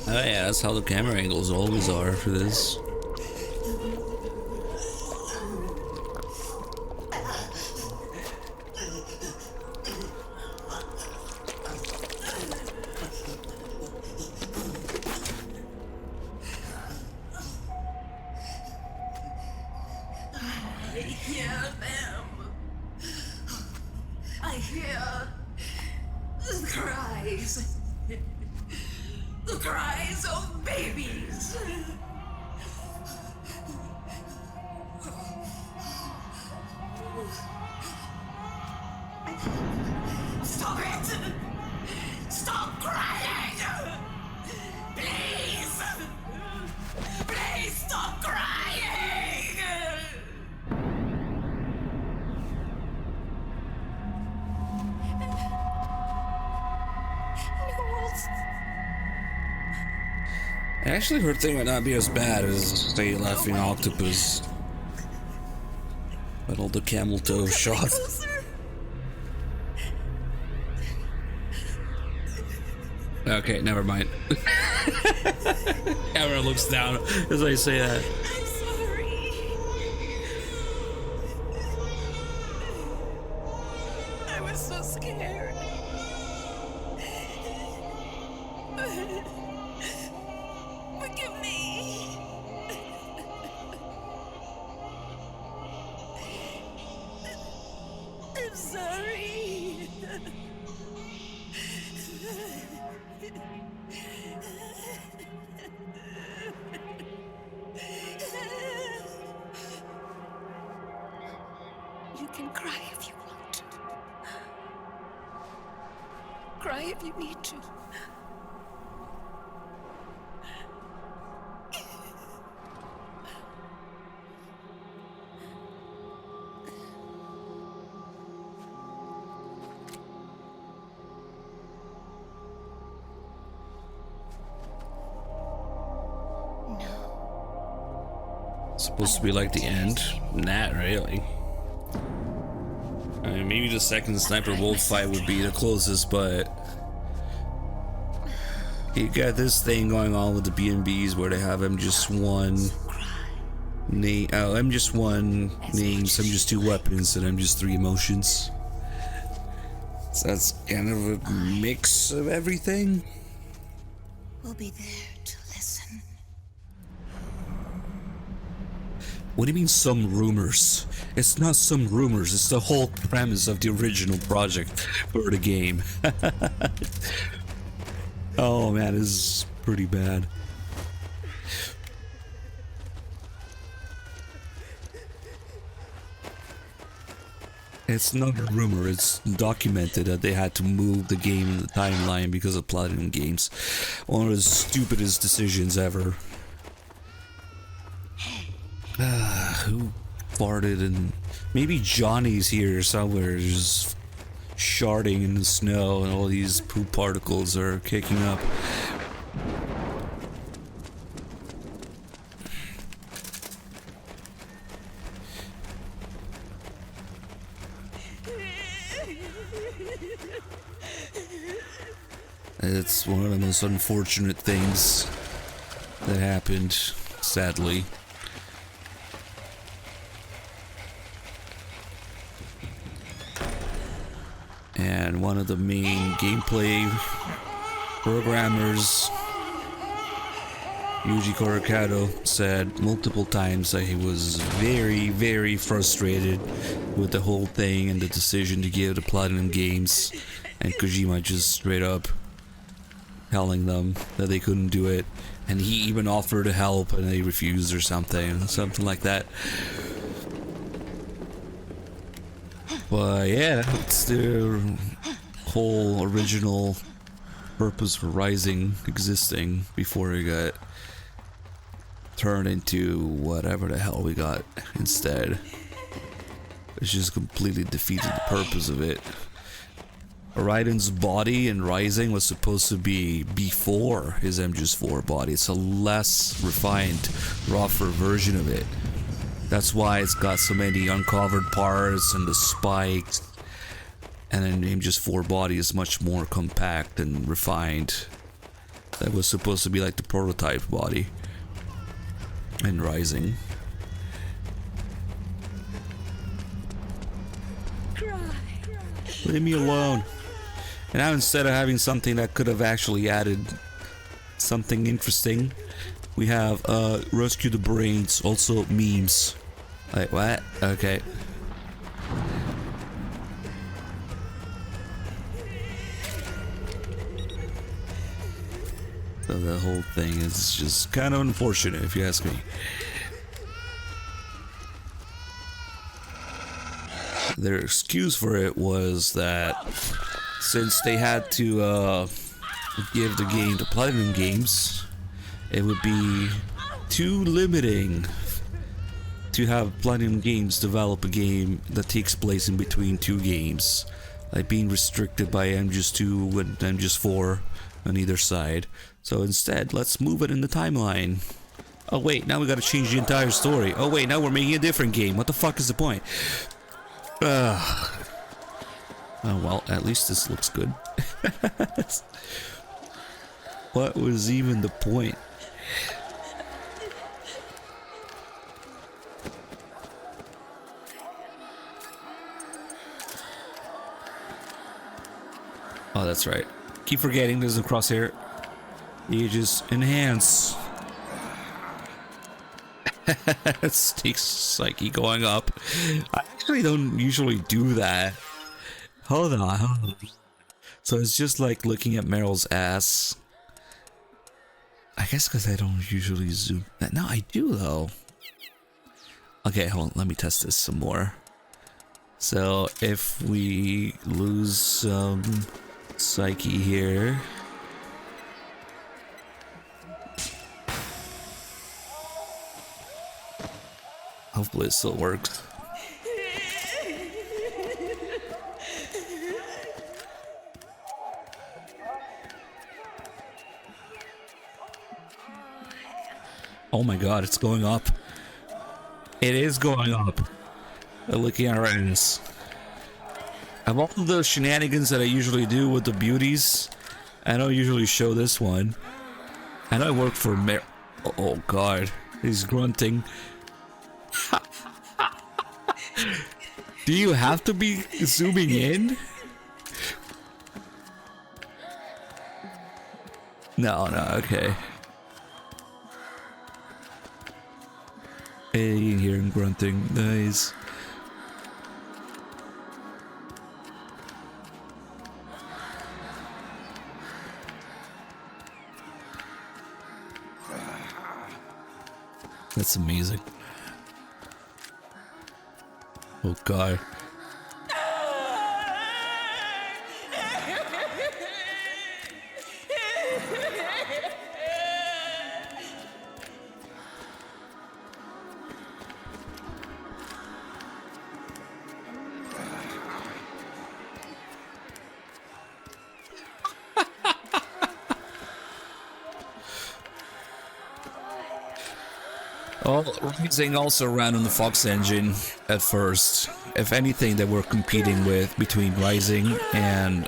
Oh yeah, that's how the camera angles always are for this. I hear them. I hear the cries. The cries of babies. Stop it! Stop crying! Please! Please stop crying! Actually, her thing might not be as bad as, say, Laughing Octopus. But all the camel toe shots. Okay, never mind. Camera looks down as I say that. I'm sorry. I was so scared. Forgive me. I'm sorry. You can cry if you want. Cry if you need to. Supposed to be like the end? Not really. I mean, maybe the second sniper wolf fight would be the closest, but you got this thing going on with the B&Bs where they have MGS1 name, MGS1 names, MGS2 weapons, and MGS3 emotions. So that's kind of a mix of everything. We'll be there to listen. What do you mean some rumors? It's not some rumors, it's the whole premise of the original project for the game. Oh man, this is pretty bad. It's not a rumor, it's documented that they had to move the game in the timeline because of Platinum Games. One of the stupidest decisions ever. Who farted? And maybe Johnny's here somewhere, just sharding in the snow, and all these poop particles are kicking up. It's one of the most unfortunate things that happened, sadly. And one of the main gameplay programmers, Yuji Korakado, said multiple times that he was very, very frustrated with the whole thing and the decision to give to Platinum Games, and Kojima just straight up telling them that they couldn't do it, and he even offered to help and they refused or something like that. But yeah, it's their whole original purpose for Rising existing before it got turned into whatever the hell we got instead. It's just completely defeated the purpose of it. Raiden's body in Rising was supposed to be before his MGS4 body. It's a less refined, rougher version of it. That's why it's got so many uncovered parts and the spikes. And then MGS4 body is much more compact and refined. That was supposed to be like the prototype body in Rising. Leave me alone. And now instead of having something that could have actually added something interesting, we have rescue the brains, also memes. Like what? Okay. So the whole thing is just kind of unfortunate if you ask me. Their excuse for it was that since they had to give the game to Platinum Games, it would be too limiting to have Platinum Games develop a game that takes place in between two games, like being restricted by MGS2 and MGS4 on either side. So instead, let's move it in the timeline. Oh wait, now we gotta change the entire story. Oh wait, now we're making a different game. What the fuck is the point? Oh well, at least this looks good. What was even the point? Oh, that's right. Keep forgetting there's a crosshair. You just enhance. Snake's psyche going up. I actually don't usually do that. Hold on. So it's just like looking at Meryl's ass. I guess because I don't usually zoom. No, I do though. Okay, hold on. Let me test this some more. So if we lose some psyche here. Hopefully it still works. Oh my god, it's going up. It is going up. Looking at our ends. Of all of the shenanigans that I usually do with the beauties, I don't usually show this one. I know I work for oh god, he's grunting. Do you have to be zooming in? No, okay. Hey, you hear him grunting. Nice. That's amazing. Oh god. Well, Rising also ran on the Fox engine at first. If anything, they were competing with between Rising and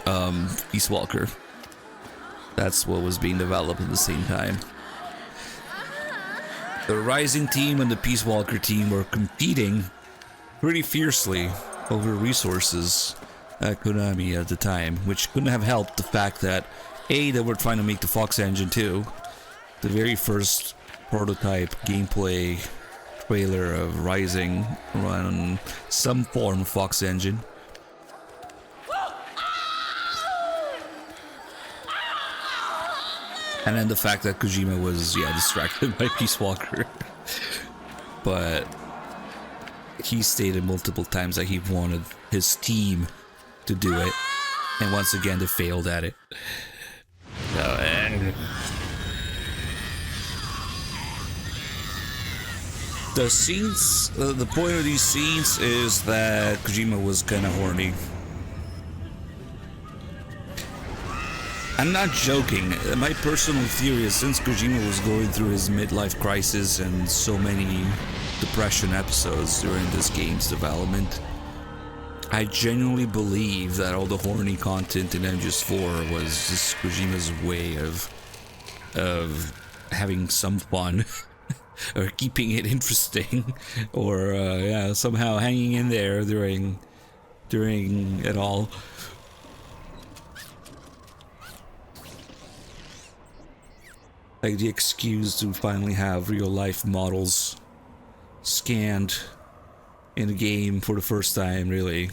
Peace Walker. That's what was being developed at the same time. The Rising team and the Peace Walker team were competing pretty fiercely over resources at Konami at the time, which couldn't have helped the fact that A, they were trying to make the Fox engine too. The very first prototype gameplay trailer of Rising run on some form of Fox engine. And then the fact that Kojima was, distracted by Peace Walker. But he stated multiple times that he wanted his team to do it. And once again, they failed at it. The scenes, the point of these scenes is that Kojima was kind of horny. I'm not joking. My personal theory is since Kojima was going through his midlife crisis and so many depression episodes during this game's development, I genuinely believe that all the horny content in MGS4 was just Kojima's way of having some fun or keeping it interesting or somehow hanging in there during it all. Like the excuse to finally have real life models scanned in the game for the first time really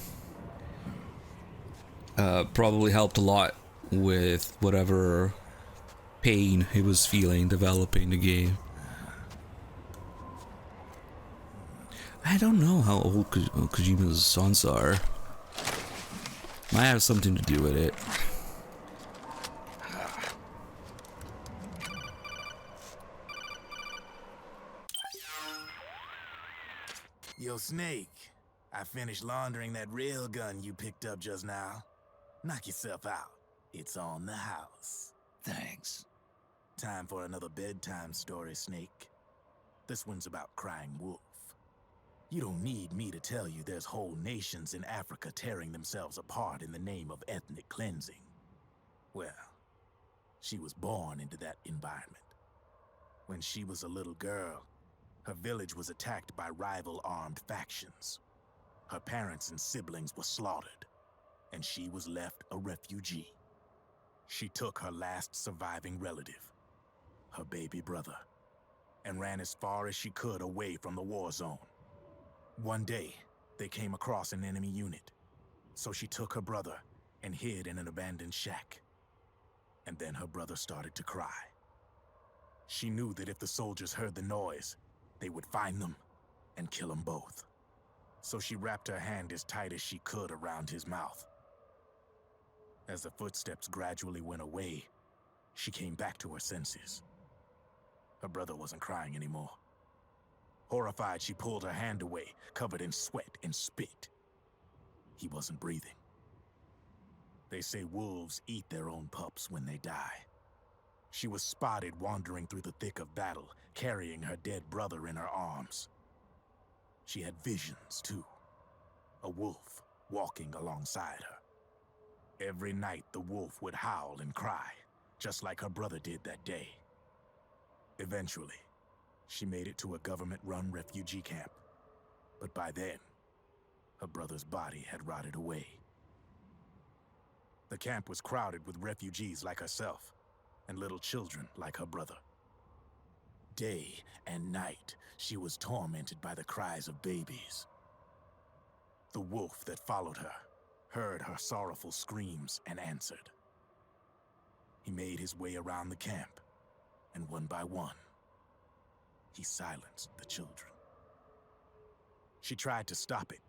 probably helped a lot with whatever pain he was feeling developing the game. I don't know how old Kojima's sons are. Might have something to do with it. Yo, Snake, I finished laundering that rail gun you picked up just now. Knock yourself out. It's on the house. Thanks. Time for another bedtime story, Snake. This one's about Crying Wolf. You don't need me to tell you there's whole nations in Africa tearing themselves apart in the name of ethnic cleansing. Well, she was born into that environment. When she was a little girl, her village was attacked by rival armed factions. Her parents and siblings were slaughtered, and she was left a refugee. She took her last surviving relative, her baby brother, and ran as far as she could away from the war zone. One day, they came across an enemy unit, so she took her brother and hid in an abandoned shack. And then her brother started to cry. She knew that if the soldiers heard the noise, they would find them and kill them both. So she wrapped her hand as tight as she could around his mouth. As the footsteps gradually went away, she came back to her senses. Her brother wasn't crying anymore. Horrified, she pulled her hand away, covered in sweat and spit. He wasn't breathing. They say wolves eat their own pups when they die. She was spotted wandering through the thick of battle, carrying her dead brother in her arms. She had visions, too. A wolf walking alongside her. Every night, the wolf would howl and cry, just like her brother did that day. Eventually, she made it to a government-run refugee camp. But by then, her brother's body had rotted away. The camp was crowded with refugees like herself, and little children like her brother. Day and night, she was tormented by the cries of babies. The wolf that followed her heard her sorrowful screams and answered. He made his way around the camp, and one by one, he silenced the children. She tried to stop it,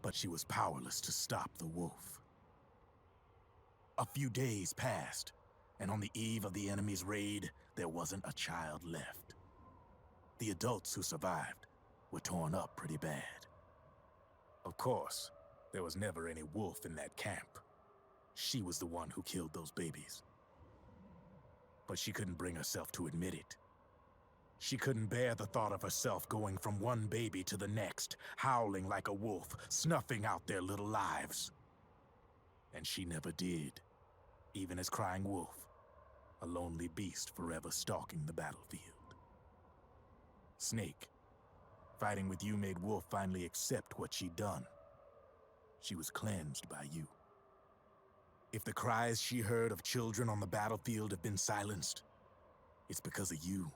but she was powerless to stop the wolf. A few days passed, and on the eve of the enemy's raid, there wasn't a child left. The adults who survived were torn up pretty bad. Of course, there was never any wolf in that camp. She was the one who killed those babies. But she couldn't bring herself to admit it. She couldn't bear the thought of herself going from one baby to the next, howling like a wolf, snuffing out their little lives. And she never did, even as crying wolf, a lonely beast forever stalking the battlefield. Snake, fighting with you made Wolf finally accept what she'd done. She was cleansed by you. If the cries she heard of children on the battlefield have been silenced, it's because of you.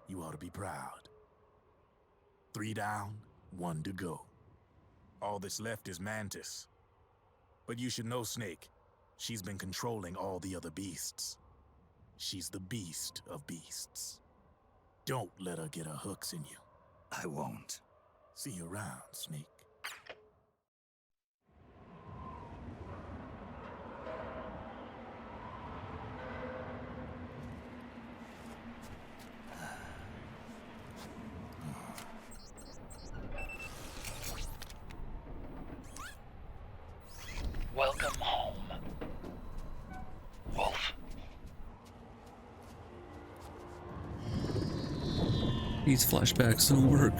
You ought to be proud. 3 down, 1 to go. All that's left is Mantis. But you should know, Snake, she's been controlling all the other beasts. She's the beast of beasts. Don't let her get her hooks in you. I won't. See you around, Snake. Welcome home, Wolf. These flashbacks don't work.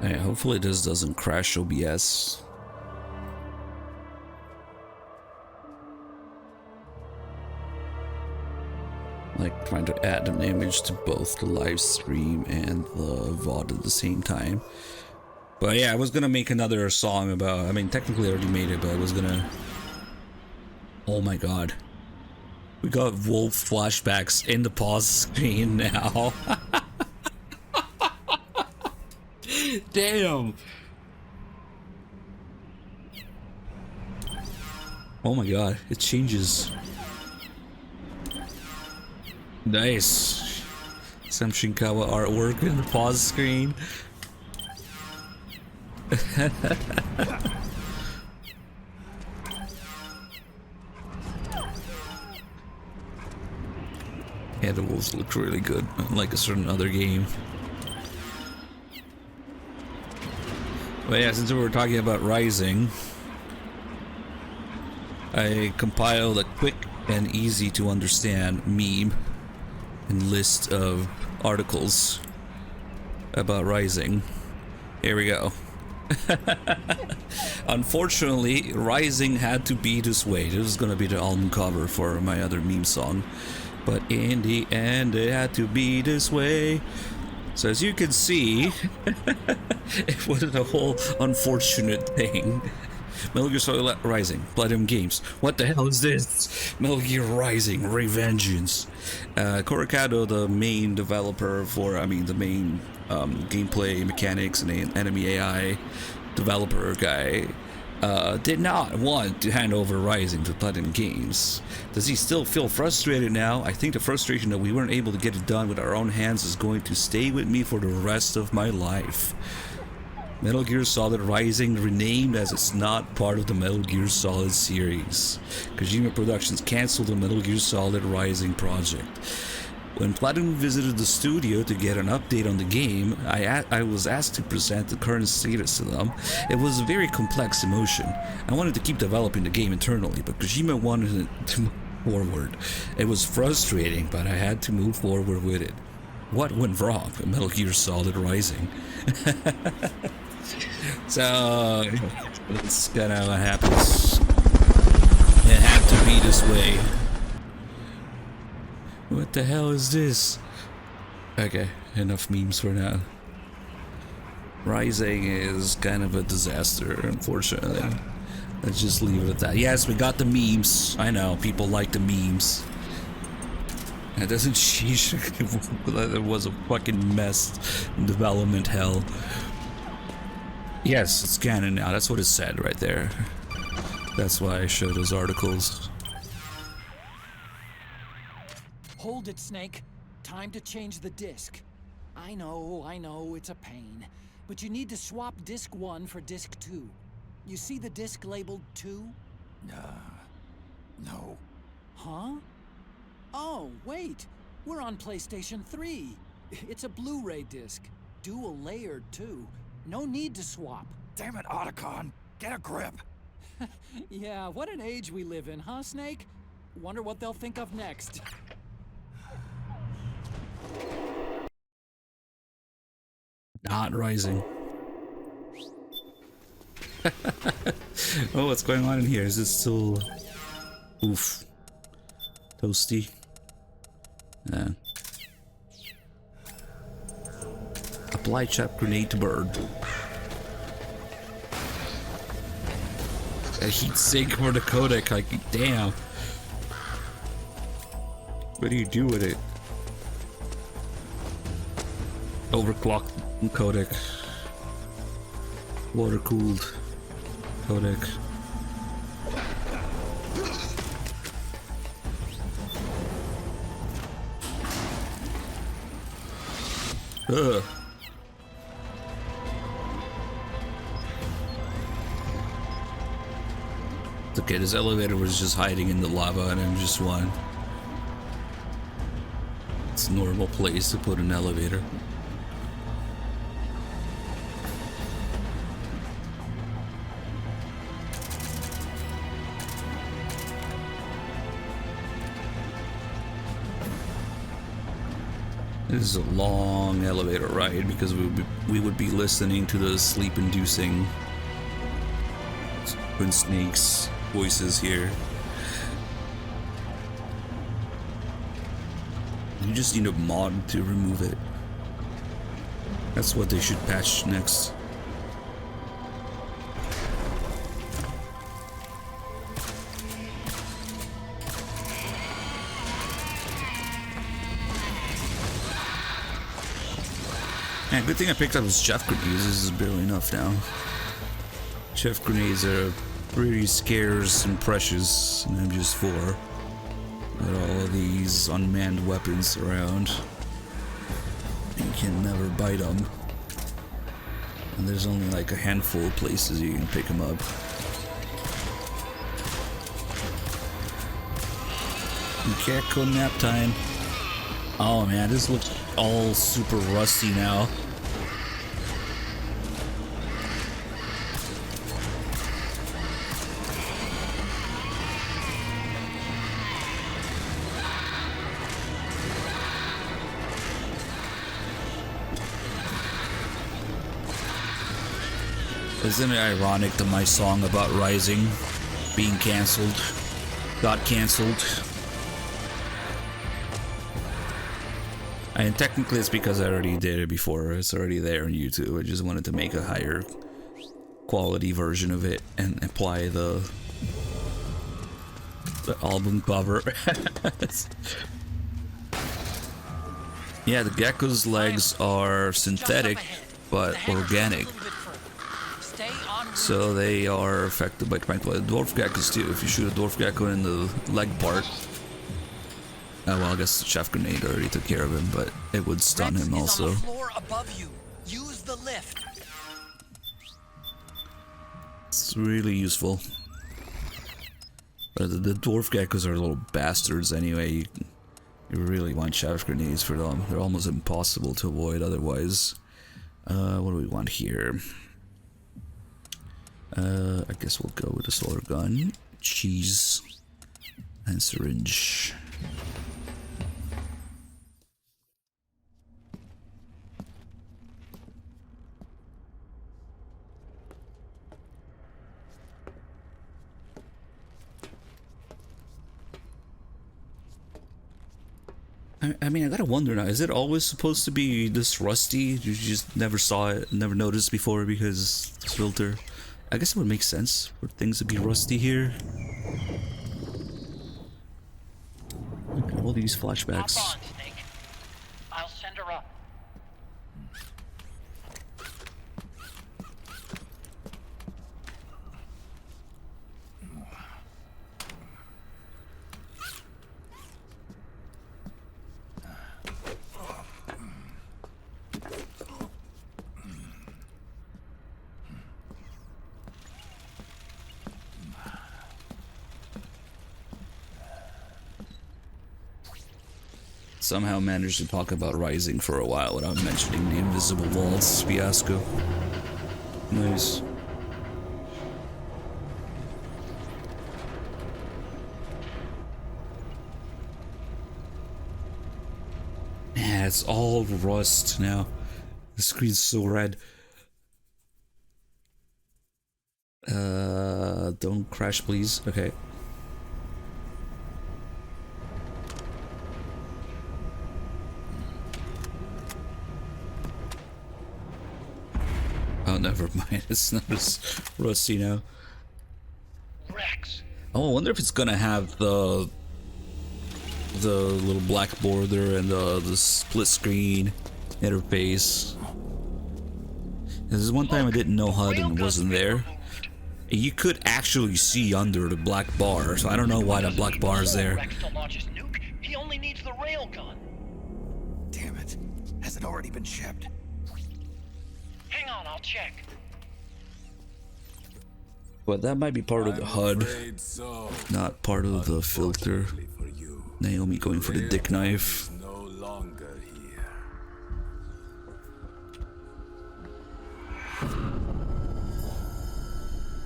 Hey, hopefully this doesn't crash OBS. Like trying to add an image to both the live stream and the VOD at the same time. But yeah, I was gonna make another song about, I mean technically I already made it, but I was gonna... Oh my god. We got Wolf flashbacks in the pause screen now. Damn. Oh my god, it changes. Nice. Some Shinkawa artwork in the pause screen. Yeah, the wolves look really good, unlike a certain other game. But yeah, since we were talking about Rising, I compiled a quick and easy to understand meme and list of articles about Rising. Here we go. Unfortunately, Rising had to be this way. This was gonna be the album cover for my other meme song. But in the end, it had to be this way. So as you can see, it was a whole unfortunate thing. Metal Gear Solid Rising, Platinum Games. What the hell is this? Metal Gear Rising, Revengeance. Coricado, the main developer for, I mean, the main gameplay mechanics and enemy AI developer guy, did not want to hand over Rising to Platinum Games. Does he still feel frustrated now? I think the frustration that we weren't able to get it done with our own hands is going to stay with me for the rest of my life. Metal Gear Solid Rising renamed as it's not part of the Metal Gear Solid series. Kojima Productions canceled the Metal Gear Solid Rising project. When Platinum visited the studio to get an update on the game, I was asked to present the current status to them. It was a very complex emotion. I wanted to keep developing the game internally, but Kojima wanted it to move forward. It was frustrating, but I had to move forward with it. What went wrong in Metal Gear Solid Rising? So, that's kind of what happens. It had to be this way. What the hell is this? Okay, enough memes for now. Rising is kind of a disaster, unfortunately. Let's just leave it at that. Yes, we got the memes. I know, people like the memes. It doesn't change. It was a fucking mess in development hell. Yes, it's canon now. That's what it said right there. That's why I showed those articles. Hold it, Snake. Time to change the disc. I know, it's a pain. But you need to swap disc 1 for disc 2. You see the disc labeled 2? No. Huh? Oh, wait. We're on PlayStation 3. It's a Blu-ray disc. Dual layered, too. No need to swap. Damn it, Otacon! Get a grip! Yeah, what an age we live in, huh, Snake? Wonder what they'll think of next. Not rising. Oh, what's going on in here? Is it still... Oof. Toasty. Yeah. Apply trap grenade to bird. A heat sink for the codec, like, damn. What do you do with it? Overclocked codec. Water cooled codec. Ugh. It's okay, this elevator was just hiding in the lava and I'm just one. It's a normal place to put an elevator. This is a long elevator ride because we would be listening to the sleep-inducing Twin Snake's voices here. You just need a mod to remove it. That's what they should patch next. Man, good thing I picked up his chef grenades. This is barely enough now. Chef grenades are pretty scarce and precious in MGS4. With all of these unmanned weapons around. You can never bite them. And there's only like a handful of places you can pick them up. Gecko nap time. Oh man, this looks all super rusty now. Isn't it ironic that my song about Rising being cancelled got cancelled? And technically it's because I already did it before. It's already there on YouTube. I just wanted to make a higher quality version of it and apply the album cover. Yeah, the gecko's legs are synthetic but organic. So they are affected by the dwarf geckos too. If you shoot a dwarf gecko in the leg part, well, I guess the chef grenade already took care of him, but it would stun him also. On the floor above you. Use the lift. It's really useful. But the dwarf geckos are little bastards anyway. You really want chef grenades for them. They're almost impossible to avoid otherwise. What do we want here? I guess we'll go with a solar gun, cheese, and syringe. I mean, I gotta wonder now, is it always supposed to be this rusty? You just never saw it, never noticed before because it's filter? I guess it would make sense for things to be rusty here. Look at all these flashbacks. Hop on, Snake. I'll send her up. Somehow managed to talk about Rising for a while without mentioning the Invisible Walls fiasco. Nice. Yeah, it's all rust now. The screen's so red. Don't crash, please. Okay. Oh, never mind. It's not as rusty now. Rex. Oh, I wonder if it's gonna have the little black border and the split screen interface. This is one time I didn't know HUD and wasn't there. You could actually see under the black bar, so I don't know why the black bar is there. Rex to launch his nuke. He only needs the railgun. Damn it. Has it already been shipped? Hang on, I'll check. But that might be part of the HUD, not part of the filter. Naomi going for the dick knife. No longer here.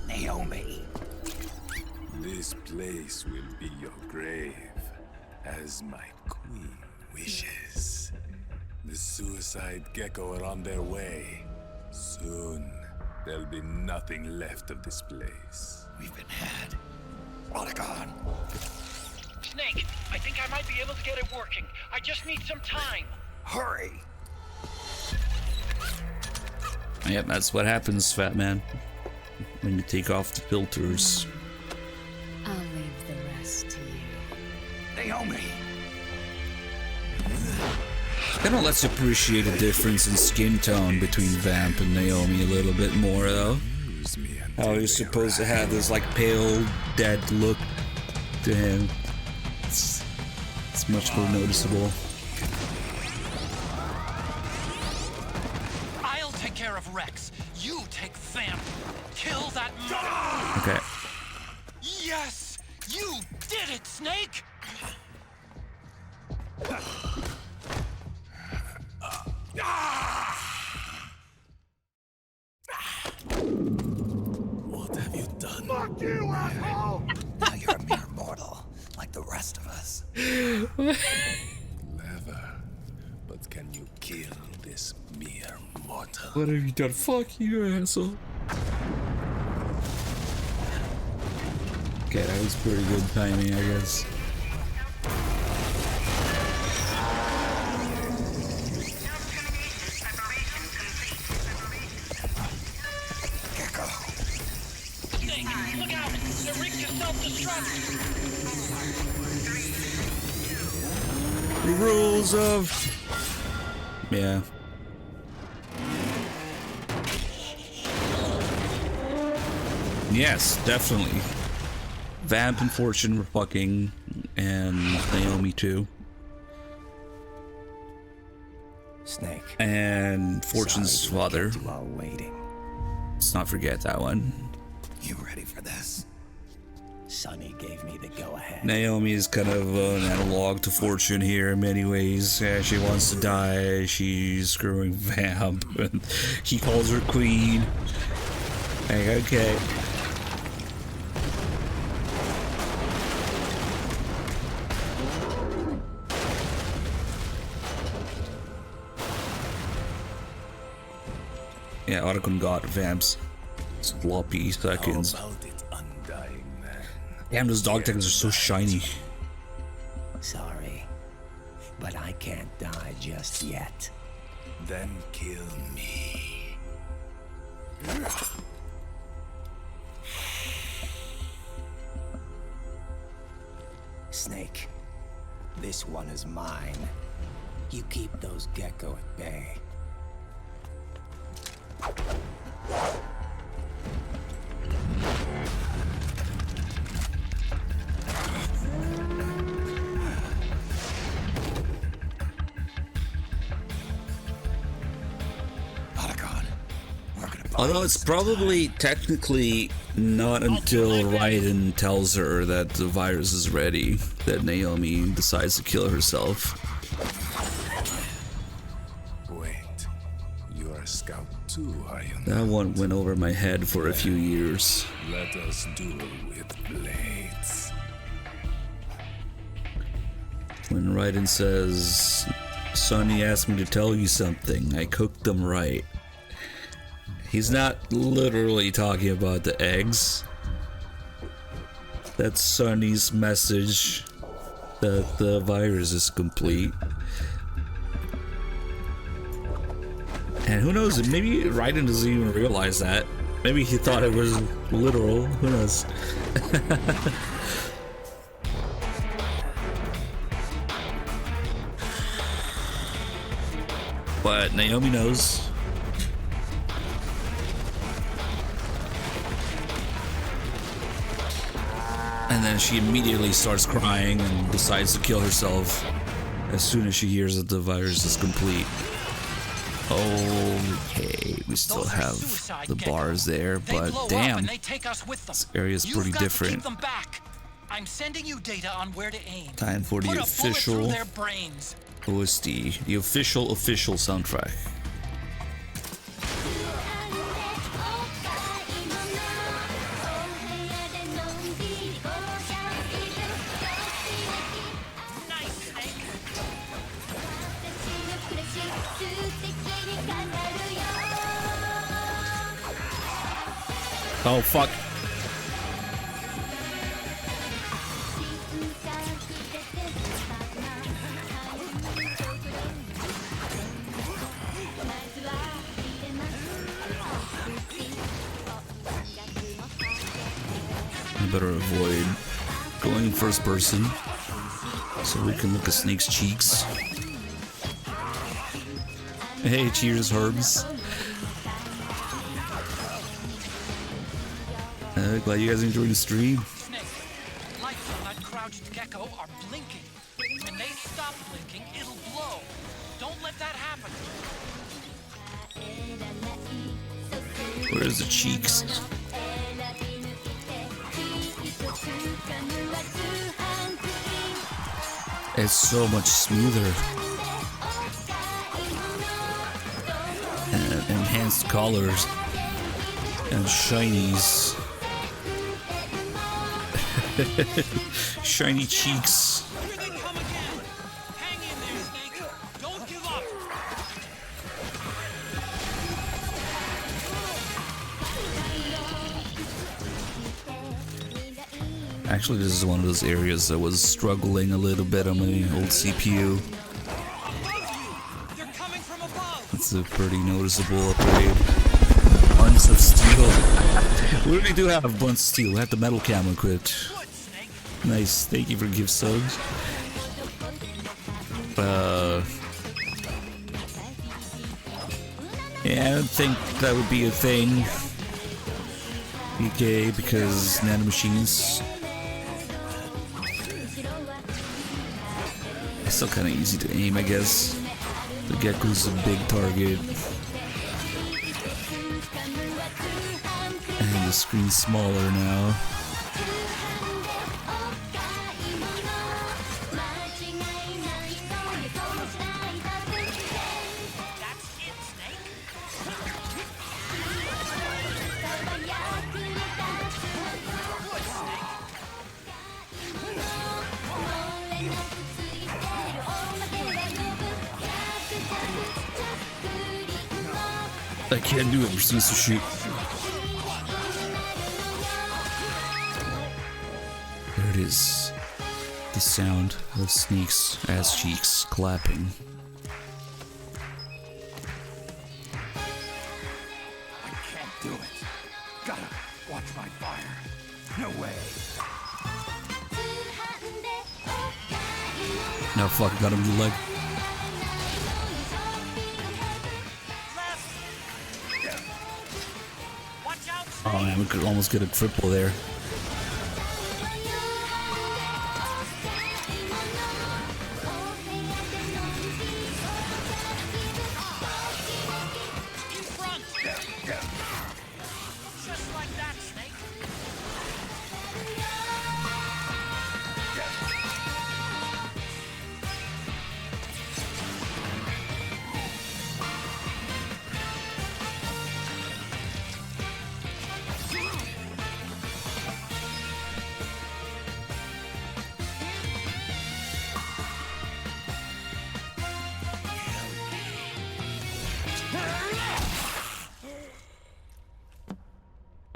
Naomi. This place will be your grave, as my queen wishes. The suicide gecko are on their way. Soon, there'll be nothing left of this place. We've been had. Otacon. Snake, I think I might be able to get it working. I just need some time. Hurry. Yep, that's what happens, Fatman, when you take off the filters. I'll leave the rest to you. Naomi. Kind of lets you appreciate the difference in skin tone between Vamp and Naomi a little bit more, though. How he's supposed to have this like pale, dead look to him. It's much more noticeable. I'll take care of Rex. You take Vamp. Kill that mother. Okay. Yes! You did it, Snake! What have you done? Fuck you, asshole! Now you're a mere mortal, like the rest of us. Clever. But can you kill this mere mortal? What have you done? Fuck you, asshole. Okay, that was pretty good timing, I guess. Look out! The rig to self-destruct! The rules of... Yeah. Yes, definitely. Vamp and Fortune were fucking, and Naomi too. Snake. And Fortune's father. While waiting. Let's not forget that one. You ready for this? Sonny gave me the go-ahead. Naomi is kind of an analog to Fortune here in many ways. Yeah, she wants to die. She's screwing Vamp. And he calls her queen. Like, okay. Yeah, Otacon got Vamp's sloppy seconds. Damn, those dog tags are so shiny. Sorry, but I can't die just yet. Then kill me. Snake, this one is mine. You keep those gecko at bay. Although it's probably technically not until Raiden tells her that the virus is ready that Naomi decides to kill herself. Wait, you are a scout too, are you? That one went over my head for a few years. Let us duel with blades. When Raiden says, Sonny asked me to tell you something, I cooked them right. He's not literally talking about the eggs. That's Sonny's message that the virus is complete. And who knows, maybe Raiden doesn't even realize that. Maybe he thought it was literal, who knows. But Naomi knows. And then she immediately starts crying and decides to kill herself as soon as she hears that the virus is complete. Okay, we still have the bars there, but damn, this area is pretty different. I'm sending you data on where to aim. Time for the official OST, the official soundtrack. Oh fuck. I better avoid going first person so we can look at Snake's cheeks. Hey, cheers, Herbs. Glad you guys enjoyed the stream. Snake, lights on that crouched gecko are blinking. When they stop blinking, it'll blow. Don't let that happen. Where's the cheeks? It's so much smoother. And enhanced colors and shinies. Shiny cheeks. Here they come again. Hang in there, Snake. Don't give up. Actually, this is one of those areas that was struggling a little bit on my old CPU. It's a pretty noticeable upgrade. Bunch of steel. We really do have a bunch of steel. We have the metal camo equipped. Nice, thank you for gift subs. Yeah, I don't think that would be a thing. BK, because nanomachines. It's still kind of easy to aim, I guess. The gecko's a big target. And the screen's smaller now. I can't do it, we're supposed to shoot. There it is. The sound of Snake's ass cheeks clapping. I can't do it. Gotta watch my fire. No way. No, fuck, got him in the leg. Oh man, we could almost get a triple there. Just like that, Snake.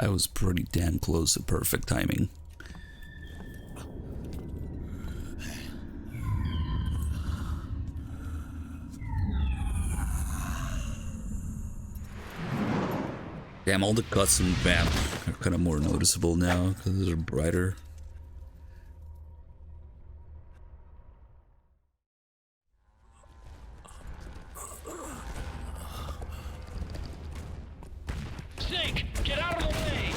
I was pretty damn close to perfect timing. Damn, all the cuts in Vamp are kind of more noticeable now because they're brighter. Snake, get out of the way!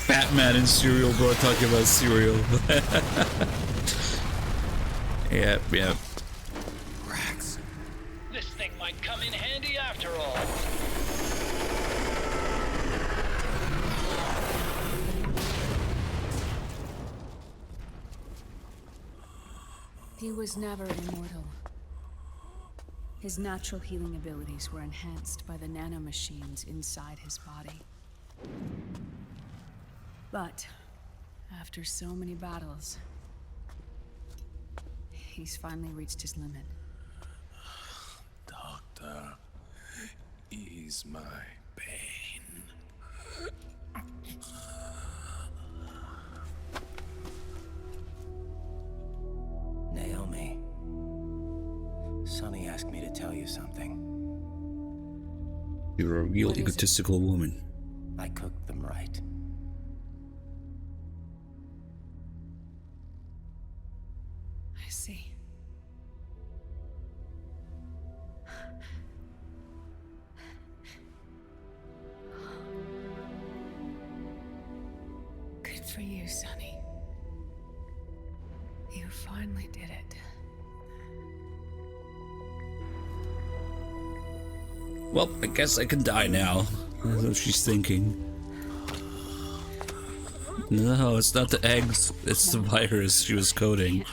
Fatman and cereal, bro, talking about cereal. Yep, yep. This thing might come in handy after all. He was never immortal. His natural healing abilities were enhanced by the nanomachines inside his body. But after so many battles, he's finally reached his limit. Doctor, ease my pain. Naomi, Sonny asked me to tell you something. You're a real egotistical woman. I cooked them right. I see. Good for you, Sonny. You finally did it. Well, I guess I can die now. That's what she's thinking. No, it's not the eggs, it's the virus she was coding.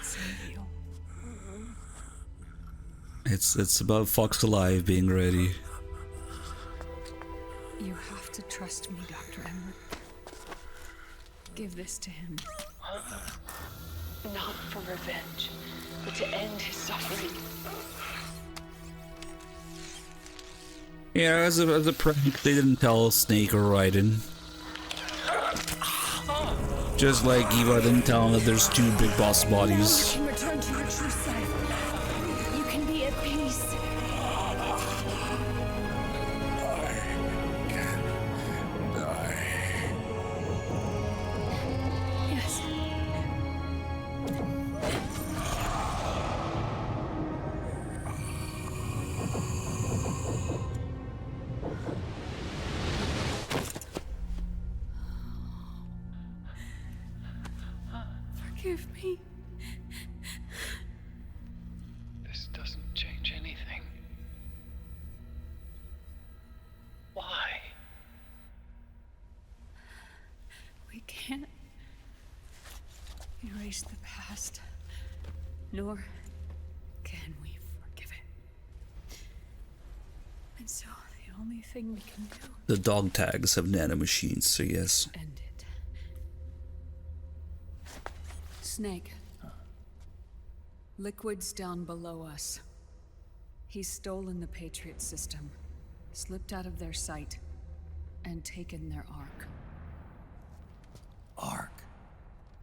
It's about Fox Alive being ready. You have to trust me, Dr. Emmer. Give this to him. Not for revenge, but to end his suffering. Yeah, as a prank, they didn't tell Snake or Raiden. Just like Eva didn't tell him that there's two big boss bodies. You can return to your true self. You can be at peace. Yes. Forgive me. This doesn't change anything. Why? We can't erase the past, nor can we forgive it. And so the only thing we can do The dog tags have nanomachines, so yes. is end it. Snake. Liquid's down below us. He's stolen the Patriot system, slipped out of their sight, and taken their Ark. Ark?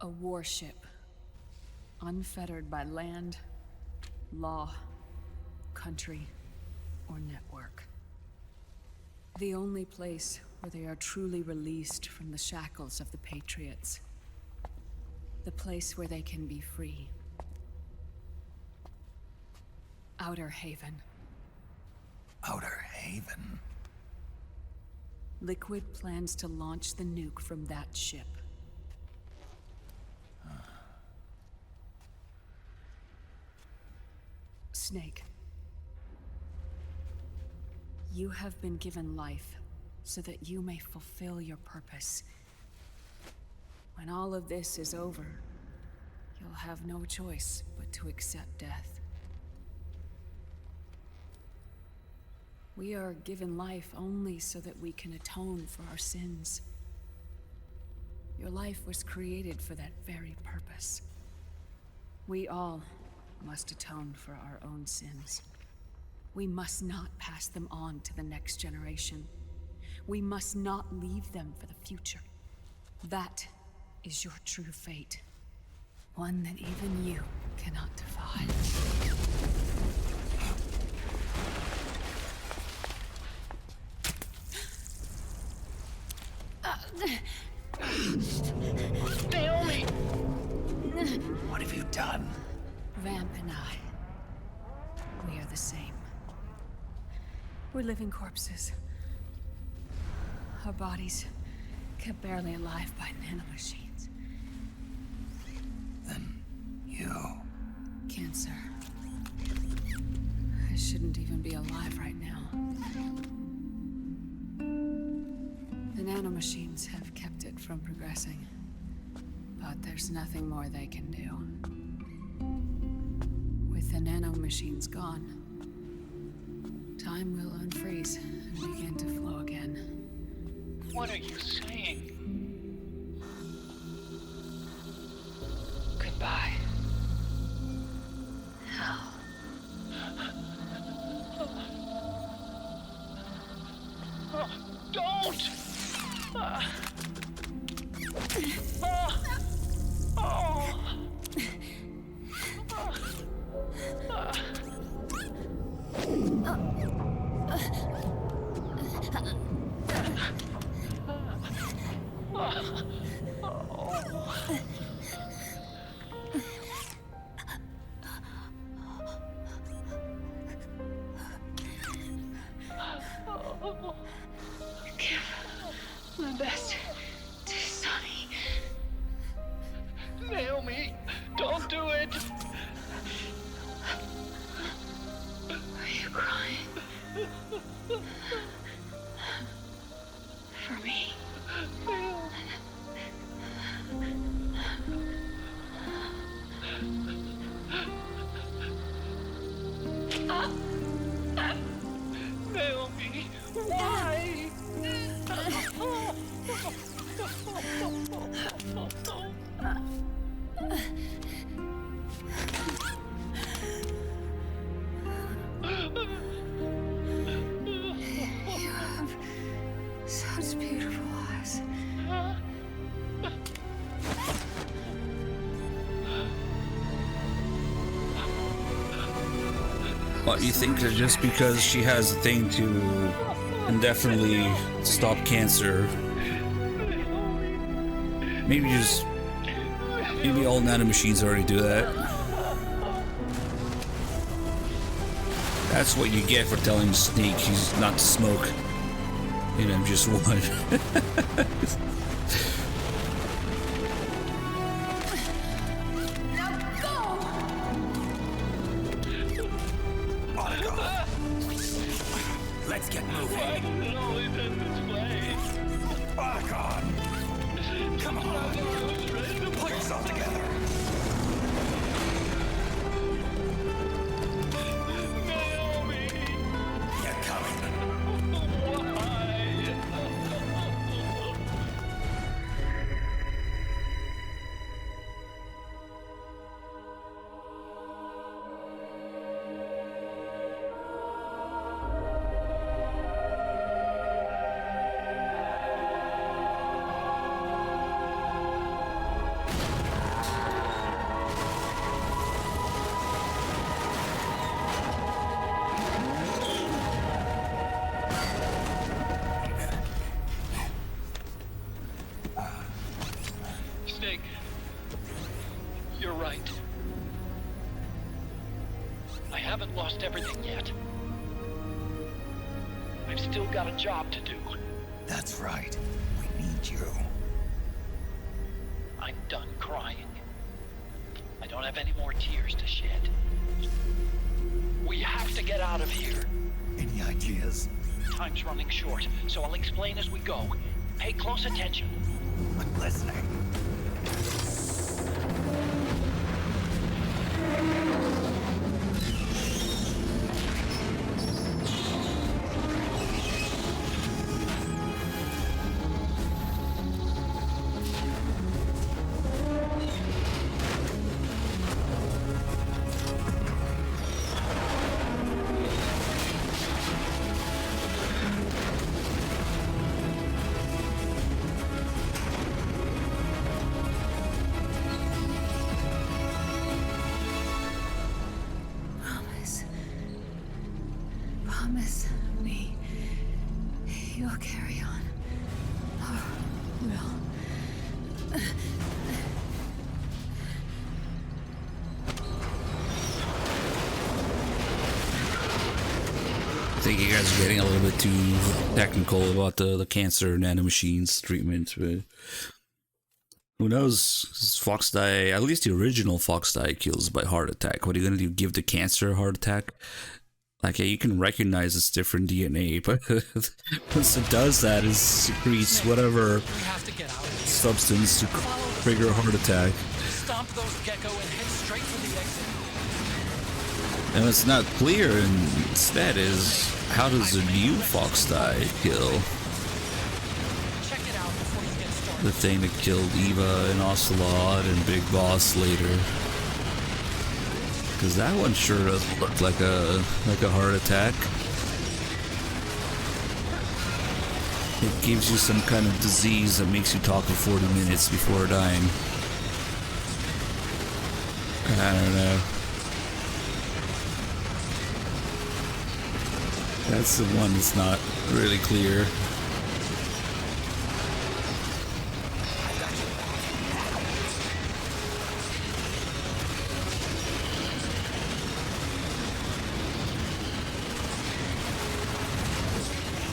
A warship. Unfettered by land, law, country, or network. The only place where they are truly released from the shackles of the Patriots. The place where they can be free. Outer Haven. Outer Haven? Liquid plans to launch the nuke from that ship. Snake. You have been given life so that you may fulfill your purpose. When all of this is over, you'll have no choice but to accept death. We are given life only so that we can atone for our sins. Your life was created for that very purpose. We all must atone for our own sins. We must not pass them on to the next generation. We must not leave them for the future. That is your true fate. One that even you cannot defy. Naomi! What have you done? Vamp and I, we are the same. We're living corpses. Our bodies kept barely alive by nanomachines. Then you... Cancer. I shouldn't even be alive right now. The nanomachines have kept it from progressing. But there's nothing more they can do. With the nanomachines gone, time will unfreeze and begin to flow again. What are you saying? Goodbye. Hell. Don't! My best to Sonny. Naomi, don't do it! Are you crying? For me? Naomi, why? You have such beautiful eyes. What, you think that just because she has a thing to indefinitely stop cancer, maybe all nanomachines already do that? That's what you get for telling Snake he's not to smoke in MGS1. Let's get moving. Come on. Pull yourself together. You're coming. Snake, you're right. I haven't lost everything yet. I've still got a job to do. That's right. We need you. I'm done crying. I don't have any more tears to shed. We have to get out of here. Any ideas? Time's running short, so I'll explain as we go. Pay close attention. I'm listening. think you guys are getting a little bit too technical about the cancer nanomachines treatment, but who knows? Fox die, at least the original Fox die kills by heart attack. What are you gonna do? Give the cancer a heart attack? Like, yeah, you can recognize it's different DNA, but once it does that, it secretes whatever substance to trigger a heart attack. Stomp those gecko and head straight for the exit. And what's not clear instead is, how does the new Fox die kill? Check it out before you get started. The thing that killed Eva and Ocelot and Big Boss later. Because that one sure doesn't look like a heart attack. It gives you some kind of disease that makes you talk for 40 minutes before dying. I don't know. That's the one that's not really clear.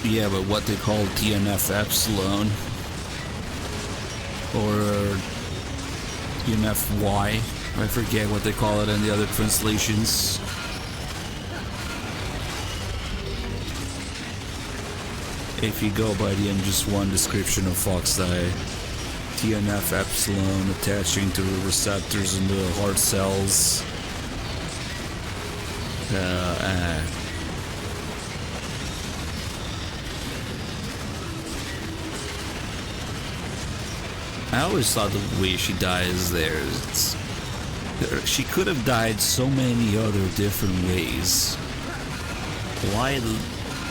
Yeah, but what they call TNF Epsilon or TNFY, I forget what they call it in the other translations. If you go by the MGS1 description of Fox die, TNF Epsilon attaching to receptors in the heart cells. I always thought the way she dies there is she could have died so many other different ways. Why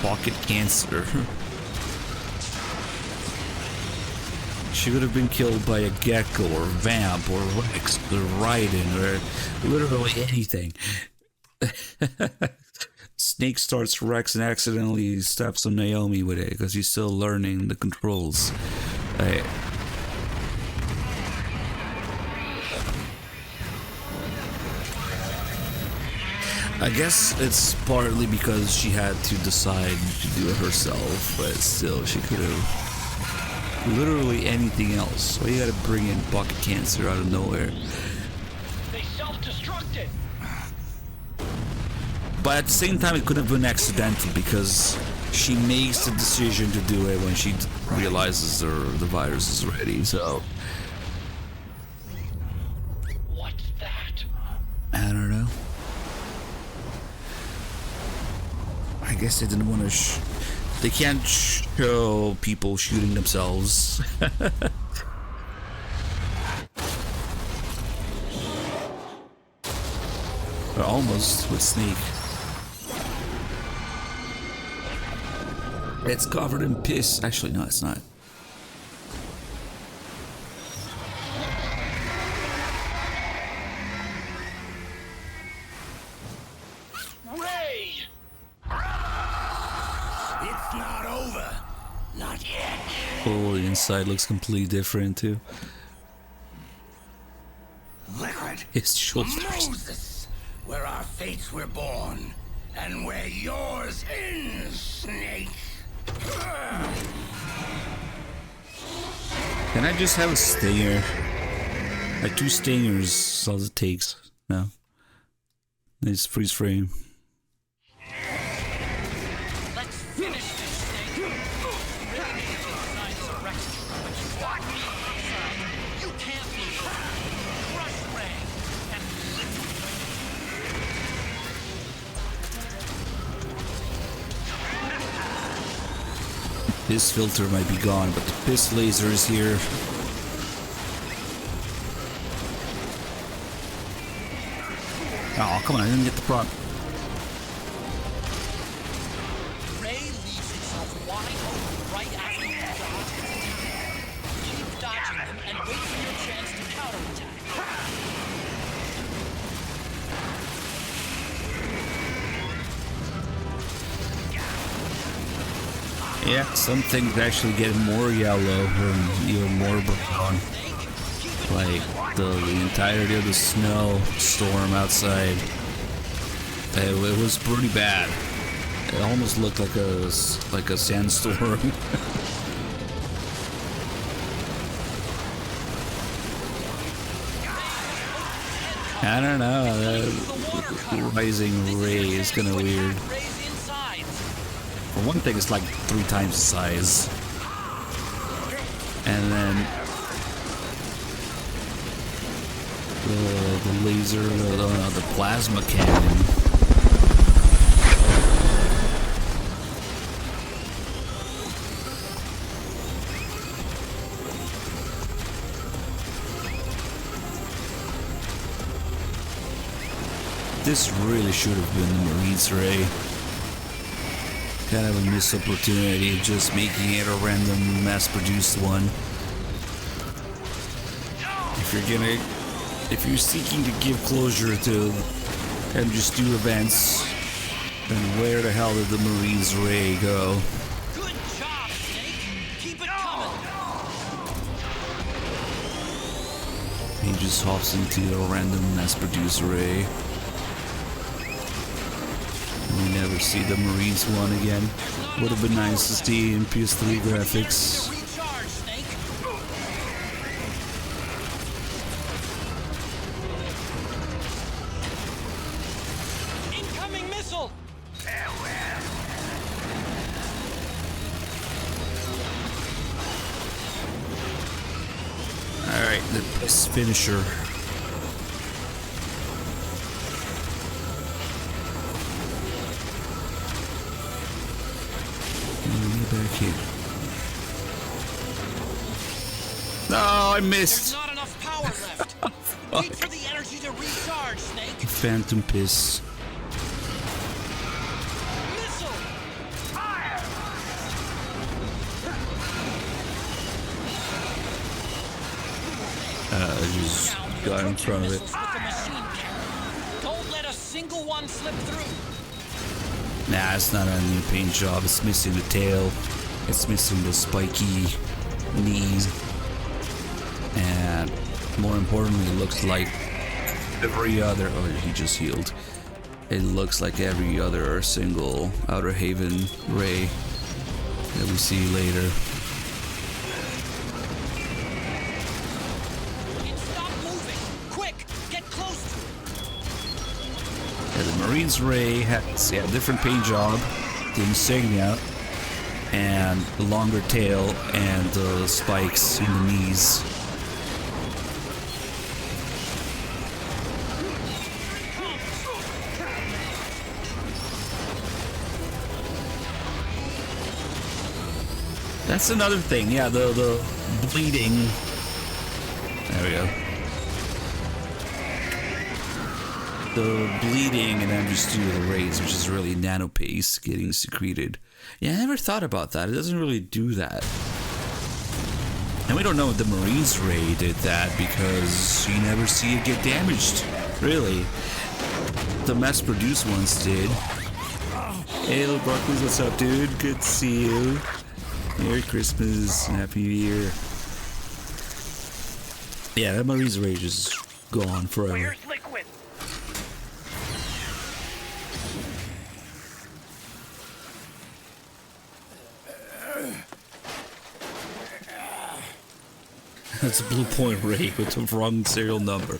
pocket cancer? She could have been killed by a gecko or vamp or Rex or Raiden or literally anything. Snake starts Rex and accidentally steps on Naomi with it because he's still learning the controls. I guess it's partly because she had to decide to do it herself, but still, she could have literally anything else. Why you gotta bring in pocket cancer out of nowhere? They self-destructed. But at the same time, it could have been accidental because she makes the decision to do it when she realizes the virus is ready. So what's that? I don't know. I guess they didn't want to. They can't show people shooting themselves. Or almost with Snake. It's covered in piss. Actually, no, it's not. Oh, the inside looks completely different too. Liquid. His shoulders. Moses, where our fates were born, and where yours ends, Snake. Can I just have a stinger? Like 2 stingers is all it takes. No. Nice freeze frame. This filter might be gone, but the piss laser is here. Oh, come on, I didn't get the prop. Ray leaves itself wide open right after you dodge. Keep dodging them and wait for your chance to counterattack. Yeah, some things actually get more yellow or even more brown. Like the entirety of the snow storm outside. It was pretty bad. It almost looked like a sandstorm. I don't know. That rising ray is kind of weird. For one thing, it's like 3 times the size, and then the laser, the plasma cannon. This really should have been the Marines Ray. Kind of a missed opportunity of just making it a random mass-produced one. If you're seeking to give closure to MGS4 events, then where the hell did the Marines Ray go? Good job, Snake. Keep it coming. He just hops into a random mass-produced Ray. We never see the Marines one again. Would have been nice to see in PS3 graphics. Incoming missile. All right, the finisher. Back here. No, I missed. There's not enough power left. Wait for the energy to recharge, Snake. Phantom piss. Missile. Fire. Just got in front of it. Don't let a single one slip through. Nah, it's not a new paint job. It's missing the tail. It's missing the spiky knees. And more importantly, it looks like every other... Oh, he just healed. It looks like every other single Outer Haven Ray that we see later. Stop moving! Quick! Get close to it! Yeah, the Marines Ray has a different paint job, the insignia, and the longer tail and the spikes in the knees. That's another thing, yeah, the bleeding. There we go. The bleeding and then just do the rays, which is really nano paste getting secreted. Yeah, I never thought about that. It doesn't really do that. And we don't know if the Marines Ray did that because you never see it get damaged. Really. The mass-produced ones did. Hey, little Barkley, what's up, dude? Good to see you. Merry Christmas, Happy New Year. Yeah, that Marines Ray is gone forever. Where's Liquid? That's a Blue Point Ray with the wrong serial number.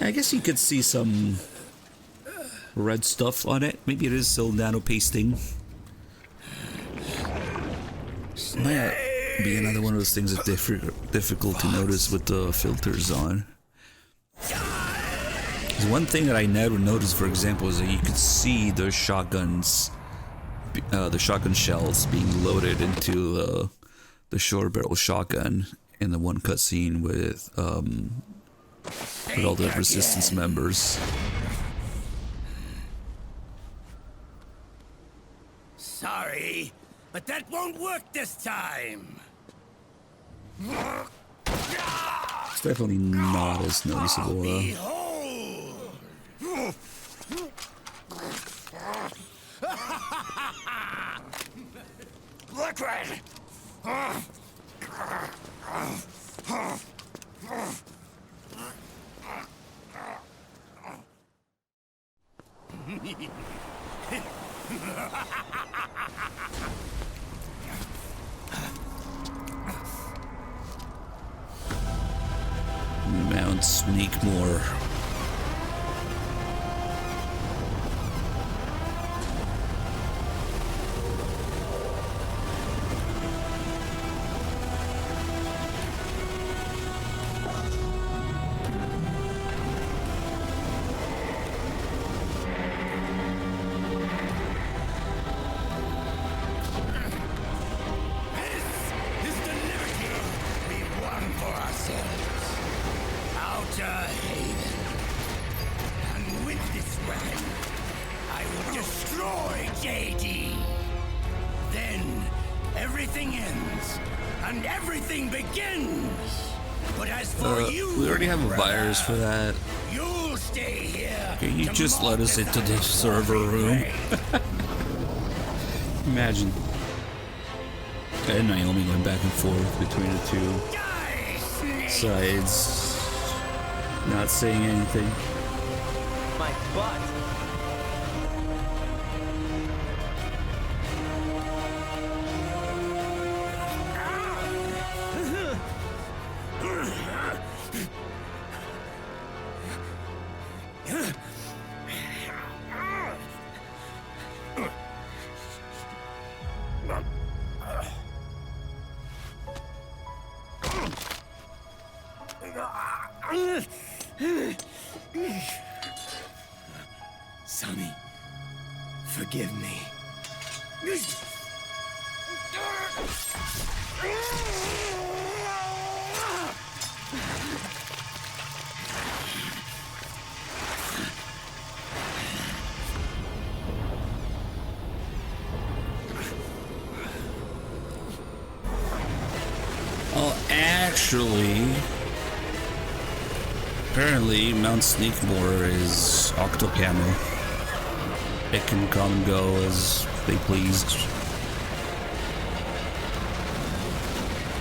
I guess you could see some red stuff on it. Maybe it is still nano pasting. Might be another one of those things that's difficult to notice with the filters on. One thing that I never noticed, for example, is that you could see the shotguns, the shotgun shells being loaded into the short barrel shotgun in the one cutscene with all the resistance members. Sorry, but that won't work this time. It's definitely not as noticeable though. Liquid! Mount Sneakmore. We already have a virus for that. Can you just let us into the server room? Imagine. And Naomi going back and forth between the two sides, not saying anything. My butt. Sonny, forgive me. Oh, actually, apparently Mount Sneakmore is Octo Camo. It can come and go as they please.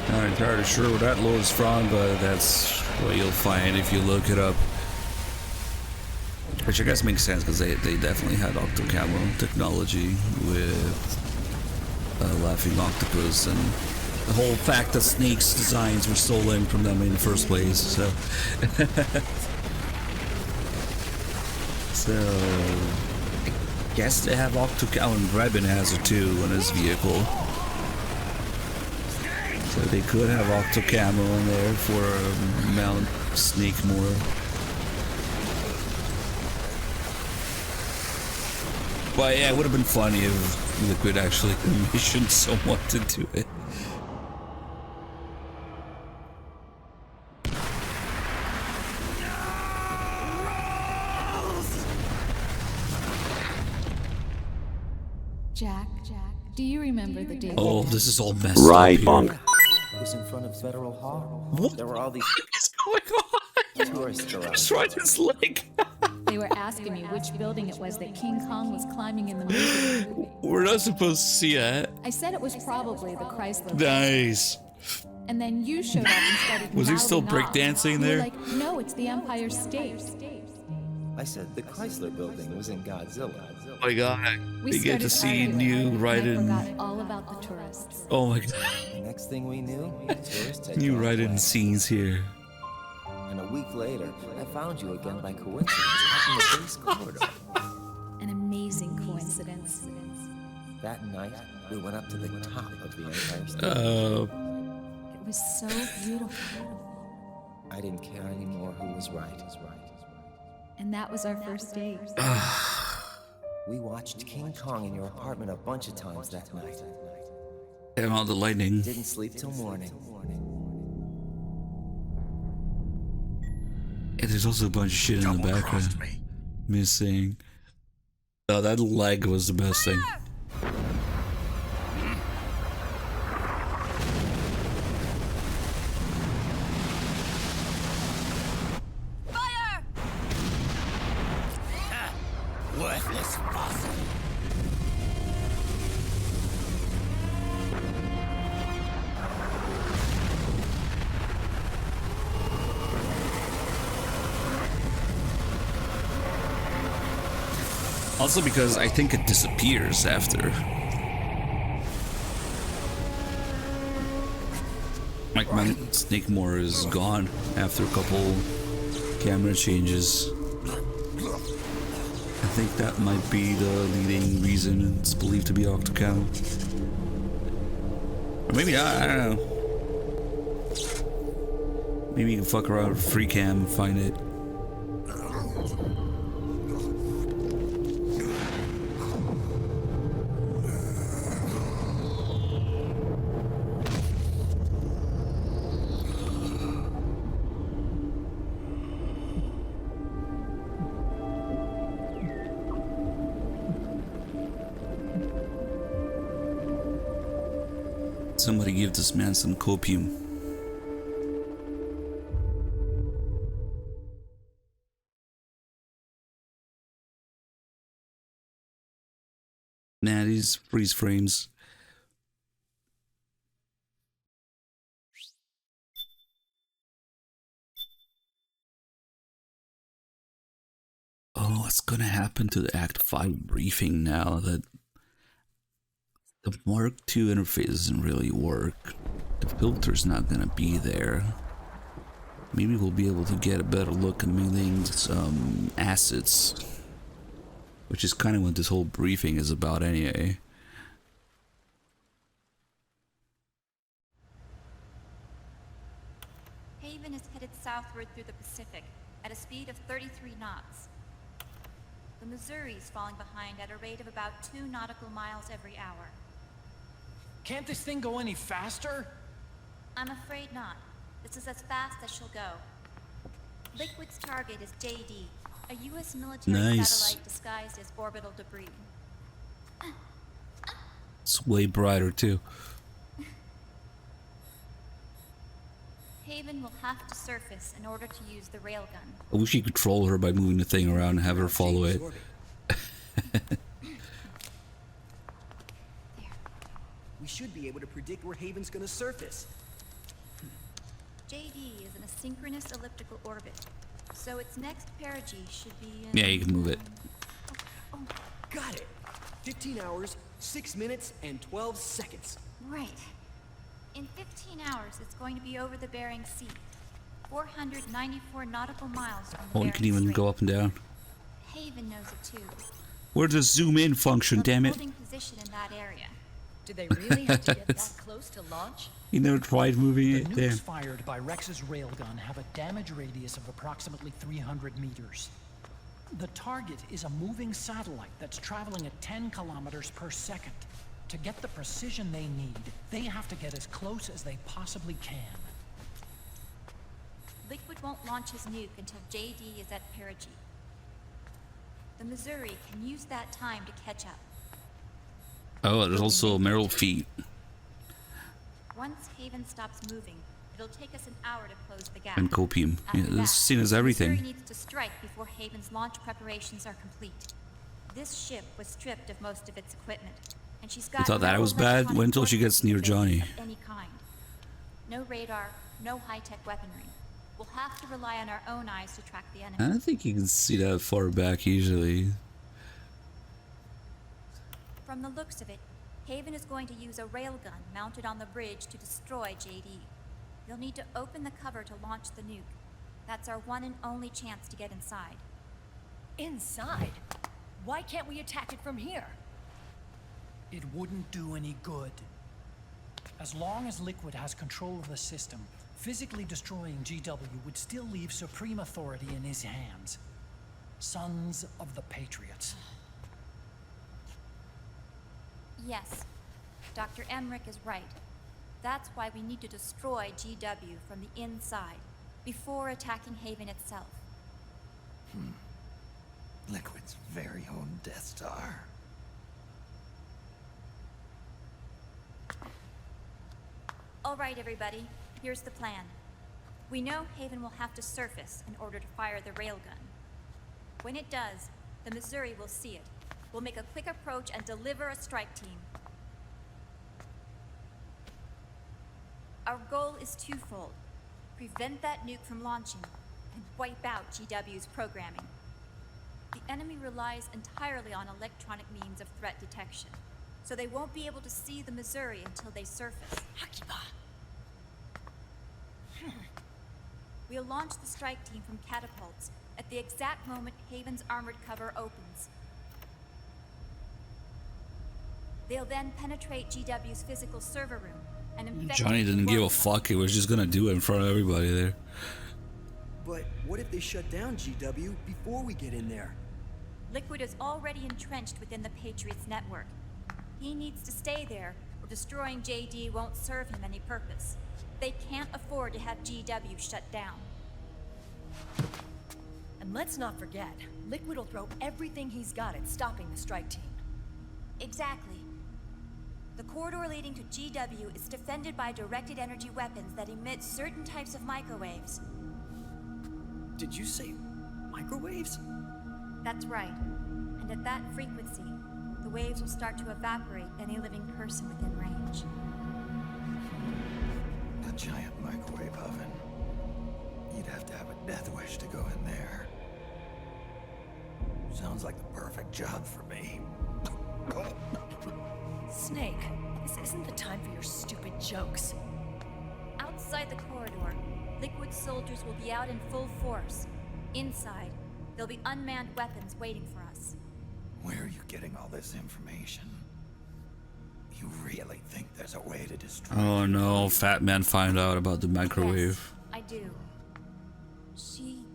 Not entirely sure where that lore is from, but that's what you'll find if you look it up. Which I guess makes sense because they definitely had Octo Camo technology with Laughing Octopus, and the whole fact that Snake's designs were stolen from them in the first place. So, I guess they have Octo Camo, and Rebin has it too on his vehicle. So they could have Octo Camo in there for Mount Sneakmore. But yeah, it would have been funny if Liquid actually commissioned someone to do it. Jack, do you remember the day? Oh, this is all messed right, up Bonk. here. It was in front of Federal Hall. What? There were all these What's going on? tourists around. Just right his leg. They were asking me which building it was that King Kong was climbing in the movie. We're not supposed to see that. I said it was probably the Chrysler. Nice. And then you showed up and started Was he still mouthing off. breakdancing You were there? like, no, it's the Empire State. I said the Chrysler building was in Godzilla. Oh my god. We get to see arguing, new and I Raiden. forgot all about the tourists. Oh my god. The next thing we knew, tourists had New gone Raiden away. scenes here. And a week later, I found you again by coincidence out in the base corridor. An amazing coincidence. That night, we went up to the top of the Empire State. It was so beautiful. I didn't care anymore who was right. And that was our first date. We watched King Kong in your apartment a bunch of times that night. And all the lightning. Didn't sleep till morning. And there's also a bunch of shit in the background. Missing. Oh, that leg was the best thing. Worthless fossil. Also because I think it disappears after. Like my Snake Moore is gone after a couple camera changes. I think that might be the leading reason it's believed to be Octocam. Or maybe not, I don't know. Maybe you can fuck around with free cam and find it. Somebody give this man some copium. Nah, these freeze frames. Oh, what's gonna happen to the Act 5 briefing now that the Mark II interface doesn't really work? The filter's not gonna be there. Maybe we'll be able to get a better look at Mei-Ling's assets, which is kind of what this whole briefing is about anyway. Haven is headed southward through the Pacific at a speed of 33 knots. The Missouri is falling behind at a rate of about 2 nautical miles every hour. Can't this thing go any faster? I'm afraid not. This is as fast as she'll go. Liquid's target is JD, a U.S. military satellite disguised as orbital debris. It's way brighter too. Haven will have to surface in order to use the railgun. I wish you could control her by moving the thing around and have her follow it. We should be able to predict where Haven's gonna surface. JD is in a synchronous elliptical orbit, so its next perigee should be in... Yeah, you can move it. Got it! 15 hours, 6 minutes, and 12 seconds. Right. In 15 hours, it's going to be over the Bering Sea. 494 nautical miles from the Oh, you can even go up and down. Haven knows it too. Where's the zoom in function, damn it? Holding position in that area. Do they really have to get that close to launch? You never tried moving it? The Damn. nukes fired by Rex's railgun have a damage radius of approximately 300 meters. The target is a moving satellite that's traveling at 10 kilometers per second. To get the precision they need, they have to get as close as they possibly can. Liquid won't launch his nuke until JD is at perigee. The Missouri can use that time to catch up. Oh, there's also Meryl feet. Once Haven stops moving, it'll take us an hour to close the gap. And copium. Yeah, this scene is Missouri everything. needs to strike before Haven's launch preparations are complete. This ship was stripped of most of its equipment, and she's got You thought that no was bad? electronic Wait until she gets near Johnny. of any kind. No radar, no high-tech weaponry. We'll have to rely on our own eyes to track the enemy. I don't think you can see that far back usually. From the looks of it, Haven is going to use a railgun mounted on the bridge to destroy JD. You'll need to open the cover to launch the nuke. That's our one and only chance to get inside. Inside? Why can't we attack it from here? It wouldn't do any good. As long as Liquid has control of the system, physically destroying GW would still leave supreme authority in his hands. Sons of the Patriots. Yes, Dr. Emmerich is right. That's why we need to destroy GW from the inside, before attacking Haven itself. Liquid's very own Death Star. All right, everybody, here's the plan. We know Haven will have to surface in order to fire the railgun. When it does, the Missouri will see it. We'll make a quick approach and deliver a strike team. Our goal is twofold. Prevent that nuke from launching, and wipe out GW's programming. The the enemy relies entirely on electronic means of threat detection, so they won't be able to see the Missouri until they surface. We'll launch the strike team from catapults at the exact moment Haven's armored cover opens. They'll then penetrate GW's physical server room and infect Johnny didn't give a fuck. He was just gonna do it in front of everybody there. But what if they shut down GW before we get in there? Liquid is already entrenched within the Patriots network. He needs to stay there, or destroying JD won't serve him any purpose. They can't afford to have GW shut down. And let's not forget, Liquid will throw everything he's got at stopping the strike team. Exactly. The corridor leading to GW is defended by directed energy weapons that emit certain types of microwaves. Did you say microwaves? That's right. And at that frequency, the waves will start to evaporate any living person within range. A giant microwave oven. You'd have to have a death wish to go in there. Sounds like the perfect job for me. Snake, this isn't the time for your stupid jokes. Outside the corridor, Liquid soldiers will be out in full force. Inside, there'll be unmanned weapons waiting for us. Where are you getting all this information? You really think there's a way to destroy? Oh no, Fatman found out about the microwave. Yes, I do. She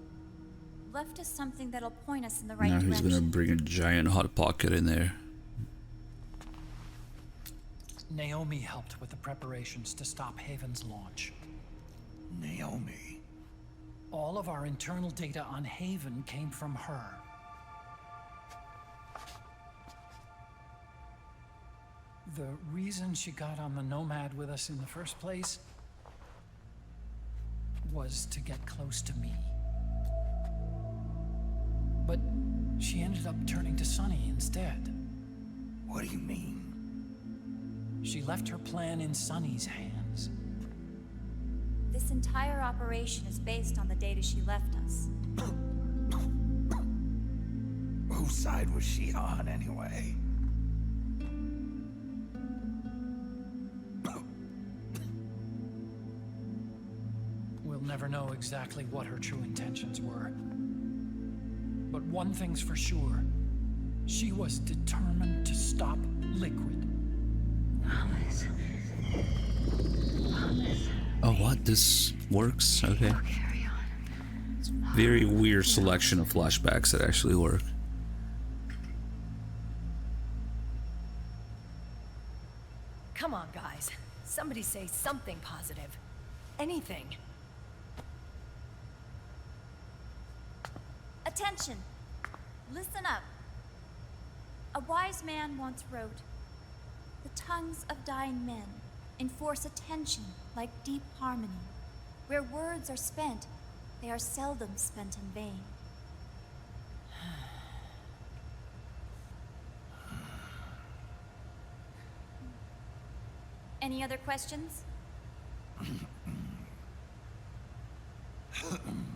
left us something that'll point us in the right Now direction. he's gonna bring a giant hot pocket in there. Naomi helped with the preparations to stop Haven's launch. Naomi? All of our internal data on Haven came from her. The reason she got on the Nomad with us in the first place was to get close to me. But she ended up turning to Sonny instead. What do you mean? She left her plan in Sonny's hands. This entire operation is based on the data she left us. Whose side was she on, anyway? We'll never know exactly what her true intentions were. But one thing's for sure. She was determined to stop Liquid. Oh, what? This works? Okay. Very weird selection of flashbacks that actually work. Come on, guys. Somebody say something positive. Anything. Attention! Listen up. A wise man once wrote, "The tongues of dying men enforce attention like deep harmony. Where words are spent, they are seldom spent in vain." Any other questions?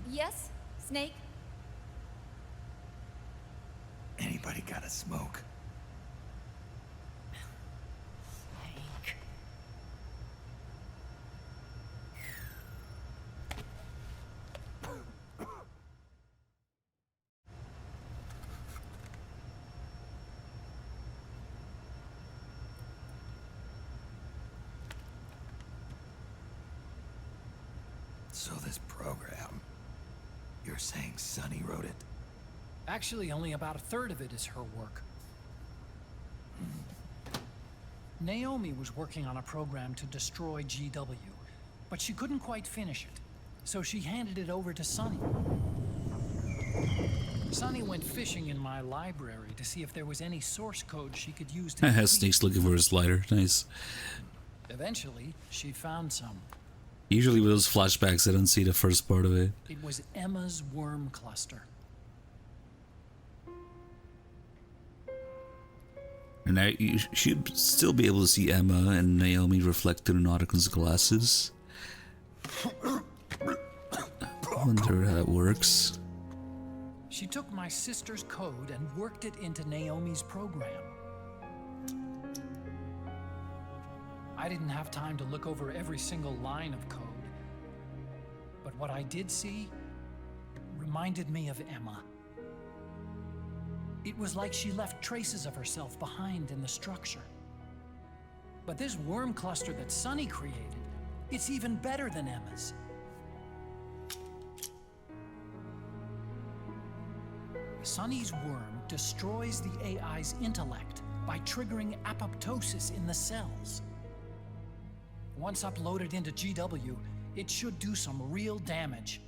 Yes, Snake? Anybody got a smoke? Snake. So this program, you're saying Sonny wrote it? Actually, only about a third of it is her work. Naomi was working on a program to destroy GW, but she couldn't quite finish it, so she handed it over to Sonny. Sonny went fishing in my library to see if there was any source code she could use to Snake's looking for his lighter. Nice. Eventually, she found some. Usually with those flashbacks, I don't see the first part of it. It was Emma's worm cluster. And now you should still be able to see Emma and Naomi reflected in Nautica's glasses. I wonder how that works. She took my sister's code and worked it into Naomi's program. I didn't have time to look over every single line of code, but what I did see reminded me of Emma. It was like she left traces of herself behind in the structure. But this worm cluster that Sonny created, it's even better than Emma's. Sonny's worm destroys the AI's intellect by triggering apoptosis in the cells. Once uploaded into GW, it should do some real damage.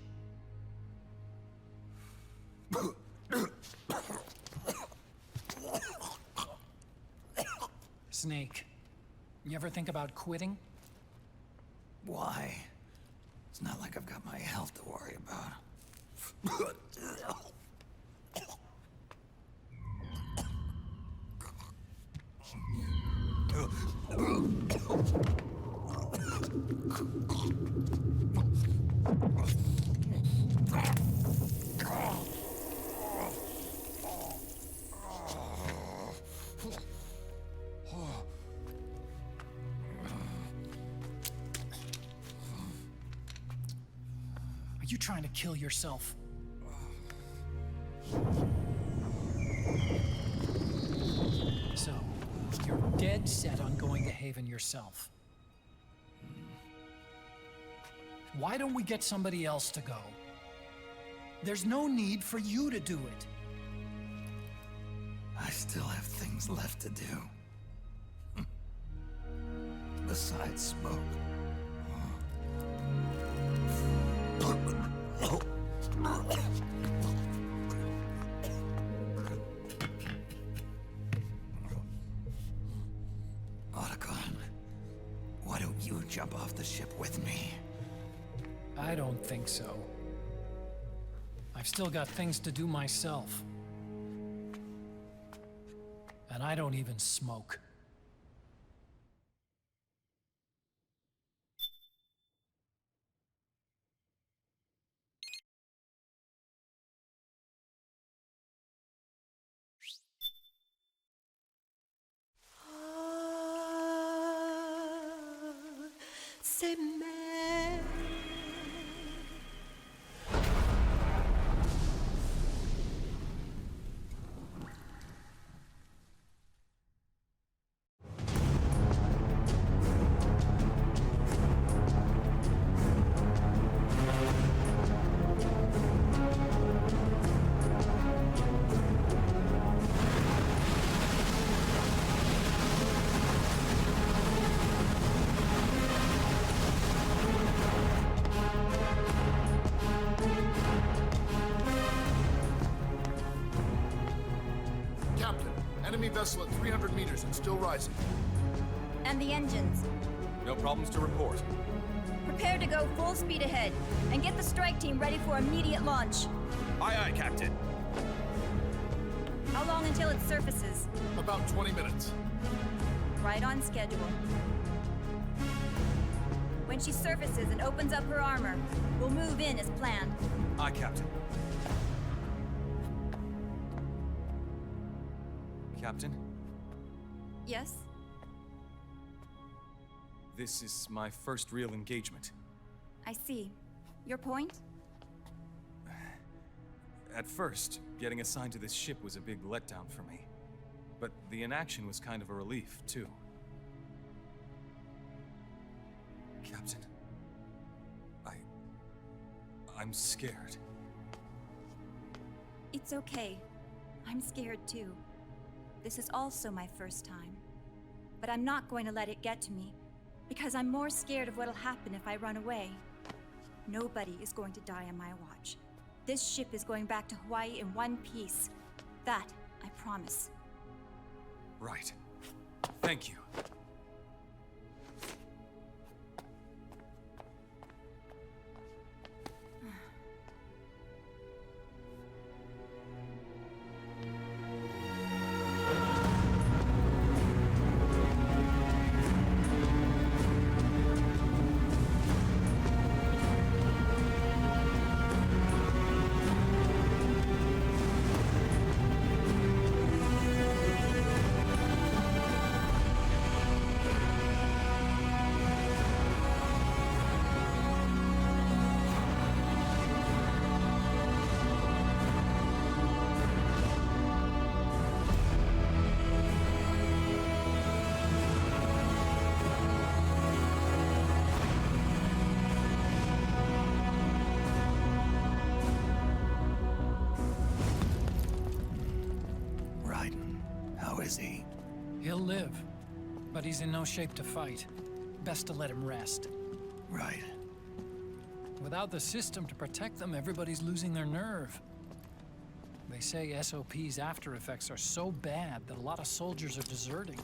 Snake, you ever think about quitting? Why? It's not like I've got my health to worry about. Are you trying to kill yourself? So, you're dead set on going to Haven yourself. Why don't we get somebody else to go? There's no need for you to do it. I still have things left to do. Besides smoke. Otacon, why don't you jump off the ship with me? I don't think so. I've still got things to do myself. And I don't even smoke. C'est mère. Enemy vessel at 300 meters and still rising. And the engines. No problems to report. Prepare to go full speed ahead, and get the strike team ready for immediate launch. Aye, aye, Captain. How long until it surfaces? About 20 minutes. Right on schedule. When she surfaces and opens up her armor, we'll move in as planned. Aye, Captain. Captain? Yes? This is my first real engagement. I see. Your point? At first, getting assigned to this ship was a big letdown for me. But the inaction was kind of a relief, too. Captain, I'm scared. It's okay. I'm scared too. This is also my first time. But I'm not going to let it get to me, because I'm more scared of what'll happen if I run away. Nobody is going to die on my watch. This ship is going back to Hawaii in one piece. That, I promise. Right. Thank you. is he? He'll live, but he's in no shape to fight. Best to let him rest. Right. Without the system to protect them, everybody's losing their nerve. They say SOP's after effects are so bad that a lot of soldiers are deserting.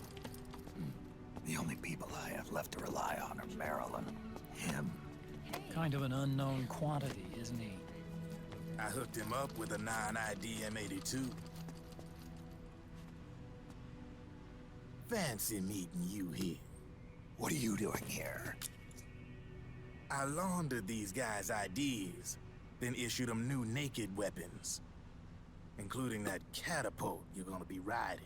The only people I have left to rely on are Marilyn, him. Kind of an unknown quantity, isn't he? I hooked him up with a non-ID M82. Fancy meeting you here. What are you doing here? I laundered these guys' IDs, then issued them new naked weapons, including that catapult you're gonna be riding.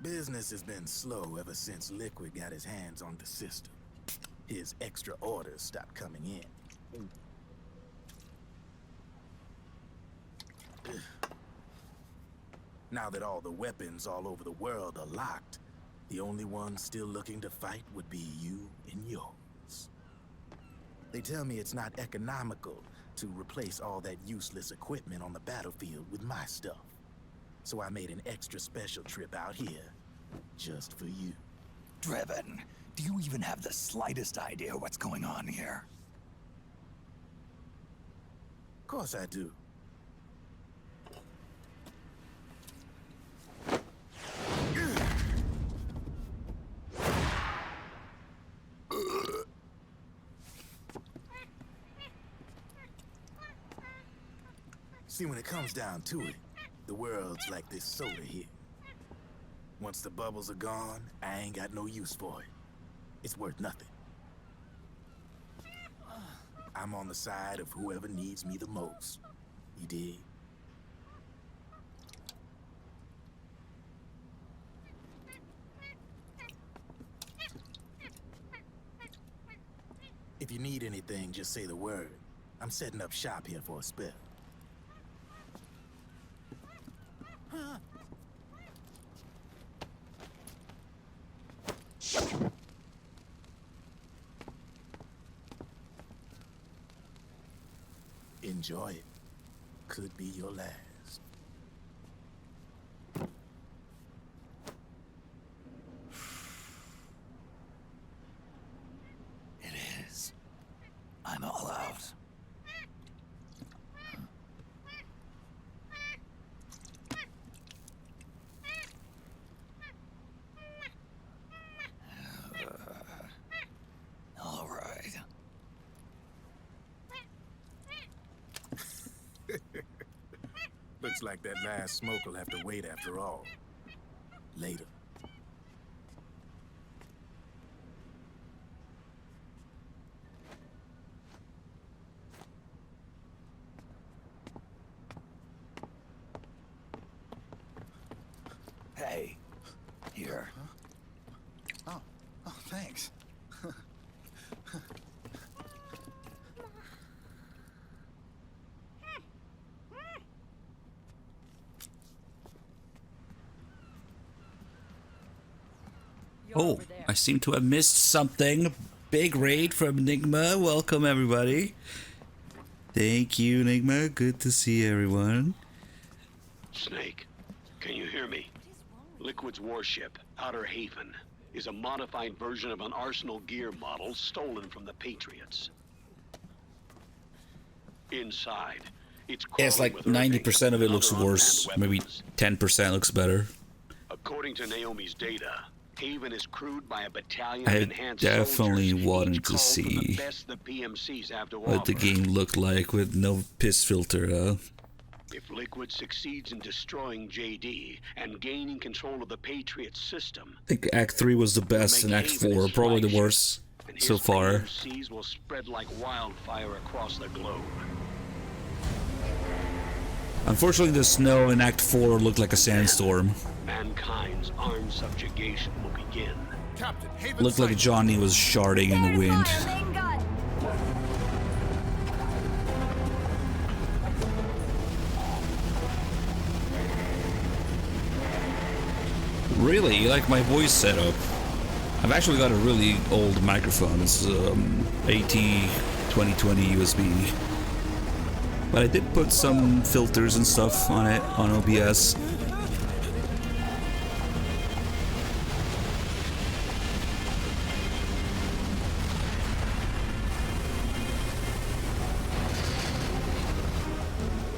Business has been slow ever since Liquid got his hands on the system. His extra orders stopped coming in. Now that all the weapons all over the world are locked, the only ones still looking to fight would be you and yours. They tell me it's not economical to replace all that useless equipment on the battlefield with my stuff. So I made an extra special trip out here, just for you. Driven, do you even have the slightest idea what's going on here? Of course I do. See, when it comes down to it, the world's like this soda here. Once the bubbles are gone, I ain't got no use for it. It's worth nothing. I'm on the side of whoever needs me the most. You dig? If you need anything, just say the word. I'm setting up shop here for a spell. Enjoy it. Could be your last. It is. I'm all out. All right. Looks like that last smoke will have to wait after all. Later. Hey, here. Oh, thanks. Oh, I seem to have missed something. Big raid from Enigma. Welcome, everybody. Thank you, Enigma. Good to see everyone. Snake, can you hear me? Liquid's warship, Outer Haven, is a modified version of an Arsenal gear model stolen from the Patriots. Inside, it's Yeah, it's like 90% of it looks worse. Maybe 10% looks better. According to Naomi's data, Haven is crewed by a battalion I of enhanced definitely soldiers, wanted each to called from the see best the PMCs have to what the offer. game looked like with no piss filter. If Liquid succeeds in destroying JD and gaining control of the Patriot system, I think Act 3 was the best and Act 4 probably the worst so far. PMCs will spread like wildfire across the globe. Unfortunately, the snow in Act 4 looked like a sandstorm. Mankind's armed subjugation will begin. Captain, Haven Looked like Johnny was sharding in the wind. Really? You like my voice setup? I've actually got a really old microphone. It's AT 2020 USB. But I did put some filters and stuff on it on OBS.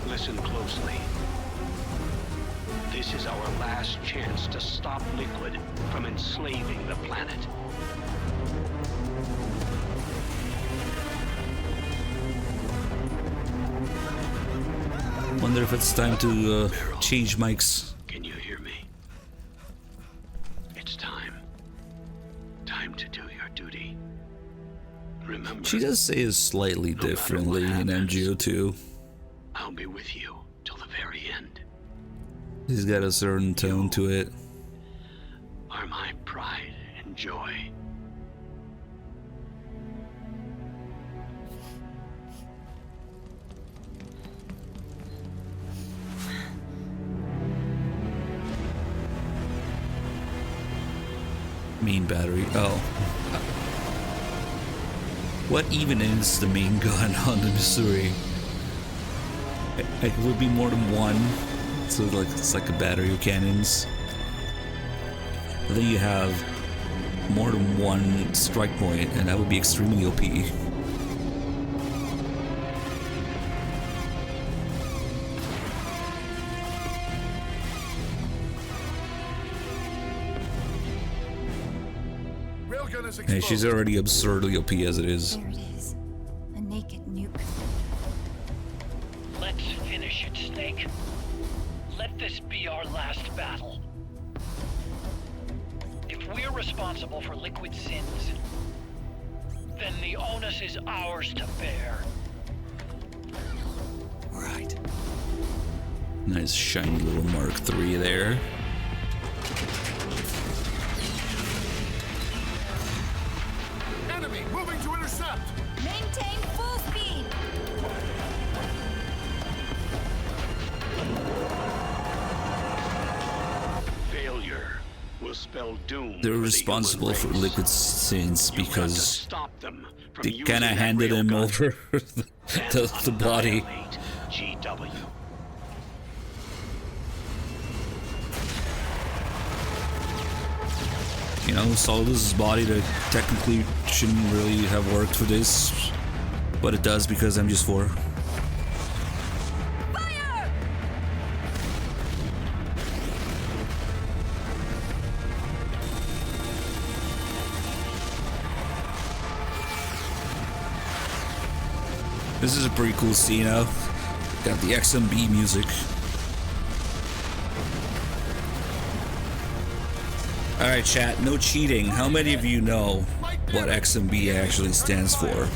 Listen closely. This is our last chance to stop Liquid from enslaving the planet. Wonder if it's time to change mics. Can you hear me? It's time. Time to do your duty. Remember, She does say it slightly differently in MGO2. I'll be with you till the very end. He's got a certain tone to it. Are my pride and joy. Main battery. Oh. What even is the main gun on the Missouri? It would be more than one. So like it's like a battery of cannons. But then you have more than one strike point, and that would be extremely OP. Hey, she's already absurdly OP as it is. There it is. A naked nuke. Let's finish it, Snake. Let this be our last battle. If we're responsible for Liquid's sins, then the onus is ours to bear. Right. Nice shiny little Mark III there. Enemy moving to intercept. Maintain full speed. Failure will spell doom. They're responsible for Liquid's sins because they kind of handed him over the body. GW. You know, Solidus' body that technically shouldn't really have worked for this, but it does because MGS4. This is a pretty cool scene now. Got the XMB music. Alright chat, no cheating. How many of you know what XMB actually stands for?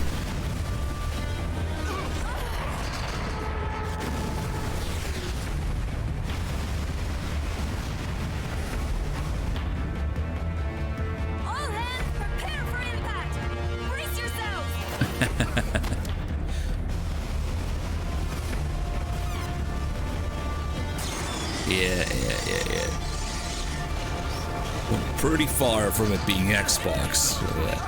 All hands prepare for impact. Brace yourselves. Yeah. We're pretty far from it being Xbox. So yeah.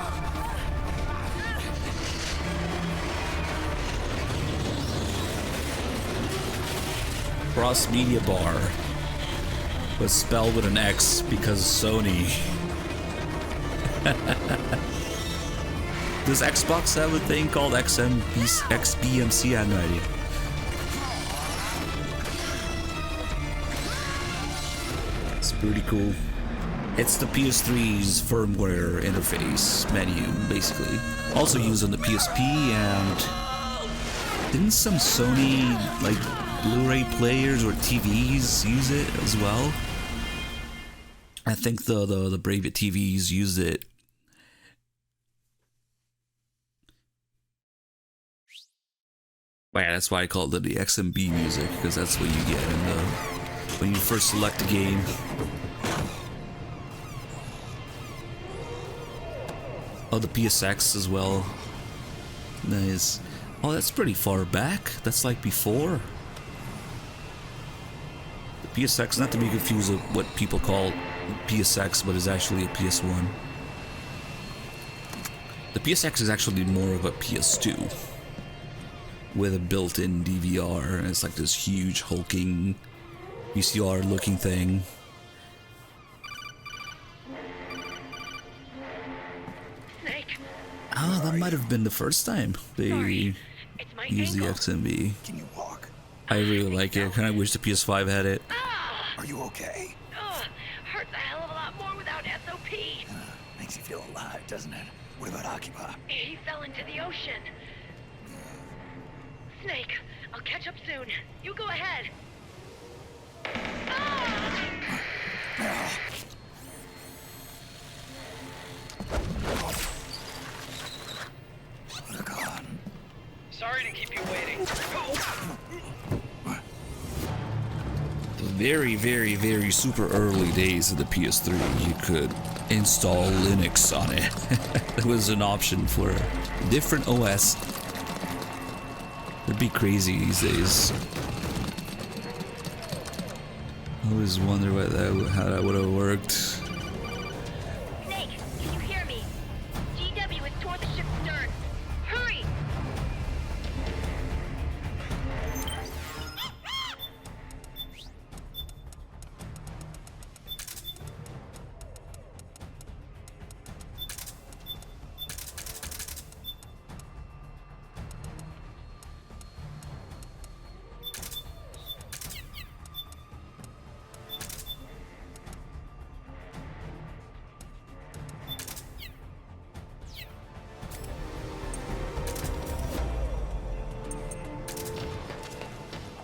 Cross Media Bar was spelled with an X because Sony. Does Xbox have a thing called XBMC? I have no idea. It's pretty cool. It's the PS3's firmware interface menu, basically. Also used on the PSP, and didn't some Sony like Blu-ray players or TVs use it as well? I think the Bravia TVs used it. Well, yeah, that's why I called it the XMB music, because that's what you get in the when you first select a game. Oh, the PSX as well. Nice. Oh, that's pretty far back. That's like before. The PSX, not to be confused with what people call PSX, but is actually a PS1. The PSX is actually more of a PS2. with a built-in DVR, and it's like this huge hulking VCR-looking thing. Snake. Oh, that might have been the first time they used the XMV. Can you walk? I really like it. I kind of wish the PS5 had it. Are you okay? Hurts a hell of a lot more without SOP. Makes you feel alive, doesn't it? What about Occupy? He fell into the ocean. Snake, I'll catch up soon. You go ahead. Sorry to keep you waiting. Very, very, very super early days of the PS3, you could install Linux on it. There was an option for a different OS. It'd be crazy these days. I always wonder how that would have worked. Snake, can you hear me? GW is toward the ship's stern. Hurry!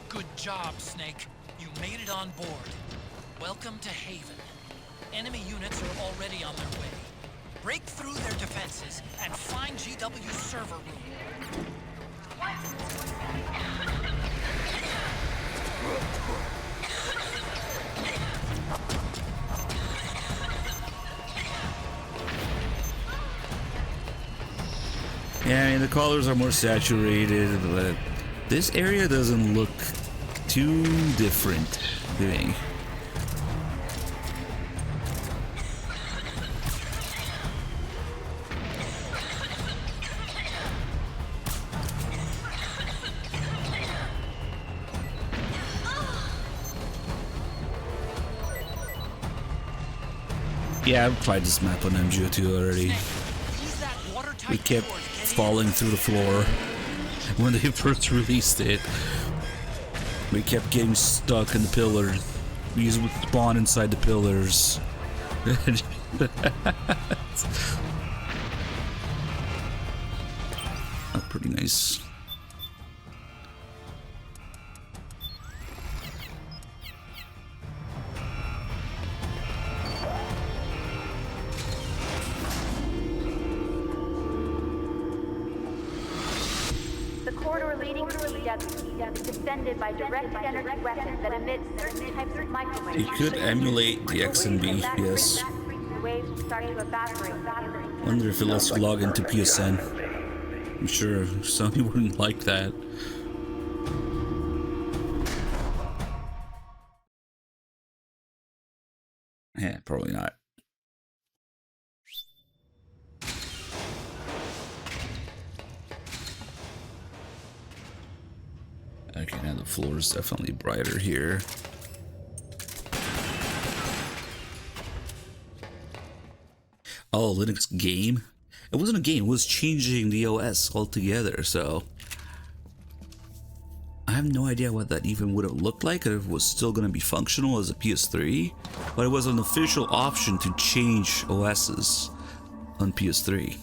Good job, Snake. You made it on board. Welcome to Haven. Enemy units are already on their way. Break through their defenses and find GW's server room. Yeah, I mean, the colors are more saturated, but this area doesn't look too different to me. Yeah, I've tried this map on MGS4 already. We kept falling through the floor when they first released it. We kept getting stuck in the pillars. We would spawn inside the pillars. Oh, pretty nice. The corridor leading to GW is defended by direct energy weapons that emit certain types of microwaves. You could emulate the XMB, yes. The waves will start to evaporate. Wonder if it lets you log into PSN. I'm sure Sony wouldn't like that. Yeah, probably not. Okay, now the floor is definitely brighter here. Oh, Linux game? It wasn't a game, it was changing the OS altogether, so I have no idea what that even would have looked like, or if it was still going to be functional as a PS3, but it was an official option to change OSs on PS3.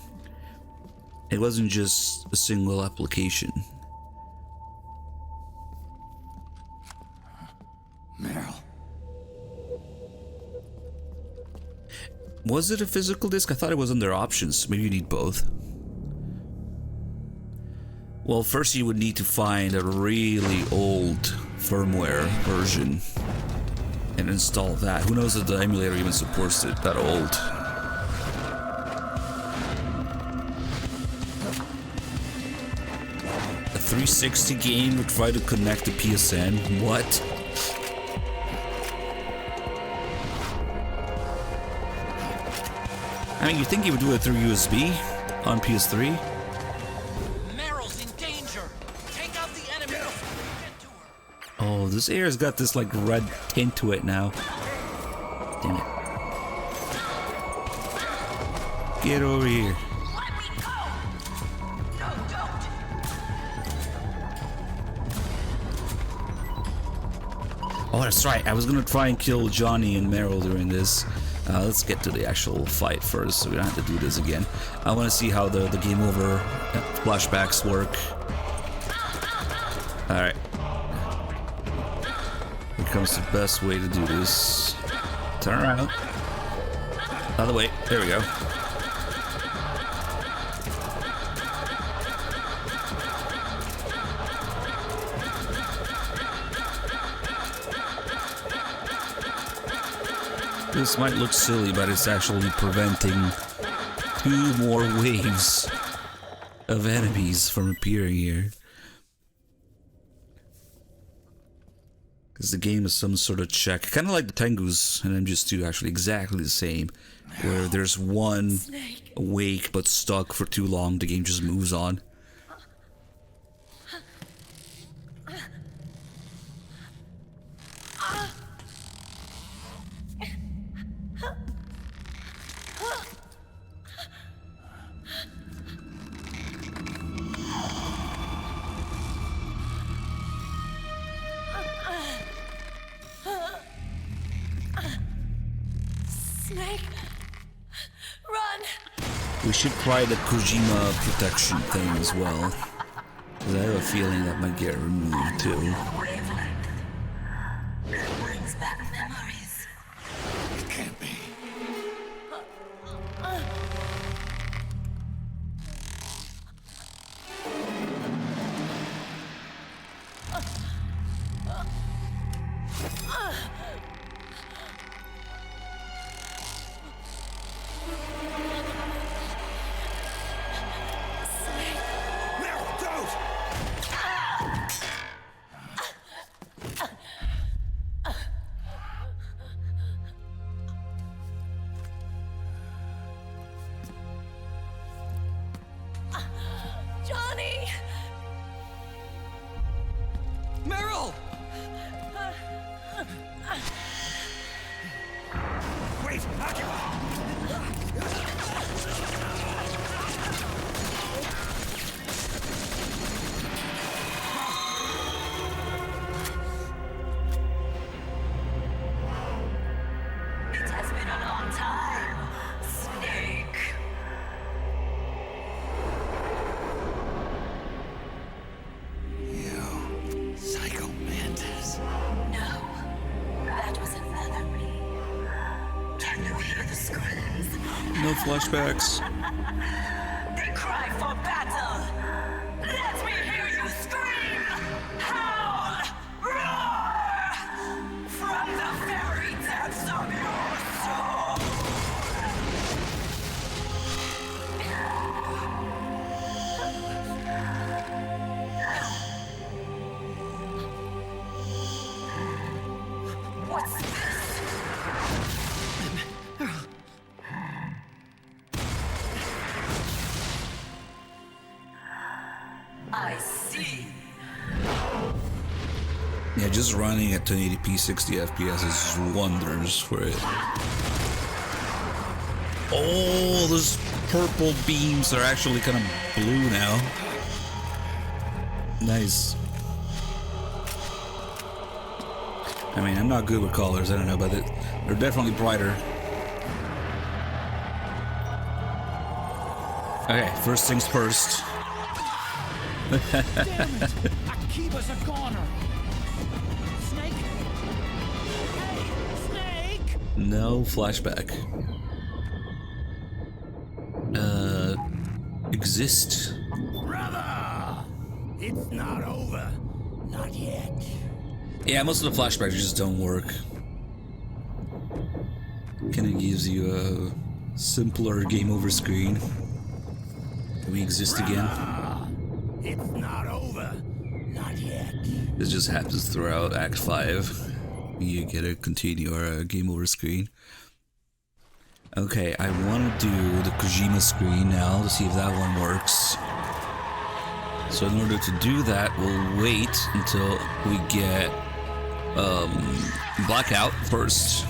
It wasn't just a single application. Meryl. Was it a physical disc? I thought it was under options. Maybe you need both. Well, first you would need to find a really old firmware version and install that. Who knows if the emulator even supports it that old. A 360 game would try to connect to PSN. What? I mean, you think you would do it through USB on PS3? Meryl's in danger. Take out This air's got this like red tint to it now. Damn it. Get over here. Oh, that's right. I was gonna try and kill Johnny and Meryl during this. Let's get to the actual fight first, so we don't have to do this again. I want to see how the game over flashbacks work. Alright. Here comes the best way to do this. Turn around. Other way. There we go. This might look silly, but it's actually preventing 2 more waves of enemies from appearing here. Because the game is some sort of check, kind of like the Tengu's and MGS2, actually exactly the same. Where there's one awake but stuck for too long, the game just moves on. Snake! Run! We should try the Kojima protection thing as well. Because I have a feeling that might get removed too. It brings back memories. It can't be. Johnny! Meryl! Wait, It has been a long time, Snake. You psycho mantis. No, that was another me. Can you hear the screams? No flashbacks. They cry for battle. Let me hear you scream! Howl! Roar! From the very depths of your soul! What's this? I see. Yeah, just running at 1080p 60 FPS is wonders for it. Oh, those purple beams are actually kind of blue now. Nice. I mean, I'm not good with colors, I don't know, but they're definitely brighter. Okay, first things first. Damn it! Akiba's a goner! Snake? Hey, Snake! No flashback. Exist. Brother! It's not over. Not yet. Yeah, most of the flashbacks just don't work. Kinda gives you a simpler game over screen. Can we exist again? It's not over. Not yet. This just happens throughout Act 5. You get a continue or a game over screen. Okay, I want to do the Kojima screen now to see if that one works. So in order to do that, we'll wait until we get Blackout first.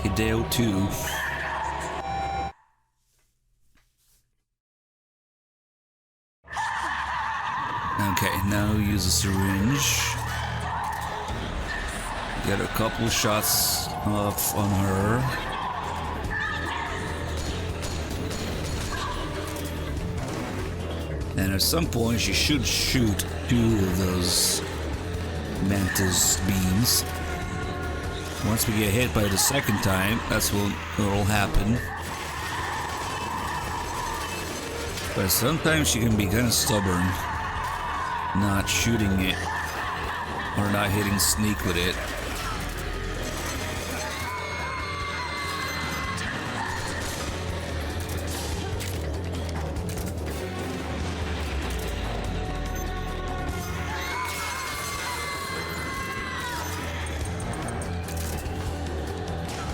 Hideo 2. Okay, now use a syringe. Get a couple shots off on her. And at some point she should shoot 2 of those mantis beams. Once we get hit by the second time, that's what will happen. But sometimes she can be kind of stubborn, not shooting it or not hitting Sneak with it.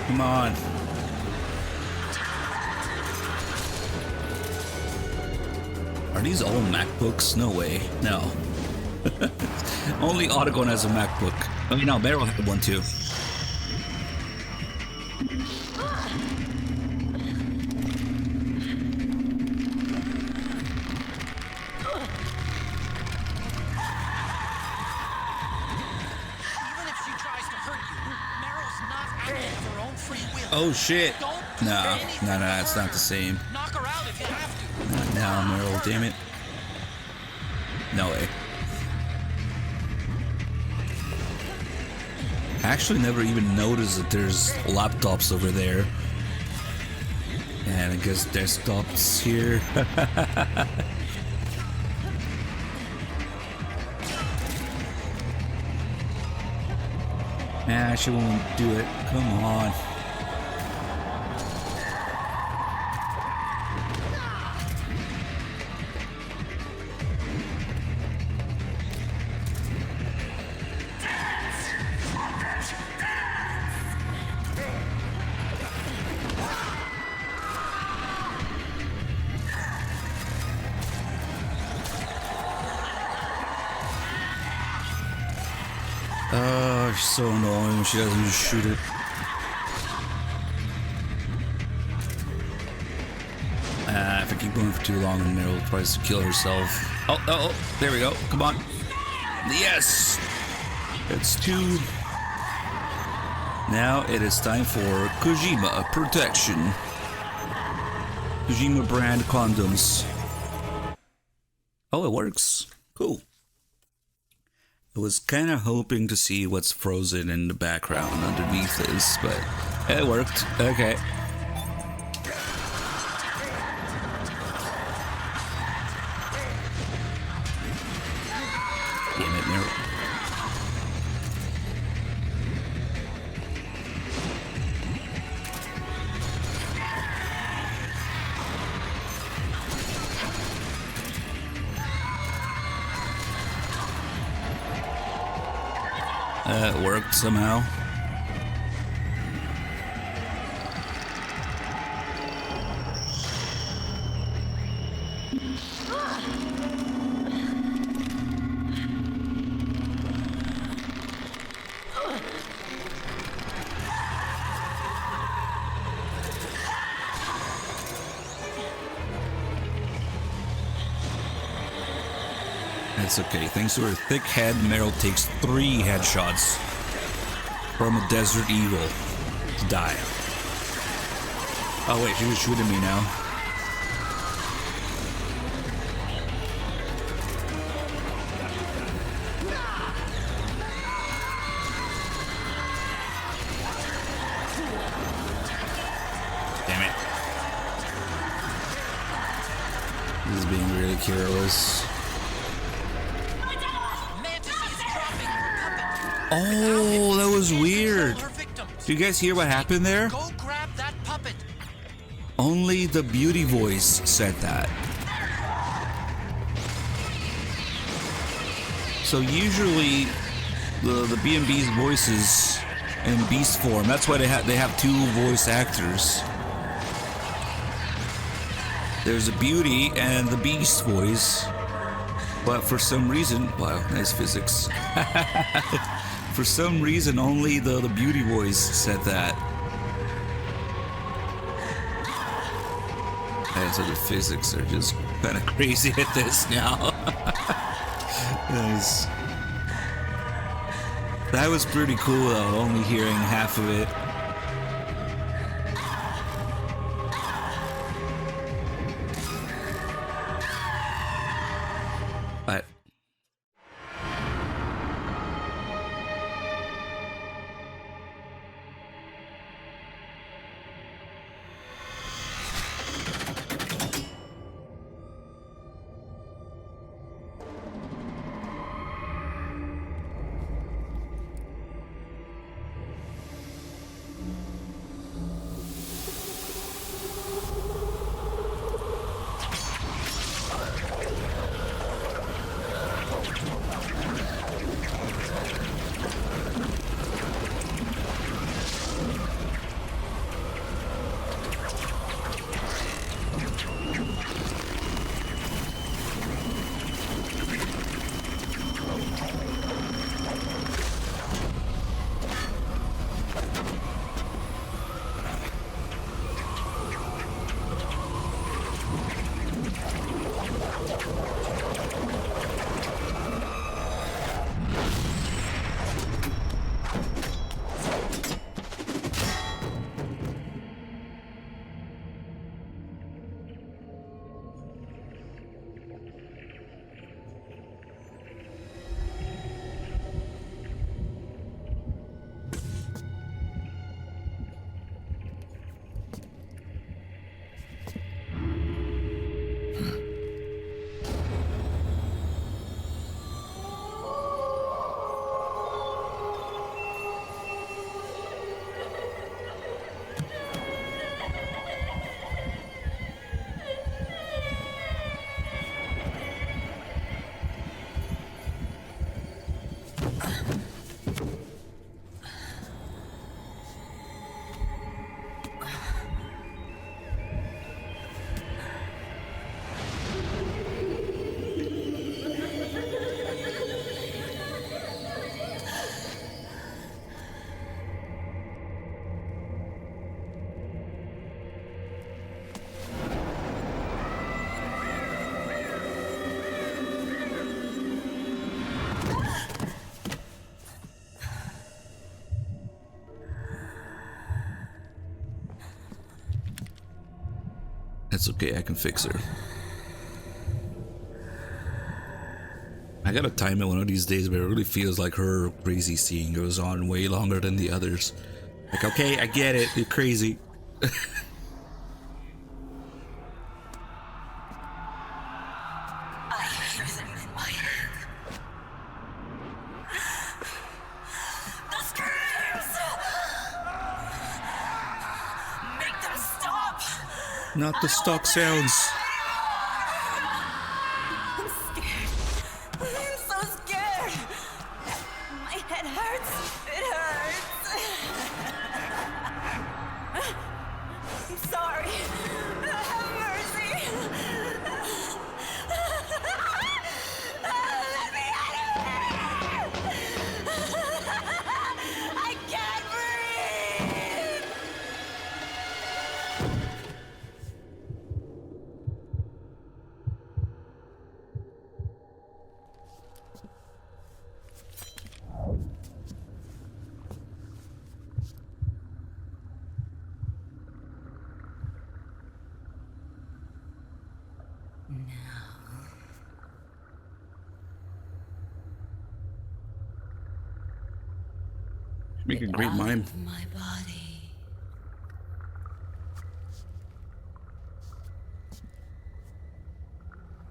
Come on. Are these all MacBooks? No way. No. Only Autogon has a MacBook. I mean, no, Meryl had one too. Oh shit. No, it's not the same. Not now, Meryl, damn it. No way. I actually never even noticed that there's laptops over there. And I guess desktops here. Nah, she won't do it. Come on. Oh, she's so annoying when she doesn't just shoot it. If I keep going for too long, then Meryl tries to kill herself. Oh, there we go. Come on. Yes! It's 2. Now it is time for Kojima protection. Kojima brand condoms. Oh, it works. Cool. I was kind of hoping to see what's frozen in the background underneath this, but it worked. Okay. Damn it, Meryl. It worked somehow. It's okay. Thanks to her thick head, Meryl takes 3 headshots from a desert eagle to die. Oh wait, she was shooting me now. Damn it. This is being really careless. Oh, that was weird. Do you guys hear what happened there? Go grab that puppet. Only the beauty voice said that. So usually the B&B's voices in beast form. That's why they have 2 voice actors. There's a beauty and the beast voice. But for some reason, wow, nice physics. For some reason, only the beauty voice said that. And so the physics are just kind of crazy at this now. Nice. That was pretty cool though, only hearing half of it. But it's okay, I can fix her. I gotta time it one of these days, but it really feels like her crazy scene goes on way longer than the others. Like, okay, I get it, you're crazy. Not the stock sounds. I'm scared. I'm so scared. My head hurts. It hurts. I'm sorry. Have mercy. Let me out of here. I can't breathe. Make a great mime. My body.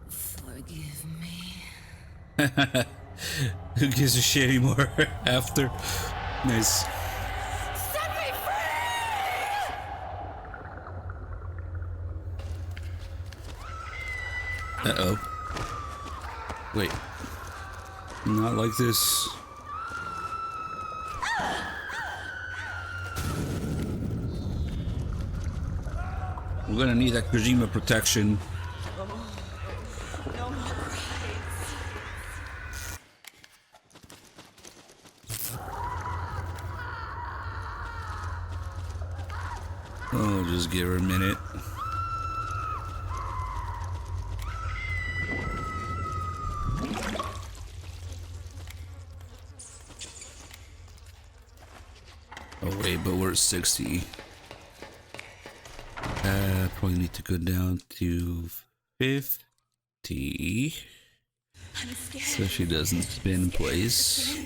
Forgive me. Who gives a shit anymore after? Nice. Set me free! Uh-oh. Wait. Not like this. We're gonna need that Kojima protection. No more Oh, just give her a minute. Oh wait, but we're at 60. Probably need to go down to 50. So she doesn't spin in place.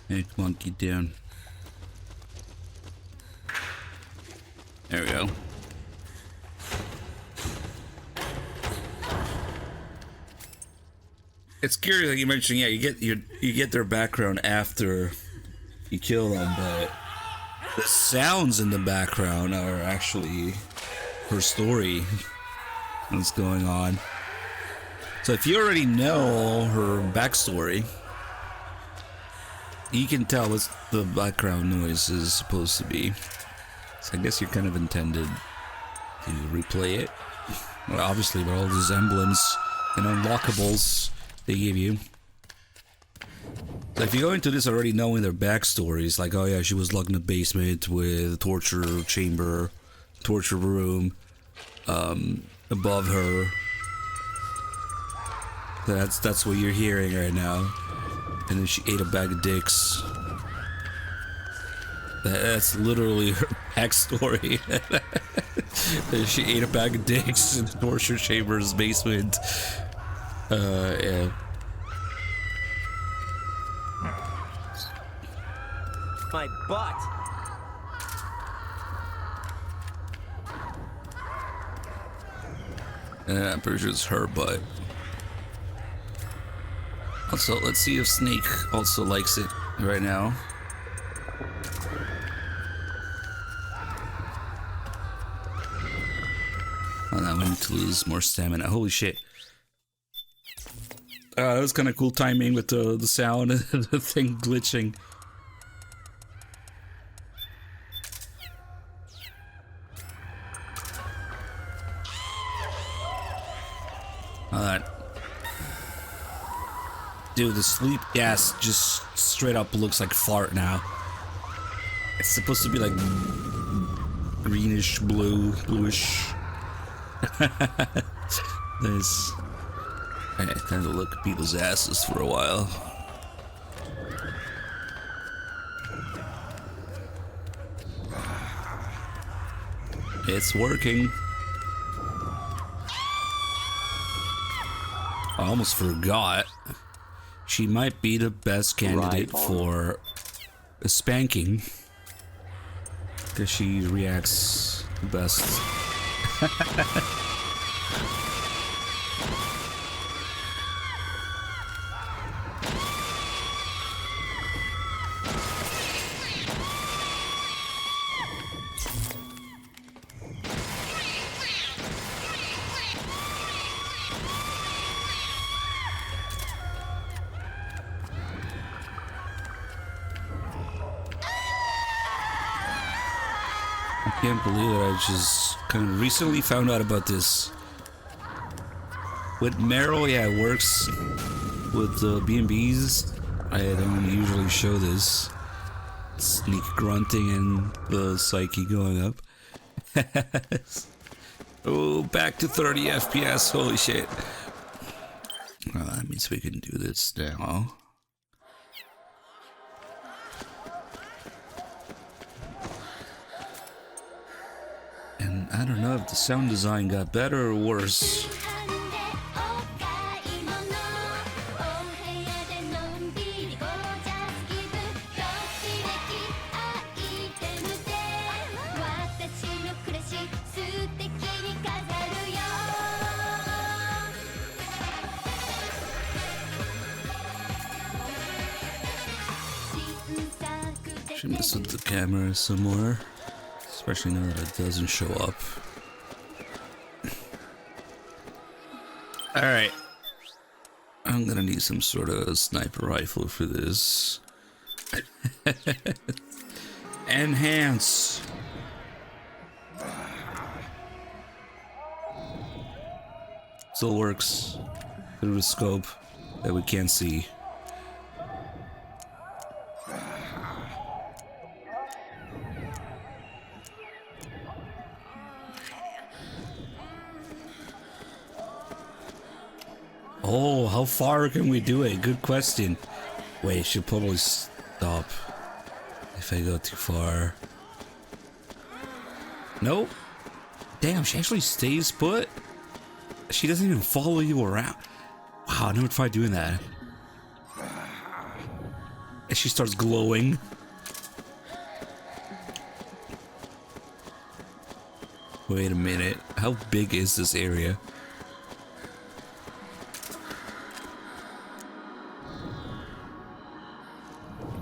Hey, come on, get down. There we go. It's curious, like you mentioned, yeah, you get their background after you kill them, but the sounds in the background are actually her story. What's going on? So if you already know her backstory, you can tell what the background noise is supposed to be. So I guess you're kind of intended to replay it. Well, obviously, with all these emblems and unlockables they give you. So if you go into this already knowing their backstories, like, oh yeah, she was locked in the basement with a torture chamber, torture room, above her. That's what you're hearing right now. And then she ate a bag of dicks. That's literally her backstory. She ate a bag of dicks in the torture chamber's basement. Yeah. My butt. I'm pretty sure it's her butt. Also, let's see if Snake also likes it right now. Oh, now we need to lose more stamina. Holy shit. That was kind of cool timing with the sound and the thing glitching. Alright. Dude, the sleep gas just straight up looks like fart now. It's supposed to be like greenish, bluish. Nice. I kind of look at people's asses for a while. It's working. I almost forgot. She might be the best candidate for a spanking. Because she reacts the best. I can't believe that I just kind of recently found out about this. With Meryl, yeah, it works. With B&Bs, I don't usually show this. Sneak grunting and the psyche going up. Oh, back to 30 FPS, holy shit. Well, that means we can do this now. And I don't know if the sound design got better or worse. Should mess with the camera some more. Especially now that it doesn't show up. Alright. I'm gonna need some sort of sniper rifle for this. Enhance! Still works through the scope that we can't see. far can we do it? Good question. Wait, should probably stop if I go too far. Nope. Damn, she actually stays put. She doesn't even follow you around. Wow, I never tried doing that. And she starts glowing. Wait a minute. How big is this area?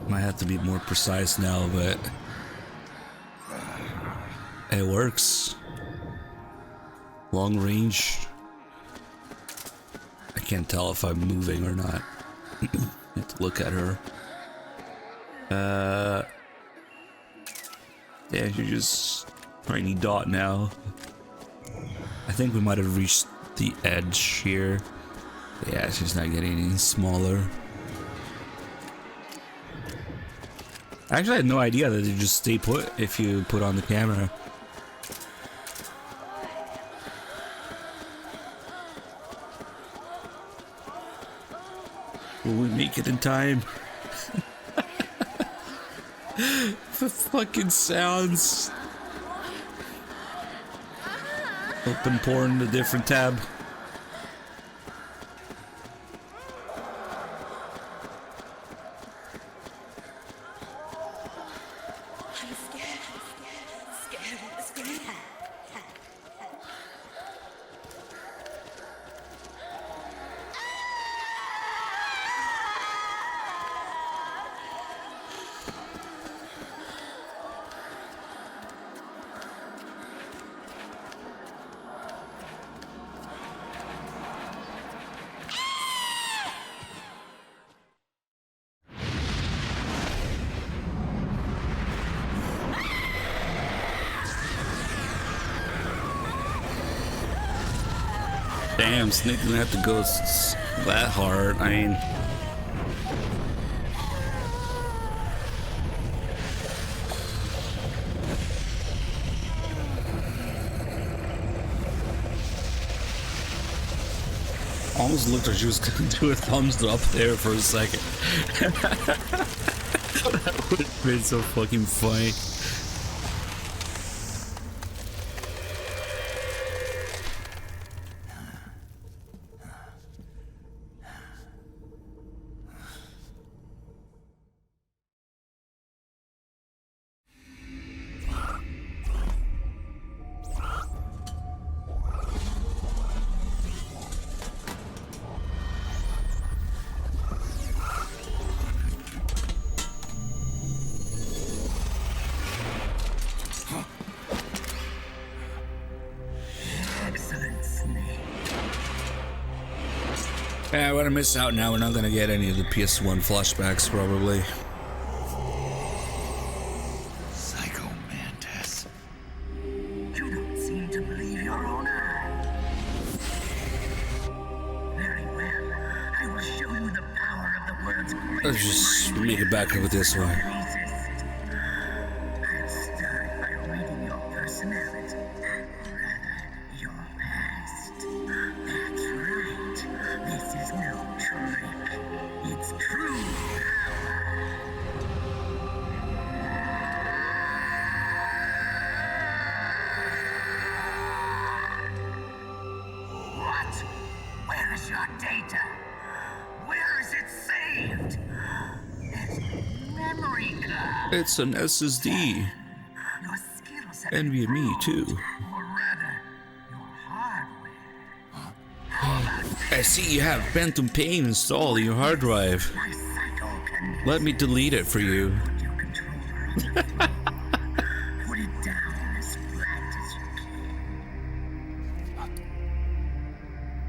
Might have to be more precise now, but it works. Long range. I can't tell if I'm moving or not. I have to look at her. Yeah, you're just tiny dot now. I think we might have reached the edge here. Yeah, she's not getting any smaller. Actually, I had no idea that you just stay put if you put on the camera. Will we make it in time? The fucking sounds. Open porn, a different tab. Damn, Snake didn't have to go that hard. I mean, almost looked like she was gonna do a thumbs up there for a second. That would have been so fucking funny. Yeah, we're gonna miss out now. We're not gonna get any of the PS1 flashbacks, probably. Psycho Mantis. You don't seem to believe your own eye. Very well. I will show you the power of the world's greatest. Let's just make it back over this way. I'll start by reading your personality. Rather, your past. That's right. This is no trick. It's true power. What? Where is your data? Where is it saved? It's memory card. It's an SSD. NVMe too. Or rather, your hardware. I see you have Phantom Pain installed in your hard drive. Let me delete it for you. Put it down as flat as you can.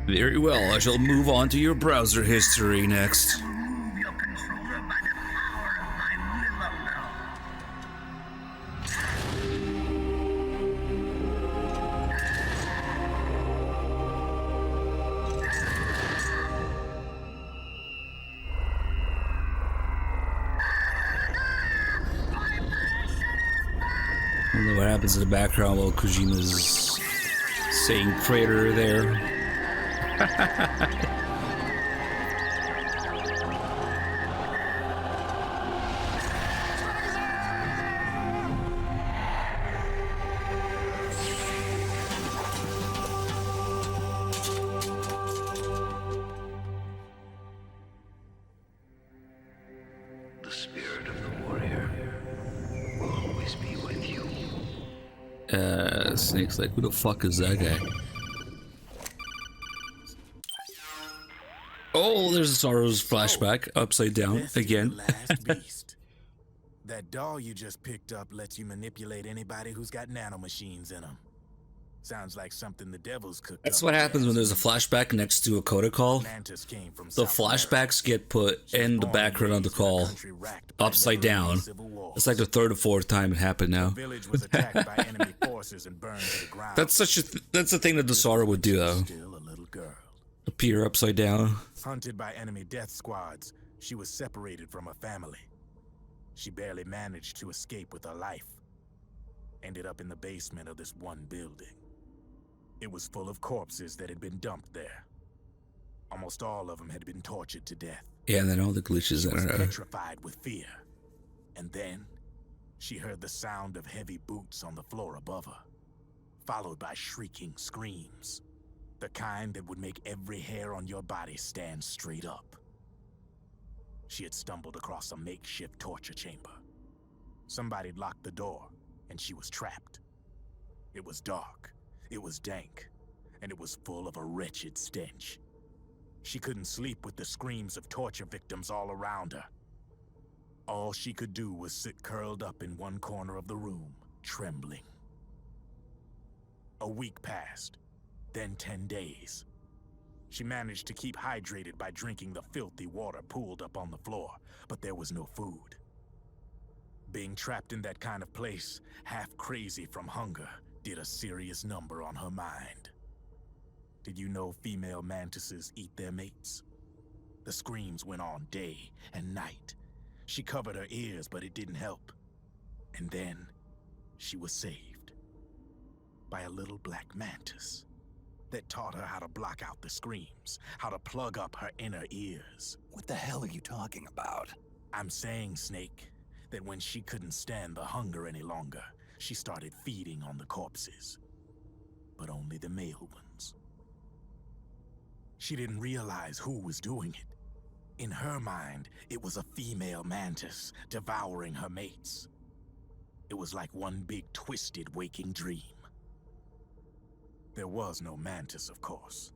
Very well, I shall move on to your browser history next. Remove your controller by the power of my will alone. I don't know what happens in the background while Kojima's saying traitor there. The spirit of the warrior will always be with you. Snake's like, who the fuck is that guy? Oh, there's Zoro's flashback, upside down again. Last beast. That doll you just picked up lets you manipulate anybody who's got nanomachines in them. Sounds like something the devil's cooked That's up. what happens when there's a flashback next to a coda call. The flashbacks get put in the background of the call, upside down. It's like the third or fourth time it happened now. That's the thing that the Zoro would do though. Appear upside down. Hunted by enemy death squads, she was separated from her family. She barely managed to escape with her life. Ended up in the basement of this one building. It was full of corpses that had been dumped there. Almost all of them had been tortured to death. Yeah, and then all the glitches She that was are petrified with fear. And then she heard the sound of heavy boots on the floor above her, followed by shrieking screams. The kind that would make every hair on your body stand straight up. She had stumbled across a makeshift torture chamber. Somebody'd locked the door, and she was trapped. It was dark, it was dank, and it was full of a wretched stench. She couldn't sleep with the screams of torture victims all around her. All she could do was sit curled up in one corner of the room, trembling. A week passed. Then 10 days. She managed to keep hydrated by drinking the filthy water pooled up on the floor, but there was no food. Being trapped in that kind of place, half crazy from hunger, did a serious number on her mind. Did you know female mantises eat their mates? The screams went on day and night. She covered her ears, but it didn't help. And then, she was saved. By a little black mantis that taught her how to block out the screams, how to plug up her inner ears. What the hell are you talking about? I'm saying, Snake, that when she couldn't stand the hunger any longer, she started feeding on the corpses. But only the male ones. She didn't realize who was doing it. In her mind, it was a female mantis devouring her mates. It was like one big twisted waking dream. There was no mantis, of course.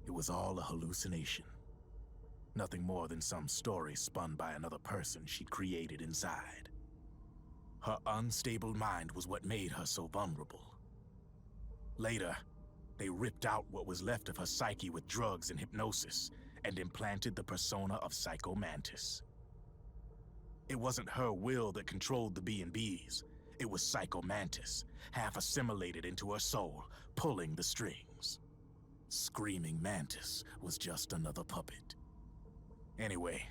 It was all a hallucination. Nothing more than some story spun by another person she'd created inside. Her unstable mind was what made her so vulnerable. Later, they ripped out what was left of her psyche with drugs and hypnosis and implanted the persona of Psycho Mantis. It wasn't her will that controlled the B&Bs. It was Psycho Mantis, half assimilated into her soul, pulling the strings. Screaming Mantis was just another puppet. Anyway,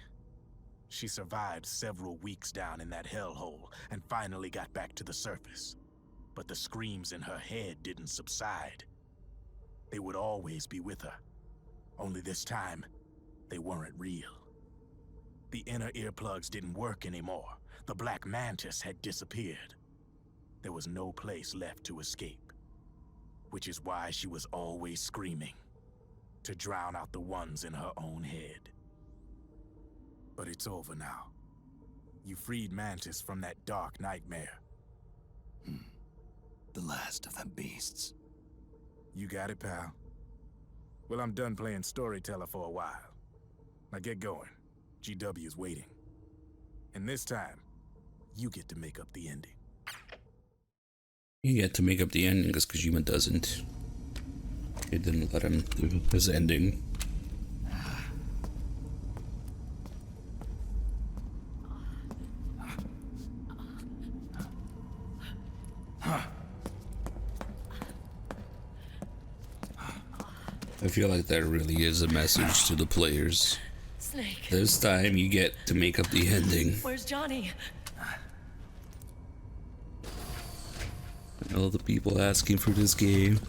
she survived several weeks down in that hellhole and finally got back to the surface. But the screams in her head didn't subside. They would always be with her. Only this time, they weren't real. The inner earplugs didn't work anymore. The black mantis had disappeared. There was no place left to escape. Which is why she was always screaming, to drown out the ones in her own head. But it's over now. You freed Mantis from that dark nightmare. The last of them beasts. You got it, pal. Well, I'm done playing storyteller for a while. Now get going. GW's waiting. And this time, you get to make up the ending. You get to make up the ending because Kojima doesn't. It didn't let him do his ending. I feel like that really is a message to the players. Snake. This time you get to make up the ending. Where's Johnny? All the people asking for this game.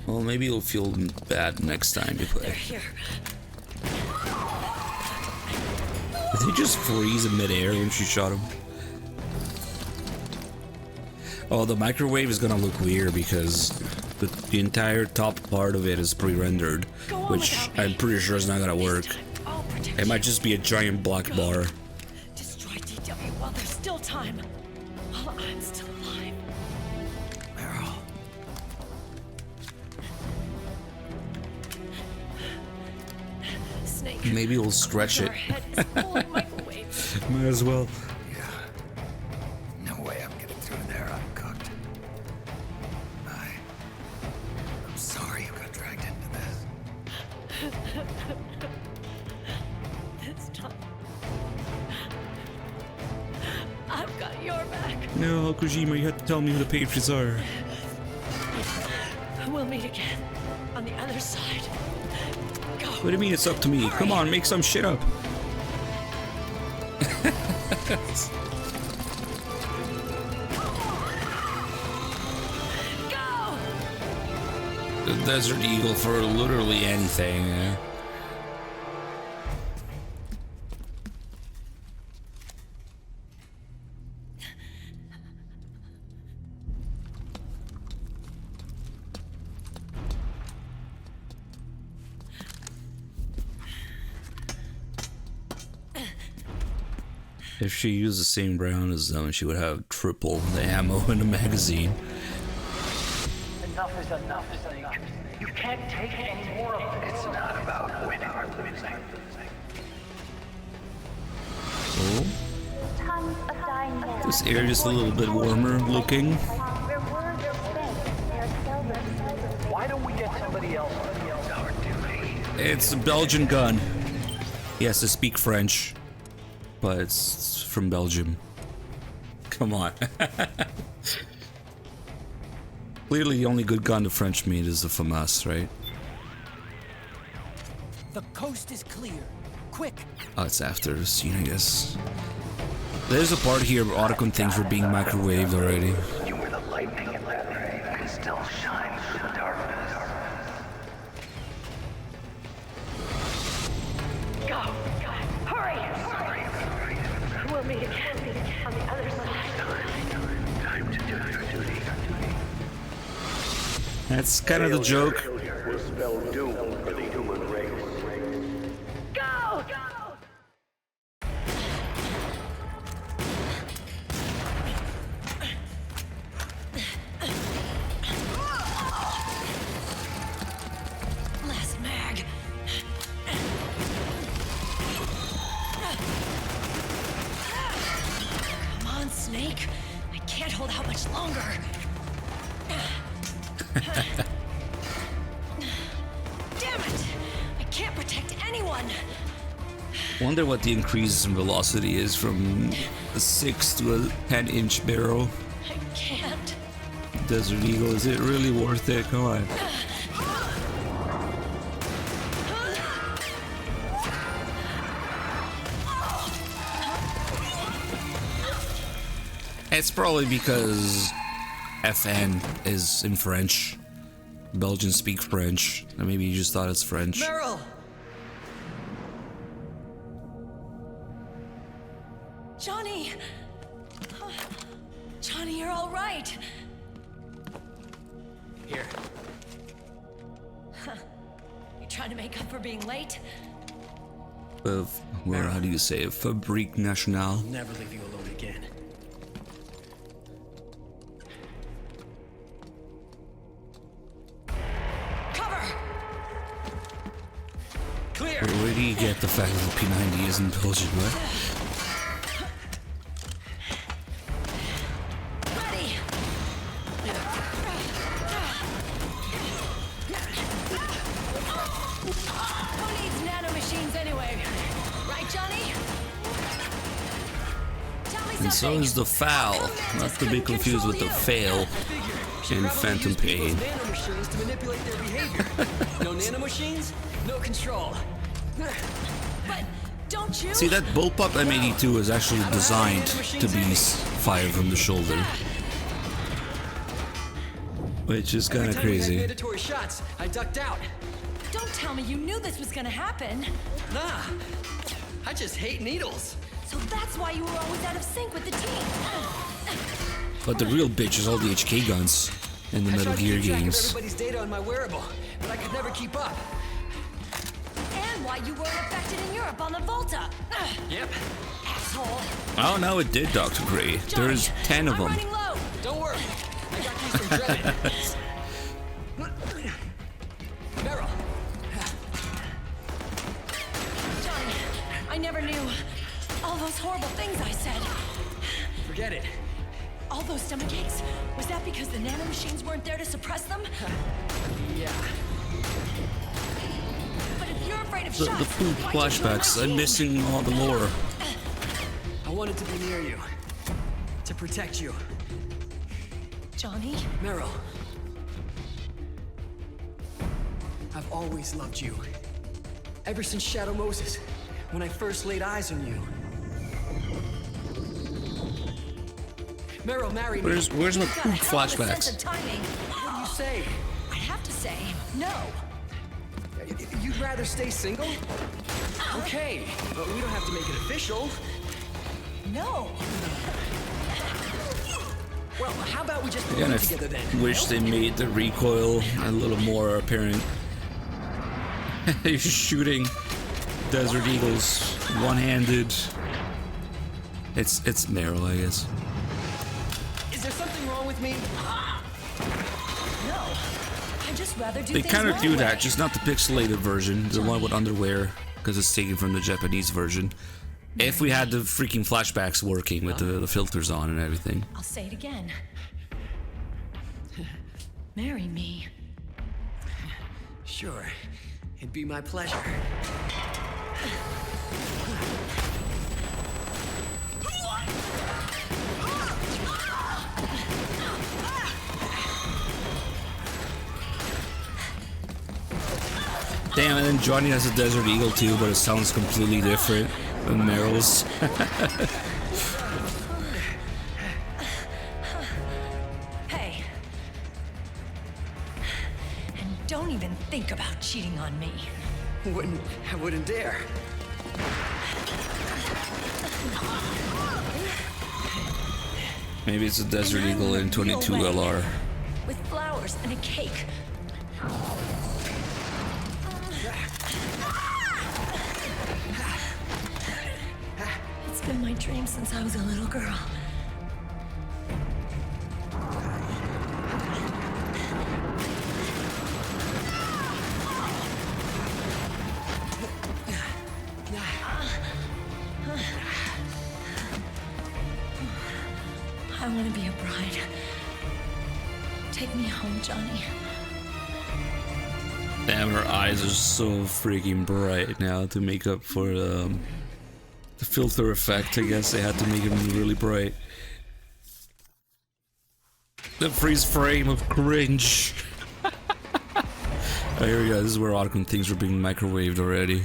Well, maybe you'll feel bad next time you play. They're here. Did he just freeze in midair when she shot him? Oh, the microwave is gonna look weird because the entire top part of it is pre-rendered, which I'm pretty sure is not gonna work. It might just be a giant black bar. Destroy DW while there's still time. While I'm still alive. Meryl. Snake. Maybe we'll stretch it. Our head is full of microwaves. Might as well. No way I'm getting through there uncooked. I'm sorry you got dragged into this. This time, I've got your back. No, Kojima, you have to tell me who the Patriots are. We'll meet again on the other side. Go. What do you mean it's up to me? Hurry. Come on, make some shit up. Go. The Desert Eagle for literally anything. Yeah. If she used the same round as them, she would have triple the ammo in the magazine. Enough is enough, Snake. You can't take any more of it. It's not about winning or losing. Oh. This area is a little bit warmer looking. Why don't we get somebody else? It's our duty. It's a Belgian gun. He has to speak French, but it's from Belgium. Come on. Clearly the only good gun the French made is the FAMAS, right? The coast is clear. Quick! Oh, it's after the scene, I guess. There's a part here where Otacon things were being microwaved already. You were the lightning in that ray that can still shine through the darkness. Go. Hurry. We'll meet again on the other side. Time to do your duty. That's kind of the joke. Will spell doom for the human race. Go. Last mag. Come on, Snake. I can't hold out much longer. Damn it! I can't protect anyone. Wonder what the increase in velocity is from a 6 to a 10-inch barrel. I can't. Desert Eagle, is it really worth it? Come on. It's probably because FN is in French. Belgians speak French. Or maybe you just thought it's French. Meryl! Johnny! Johnny, you're all right. Here. You trying to make up for being late? Well, how do you say it? Fabrique Nationale. I'll never leave you alone again. Clear! Where do you get the fact that the P90 isn't Belgian, what? Ready! Who needs nanomachines anyway? Right, Johnny? Tell me And so something. is the foul, not to be confused with the fail in Phantom Pain. Nanomachines to manipulate their behavior. No nanomachines, no control. But don't you? See, that bullpup M82 is actually designed to be fired from the shoulder. Which is kind of crazy. Mandatory shots. I ducked out. Don't tell me you knew this was gonna happen. Nah, I just hate needles. So that's why you were always out of sync with the team. But the real bitch is all the HK guns in the Metal Gear games. Everybody's data on my wearable, but I could never keep up. And why you weren't affected in Europe on the Volta. Yep. Asshole. Oh no, it did, Dr. Gray. There's 10 of them. Running low. Don't worry. I got these from Drebin. Meryl. Johnny, I never knew. All those horrible things I said. Forget it. All those stomach aches? Was that because the nanomachines weren't there to suppress them? Yeah. But if you're afraid of The shots, food why'd you join my flashbacks, I'm team? missing all the lore. I wanted to be near you. To protect you. Johnny? Meryl. I've always loved you. Ever since Shadow Moses, when I first laid eyes on you. Meryl, marry me. Where's my food Sense flashbacks? of timing. What do you say? I have to say, no. You'd rather stay single? Okay, but we don't have to make it official. No. Well, how about we just Again, live I together then? wish they made the recoil a little more apparent. You're shooting Desert Eagles one-handed. It's Meryl, I guess. Is there something wrong with me? No. I just rather do They things kind of my do way. that, just not the pixelated version, the one with underwear, because it's taken from the Japanese version. If we had the freaking flashbacks working with the filters on and everything. I'll say it again. Marry me. Sure. It'd be my pleasure. Damn, and then Johnny has a Desert Eagle too, but it sounds completely different than Meryl's. Hey. And don't even think about cheating on me. I wouldn't dare. Maybe it's a Desert Eagle in 22 LR. With flowers and a cake. It's been my dream since I was a little girl. I want to be a bride. Take me home, Johnny. Damn, her eyes are so freaking bright now to make up for the filter effect. I guess they had to make them really bright. The freeze frame of cringe. Oh, here we go. This is where Otacon things were being microwaved already.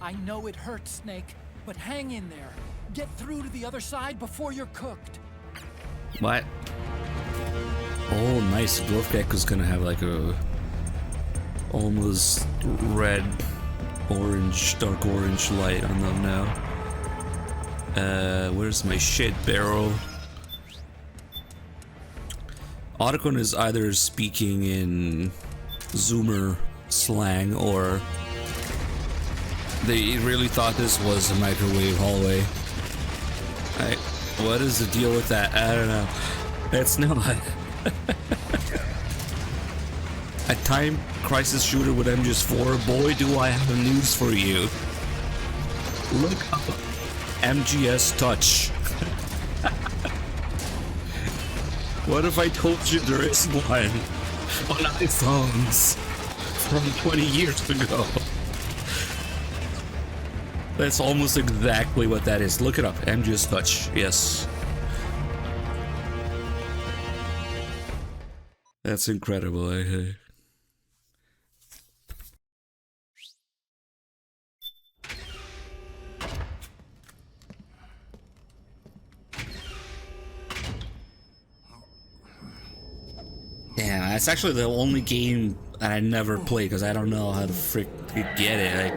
I know it hurts, Snake, but hang in there. Get through to the other side before you're cooked. What? Oh, nice. Dwarf Gecko's gonna have like a almost red, orange, dark orange light on them now. Where's my shit barrel? Otacon is either speaking in Zoomer slang or they really thought this was a microwave hallway. What is the deal with that? I don't know. It's not. A time crisis shooter with MGS4, boy do I have news for you. Look up MGS Touch. What if I told you there is one on iPhones from 20 years ago? That's almost exactly what that is. Look it up. MGS Touch. Yes. That's incredible, actually. Yeah, that's actually the only game that I never played because I don't know how to frick get it.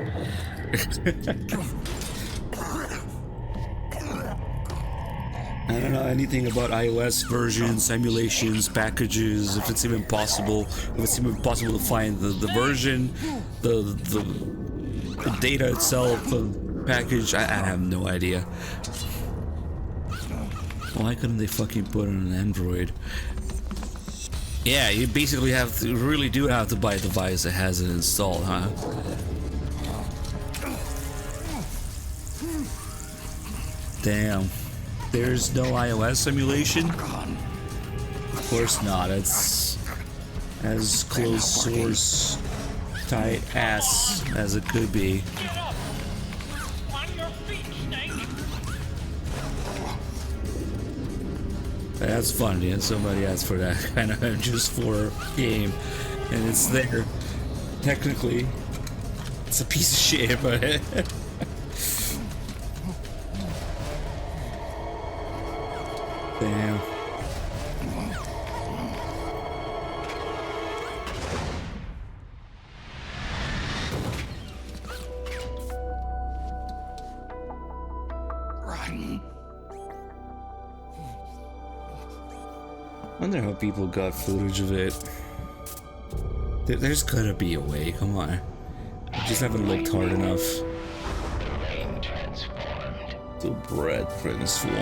I don't know anything about iOS versions, emulations, packages, if it's even possible, if it's even possible to find the version, the data itself, the package. I have no idea. Why couldn't they fucking put it on an Android? Yeah, you basically have to, really do have to buy a device that has it installed, huh? Damn. There's no iOS emulation? Of course not. It's as close source tight ass as it could be. That's funny, and somebody asked for that kind of MGS4 game, and it's there. Technically, it's a piece of shit, but damn. I wonder how people got footage of it. There's gotta be a way, come on. I just haven't looked hard enough. The bread transformed.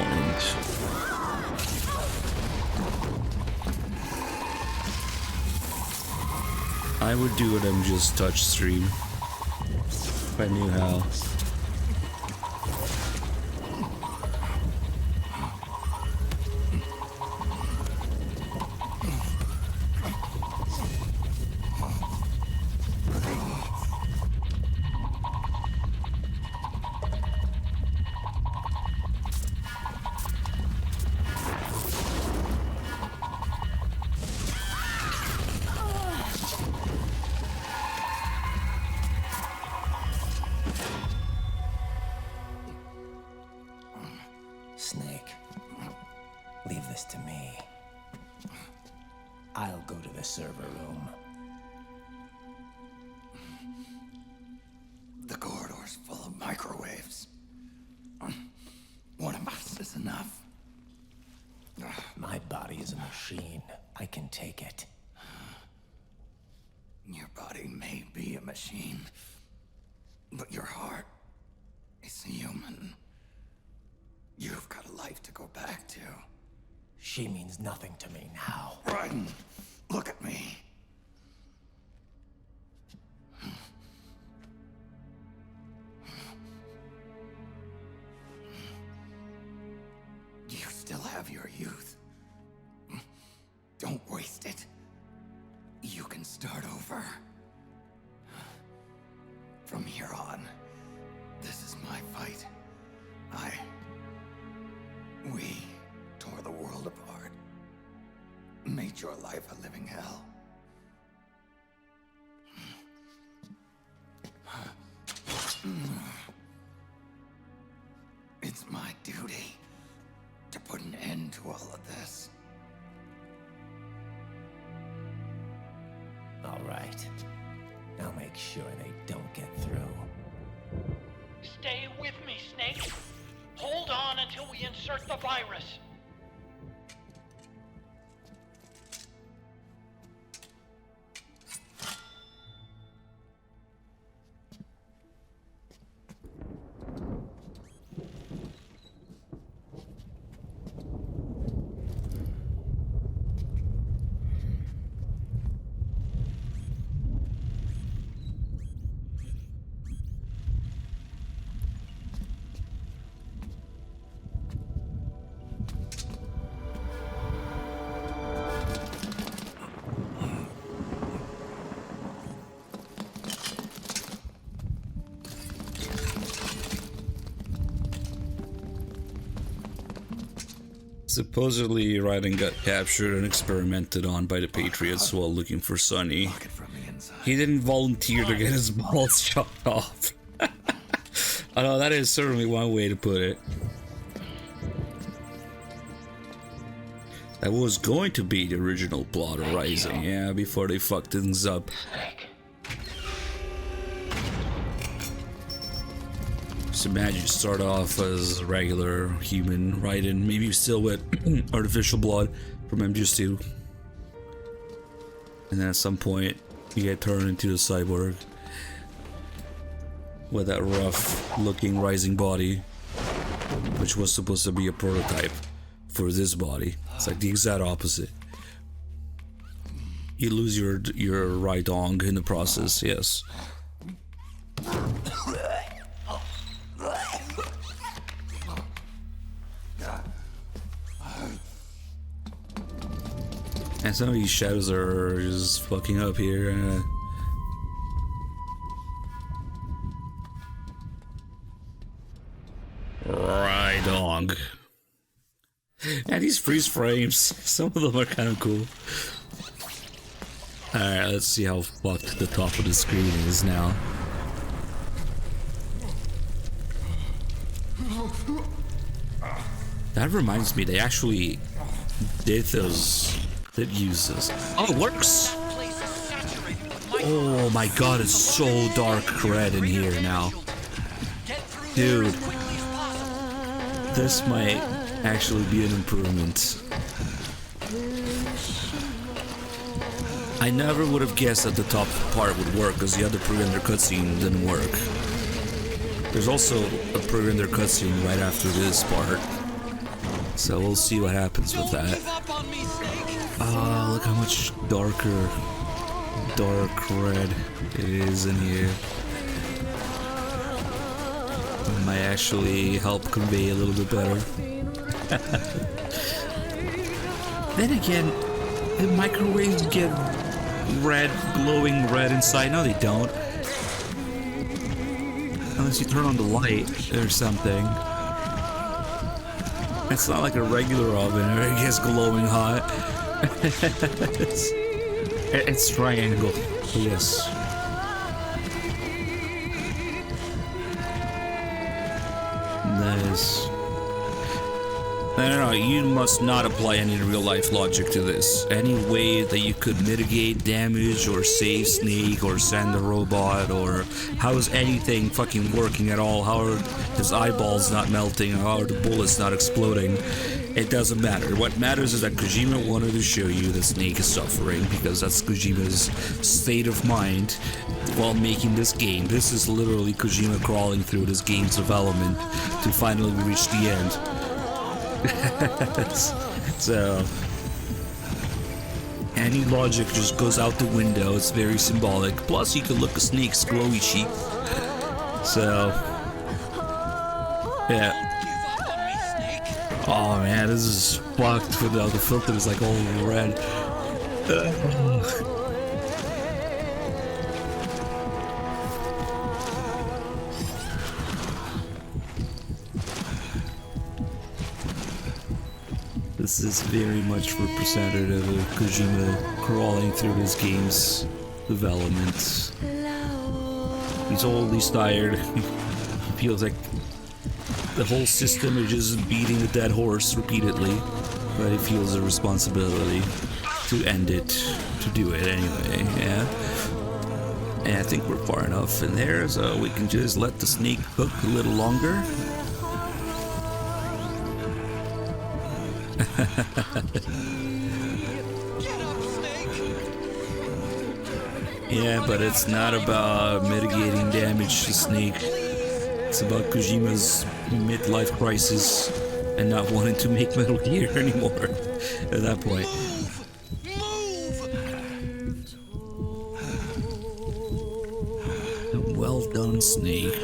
I would do it on just touch stream if I knew how. Snake, leave this to me. I'll go to the server room. The corridor's full of microwaves. One of us is enough. My body is a machine. I can take it. Your body may be a machine, but your heart is human. You've got a life to go back to. She means nothing to me now. Raiden, look at me. You still have your youth. Don't waste it. You can start over. From here on, this is my fight. We tore the world apart. Made your life a living hell. It's my duty to put an end to all of this. All right. I'll make sure they don't get through. Stay with me, Snake. Hold on until we insert the virus. Supposedly, Raiden got captured and experimented on by the Patriots while looking for Sonny. He didn't volunteer to get his balls chopped off. I know, that is certainly one way to put it. That was going to be the original plot of Rising, yeah, before they fucked things up. So imagine you start off as a regular human, right? And maybe you still with artificial blood from MGS2. And then at some point, you get turned into a cyborg. With that rough looking rising body. Which was supposed to be a prototype for this body. It's like the exact opposite. You lose your right arm in the process, yes. And some of these shadows are just fucking up here. Right on. And these freeze frames, some of them are kind of cool. Alright, let's see how fucked the top of the screen is now. That reminds me, they actually did use this. Oh, it works! Oh my god, it's so dark red in here now. Dude. This might actually be an improvement. I never would have guessed that the top part would work because the other pre-render cutscene didn't work. There's also a pre-render cutscene right after this part. So we'll see what happens with that. Ah, look how much darker, dark red it is in here. It might actually help convey a little bit better. Then again, the microwaves get red, glowing red inside. No, they don't. Unless you turn on the light or something. It's not like a regular oven or it gets glowing hot. it's triangle. Yes. Nice. No, you must not apply any real-life logic to this. Any way that you could mitigate damage or save Snake or send a robot or how is anything fucking working at all? How are his eyeballs not melting? How are the bullets not exploding? It doesn't matter. What matters is that Kojima wanted to show you that Snake is suffering because that's Kojima's state of mind while making this game. This is literally Kojima crawling through this game's development to finally reach the end. So any logic just goes out the window. It's very symbolic. Plus you can look at Snake's glowy cheek. So yeah. Oh man, this is fucked with the filter is like all red. This is very much representative of Kojima crawling through his game's development. He's old, he's tired. He feels like the whole system is just beating a dead horse repeatedly, but he feels a responsibility to end it, to do it anyway, yeah? And I think we're far enough in there, so we can just let the Snake cook a little longer. Yeah, but it's not about mitigating damage to Snake. It's about Kojima's midlife crisis and not wanting to make Metal Gear anymore at that point. Well done, Snake.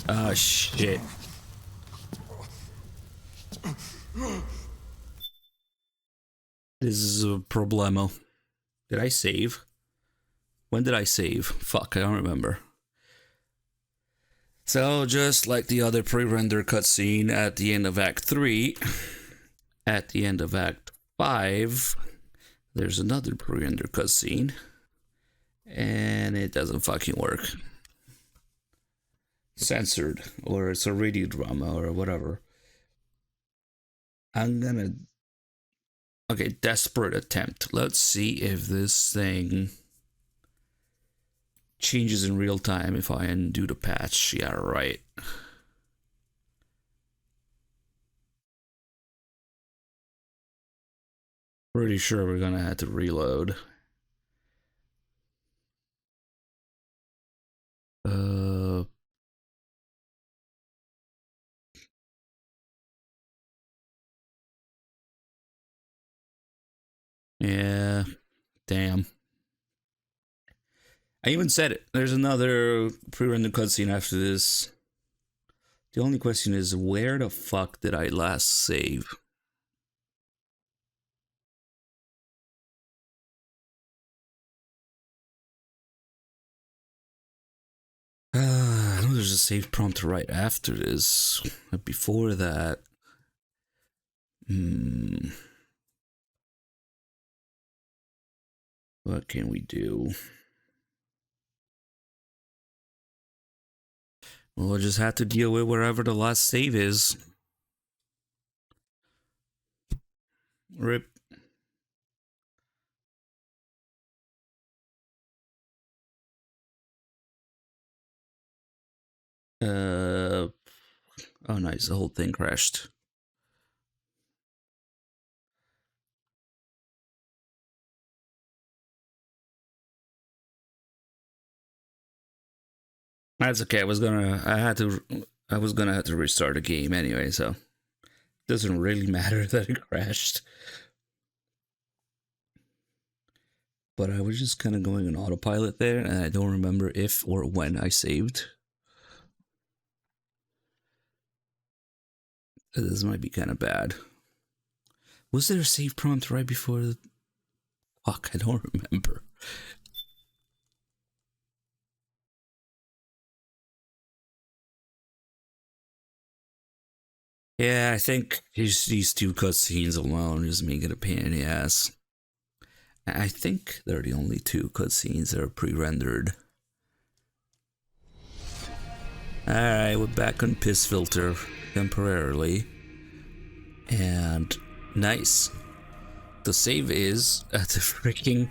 Ah, shit. This is a problemo. Did I save? When did I save? Fuck, I don't remember. So, just like the other pre-render cutscene at the end of Act 3, at the end of Act 5, there's another pre-render cutscene. And it doesn't fucking work. Censored, or it's a radio drama, or whatever. I'm gonna... Okay, desperate attempt. Let's see if this thing changes in real time if I undo the patch. Yeah, right. Pretty sure we're gonna have to reload. Yeah, damn. I even said it. There's another pre-rendered cutscene after this. The only question is, where the fuck did I last save? I know there's a save prompt right after this. But before that... What can we do? We'll just have to deal with wherever the last save is. Rip. Oh nice, the whole thing crashed. That's okay. I was gonna have to restart the game anyway, so it doesn't really matter that it crashed. But I was just kind of going on autopilot there, and I don't remember if or when I saved. This might be kind of bad. Was there a save prompt right before the... Fuck, I don't remember. Yeah, I think these two cutscenes alone just make it a pain in the ass. I think they're the only two cutscenes that are pre-rendered. Alright, we're back on Piss Filter temporarily. And nice. The save is at the freaking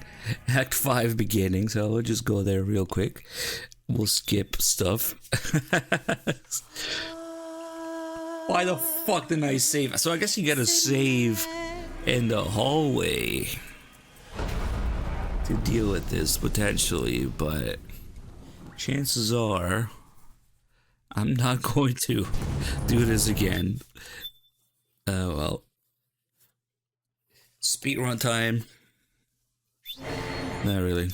Act 5 beginning, so we'll just go there real quick. We'll skip stuff. Why the fuck didn't I save? So I guess you gotta save in the hallway to deal with this potentially, but chances are I'm not going to do this again. Well, speedrun time. Not really.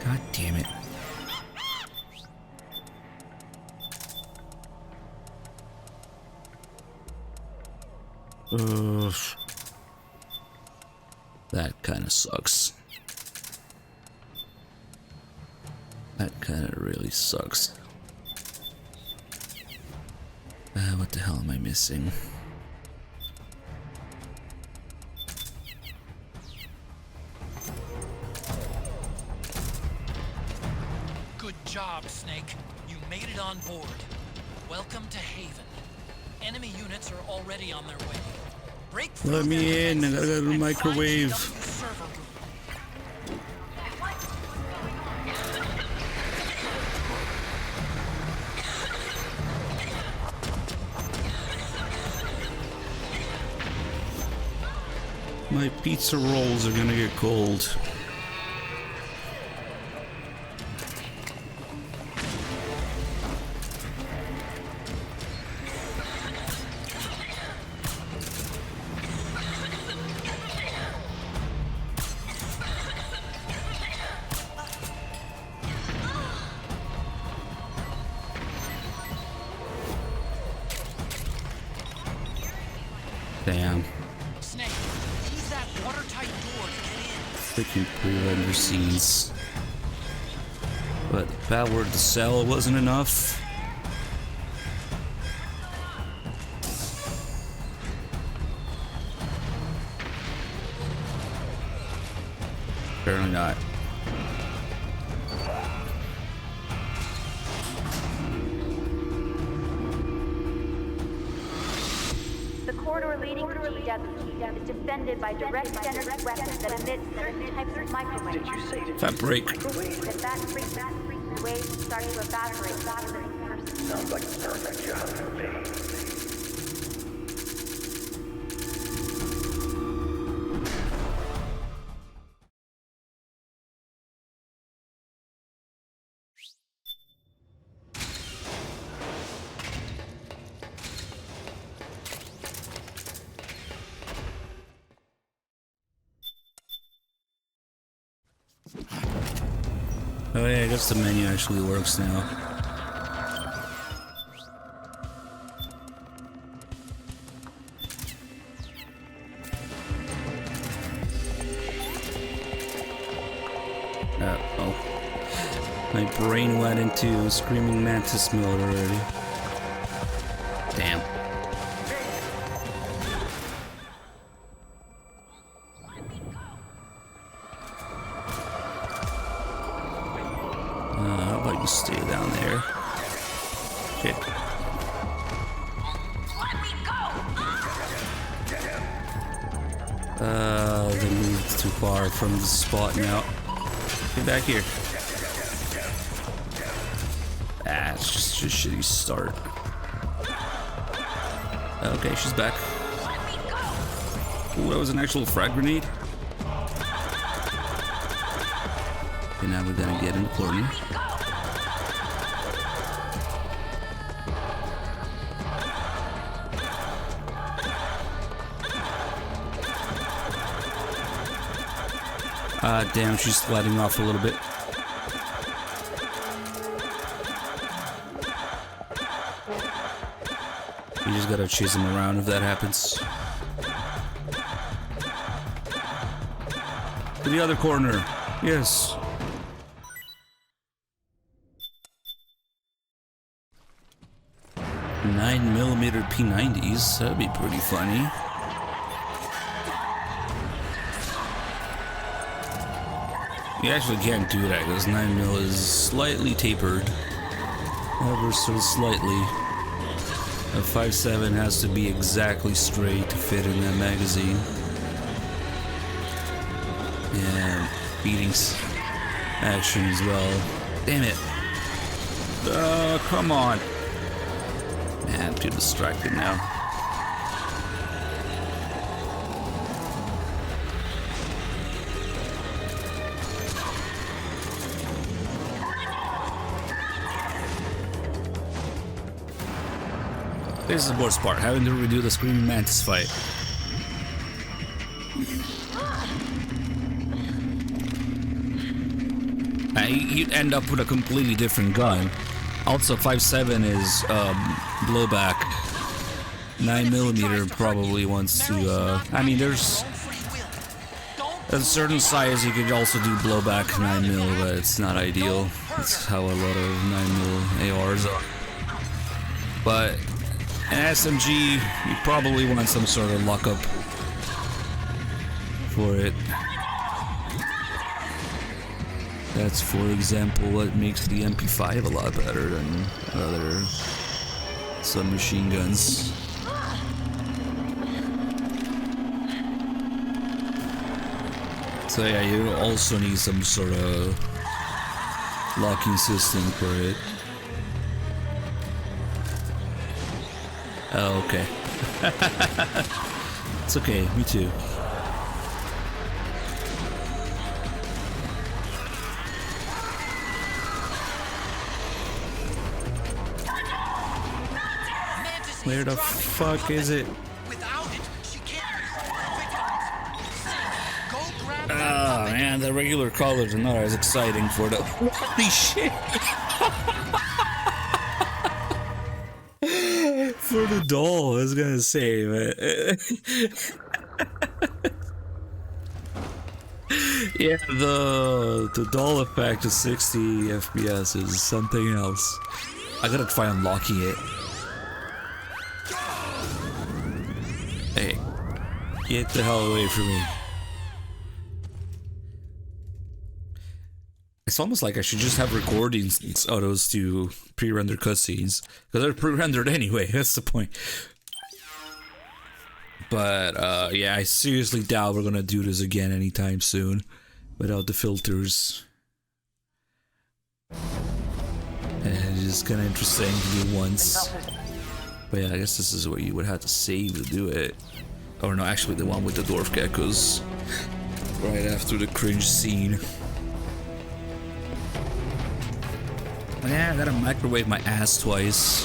God damn it. That kind of sucks. That kind of really sucks. What the hell am I missing? Good job, Snake. You made it on board. Welcome to Haven. Enemy units are already on their way. Break through. Let me in. I gotta go to the microwave. My pizza rolls are gonna get cold. Damn. Snake, use that watertight door to get in. Freaking pre-render scenes. But the power of the cell wasn't enough. Apparently not. corridor leading to GW is defended by direct energy weapons that emit certain types of microwaves. Did you say that break? That frequency waves start to evaporate after the person. Sounds like a perfect job for me. Oh yeah, I guess the menu actually works now. Uh-oh. My brain went into screaming mantis mode already. Damn. How about you stay down there? Okay. They moved too far from the spot now. Get back here. Ah, it's just a shitty start. Okay, she's back. Ooh, that was an actual frag grenade. Okay, now we're gonna get in the corner. Damn, she's sliding off a little bit. You just gotta chase him around if that happens. To the other corner. Yes. .9mm P90s. That'd be pretty funny. You actually can't do that because 9mm is slightly tapered. Ever so slightly. A 5.7 has to be exactly straight to fit in that magazine. Yeah, beating action as well. Damn it. Come on. Man, I'm too distracted now. This is the worst part, having to redo the Screaming Mantis fight. You'd end up with a completely different gun. Also, 5.7 is blowback. 9mm probably wants to. I mean, there's a certain size you could also do blowback 9mm, but it's not ideal. That's how a lot of 9mm ARs are. But an SMG, you probably want some sort of lockup for it. That's, for example, what makes the MP5 a lot better than other submachine guns. So yeah, you also need some sort of locking system for it. Oh, okay. It's okay, me too. Where the fuck is it? Oh man, the regular colors are not as exciting for the. Holy shit! For the doll, I was gonna say, but yeah, the doll effect of 60 FPS is something else. I gotta try unlocking it. Hey, get the hell away from me. It's almost like I should just have recording autos to pre-render cutscenes, because they're pre-rendered anyway. That's the point. But yeah, I seriously doubt we're gonna do this again anytime soon without the filters. And it's kind of interesting to do once. But yeah, I guess this is where you would have to save to do it. Or no, actually the one with the dwarf geckos. Right after the cringe scene. Yeah, I gotta microwave my ass twice.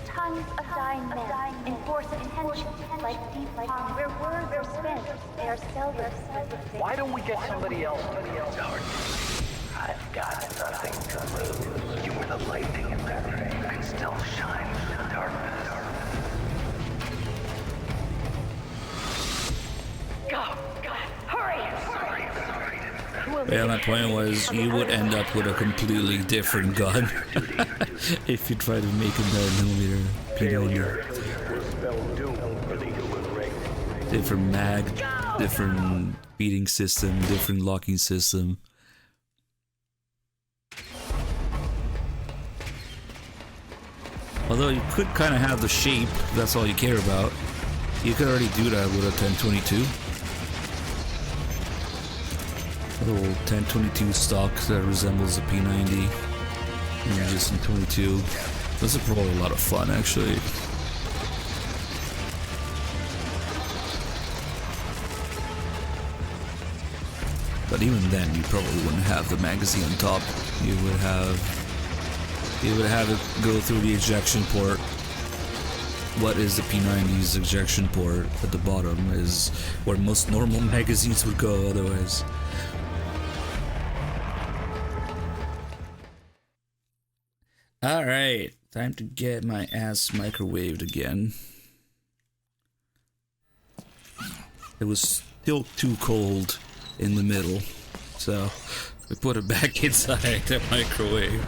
Tongues of dying men enforce attention like deep pond where words are spent. They are seldom spoken. Why don't we get somebody else to the elder? I've got nothing to lose. You were the lightning in that ring. I can still shine through the darkness. Go! Hurry! Yeah, my point was you would end up with a completely different gun if you try to make a 9mm P90. Different mag, different beating system, different locking system. Although you could kind of have the shape, if that's all you care about. You could already do that with a 1022. A little 1022 stock that resembles a P90. And just in 22. Those are probably a lot of fun, actually. But even then, you probably wouldn't have the magazine on top. You would have it go through the ejection port. What is the P90's ejection port at the bottom is where most normal magazines would go otherwise. Alright, time to get my ass microwaved again. It was still too cold in the middle, so we put it back inside the microwave.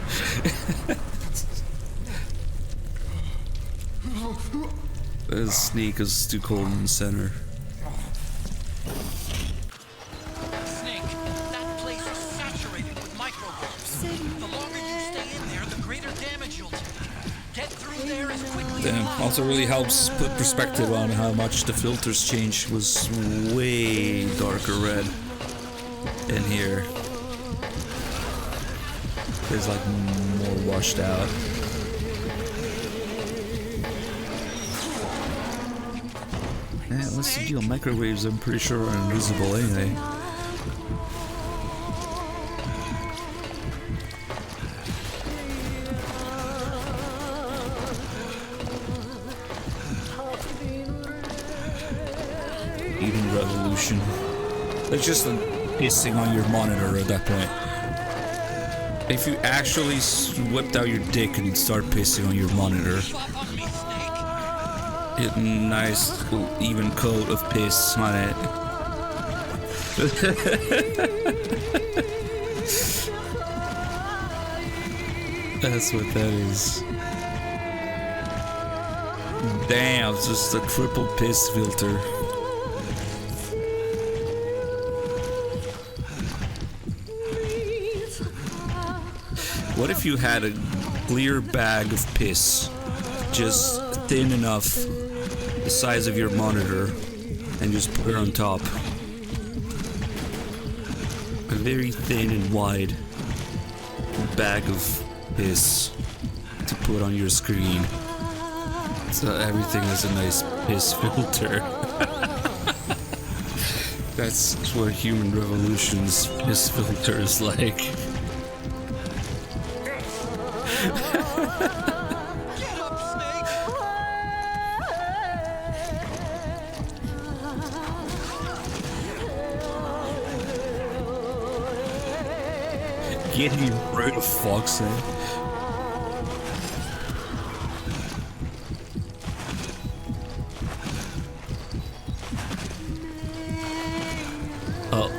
The snake is too cold in the center. Snake, that place is saturated with microwaves. The longer you stay in there, the greater damage you'll take. Get through there as quickly as possible. Also really helps put perspective on how much the filters change. It was way darker red in here. It's like more washed out. Yeah, what's the deal? Microwaves, I'm pretty sure, are invisible anyway. Even revolution. It's just pissing on your monitor at that point. If you actually whipped out your dick and start pissing on your monitor, get a nice even coat of piss on it. That's what that is. Damn, it's just a triple piss filter. What if you had a clear bag of piss, just thin enough, the size of your monitor, and just put it on top? A very thin and wide bag of piss to put on your screen. So everything has a nice piss filter. That's what Human Revolution's piss filter is like. Getting rid of Fox, eh?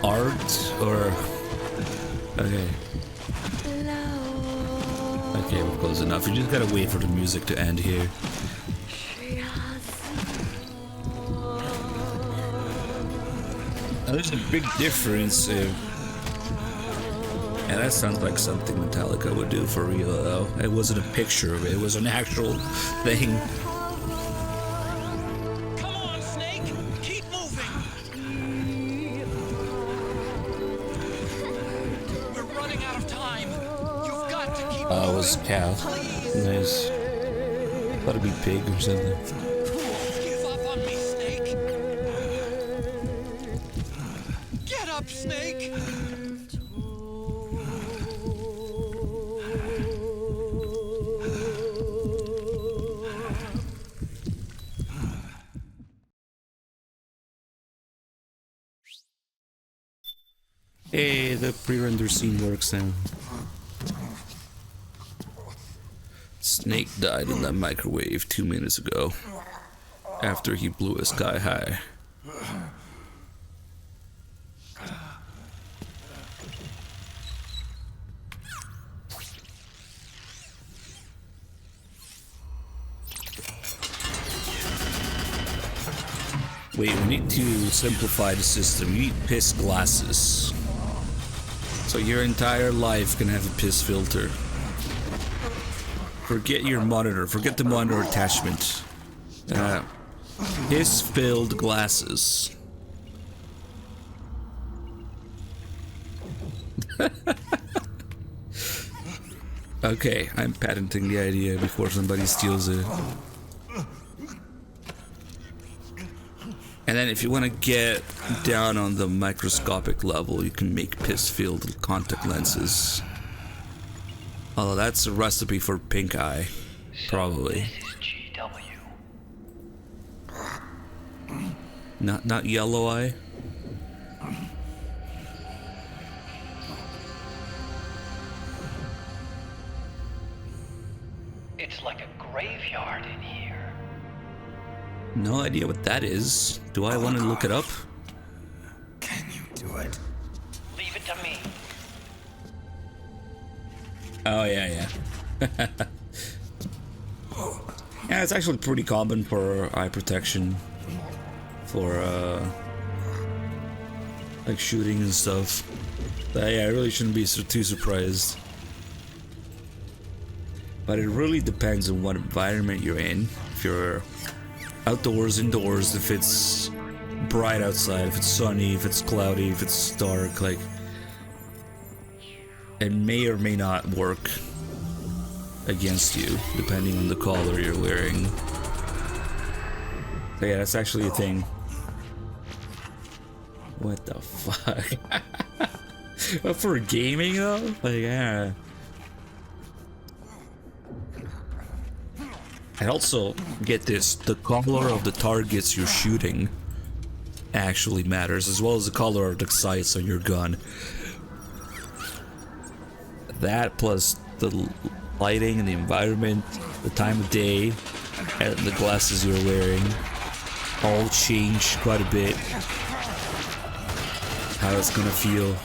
Art or okay. Okay, we're close enough. You just gotta wait for the music to end here. Now, there's a big difference. Yeah, that sounds like something Metallica would do for real, though. It wasn't a picture of it; it was an actual thing. Come on, Snake! Oh, it was a cow. Nice. Thought it'd be pig or something. Give up on me, Snake! Get up, Snake! Hey, the pre-render scene works now. Snake died in that microwave 2 minutes ago, after he blew a sky high. Wait, we need to simplify the system. You need piss glasses. So your entire life can have a piss filter. Forget your monitor. Forget the monitor attachment. Piss-filled glasses. Okay, I'm patenting the idea before somebody steals it. And then if you want to get down on the microscopic level, you can make piss-filled contact lenses. Although that's a recipe for pink eye, probably. Not yellow eye. It's like a graveyard in here. No idea what that is. Do I want to look it up? Can you do it? Leave it to me. Oh, yeah. Yeah, it's actually pretty common for eye protection. For, like shooting and stuff. But yeah, I really shouldn't be too surprised. But it really depends on what environment you're in. If you're outdoors, indoors, if it's bright outside, if it's sunny, if it's cloudy, if it's dark, like it may or may not work against you depending on the color you're wearing. So yeah, that's actually a thing. What the fuck? But for gaming though? Like, yeah. And also, get this, the color of the targets you're shooting actually matters, as well as the color of the sights on your gun. That plus the lighting and the environment, the time of day, and the glasses you're wearing all change quite a bit how it's gonna feel.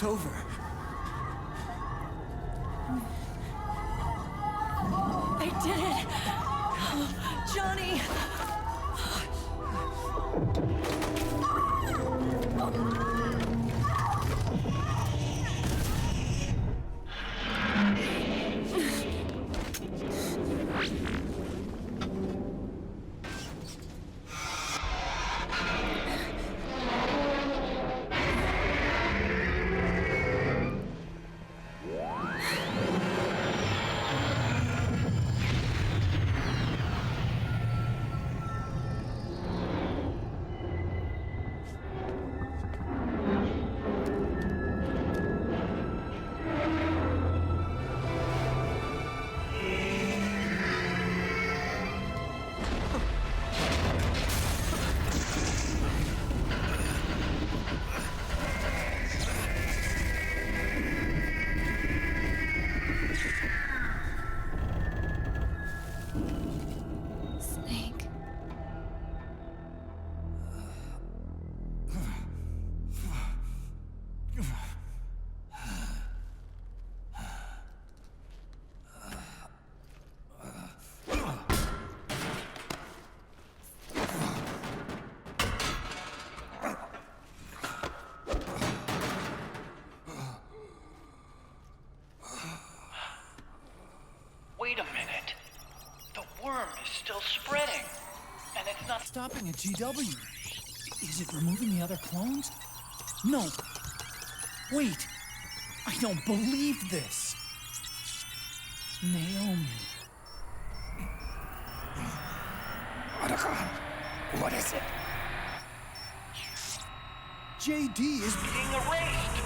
It's over. I did it! Oh, Johnny! Snake. Wait a minute. The worm is still spreading. And it's not Stopping at GW. Is it removing the other clones? No. Wait. I don't believe this. Naomi. What is it? JD is being erased.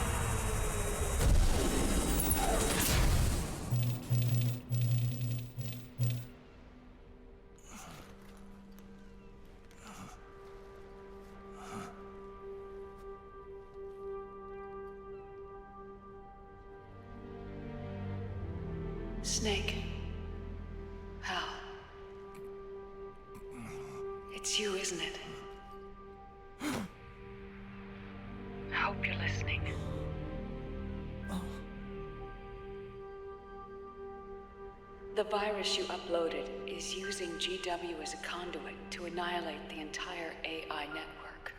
Snake. Hal. It's you, isn't it? I hope you're listening. The virus you uploaded is using GW as a conduit to annihilate the entire AI network.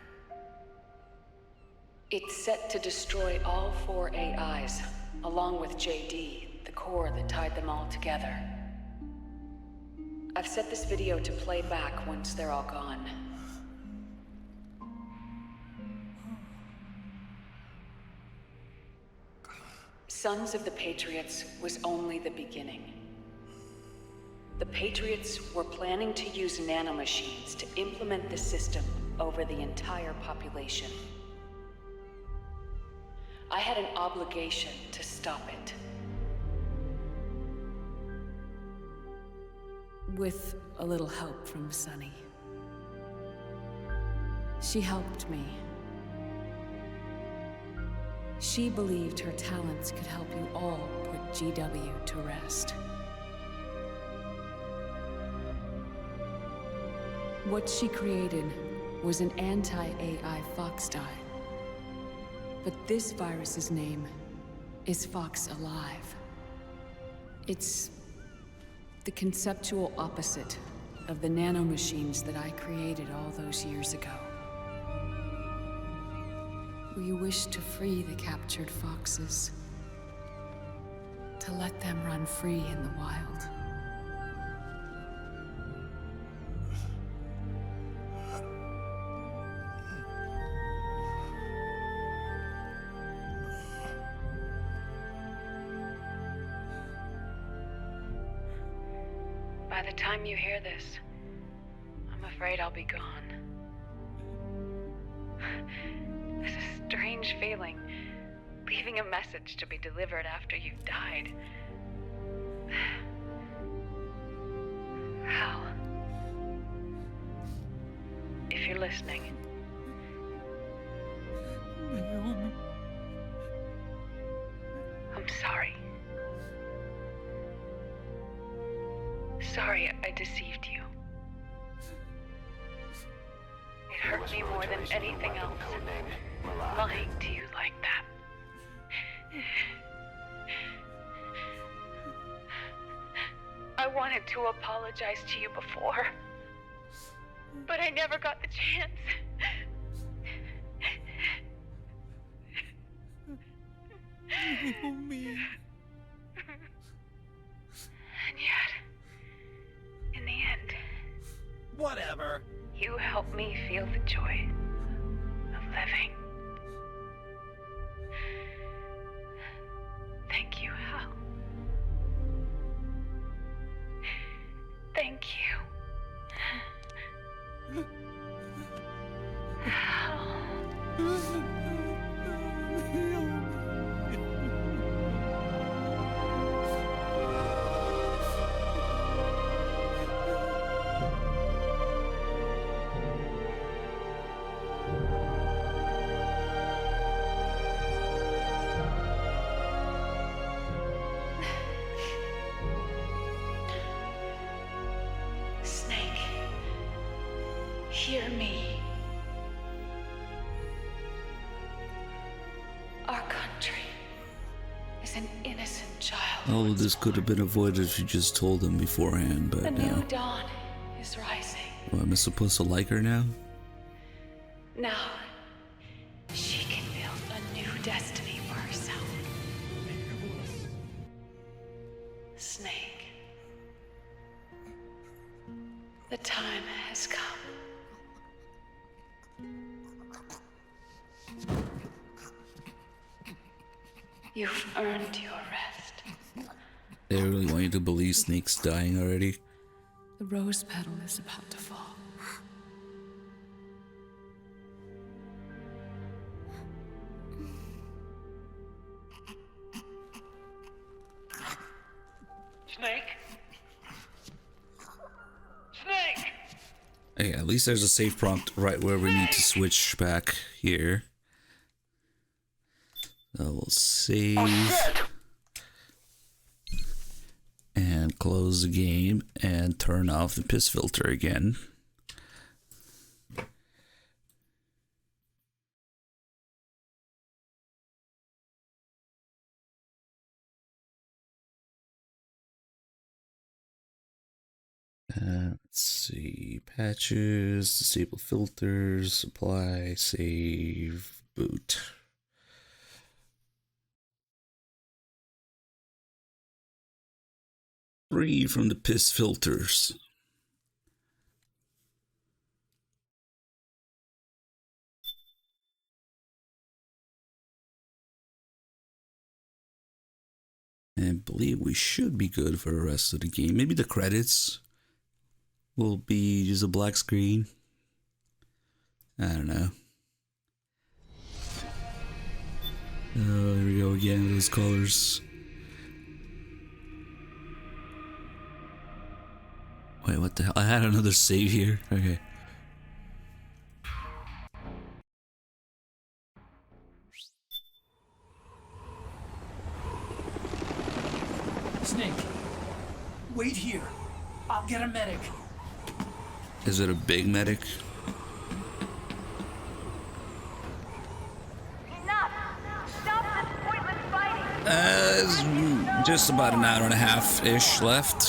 It's set to destroy all 4 AIs, along with JD, the core that tied them all together. I've set this video to play back once they're all gone. Sons of the Patriots was only the beginning. The Patriots were planning to use nanomachines to implement the system over the entire population. I had an obligation to stop it. With a little help from Sunny. She helped me. She believed her talents could help you all put GW to rest. What she created was an anti-AI Fox dye. But this virus's name is Fox Alive. It's the conceptual opposite of the nanomachines that I created all those years ago. We wish to free the captured foxes, to let them run free in the wild. By the time you hear this, I'm afraid I'll be gone. It's a strange feeling, leaving a message to be delivered after you've died. Hal, if you're listening, I'm sorry. Sorry I deceived you. It hurt me more than anything else, lying to you like that. I wanted to apologize to you before, but I never got the chance. Oh, me. And yet, in the end, Whatever. you helped me feel the joy of living. Thank you, Hal. Thank you. Hal. Snake, hear me. Our country is an innocent child. All of this could have been avoided if you just told them beforehand, but A new no. dawn is rising. Well, am I supposed to like her now? Now, she can build a new destiny for herself. Snake, the time has come. You've earned your rest. They really want you to believe Snake's dying already. The rose petal is about to fall. Snake? Snake! Hey, at least there's a save prompt right where we need to switch back here. So we'll save and close the game and turn off the piss filter again. Let's see, patches, disable filters, apply, save, boot. Free from the piss filters. And I believe we should be good for the rest of the game. Maybe the credits will be just a black screen. I don't know. Oh, here we go again, those colors. Wait, what the hell? I had another save here. Okay. Snake, wait here. I'll get a medic. Is it a big medic? Enough! Stop this pointless fighting! It's just about an hour and a half-ish left.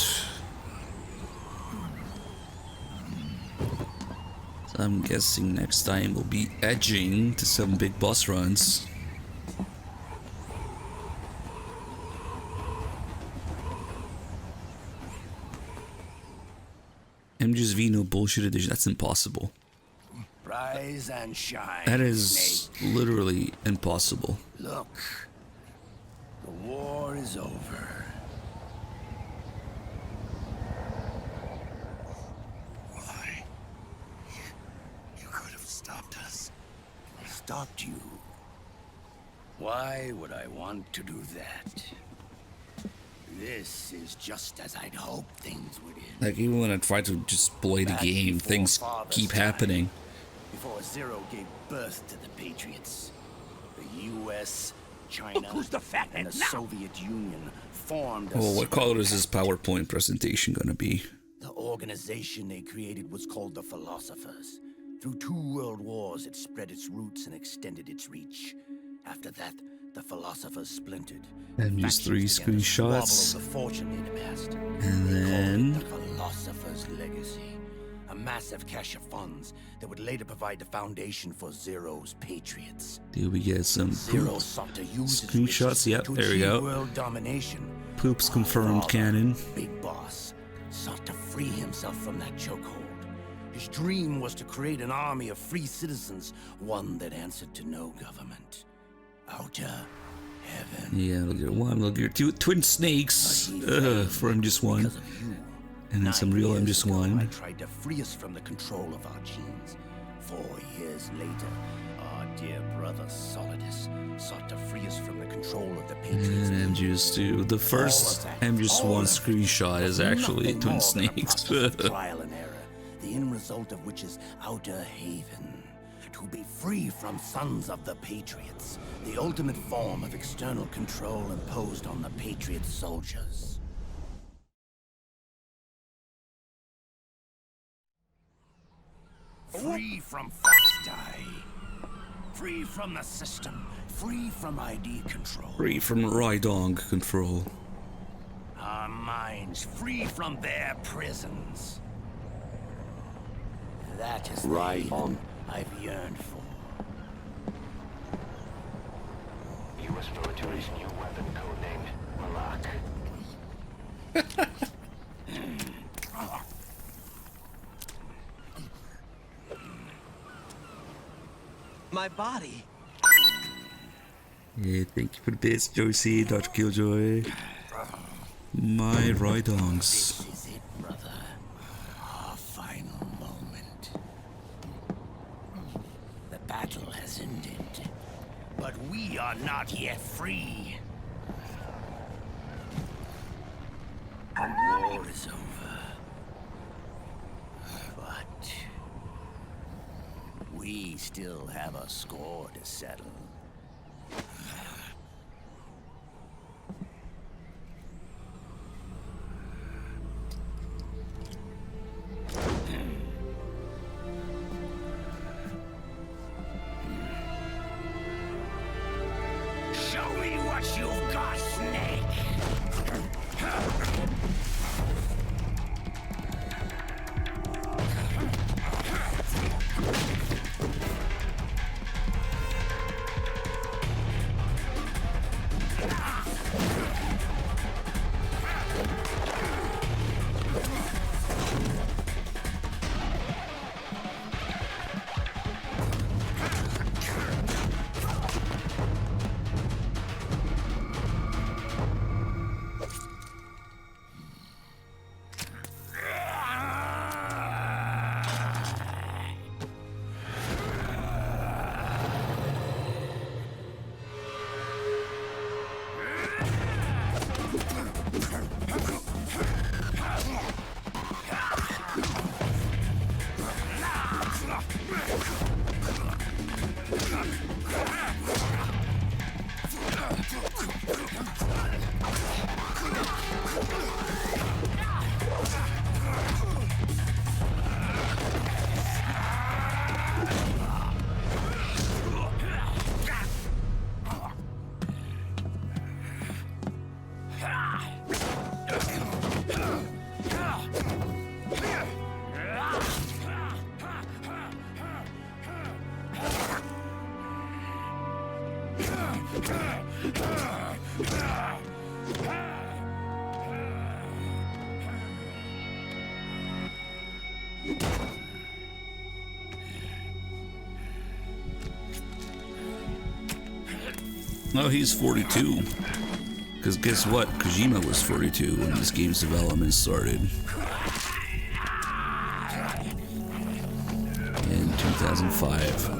So I'm guessing next time we'll be edging to some big boss runs. MGS4 No bullshit edition. That's impossible. Rise and shine. That is Snake. literally impossible. Look, the war is over. Why? You could have stopped us. Stopped you? Why would I want to do that? This is just as I'd hoped things would end. Like, even when I try to just play the game, things keep happening. Before Zero gave birth to the Patriots, the U.S., China, Who's the fat and head the now? Soviet Union formed a Oh, what secret color is this PowerPoint presentation gonna be? The organization they created was called the Philosophers. Through 2 world wars, it spread its roots and extended its reach. After that, The philosophers splintered. MGS3 screenshots. The fortune they'd amassed. And then the philosopher's legacy. A massive cache of funds that would later provide the foundation for Zero's Patriots. do we get some Zero poop sought to use screenshots? Yep, to there we achieve go. world domination. Poops confirmed canon. Big Boss sought to free himself from that chokehold. His dream was to create an army of free citizens, one that answered to no government. Outer heaven. Yeah, Metal Gear 1, Metal Gear 2, Twin Snakes for MGS1. And then some real MGS1. I tried to free us from the control of our genes. 4 years later, our dear brother Solidus sought to free us from the control of the Patriots. And MGS2. The first MGS1 screenshot is actually Twin Snakes. Trial and error, the end result of which is Outer Haven. To be free from sons of the Patriots, the ultimate form of external control imposed on the Patriot soldiers. Free from Foxdie. Free from the system. Free from ID control. Free from Rydong control. Our minds free from their prisons. That is the haven I've yearned for. U.S. military's new weapon codenamed Malak. My body. Yeah, thank you for the bits, Josie, Dr. Killjoy. My Rydongs. This is it, brother. Our final moment. The battle has ended, but we are not yet free. The war is over, but we still have a score to settle. Show me what you've got, Snake! Oh, he's 42. Because guess what? Kojima was 42 when this game's development started. In 2005.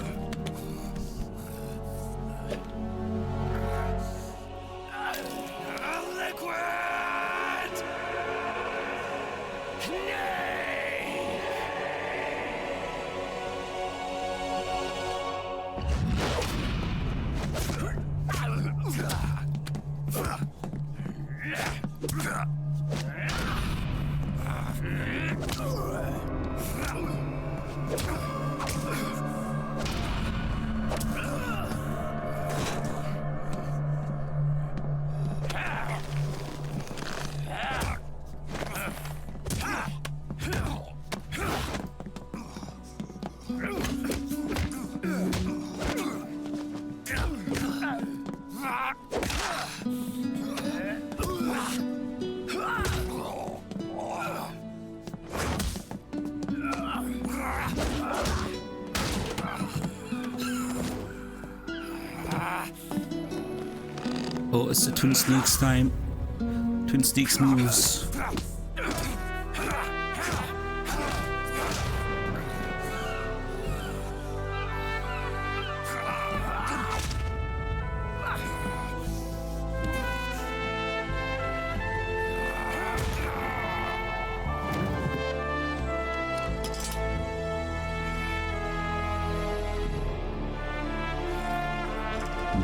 Oh, it's the Twin Sneaks time. Twin Sneaks moves.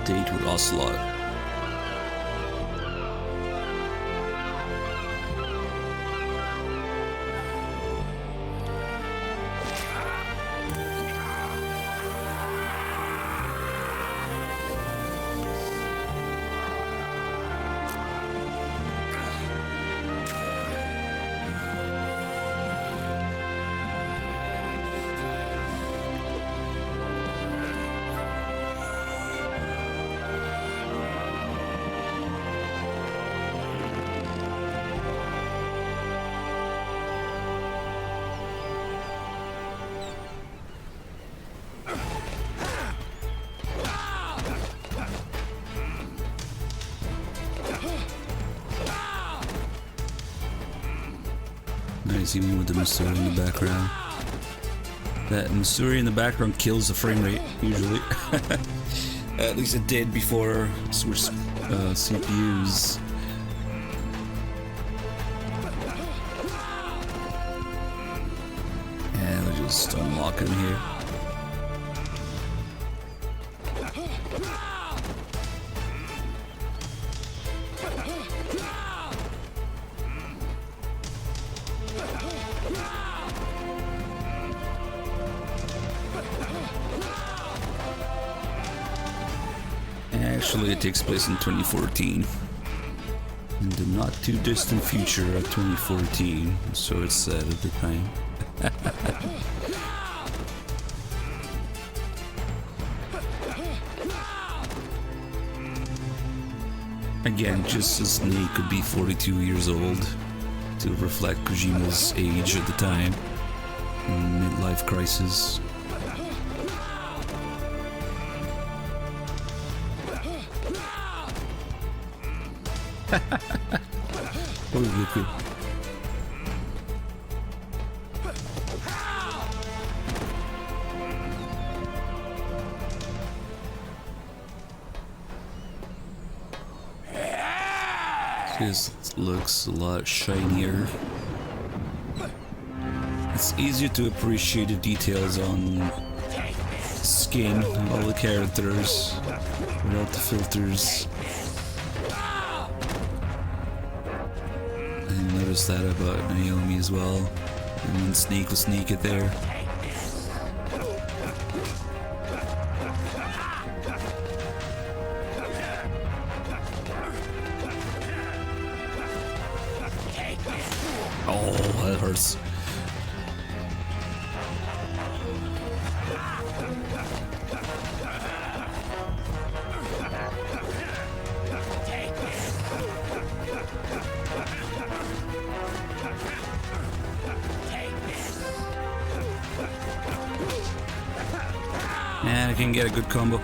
Date with Ocelot. Nice, even with the Missouri in the background. That Missouri in the background kills the frame rate, usually. At least it did before switch CPUs. And we'll just unlock him here. Actually, it takes place in 2014. In the not too distant future of 2014, so it's said at the time. Again, just as Snake could be 42 years old to reflect Kojima's age at the time. Midlife crisis. Oh, liquid. This looks a lot shinier. It's easier to appreciate the details on skin of all the characters without the filters. I noticed that about Naomi as well. And then Snake will sneak it there. Oh, that hurts. And I can get a good combo.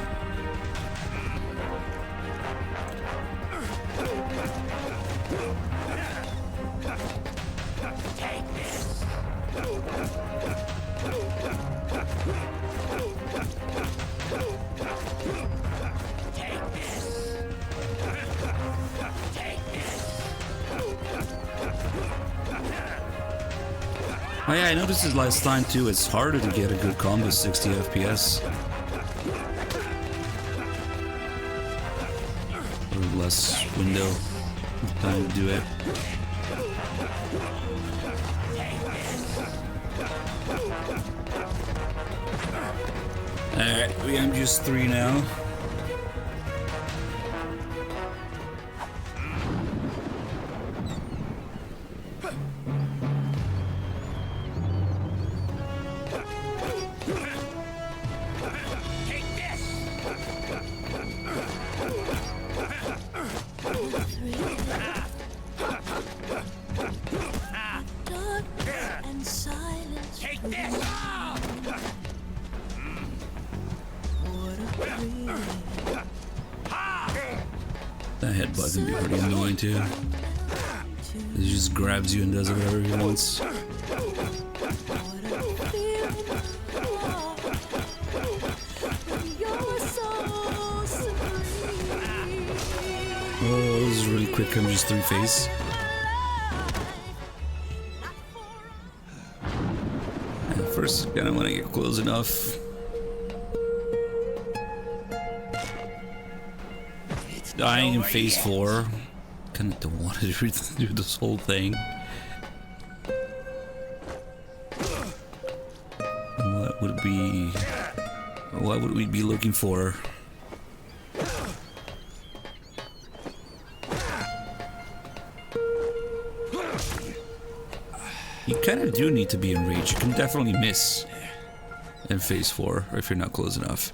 Oh yeah, I noticed this last time too. It's harder to get a good combo 60 FPS. Or less window of time to do it. Alright, we MGS4 now. That headbutt can be pretty annoying too. He just grabs you and does whatever he wants. Oh, this is really quick. I'm just 3-phase. First, kinda want to get close enough. Dying in phase 4. Kinda don't want to do this whole thing. What would we be looking for? You kinda do need to be enraged. You can definitely miss in phase 4 if you're not close enough.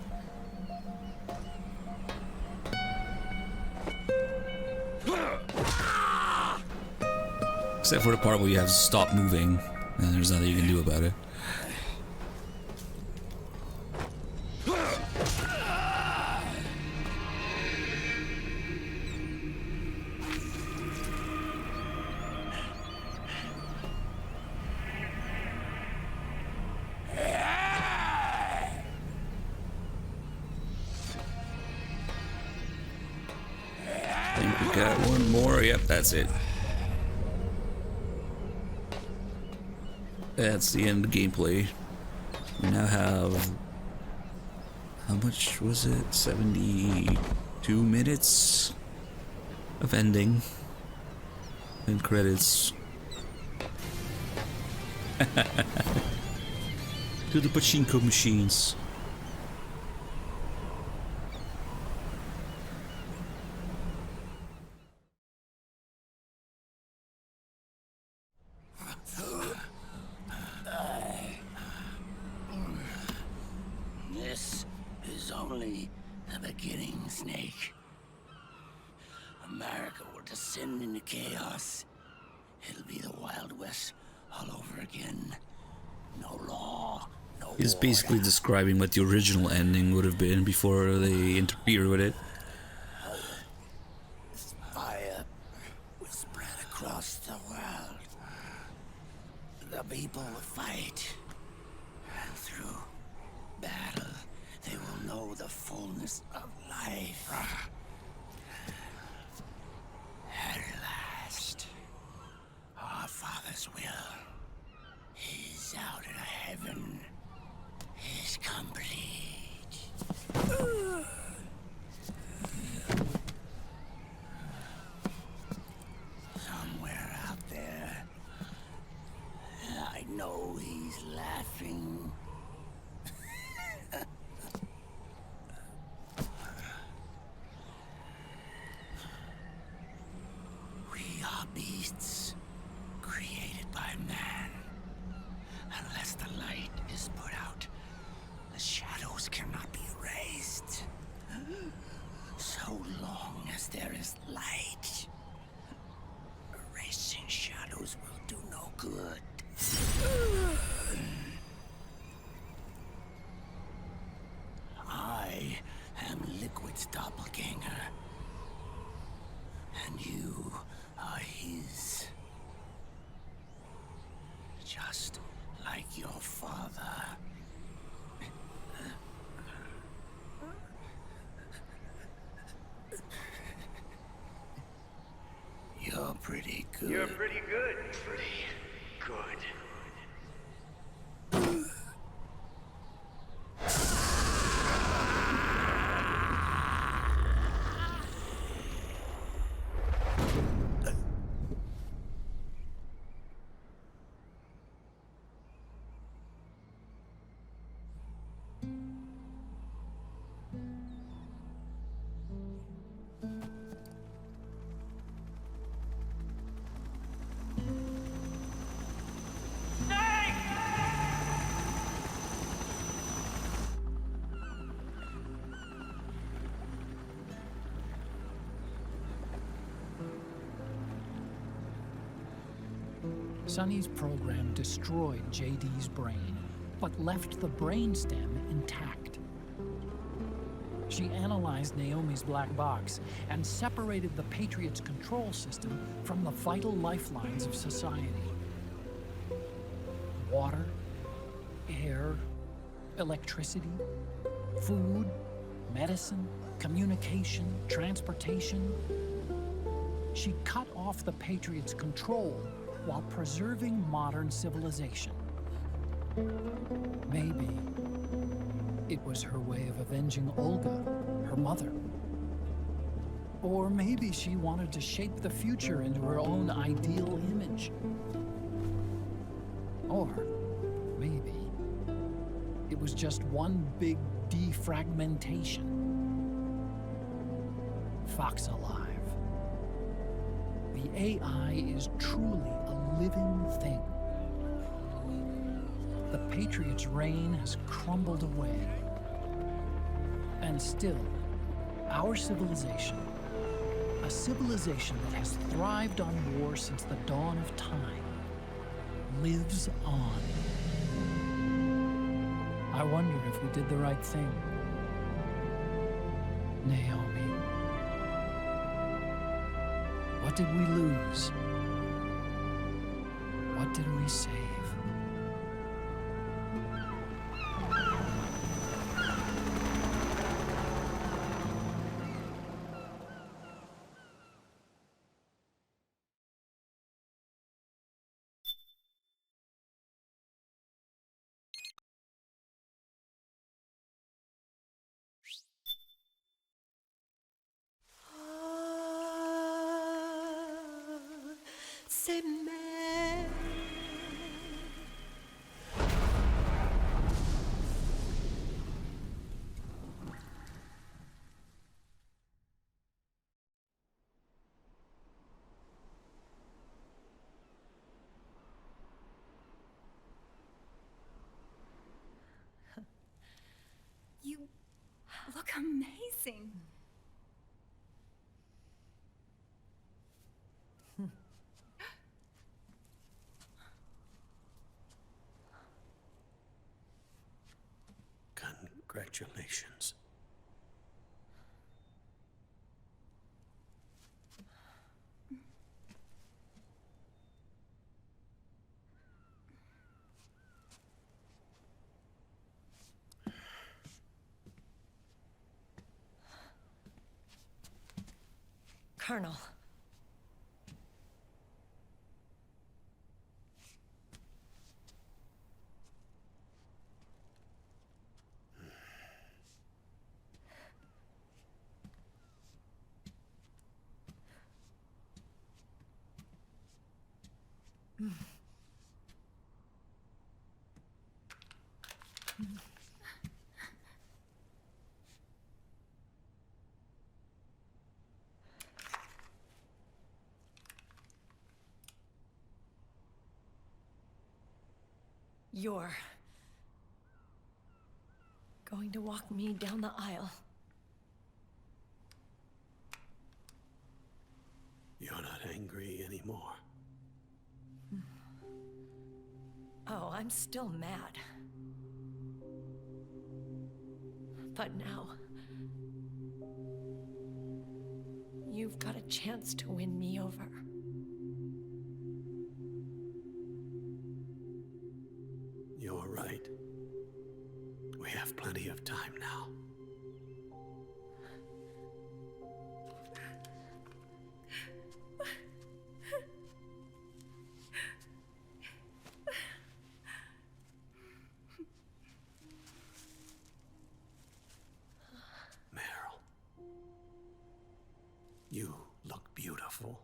Except for the part where you have to stop moving, and there's nothing you can do about it. I think we got one more. Yep, that's it. That's the end of the gameplay. We now have... how much was it? 72 minutes of ending. And credits. To the pachinko machines. This is only the beginning, Snake. America will descend into chaos. It'll be the Wild West all over again. No law, no He's basically describing what the original ending would have been before they interfere with it. Fire will spread across the world. The people will fight. And through battle, they will know the fullness of life. At last, our Father's will is out of heaven, is complete. Somewhere out there, I know he's laughing. We are beasts created by man. Unless the light is put out, the shadows cannot be erased. So long as there is light, erasing shadows will do no good. I am Liquid's doppelganger, and you are his. Just like your father. You're pretty good. You're pretty good. Pretty good. Sonny's program destroyed JD's brain, but left the brainstem intact. She analyzed Naomi's black box and separated the Patriots' control system from the vital lifelines of society. Water, air, electricity, food, medicine, communication, transportation. She cut off the Patriots' control while preserving modern civilization. Maybe it was her way of avenging Olga, her mother. Or maybe she wanted to shape the future into her own ideal image. Or maybe it was just one big defragmentation. Fox alive. The AI is truly a living thing. The Patriots' reign has crumbled away. And still, our civilization, a civilization that has thrived on war since the dawn of time, lives on. I wonder if we did the right thing. Naomi. What did we lose? What did we save? C'est mère. You look amazing. Congratulations. Colonel. You're going to walk me down the aisle. You're not angry anymore. Oh, I'm still mad. But now, you've got a chance to win me over. You're right. We have plenty of time now. Meryl, you look beautiful.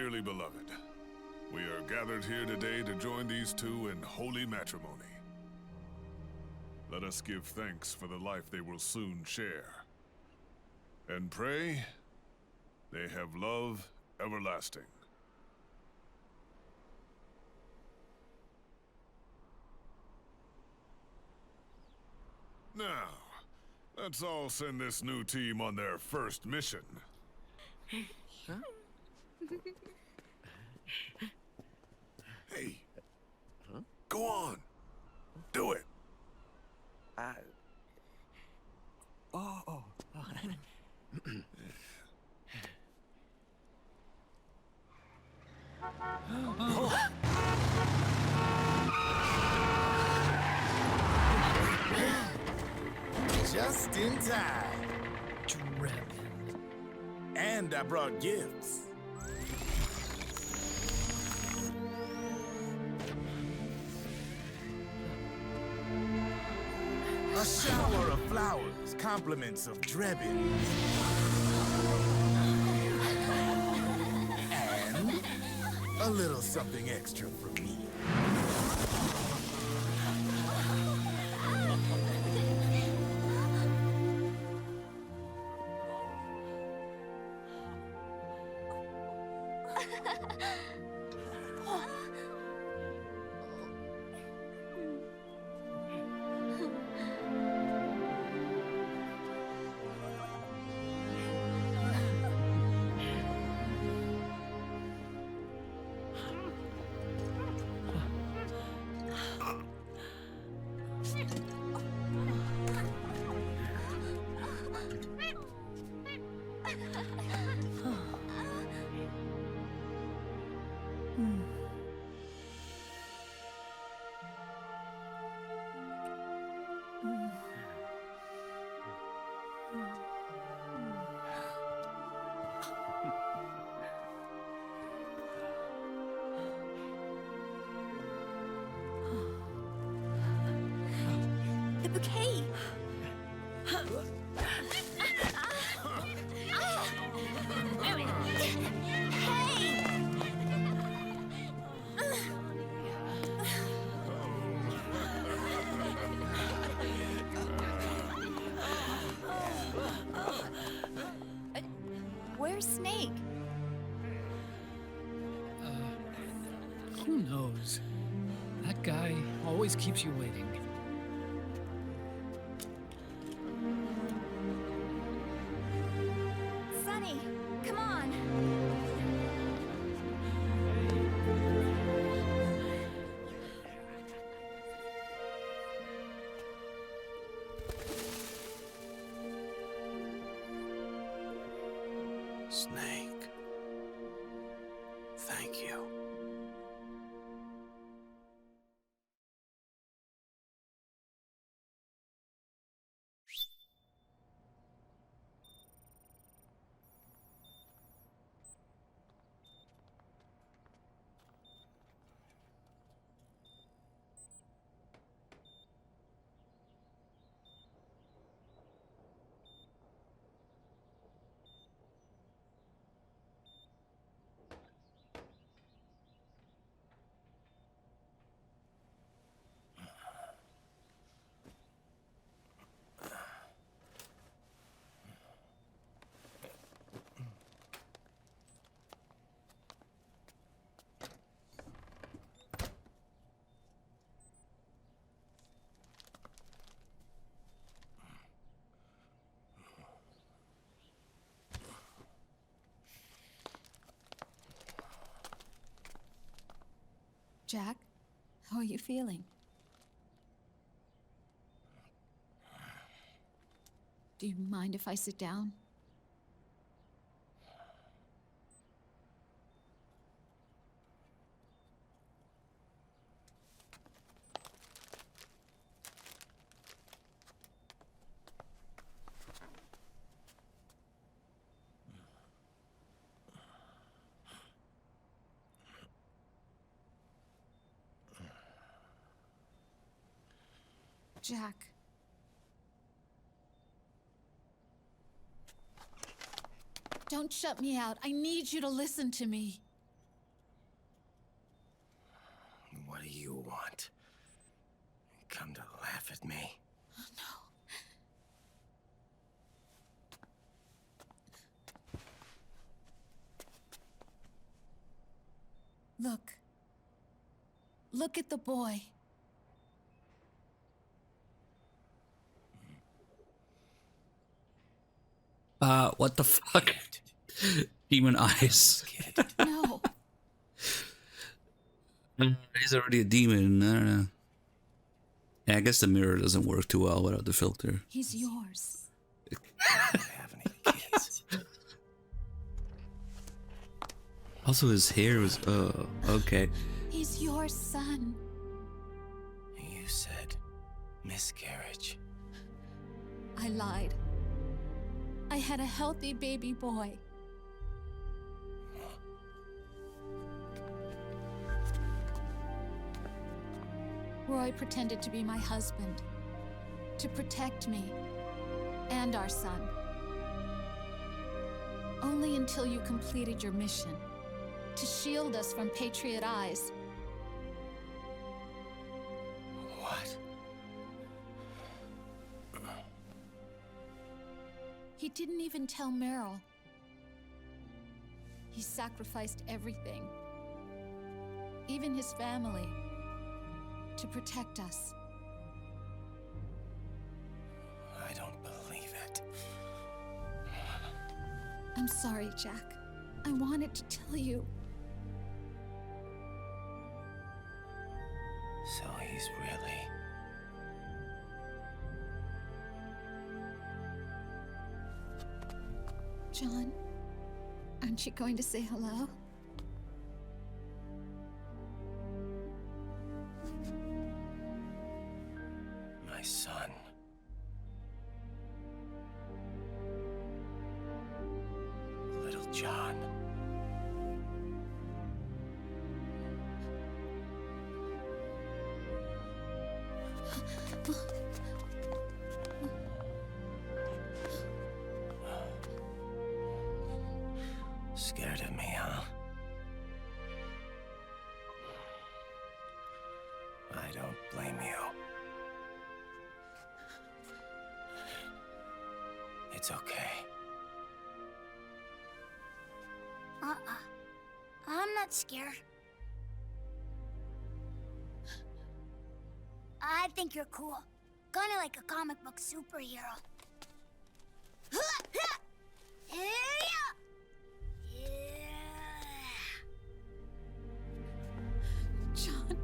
dearly beloved, we are gathered here today to join these two in holy matrimony. Let us give thanks for the life they will soon share, and pray they have love everlasting. Now, let's all send this new team on their first mission. Huh? Hey, go on. Do it. Oh. Just in time. Drebin. And I brought gifts. A shower of flowers, compliments of Drebin. And a little something extra from me. The bouquet! Where's Snake? Who knows? That guy always keeps you waiting. Sunny, come on! Snake. Thank you. Jack, how are you feeling? Do you mind if I sit down? Jack. Don't shut me out. I need you to listen to me. with me. Look. Look at the boy. What the fuck? Demon eyes. No. He's already a demon. I don't know. Yeah, I guess the mirror doesn't work too well without the filter. He's yours. Also, his hair was. Oh, okay. He's your son. You said miscarriage. I lied. I had a healthy baby boy. Roy pretended to be my husband, to protect me and our son. Only until you completed your mission, to shield us from Patriot eyes. What? He didn't even tell Meryl. He sacrificed everything, even his family, to protect us. I don't believe it. I'm sorry, Jack. I wanted to tell you. So he's really... John, aren't you going to say hello? My son. Little John. Scared of me, huh? I don't blame you. It's okay. I'm not scared. I think you're cool. Kinda like a comic book superhero. John.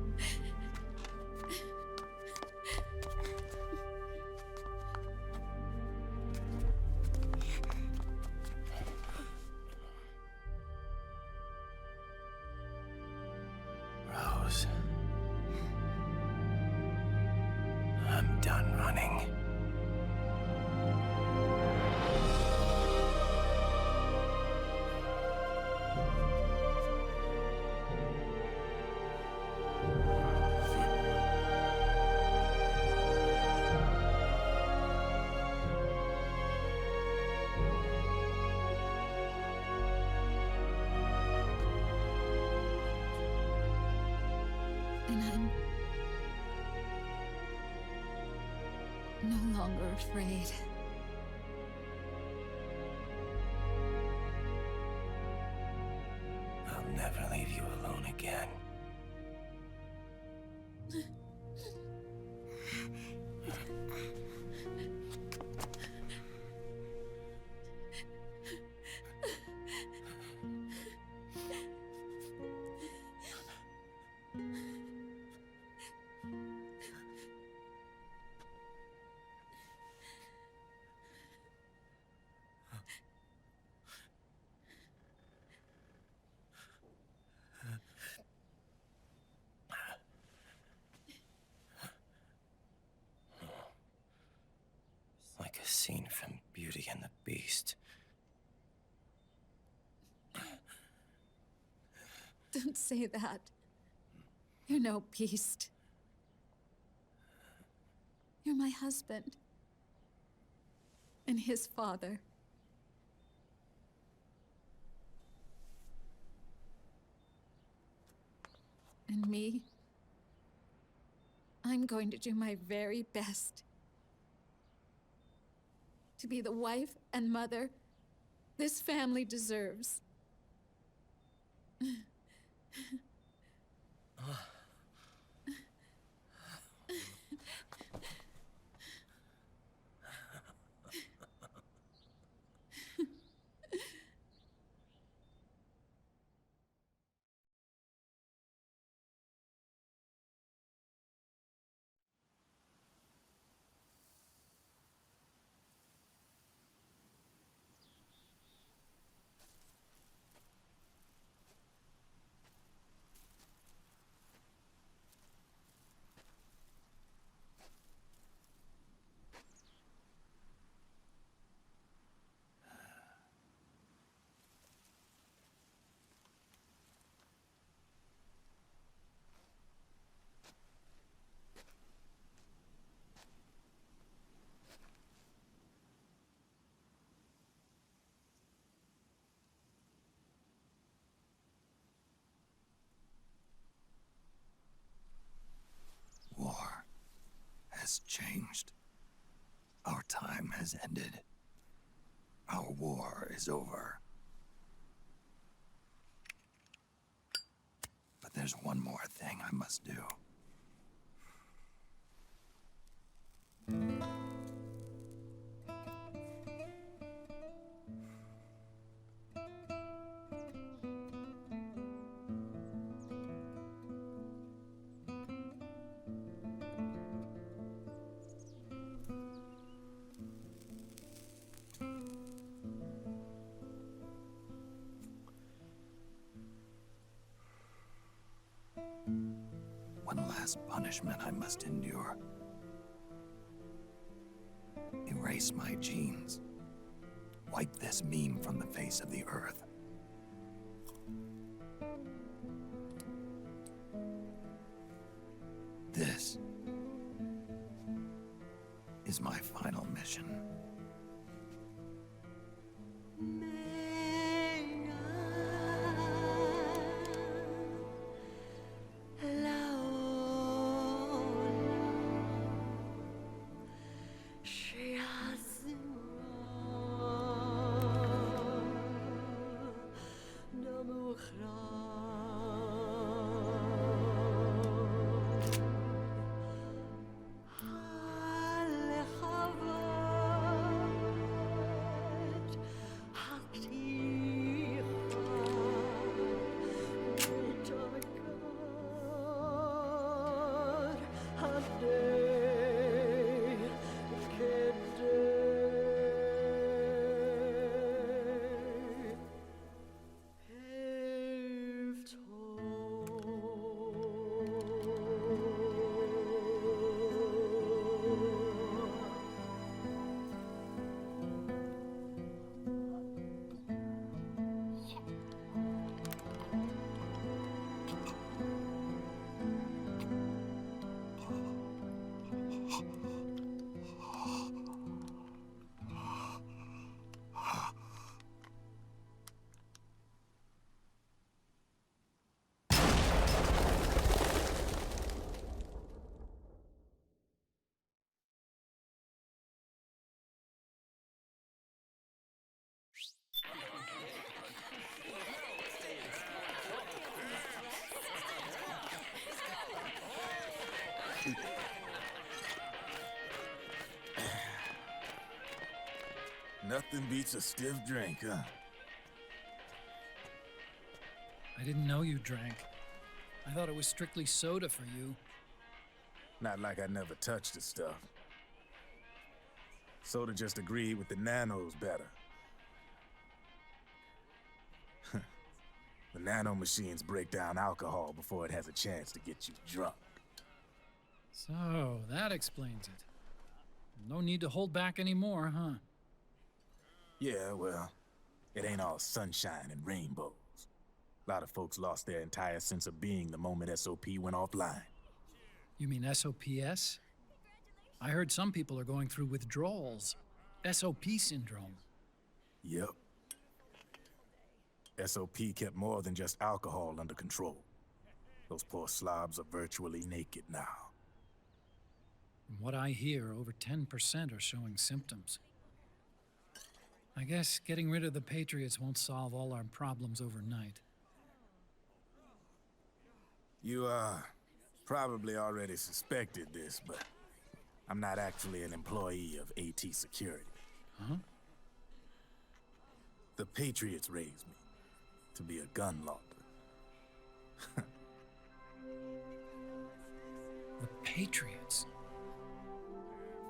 Rose. I'm done running. And I'm no longer afraid. I'll never leave you alone again. Like a scene from Beauty and the Beast. Don't say that. You're no beast. You're my husband. And his father. And me. I'm going to do my very best to be the wife and mother this family deserves. War has changed. Our time has ended. Our war is over. But there's one more thing I must do. One last punishment I must endure. Erase my genes. Wipe this meme from the face of the earth. This is my final mission. Nothing beats a stiff drink, huh? I didn't know you drank. I thought it was strictly soda for you. Not like I never touched the stuff. Soda just agreed with the nanos better. The nano machines break down alcohol before it has a chance to get you drunk. So, that explains it. No need to hold back anymore, huh? Yeah, well, it ain't all sunshine and rainbows. A lot of folks lost their entire sense of being the moment SOP went offline. You mean SOPS? I heard some people are going through withdrawals. SOP syndrome. Yep. SOP kept more than just alcohol under control. Those poor slobs are virtually naked now. From what I hear, over 10% are showing symptoms. I guess getting rid of the Patriots won't solve all our problems overnight. You, probably already suspected this, but I'm not actually an employee of AT Security. Huh? The Patriots raised me to be a gun launder. The Patriots?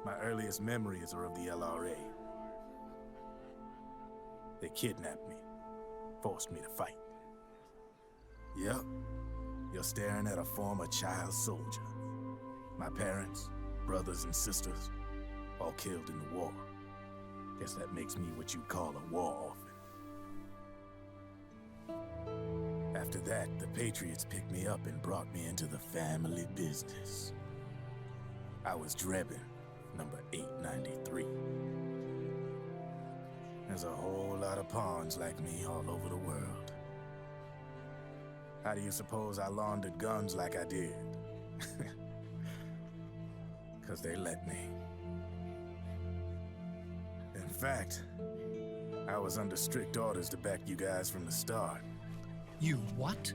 My earliest memories are of the LRA. They kidnapped me, forced me to fight. Yep, you're staring at a former child soldier. My parents, brothers and sisters, all killed in the war. Guess that makes me what you'd call a war orphan. After that, the Patriots picked me up and brought me into the family business. I was Drebin, number 893. There's a whole lot of pawns like me all over the world. How do you suppose I laundered guns like I did? 'Cause they let me. In fact, I was under strict orders to back you guys from the start. You what?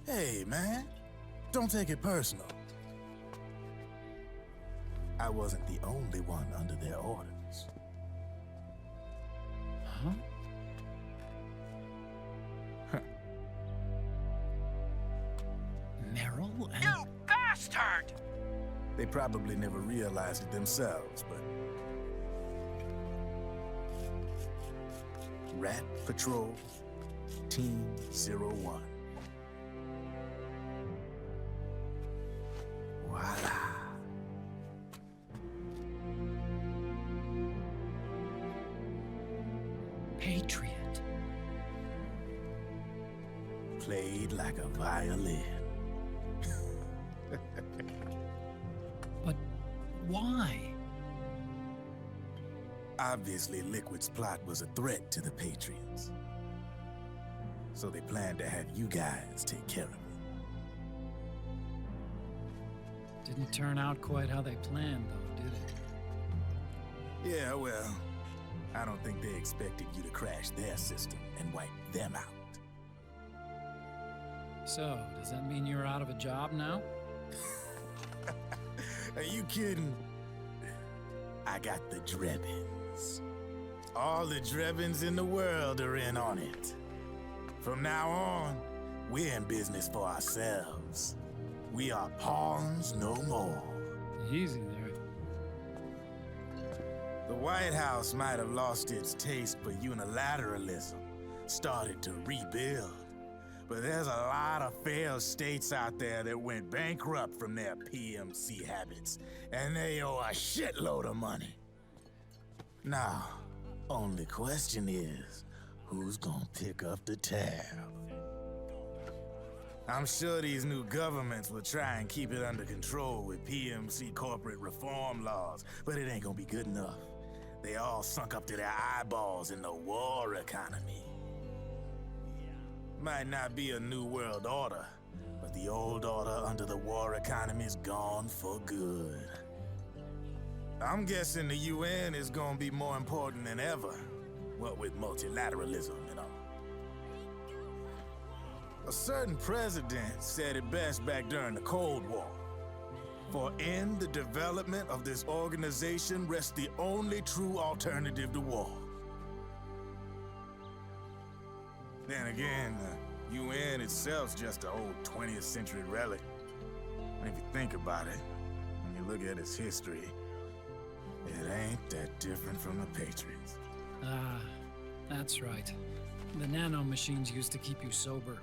Hey, man. Don't take it personal. I wasn't the only one under their orders. Huh? Meryl and... You bastard! They probably never realized it themselves, but... Rat Patrol, Team 01. Voila. Patriot. Played like a violin. But why? Obviously, Liquid's plot was a threat to the Patriots. So they planned to have you guys take care of it. Didn't turn out quite how they planned, though, did it? Yeah, well, I don't think they expected you to crash their system and wipe them out. So, does that mean you're out of a job now? Are you kidding? I got the Drebins. All the Drebins in the world are in on it. From now on, we're in business for ourselves. We are pawns no more. Easy there. The White House might have lost its taste for unilateralism, started to rebuild. But there's a lot of failed states out there that went bankrupt from their PMC habits, and they owe a shitload of money. Now, only question is, who's gonna pick up the tab? I'm sure these new governments will try and keep it under control with PMC corporate reform laws, but it ain't gonna be good enough. They all sunk up to their eyeballs in the war economy. Might not be a new world order, but the old order under the war economy's gone for good. I'm guessing the UN is gonna be more important than ever, what with multilateralism and all. A certain president said it best back during the Cold War. For in the development of this organization rests the only true alternative to war. Then again, the UN itself's just an old 20th century relic. And if you think about it, when you look at its history, it ain't that different from the Patriots. Ah, that's right. The nano machines used to keep you sober.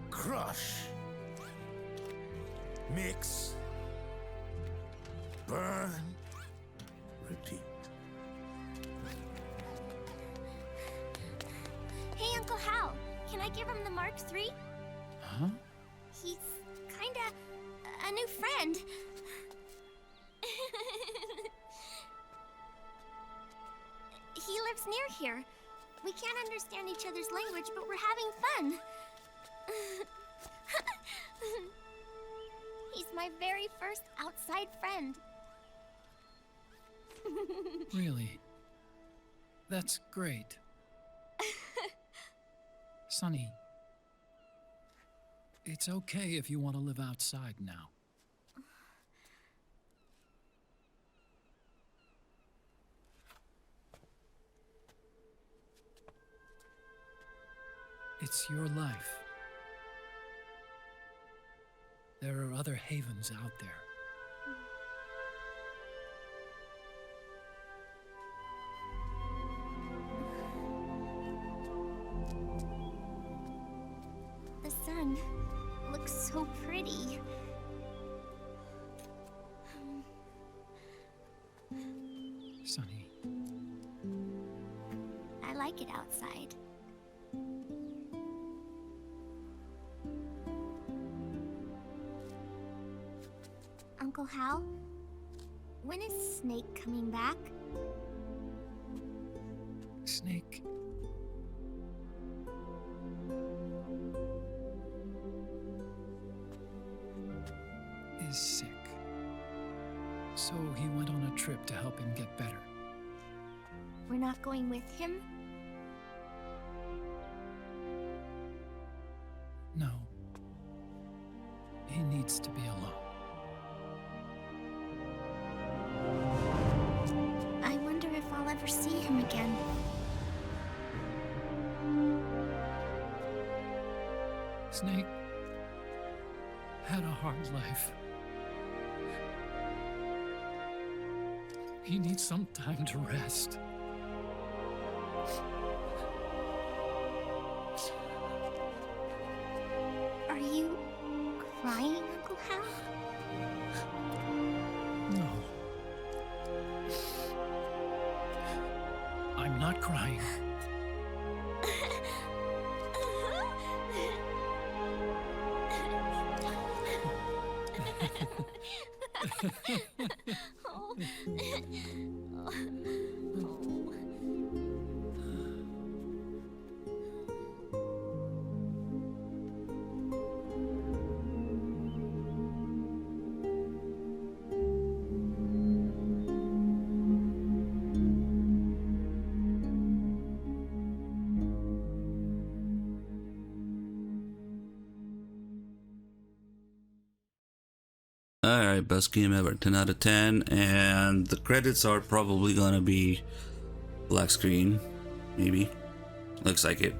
Crush. Mix. Burn. Repeat. Hey, Uncle Hal, can I give him the Mark III? Huh? He's kinda a new friend. He lives near here. We can't understand each other's language, but we're having fun. my very first outside friend. Really? That's great. Sonny, it's okay if you want to live outside now. It's your life. There are other havens out there. The sun looks so pretty. Sonny, I like it outside. Uncle Hal, when is Snake coming back? Snake. Is sick. So he went on a trip to help him get better. We're not going with him? No. He needs to be alone. I wonder if I'll ever see him again. Snake had a hard life. He needs some time to rest. Are you crying, Uncle Hal? No. I'm not crying. Alright, best game ever, 10 out of 10, and the credits are probably gonna be black screen, maybe. Looks like it.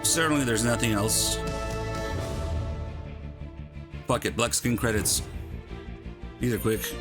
Certainly there's nothing else. Fuck it, black screen credits. These are quick.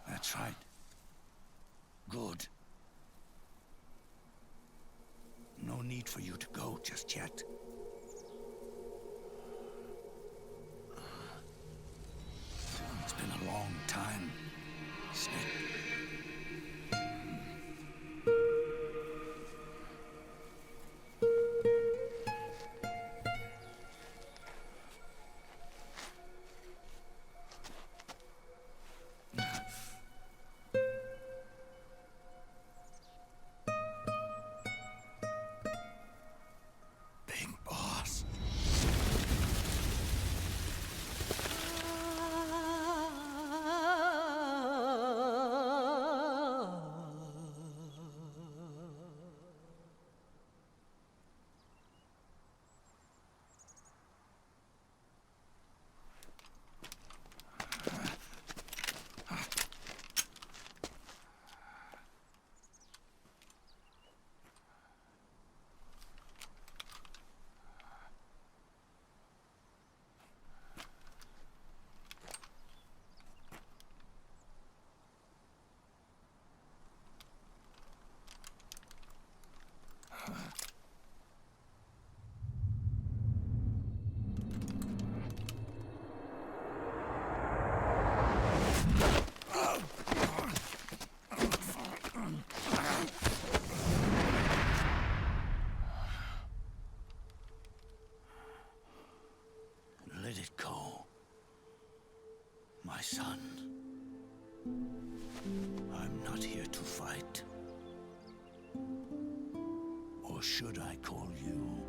That's right. Good. No need for you to go just yet. It's been a long time, Snake. My son, I'm not here to fight. Or should I call you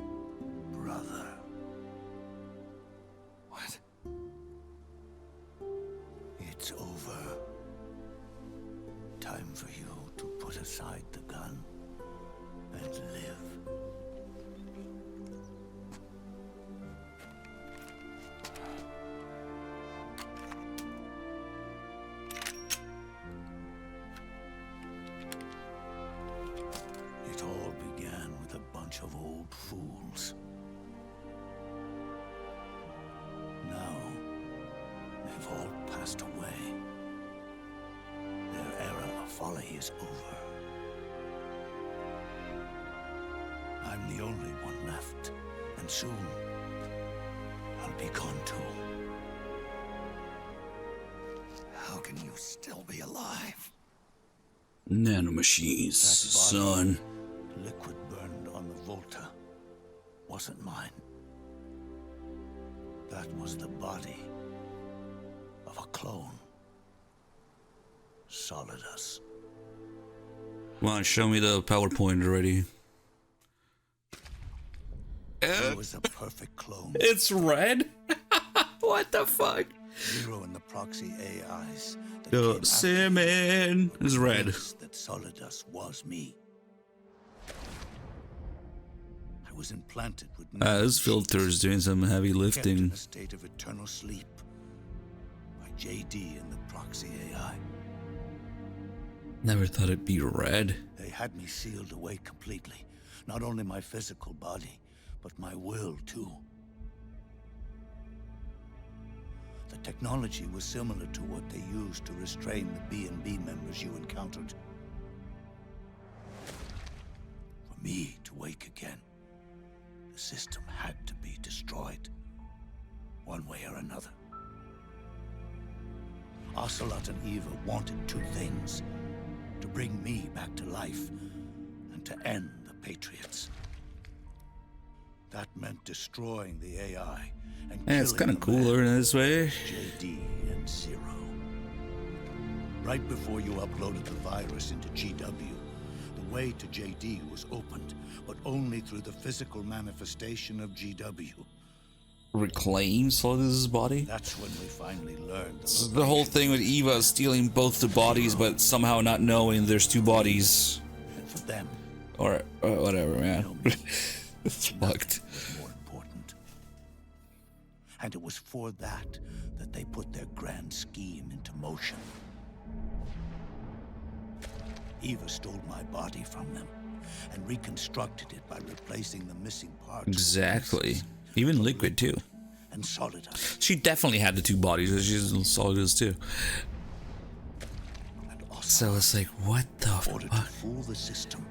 brother? What? It's over. Time for you to put aside the gun and live. It all began with a bunch of old fools. Now, they've all passed away. Their era of folly is over. I'm the only one left, and soon I'll be gone too. How can you still be alive? Nanomachines, son. Liquid burned on the Volta wasn't mine. That was the body of a clone. Solidus. Come on, show me the PowerPoint already. It was a perfect clone. It's red? What the fuck? Zero and the proxy AIs. Salmon is red. That Solidus was me. I was implanted with This filter's doing some heavy kept in lifting. a state of eternal sleep by JD and the proxy AI. Never thought it'd be red. They had me sealed away completely. Not only my physical body, but my will too. The technology was similar to what they used to restrain the B&B members you encountered. For me to wake again, the system had to be destroyed, one way or another. Ocelot and Eva wanted two things: to bring me back to life, and to end the Patriots. That meant destroying the AI and Yeah, it's kind killing of the man, cooler in this way. JD and Zero. Right before you uploaded the virus into GW, the way to JD was opened, but only through the physical manifestation of GW. Reclaim Solidus' body? That's when we finally learned So the whole thing with Eva stealing both the bodies, but somehow not knowing there's two bodies. And for them, Or whatever, man. It's fucked. more important. And it was for that that they put their grand scheme into motion. Eva stole my body from them and reconstructed it by replacing the missing parts. Exactly. Even Liquid, too. And Solidus. She definitely had the two bodies, because she's Solidus, too. So it's like, what the fuck? Fool the system.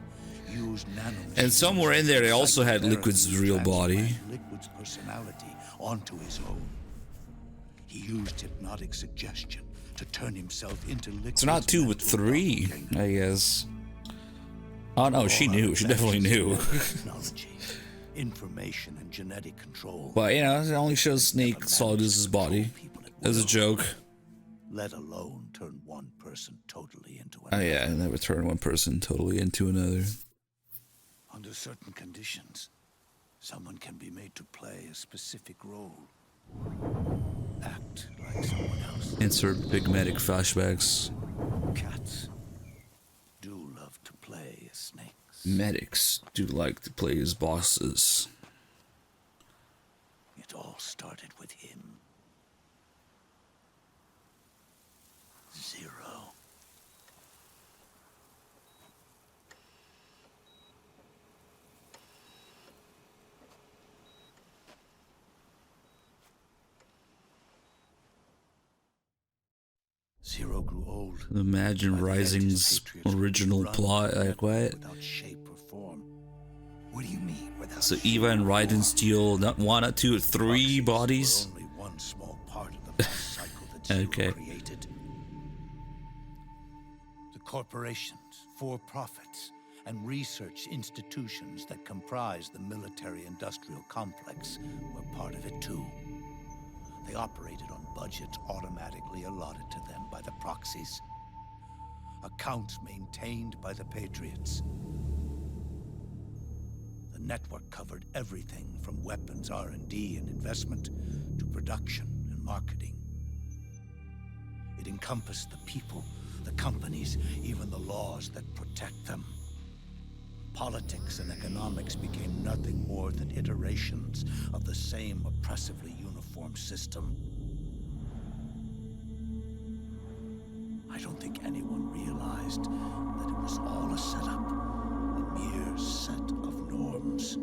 Use And somewhere in there, they also had Liquid's real body. Liquid's personality onto his own. He used hypnotic suggestion to turn himself into Liquid's So not 2, but 3, I guess. Oh no, she knew. She definitely knew. Technology, information, and genetic control. But you know, it only shows Snake Solidus' body as a joke. Let alone turn one person totally into Oh another. yeah, never turn one person totally into another. Under certain conditions, someone can be made to play a specific role. Act like someone else. Insert pigmatic flashbacks. Cats do love to play as snakes. Medics do like to play as bosses. It all started with him. Zero. Zero grew old. Imagine Rising's original plot, like what? Without shape or form. What do you mean without So Eva and Raiden steal not 1, not 2, 3 bodies? only one small part of the vast cycle that Zero Okay. created? The corporations, for-profits, and research institutions that comprise the military-industrial complex were part of it too. They operated on budgets automatically allotted to them by the proxies. Accounts maintained by the Patriots. The network covered everything from weapons R&D and investment to production and marketing. It encompassed the people, the companies, even the laws that protect them. Politics and economics became nothing more than iterations of the same oppressively uniform system. I don't think anyone realized that it was all a setup, a mere set of norms.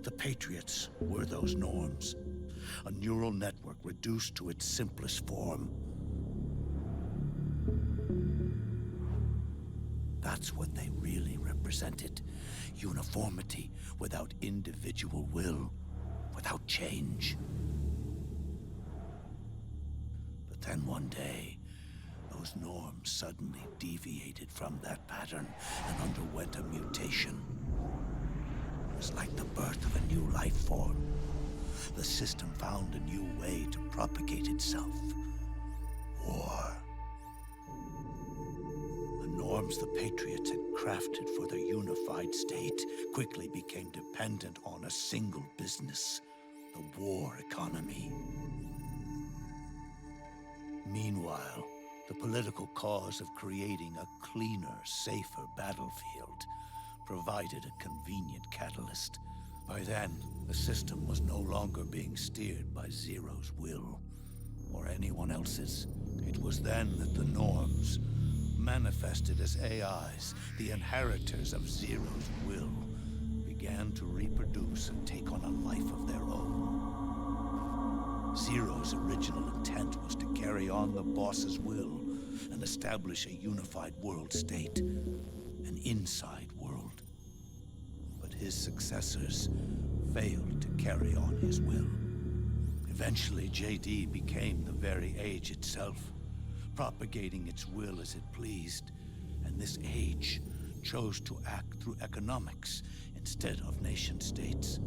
The Patriots were those norms, a neural network reduced to its simplest form. That's what they really represented. Uniformity without individual will, without change. But then one day, those norms suddenly deviated from that pattern and underwent a mutation. It was like the birth of a new life form. The system found a new way to propagate itself. War. The norms the Patriots had crafted for their unified state quickly became dependent on a single business, the war economy. Meanwhile, the political cause of creating a cleaner, safer battlefield provided a convenient catalyst. By then, the system was no longer being steered by Zero's will, or anyone else's. It was then that the norms, manifested as AIs, the inheritors of Zero's will, began to reproduce and take on a life of their own. Zero's original intent was to carry on the boss's will and establish a unified world state, an inside world. But his successors failed to carry on his will. Eventually, JD became the very age itself, propagating its will as it pleased, and this age chose to act through economics instead of nation-states.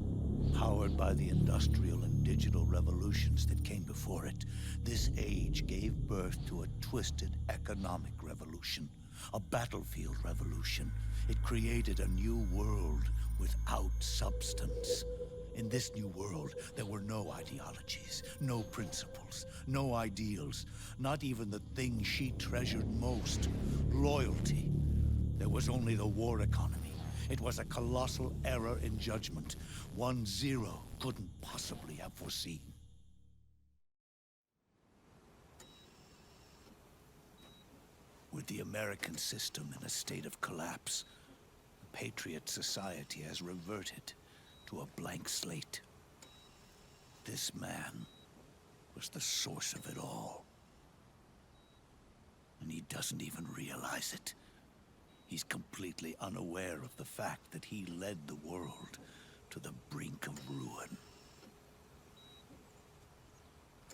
Powered by the industrial and digital revolutions that came before it, this age gave birth to a twisted economic revolution, a battlefield revolution. It created a new world without substance. In this new world, there were no ideologies, no principles, no ideals, not even the thing she treasured most, loyalty. There was only the war economy. It was a colossal error in judgment, one Zero couldn't possibly have foreseen. With the American system in a state of collapse, the Patriot Society has reverted to a blank slate. This man was the source of it all. And he doesn't even realize it. He's completely unaware of the fact that he led the world to the brink of ruin.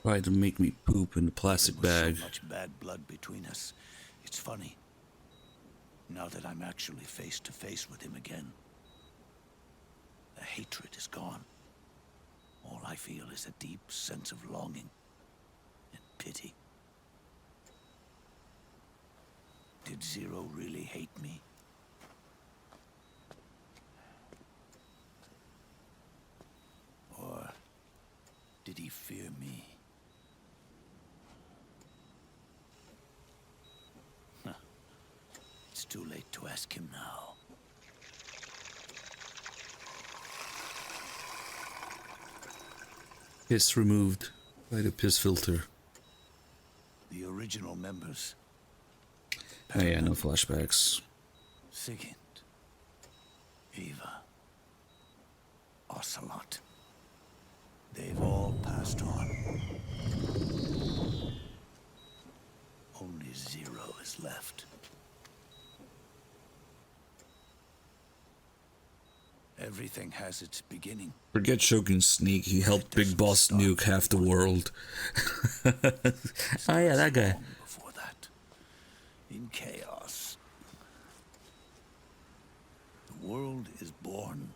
Tried to make me poop in the plastic bag. So much bad blood between us. It's funny. Now that I'm actually face to face with him again, the hatred is gone. All I feel is a deep sense of longing and pity. Did Zero really hate me? Or did he fear me? It's too late to ask him now. Piss removed by the piss filter. The original members. Oh yeah, no flashbacks. Sigint, Eva, Ocelot. They've all passed on. Only Zero is left. Everything has its beginning. Forget Shogun Sneak, he helped Big Boss nuke half the world. Oh yeah, that guy. Before that, in chaos, the world is born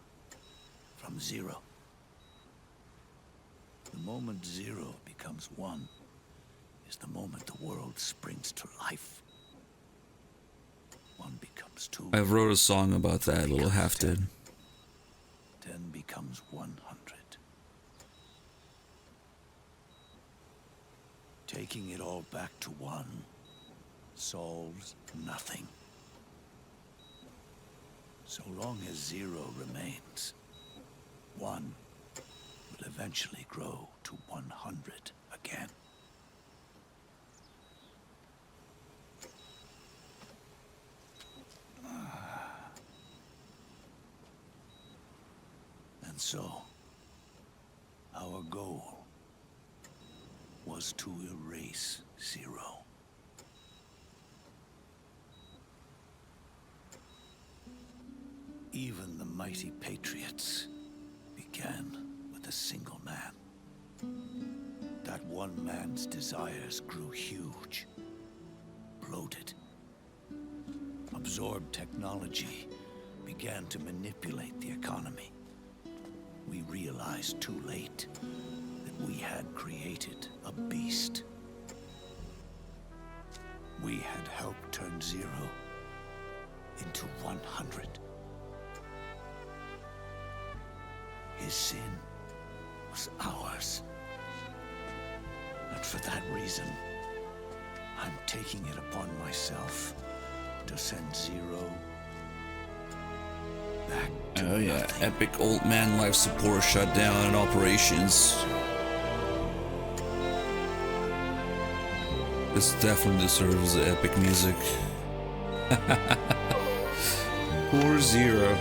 from Zero. The moment zero becomes one is the moment the world springs to life. One becomes two. I wrote a song about that, Little Half did. 10 becomes 100. Taking it all back to one solves nothing. So long as zero remains, one will eventually grow to 100 again. And so, our goal was to erase zero. Even the mighty Patriots began with a single man. That one man's desires grew huge, bloated, absorbed technology, began to manipulate the economy. We realized too late that we had created a beast. We had helped turn zero into 100. His sin was ours. And for that reason, I'm taking it upon myself to send zero back to Oh yeah, epic old man life support shut down in operations. This definitely deserves the epic music. Poor Zero.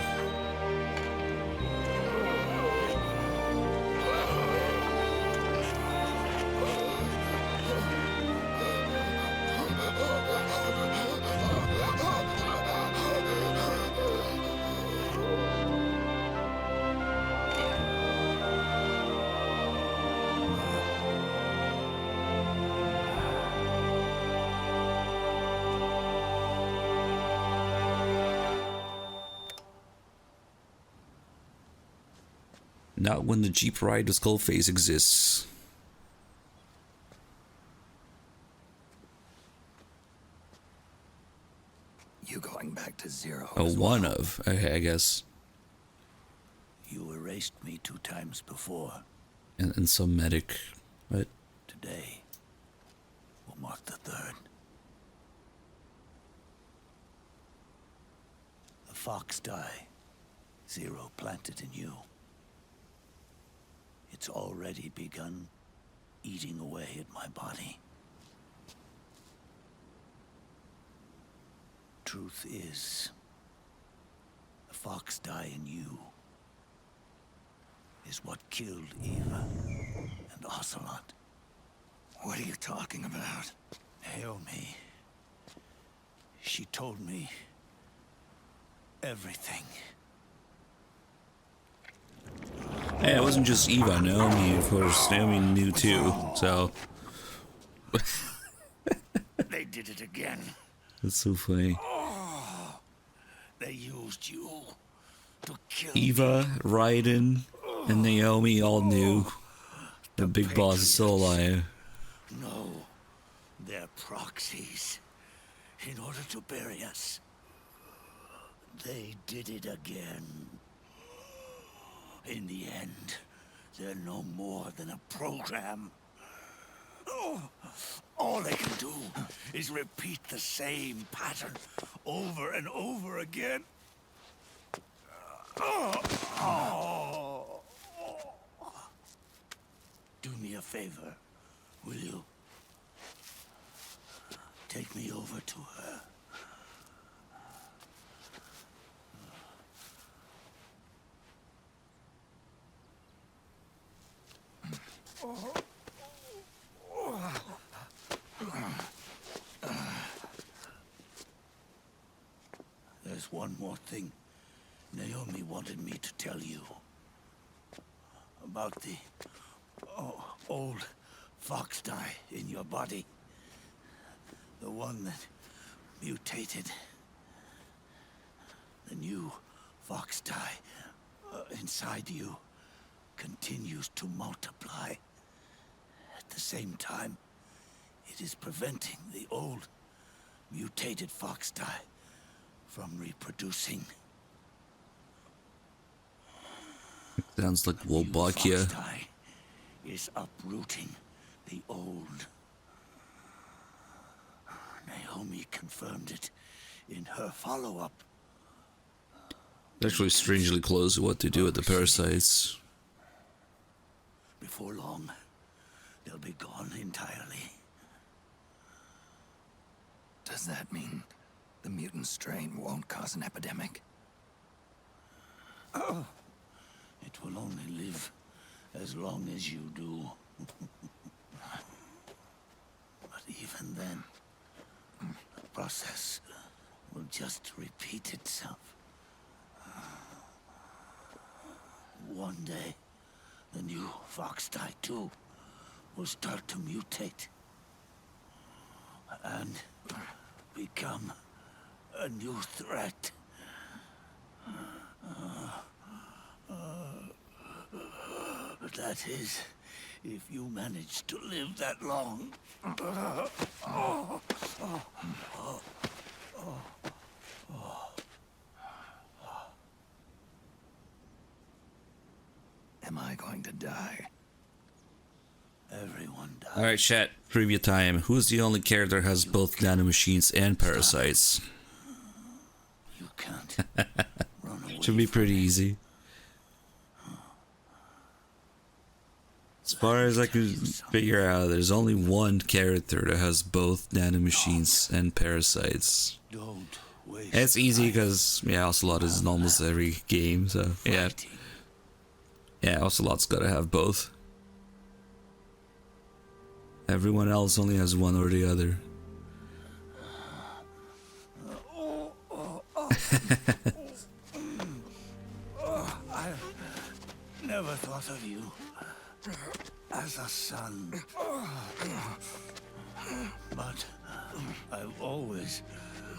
Not when the Jeep ride to Skullface exists. You going back to zero? Oh, one of. Okay, I guess. You erased me 2 times before. And some medic, but Today will mark the 3rd. The fox die Zero planted in you. It's already begun eating away at my body. Truth is, the fox die in you is what killed Eva and Ocelot. What are you talking about? Naomi. She told me everything. hey, it wasn't just Eva. Naomi, of course. Naomi knew too. So They did it again. that's so funny. They used you to kill Eva, Raiden, and Naomi all knew the big boss is still alive. No, they're proxies. In order to bury us. They did it again. In the end, they're no more than a program. All they can do is repeat the same pattern over and over again. Do me a favor, will you? Take me over to her. There's one more thing Naomi wanted me to tell you. About the old fox die in your body. The one that mutated. The new fox die inside you continues to multiply At the same time, it is preventing the old, mutated fox dye from reproducing. Sounds like The new Wolbachia. fox dye is uprooting the old. Naomi confirmed it in her follow-up. It's actually strangely close to what they do with the parasites. Before long, they'll be gone entirely. Does that mean the mutant strain won't cause an epidemic? It will only live as long as you do. But even then, the process will just repeat itself. One day, the new fox dye too will start to mutate and become a new threat. That is, if you manage to live that long. Am I going to die? Everyone dies. Alright, chat. Trivia time. Who's the only character that has both nanomachines and parasites? You can't run away. Should be pretty easy. As far as I can figure out, there's only one character that has both nanomachines and parasites. Don't waste. And it's easy because, yeah, Ocelot is in almost every game, so yeah. Yeah, Ocelot's gotta have both. Everyone else only has one or the other. I never thought of you as a son. But I've always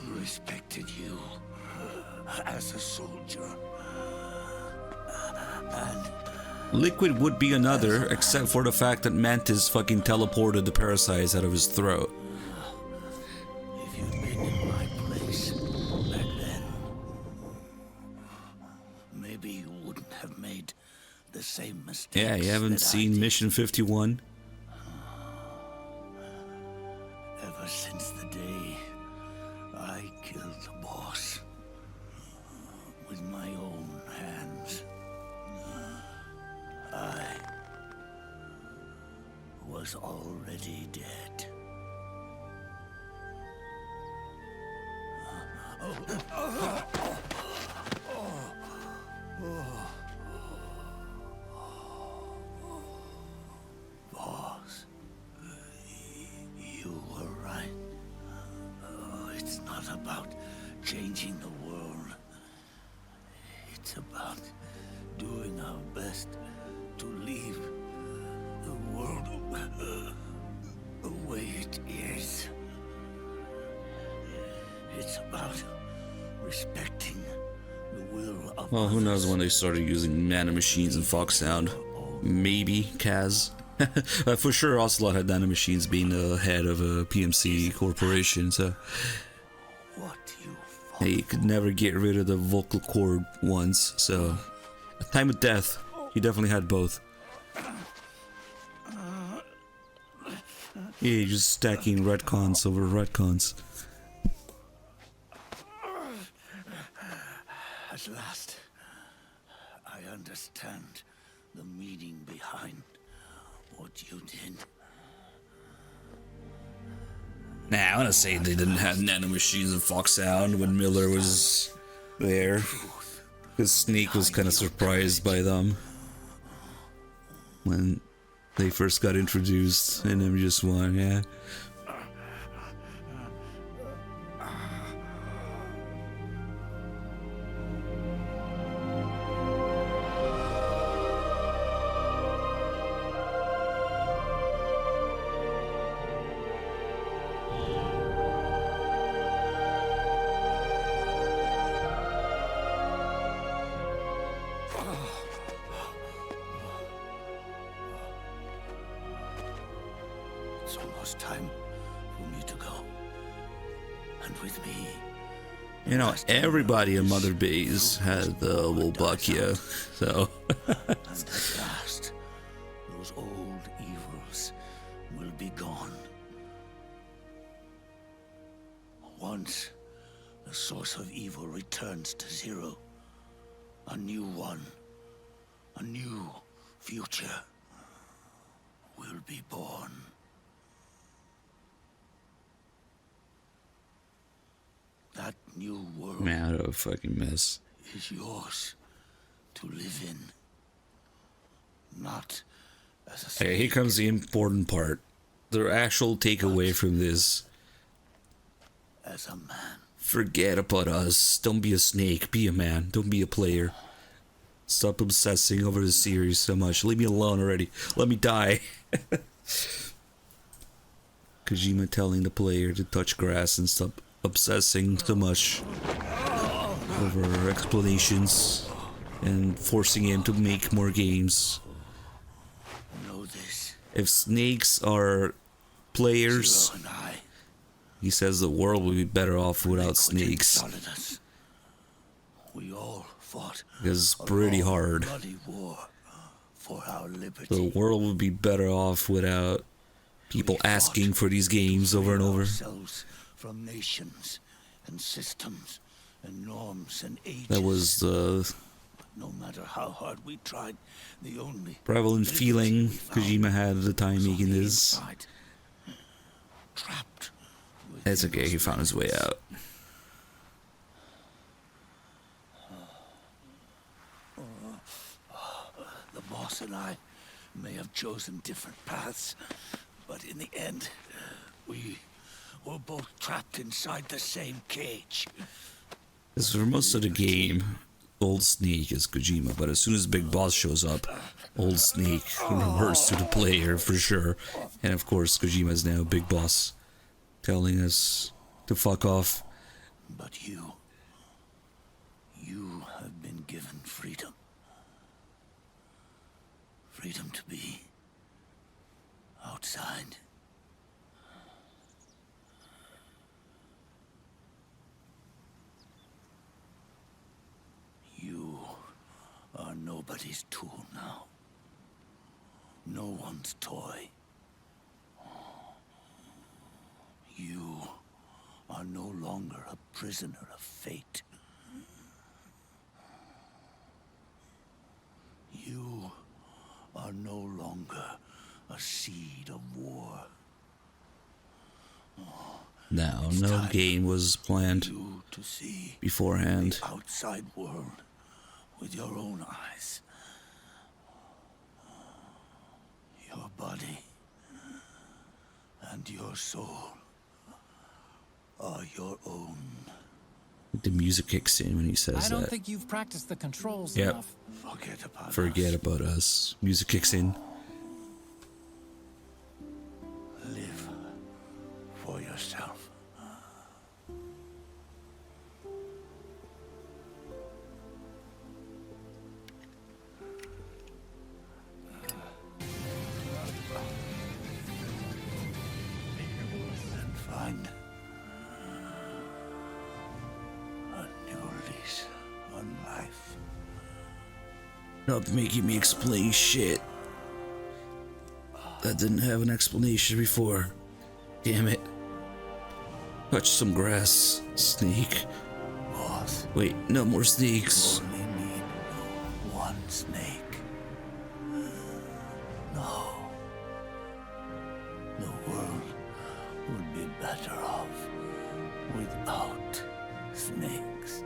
respected you as a soldier. And Liquid would be another, except for the fact that Mantis fucking teleported the parasites out of his throat. if you'd been in my place back then, maybe you wouldn't have made the same mistakes. Yeah, you haven't that I seen did. Mission 51? Ever since the day I killed the boss with my own hands, I was already dead. Boss, you were right. It's not about changing the world. It's about doing our best to leave the world the way it is. It's about respecting the will of Well, who others. knows when they started using nanomachines and Fox Sound. Maybe Kaz. For sure, Ocelot had nanomachines being the head of a PMC corporation, so he could never get rid of the vocal cord once, so at time of death, he definitely had both. Yeah, just stacking retcons over retcons. At last, I understand the meaning behind what you did. Nah, I wanna say they didn't have nanomachines and Fox Sound when Miller was there. Because Sneak was kind of surprised by them when they first got introduced in MGS1, yeah. was time for me to go. And with me, You know, everybody in Mother Base had the Wolbachia, so. and at last, those old evils will be gone. Once the source of evil returns to zero, a new one, a new future will be born. That new world Man, what a fucking mess. is yours to live in. Not as a Hey, here comes the important part. The actual takeaway from this. as a man. Forget about us. Don't be a snake. Be a man. Don't be a player. Stop obsessing over the series so much. Leave me alone already. Let me die. Kojima telling the player to touch grass and stop obsessing so much over explanations and forcing him to make more games. Know this. If snakes are players, he says the world would be better off without snakes. We all fought Because it's pretty hard. bloody war for our liberty. The world would be better off without people asking for these games over and over. Ourselves from nations and systems and norms and ages. That was the No matter how hard we tried, the only prevalent feeling Kojima had at the time making this. trapped. It's okay, he found his way out. The boss and I may have chosen different paths, but in the end, we were both trapped inside the same cage. Because for most of the game, Old Snake is Kojima, but as soon as Big Boss shows up, Old Snake reverts to the player for sure. And of course, Kojima is now Big Boss, telling us to fuck off. But you have been given freedom. Freedom to be outside. You are nobody's tool now. No one's toy. You are no longer a prisoner of fate. You are no longer a seed of war. Now, no game was planned To see beforehand. the outside world with your own eyes. Your body and your soul are your own. The music kicks in when he says I don't that. think you've practiced the controls Yep. enough. Forget about us. Music kicks in. Live for yourself. And find a new lease on life. Stop making me explain shit that didn't have an explanation before. Damn it. Touch some grass, snake. Boss. Wait, no more snakes. Only need one snake. No. The world would be better off without snakes.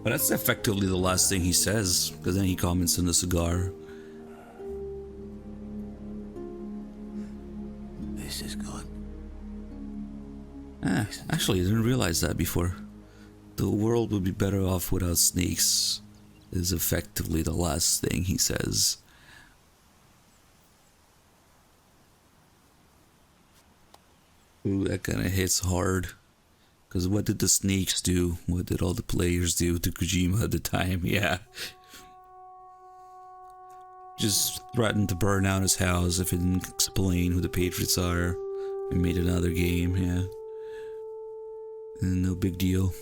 But that's effectively the last thing he says, because then he comments on the cigar. This is good. Actually, I didn't realize that before. The world would be better off without snakes is effectively the last thing he says. Ooh, that kind of hits hard. Because what did the snakes do? What did all the players do to Kojima at the time? Yeah. Just threatened to burn down his house if he didn't explain who the Patriots are. And made another game, yeah. And no big deal.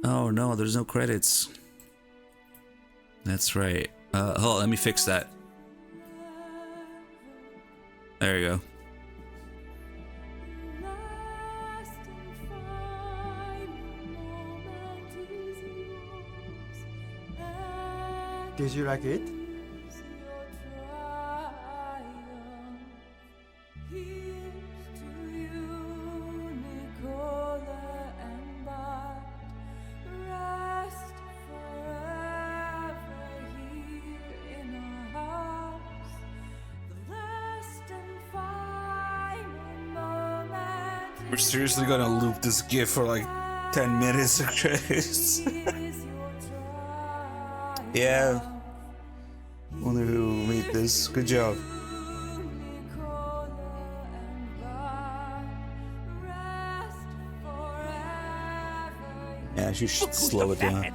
Oh no, there's no credits. That's right. Hold on, let me fix that. There you go. Did you like it? We're seriously gonna loop this GIF for like 10 minutes, Chris. Yeah. Wonder who made this. Good job. Yeah, you should slow it down.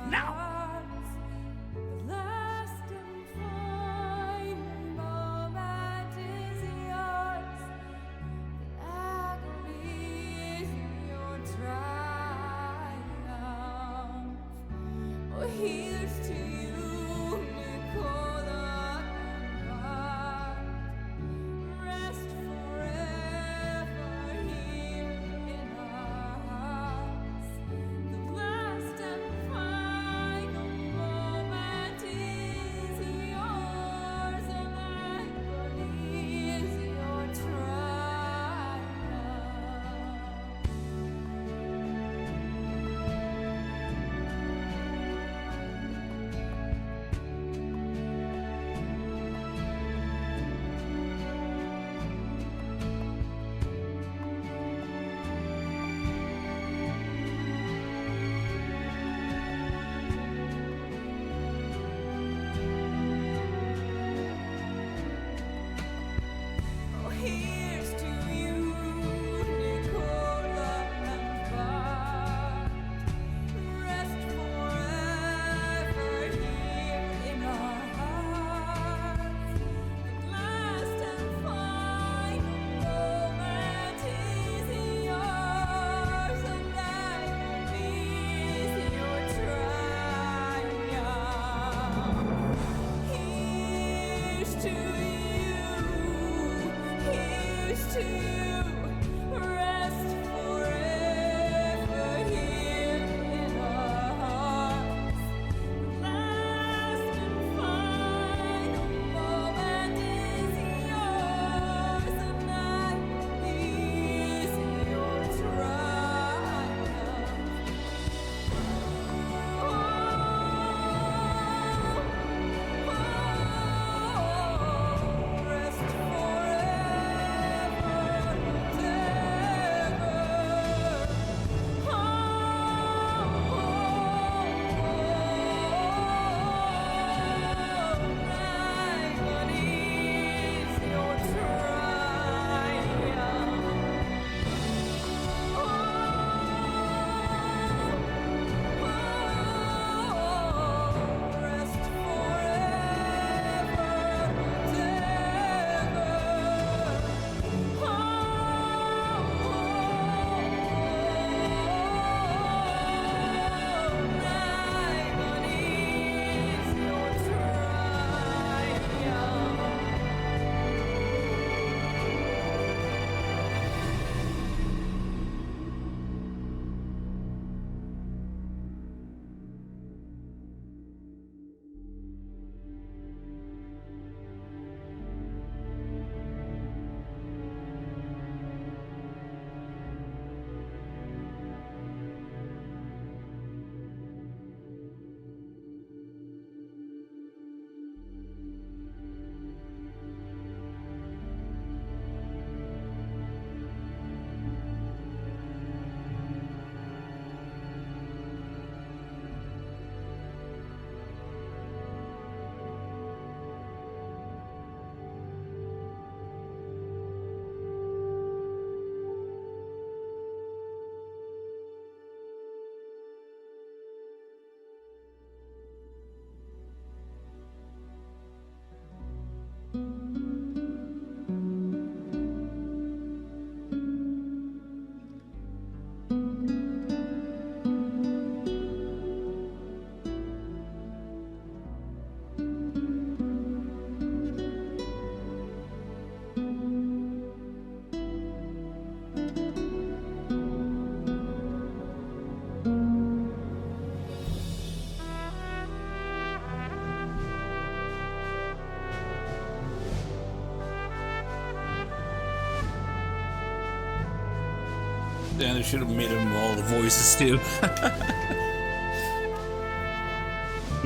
Yeah, they should have made him all the voices too.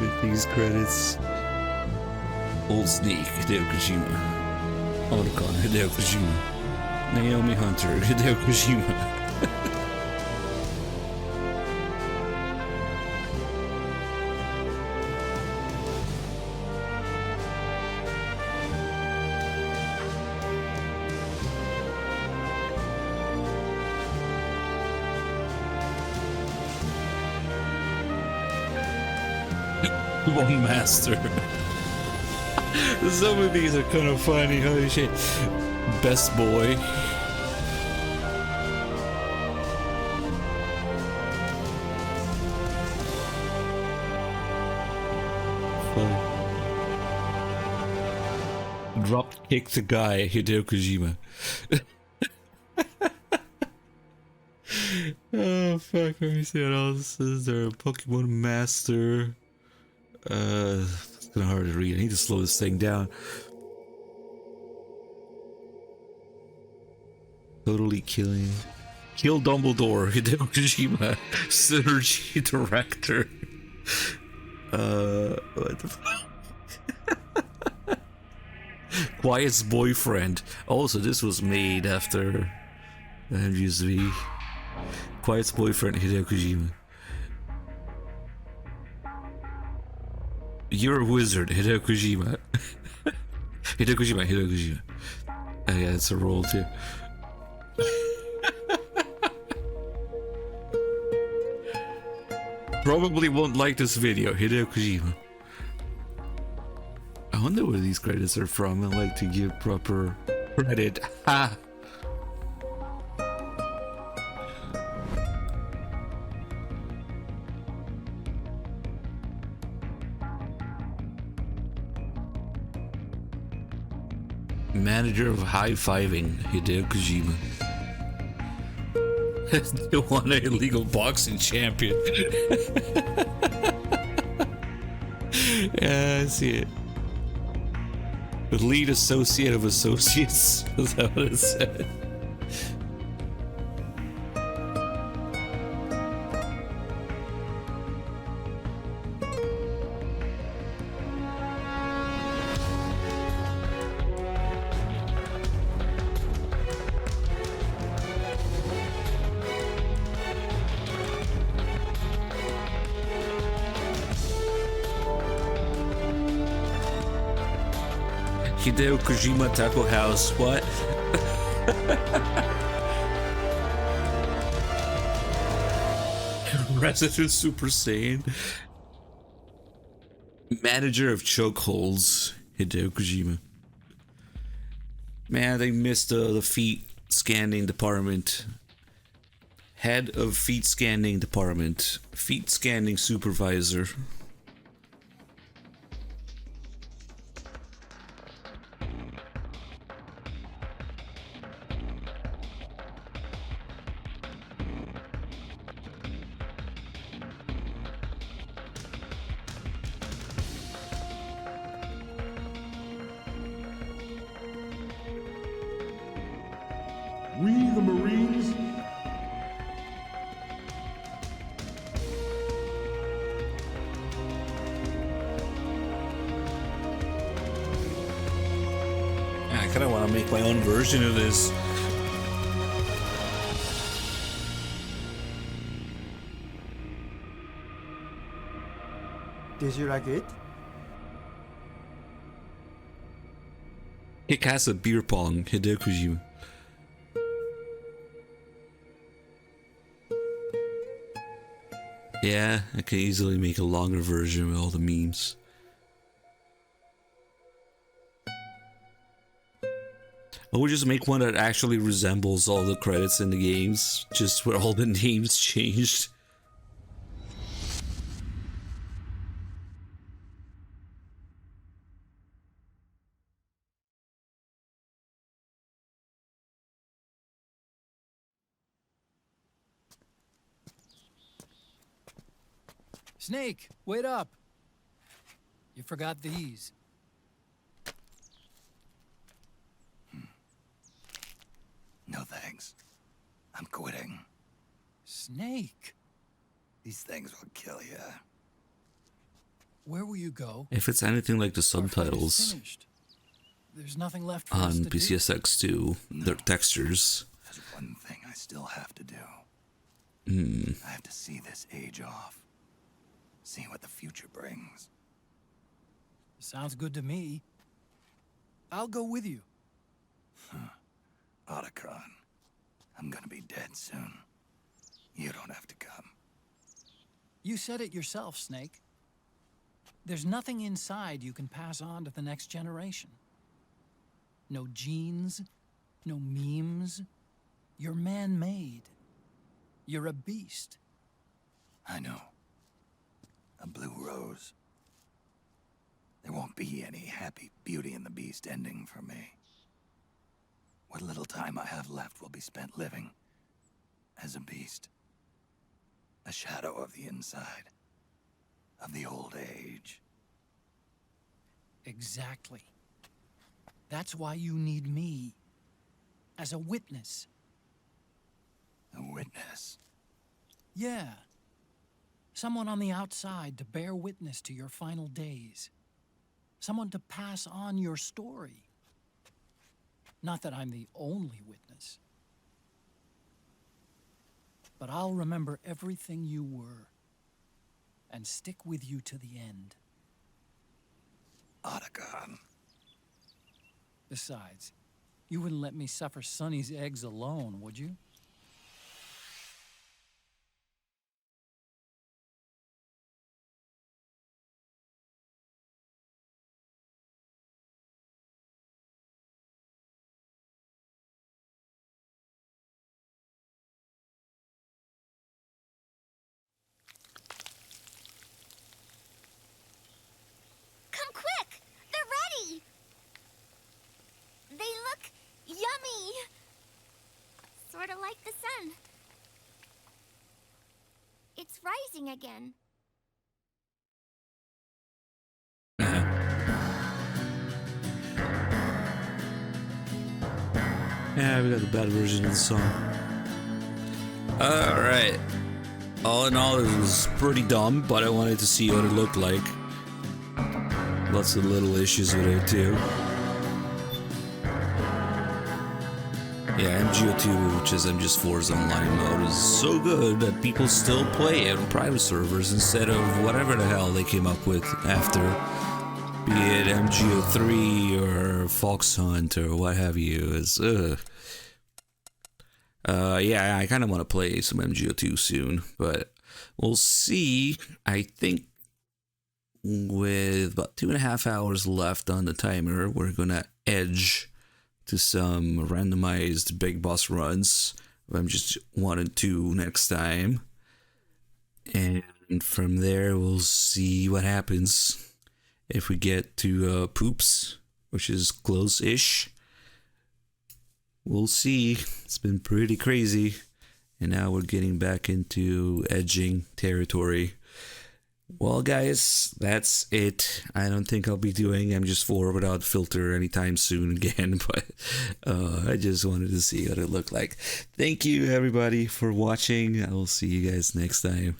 With these credits. Old Snake, Hideo Kojima. Otacon, Hideo Kojima. Naomi Hunter, Hideo Kojima. One master. Some of these are kind of funny. Holy shit. Best boy. Fun. Drop kick the guy, Hideo Kojima. Oh fuck, let me see what else is there. Pokemon Master. It's kind of hard to read. I need to slow this thing down. Totally killing. Kill Dumbledore, Hideo Kojima. Synergy Director. What the fuck? Quiet's Boyfriend. Also, this was made after MGS4. Quiet's Boyfriend, Hideo Kojima. You're a Wizard, Hideo Kojima. Hideo Kojima. Yeah, it's a roll too. Probably won't like this video, Hideo Kojima. I wonder where these credits are from. I like to give proper credit. Ha! Manager of high-fiving, Hideo Kojima. They want an illegal boxing champion. Yeah, I see it. The lead associate of associates. Is that what it said? Hideo Kojima Taco House, what? Resident Super Saiyan. Manager of Chokeholds, Hideo Kojima. Man, they missed the feet scanning department. Head of feet scanning department. Feet scanning supervisor. We, the Marines, I kind of want to make my own version of this. Did you like it? Kick ass at beer pong, Hideo Kojima. Yeah, I can easily make a longer version with all the memes. I would just make one that actually resembles all the credits in the games, just where all the names changed. Snake, wait up. You forgot these. No thanks. I'm quitting. Snake. These things will kill you. Where will you go? If it's anything like the subtitles There's nothing left for on us to do. PCSX2, their textures. There's one thing I still have to do. I have to see this age off. See what the future brings. Sounds good to me. I'll go with you. Otacon, I'm gonna be dead soon. You don't have to come. You said it yourself, Snake. There's nothing inside you can pass on to the next generation. No genes, no memes. You're man-made. You're a beast. I know. A blue rose. There won't be any happy Beauty and the Beast ending for me. What little time I have left will be spent living as a beast. A shadow of the inside. Of the old age. Exactly. That's why you need me. As a witness. A witness? Yeah. Someone on the outside to bear witness to your final days. Someone to pass on your story. Not that I'm the only witness. But I'll remember everything you were. And stick with you to the end. Otacon. Besides, you wouldn't let me suffer Sonny's eggs alone, would you? Come quick! They're ready! They look yummy! Sort of like the sun. It's rising again. Yeah, we got the bad version of the song. Alright. All in all, it was pretty dumb, but I wanted to see what it looked like. Lots of little issues with it, too. Yeah, MGO2, which is MGS4's online mode, is so good that people still play it on private servers instead of whatever the hell they came up with after. Be it MGO3 or Fox Hunt or what have you. It's, yeah, I kind of want to play some MGO2 soon, but we'll see. I think with about 2.5 hours left on the timer, we're gonna edge to some randomized big boss runs of MGS1 and 2 next time. And from there, we'll see what happens. If we get to Poops, which is close-ish, we'll see. It's been pretty crazy. And now we're getting back into edging territory. Well, guys, that's it. I don't think I'll be doing MGS4 without filter anytime soon again, but I just wanted to see what it looked like. Thank you, everybody, for watching. I will see you guys next time.